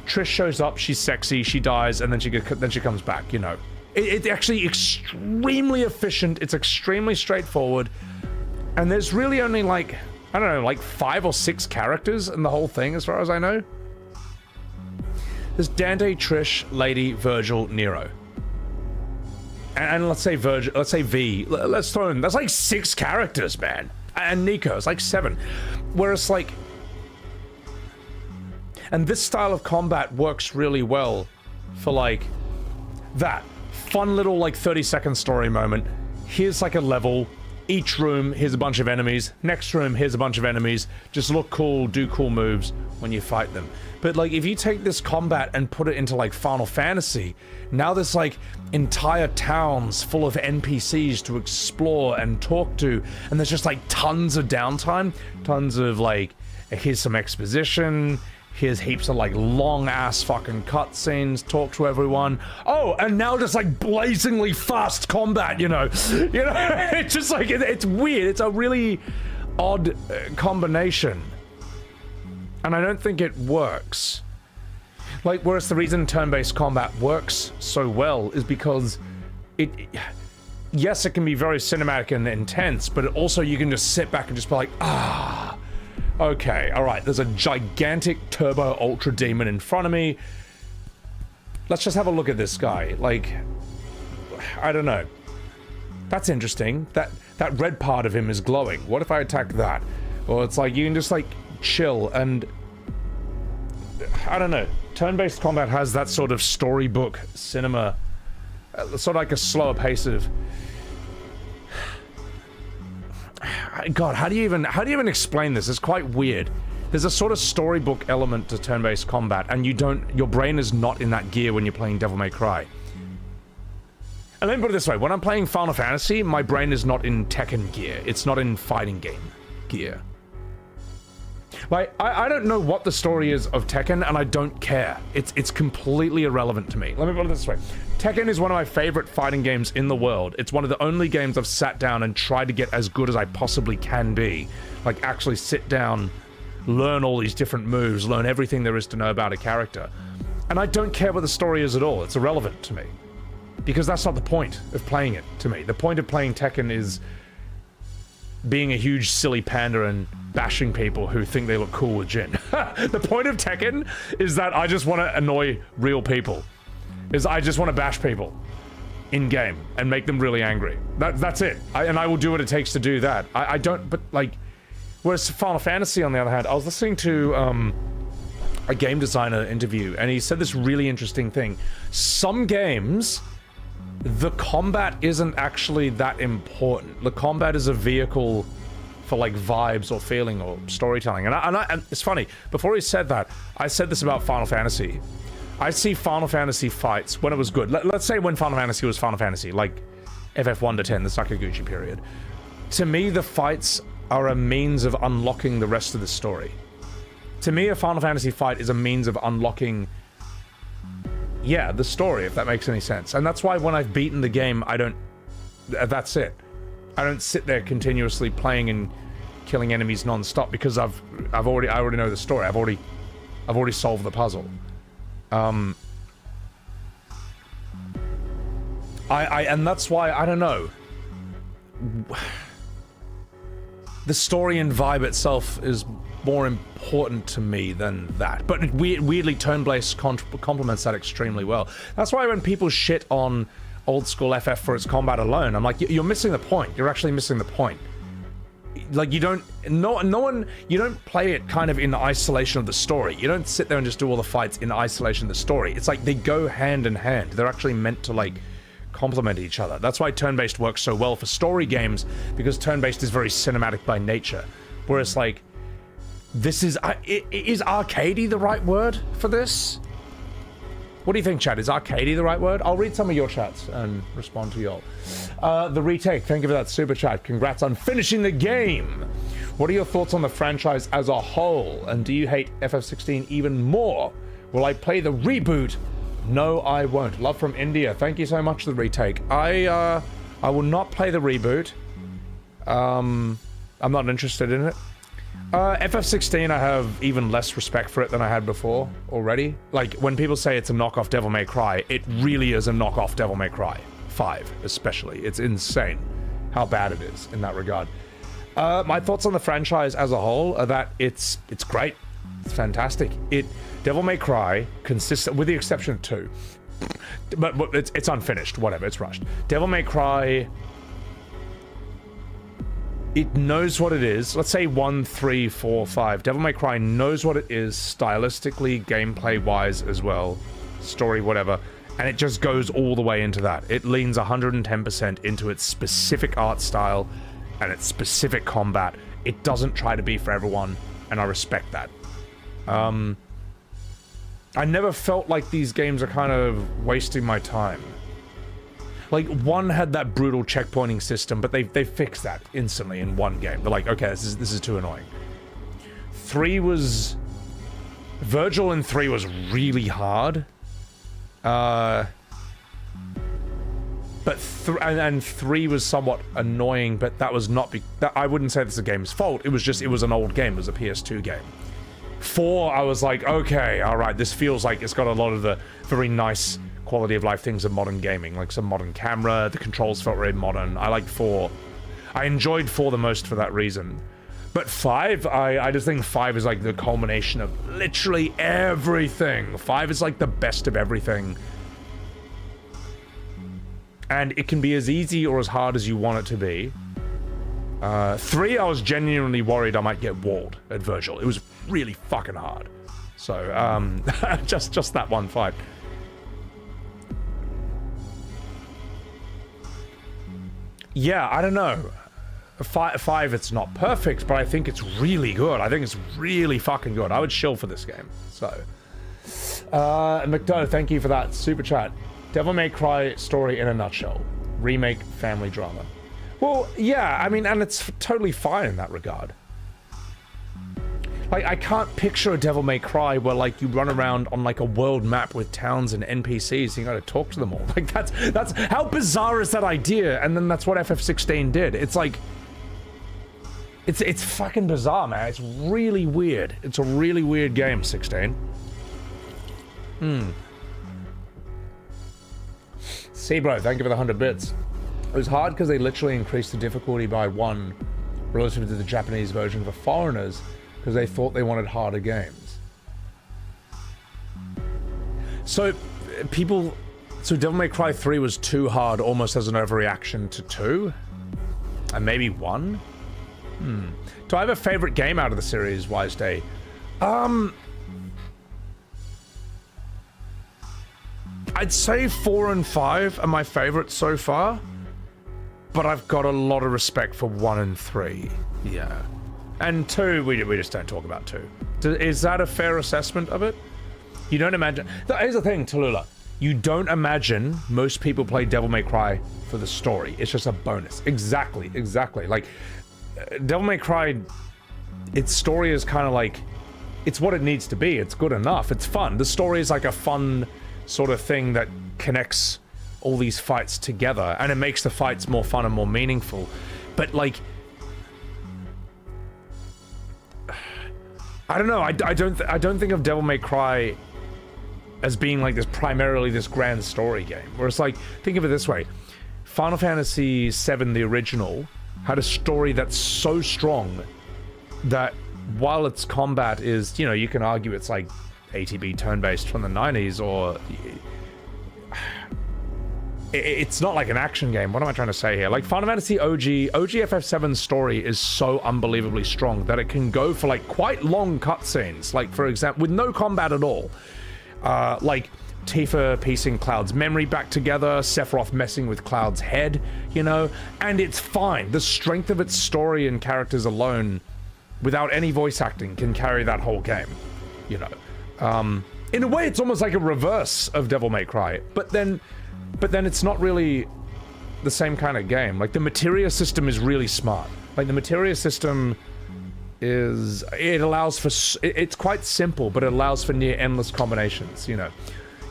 Trish shows up, she's sexy, she dies, and then she comes back, you know. It's actually extremely efficient, it's extremely straightforward, and there's really only like, I don't know, like 5 or 6 characters in the whole thing as far as I know. There's Dante, Trish, Lady, Virgil, Nero. And let's say Virgil, let's say V, let's throw in, that's like 6 characters, man. And Nico, it's like 7. Whereas like, and this style of combat works really well for like that. Fun little like 30-second story moment. Here's like a level. Each room, here's a bunch of enemies. Next room, here's a bunch of enemies. Just look cool, do cool moves. when you fight them. But like, if you take this combat and put it into like Final Fantasy, now there's like entire towns full of NPCs to explore and talk to, and there's just like tons of downtime, tons of like, here's some exposition, here's heaps of like long ass fucking cutscenes, talk to everyone. Oh, and now just like blazingly fast combat, you know, it's just like, it's weird. It's a really odd combination. And I don't think it works. Like, whereas the reason turn-based combat works so well is because yes, it can be very cinematic and intense, but also you can just sit back and just be like, okay, all right, there's a gigantic turbo ultra demon in front of me. Let's just have a look at this guy. Like, I don't know. That's interesting. That red part of him is glowing. What if I attack that? Or it's like, you can just like chill and I don't know. Turn-based combat has that sort of storybook cinema, sort of like a slower pace of. God, how do you even explain this? It's quite weird. There's a sort of storybook element to turn-based combat, and your brain is not in that gear when you're playing Devil May Cry. And let me put it this way: when I'm playing Final Fantasy, my brain is not in Tekken gear. It's not in fighting game gear. Like, I don't know what the story is of Tekken, and I don't care. It's completely irrelevant to me. Let me put it this way. Tekken is one of my favorite fighting games in the world. It's one of the only games I've sat down and tried to get as good as I possibly can be. Like, actually sit down, learn all these different moves, learn everything there is to know about a character. And I don't care what the story is at all. It's irrelevant to me. Because that's not the point of playing it to me. The point of playing Tekken is being a huge silly panda and bashing people who think they look cool with Jin. The point of Tekken is that I just want to annoy real people. I just want to bash people in game and make them really angry. That's it. And I will do what it takes to do that. I don't, but like, whereas Final Fantasy on the other hand, I was listening to a game designer interview and he said this really interesting thing. Some games, the combat isn't actually that important. The combat is a vehicle for like vibes or feeling or storytelling. And it's funny, before he said that, I said this about Final Fantasy. I see Final Fantasy fights when it was good. Let's say when Final Fantasy was Final Fantasy, like FF1 to 10, the Sakaguchi period. To me, the fights are a means of unlocking the rest of the story. To me, a Final Fantasy fight is a means of unlocking, yeah, the story, if that makes any sense. And that's why when I've beaten the game, that's it. I don't sit there continuously playing and killing enemies non-stop because I already know the story. I've already solved the puzzle. And that's why, I don't know. The story and vibe itself is more important to me than that. But it weirdly, turn-based complements that extremely well. That's why when people shit on old school FF for its combat alone, I'm like, you're missing the point. You're actually missing the point. Like, you don't play it kind of in isolation of the story. You don't sit there and just do all the fights in isolation of the story. It's like they go hand in hand. They're actually meant to like complement each other. That's why turn-based works so well for story games, because turn-based is very cinematic by nature. Whereas like, this is arcadey the right word for this? What do you think, chat? Is arcadey the right word? I'll read some of your chats and respond to y'all. The Retake, thank you for that super chat. Congrats on finishing the game. What are your thoughts on the franchise as a whole? And do you hate FF16 even more? Will I play the reboot? No, I won't. Love from India. Thank you so much for the Retake. I will not play the reboot. I'm not interested in it. FF16, I have even less respect for it than I had before already. Like, when people say it's a knockoff Devil May Cry, it really is a knockoff Devil May Cry. 5, especially. It's insane how bad it is in that regard. My thoughts on the franchise as a whole are that it's great. It's fantastic. Devil May Cry, consistent, with the exception of 2. But it's unfinished, whatever, it's rushed. Devil May Cry, it knows what it is. Let's say 1, 3, 4, 5. Devil May Cry knows what it is stylistically, gameplay-wise as well, story, whatever, and it just goes all the way into that. It leans 110% into its specific art style and its specific combat. It doesn't try to be for everyone, and I respect that. I never felt like these games are kind of wasting my time. Like, 1 had that brutal checkpointing system, but they fixed that instantly in 1 game. They're like, okay, this is too annoying. 3 was... Virgil in 3 was really hard. But 3 was somewhat annoying, but that was not... I wouldn't say that's the game's fault. It was just, it was an old game. It was a PS2 game. 4, I was like, okay, alright, this feels like it's got a lot of the very nice quality of life things of modern gaming, like some modern camera, the controls felt very modern. I liked 4. I enjoyed 4 the most for that reason. But 5, I just think 5 is like the culmination of literally everything. 5 is like the best of everything. And it can be as easy or as hard as you want it to be. 3, I was genuinely worried I might get walled at Virgil. It was really fucking hard. So, just that one fight. Yeah, I don't know. 5, it's not perfect, but I think it's really good. I think it's really fucking good. I would shill for this game. So, McDonough, thank you for that super chat. Devil May Cry story in a nutshell. Remake, family drama. Well, yeah, I mean, and it's totally fine in that regard. Like, I can't picture a Devil May Cry where, like, you run around on, like, a world map with towns and NPCs and you gotta talk to them all. Like, that's how bizarre is that idea? And then that's what FF16 did. It's like... It's fucking bizarre, man. It's really weird. It's a really weird game, 16. Bro, thank you for the 100 bits. It was hard because they literally increased the difficulty by 1 relative to the Japanese version for foreigners because they thought they wanted harder games. So, Devil May Cry 3 was too hard almost as an overreaction to 2? And maybe 1? Do I have a favorite game out of the series, Wise Day? I'd say 4 and 5 are my favorites so far, but I've got a lot of respect for 1 and 3. Yeah. And 2, we just don't talk about 2. Is that a fair assessment of it? You don't imagine... Here's the thing, Tallulah. You don't imagine most people play Devil May Cry for the story. It's just a bonus. Exactly. Like, Devil May Cry, its story is kind of like... It's what it needs to be. It's good enough. It's fun. The story is like a fun sort of thing that connects all these fights together, and it makes the fights more fun and more meaningful. But, like... I don't know. I don't think of Devil May Cry as being like primarily this grand story game. Where it's like, think of it this way. Final Fantasy VII, the original, had a story that's so strong that while its combat is, you know, you can argue it's like ATB turn-based from the 90s, or... It's not like an action game. What am I trying to say here? Like, Final Fantasy OG FF7's story is so unbelievably strong that it can go for, like, quite long cutscenes. Like, for example, with no combat at all. Like, Tifa piecing Cloud's memory back together, Sephiroth messing with Cloud's head, you know? And it's fine. The strength of its story and characters alone, without any voice acting, can carry that whole game, you know? In a way, it's almost like a reverse of Devil May Cry. But then it's not really the same kind of game. Like, the materia system is really smart. Like, the materia system is... It allows for... It's quite simple, but it allows for near endless combinations, you know.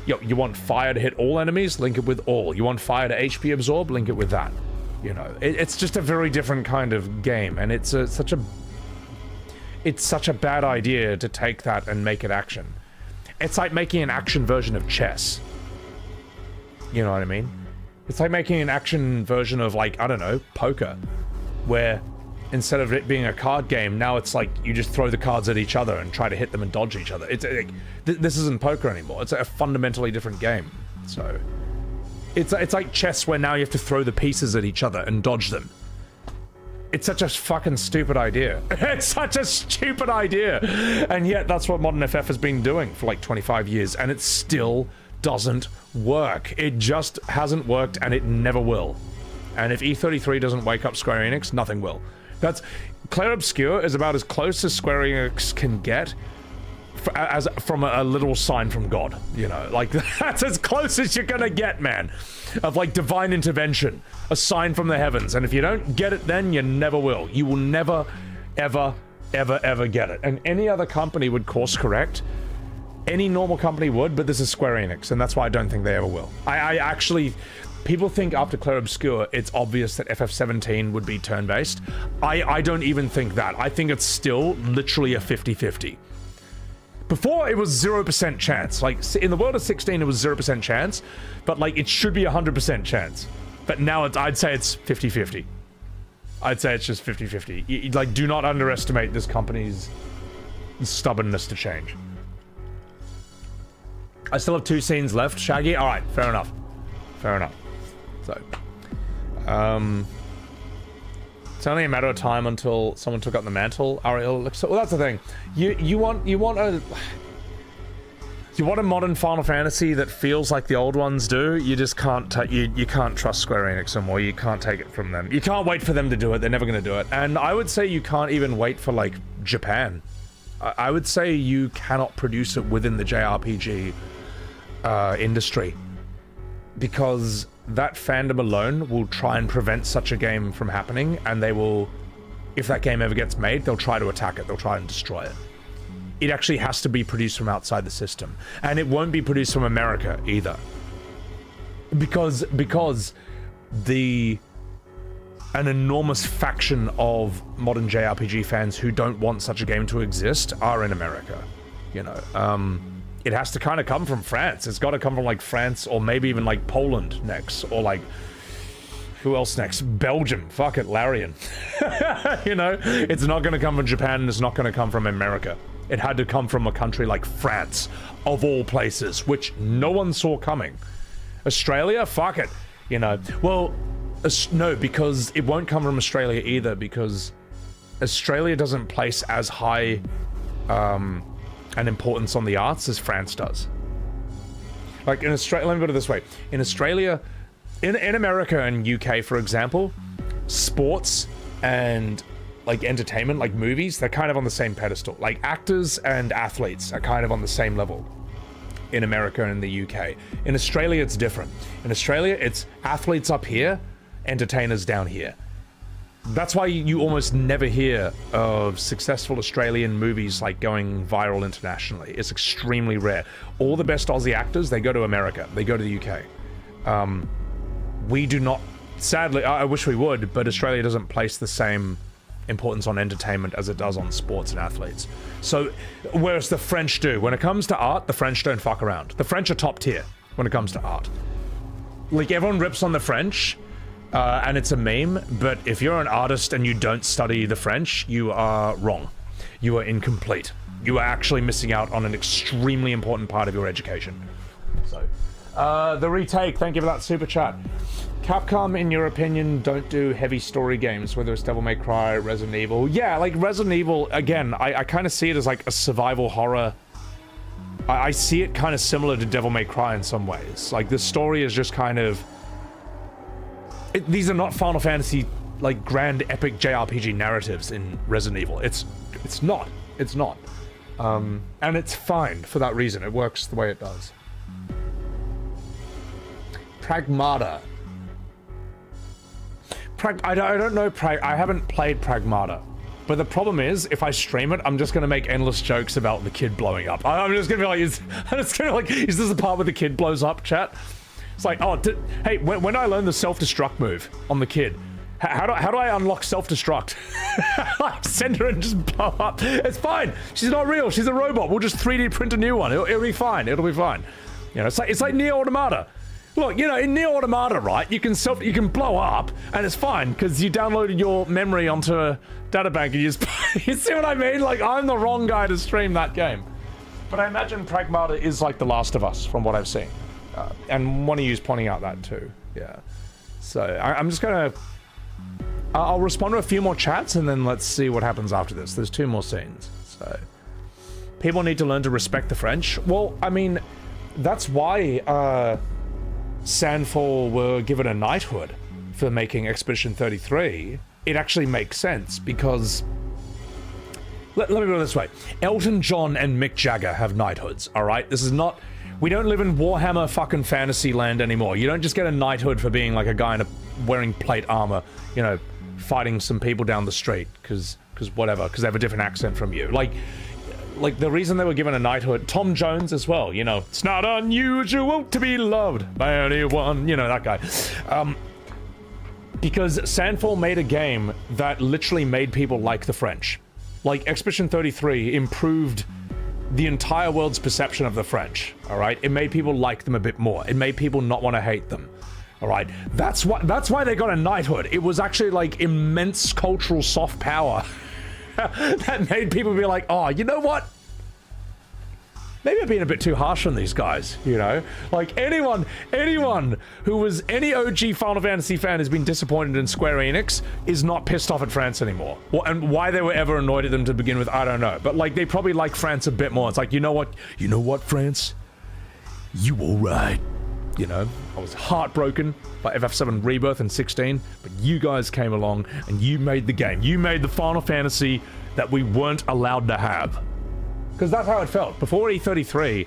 You want fire to hit all enemies? Link it with all. You want fire to HP absorb? Link it with that. You know, it's just a very different kind of game, and it's such a bad idea to take that and make it action. It's like making an action version of chess. You know what I mean? It's like making an action version of, like, I don't know, poker, where instead of it being a card game, now it's like you just throw the cards at each other and try to hit them and dodge each other. It's like, this isn't poker anymore. It's a fundamentally different game. So it's like chess, where now you have to throw the pieces at each other and dodge them. It's such a fucking stupid idea. It's such a stupid idea. And yet that's what modern FF has been doing for like 25 years, and it still doesn't work. It just hasn't worked, and it never will. And if E33 doesn't wake up Square Enix, nothing will. That's... Clair Obscur is about as close as Square Enix can get from a literal sign from God, you know, like that's as close as you're gonna get, man, of like divine intervention, a sign from the heavens. And if you don't get it, then you never will. You will never, ever, ever get it. And any other company would course correct. Any normal company would, but this is Square Enix, and that's why I don't think they ever will. I actually, people think after Clair Obscur, it's obvious that FF17 would be turn-based. I don't even think that. I think it's still literally a 50-50. Before, it was 0% chance. Like, in the world of 16, it was 0% chance, but, like, it should be 100% chance. But now, I'd say it's 50-50. I'd say it's just 50-50. Like, do not underestimate this company's stubbornness to change. I still have 2 scenes left, Shaggy? Alright, fair enough. Fair enough. So, it's only a matter of time until someone took up the mantle. Well, that's the thing. You want a modern Final Fantasy that feels like the old ones do. You just can't you can't trust Square Enix anymore. You can't take it from them. You can't wait for them to do it. They're never going to do it. And I would say you can't even wait for like Japan. I would say you cannot produce it within the JRPG industry, because that fandom alone will try and prevent such a game from happening, and they will, if that game ever gets made, they'll try to attack it, they'll try and destroy it. It actually has to be produced from outside the system, and it won't be produced from America either, because an enormous faction of modern JRPG fans who don't want such a game to exist are in America, you know. It has to kind of come from France. It's got to come from like France, or maybe even like Poland next, or like who else next? Belgium. Fuck it, Larian. You know, it's not going to come from Japan, and it's not going to come from America. It had to come from a country like France, of all places, which no one saw coming. Australia, fuck it, you know. Well, no, because it won't come from Australia either, because Australia doesn't place as high an importance on the arts as France does. Like in Australia, let me put it this way. In Australia, in America and UK, for example, sports and like entertainment, like movies, they're kind of on the same pedestal. Like actors and athletes are kind of on the same level in America and the UK. In Australia, it's different. In Australia, it's athletes up here, entertainers down here. That's why you almost never hear of successful Australian movies like going viral internationally. It's extremely rare. All the best Aussie actors, they go to America. They go to the UK. We do not, sadly, I wish we would, but Australia doesn't place the same importance on entertainment as it does on sports and athletes. So, whereas the French do. When it comes to art, the French don't fuck around. The French are top tier when it comes to art. Like, everyone rips on the French, and it's a meme, but if you're an artist and you don't study the French, you are wrong. You are incomplete. You are actually missing out on an extremely important part of your education. So, the retake, thank you for that super chat. Capcom, in your opinion, don't do heavy story games, whether it's Devil May Cry, Resident Evil. Yeah, like Resident Evil, again, I kind of see it as like a survival horror. I see it kind of similar to Devil May Cry in some ways. Like, the story is just kind of... these are not Final Fantasy, like, grand epic JRPG narratives in Resident Evil. It's not. It's not. And it's fine for that reason. It works the way it does. Pragmata. I don't know I haven't played Pragmata. But the problem is, if I stream it, I'm just gonna make endless jokes about the kid blowing up. I'm just gonna be like, is this the part where the kid blows up, chat? It's like, oh, hey, when I learned the self-destruct move on the kid, how do I unlock self-destruct? Like, send her and just blow up. It's fine. She's not real. She's a robot. We'll just 3D print a new one. It'll be fine. It'll be fine. You know, it's like Neo Automata. Look, you know, in Neo Automata, right, you can blow up, and it's fine, because you downloaded your memory onto a databank and you just... You see what I mean? Like, I'm the wrong guy to stream that game. But I imagine Pragmata is like The Last of Us, from what I've seen. And one of you's pointing out that too. Yeah. So, I'm just gonna... I'll respond to a few more chats, and then let's see what happens after this. There's 2 more scenes, so... People need to learn to respect the French. Well, I mean, that's why, Sandfall were given a knighthood for making Expedition 33. It actually makes sense, because let me put it this way. Elton John and Mick Jagger have knighthoods, alright? This is not... We don't live in Warhammer fucking fantasy land anymore. You don't just get a knighthood for being like a guy wearing plate armor, you know, fighting some people down the street, because whatever, because they have a different accent from you. Like the reason they were given a knighthood, Tom Jones as well, you know, it's not unusual to be loved by anyone, you know, that guy. Because Sandfall made a game that literally made people like the French. Like, Expedition 33 improved the entire world's perception of the French, alright? It made people like them a bit more. It made people not want to hate them, alright? That's why they got a knighthood. It was actually, like, immense cultural soft power that made people be like, oh, you know what? Maybe I'm being a bit too harsh on these guys, you know? Like, anyone who was any OG Final Fantasy fan who's been disappointed in Square Enix is not pissed off at France anymore. Well, and why they were ever annoyed at them to begin with, I don't know. But, like, they probably like France a bit more. It's like, you know what? You know what, France? You alright. You know? I was heartbroken by FF7 Rebirth in 16, but you guys came along and you made the game. You made the Final Fantasy that we weren't allowed to have. Because that's how it felt. Before E33,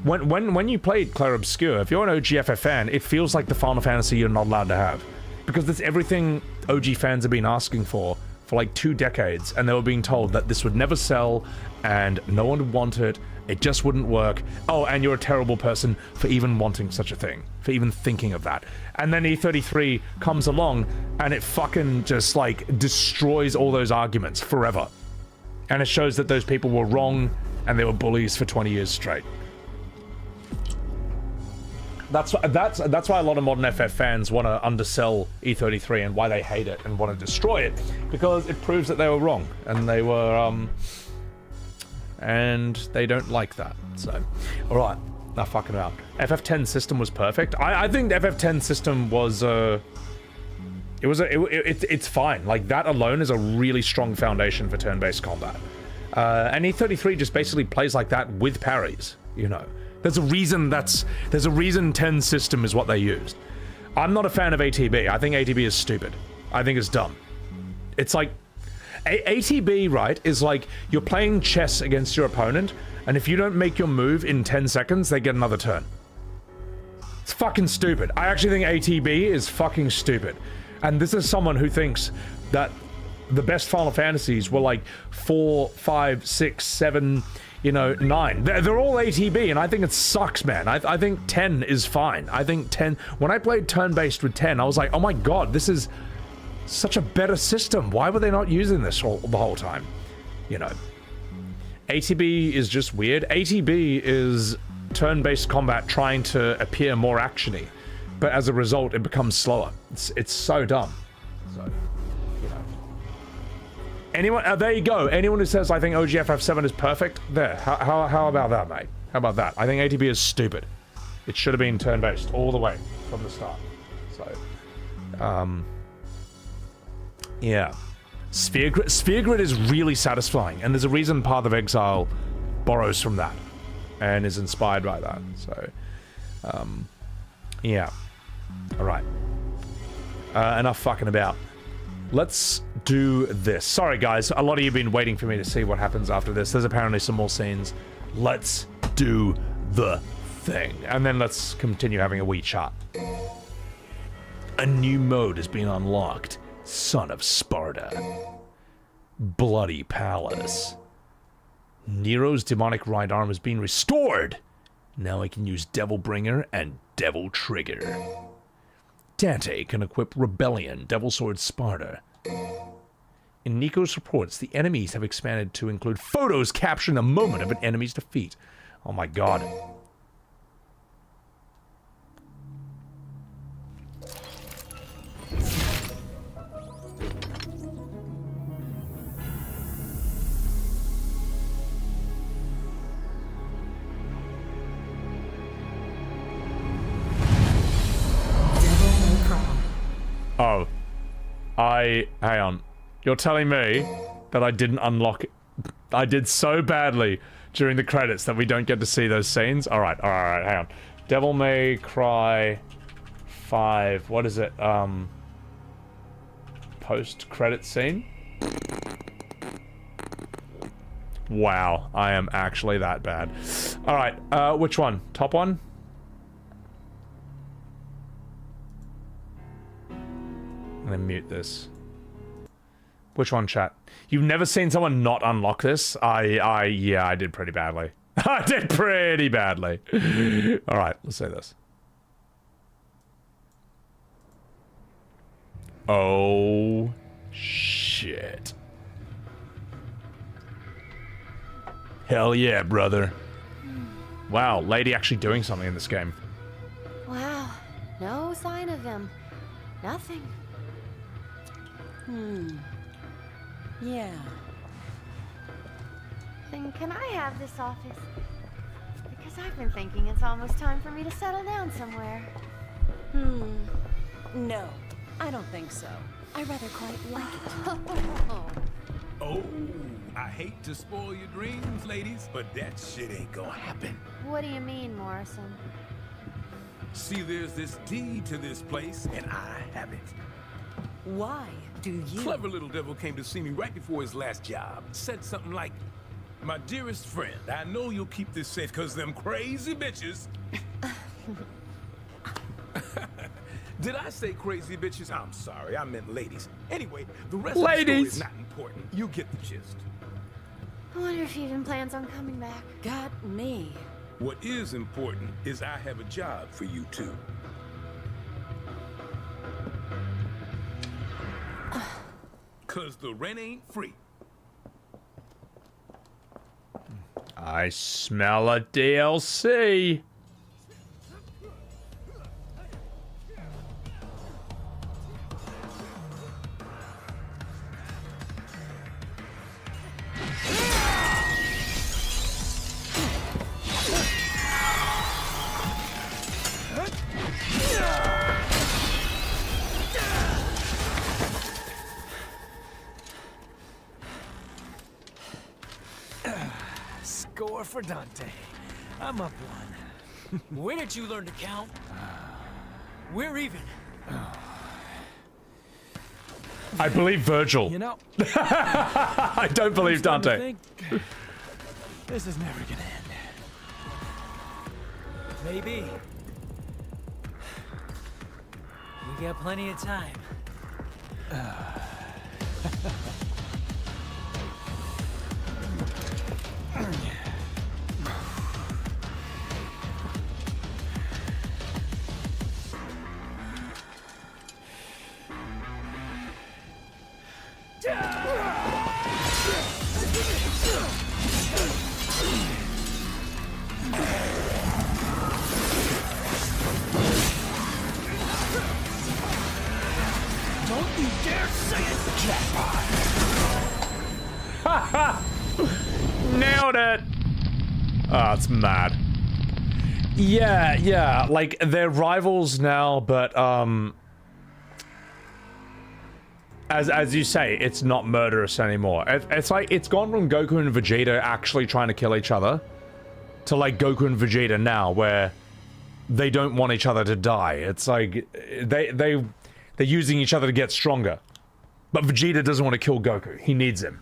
when you played Clair Obscur, if you're an OG FF fan, it feels like the Final Fantasy you're not allowed to have. Because that's everything OG fans have been asking for like 2 decades, and they were being told that this would never sell, and no one would want it, it just wouldn't work. Oh, and you're a terrible person for even wanting such a thing, for even thinking of that. And then E33 comes along, and it fucking just, like, destroys all those arguments forever. And it shows that those people were wrong, and they were bullies for 20 years straight. That's why a lot of modern FF fans want to undersell E33 and why they hate it and want to destroy it, because it proves that they were wrong and they were and they don't like that. So, all right, now fucking about. FF10 system was perfect. I think the FF10 system was it's fine. Like, that alone is a really strong foundation for turn-based combat. And E33 just basically plays like that with parries, you know. There's a reason 10 system is what they used. I'm not a fan of ATB. I think ATB is stupid. I think it's dumb. It's like, ATB, right, is like you're playing chess against your opponent, and if you don't make your move in 10 seconds, they get another turn. It's fucking stupid. I actually think ATB is fucking stupid. And this is someone who thinks that the best Final Fantasies were like 4, 5, 6, 7, you know, 9. They're all ATB, and I think it sucks, man. I think 10 is fine. I think 10... When I played turn-based with 10, I was like, oh my god, this is such a better system. Why were they not using this the whole time? You know. ATB is just weird. ATB is turn-based combat trying to appear more actiony, but as a result, it becomes slower. It's so dumb. So, you know. Anyone, there you go. Anyone who says I think OG FF7 is perfect, there. How about that, mate? How about that? I think ATB is stupid. It should have been turn-based all the way from the start. So, yeah. Sphere Grid is really satisfying, and there's a reason Path of Exile borrows from that and is inspired by that. So, yeah. Alright. Enough fucking about. Let's do this. Sorry, guys. A lot of you have been waiting for me to see what happens after this. There's apparently some more scenes. Let's do the thing. And then let's continue having a wee chat. A new mode has been unlocked. Son of Sparta. Bloody Palace. Nero's demonic right arm has been restored. Now I can use Devilbringer and Devil Trigger. Dante can equip Rebellion, Devil Sword Sparta. In Nico's reports, the enemies have expanded to include photos capturing the moment of an enemy's defeat. Oh my god. Oh. Hang on. You're telling me that I didn't unlock it? I did so badly during the credits that we don't get to see those scenes? Alright, hang on. Devil May Cry 5. What is it? Post-credit scene? Wow, I am actually that bad. Alright, which one? Top one? I'm gonna mute this. Which one, chat? You've never seen someone not unlock this? Yeah, I did pretty badly. I did pretty badly. Alright, let's say this. Oh, shit. Hell yeah, brother. Wow, lady actually doing something in this game. Wow, no sign of him. Nothing. Yeah. Then can I have this office? Because I've been thinking it's almost time for me to settle down somewhere. No, I don't think so. I rather quite like it. Oh, I hate to spoil your dreams, ladies, but that shit ain't gonna happen. What do you mean, Morrison? See, there's this deed to this place, and I have it. Why do you? Clever little devil came to see me right before his last job. Said something like, "My dearest friend, I know you'll keep this safe because them crazy bitches..." Did I say crazy bitches? I'm sorry, I meant ladies. Anyway, the rest of the story is not important. You get the gist. I wonder if he even plans on coming back. Got me. What is important is I have a job for you two. Cause the rent ain't free. I smell a DLC. Score for Dante. I'm up one. When did you learn to count? We're even. I believe Virgil. You know, I don't believe Dante. This is never gonna end. Maybe. We got plenty of time. Don't you dare say it's jackpot! Nailed it! Oh, it's mad. Yeah, like, they're rivals now, but, as you say, it's not murderous anymore. It's like, it's gone from Goku and Vegeta actually trying to kill each other, to, like, Goku and Vegeta now, where they don't want each other to die. It's like, they're using each other to get stronger. But Vegeta doesn't want to kill Goku. He needs him.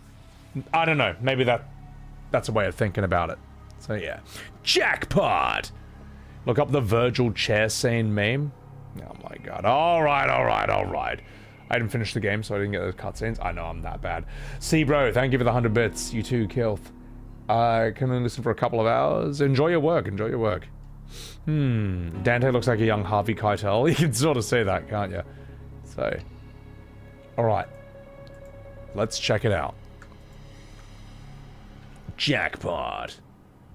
I don't know. Maybe that's a way of thinking about it. So yeah. Jackpot! Look up the Virgil chair scene meme. Oh my god. Alright. I didn't finish the game, so I didn't get those cutscenes. I know I'm that bad. See, bro, thank you for the 100 bits. You too, Kilth. Can I listen for a couple of hours? Enjoy your work. Dante looks like a young Harvey Keitel. You can sort of say that, can't you? So, alright. Let's check it out. Jackpot.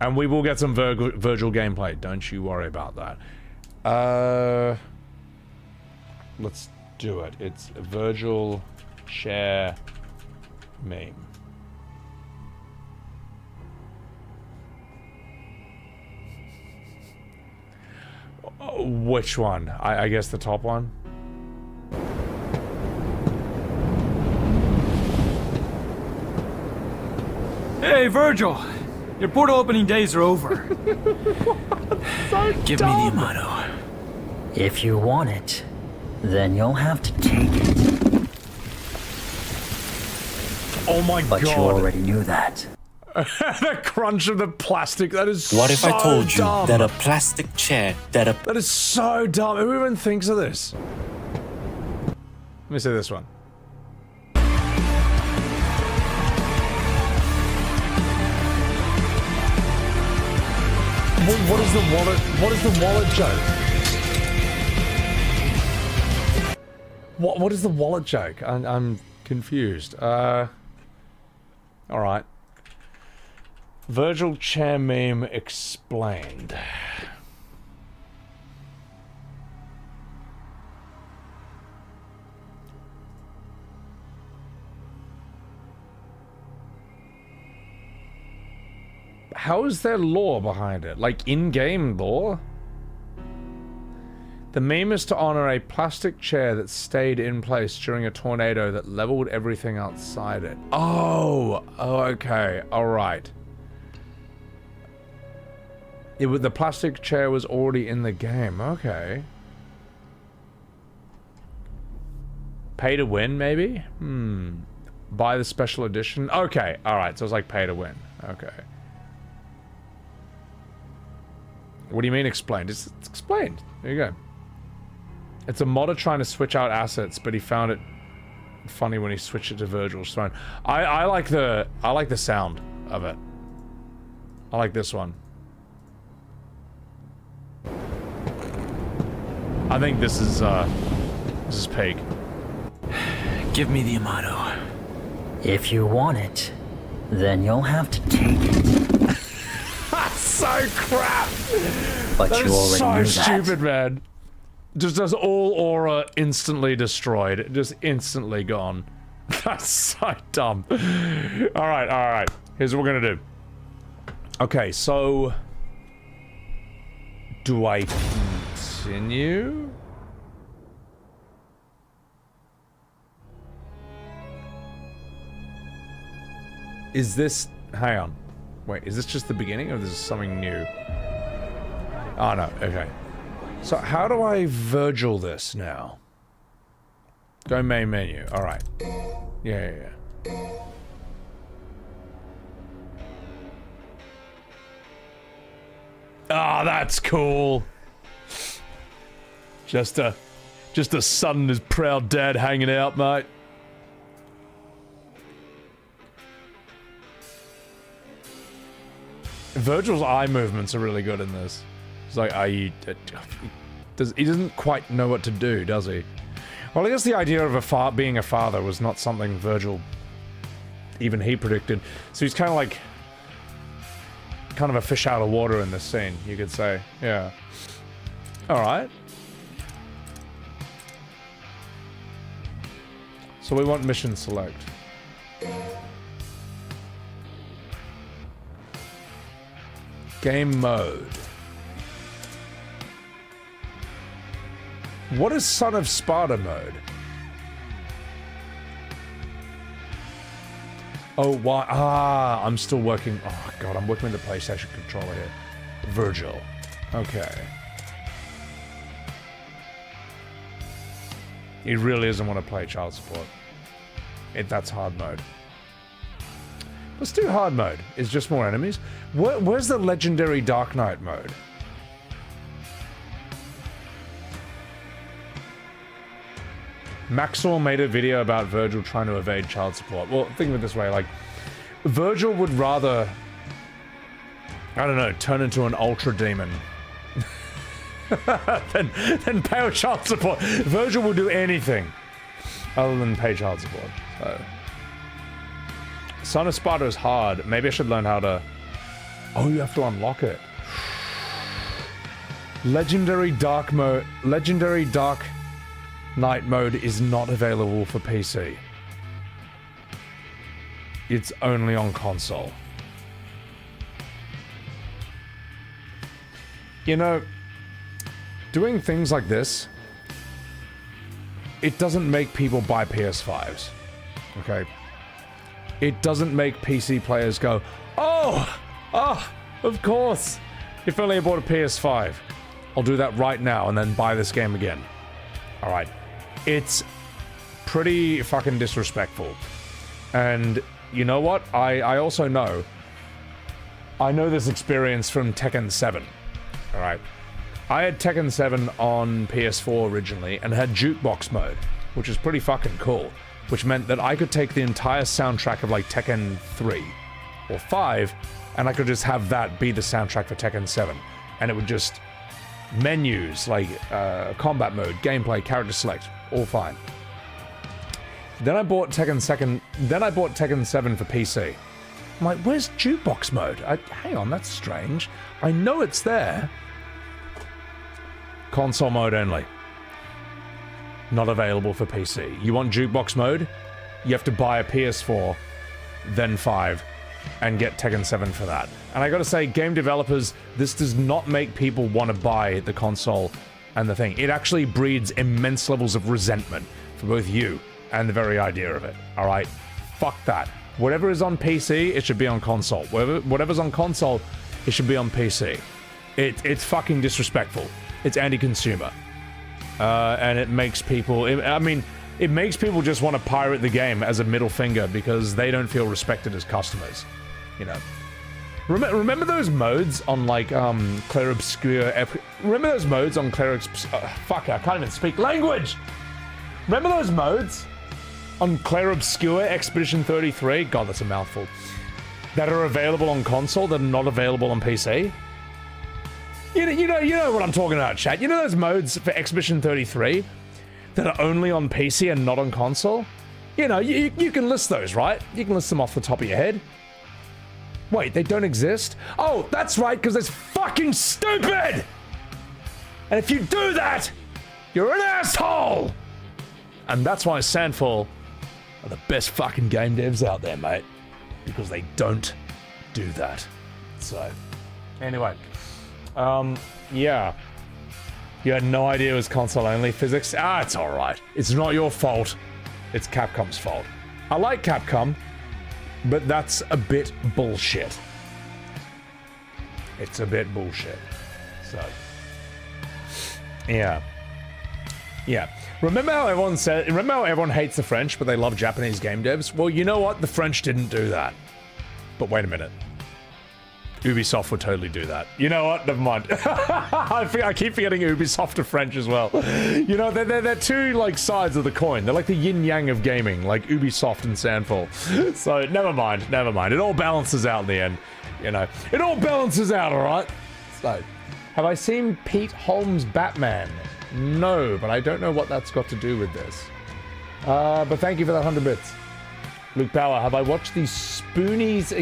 And we will get some Virgil gameplay. Don't you worry about that. Let's do it. It's Virgil share meme. Which one? I guess the top one? Hey, Virgil! Your portal opening days are over. So give me the motto. If you want it, then you'll have to take it. Oh my god. But you already knew that. The crunch of the plastic. That is What if so I told you dumb. that a plastic chair, That is so dumb. Who even thinks of this? Let me see this one. What is the wallet? What is the wallet joke? What is the wallet joke? I'm confused. All right. Virgil chair meme explained. How is there lore behind it? Like in-game lore? The meme is to honor a plastic chair that stayed in place during a tornado that leveled everything outside it. Oh, okay, all right. The plastic chair was already in the game. Okay. Pay to win, maybe? Buy the special edition. Okay, all right. So it's like pay to win. Okay. What do you mean explained? It's explained. There you go. It's a modder trying to switch out assets, but he found it funny when he switched it to Virgil's throne. I like the sound of it. I like this one. I think this is peak. Give me the Amato. If you want it, then you'll have to take it. That's so crap! But That you is already so knew that. stupid, man. Just does all aura instantly destroyed. Just instantly gone. That's so dumb. Alright. Here's what we're gonna do. Okay, so... Do I continue? Is this... Hang on. Wait, is this just the beginning or is this something new? Oh no, okay. So how do I Virgil this now? Go main menu, alright. Yeah. Ah, that's cool. Just a son and his proud dad hanging out, mate. Virgil's eye movements are really good in this. It's like, he doesn't quite know what to do, does he? Well, I guess the idea of being a father was not something Virgil, even he predicted. So he's kind of like, a fish out of water in this scene, you could say. Yeah. Alright. So we want mission select. Game mode. What is Son of Sparta mode? Oh, why? Ah, I'm still working. Oh, God, I'm working with the PlayStation controller here. Virgil. Okay. He really doesn't want to play child support. That's hard mode. Let's do hard mode. It's just more enemies. Where's the legendary Dark Knight mode? Maxwell made a video about Virgil trying to evade child support. Well, think of it this way, like, Virgil would rather, I don't know, turn into an ultra demon than pay child support. Virgil will do anything other than pay child support. So, Son of Sparta is hard. Maybe I should learn how to... Oh, you have to unlock it. Legendary Dark Knight mode is not available for PC. It's only on console. You know, doing things like this, it doesn't make people buy PS5s. Okay? It doesn't make PC players go, oh, of course. If only I bought a PS5. I'll do that right now and then buy this game again. Alright. It's pretty fucking disrespectful. And you know what? I also know I know this experience from Tekken 7. Alright. I had Tekken 7 on PS4 originally and had jukebox mode, which is pretty fucking cool. Which meant that I could take the entire soundtrack of like Tekken 3 or 5 and I could just have that be the soundtrack for Tekken 7. And it would just menus like combat mode, gameplay, character select, all fine. Then I bought Tekken 7 for PC. I'm like, where's jukebox mode? Hang on, that's strange. I know it's there. Console mode only. Not available for PC. You want jukebox mode? You have to buy a PS4, then 5, and get Tekken 7 for that. And I gotta say, game developers, this does not make people want to buy the console and the thing. It actually breeds immense levels of resentment for both you and the very idea of it. Alright? Fuck that. Whatever is on PC, it should be on console. Whatever's on console, it should be on PC. It's fucking disrespectful. It's anti-consumer. And it makes people... it makes people just want to pirate the game as a middle finger because they don't feel respected as customers. You know? Remember those modes on, like, Clair Obscur... Remember those modes on Clair fuck, I can't even speak language! Remember those modes on Clair Obscur Expedition 33? God, that's a mouthful. That are available on console that are not available on PC? You know what I'm talking about, chat. You know those modes for Expedition 33 that are only on PC and not on console? You know, you can list those, right? You can list them off the top of your head. Wait, they don't exist? Oh, that's right, because it's fucking stupid! And if you do that, you're an asshole! And that's why Sandfall are the best fucking game devs out there, mate. Because they don't do that. So, anyway. Yeah. You had no idea it was console-only physics? Ah, it's alright. It's not your fault. It's Capcom's fault. I like Capcom, but that's a bit bullshit. It's a bit bullshit. So, yeah. Yeah. Remember how everyone hates the French, but they love Japanese game devs? Well, you know what? The French didn't do that. But wait a minute. Ubisoft would totally do that. You know what? Never mind. I keep forgetting Ubisoft are French as well. You know, they're two, like, sides of the coin. They're like the yin-yang of gaming, like Ubisoft and Sandfall. So, never mind. It all balances out in the end. You know, it all balances out, alright? So, have I seen Pete Holmes' Batman? No, but I don't know what that's got to do with this. But thank you for that 100 bits. Luke Power, have I watched the Spoonie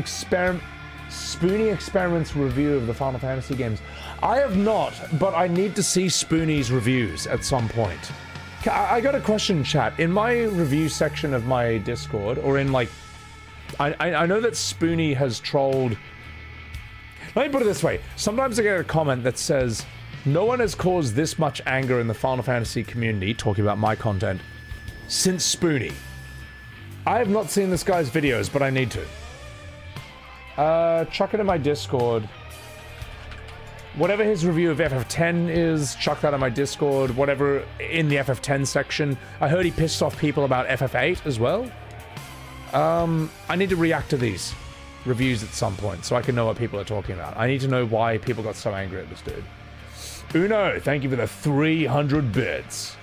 Experiments review of the Final Fantasy games? I have not, but I need to see Spoonie's reviews at some point. I got a question, chat. In my review section of my Discord, or in, like... I know that Spoonie has trolled... Let me put it this way. Sometimes I get a comment that says, no one has caused this much anger in the Final Fantasy community, talking about my content, since Spoonie. I have not seen this guy's videos, but I need to. Chuck it in my Discord. Whatever his review of FF10 is, chuck that in my Discord. Whatever in the FF10 section. I heard he pissed off people about FF8 as well. I need to react to these reviews at some point so I can know what people are talking about. I need to know why people got so angry at this dude. Uno, thank you for the 300 bits.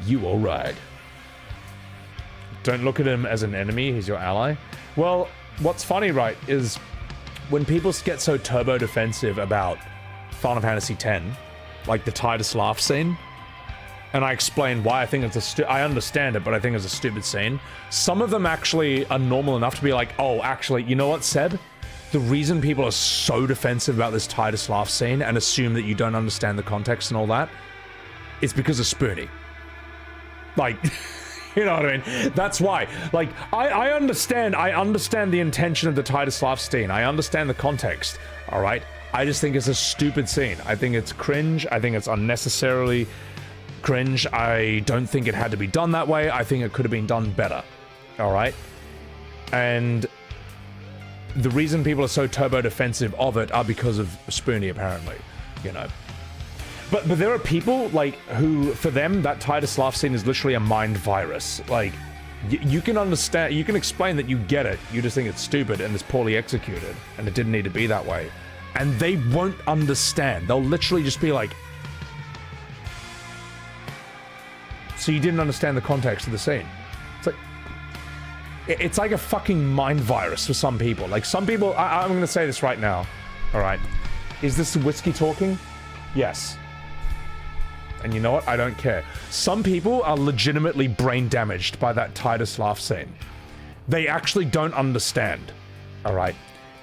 You alright. Don't look at him as an enemy, he's your ally. Well, what's funny, right, is when people get so turbo defensive about Final Fantasy X, like the Titus laugh scene, and I explain why I think it's I understand it, but I think it's a stupid scene. Some of them actually are normal enough to be like, oh, actually, you know what, Seb? The reason people are so defensive about this Titus laugh scene and assume that you don't understand the context and all that is because of Spoonie. Like... You know what I mean? That's why. Like, I understand the intention of the Titus laugh scene. I understand the context, alright? I just think it's a stupid scene. I think it's cringe. I think it's unnecessarily cringe. I don't think it had to be done that way. I think it could have been done better, alright? And the reason people are so turbo defensive of it are because of Spoonie, apparently, you know? But there are people, like, who, for them, that Titus laugh scene is literally a mind virus. Like, You can understand, you can explain that you get it, you just think it's stupid and it's poorly executed, and it didn't need to be that way. And they won't understand. They'll literally just be like, so you didn't understand the context of the scene. It's like a fucking mind virus for some people. Like, some people, I'm gonna say this right now, alright? Is this whiskey talking? Yes. And you know what? I don't care. Some people are legitimately brain damaged by that Titus laugh scene. They actually don't understand, alright?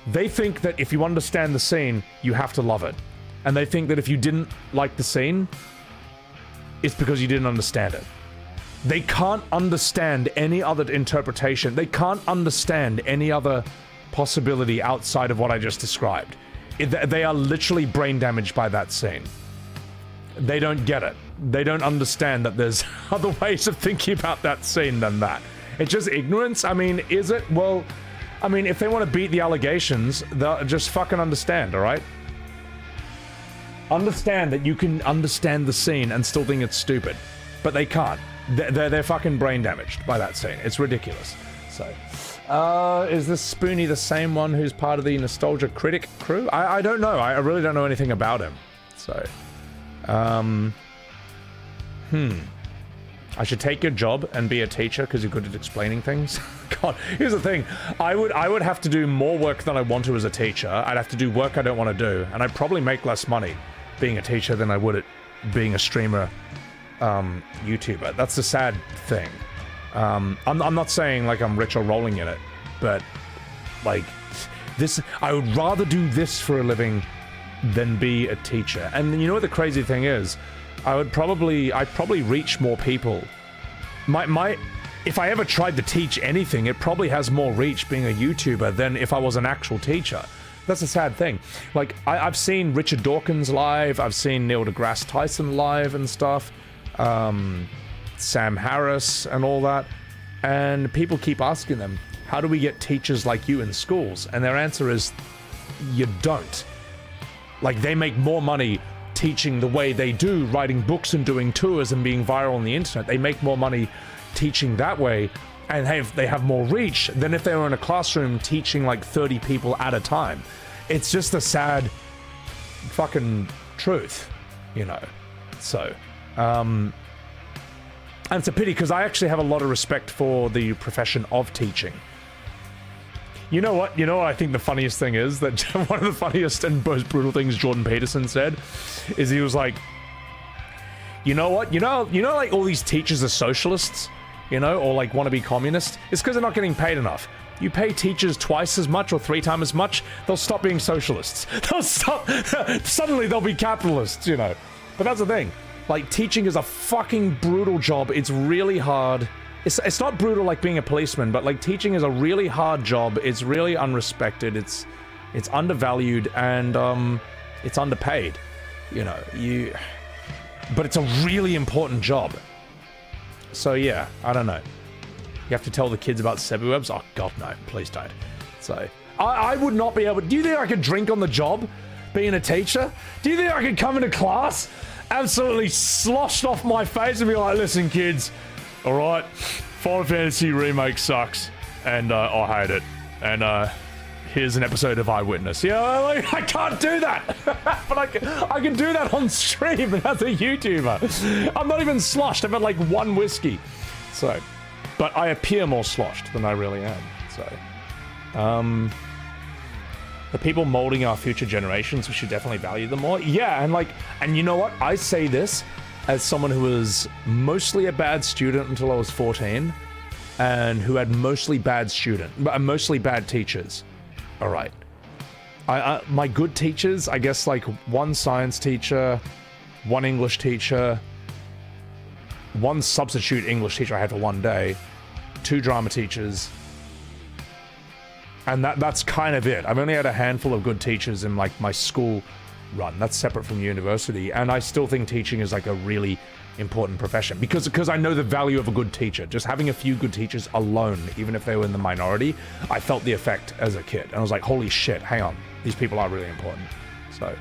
They think that if you understand the scene, you have to love it. And they think that if you didn't like the scene, it's because you didn't understand it. They can't understand any other interpretation. They can't understand any other possibility outside of what I just described. They are literally brain damaged by that scene. They don't get it. They don't understand that there's other ways of thinking about that scene than that. It's just ignorance. I mean, is it? Well, I mean, if they want to beat the allegations, they'll just fucking understand, alright? Understand that you can understand the scene and still think it's stupid. But they can't. They're fucking brain damaged by that scene. It's ridiculous. So, is this Spoonie the same one who's part of the Nostalgia Critic crew? I don't know. I really don't know anything about him. So, I should take your job and be a teacher because you're good at explaining things. God, here's the thing. I would have to do more work than I want to as a teacher. I'd have to do work I don't want to do, and I'd probably make less money being a teacher than I would at being a streamer, YouTuber. That's the sad thing. I'm not saying like I'm rich or rolling in it, but like this, I would rather do this for a living than be a teacher. And you know what the crazy thing is? I'd probably reach more people. If I ever tried to teach anything, it probably has more reach being a YouTuber than if I was an actual teacher. That's a sad thing. Like, I've seen Richard Dawkins live, I've seen Neil deGrasse Tyson live and stuff, Sam Harris and all that, and people keep asking them, how do we get teachers like you in schools? And their answer is, you don't. Like, they make more money teaching the way they do, writing books and doing tours and being viral on the internet. They make more money teaching that way, and they have more reach than if they were in a classroom teaching like 30 people at a time. It's just a sad fucking truth, you know. So, and it's a pity because I actually have a lot of respect for the profession of teaching. You know what? You know what I think the funniest thing is? That one of the funniest and most brutal things Jordan Peterson said is he was like, you know what? You know like all these teachers are socialists, you know, or like want to be communists? It's because they're not getting paid enough. You pay teachers twice as much or 3 times as much, they'll stop being socialists. They'll stop, suddenly they'll be capitalists, you know. But that's the thing. Like, teaching is a fucking brutal job. It's really hard. It's not brutal like being a policeman, but like teaching is a really hard job. It's really unrespected. It's undervalued, and it's underpaid. You know, but it's a really important job. So yeah, I don't know. You have to tell the kids about Sebwebs? Oh god, no, please don't. So I would not be able. Do you think I could drink on the job, being a teacher? Do you think I could come into class, absolutely sloshed off my face, and be like, "Listen, kids, all right, Final Fantasy Remake sucks, and I hate it, and here's an episode of Eyewitness." Yeah, like, I can't do that, but I can do that on stream as a YouTuber. I'm not even sloshed. I've had like 1 whiskey, so. But I appear more sloshed than I really am, so. The people molding our future generations, we should definitely value them more. Yeah, and you know what? I say this as someone who was mostly a bad student until I was 14, and who had mostly bad teachers. All right. My good teachers, I guess, like 1 science teacher, 1 English teacher, 1 substitute English teacher I had for 1 day, 2 drama teachers, and that's kind of it. I've only had a handful of good teachers in like my school run. That's separate from university, and I still think teaching is like a really important profession because I know the value of a good teacher. Just having a few good teachers alone, even if they were in the minority, I felt the effect as a kid, and I was like, holy shit, hang on, these people are really important. So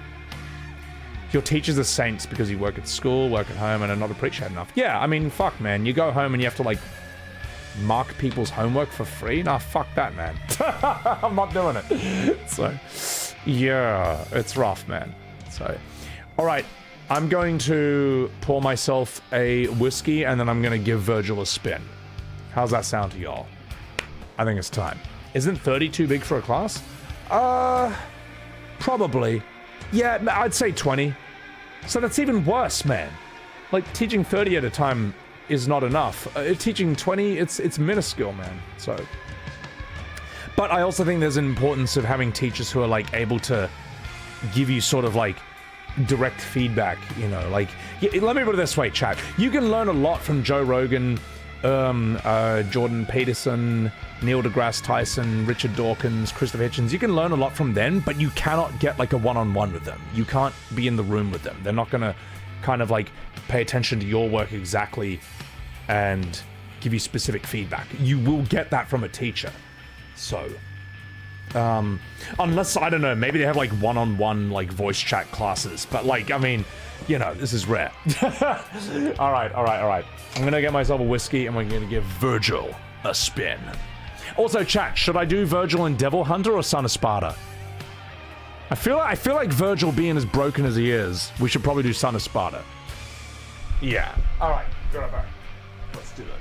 your teachers are saints because you work at school, work at home, and are not appreciated enough. Yeah, I mean, fuck, man. You go home and you have to, like, mark people's homework for free? Nah, fuck that, man. I'm not doing it. So, yeah, it's rough, man. So, all right, I'm going to pour myself a whiskey and then I'm going to give Virgil a spin. How's that sound to y'all? I think it's time. Isn't 30 too big for a class? Probably. Yeah, I'd say 20. So that's even worse, man. Like, teaching 30 at a time is not enough. Teaching 20, it's minuscule, man. So, but I also think there's an importance of having teachers who are like able to give you sort of like direct feedback, you know, like, let me put it this way, chat. You can learn a lot from Joe Rogan, Jordan Peterson, Neil deGrasse Tyson, Richard Dawkins, Christopher Hitchens. You can learn a lot from them, but you cannot get like a one-on-one with them. You can't be in the room with them. They're not gonna kind of like pay attention to your work exactly and give you specific feedback. You will get that from a teacher. So, unless, I don't know, maybe they have like one-on-one like voice chat classes, but like, I mean, you know, this is rare. All right. I'm gonna get myself a whiskey and we're gonna give Virgil a spin. Also, chat, should I do Virgil and Devil Hunter or Son of Sparta? I feel like Virgil being as broken as he is, we should probably do Son of Sparta. Yeah. All right. Go right back. Let's do that.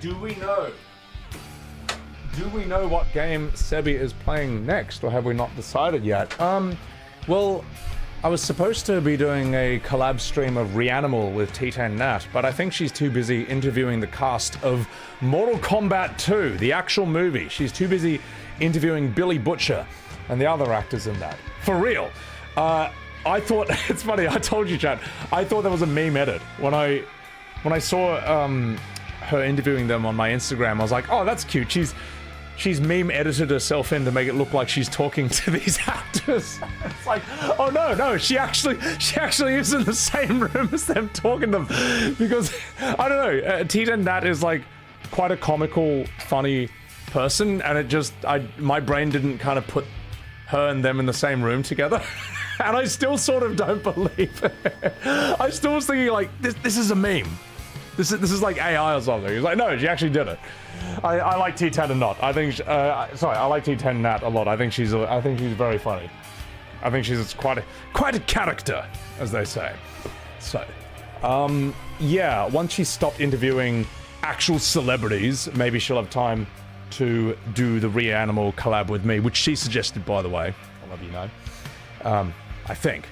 Do we know what game Sebi is playing next, or have we not decided yet? Well, I was supposed to be doing a collab stream of Reanimal with T10 Nat, but I think she's too busy interviewing the cast of Mortal Kombat 2, the actual movie. She's too busy interviewing Billy Butcher and the other actors in that. For real. I thought, it's funny, I told you, chat, I thought there was a meme edit. When I saw her interviewing them on my Instagram, I was like, oh, that's cute. She's meme edited herself in to make it look like she's talking to these actors. It's like, oh no, she actually is in the same room as them talking to them. Because, I don't know, T10 Nat is like quite a comical, funny person, and it just, my brain didn't kind of put her and them in the same room together. And I still sort of don't believe it. I still was thinking like, this is a meme. This is like AI or something. He's like, no, she actually did it. I like T10 a lot. I think, I like T10 Nat a lot. I think she's very funny. I think she's quite a character, as they say. So, yeah, once she stopped interviewing actual celebrities, maybe she'll have time to do the Reanimal collab with me, which she suggested, by the way. I'll let you know. I think.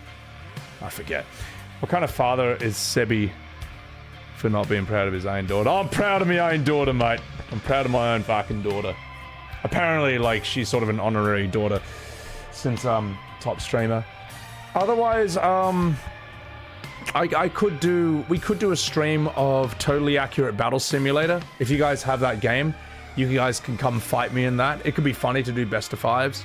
I forget. What kind of father is Sebi for not being proud of his own daughter? I'm proud of my own daughter, mate. I'm proud of my own fucking daughter. Apparently, like, she's sort of an honorary daughter since, top streamer. Otherwise, we could do a stream of Totally Accurate Battle Simulator. If you guys have that game, you guys can come fight me in that. It could be funny to do best of fives.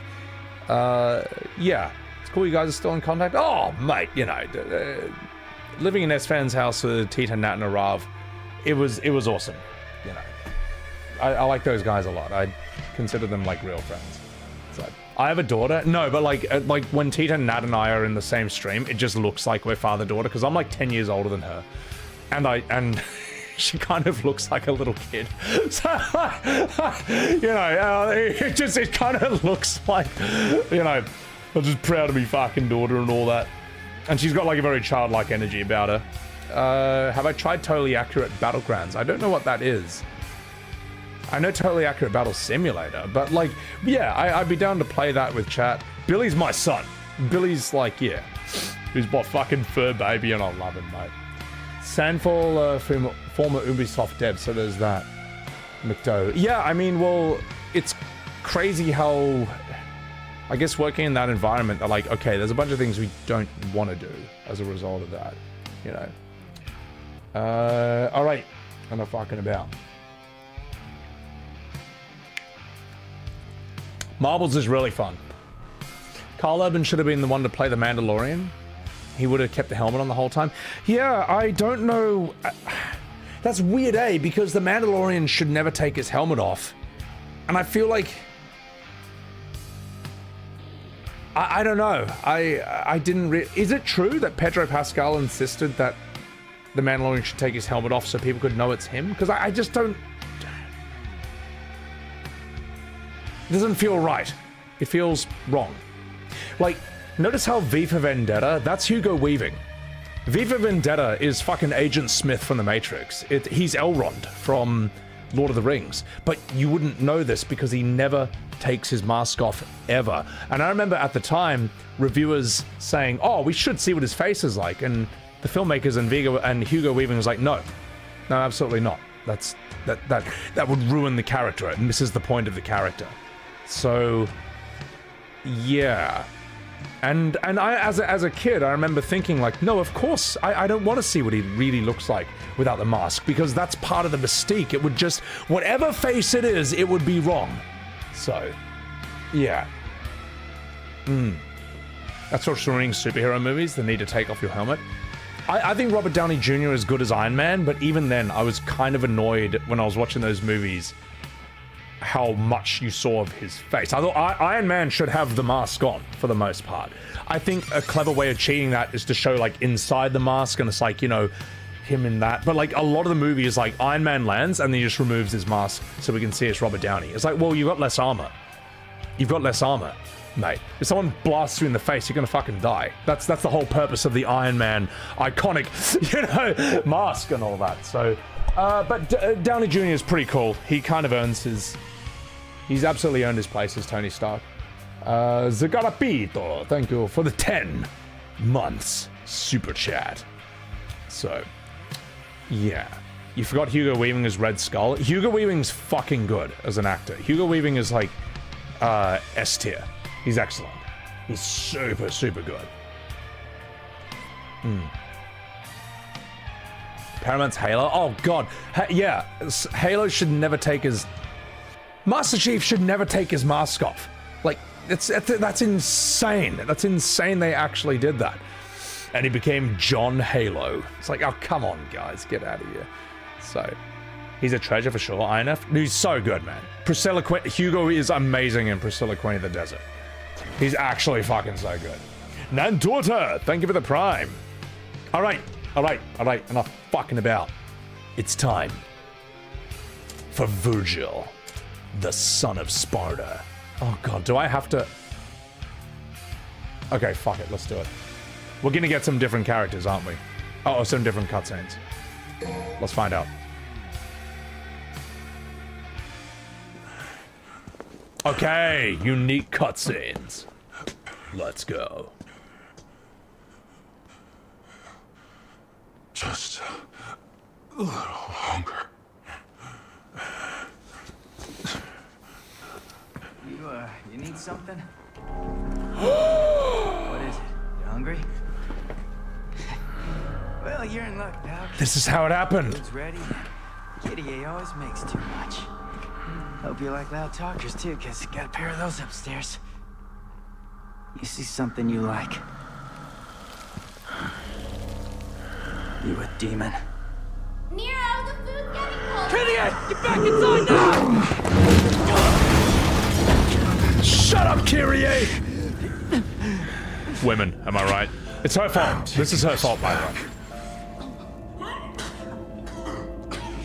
Yeah. It's cool you guys are still in contact. Oh, mate, you know, living in S-Fan's house with Tita, Nat, and Arav, it was awesome. You know, I like those guys a lot. I consider them like real friends. So I have a daughter. No, but like when Tita, Nat, and I are in the same stream, it just looks like we're father-daughter because I'm like 10 years older than her, and she kind of looks like a little kid. So you know, it kind of looks like, you know, I'm just proud of me fucking daughter and all that. And she's got like a very childlike energy about her. Have I tried Totally Accurate Battlegrounds? I don't know what that is. I know Totally Accurate Battle Simulator, but like, yeah, I'd be down to play that with chat. Billy's my son. Billy's like, yeah, he's my fucking fur baby and I love him, mate. Sandfall, former Ubisoft dev, so there's that. McDo. Yeah, I mean, well, it's crazy how, I guess working in that environment, they're like, okay, there's a bunch of things we don't want to do as a result of that, you know. All right, enough fucking about. Marbles is really fun. Carl Urban should have been the one to play the Mandalorian. He would have kept the helmet on the whole time. Yeah, I don't know. That's weird, eh? Because the Mandalorian should never take his helmet off. And I feel like... I don't know. I didn't... Is it true that Pedro Pascal insisted that the Mandalorian should take his helmet off so people could know it's him? Because I just don't... It doesn't feel right. It feels wrong. Like, notice how V for Vendetta, that's Hugo Weaving. V for Vendetta is fucking Agent Smith from The Matrix. He's Elrond from Lord of the Rings. But you wouldn't know this because he never takes his mask off ever. And I remember at the time, reviewers saying, oh, we should see what his face is like. And the filmmakers and Hugo Weaving was like, no, absolutely not. That would ruin the character. It misses the point of the character. So, yeah. And I, as a kid, I remember thinking like, no, of course, I don't want to see what he really looks like without the mask, because that's part of the mystique. It would just, whatever face it is, it would be wrong. So, yeah. That's what's ruining superhero movies, the need to take off your helmet. I think Robert Downey Jr. is good as Iron Man, but even then, I was kind of annoyed when I was watching those movies how much you saw of his face. I thought Iron Man should have the mask on for the most part. I think a clever way of cheating that is to show like inside the mask, and it's like, you know, him in that. But like a lot of the movie is like Iron Man lands and then he just removes his mask so we can see it's Robert Downey. It's like, well, you've got less armor. You've got less armor, mate. If someone blasts you in the face, you're gonna fucking die. That's the whole purpose of the Iron Man iconic, you know, mask and all that. So, but Downey Jr. is pretty cool. He kind of earns his... He's absolutely earned his place as Tony Stark. Zagarapito, thank you for the 10 months super chat. So, yeah. You forgot Hugo Weaving as Red Skull. Hugo Weaving's fucking good as an actor. Hugo Weaving is like S tier. He's excellent. He's super, super good. Paramount's Halo. Oh god. Yeah, Halo should never take his... Master Chief should never take his mask off. Like, that's insane. That's insane they actually did that. And he became John Halo. It's like, oh, come on, guys. Get out of here. So, he's a treasure for sure. INF. He's so good, man. Priscilla Queen. Hugo is amazing in Priscilla Queen of the Desert. He's actually fucking so good. Nandorta, thank you for the prime. All right. Enough fucking about. It's time for Virgil, the son of Sparta. Oh god, do I have to... Okay, fuck it, let's do it. We're gonna get some different characters, aren't we? Oh, some different cutscenes. Let's find out. Okay, unique cutscenes. Let's go. Just a little longer. You need something? What is it? You hungry? Well, you're in luck, pal. This is how it happened. Food's ready. Kitty always makes too much. Hope you like loud talkers too, cause got a pair of those upstairs. You see something you like? You a demon? Nero, the food's getting cold! Kitty, get back inside now! Shut up, Kyrie! Women, am I right? It's her fault. This is her fault, by the way.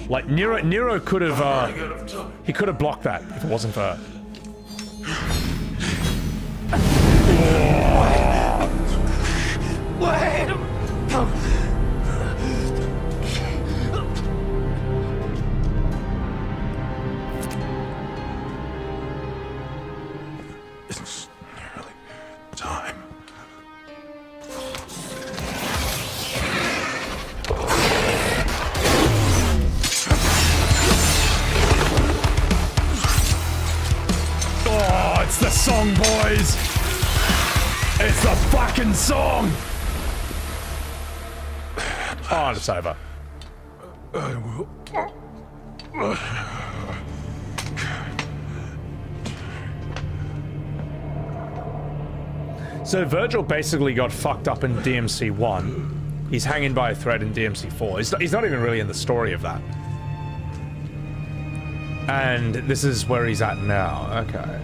Like, Nero could have, he could have blocked that if it wasn't for her. Wait! It's nearly time. Oh, it's the song, boys! It's the fucking song! Oh, it's over. I will. So Virgil basically got fucked up in DMC 1. He's hanging by a thread in DMC 4. He's not even really in the story of that. And this is where he's at now. Okay.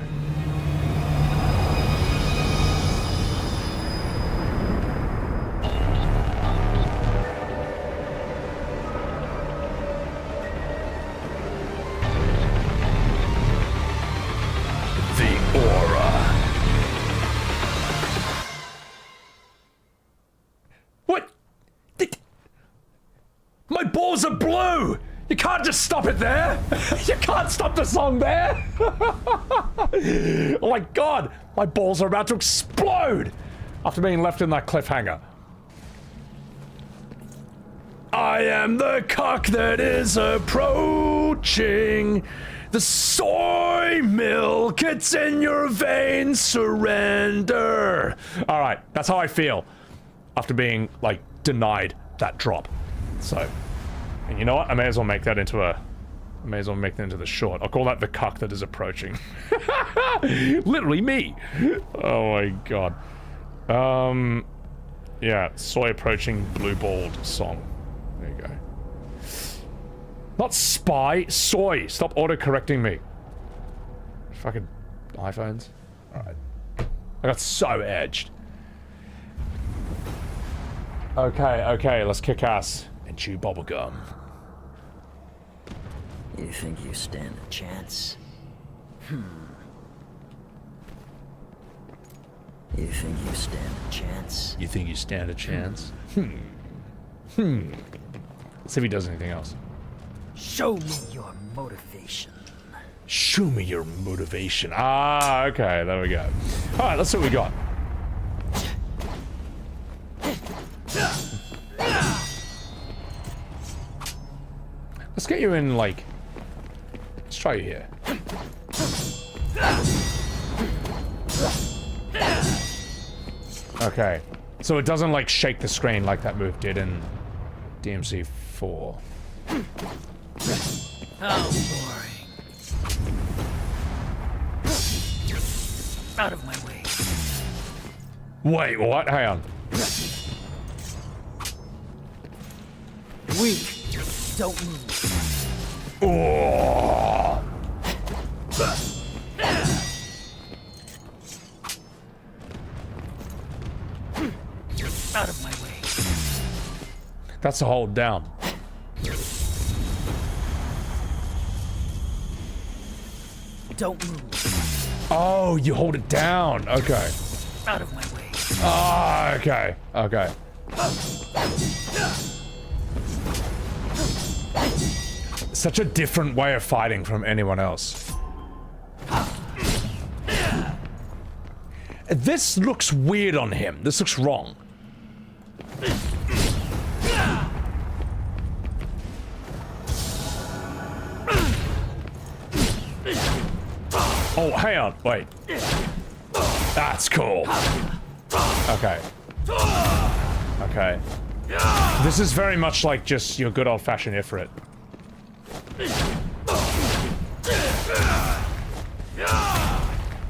The aura. What? My balls are blue! You can't just stop it there! You can't stop the song there! Oh my god! My balls are about to explode! After being left in that cliffhanger. I am the cock that is approaching. The soy milk, it's in your veins, surrender. Alright, that's how I feel. After being, like, denied that drop. So, and you know what? I may as well make that into the short. I'll call that the cock that is approaching. Literally me. Oh my god. Yeah, soy approaching blue balled song. There you go. Not spy, soy. Stop auto-correcting me. Fucking iPhones. Alright. I got so edged. Okay, let's kick ass and chew bubblegum. You think you stand a chance? You think you stand a chance? You think you stand a chance? Let's see if he does anything else. Show me your motivation. Show me your motivation. Ah, okay, there we go. Alright, let's see what we got. Let's get you in, like... Let's try you here. Okay. So it doesn't, like, shake the screen like that move did in DMC 4. How boring. Out of my way. Wait, what? Hang on. Weak. Don't move. Oh. Out of my way. That's a hold down. Don't move. Oh, you hold it down. Okay. Out of my way. Ah, okay. Okay. Such a different way of fighting from anyone else. This looks weird on him. This looks wrong. Oh, hang on. Wait. That's cool. Okay. Okay. This is very much like just your good old-fashioned Ifrit.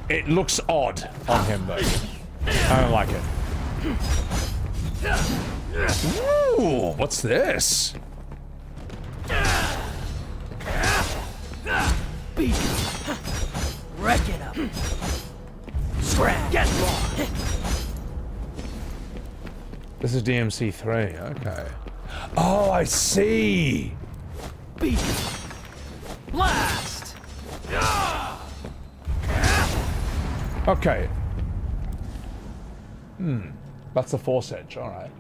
It looks odd on him, though. I don't like it. Ooh, what's this? Beat. Wreck it up. Scrap. Get lost. This is DMC3, okay. Oh, I see! Beat. Blast! Okay. That's the force edge, alright.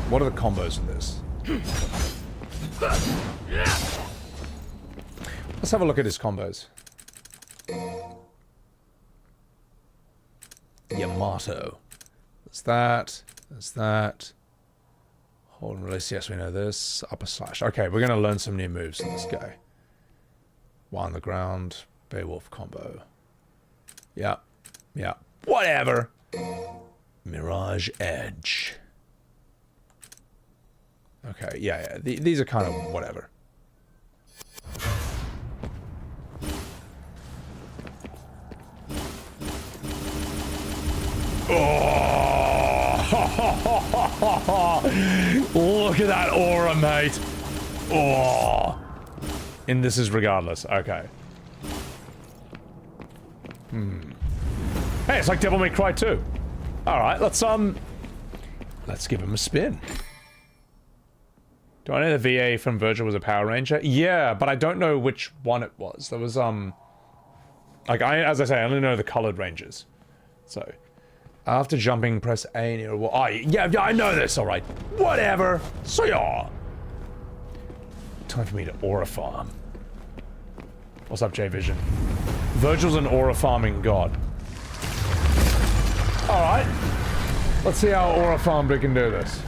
What are the combos in this? Let's have a look at his combos. Yamato. There's that. There's that. Hold and release. Yes, we know this. Upper slash. Okay, we're going to learn some new moves in this guy. One on the ground. Beowulf combo. Yeah. Yeah. Whatever. Mirage Edge. Okay, yeah. These are kind of whatever. Oh! Look at that aura, mate. Oh. And this is regardless. Okay. Hey, it's like Devil May Cry 2. Alright, let's give him a spin. Do I know the VA from Virgil was a Power Ranger? Yeah, but I don't know which one it was. There was, like, as I say, I only know the colored Rangers. So, after jumping, press A near a wall. Oh, yeah, I know this, alright. Whatever. So, yeah. Time for me to aura farm. What's up, J-Vision? Virgil's an aura farming god. Alright. Let's see how aura farmed we can do this.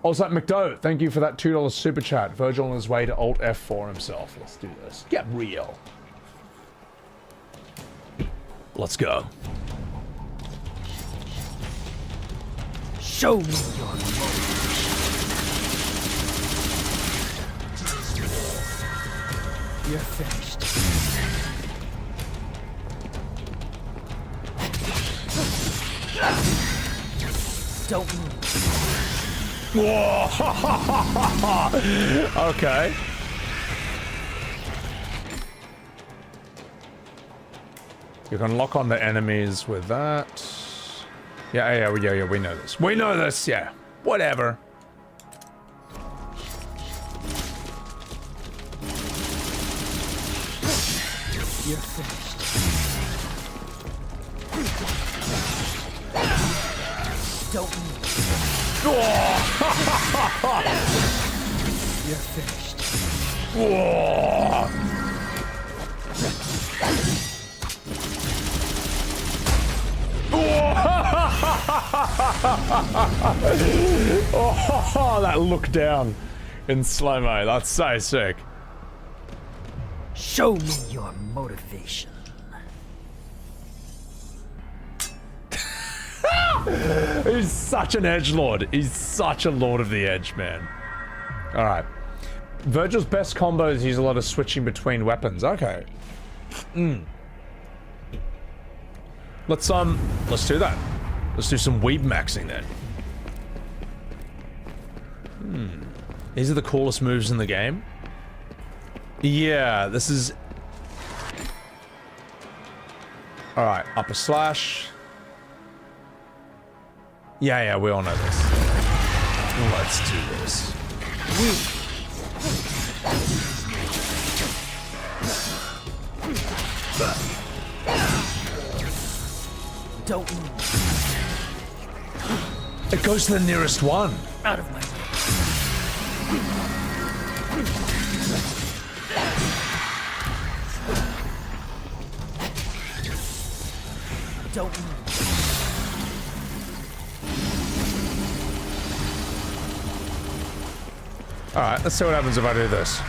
Also, McDo, thank you for that $2 super chat. Virgil on his way to Alt F4 himself. Let's do this. Get real. Let's go. Show me your motivation. You're finished. Don't move. Whoa! Okay. You can lock on the enemies with that. Yeah, we know this. We know this, yeah. Whatever. You're finished. Don't move. You're finished. Whoa. Oh, that look down in slow-mo. That's so sick. Show me your motivation. He's such an edgelord. He's such a lord of the edge, man. Alright. Virgil's best combos use a lot of switching between weapons. Okay. Let's do that. Let's do some weeb maxing then. These are the coolest moves in the game. Yeah, this is... Alright, upper slash. Yeah, we all know this. Let's do this. Don't move. It goes to the nearest one. Out of my way. Don't move. Alright, let's see what happens if I do this.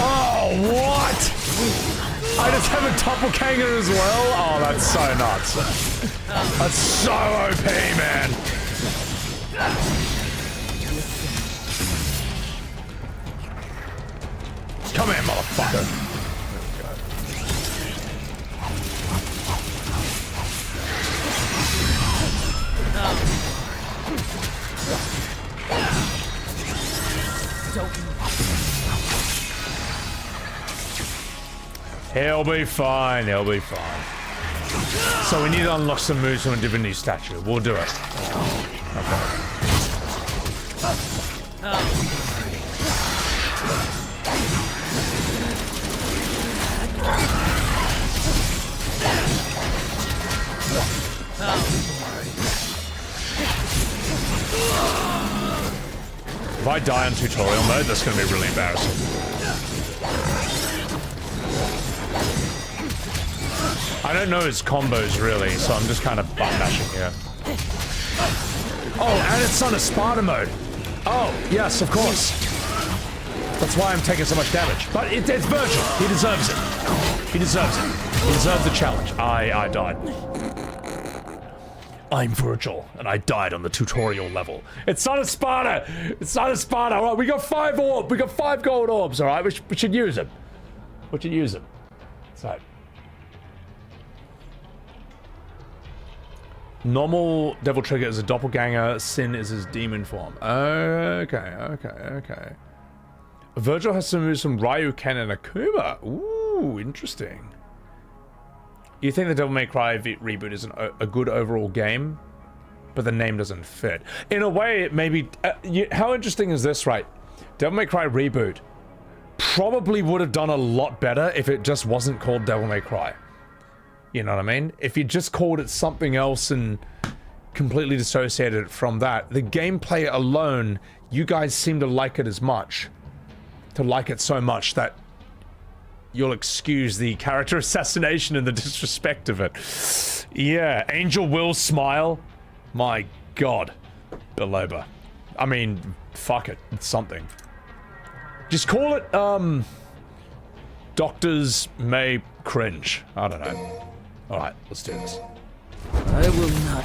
Oh, what? I just have a doppelganger as well? Oh, that's so nuts. That's so OP, man. Come here, motherfucker. He'll be fine, he'll be fine. So we need to unlock some moves from a divinity statue. We'll do it. Okay. If I die on tutorial mode, that's going to be really embarrassing. I don't know his combos really, so I'm just kind of button mashing here. Oh, and it's on a Sparta mode. Oh, yes, of course. That's why I'm taking so much damage. But it's Virgil. He deserves it. He deserves it. He deserves the challenge. I died. I'm Virgil, and I died on the tutorial level. It's not a Sparta! It's not a Sparta! All right, we got 5 orbs. We got 5 gold orbs, all right? We should use them. We should use them. So. Normal Devil Trigger is a doppelganger. Sin is his demon form. Okay. Virgil has some moves from Ryu, Ken, and Akuma. Ooh, interesting. You think the Devil May Cry reboot is a good overall game, but the name doesn't fit. In a way, it may be... how interesting is this, right? Devil May Cry reboot probably would have done a lot better if it just wasn't called Devil May Cry. You know what I mean? If you just called it something else and completely dissociated it from that, the gameplay alone, you guys seem to like it as much. To like it so much that you'll excuse the character assassination and the disrespect of it. Yeah, Angel will smile. My god. Beloba. I mean, fuck it. It's something. Just call it, Doctors May Cringe. I don't know. Alright, let's do this. I will not.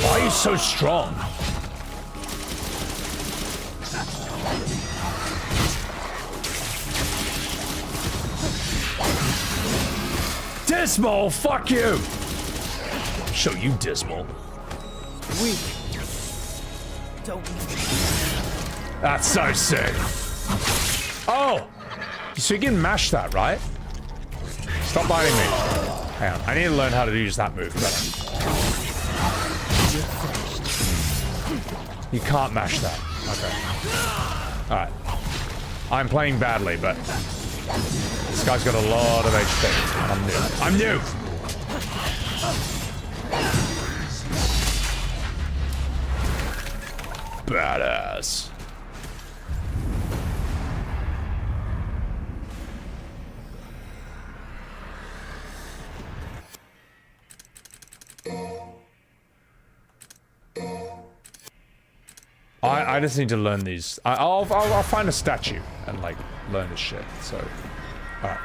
Why are you so strong? Dismal, fuck you! Show you Dismal. Weak. Don't. That's so sick. Oh! So you can mash that, right? Stop biting me. Hang on, I need to learn how to use that move better. You can't mash that. Okay. Alright. I'm playing badly, but this guy's got a lot of HP, and I'm new. I'm new! Badass. I just need to learn these. I'll find a statue and like learn this shit. So, all right.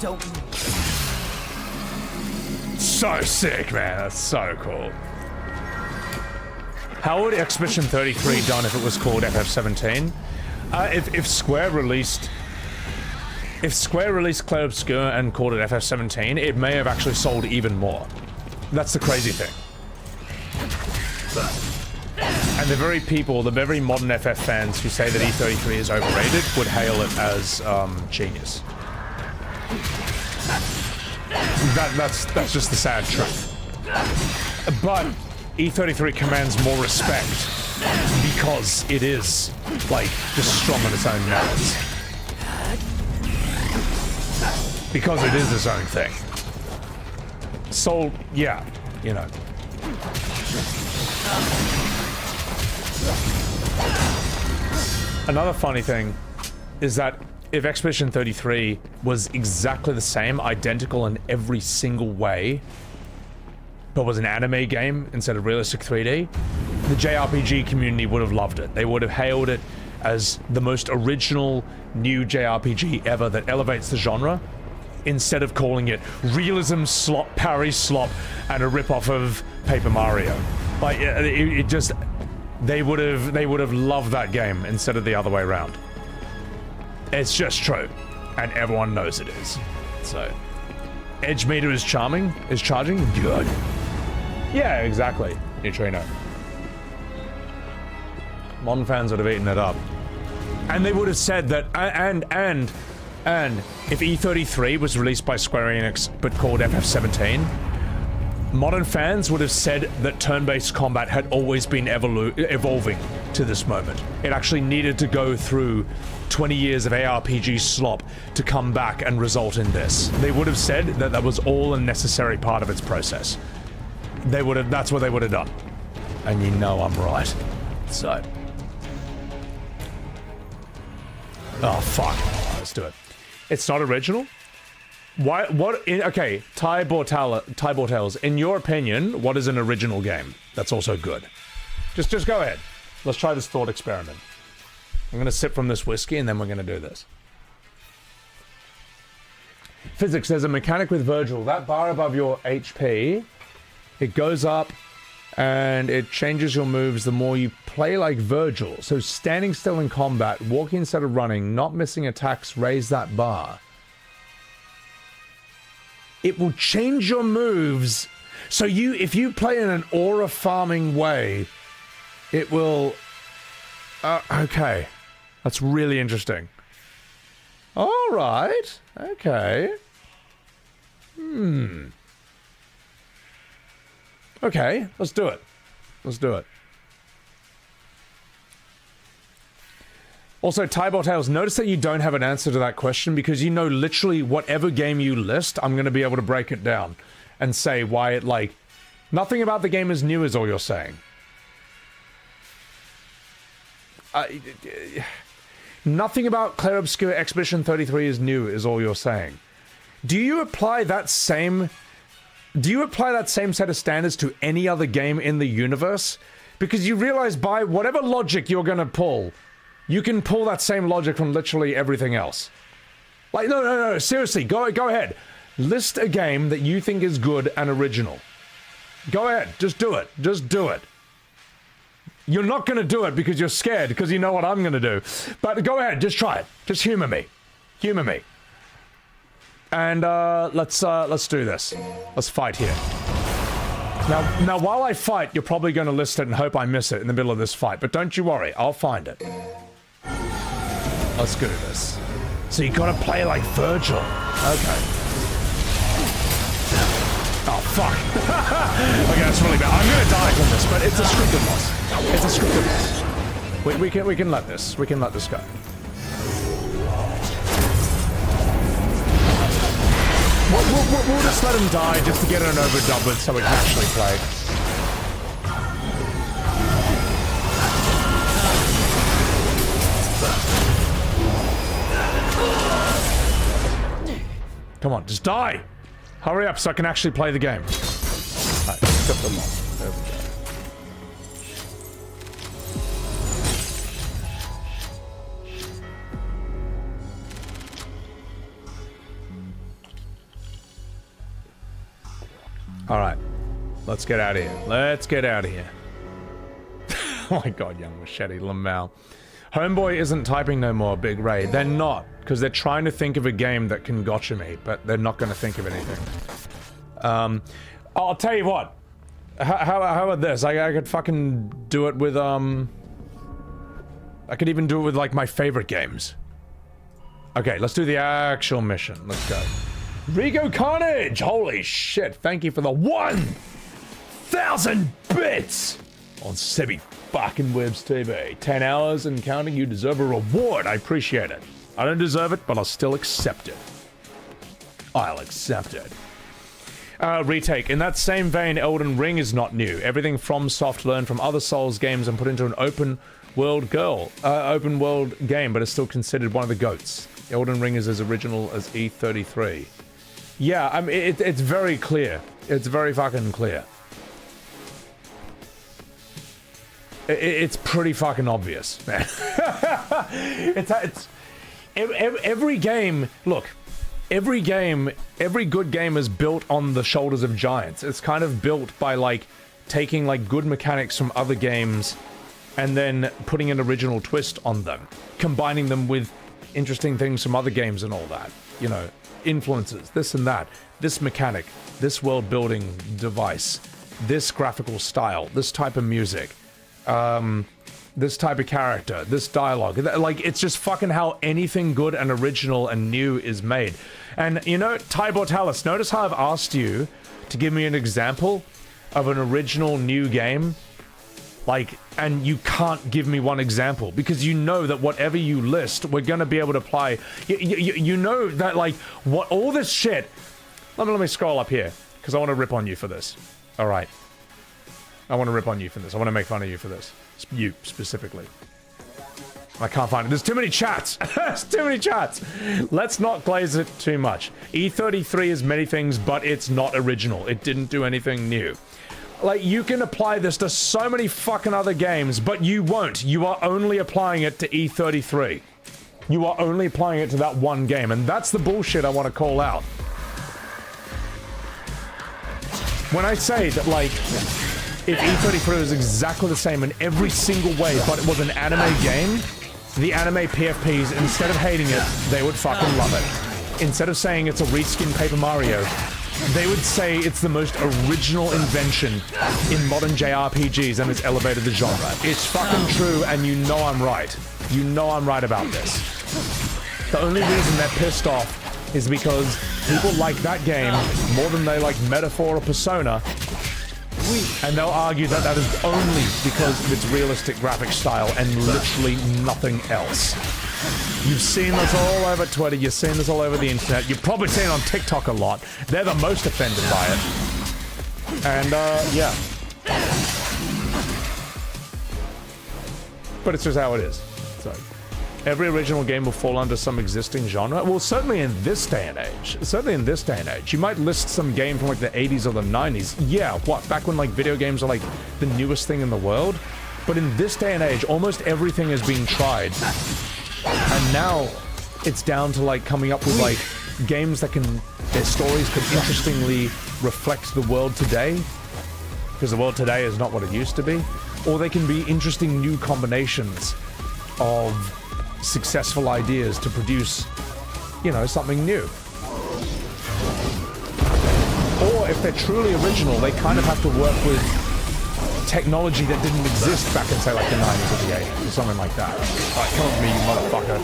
don't move. So sick, man. That's so cool. How would Expedition 33 done if it was called FF17? If Square released Clair Obscur and called it FF17, it may have actually sold even more. That's the crazy thing. And the very modern FF fans who say that E33 is overrated would hail it as genius. That's just the sad truth. But E33 commands more respect because it is, like, just strong on its own merits. Because it is its own thing. So, yeah, you know. Another funny thing is that if Expedition 33 was exactly the same, identical in every single way, but was an anime game instead of realistic 3D, the JRPG community would have loved it. They would have hailed it as the most original new JRPG ever that elevates the genre, instead of calling it realism slop, parry slop, and a ripoff of Paper Mario. Like, it just... They would have loved that game instead of the other way around. It's just true, and everyone knows it is. So, edge meter is charging. Good. Yeah, exactly. Neutrino. Modern fans would have eaten it up, and they would have said that. And if E33 was released by Square Enix but called FF17. Modern fans would have said that turn-based combat had always been evolving to this moment. It actually needed to go through 20 years of ARPG slop to come back and result in this. They would have said that that was all a necessary part of its process. That's what they would have done. And you know I'm right. So. Oh, fuck. Let's do it. It's not original? Why? Okay, Ty Bortels, in your opinion, what is an original game that's also good? Just go ahead. Let's try this thought experiment. I'm gonna sip from this whiskey and then we're gonna do this. Physics, there's a mechanic with Virgil. That bar above your HP, it goes up and it changes your moves the more you play like Virgil. So standing still in combat, walking instead of running, not missing attacks, raise that bar. It will change your moves. So if you play in an aura farming way, it will... okay. That's really interesting. Alright. Okay. Okay, let's do it. Let's do it. Also, Ty Bortales, notice that you don't have an answer to that question because you know literally whatever game you list, I'm going to be able to break it down and say why it, like... Nothing about the game is new is all you're saying. Nothing about Clair Obscur Expedition 33 is new is all you're saying. Do you apply that same set of standards to any other game in the universe? Because you realize by whatever logic you're going to pull... You can pull that same logic from literally everything else. Like, no, seriously, go ahead. List a game that you think is good and original. Go ahead, just do it. Just do it. You're not going to do it because you're scared, because you know what I'm going to do. But go ahead, just try it. Just humor me. Humor me. And let's do this. Let's fight here. Now, while I fight, you're probably going to list it and hope I miss it in the middle of this fight. But don't you worry, I'll find it. Let's do this. So you gotta play like Virgil. Okay. Oh, fuck. Okay, that's really bad. I'm gonna die from this, but it's a scripted loss. It's a scripted loss. We can let this. We can let this go. We'll just let him die just to get an overdub with so we can actually play. Come on, just die! Hurry up so I can actually play the game. Alright, cut them off. There we go. Alright. Let's get out of here. Let's get out of here. Oh my god, young machete, Lamau. Homeboy isn't typing no more, Big Ray. They're not, because they're trying to think of a game that can gotcha me, but they're not going to think of anything. I'll tell you what. How about this? I could fucking do it with, I could even do it with, like, my favorite games. Okay, let's do the actual mission. Let's go. Rigo Carnage! Holy shit, thank you for the 1,000 bits on Sebi fucking Webs TV. 10 hours and counting, you deserve a reward. I appreciate it. I don't deserve it, but I'll still accept it. I'll accept it. Retake. In that same vein, Elden Ring is not new. Everything FromSoft learned from other Souls games and put into an open world game, but is still considered one of the GOATs. Elden Ring is as original as E33. Yeah, I mean, it's very clear. It's very fucking clear. It's pretty fucking obvious, man. it's every game. Look, every good game is built on the shoulders of giants. It's kind of built by like taking like good mechanics from other games and then putting an original twist on them, combining them with interesting things from other games and all that. You know, influences, this and that, this mechanic, this world building device, this graphical style, this type of music. This type of character, this dialogue, like, it's just fucking how anything good and original and new is made. And, you know, Ty Bortalis, notice how I've asked you to give me an example of an original new game, like, and you can't give me one example, because you know that whatever you list, we're gonna be able to apply. You know that, like, what, all this shit, let me scroll up here, because I want to rip on you for this. Alright. I want to rip on you for this. I want to make fun of you for this. You, specifically. I can't find it. There's too many chats! There's too many chats! Let's not glaze it too much. E33 is many things, but it's not original. It didn't do anything new. Like, you can apply this to so many fucking other games, but you won't. You are only applying it to E33. You are only applying it to that one game, and that's the bullshit I want to call out. When I say that, like, if E33 was exactly the same in every single way, but it was an anime game, the anime PFPs, instead of hating it, they would fucking love it. Instead of saying it's a reskin Paper Mario, they would say it's the most original invention in modern JRPGs and it's elevated the genre. It's fucking true, and you know I'm right. You know I'm right about this. The only reason they're pissed off is because people like that game more than they like Metaphor or Persona, and they'll argue that that is only because of its realistic graphic style and literally nothing else. You've seen this all over Twitter, you've seen this all over the internet, you've probably seen it on TikTok a lot. They're the most offended by it. And, yeah. But it's just how it is. So, every original game will fall under some existing genre. Well, certainly in this day and age. Certainly in this day and age. You might list some game from like the 80s or the 90s. Yeah, what? Back when like video games are like the newest thing in the world? But in this day and age, almost everything has been tried. And now it's down to like coming up with like games that can, their stories could interestingly reflect the world today. Because the world today is not what it used to be. Or they can be interesting new combinations of successful ideas to produce, you know, something new. Or if they're truly original, they kind of have to work with technology that didn't exist back in, say, like the 90s or the 80s, or something like that. Alright, come with me, you motherfucker.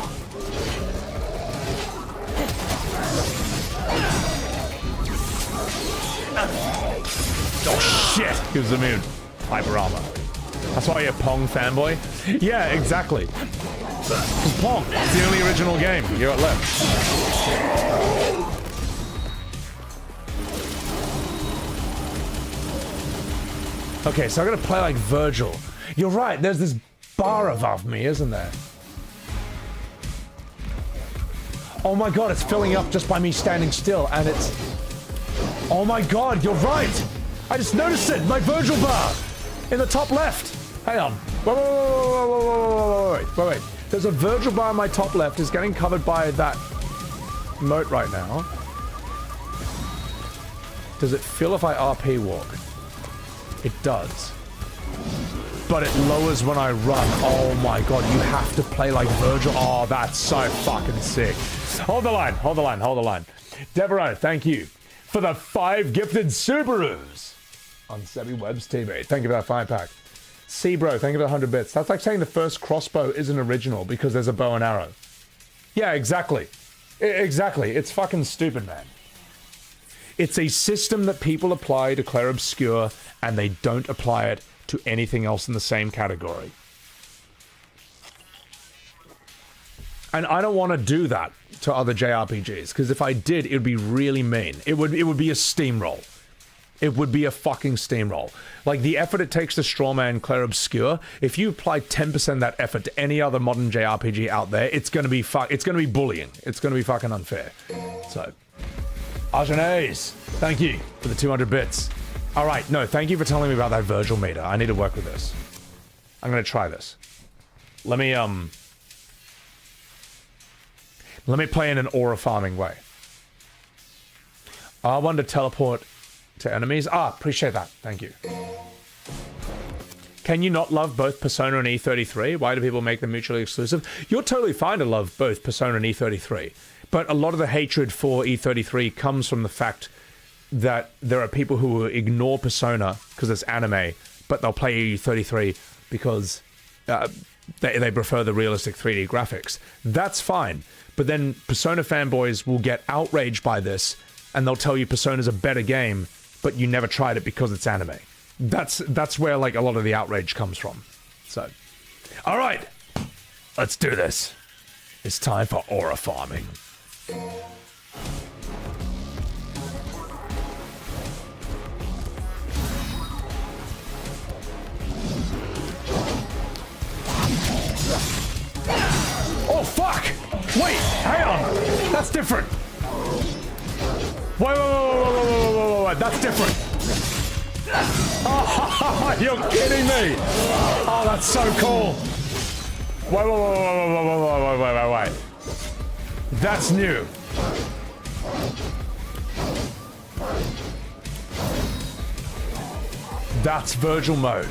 Oh shit! He was immune. Hyper armor. That's why you're Pong fanboy? Yeah, exactly. Pong, it's the only original game. You're at left. Okay, so I'm gonna play like Virgil. You're right, there's this bar above me, isn't there? Oh my god, it's filling up just by me standing still, and it's... Oh my god, you're right! I just noticed it! My Virgil bar! In the top left! Hang on. Wait. There's a Virgil bar in my top left. It's getting covered by that moat right now. Does it fill if I RP walk? It does. But it lowers when I run. Oh my god, you have to play like Virgil. Oh, that's so fucking sick. Hold the line, hold the line, hold the line. Devereaux, thank you for the 5 gifted Subarus on Sebi Webb's teammate. Thank you for that 5-pack. C-Bro, thank you for the 100 bits. That's like saying the first crossbow isn't original because there's a bow and arrow. Yeah, exactly. Exactly. It's fucking stupid, man. It's a system that people apply to Claire Obscure, and they don't apply it to anything else in the same category. And I don't want to do that to other JRPGs, because if I did, it would be really mean. It would be a steamroll. It would be a fucking steamroll. Like, the effort it takes to strawman Claire Obscure, if you apply 10% of that effort to any other modern JRPG out there, it's gonna be bullying. It's gonna be fucking unfair. So, Arjanaes, thank you for the 200 bits. Alright, no, thank you for telling me about that Virgil meter. I need to work with this. I'm gonna try this. Let me play in an aura farming way. R1 to teleport to enemies. Appreciate that. Thank you. Can you not love both Persona and E33? Why do people make them mutually exclusive? You're totally fine to love both Persona and E33. But a lot of the hatred for E33 comes from the fact that there are people who will ignore Persona because it's anime, but they'll play E33 because they prefer the realistic 3D graphics. That's fine. But then Persona fanboys will get outraged by this, and they'll tell you Persona's a better game, but you never tried it because it's anime. That's where, like, a lot of the outrage comes from. So, all right, let's do this. It's time for aura farming. Oh, fuck! Wait, hang on! That's different! Wait, that's different! Oh, you're kidding me! Oh, that's so cool! Wait. That's new. That's Virgil mode.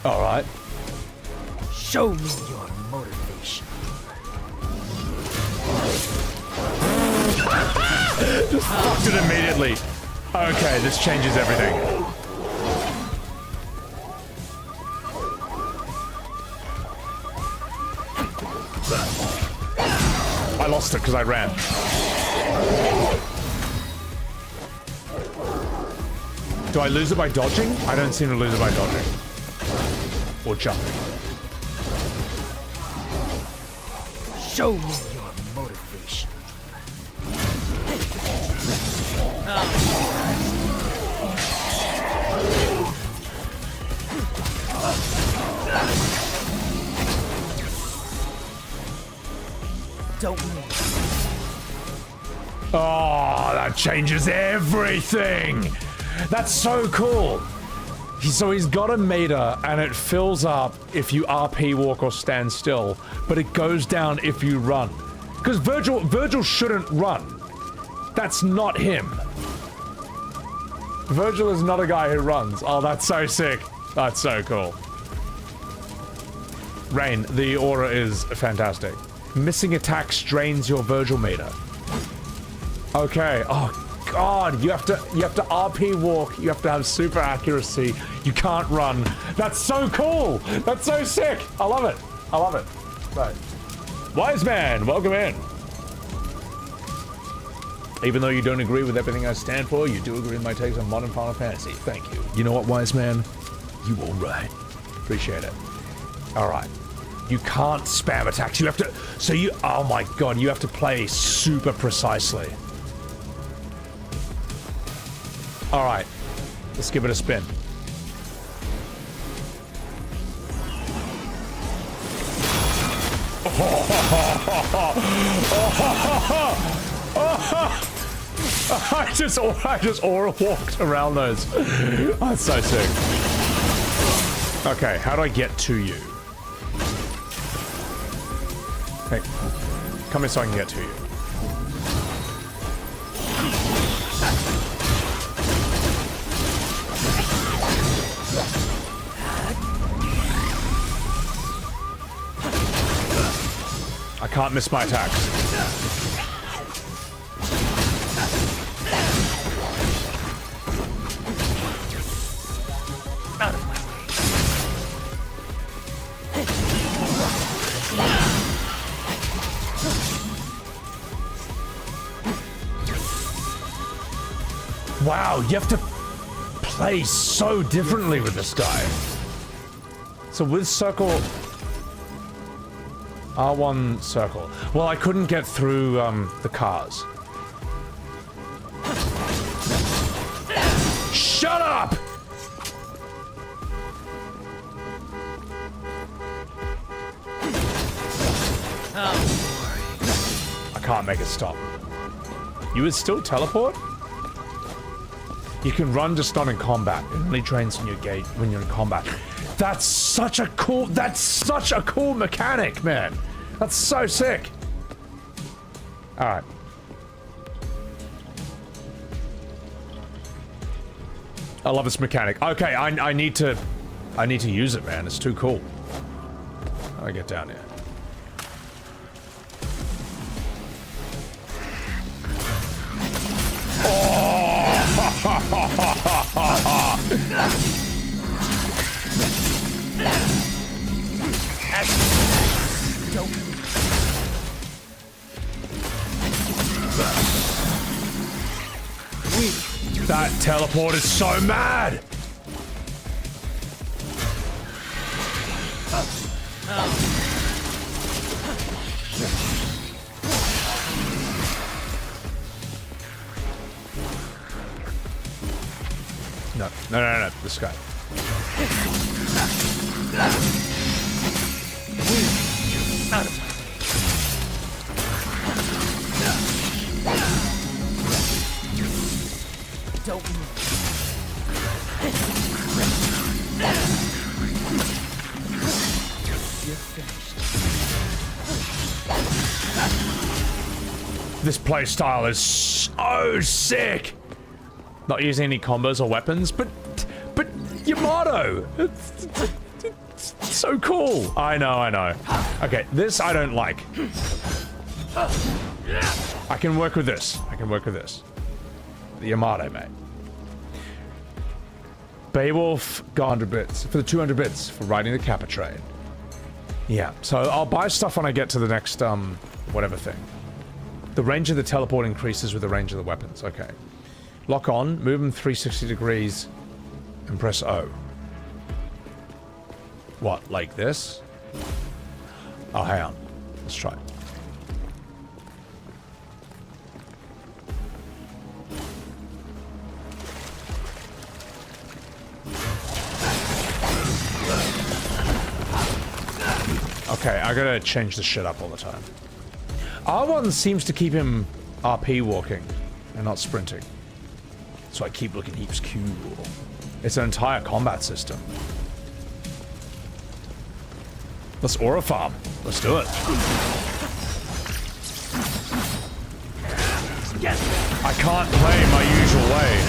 Alright. Show me your motivation. Just fucked it immediately. Okay, this changes everything. I lost it because I ran. Do I lose it by dodging? I don't seem to lose it by dodging. Or jumping. Show me your motivation. Don't move. Oh, that changes everything. That's so cool. So he's got a meter, and it fills up if you RP walk or stand still, but it goes down if you run. Because Virgil shouldn't run. That's not him. Virgil is not a guy who runs. Oh, that's so sick. That's so cool. Rain, the aura is fantastic. Missing attacks drains your Virgil meter. Okay. Oh god, you have to RP walk. You have to have super accuracy. You can't run. That's so cool. That's so sick. I love it. I love it. Right. Wise man, welcome in. Even though you don't agree with everything I stand for, you do agree with my takes on modern Final Fantasy. Thank you. You know what, wise man? You all right. Appreciate it. All right. You can't spam attacks. You have to... So you... Oh my god, you have to play super precisely. Alright. Let's give it a spin. I just aura walked around those. That's so sick. Okay, how do I get to you? Hey, come here so I can get to you. I can't miss my attacks. Out of my Wow, you have to play so differently with this guy. So with circle... R1 circle. Well, I couldn't get through the cars. Shut up! I can't make it stop. You would still teleport? You can run just not in combat. It only trains when you're in combat. That's such a cool mechanic, man. That's so sick. Alright. I love this mechanic. Okay, I need to use it, man. It's too cool. How do I get down here? That teleport is so mad! No, this guy. Out of Don't move. You're finished. This playstyle is so sick! Not using any combos or weapons, but Yamato! It's so cool! I know. Okay, this I don't like. I can work with this. The Yamato, mate. Beowulf got 100 bits. For the 200 bits for riding the Kappa train. Yeah, so I'll buy stuff when I get to the next, whatever thing. The range of the teleport increases with the range of the weapons. Okay. Lock on, move them 360 degrees, and press O. What, like this? Oh, hang on. Let's try it. Okay, I gotta change this shit up all the time. R1 seems to keep him RP walking and not sprinting. So I keep looking heaps cool. It's an entire combat system. Let's aura farm. Let's do it. I can't play my usual way.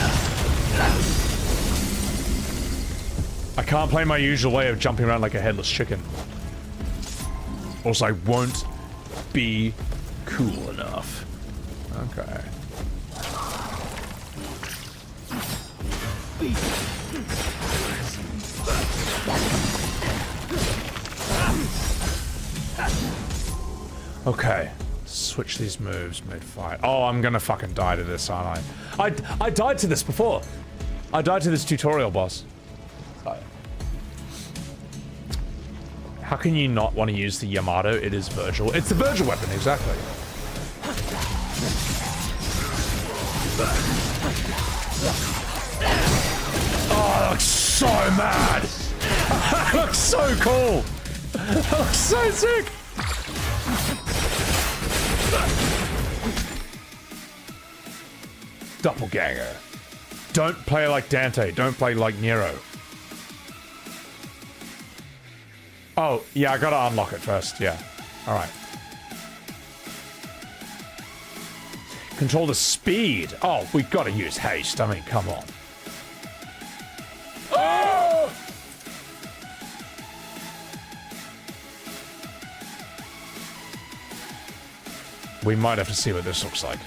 I can't play my usual way of jumping around like a headless chicken. Also, I won't be cool enough. Okay. Okay. Switch these moves mid-fight. Oh, I'm gonna fucking die to this, aren't I? I died to this before. I died to this tutorial boss. How can you not want to use the Yamato? It is Virgil. It's the Virgil weapon, exactly. Oh, that looks so mad! That looks so cool! That looks so sick! Doppelganger. Don't play like Dante. Don't play like Nero. Oh, yeah, I gotta unlock it first, yeah. Alright. Control the speed. Oh, we gotta use haste. I mean, come on. Oh! We might have to see what this looks like.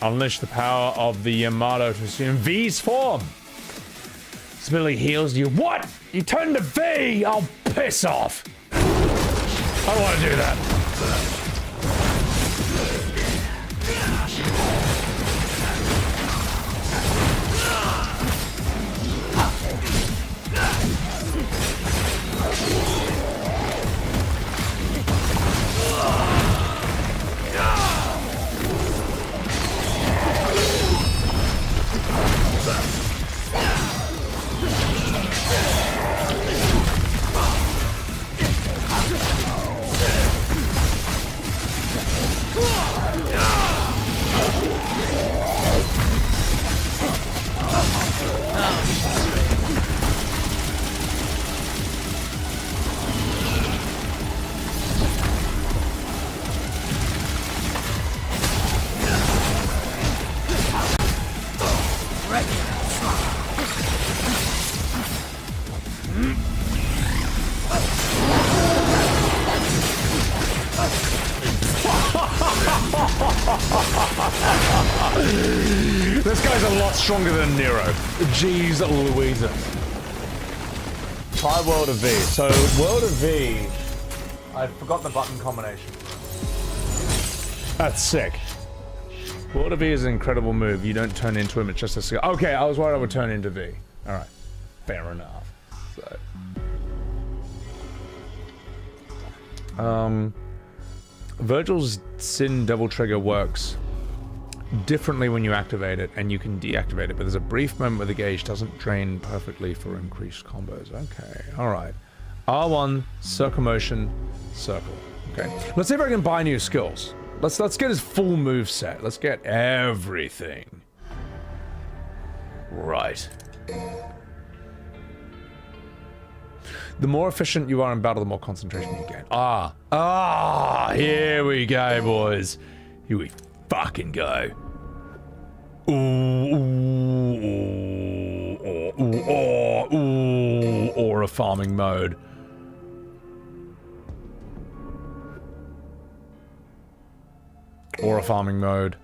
Unleash the power of the Yamato to assume V's form. This ability heals you. What? You turned to V? I'll piss off. I don't want to do that. This guy's a lot stronger than Nero. Jeez Louisa. Try World of V. So, World of V... I forgot the button combination. That's sick. World of V is an incredible move. You don't turn into him, it's just a skill. Okay, I was worried I would turn into V. Alright. Fair enough. So... Virgil's Sin Devil Trigger works differently when you activate it, and you can deactivate it, but there's a brief moment where the gauge doesn't drain perfectly for increased combos. Okay, alright. R1, circle motion, circle. Okay. Let's see if I can buy new skills. Let's get his full move set. Let's get everything. Right. The more efficient you are in battle, the more concentration you gain. Here we go, boys. Here we fucking go. Aura farming mode. Aura farming mode.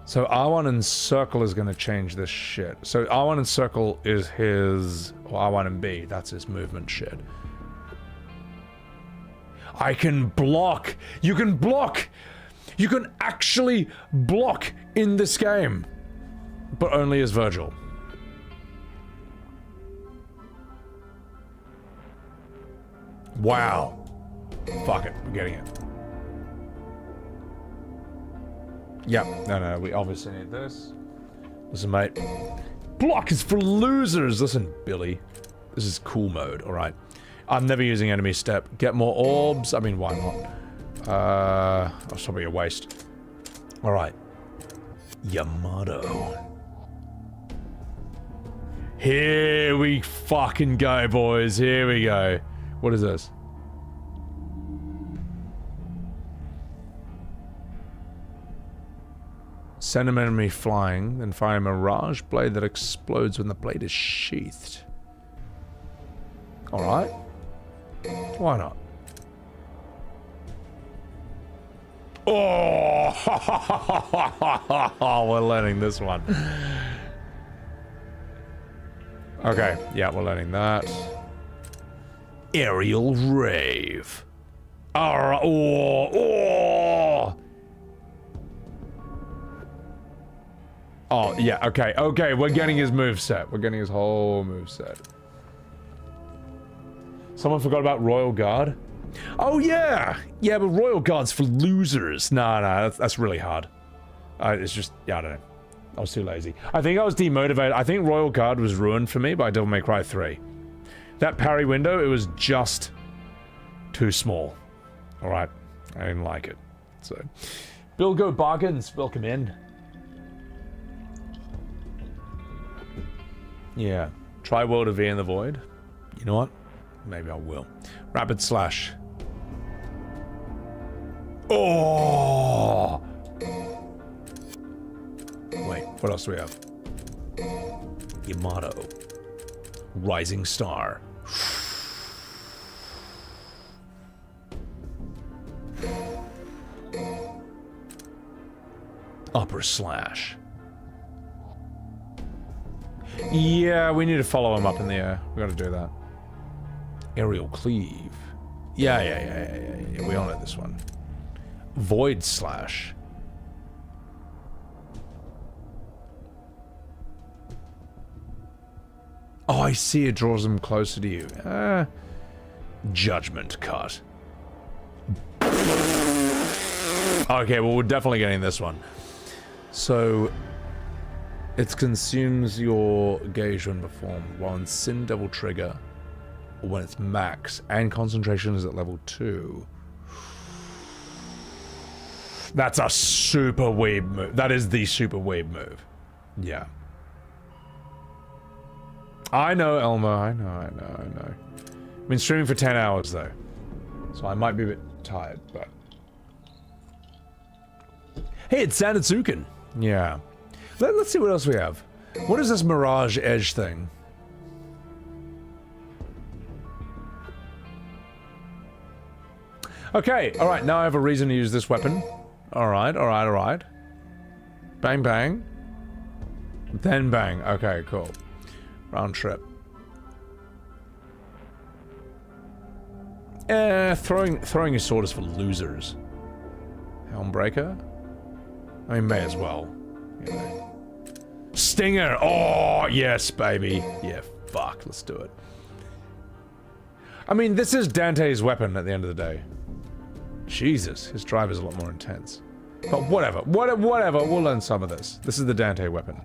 So R1 and circle is going to change this shit. So R1 and circle is his... Or R1 and B, that's his movement shit. I can block! You can block! You can actually block in this game. But only as Virgil. Wow. Fuck it, we're getting it. Yep, no, we obviously need this. Listen, mate. Block is for losers! Listen, Billy. This is cool mode, alright. I'm never using enemy step. Get more orbs? I mean, why not? That's probably a waste. Alright. Yamato. Here we fucking go, boys. Here we go. What is this? Send an enemy flying, then fire a mirage blade that explodes when the blade is sheathed. Alright. Why not? Oh! We're learning this one. Okay, yeah, we're learning that. Aerial Rave. Alright. Oh, yeah, okay, we're getting his moveset. We're getting his whole moveset. Someone forgot about Royal Guard? Oh, yeah! Yeah, but Royal Guard's for losers. Nah, that's really hard. It's just, yeah, I don't know. I was too lazy. I think I was demotivated. I think Royal Guard was ruined for me by Devil May Cry 3. That parry window, it was just too small. Alright, I didn't like it. So, Bill Go Bargains, welcome in. Yeah, Try World of V in the Void. You know what? Maybe I will. Rapid Slash. Oh! Wait, what else do we have? Yamato. Rising Star. Upper Slash. Yeah, we need to follow him up in the air. We gotta do that. Aerial Cleave. Yeah. We all know this one. Void Slash. Oh, I see, it draws them closer to you. Judgment Cut. Okay, well, we're definitely getting this one. So, it consumes your gauge when performed, while in Sin Devil Trigger, or when it's max, and concentration is at level 2. That's a super weeb move. That is the super weeb move. Yeah. I know, Elmo. I know. I've been streaming for 10 hours, though. So I might be a bit tired, but... Hey, it's Sanatsuken. Yeah. Let's see what else we have. What is this Mirage Edge thing? Okay, alright, now I have a reason to use this weapon. Alright. Bang, bang. Then bang. Okay, cool. Round trip. Throwing your sword is for losers. Helmbreaker? I mean, may as well. You know. Stinger! Oh, yes, baby. Yeah, fuck, let's do it. I mean, this is Dante's weapon at the end of the day. Jesus, his drive is a lot more intense. But whatever, we'll learn some of this. This is the Dante weapon.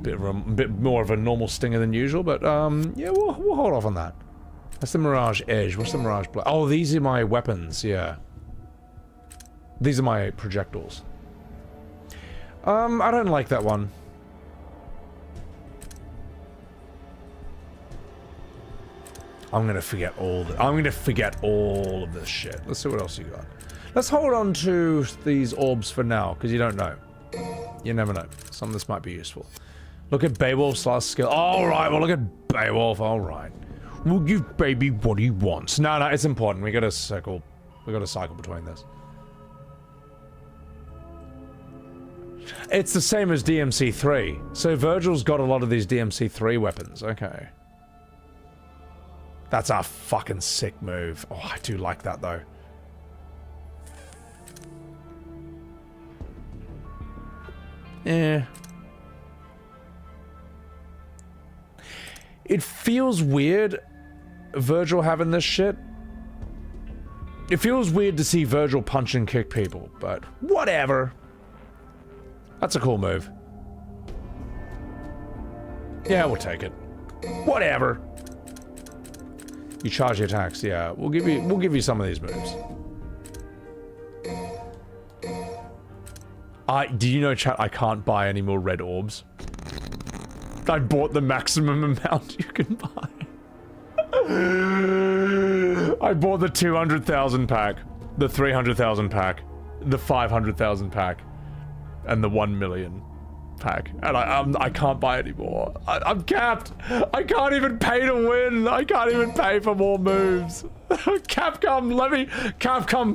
Bit more of a normal stinger than usual, but yeah, we'll hold off on that. That's the Mirage Edge. What's the Mirage Blade? Oh, these are my weapons, yeah. These are my projectiles. I don't like that one. I'm gonna forget all of this shit. Let's see what else you got. Let's hold on to these orbs for now, because you don't know. You never know. Some of this might be useful. Look at Beowulf's last skill. Alright, well look at Beowulf, alright. We'll give baby what he wants. No, it's important. We gotta cycle between this. It's the same as DMC3. So Virgil's got a lot of these DMC3 weapons. Okay. That's a fucking sick move. Oh, I do like that though. Yeah. It feels weird, Virgil having this shit. It feels weird to see Virgil punch and kick people, but whatever. That's a cool move. Yeah, we'll take it. Whatever. You charge your attacks, yeah. We'll give you some of these moves. Do you know, chat, I can't buy any more red orbs. I bought the maximum amount you can buy. I bought the 200,000 pack, the 300,000 pack, the 500,000 pack, and the 1 million pack. And I can't buy anymore. I'm capped. I can't even pay to win. I can't even pay for more moves. Capcom,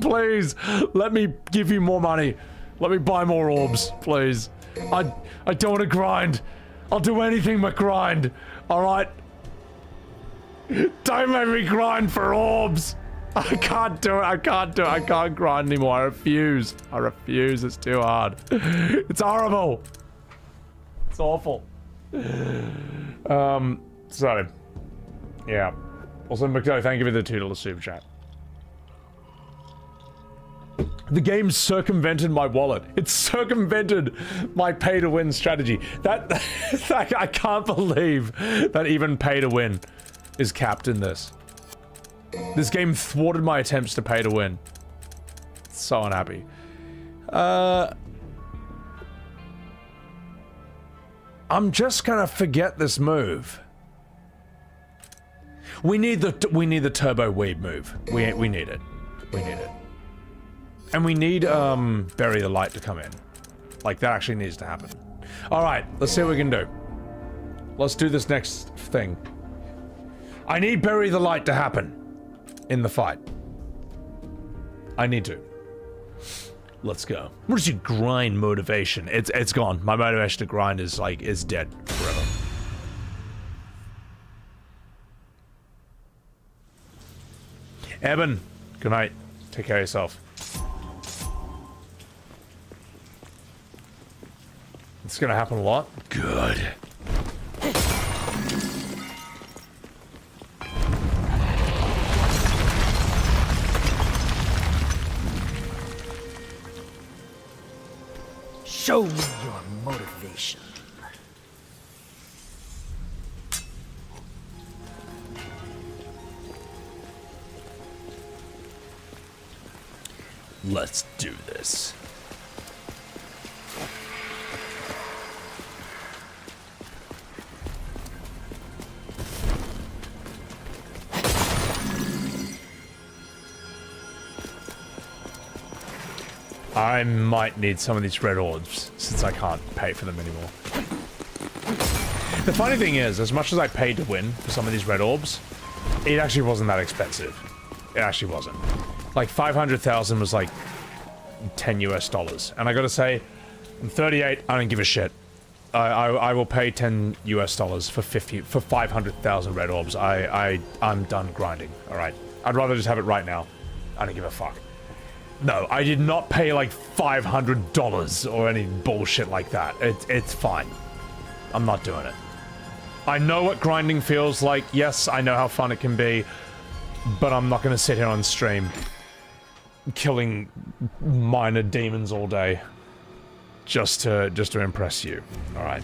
please. Let me give you more money. Let me buy more orbs, please. I don't want to grind. I'll do anything but grind. Alright? Don't make me grind for orbs. I can't do it. I can't grind anymore. I refuse. It's too hard. It's horrible. It's awful. So, yeah. Also, McDo, thank you for the $2 super chat. The game circumvented my wallet. It circumvented my pay-to-win strategy. I can't believe that even pay-to-win is capped in this. This game thwarted my attempts to pay-to-win. So unhappy. I'm just gonna forget this move. We need the turbo weave move. We need it. We need it. And we need bury the light to come in. Like that actually needs to happen. All right, let's see what we can do. Let's do this next thing. I need bury the light to happen in the fight. I need to. Let's go. What is your grind motivation? It's gone. My motivation to grind is dead forever. Eben, good night. Take care of yourself. It's gonna happen a lot. Good. Show me your motivation. Let's do this. I might need some of these red orbs, since I can't pay for them anymore. The funny thing is, as much as I paid to win for some of these red orbs, it actually wasn't that expensive. It actually wasn't. Like 500,000 was like 10 US dollars. And I gotta say, I'm 38, I don't give a shit. I will pay 10 US dollars for 500,000 red orbs. I'm done grinding, alright? I'd rather just have it right now. I don't give a fuck. No, I did not pay like $500 or any bullshit like that. It's fine. I'm not doing it. I know what grinding feels like. Yes, I know how fun it can be. But I'm not gonna sit here on stream killing minor demons all day just to impress you. Alright.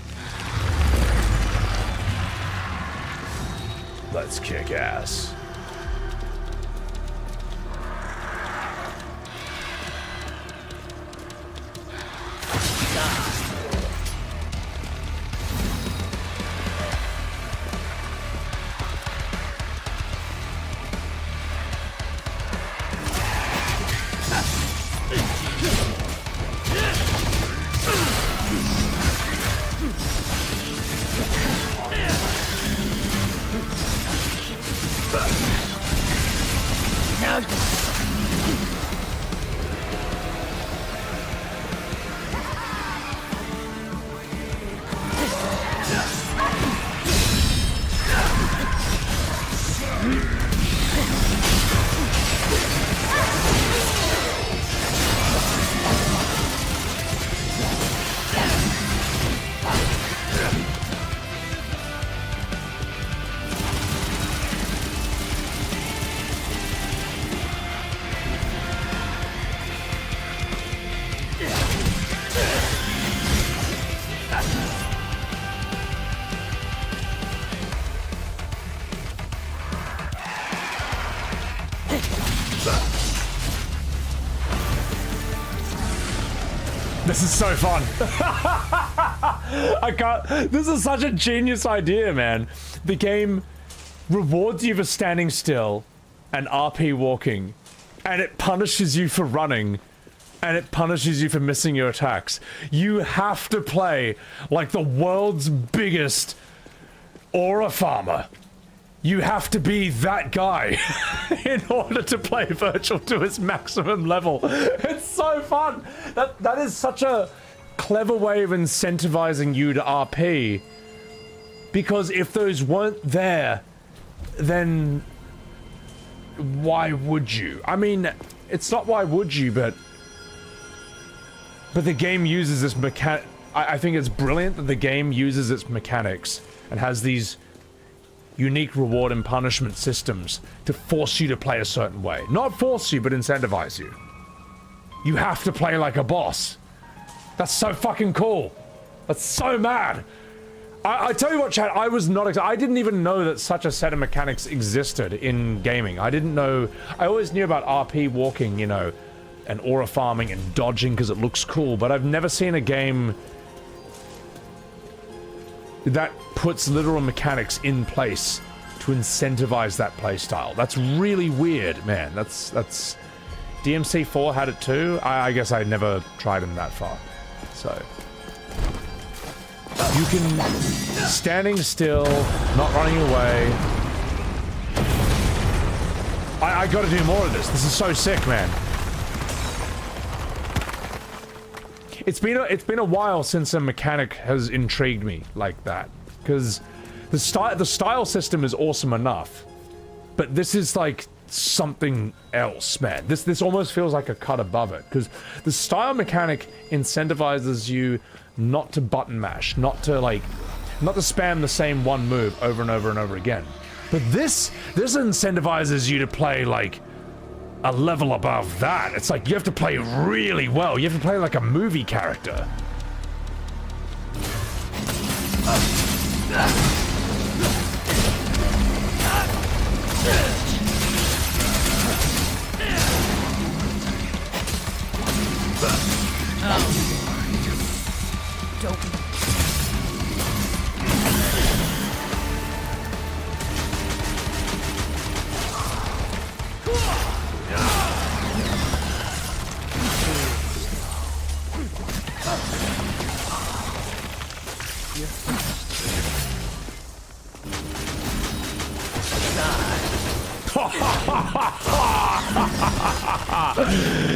Let's kick ass. This is so fun. I can't. This is such a genius idea, man. The game rewards you for standing still and RP walking, and it punishes you for running, and it punishes you for missing your attacks. You have to play like the world's biggest aura farmer. You have to be that guy in order to play Virgil to his maximum level. It's so fun. That is such a clever way of incentivizing you to RP. Because if those weren't there, then why would you? I mean, it's not why would you, but the game uses this mechanic. I think it's brilliant that the game uses its mechanics and has these unique reward and punishment systems to force you to play a certain way. Not force you, but incentivize you. You have to play like a boss. That's so fucking cool. That's so mad. I tell you what, chat, I was not I didn't even know that such a set of mechanics existed in gaming. I didn't know. I always knew about RP walking, you know, and aura farming and dodging because it looks cool, but I've never seen a game that puts literal mechanics in place to incentivize that playstyle. That's really weird, man. That's DMC4 had it too. I guess I never tried them that far. So you can standing still, not running away. I gotta do more of this. This is so sick, man. It's been a while since a mechanic has intrigued me like that, because the style system is awesome enough, but this is like something else, man. This almost feels like a cut above it, because the style mechanic incentivizes you not to button mash, not to spam the same one move over and over and over again. But this incentivizes you to play like a level above that. It's like you have to play really well. You have to play like a movie character.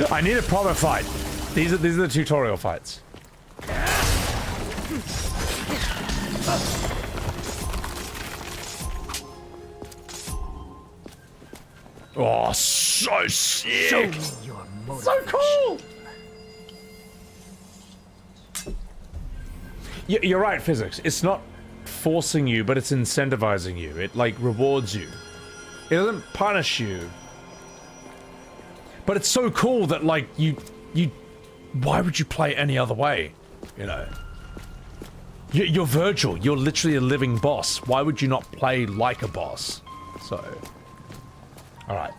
I need a proper fight. These are the tutorial fights. Oh, so sick! Show me your motivation. So cool! You're right, physics. It's not forcing you, but it's incentivizing you. It, like, rewards you. It doesn't punish you. But it's so cool that, like, you... Why would you play any other way? You know? You're Virgil. You're literally a living boss. Why would you not play like a boss? So... Alright.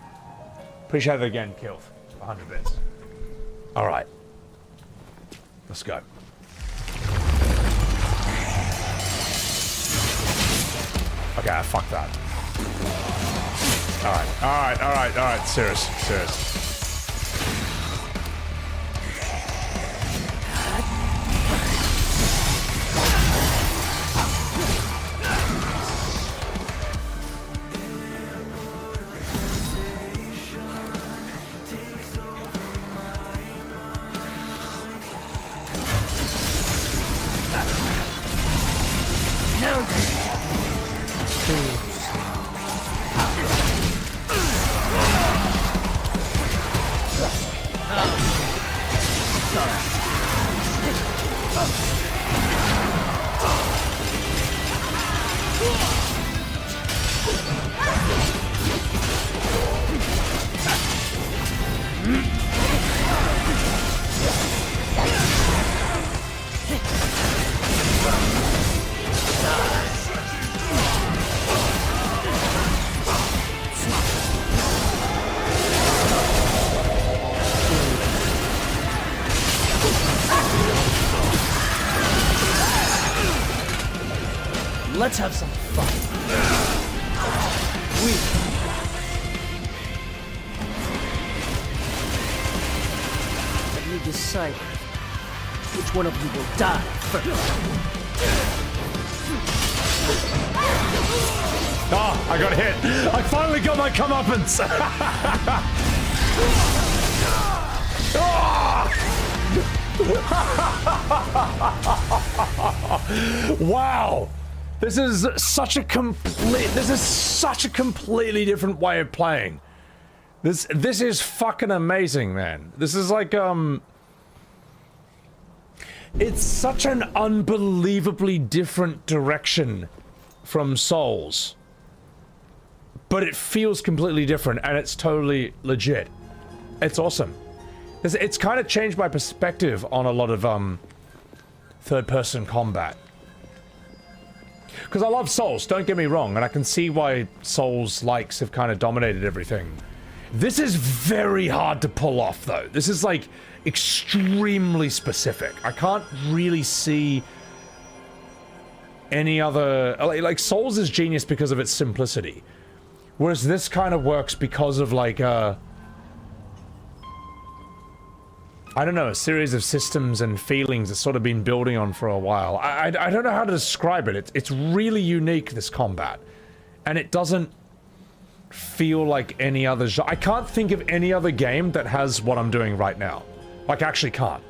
Appreciate it again, Kilf. 100 bits. Alright. Let's go. Okay, fuck that. Alright. Serious. Let's have some fun. Have you decided which one of you will die first? Oh, I got hit. I finally got my comeuppance. Wow. This is such a completely different way of playing. This is fucking amazing, man. This is like, it's such an unbelievably different direction from Souls. But it feels completely different, and it's totally legit. It's awesome. It's kind of changed my perspective on a lot of, third-person combat. Because I love Souls, don't get me wrong, and I can see why Souls likes have kind of dominated everything. This is very hard to pull off, though. This is, like, extremely specific. I can't really see any other... Like, Souls is genius because of its simplicity. Whereas this kind of works because of, like, I don't know, a series of systems and feelings that's sort of been building on for a while. I don't know how to describe it. It's really unique, this combat. And it doesn't feel like any other genre. I can't think of any other game that has what I'm doing right now. Like, I actually can't.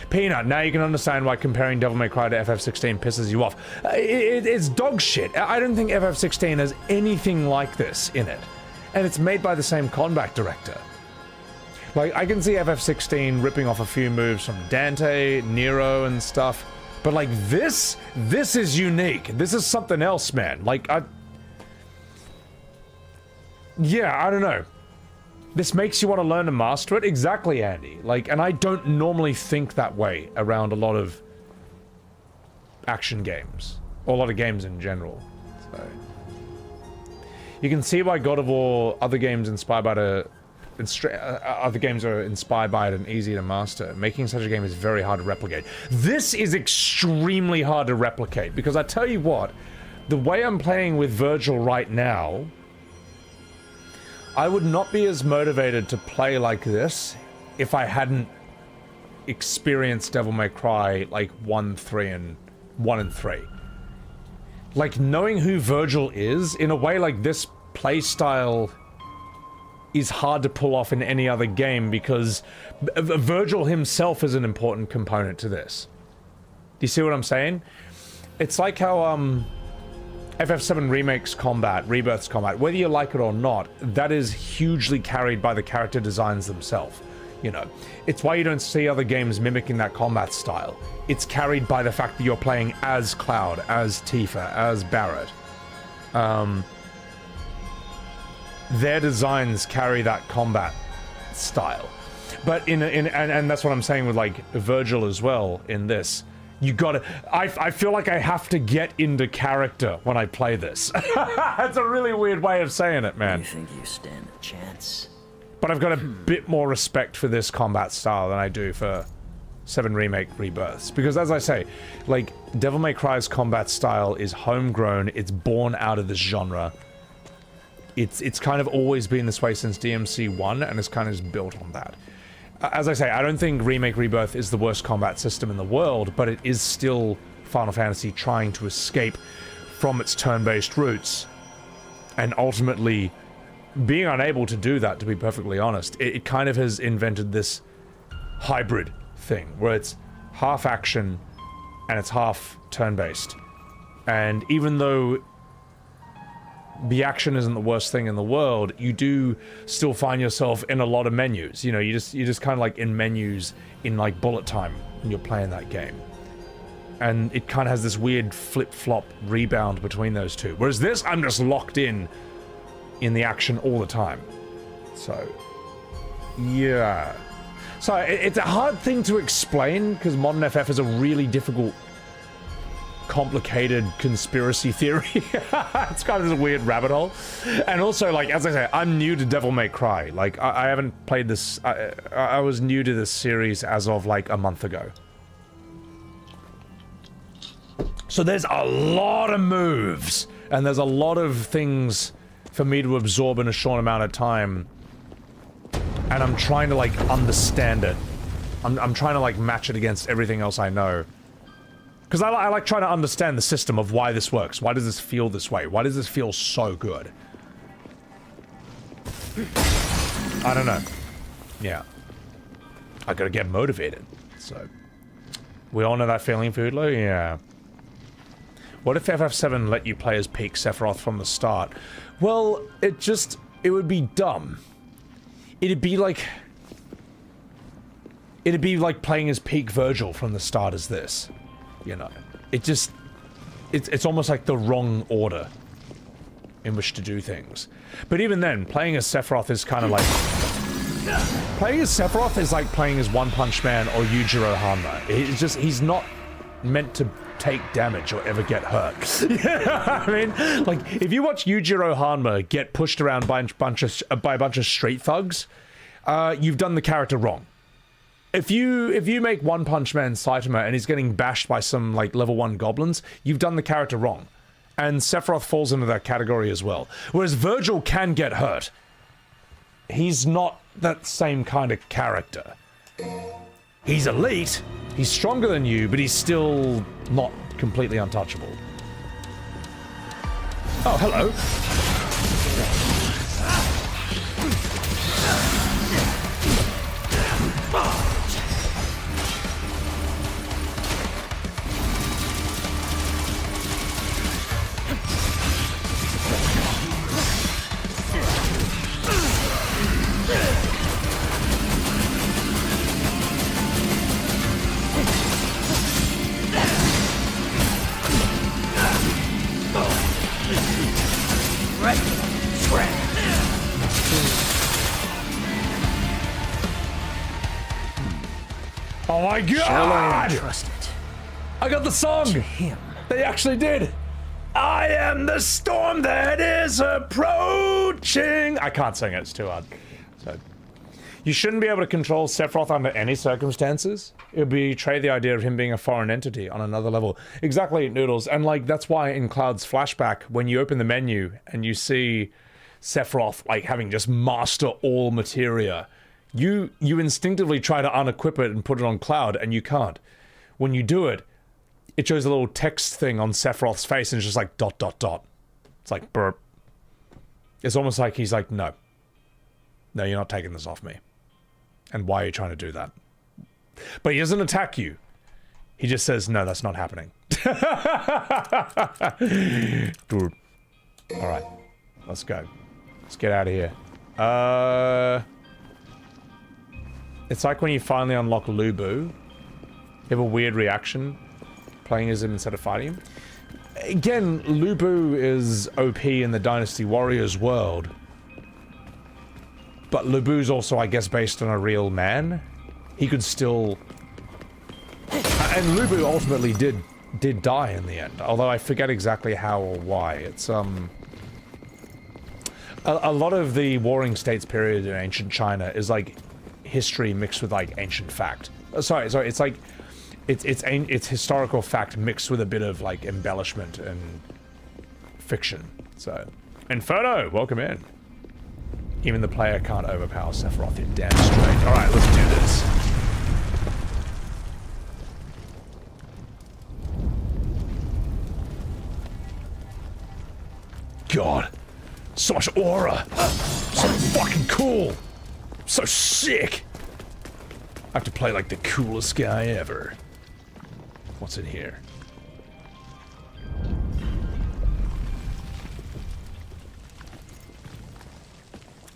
Peanut, now you can understand why comparing Devil May Cry to FF16 pisses you off. It's dog shit. I don't think FF16 has anything like this in it. And it's made by the same combat director. Like, I can see FF16 ripping off a few moves from Dante, Nero, and stuff. But, like, this is unique. This is something else, man. Like, yeah, I don't know. This makes you want to learn to master it? Exactly, Andy. Like, and I don't normally think that way around a lot of action games. Or a lot of games in general. So, you can see why God of War, other games inspired by the... other games are inspired by it and easy to master. Making such a game is very hard to replicate. This is extremely hard to replicate, because I tell you what, the way I'm playing with Virgil right now, I would not be as motivated to play like this if I hadn't experienced Devil May Cry like 1 and 3. Like, knowing who Virgil is, in a way like this playstyle is hard to pull off in any other game, because Virgil himself is an important component to this. Do you see what I'm saying? It's like how FF7 Remake's combat, Rebirth's combat, whether you like it or not, that is hugely carried by the character designs themselves. You know, it's why you don't see other games mimicking that combat style. It's carried by the fact that you're playing as Cloud, as Tifa, as Barret. Their designs carry that combat style. But and that's what I'm saying with, like, Virgil as well in this. You gotta... I feel like I have to get into character when I play this. That's a really weird way of saying it, man. You think you stand a chance? But I've got a bit more respect for this combat style than I do for 7 Remake Rebirths. Because, as I say, like, Devil May Cry's combat style is homegrown. It's born out of this genre. It's kind of always been this way since DMC 1, and it's kind of just built on that. As I say, I don't think Remake Rebirth is the worst combat system in the world, but it is still Final Fantasy trying to escape from its turn-based roots, and ultimately being unable to do that, to be perfectly honest. It kind of has invented this hybrid thing, where it's half action and it's half turn-based. And even though the action isn't the worst thing in the world, you do still find yourself in a lot of menus. You know, you're just kind of like in menus in, like, bullet time when you're playing that game. And it kind of has this weird flip-flop rebound between those two. Whereas this, I'm just locked in the action all the time. So, yeah. So, it's a hard thing to explain, because modern FF is a really difficult, complicated conspiracy theory. It's kind of a weird rabbit hole. And also, like, as I say, I'm new to Devil May Cry. Like, I haven't played this... I was new to this series as of, like, a month ago. So there's a lot of moves, and there's a lot of things for me to absorb in a short amount of time. And I'm trying to, like, understand it. I'm trying to, like, match it against everything else I know. Because I like trying to understand the system of why this works. Why does this feel this way? Why does this feel so good? I don't know. Yeah. I gotta get motivated. So. We all know that feeling, Foodlo? Yeah. What if FF7 let you play as Peak Sephiroth from the start? Well, it would be dumb. It'd be like playing as Peak Virgil from the start as this. You know, it's almost like the wrong order in which to do things. But even then, playing as Sephiroth is kind of like... Playing as Sephiroth is like playing as One Punch Man or Yujiro Hanma. It's just, he's not meant to take damage or ever get hurt. Yeah, I mean, like, if you watch Yujiro Hanma get pushed around by a bunch of street thugs, you've done the character wrong. If you make One Punch Man Saitama and he's getting bashed by some, like, level 1 goblins, you've done the character wrong. And Sephiroth falls into that category as well. Whereas Virgil can get hurt. He's not that same kind of character. He's elite, he's stronger than you, but he's still not completely untouchable. Oh, hello. Oh my god! Trust it. I got the song! To him. They actually did! I am the storm that is approaching! I can't sing it, it's too hard. So, you shouldn't be able to control Sephiroth under any circumstances. It would betray the idea of him being a foreign entity on another level. Exactly, Noodles. And like, that's why in Cloud's flashback, when you open the menu and you see Sephiroth like having just master all materia, you instinctively try to unequip it and put it on Cloud, and you can't. When you do it, it shows a little text thing on Sephiroth's face, and it's just like ... It's like burp. It's almost like he's like, no. No, you're not taking this off me. And why are you trying to do that? But he doesn't attack you. He just says, no, that's not happening. Alright. Let's go. Let's get out of here. It's like when you finally unlock Lubu. You have a weird reaction playing as him instead of fighting him. Again, Lubu is OP in the Dynasty Warriors world. But Lubu's also, I guess, based on a real man. He could still... And Lubu ultimately did die in the end. Although I forget exactly how or why. It's, a lot of the Warring States period in ancient China is like history mixed with like ancient fact. Sorry, it's like it's historical fact mixed with a bit of like embellishment and fiction. So, Inferno, welcome in. Even the player can't overpower Sephiroth, you're damn straight. All right, let's do this. God, so much aura, so fucking cool. So sick! I have to play like the coolest guy ever. What's in here?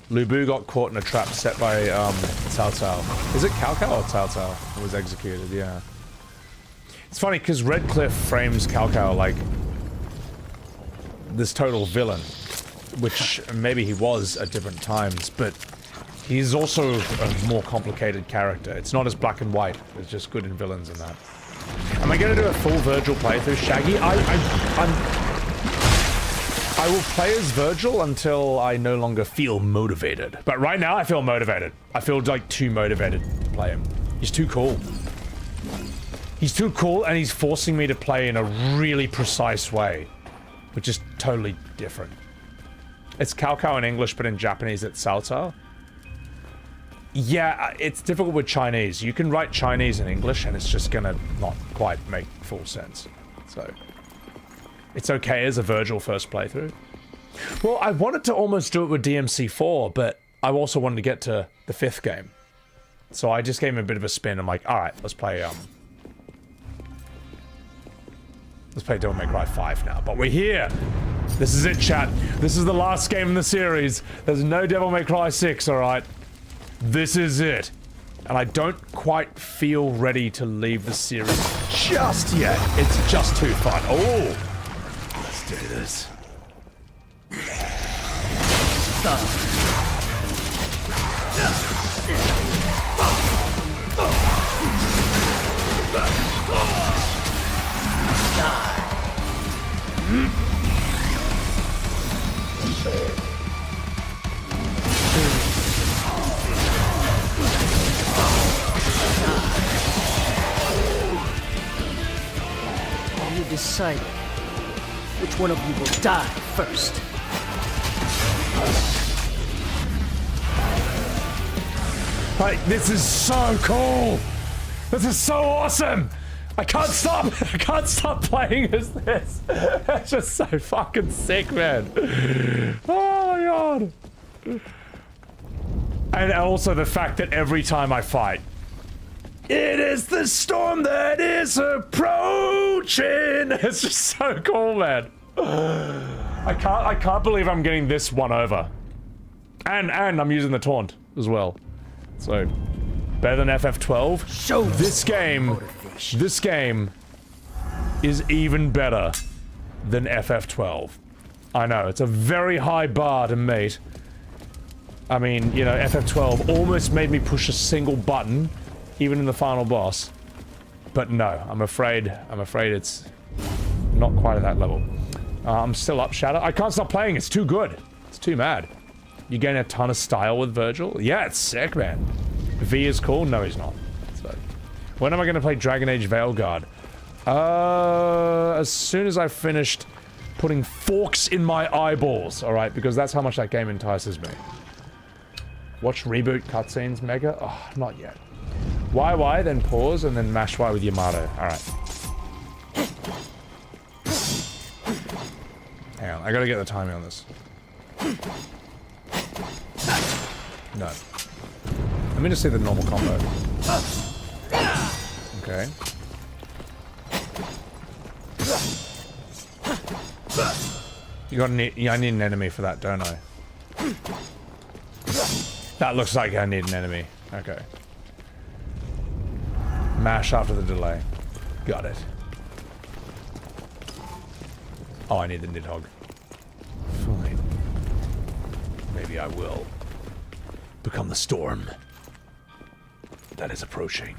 Lubu got caught in a trap set by Cao Cao. Is it Cao Cao or Cao Cao who was executed? Yeah. It's funny because Redcliffe frames Cao Cao like this total villain, which maybe he was at different times, but he's also a more complicated character. It's not as black and white. There's just good and villains in that. Am I going to do a full Virgil playthrough, Shaggy? I will play as Virgil until I no longer feel motivated. But right now, I feel motivated. I feel like too motivated to play him. He's too cool. He's too cool, and he's forcing me to play in a really precise way, which is totally different. It's Cao Cao in English, but in Japanese it's Cao Cao. Yeah, it's difficult with Chinese. You can write Chinese in English and it's just gonna not quite make full sense. So, it's okay as a Virgil first playthrough. Well, I wanted to almost do it with DMC4, but I also wanted to get to the 5th game. So I just gave him a bit of a spin. I'm like, alright, let's play Devil May Cry 5 now. But we're here! This is it, chat. This is the last game in the series. There's no Devil May Cry 6, alright? This is it. And I don't quite feel ready to leave the series just yet. It's just too fun. Oh! Let's do this. decided which one of you will die first? Like, this is so cool! This is so awesome! I can't stop! I can't stop playing as this! It's just so fucking sick, man! Oh my god! And also the fact that every time I fight, it is the storm that is approaching! It's just so cool, man! I can't believe I'm getting this one over. And I'm using the taunt as well. So, better than FF12. Show this game is even better than FF12. I know, it's a very high bar to meet. I mean, you know, FF12 almost made me push a single button, even in the final boss. But no, I'm afraid it's not quite at that level. I'm still up, Shadow. I can't stop playing, it's too good. It's too mad. You gain a ton of style with Virgil? Yeah, it's sick, man. V is cool? No, he's not. So, when am I going to play Dragon Age Veilguard? As soon as I've finished putting forks in my eyeballs, alright? Because that's how much that game entices me. Watch reboot cutscenes, Mega? Oh, not yet. Y, then pause, and then mash Y with Yamato. Alright. Hang on, I gotta get the timing on this. No. Let me just see the normal combo. Okay. Yeah, I need an enemy for that, don't I? That looks like I need an enemy. Okay. Mash after the delay. Got it. Oh, I need the Nidhogg. Fine. Maybe I will become the storm that is approaching.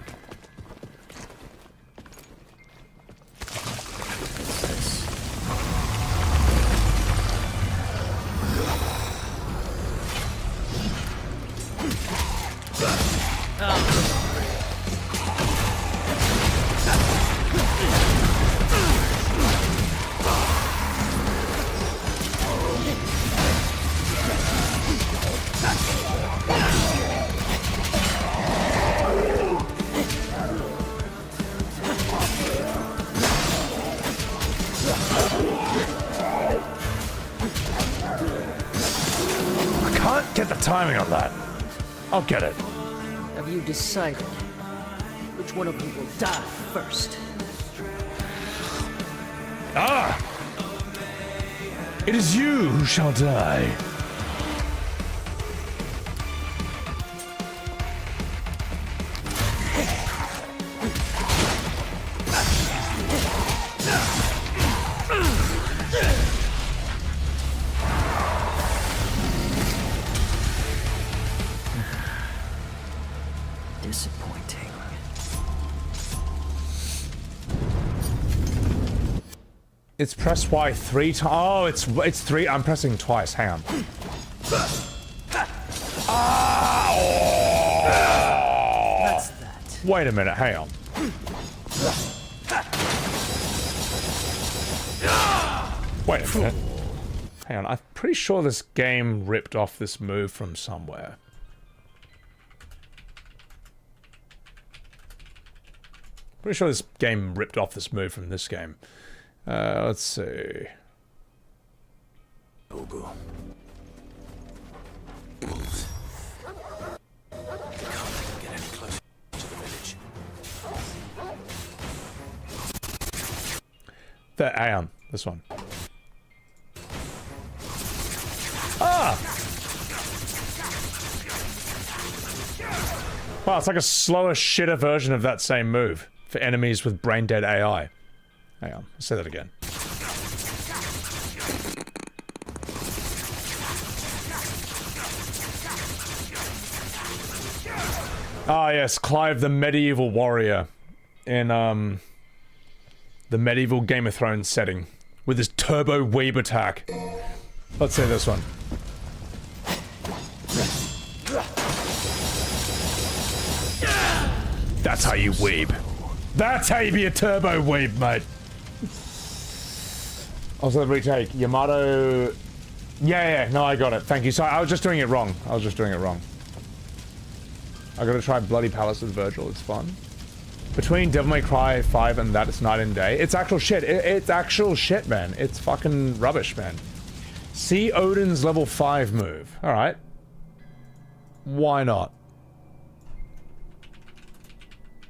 Timing on that. I'll get it. Have you decided which one of you will die first? Ah! It is you who shall die. It's press Y 3 times. Oh, it's 3. I'm pressing twice. Hang on. Ah! Oh. That's that. Wait a minute. Hang on. Wait a minute. Hang on. I'm pretty sure this game ripped off this move from somewhere. Pretty sure this game ripped off this move from this game. Let's see. Ogo. Get any closer to the village. There, hang on. This one. Ah! Wow, it's like a slower, shitter version of that same move for enemies with brain-dead AI. Hang on, let's say that again. Ah yes, Clive the medieval warrior in the medieval Game of Thrones setting with his turbo weeb attack. Let's say this one. That's how you weeb. That's how you be a turbo weeb, mate. Also, the retake. Yamato... Yeah, no, I got it. Thank you. Sorry, I was just doing it wrong. I gotta try Bloody Palace with Virgil. It's fun. Between Devil May Cry 5 and that, it's night and day. It's actual shit. It's actual shit, man. It's fucking rubbish, man. See Odin's level 5 move. Alright. Why not?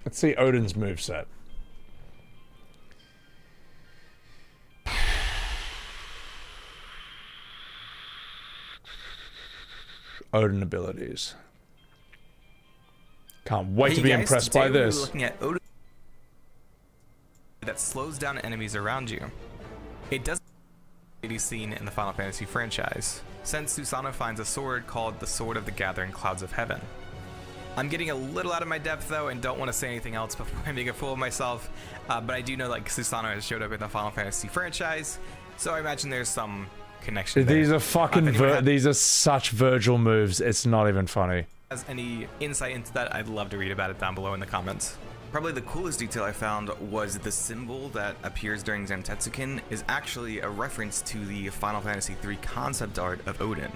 Let's see Odin's moveset. Odin abilities. Can't wait to be impressed by this. We're looking at Odin that slows down enemies around you. It doesn't be seen in the Final Fantasy franchise, since Susanoo finds a sword called the Sword of the Gathering Clouds of Heaven. I'm getting a little out of my depth though, and don't want to say anything else before I make a fool of myself. But I do know like Susanoo has showed up in the Final Fantasy franchise, so I imagine there's some connection there. These are fucking these are such Virgil moves. It's not even funny. Has any insight into that, I'd love to read about it down below in the comments. Probably the coolest detail I found was the symbol that appears during Zantetsuken is actually a reference to the Final Fantasy III concept art of Odin.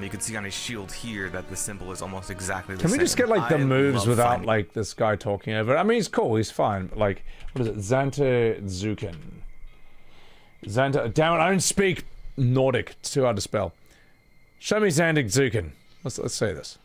You can see on his shield here that the symbol is almost exactly the same. Can we just get like the moves without like this guy talking over it? I mean, he's cool, he's fine, but like, what is it? Zantetsuken. Damn it, I don't speak Nordic. It's too hard to spell. Show me Zantetsuken. Let's say this.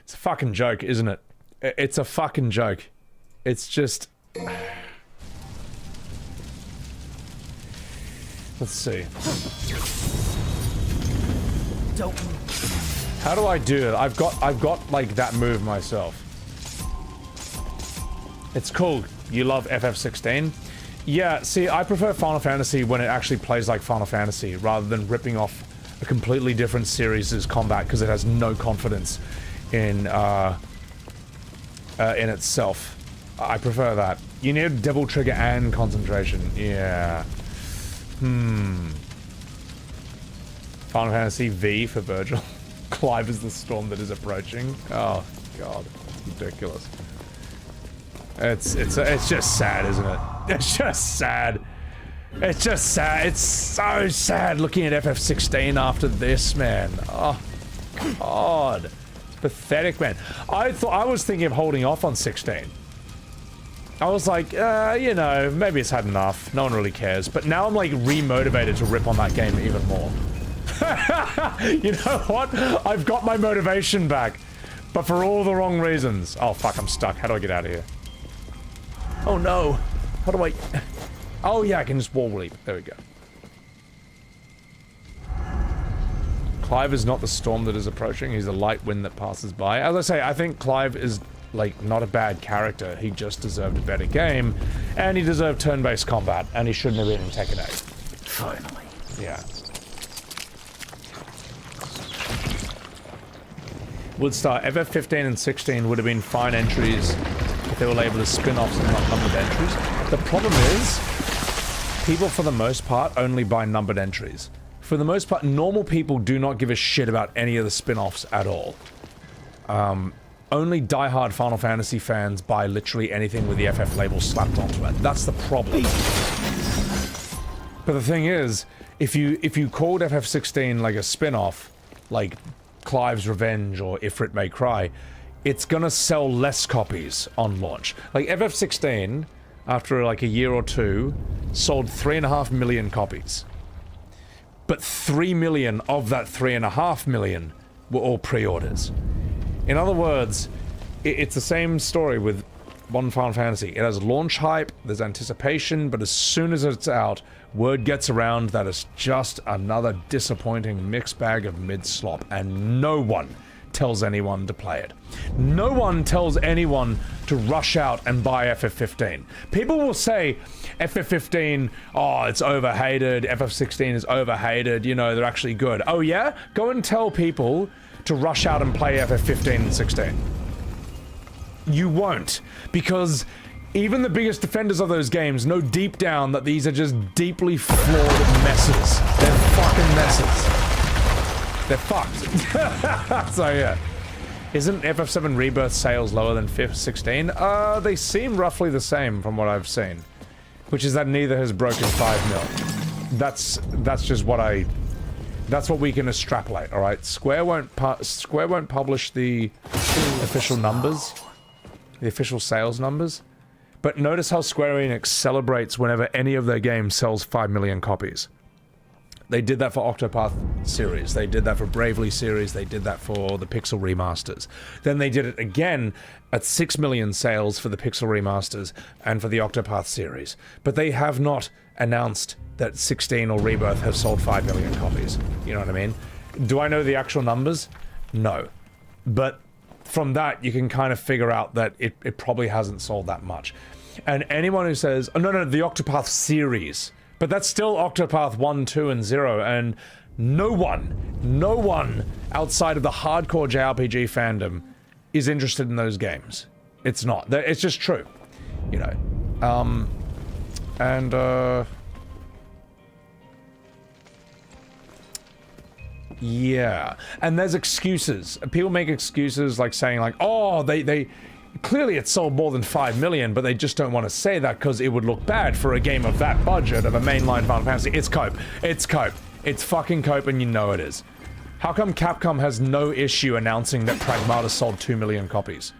It's a fucking joke, isn't it? It's a fucking joke. It's just... Let's see. Don't. How do I do it? I've got like that move myself. It's cool. You love FF16? Yeah, see, I prefer Final Fantasy when it actually plays like Final Fantasy rather than ripping off a completely different series' combat because it has no confidence in itself. I prefer that. You need Devil Trigger and concentration. Yeah. Final Fantasy V for Virgil. Clive is the storm that is approaching. Oh god, it's ridiculous. It's just sad, isn't it? It's just sad. It's just sad. It's so sad looking at FF16 after this, man. Oh god, it's pathetic, man. I was thinking of holding off on 16. I was like, you know, maybe it's had enough. No one really cares. But now I'm like re-motivated to rip on that game even more. You know what? I've got my motivation back, but for all the wrong reasons. Oh fuck, I'm stuck. How do I get out of here? Oh no. How do I... Oh yeah, I can just wall leap. There we go. Clive is not the storm that is approaching. He's a light wind that passes by. As I say, I think Clive is... like, not a bad character. He just deserved a better game, and he deserved turn-based combat, and he shouldn't have been in Tekken 8. Finally. Yeah. Woodstar, FF15 and 16 would have been fine entries if they were labeled as spin-offs and not numbered entries. The problem is, people for the most part only buy numbered entries. For the most part, normal people do not give a shit about any of the spin-offs at all. Only die-hard Final Fantasy fans buy literally anything with the FF label slapped onto it. That's the problem. But the thing is, if you called FF16 like a spin-off, like Clive's Revenge or Ifrit May Cry, it's gonna sell less copies on launch. Like FF16, after like a year or two, sold 3.5 million copies. But 3 million of that 3.5 million were all pre-orders. In other words, it's the same story with modern Final Fantasy. It has launch hype, there's anticipation, but as soon as it's out, word gets around that it's just another disappointing mixed bag of mid-slop, and no one tells anyone to play it. No one tells anyone to rush out and buy FF15. People will say, FF15, oh, it's overhated, FF16 is overhated, you know, they're actually good. Oh yeah? Go and tell people to rush out and play FF15 and 16. You won't, because even the biggest defenders of those games know deep down that these are just deeply flawed messes. They're fucking messes. They're fucked. So yeah. Isn't FF7 Rebirth sales lower than FF16? They seem roughly the same from what I've seen. Which is that neither has broken 5 mil. That's just what that's what we can extrapolate, alright? Square won't publish the official numbers. The official sales numbers. But notice how Square Enix celebrates whenever any of their games sells 5 million copies. They did that for Octopath series, they did that for Bravely series, they did that for the Pixel remasters. Then they did it again at 6 million sales for the Pixel remasters and for the Octopath series. But they have not announced that 16 or Rebirth have sold 5 million copies. You know what I mean? Do I know the actual numbers? No. But from that, you can kind of figure out that it probably hasn't sold that much. And anyone who says, oh, no, the Octopath series, but that's still Octopath 1, 2, and 0, and no one outside of the hardcore JRPG fandom is interested in those games. It's not. It's just true. You know. Yeah. And there's excuses. People make excuses like saying like, oh, they clearly it sold more than 5 million, but they just don't want to say that because it would look bad for a game of that budget of a mainline Final Fantasy. It's cope. It's cope. It's fucking cope, and you know it is. How come Capcom has no issue announcing that Pragmata sold 2 million copies?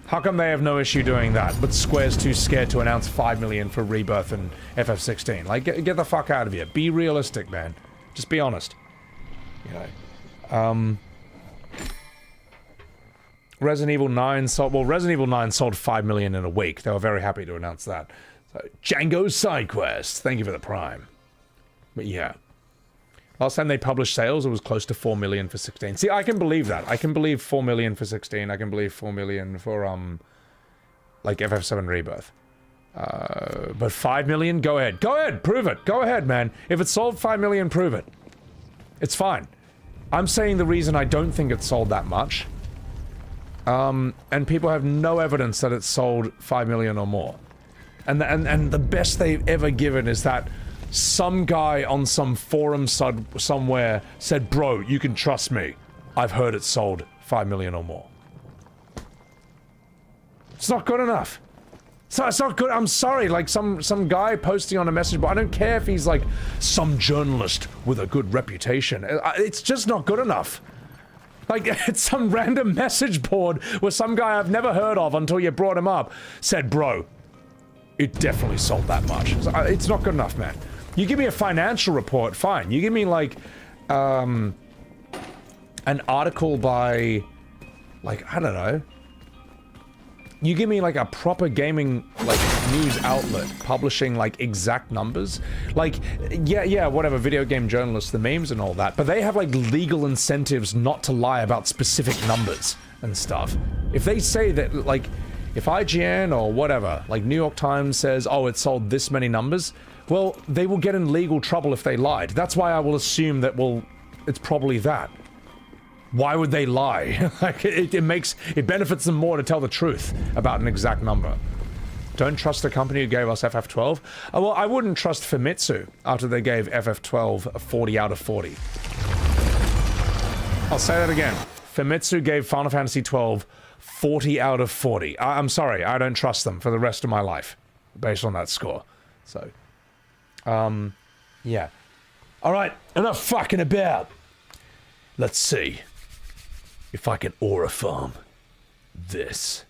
How come they have no issue doing that, but Square's too scared to announce 5 million for Rebirth and FF16? Like, get the fuck out of here. Be realistic, man. Just be honest. You know. Resident Evil 9 sold... Well, Resident Evil 9 sold 5 million in a week. They were very happy to announce that. So, Django's Side Quest. Thank you for the Prime. But yeah. Last time they published sales, it was close to 4 million for 16. See, I can believe that. I can believe 4 million for 16. I can believe 4 million for, like, FF7 Rebirth. But 5 million? Go ahead. Go ahead! Prove it! Go ahead, man. If it sold 5 million, prove it. It's fine. I'm saying the reason I don't think it sold that much... and people have no evidence that it's sold 5 million or more. And the best they've ever given is that some guy on some forum somewhere said, bro, you can trust me. I've heard it sold 5 million or more. It's not good enough. It's not good. I'm sorry, like some guy posting on a message board. I don't care if he's like some journalist with a good reputation. It's just not good enough. Like, it's some random message board where some guy I've never heard of until you brought him up said, bro, it definitely sold that much. So, it's not good enough, man. You give me a financial report, fine. You give me, like, an article by, like, I don't know. You give me, like, a proper gaming, like, news outlet publishing, like, exact numbers. Like, yeah, whatever, video game journalists, the memes and all that, but they have, like, legal incentives not to lie about specific numbers and stuff. If they say that, like, if IGN or whatever, like, New York Times says, oh, it sold this many numbers, well, they will get in legal trouble if they lied. That's why I will assume that, well, it's probably that. Why would they lie? Like, it benefits them more to tell the truth about an exact number. Don't trust the company who gave us FF12. Well, I wouldn't trust Famitsu after they gave FF12 a 40 out of 40. I'll say that again. Famitsu gave Final Fantasy XII 40 out of 40. I'm sorry, I don't trust them for the rest of my life, based on that score. So, yeah. Alright, enough fucking about. Let's see if I can aura farm this.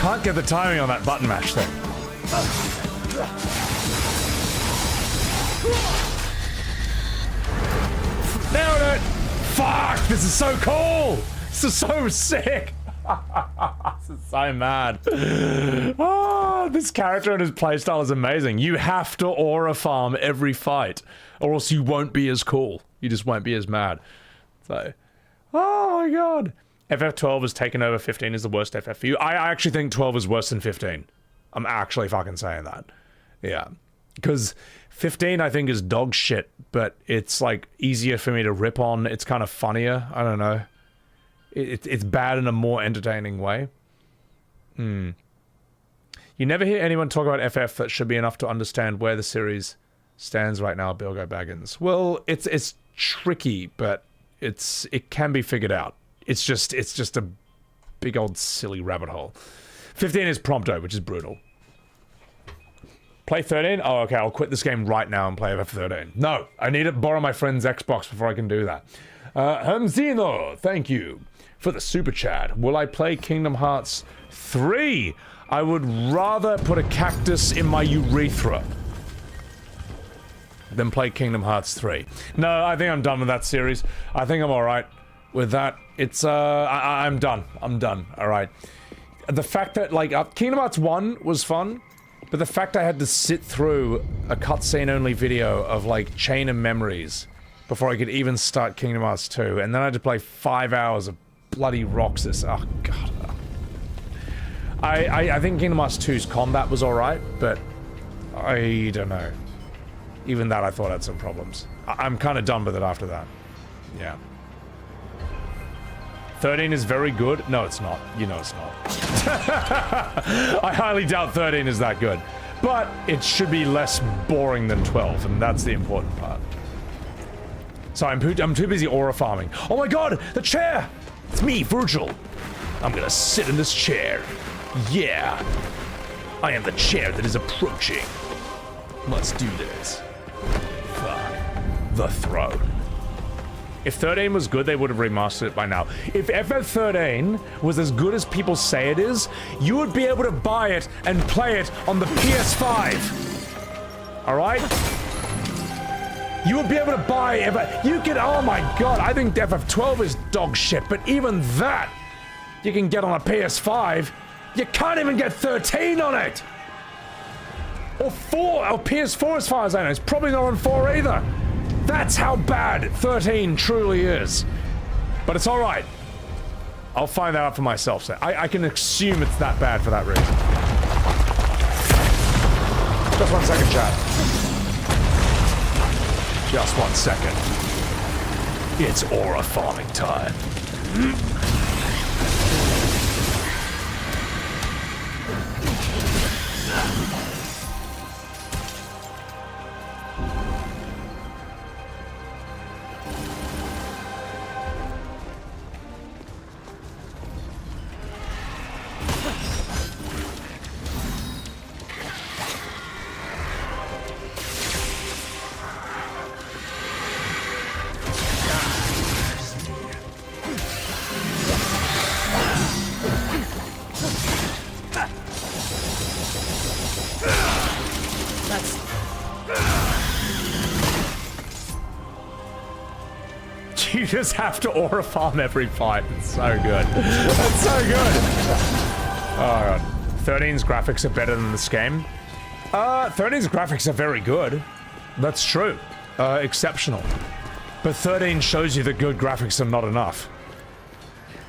can't get the timing on that button mash thing. Nailed it! Fuck! This is so cool! This is so sick! This is so mad. Oh, this character and his playstyle is amazing. You have to aura farm every fight, or else you won't be as cool. You just won't be as mad. So, oh my god. FF12 has taken over 15 is the worst FF for you. I actually think 12 is worse than 15. I'm actually fucking saying that. Yeah. Because 15 I think is dog shit, but it's like easier for me to rip on. It's kind of funnier. I don't know. It's bad in a more entertaining way. You never hear anyone talk about FF that should be enough to understand where the series stands right now, Bilgo Baggins. Well, it's tricky, but it can be figured out. It's just a big old silly rabbit hole. 15 is Prompto, which is brutal. Play 13? Oh, okay, I'll quit this game right now and play FF13. No, I need to borrow my friend's Xbox before I can do that. Hamzino, thank you for the super chat. Will I play Kingdom Hearts 3? I would rather put a cactus in my urethra than play Kingdom Hearts 3. No, I think I'm done with that series. I think I'm alright with that. It's, I'm done. I'm done, alright. The fact that, like, Kingdom Hearts 1 was fun, but the fact I had to sit through a cutscene-only video of, like, Chain of Memories before I could even start Kingdom Hearts 2, and then I had to play 5 hours of bloody Roxas. Oh, God. I think Kingdom Hearts 2's combat was alright, but I don't know. Even that I thought had some problems. I'm kind of done with it after that. Yeah. 13 is very good. No, it's not. You know it's not. I highly doubt 13 is that good. But it should be less boring than 12, and that's the important part. So I'm too busy aura farming. Oh my god, the chair! It's me, Virgil. I'm gonna sit in this chair. Yeah. I am the chair that is approaching. Let's do this. Fuck. The throne. If 13 was good, they would have remastered it by now. If FF13 was as good as people say it is, you would be able to buy it and play it on the PS5. Alright? You would be able to buy you can, oh my god, I think FF12 is dog shit, but even that you can get on a PS5. You can't even get 13 on it! Or 4, or PS4 as far as I know. It's probably not on 4 either. That's how bad 13 truly is. But it's alright. I'll find that out for myself. So I can assume it's that bad for that reason. Just 1 second, chat. Just 1 second. It's aura farming time. You just have to aura farm every fight. It's so good. That's so good. Oh god. 13's graphics are better than this game. 13's graphics are very good. That's true. Exceptional. But 13 shows you that good graphics are not enough.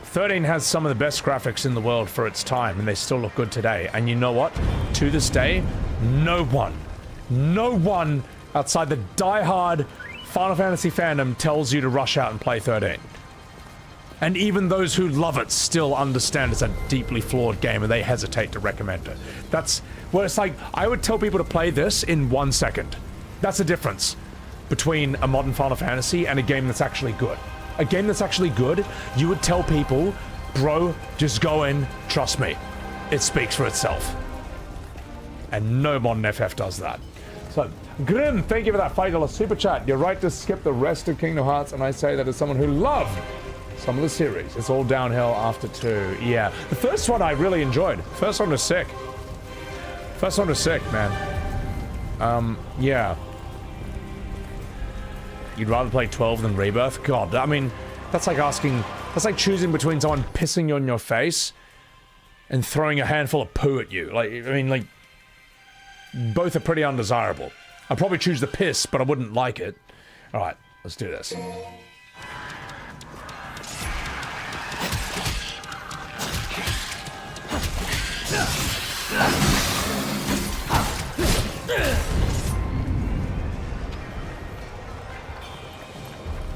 13 has some of the best graphics in the world for its time, and they still look good today. And you know what? To this day, no one outside the die-hard Final Fantasy fandom tells you to rush out and play 13. And even those who love it still understand it's a deeply flawed game and they hesitate to recommend it. That's where it's like, I would tell people to play this in 1 second. That's the difference between a modern Final Fantasy and a game that's actually good. A game that's actually good, you would tell people, bro, just go in, trust me. It speaks for itself. And no modern FF does that. So, Grim, thank you for that $5 super chat. You're right to skip the rest of Kingdom Hearts, and I say that as someone who loved Some of the series. It's all downhill after 2. Yeah. The first one I really enjoyed. First one was sick. First one was sick, man. Yeah. You'd rather play 12 than Rebirth? God, I mean, that's like asking... That's like choosing between someone pissing on your face and throwing a handful of poo at you. Like, I mean, like... Both are pretty undesirable. I'd probably choose the piss, but I wouldn't like it. Alright, let's do this.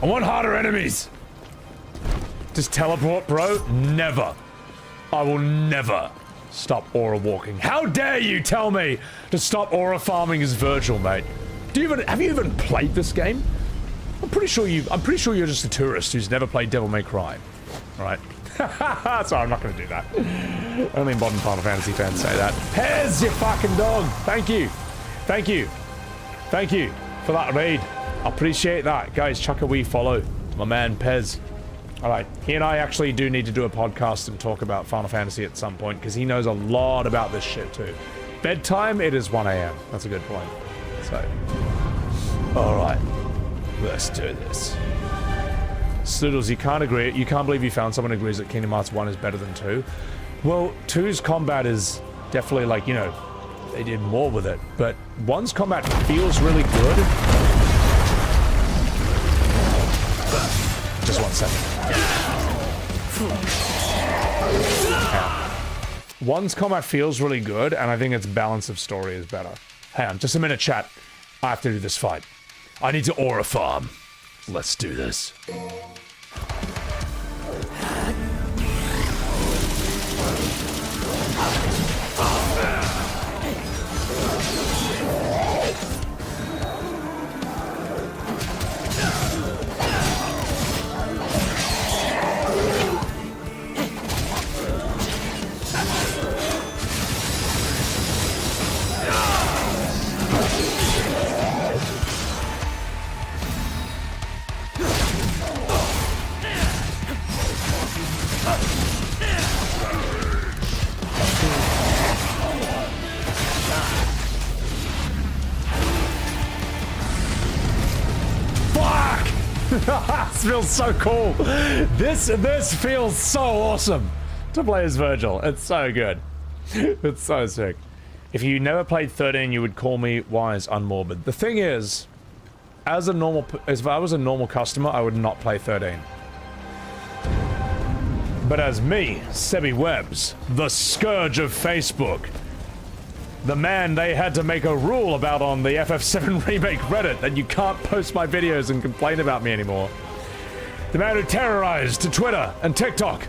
I want harder enemies! Just teleport, bro? Never. I will never stop aura walking. How dare you tell me to stop aura farming as Virgil, mate? Have you even played this game? I'm pretty sure you're just a tourist who's never played Devil May Cry. Alright. Sorry, I'm not gonna do that. Only modern Final Fantasy fans say that. Pez, you fucking dog! Thank you. Thank you. Thank you for that raid. I appreciate that. Guys, chuck a wee follow to my man Pez. Alright, he and I actually do need to do a podcast and talk about Final Fantasy at some point, because he knows a lot about this shit too. Bedtime, it is 1 AM. That's a good point. So, alright, let's do this. Sloodles, you can't believe you found someone who agrees that Kingdom Hearts 1 is better than 2. Well, 2's combat is definitely like, you know, they did more with it, but 1's combat feels really good. Just 1 second. Yeah. 1's combat feels really good, and I think its balance of story is better. Hang on, just a minute, chat. I have to do this fight. I need to aura farm. Let's do this. This feels so cool. This feels so awesome to play as Virgil. It's so good. It's so sick. If you never played 13, you would call me wise, unmorbid. The thing is, if I was a normal customer, I would not play 13. But as me, Sebi Webbs, the scourge of Facebook, the man they had to make a rule about on the FF7 Remake Reddit that you can't post my videos and complain about me anymore. The man who terrorized Twitter and TikTok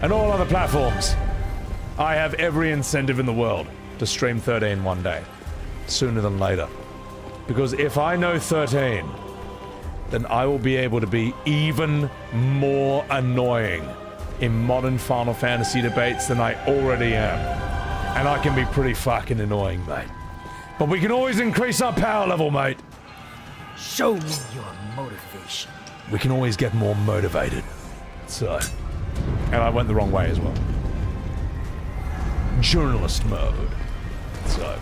and all other platforms. I have every incentive in the world to stream 13 one day, sooner than later. Because if I know 13, then I will be able to be even more annoying in modern Final Fantasy debates than I already am. And I can be pretty fucking annoying, mate. But we can always increase our power level, mate. Show me your motivation. We can always get more motivated. So, and I went the wrong way as well. Journalist mode. So,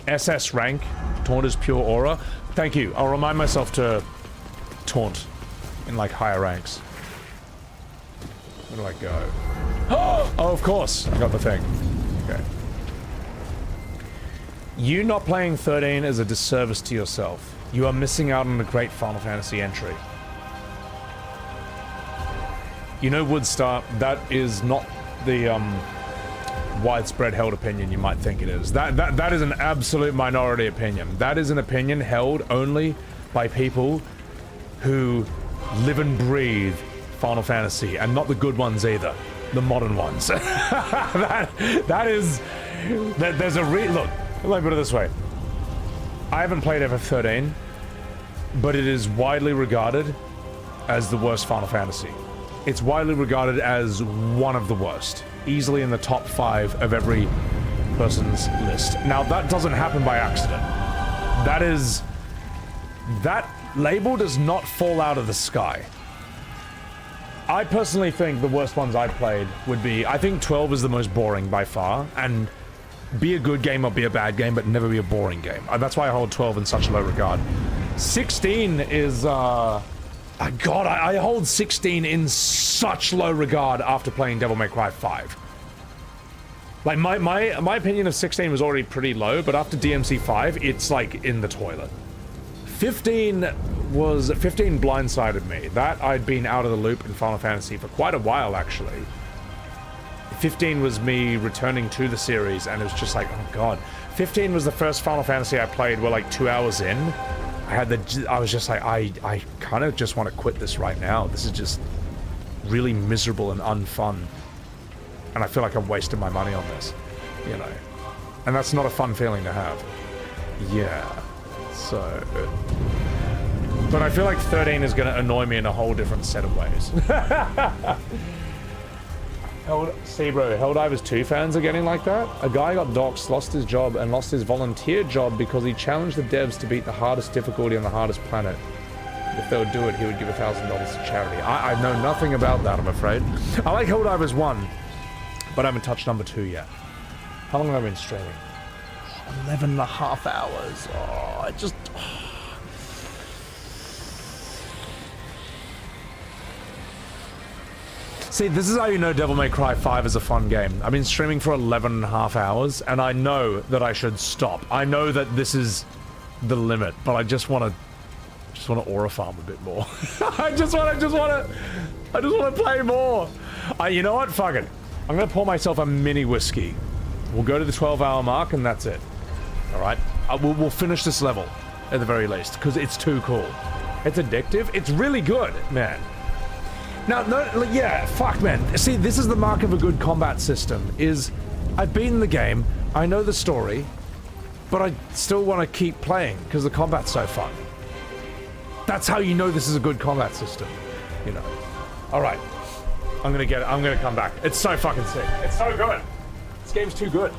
SS rank. Taunt is pure aura. Thank you. I'll remind myself to taunt in like higher ranks. Where do I go? Oh, of course. I got the thing. Okay. You not playing 13 is a disservice to yourself. You are missing out on a great Final Fantasy entry. You know, Woodstar, that is not the widespread held opinion you might think it is. That is an absolute minority opinion. That is an opinion held only by people who live and breathe Final Fantasy, and not the good ones either. The modern ones. There's a look, let me put it this way. I haven't played FF13, but it is widely regarded as the worst Final Fantasy. It's widely regarded as one of the worst. Easily in the top 5 of every person's list. Now, that doesn't happen by accident. That label does not fall out of the sky. I personally think the worst ones I played would be, I think 12 is the most boring by far, and be a good game or be a bad game, but never be a boring game. That's why I hold 12 in such low regard. 16 is, God, I hold 16 in such low regard after playing Devil May Cry 5. Like, my opinion of 16 was already pretty low, but after DMC 5, it's like in the toilet. 15 blindsided me. That I'd been out of the loop in Final Fantasy for quite a while, actually. 15 was me returning to the series, and it was just like, oh god. 15 was the first Final Fantasy I played where like 2 hours in, I was just like, I kind of just want to quit this right now. This is just really miserable and unfun. And I feel like I'm wasting my money on this, you know. And that's not a fun feeling to have. Yeah. So... But I feel like 13 is going to annoy me in a whole different set of ways. Helldivers 2 fans are getting like that? A guy got doxxed, lost his job, and lost his volunteer job because he challenged the devs to beat the hardest difficulty on the hardest planet. If they would do it, he would give $1,000 to charity. I know nothing about that, I'm afraid. I like Helldivers 1, but I haven't touched number 2 yet. How long have I been streaming? 11.5 hours. Oh, I just... See, this is how you know Devil May Cry 5 is a fun game. I've been streaming for 11.5 hours, and I know that I should stop. I know that this is the limit, but I just want to aura farm a bit more. I just want to play more. You know what? Fuck it. I'm gonna pour myself a mini whiskey. We'll go to the 12-hour mark, and that's it. All right. We'll finish this level at the very least because it's too cool. It's addictive. It's really good, man. Now, no, yeah, fuck, man. See, this is the mark of a good combat system, is I've beaten the game, I know the story, but I still want to keep playing, because the combat's so fun. That's how you know this is a good combat system, you know. Alright. I'm gonna come back. It's so fucking sick. It's so good. This game's too good.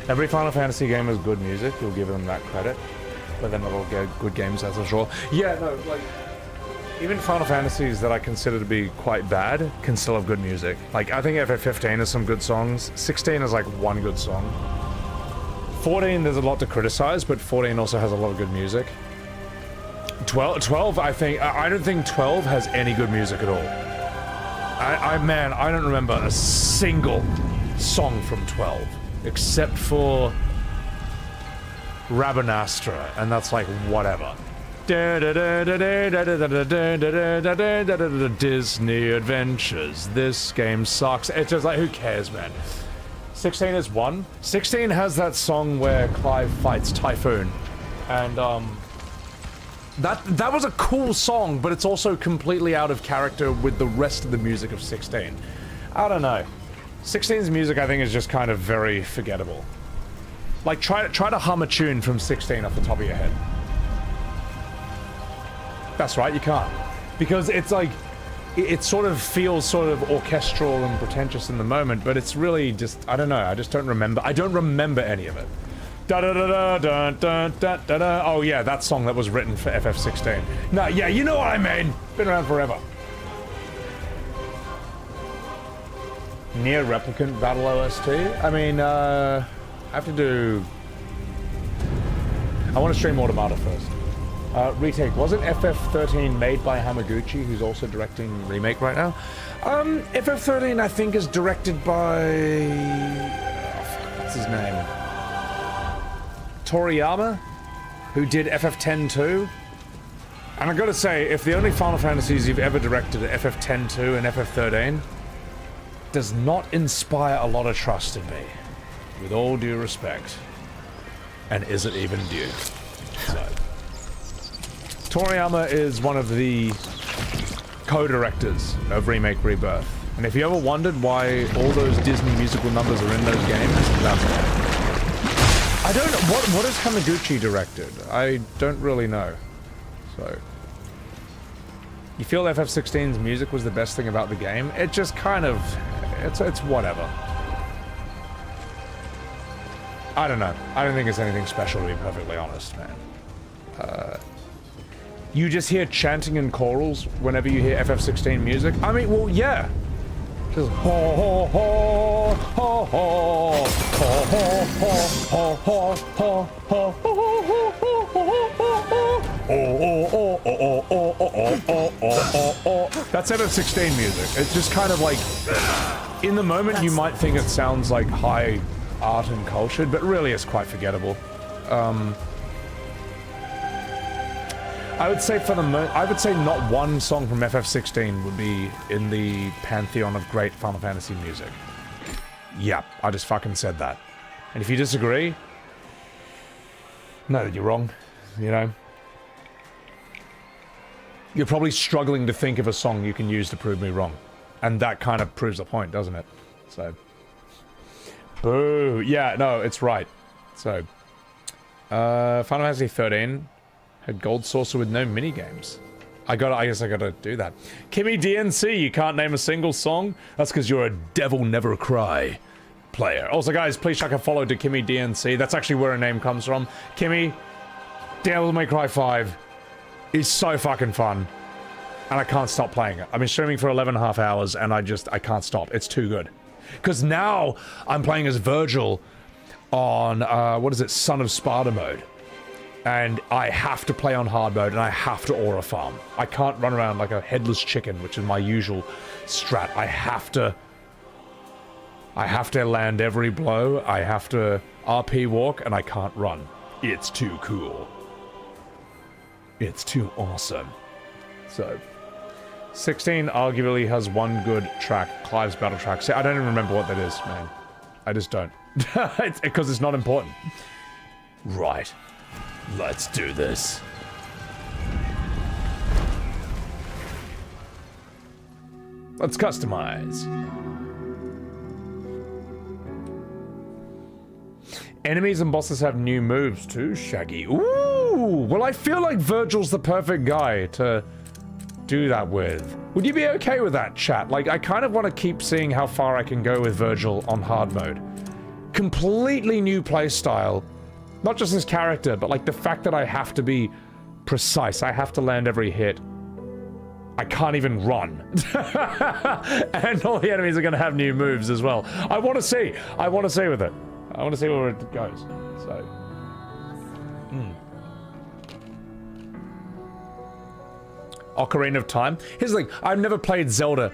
Every Final Fantasy game has good music, you'll give them that credit. but they're not all good games, that's for sure. Yeah, no, like, even Final Fantasies that I consider to be quite bad can still have good music. Like, I think FF15 has some good songs. 16 is like one good song. 14, there's a lot to criticize, but 14 also has a lot of good music. 12, I don't think 12 has any good music at all. Man, I don't remember a single song from 12, except for Rabanastra, and that's like whatever. Disney Adventures. This game sucks. It's just like, who cares, man? 16 is one. 16 has that song where Clive fights Typhoon, and that was a cool song, but it's also completely out of character with the rest of the music of 16. I don't know. 16's music, I think, is just kind of very forgettable. Like, try to hum a tune from 16 off the top of your head. That's right, you can't. Because it's like, it sort of feels sort of orchestral and pretentious in the moment, but it's really just, I don't know, I just don't remember. I don't remember any of it. Da-da-da-da-da-da-da-da-da. Oh yeah, that song that was written for FF16. No, yeah, you know what I mean. Been around forever. Near Replicant Battle OST? I mean, I have to do... I want to stream Automata first. Retake. Wasn't FF13 made by Hamaguchi, who's also directing Remake right now? FF13, I think, is directed by... what's his name? Toriyama, who did FF10 too. And I gotta say, if the only Final Fantasies you've ever directed are FF10-2 and FF13, does not inspire a lot of trust in me, with all due respect. And is it even due? So, Toriyama is one of the co-directors of Remake Rebirth. And if you ever wondered why all those Disney musical numbers are in those games, that's why. I don't know, what has Hamaguchi directed? I don't really know. So, you feel FF16's music was the best thing about the game? It just kind of, it's whatever. I don't know. I don't think it's anything special, to be perfectly honest, man. You just hear chanting and chorals whenever you hear FF16 music? I mean, well, yeah. Just ho ho ho ho ho ho ho ho ho ho. That's FF16 music. It's just kind of like, in the moment you might think it sounds like high art and cultured, but really it's quite forgettable. I would say I would say not one song from FF16 would be in the pantheon of great Final Fantasy music. Yep, I just fucking said that. And if you disagree, know that you're wrong, you know? You're probably struggling to think of a song you can use to prove me wrong. And that kind of proves the point, doesn't it? So... boo! Yeah, no, it's right. So... Final Fantasy 13... had Gold Saucer with no minigames. I guess I gotta do that. Kimmy DNC, you can't name a single song? That's because you're a Devil Never Cry player. Also, guys, please chuck a follow to Kimmy DNC. That's actually where her name comes from. Kimmy, Devil May Cry 5 is so fucking fun. And I can't stop playing it. I've been streaming for 11.5 hours and I can't stop. It's too good. Because now I'm playing as Virgil on, what is it, Son of Sparta mode. And I have to play on hard mode, and I have to aura farm. I can't run around like a headless chicken, which is my usual strat. I have to land every blow, I have to RP walk, and I can't run. It's too cool. It's too awesome. So, 16 arguably has one good track, Clive's battle track. See, I don't even remember what that is, man. I just don't. Because it's not important. Right. Let's do this. Let's customize. Enemies and bosses have new moves too, Shaggy. Ooh! Well, I feel like Virgil's the perfect guy to do that with. Would you be okay with that, chat? Like, I kind of want to keep seeing how far I can go with Virgil on hard mode. Completely new playstyle. Not just his character, but like the fact that I have to be precise. I have to land every hit. I can't even run. And all the enemies are going to have new moves as well. I want to see. I want to see with it. I want to see where it goes. So. Ocarina of Time. Here's the thing. I've never played Zelda.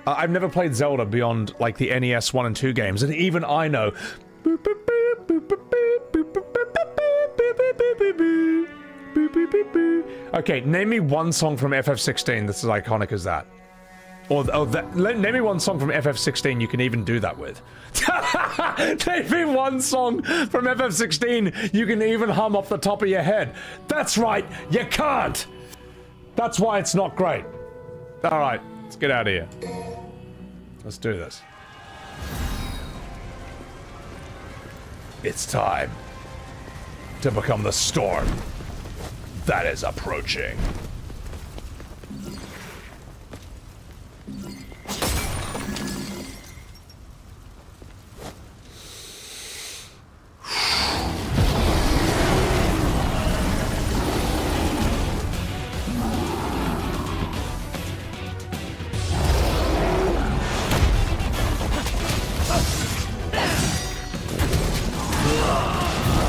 I've never played Zelda beyond like the NES 1 and 2 games. And even I know. Okay, name me one song from FF16 that's as iconic as that. Name me one song from FF16 you can even do that with. Name me one song from FF16 you can even hum off the top of your head. That's right, you can't! That's why it's not great. Alright, let's get out of here. Let's do this. It's time to become the storm that is approaching.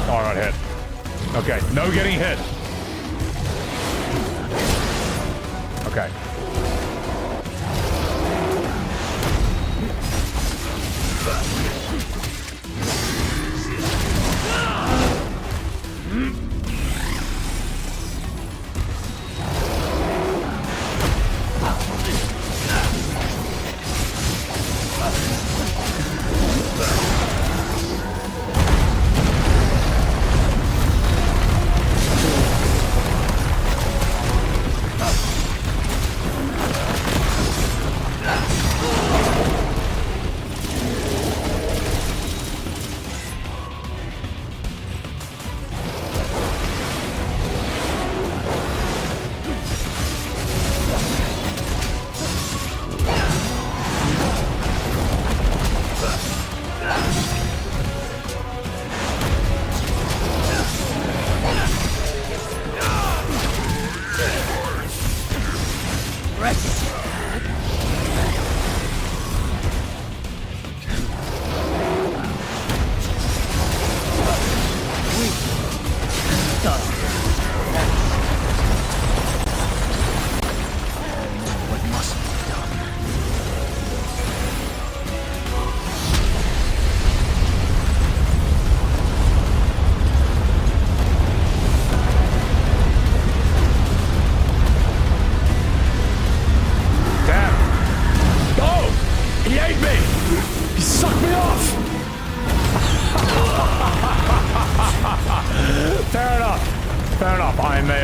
Alright, hit. Okay, no getting hit. Okay.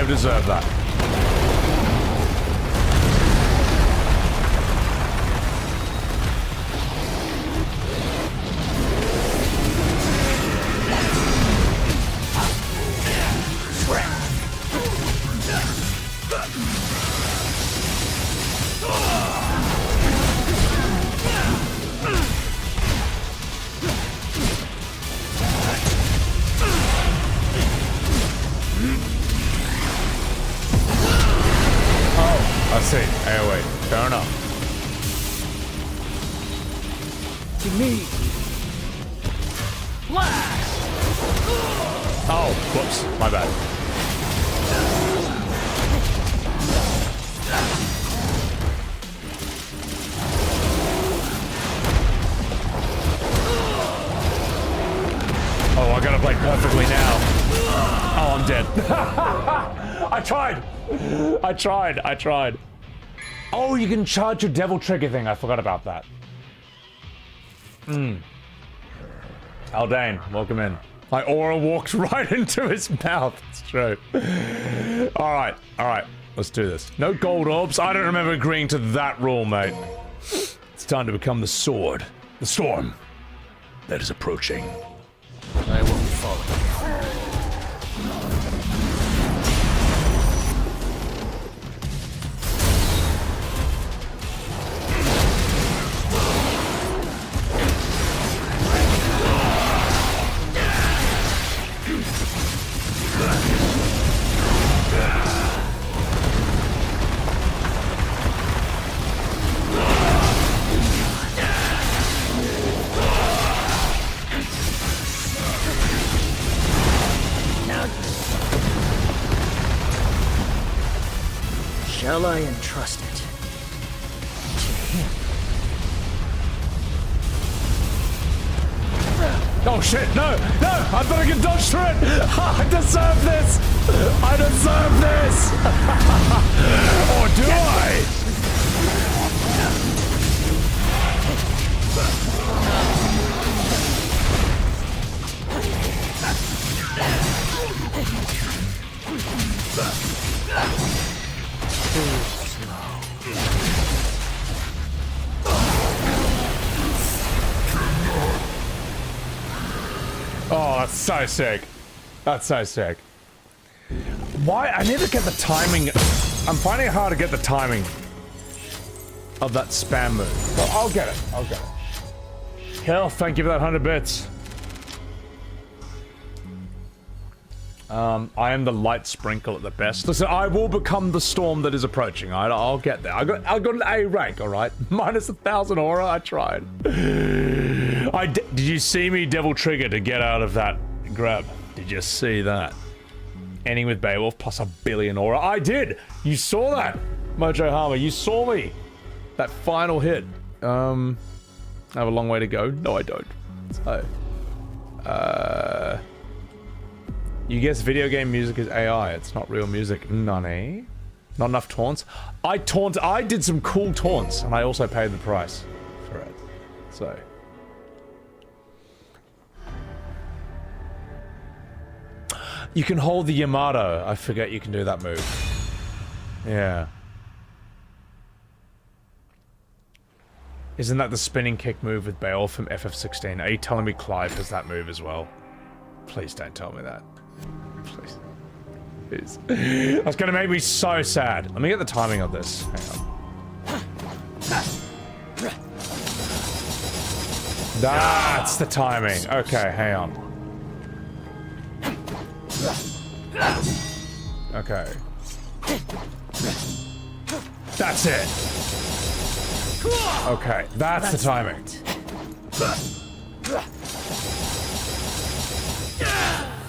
Deserve that. I see. AOE. Fair enough. To me. Blast! Oh, whoops. My bad. Oh, I gotta play perfectly now. Oh, I'm dead. I tried. Oh, you can charge your devil trigger thing. I forgot about that. Aldane, welcome in. My aura walks right into his mouth. It's true. Alright. Let's do this. No gold orbs. I don't remember agreeing to that rule, mate. It's time to become the sword. The storm that is approaching. I won't follow. Shall I entrust it to him? Oh shit, no! No! I better get dodged through it! I deserve this! I deserve this! Or do I? Oh, that's so sick. That's so sick. Why? I need to get the timing. I'm finding it hard to get the timing of that spam move. But I'll get it. I'll get it. Hell, thank you for that 100 bits. I am the light sprinkle at the best. Listen, I will become the storm that is approaching. I'll get there. I got an A rank, all right? Minus 1,000 aura. I tried. Did you see me devil trigger to get out of that grab? Did you see that? Ending with Beowulf plus 1 billion aura. I did. You saw that, Mojo Hama. You saw me. That final hit. I have a long way to go. No, I don't. So, you guess video game music is AI. It's not real music. Nani? Not enough taunts? I did some cool taunts, and I also paid the price for it. So. You can hold the Yamato. I forget you can do that move. Yeah. Isn't that the spinning kick move with Beowulf from FF16? Are you telling me Clive has that move as well? Please don't tell me that. Please. That's gonna make me so sad. Let me get the timing of this. Hang on. That's the timing. Okay, hang on. Okay. That's it. Okay, that's the timing.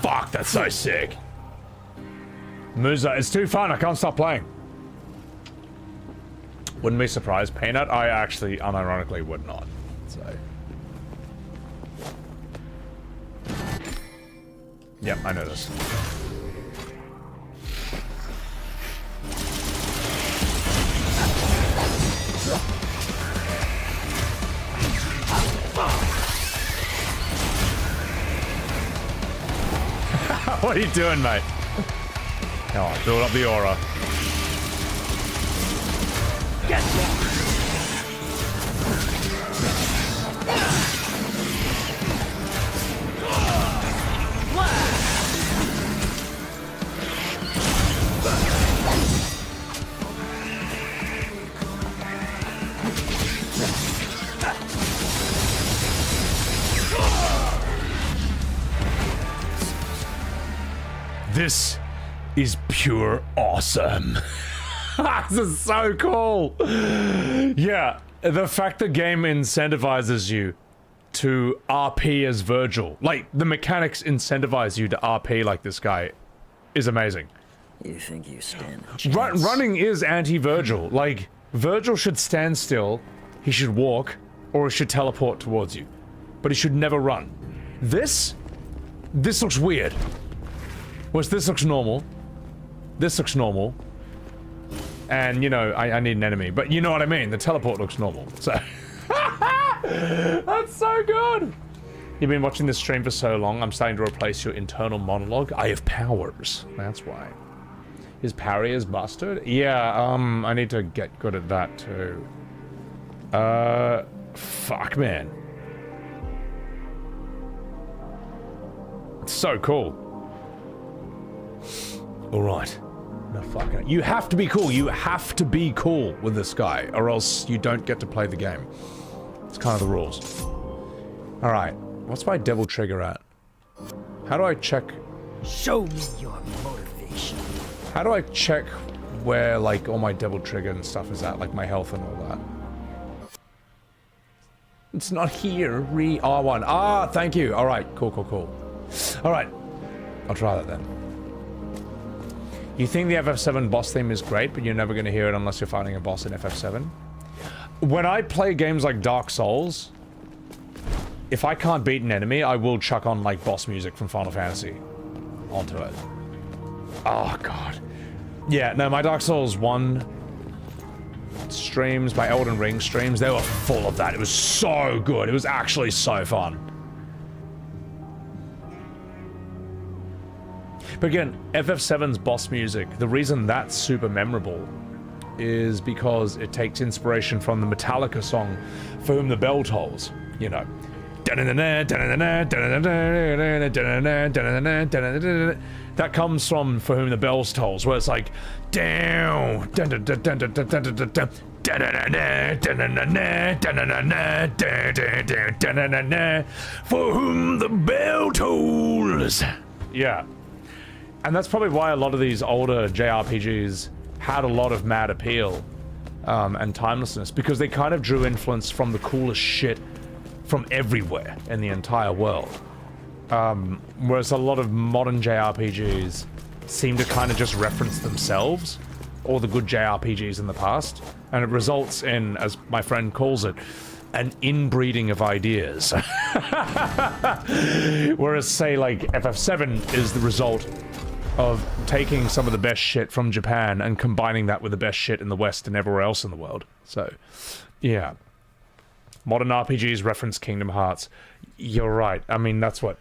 Fuck, that's so sick. Musa, it's too fun. I can't stop playing. Wouldn't be surprised. Peanut, I actually unironically would not. So. Yep, I know this. What are you doing, mate? Come on, build up the aura. This is pure awesome. This is so cool. Yeah, the fact the game incentivizes you to RP as Virgil, like the mechanics incentivize you to RP like this guy, is amazing. You think you stand a chance? Running is anti-Virgil. Like, Virgil should stand still, he should walk, or he should teleport towards you. But he should never run. This looks weird. Whereas this looks normal. This looks normal. And, you know, I need an enemy. But you know what I mean. The teleport looks normal. So. That's so good. You've been watching this stream for so long, I'm starting to replace your internal monologue. I have powers. That's why. His parry is busted? Yeah, I need to get good at that too. Fuck, man. It's so cool. Alright. No, fuck it. You have to be cool. You have to be cool with this guy, or else you don't get to play the game. It's kind of the rules. Alright. What's my devil trigger at? How do I check? Show me your motivation. How do I check where, like, all my devil trigger and stuff is at? Like, my health and all that. It's not here. R1. Ah, thank you. Alright. Cool, cool, cool. Alright. I'll try that then. You think the FF7 boss theme is great, but you're never going to hear it unless you're fighting a boss in FF7. When I play games like Dark Souls, if I can't beat an enemy, I will chuck on, like, boss music from Final Fantasy onto it. Oh, God. Yeah, no, my Dark Souls 1 streams, my Elden Ring streams, they were full of that. It was so good. It was actually so fun. But again, FF7's boss music, the reason that's super memorable is because it takes inspiration from the Metallica song For Whom the Bell Tolls, you know. That comes from For Whom the Bells Tolls, where it's like down, for whom the bell tolls. Yeah. And that's probably why a lot of these older JRPGs had a lot of mad appeal and timelessness, because they kind of drew influence from the coolest shit from everywhere in the entire world. Whereas a lot of modern JRPGs seem to kind of just reference themselves, or the good JRPGs in the past, and it results in, as my friend calls it, an inbreeding of ideas. Whereas, say, like, FF7 is the result of taking some of the best shit from Japan and combining that with the best shit in the West and everywhere else in the world. So, yeah. Modern RPGs reference Kingdom Hearts. You're right. I mean, that's what...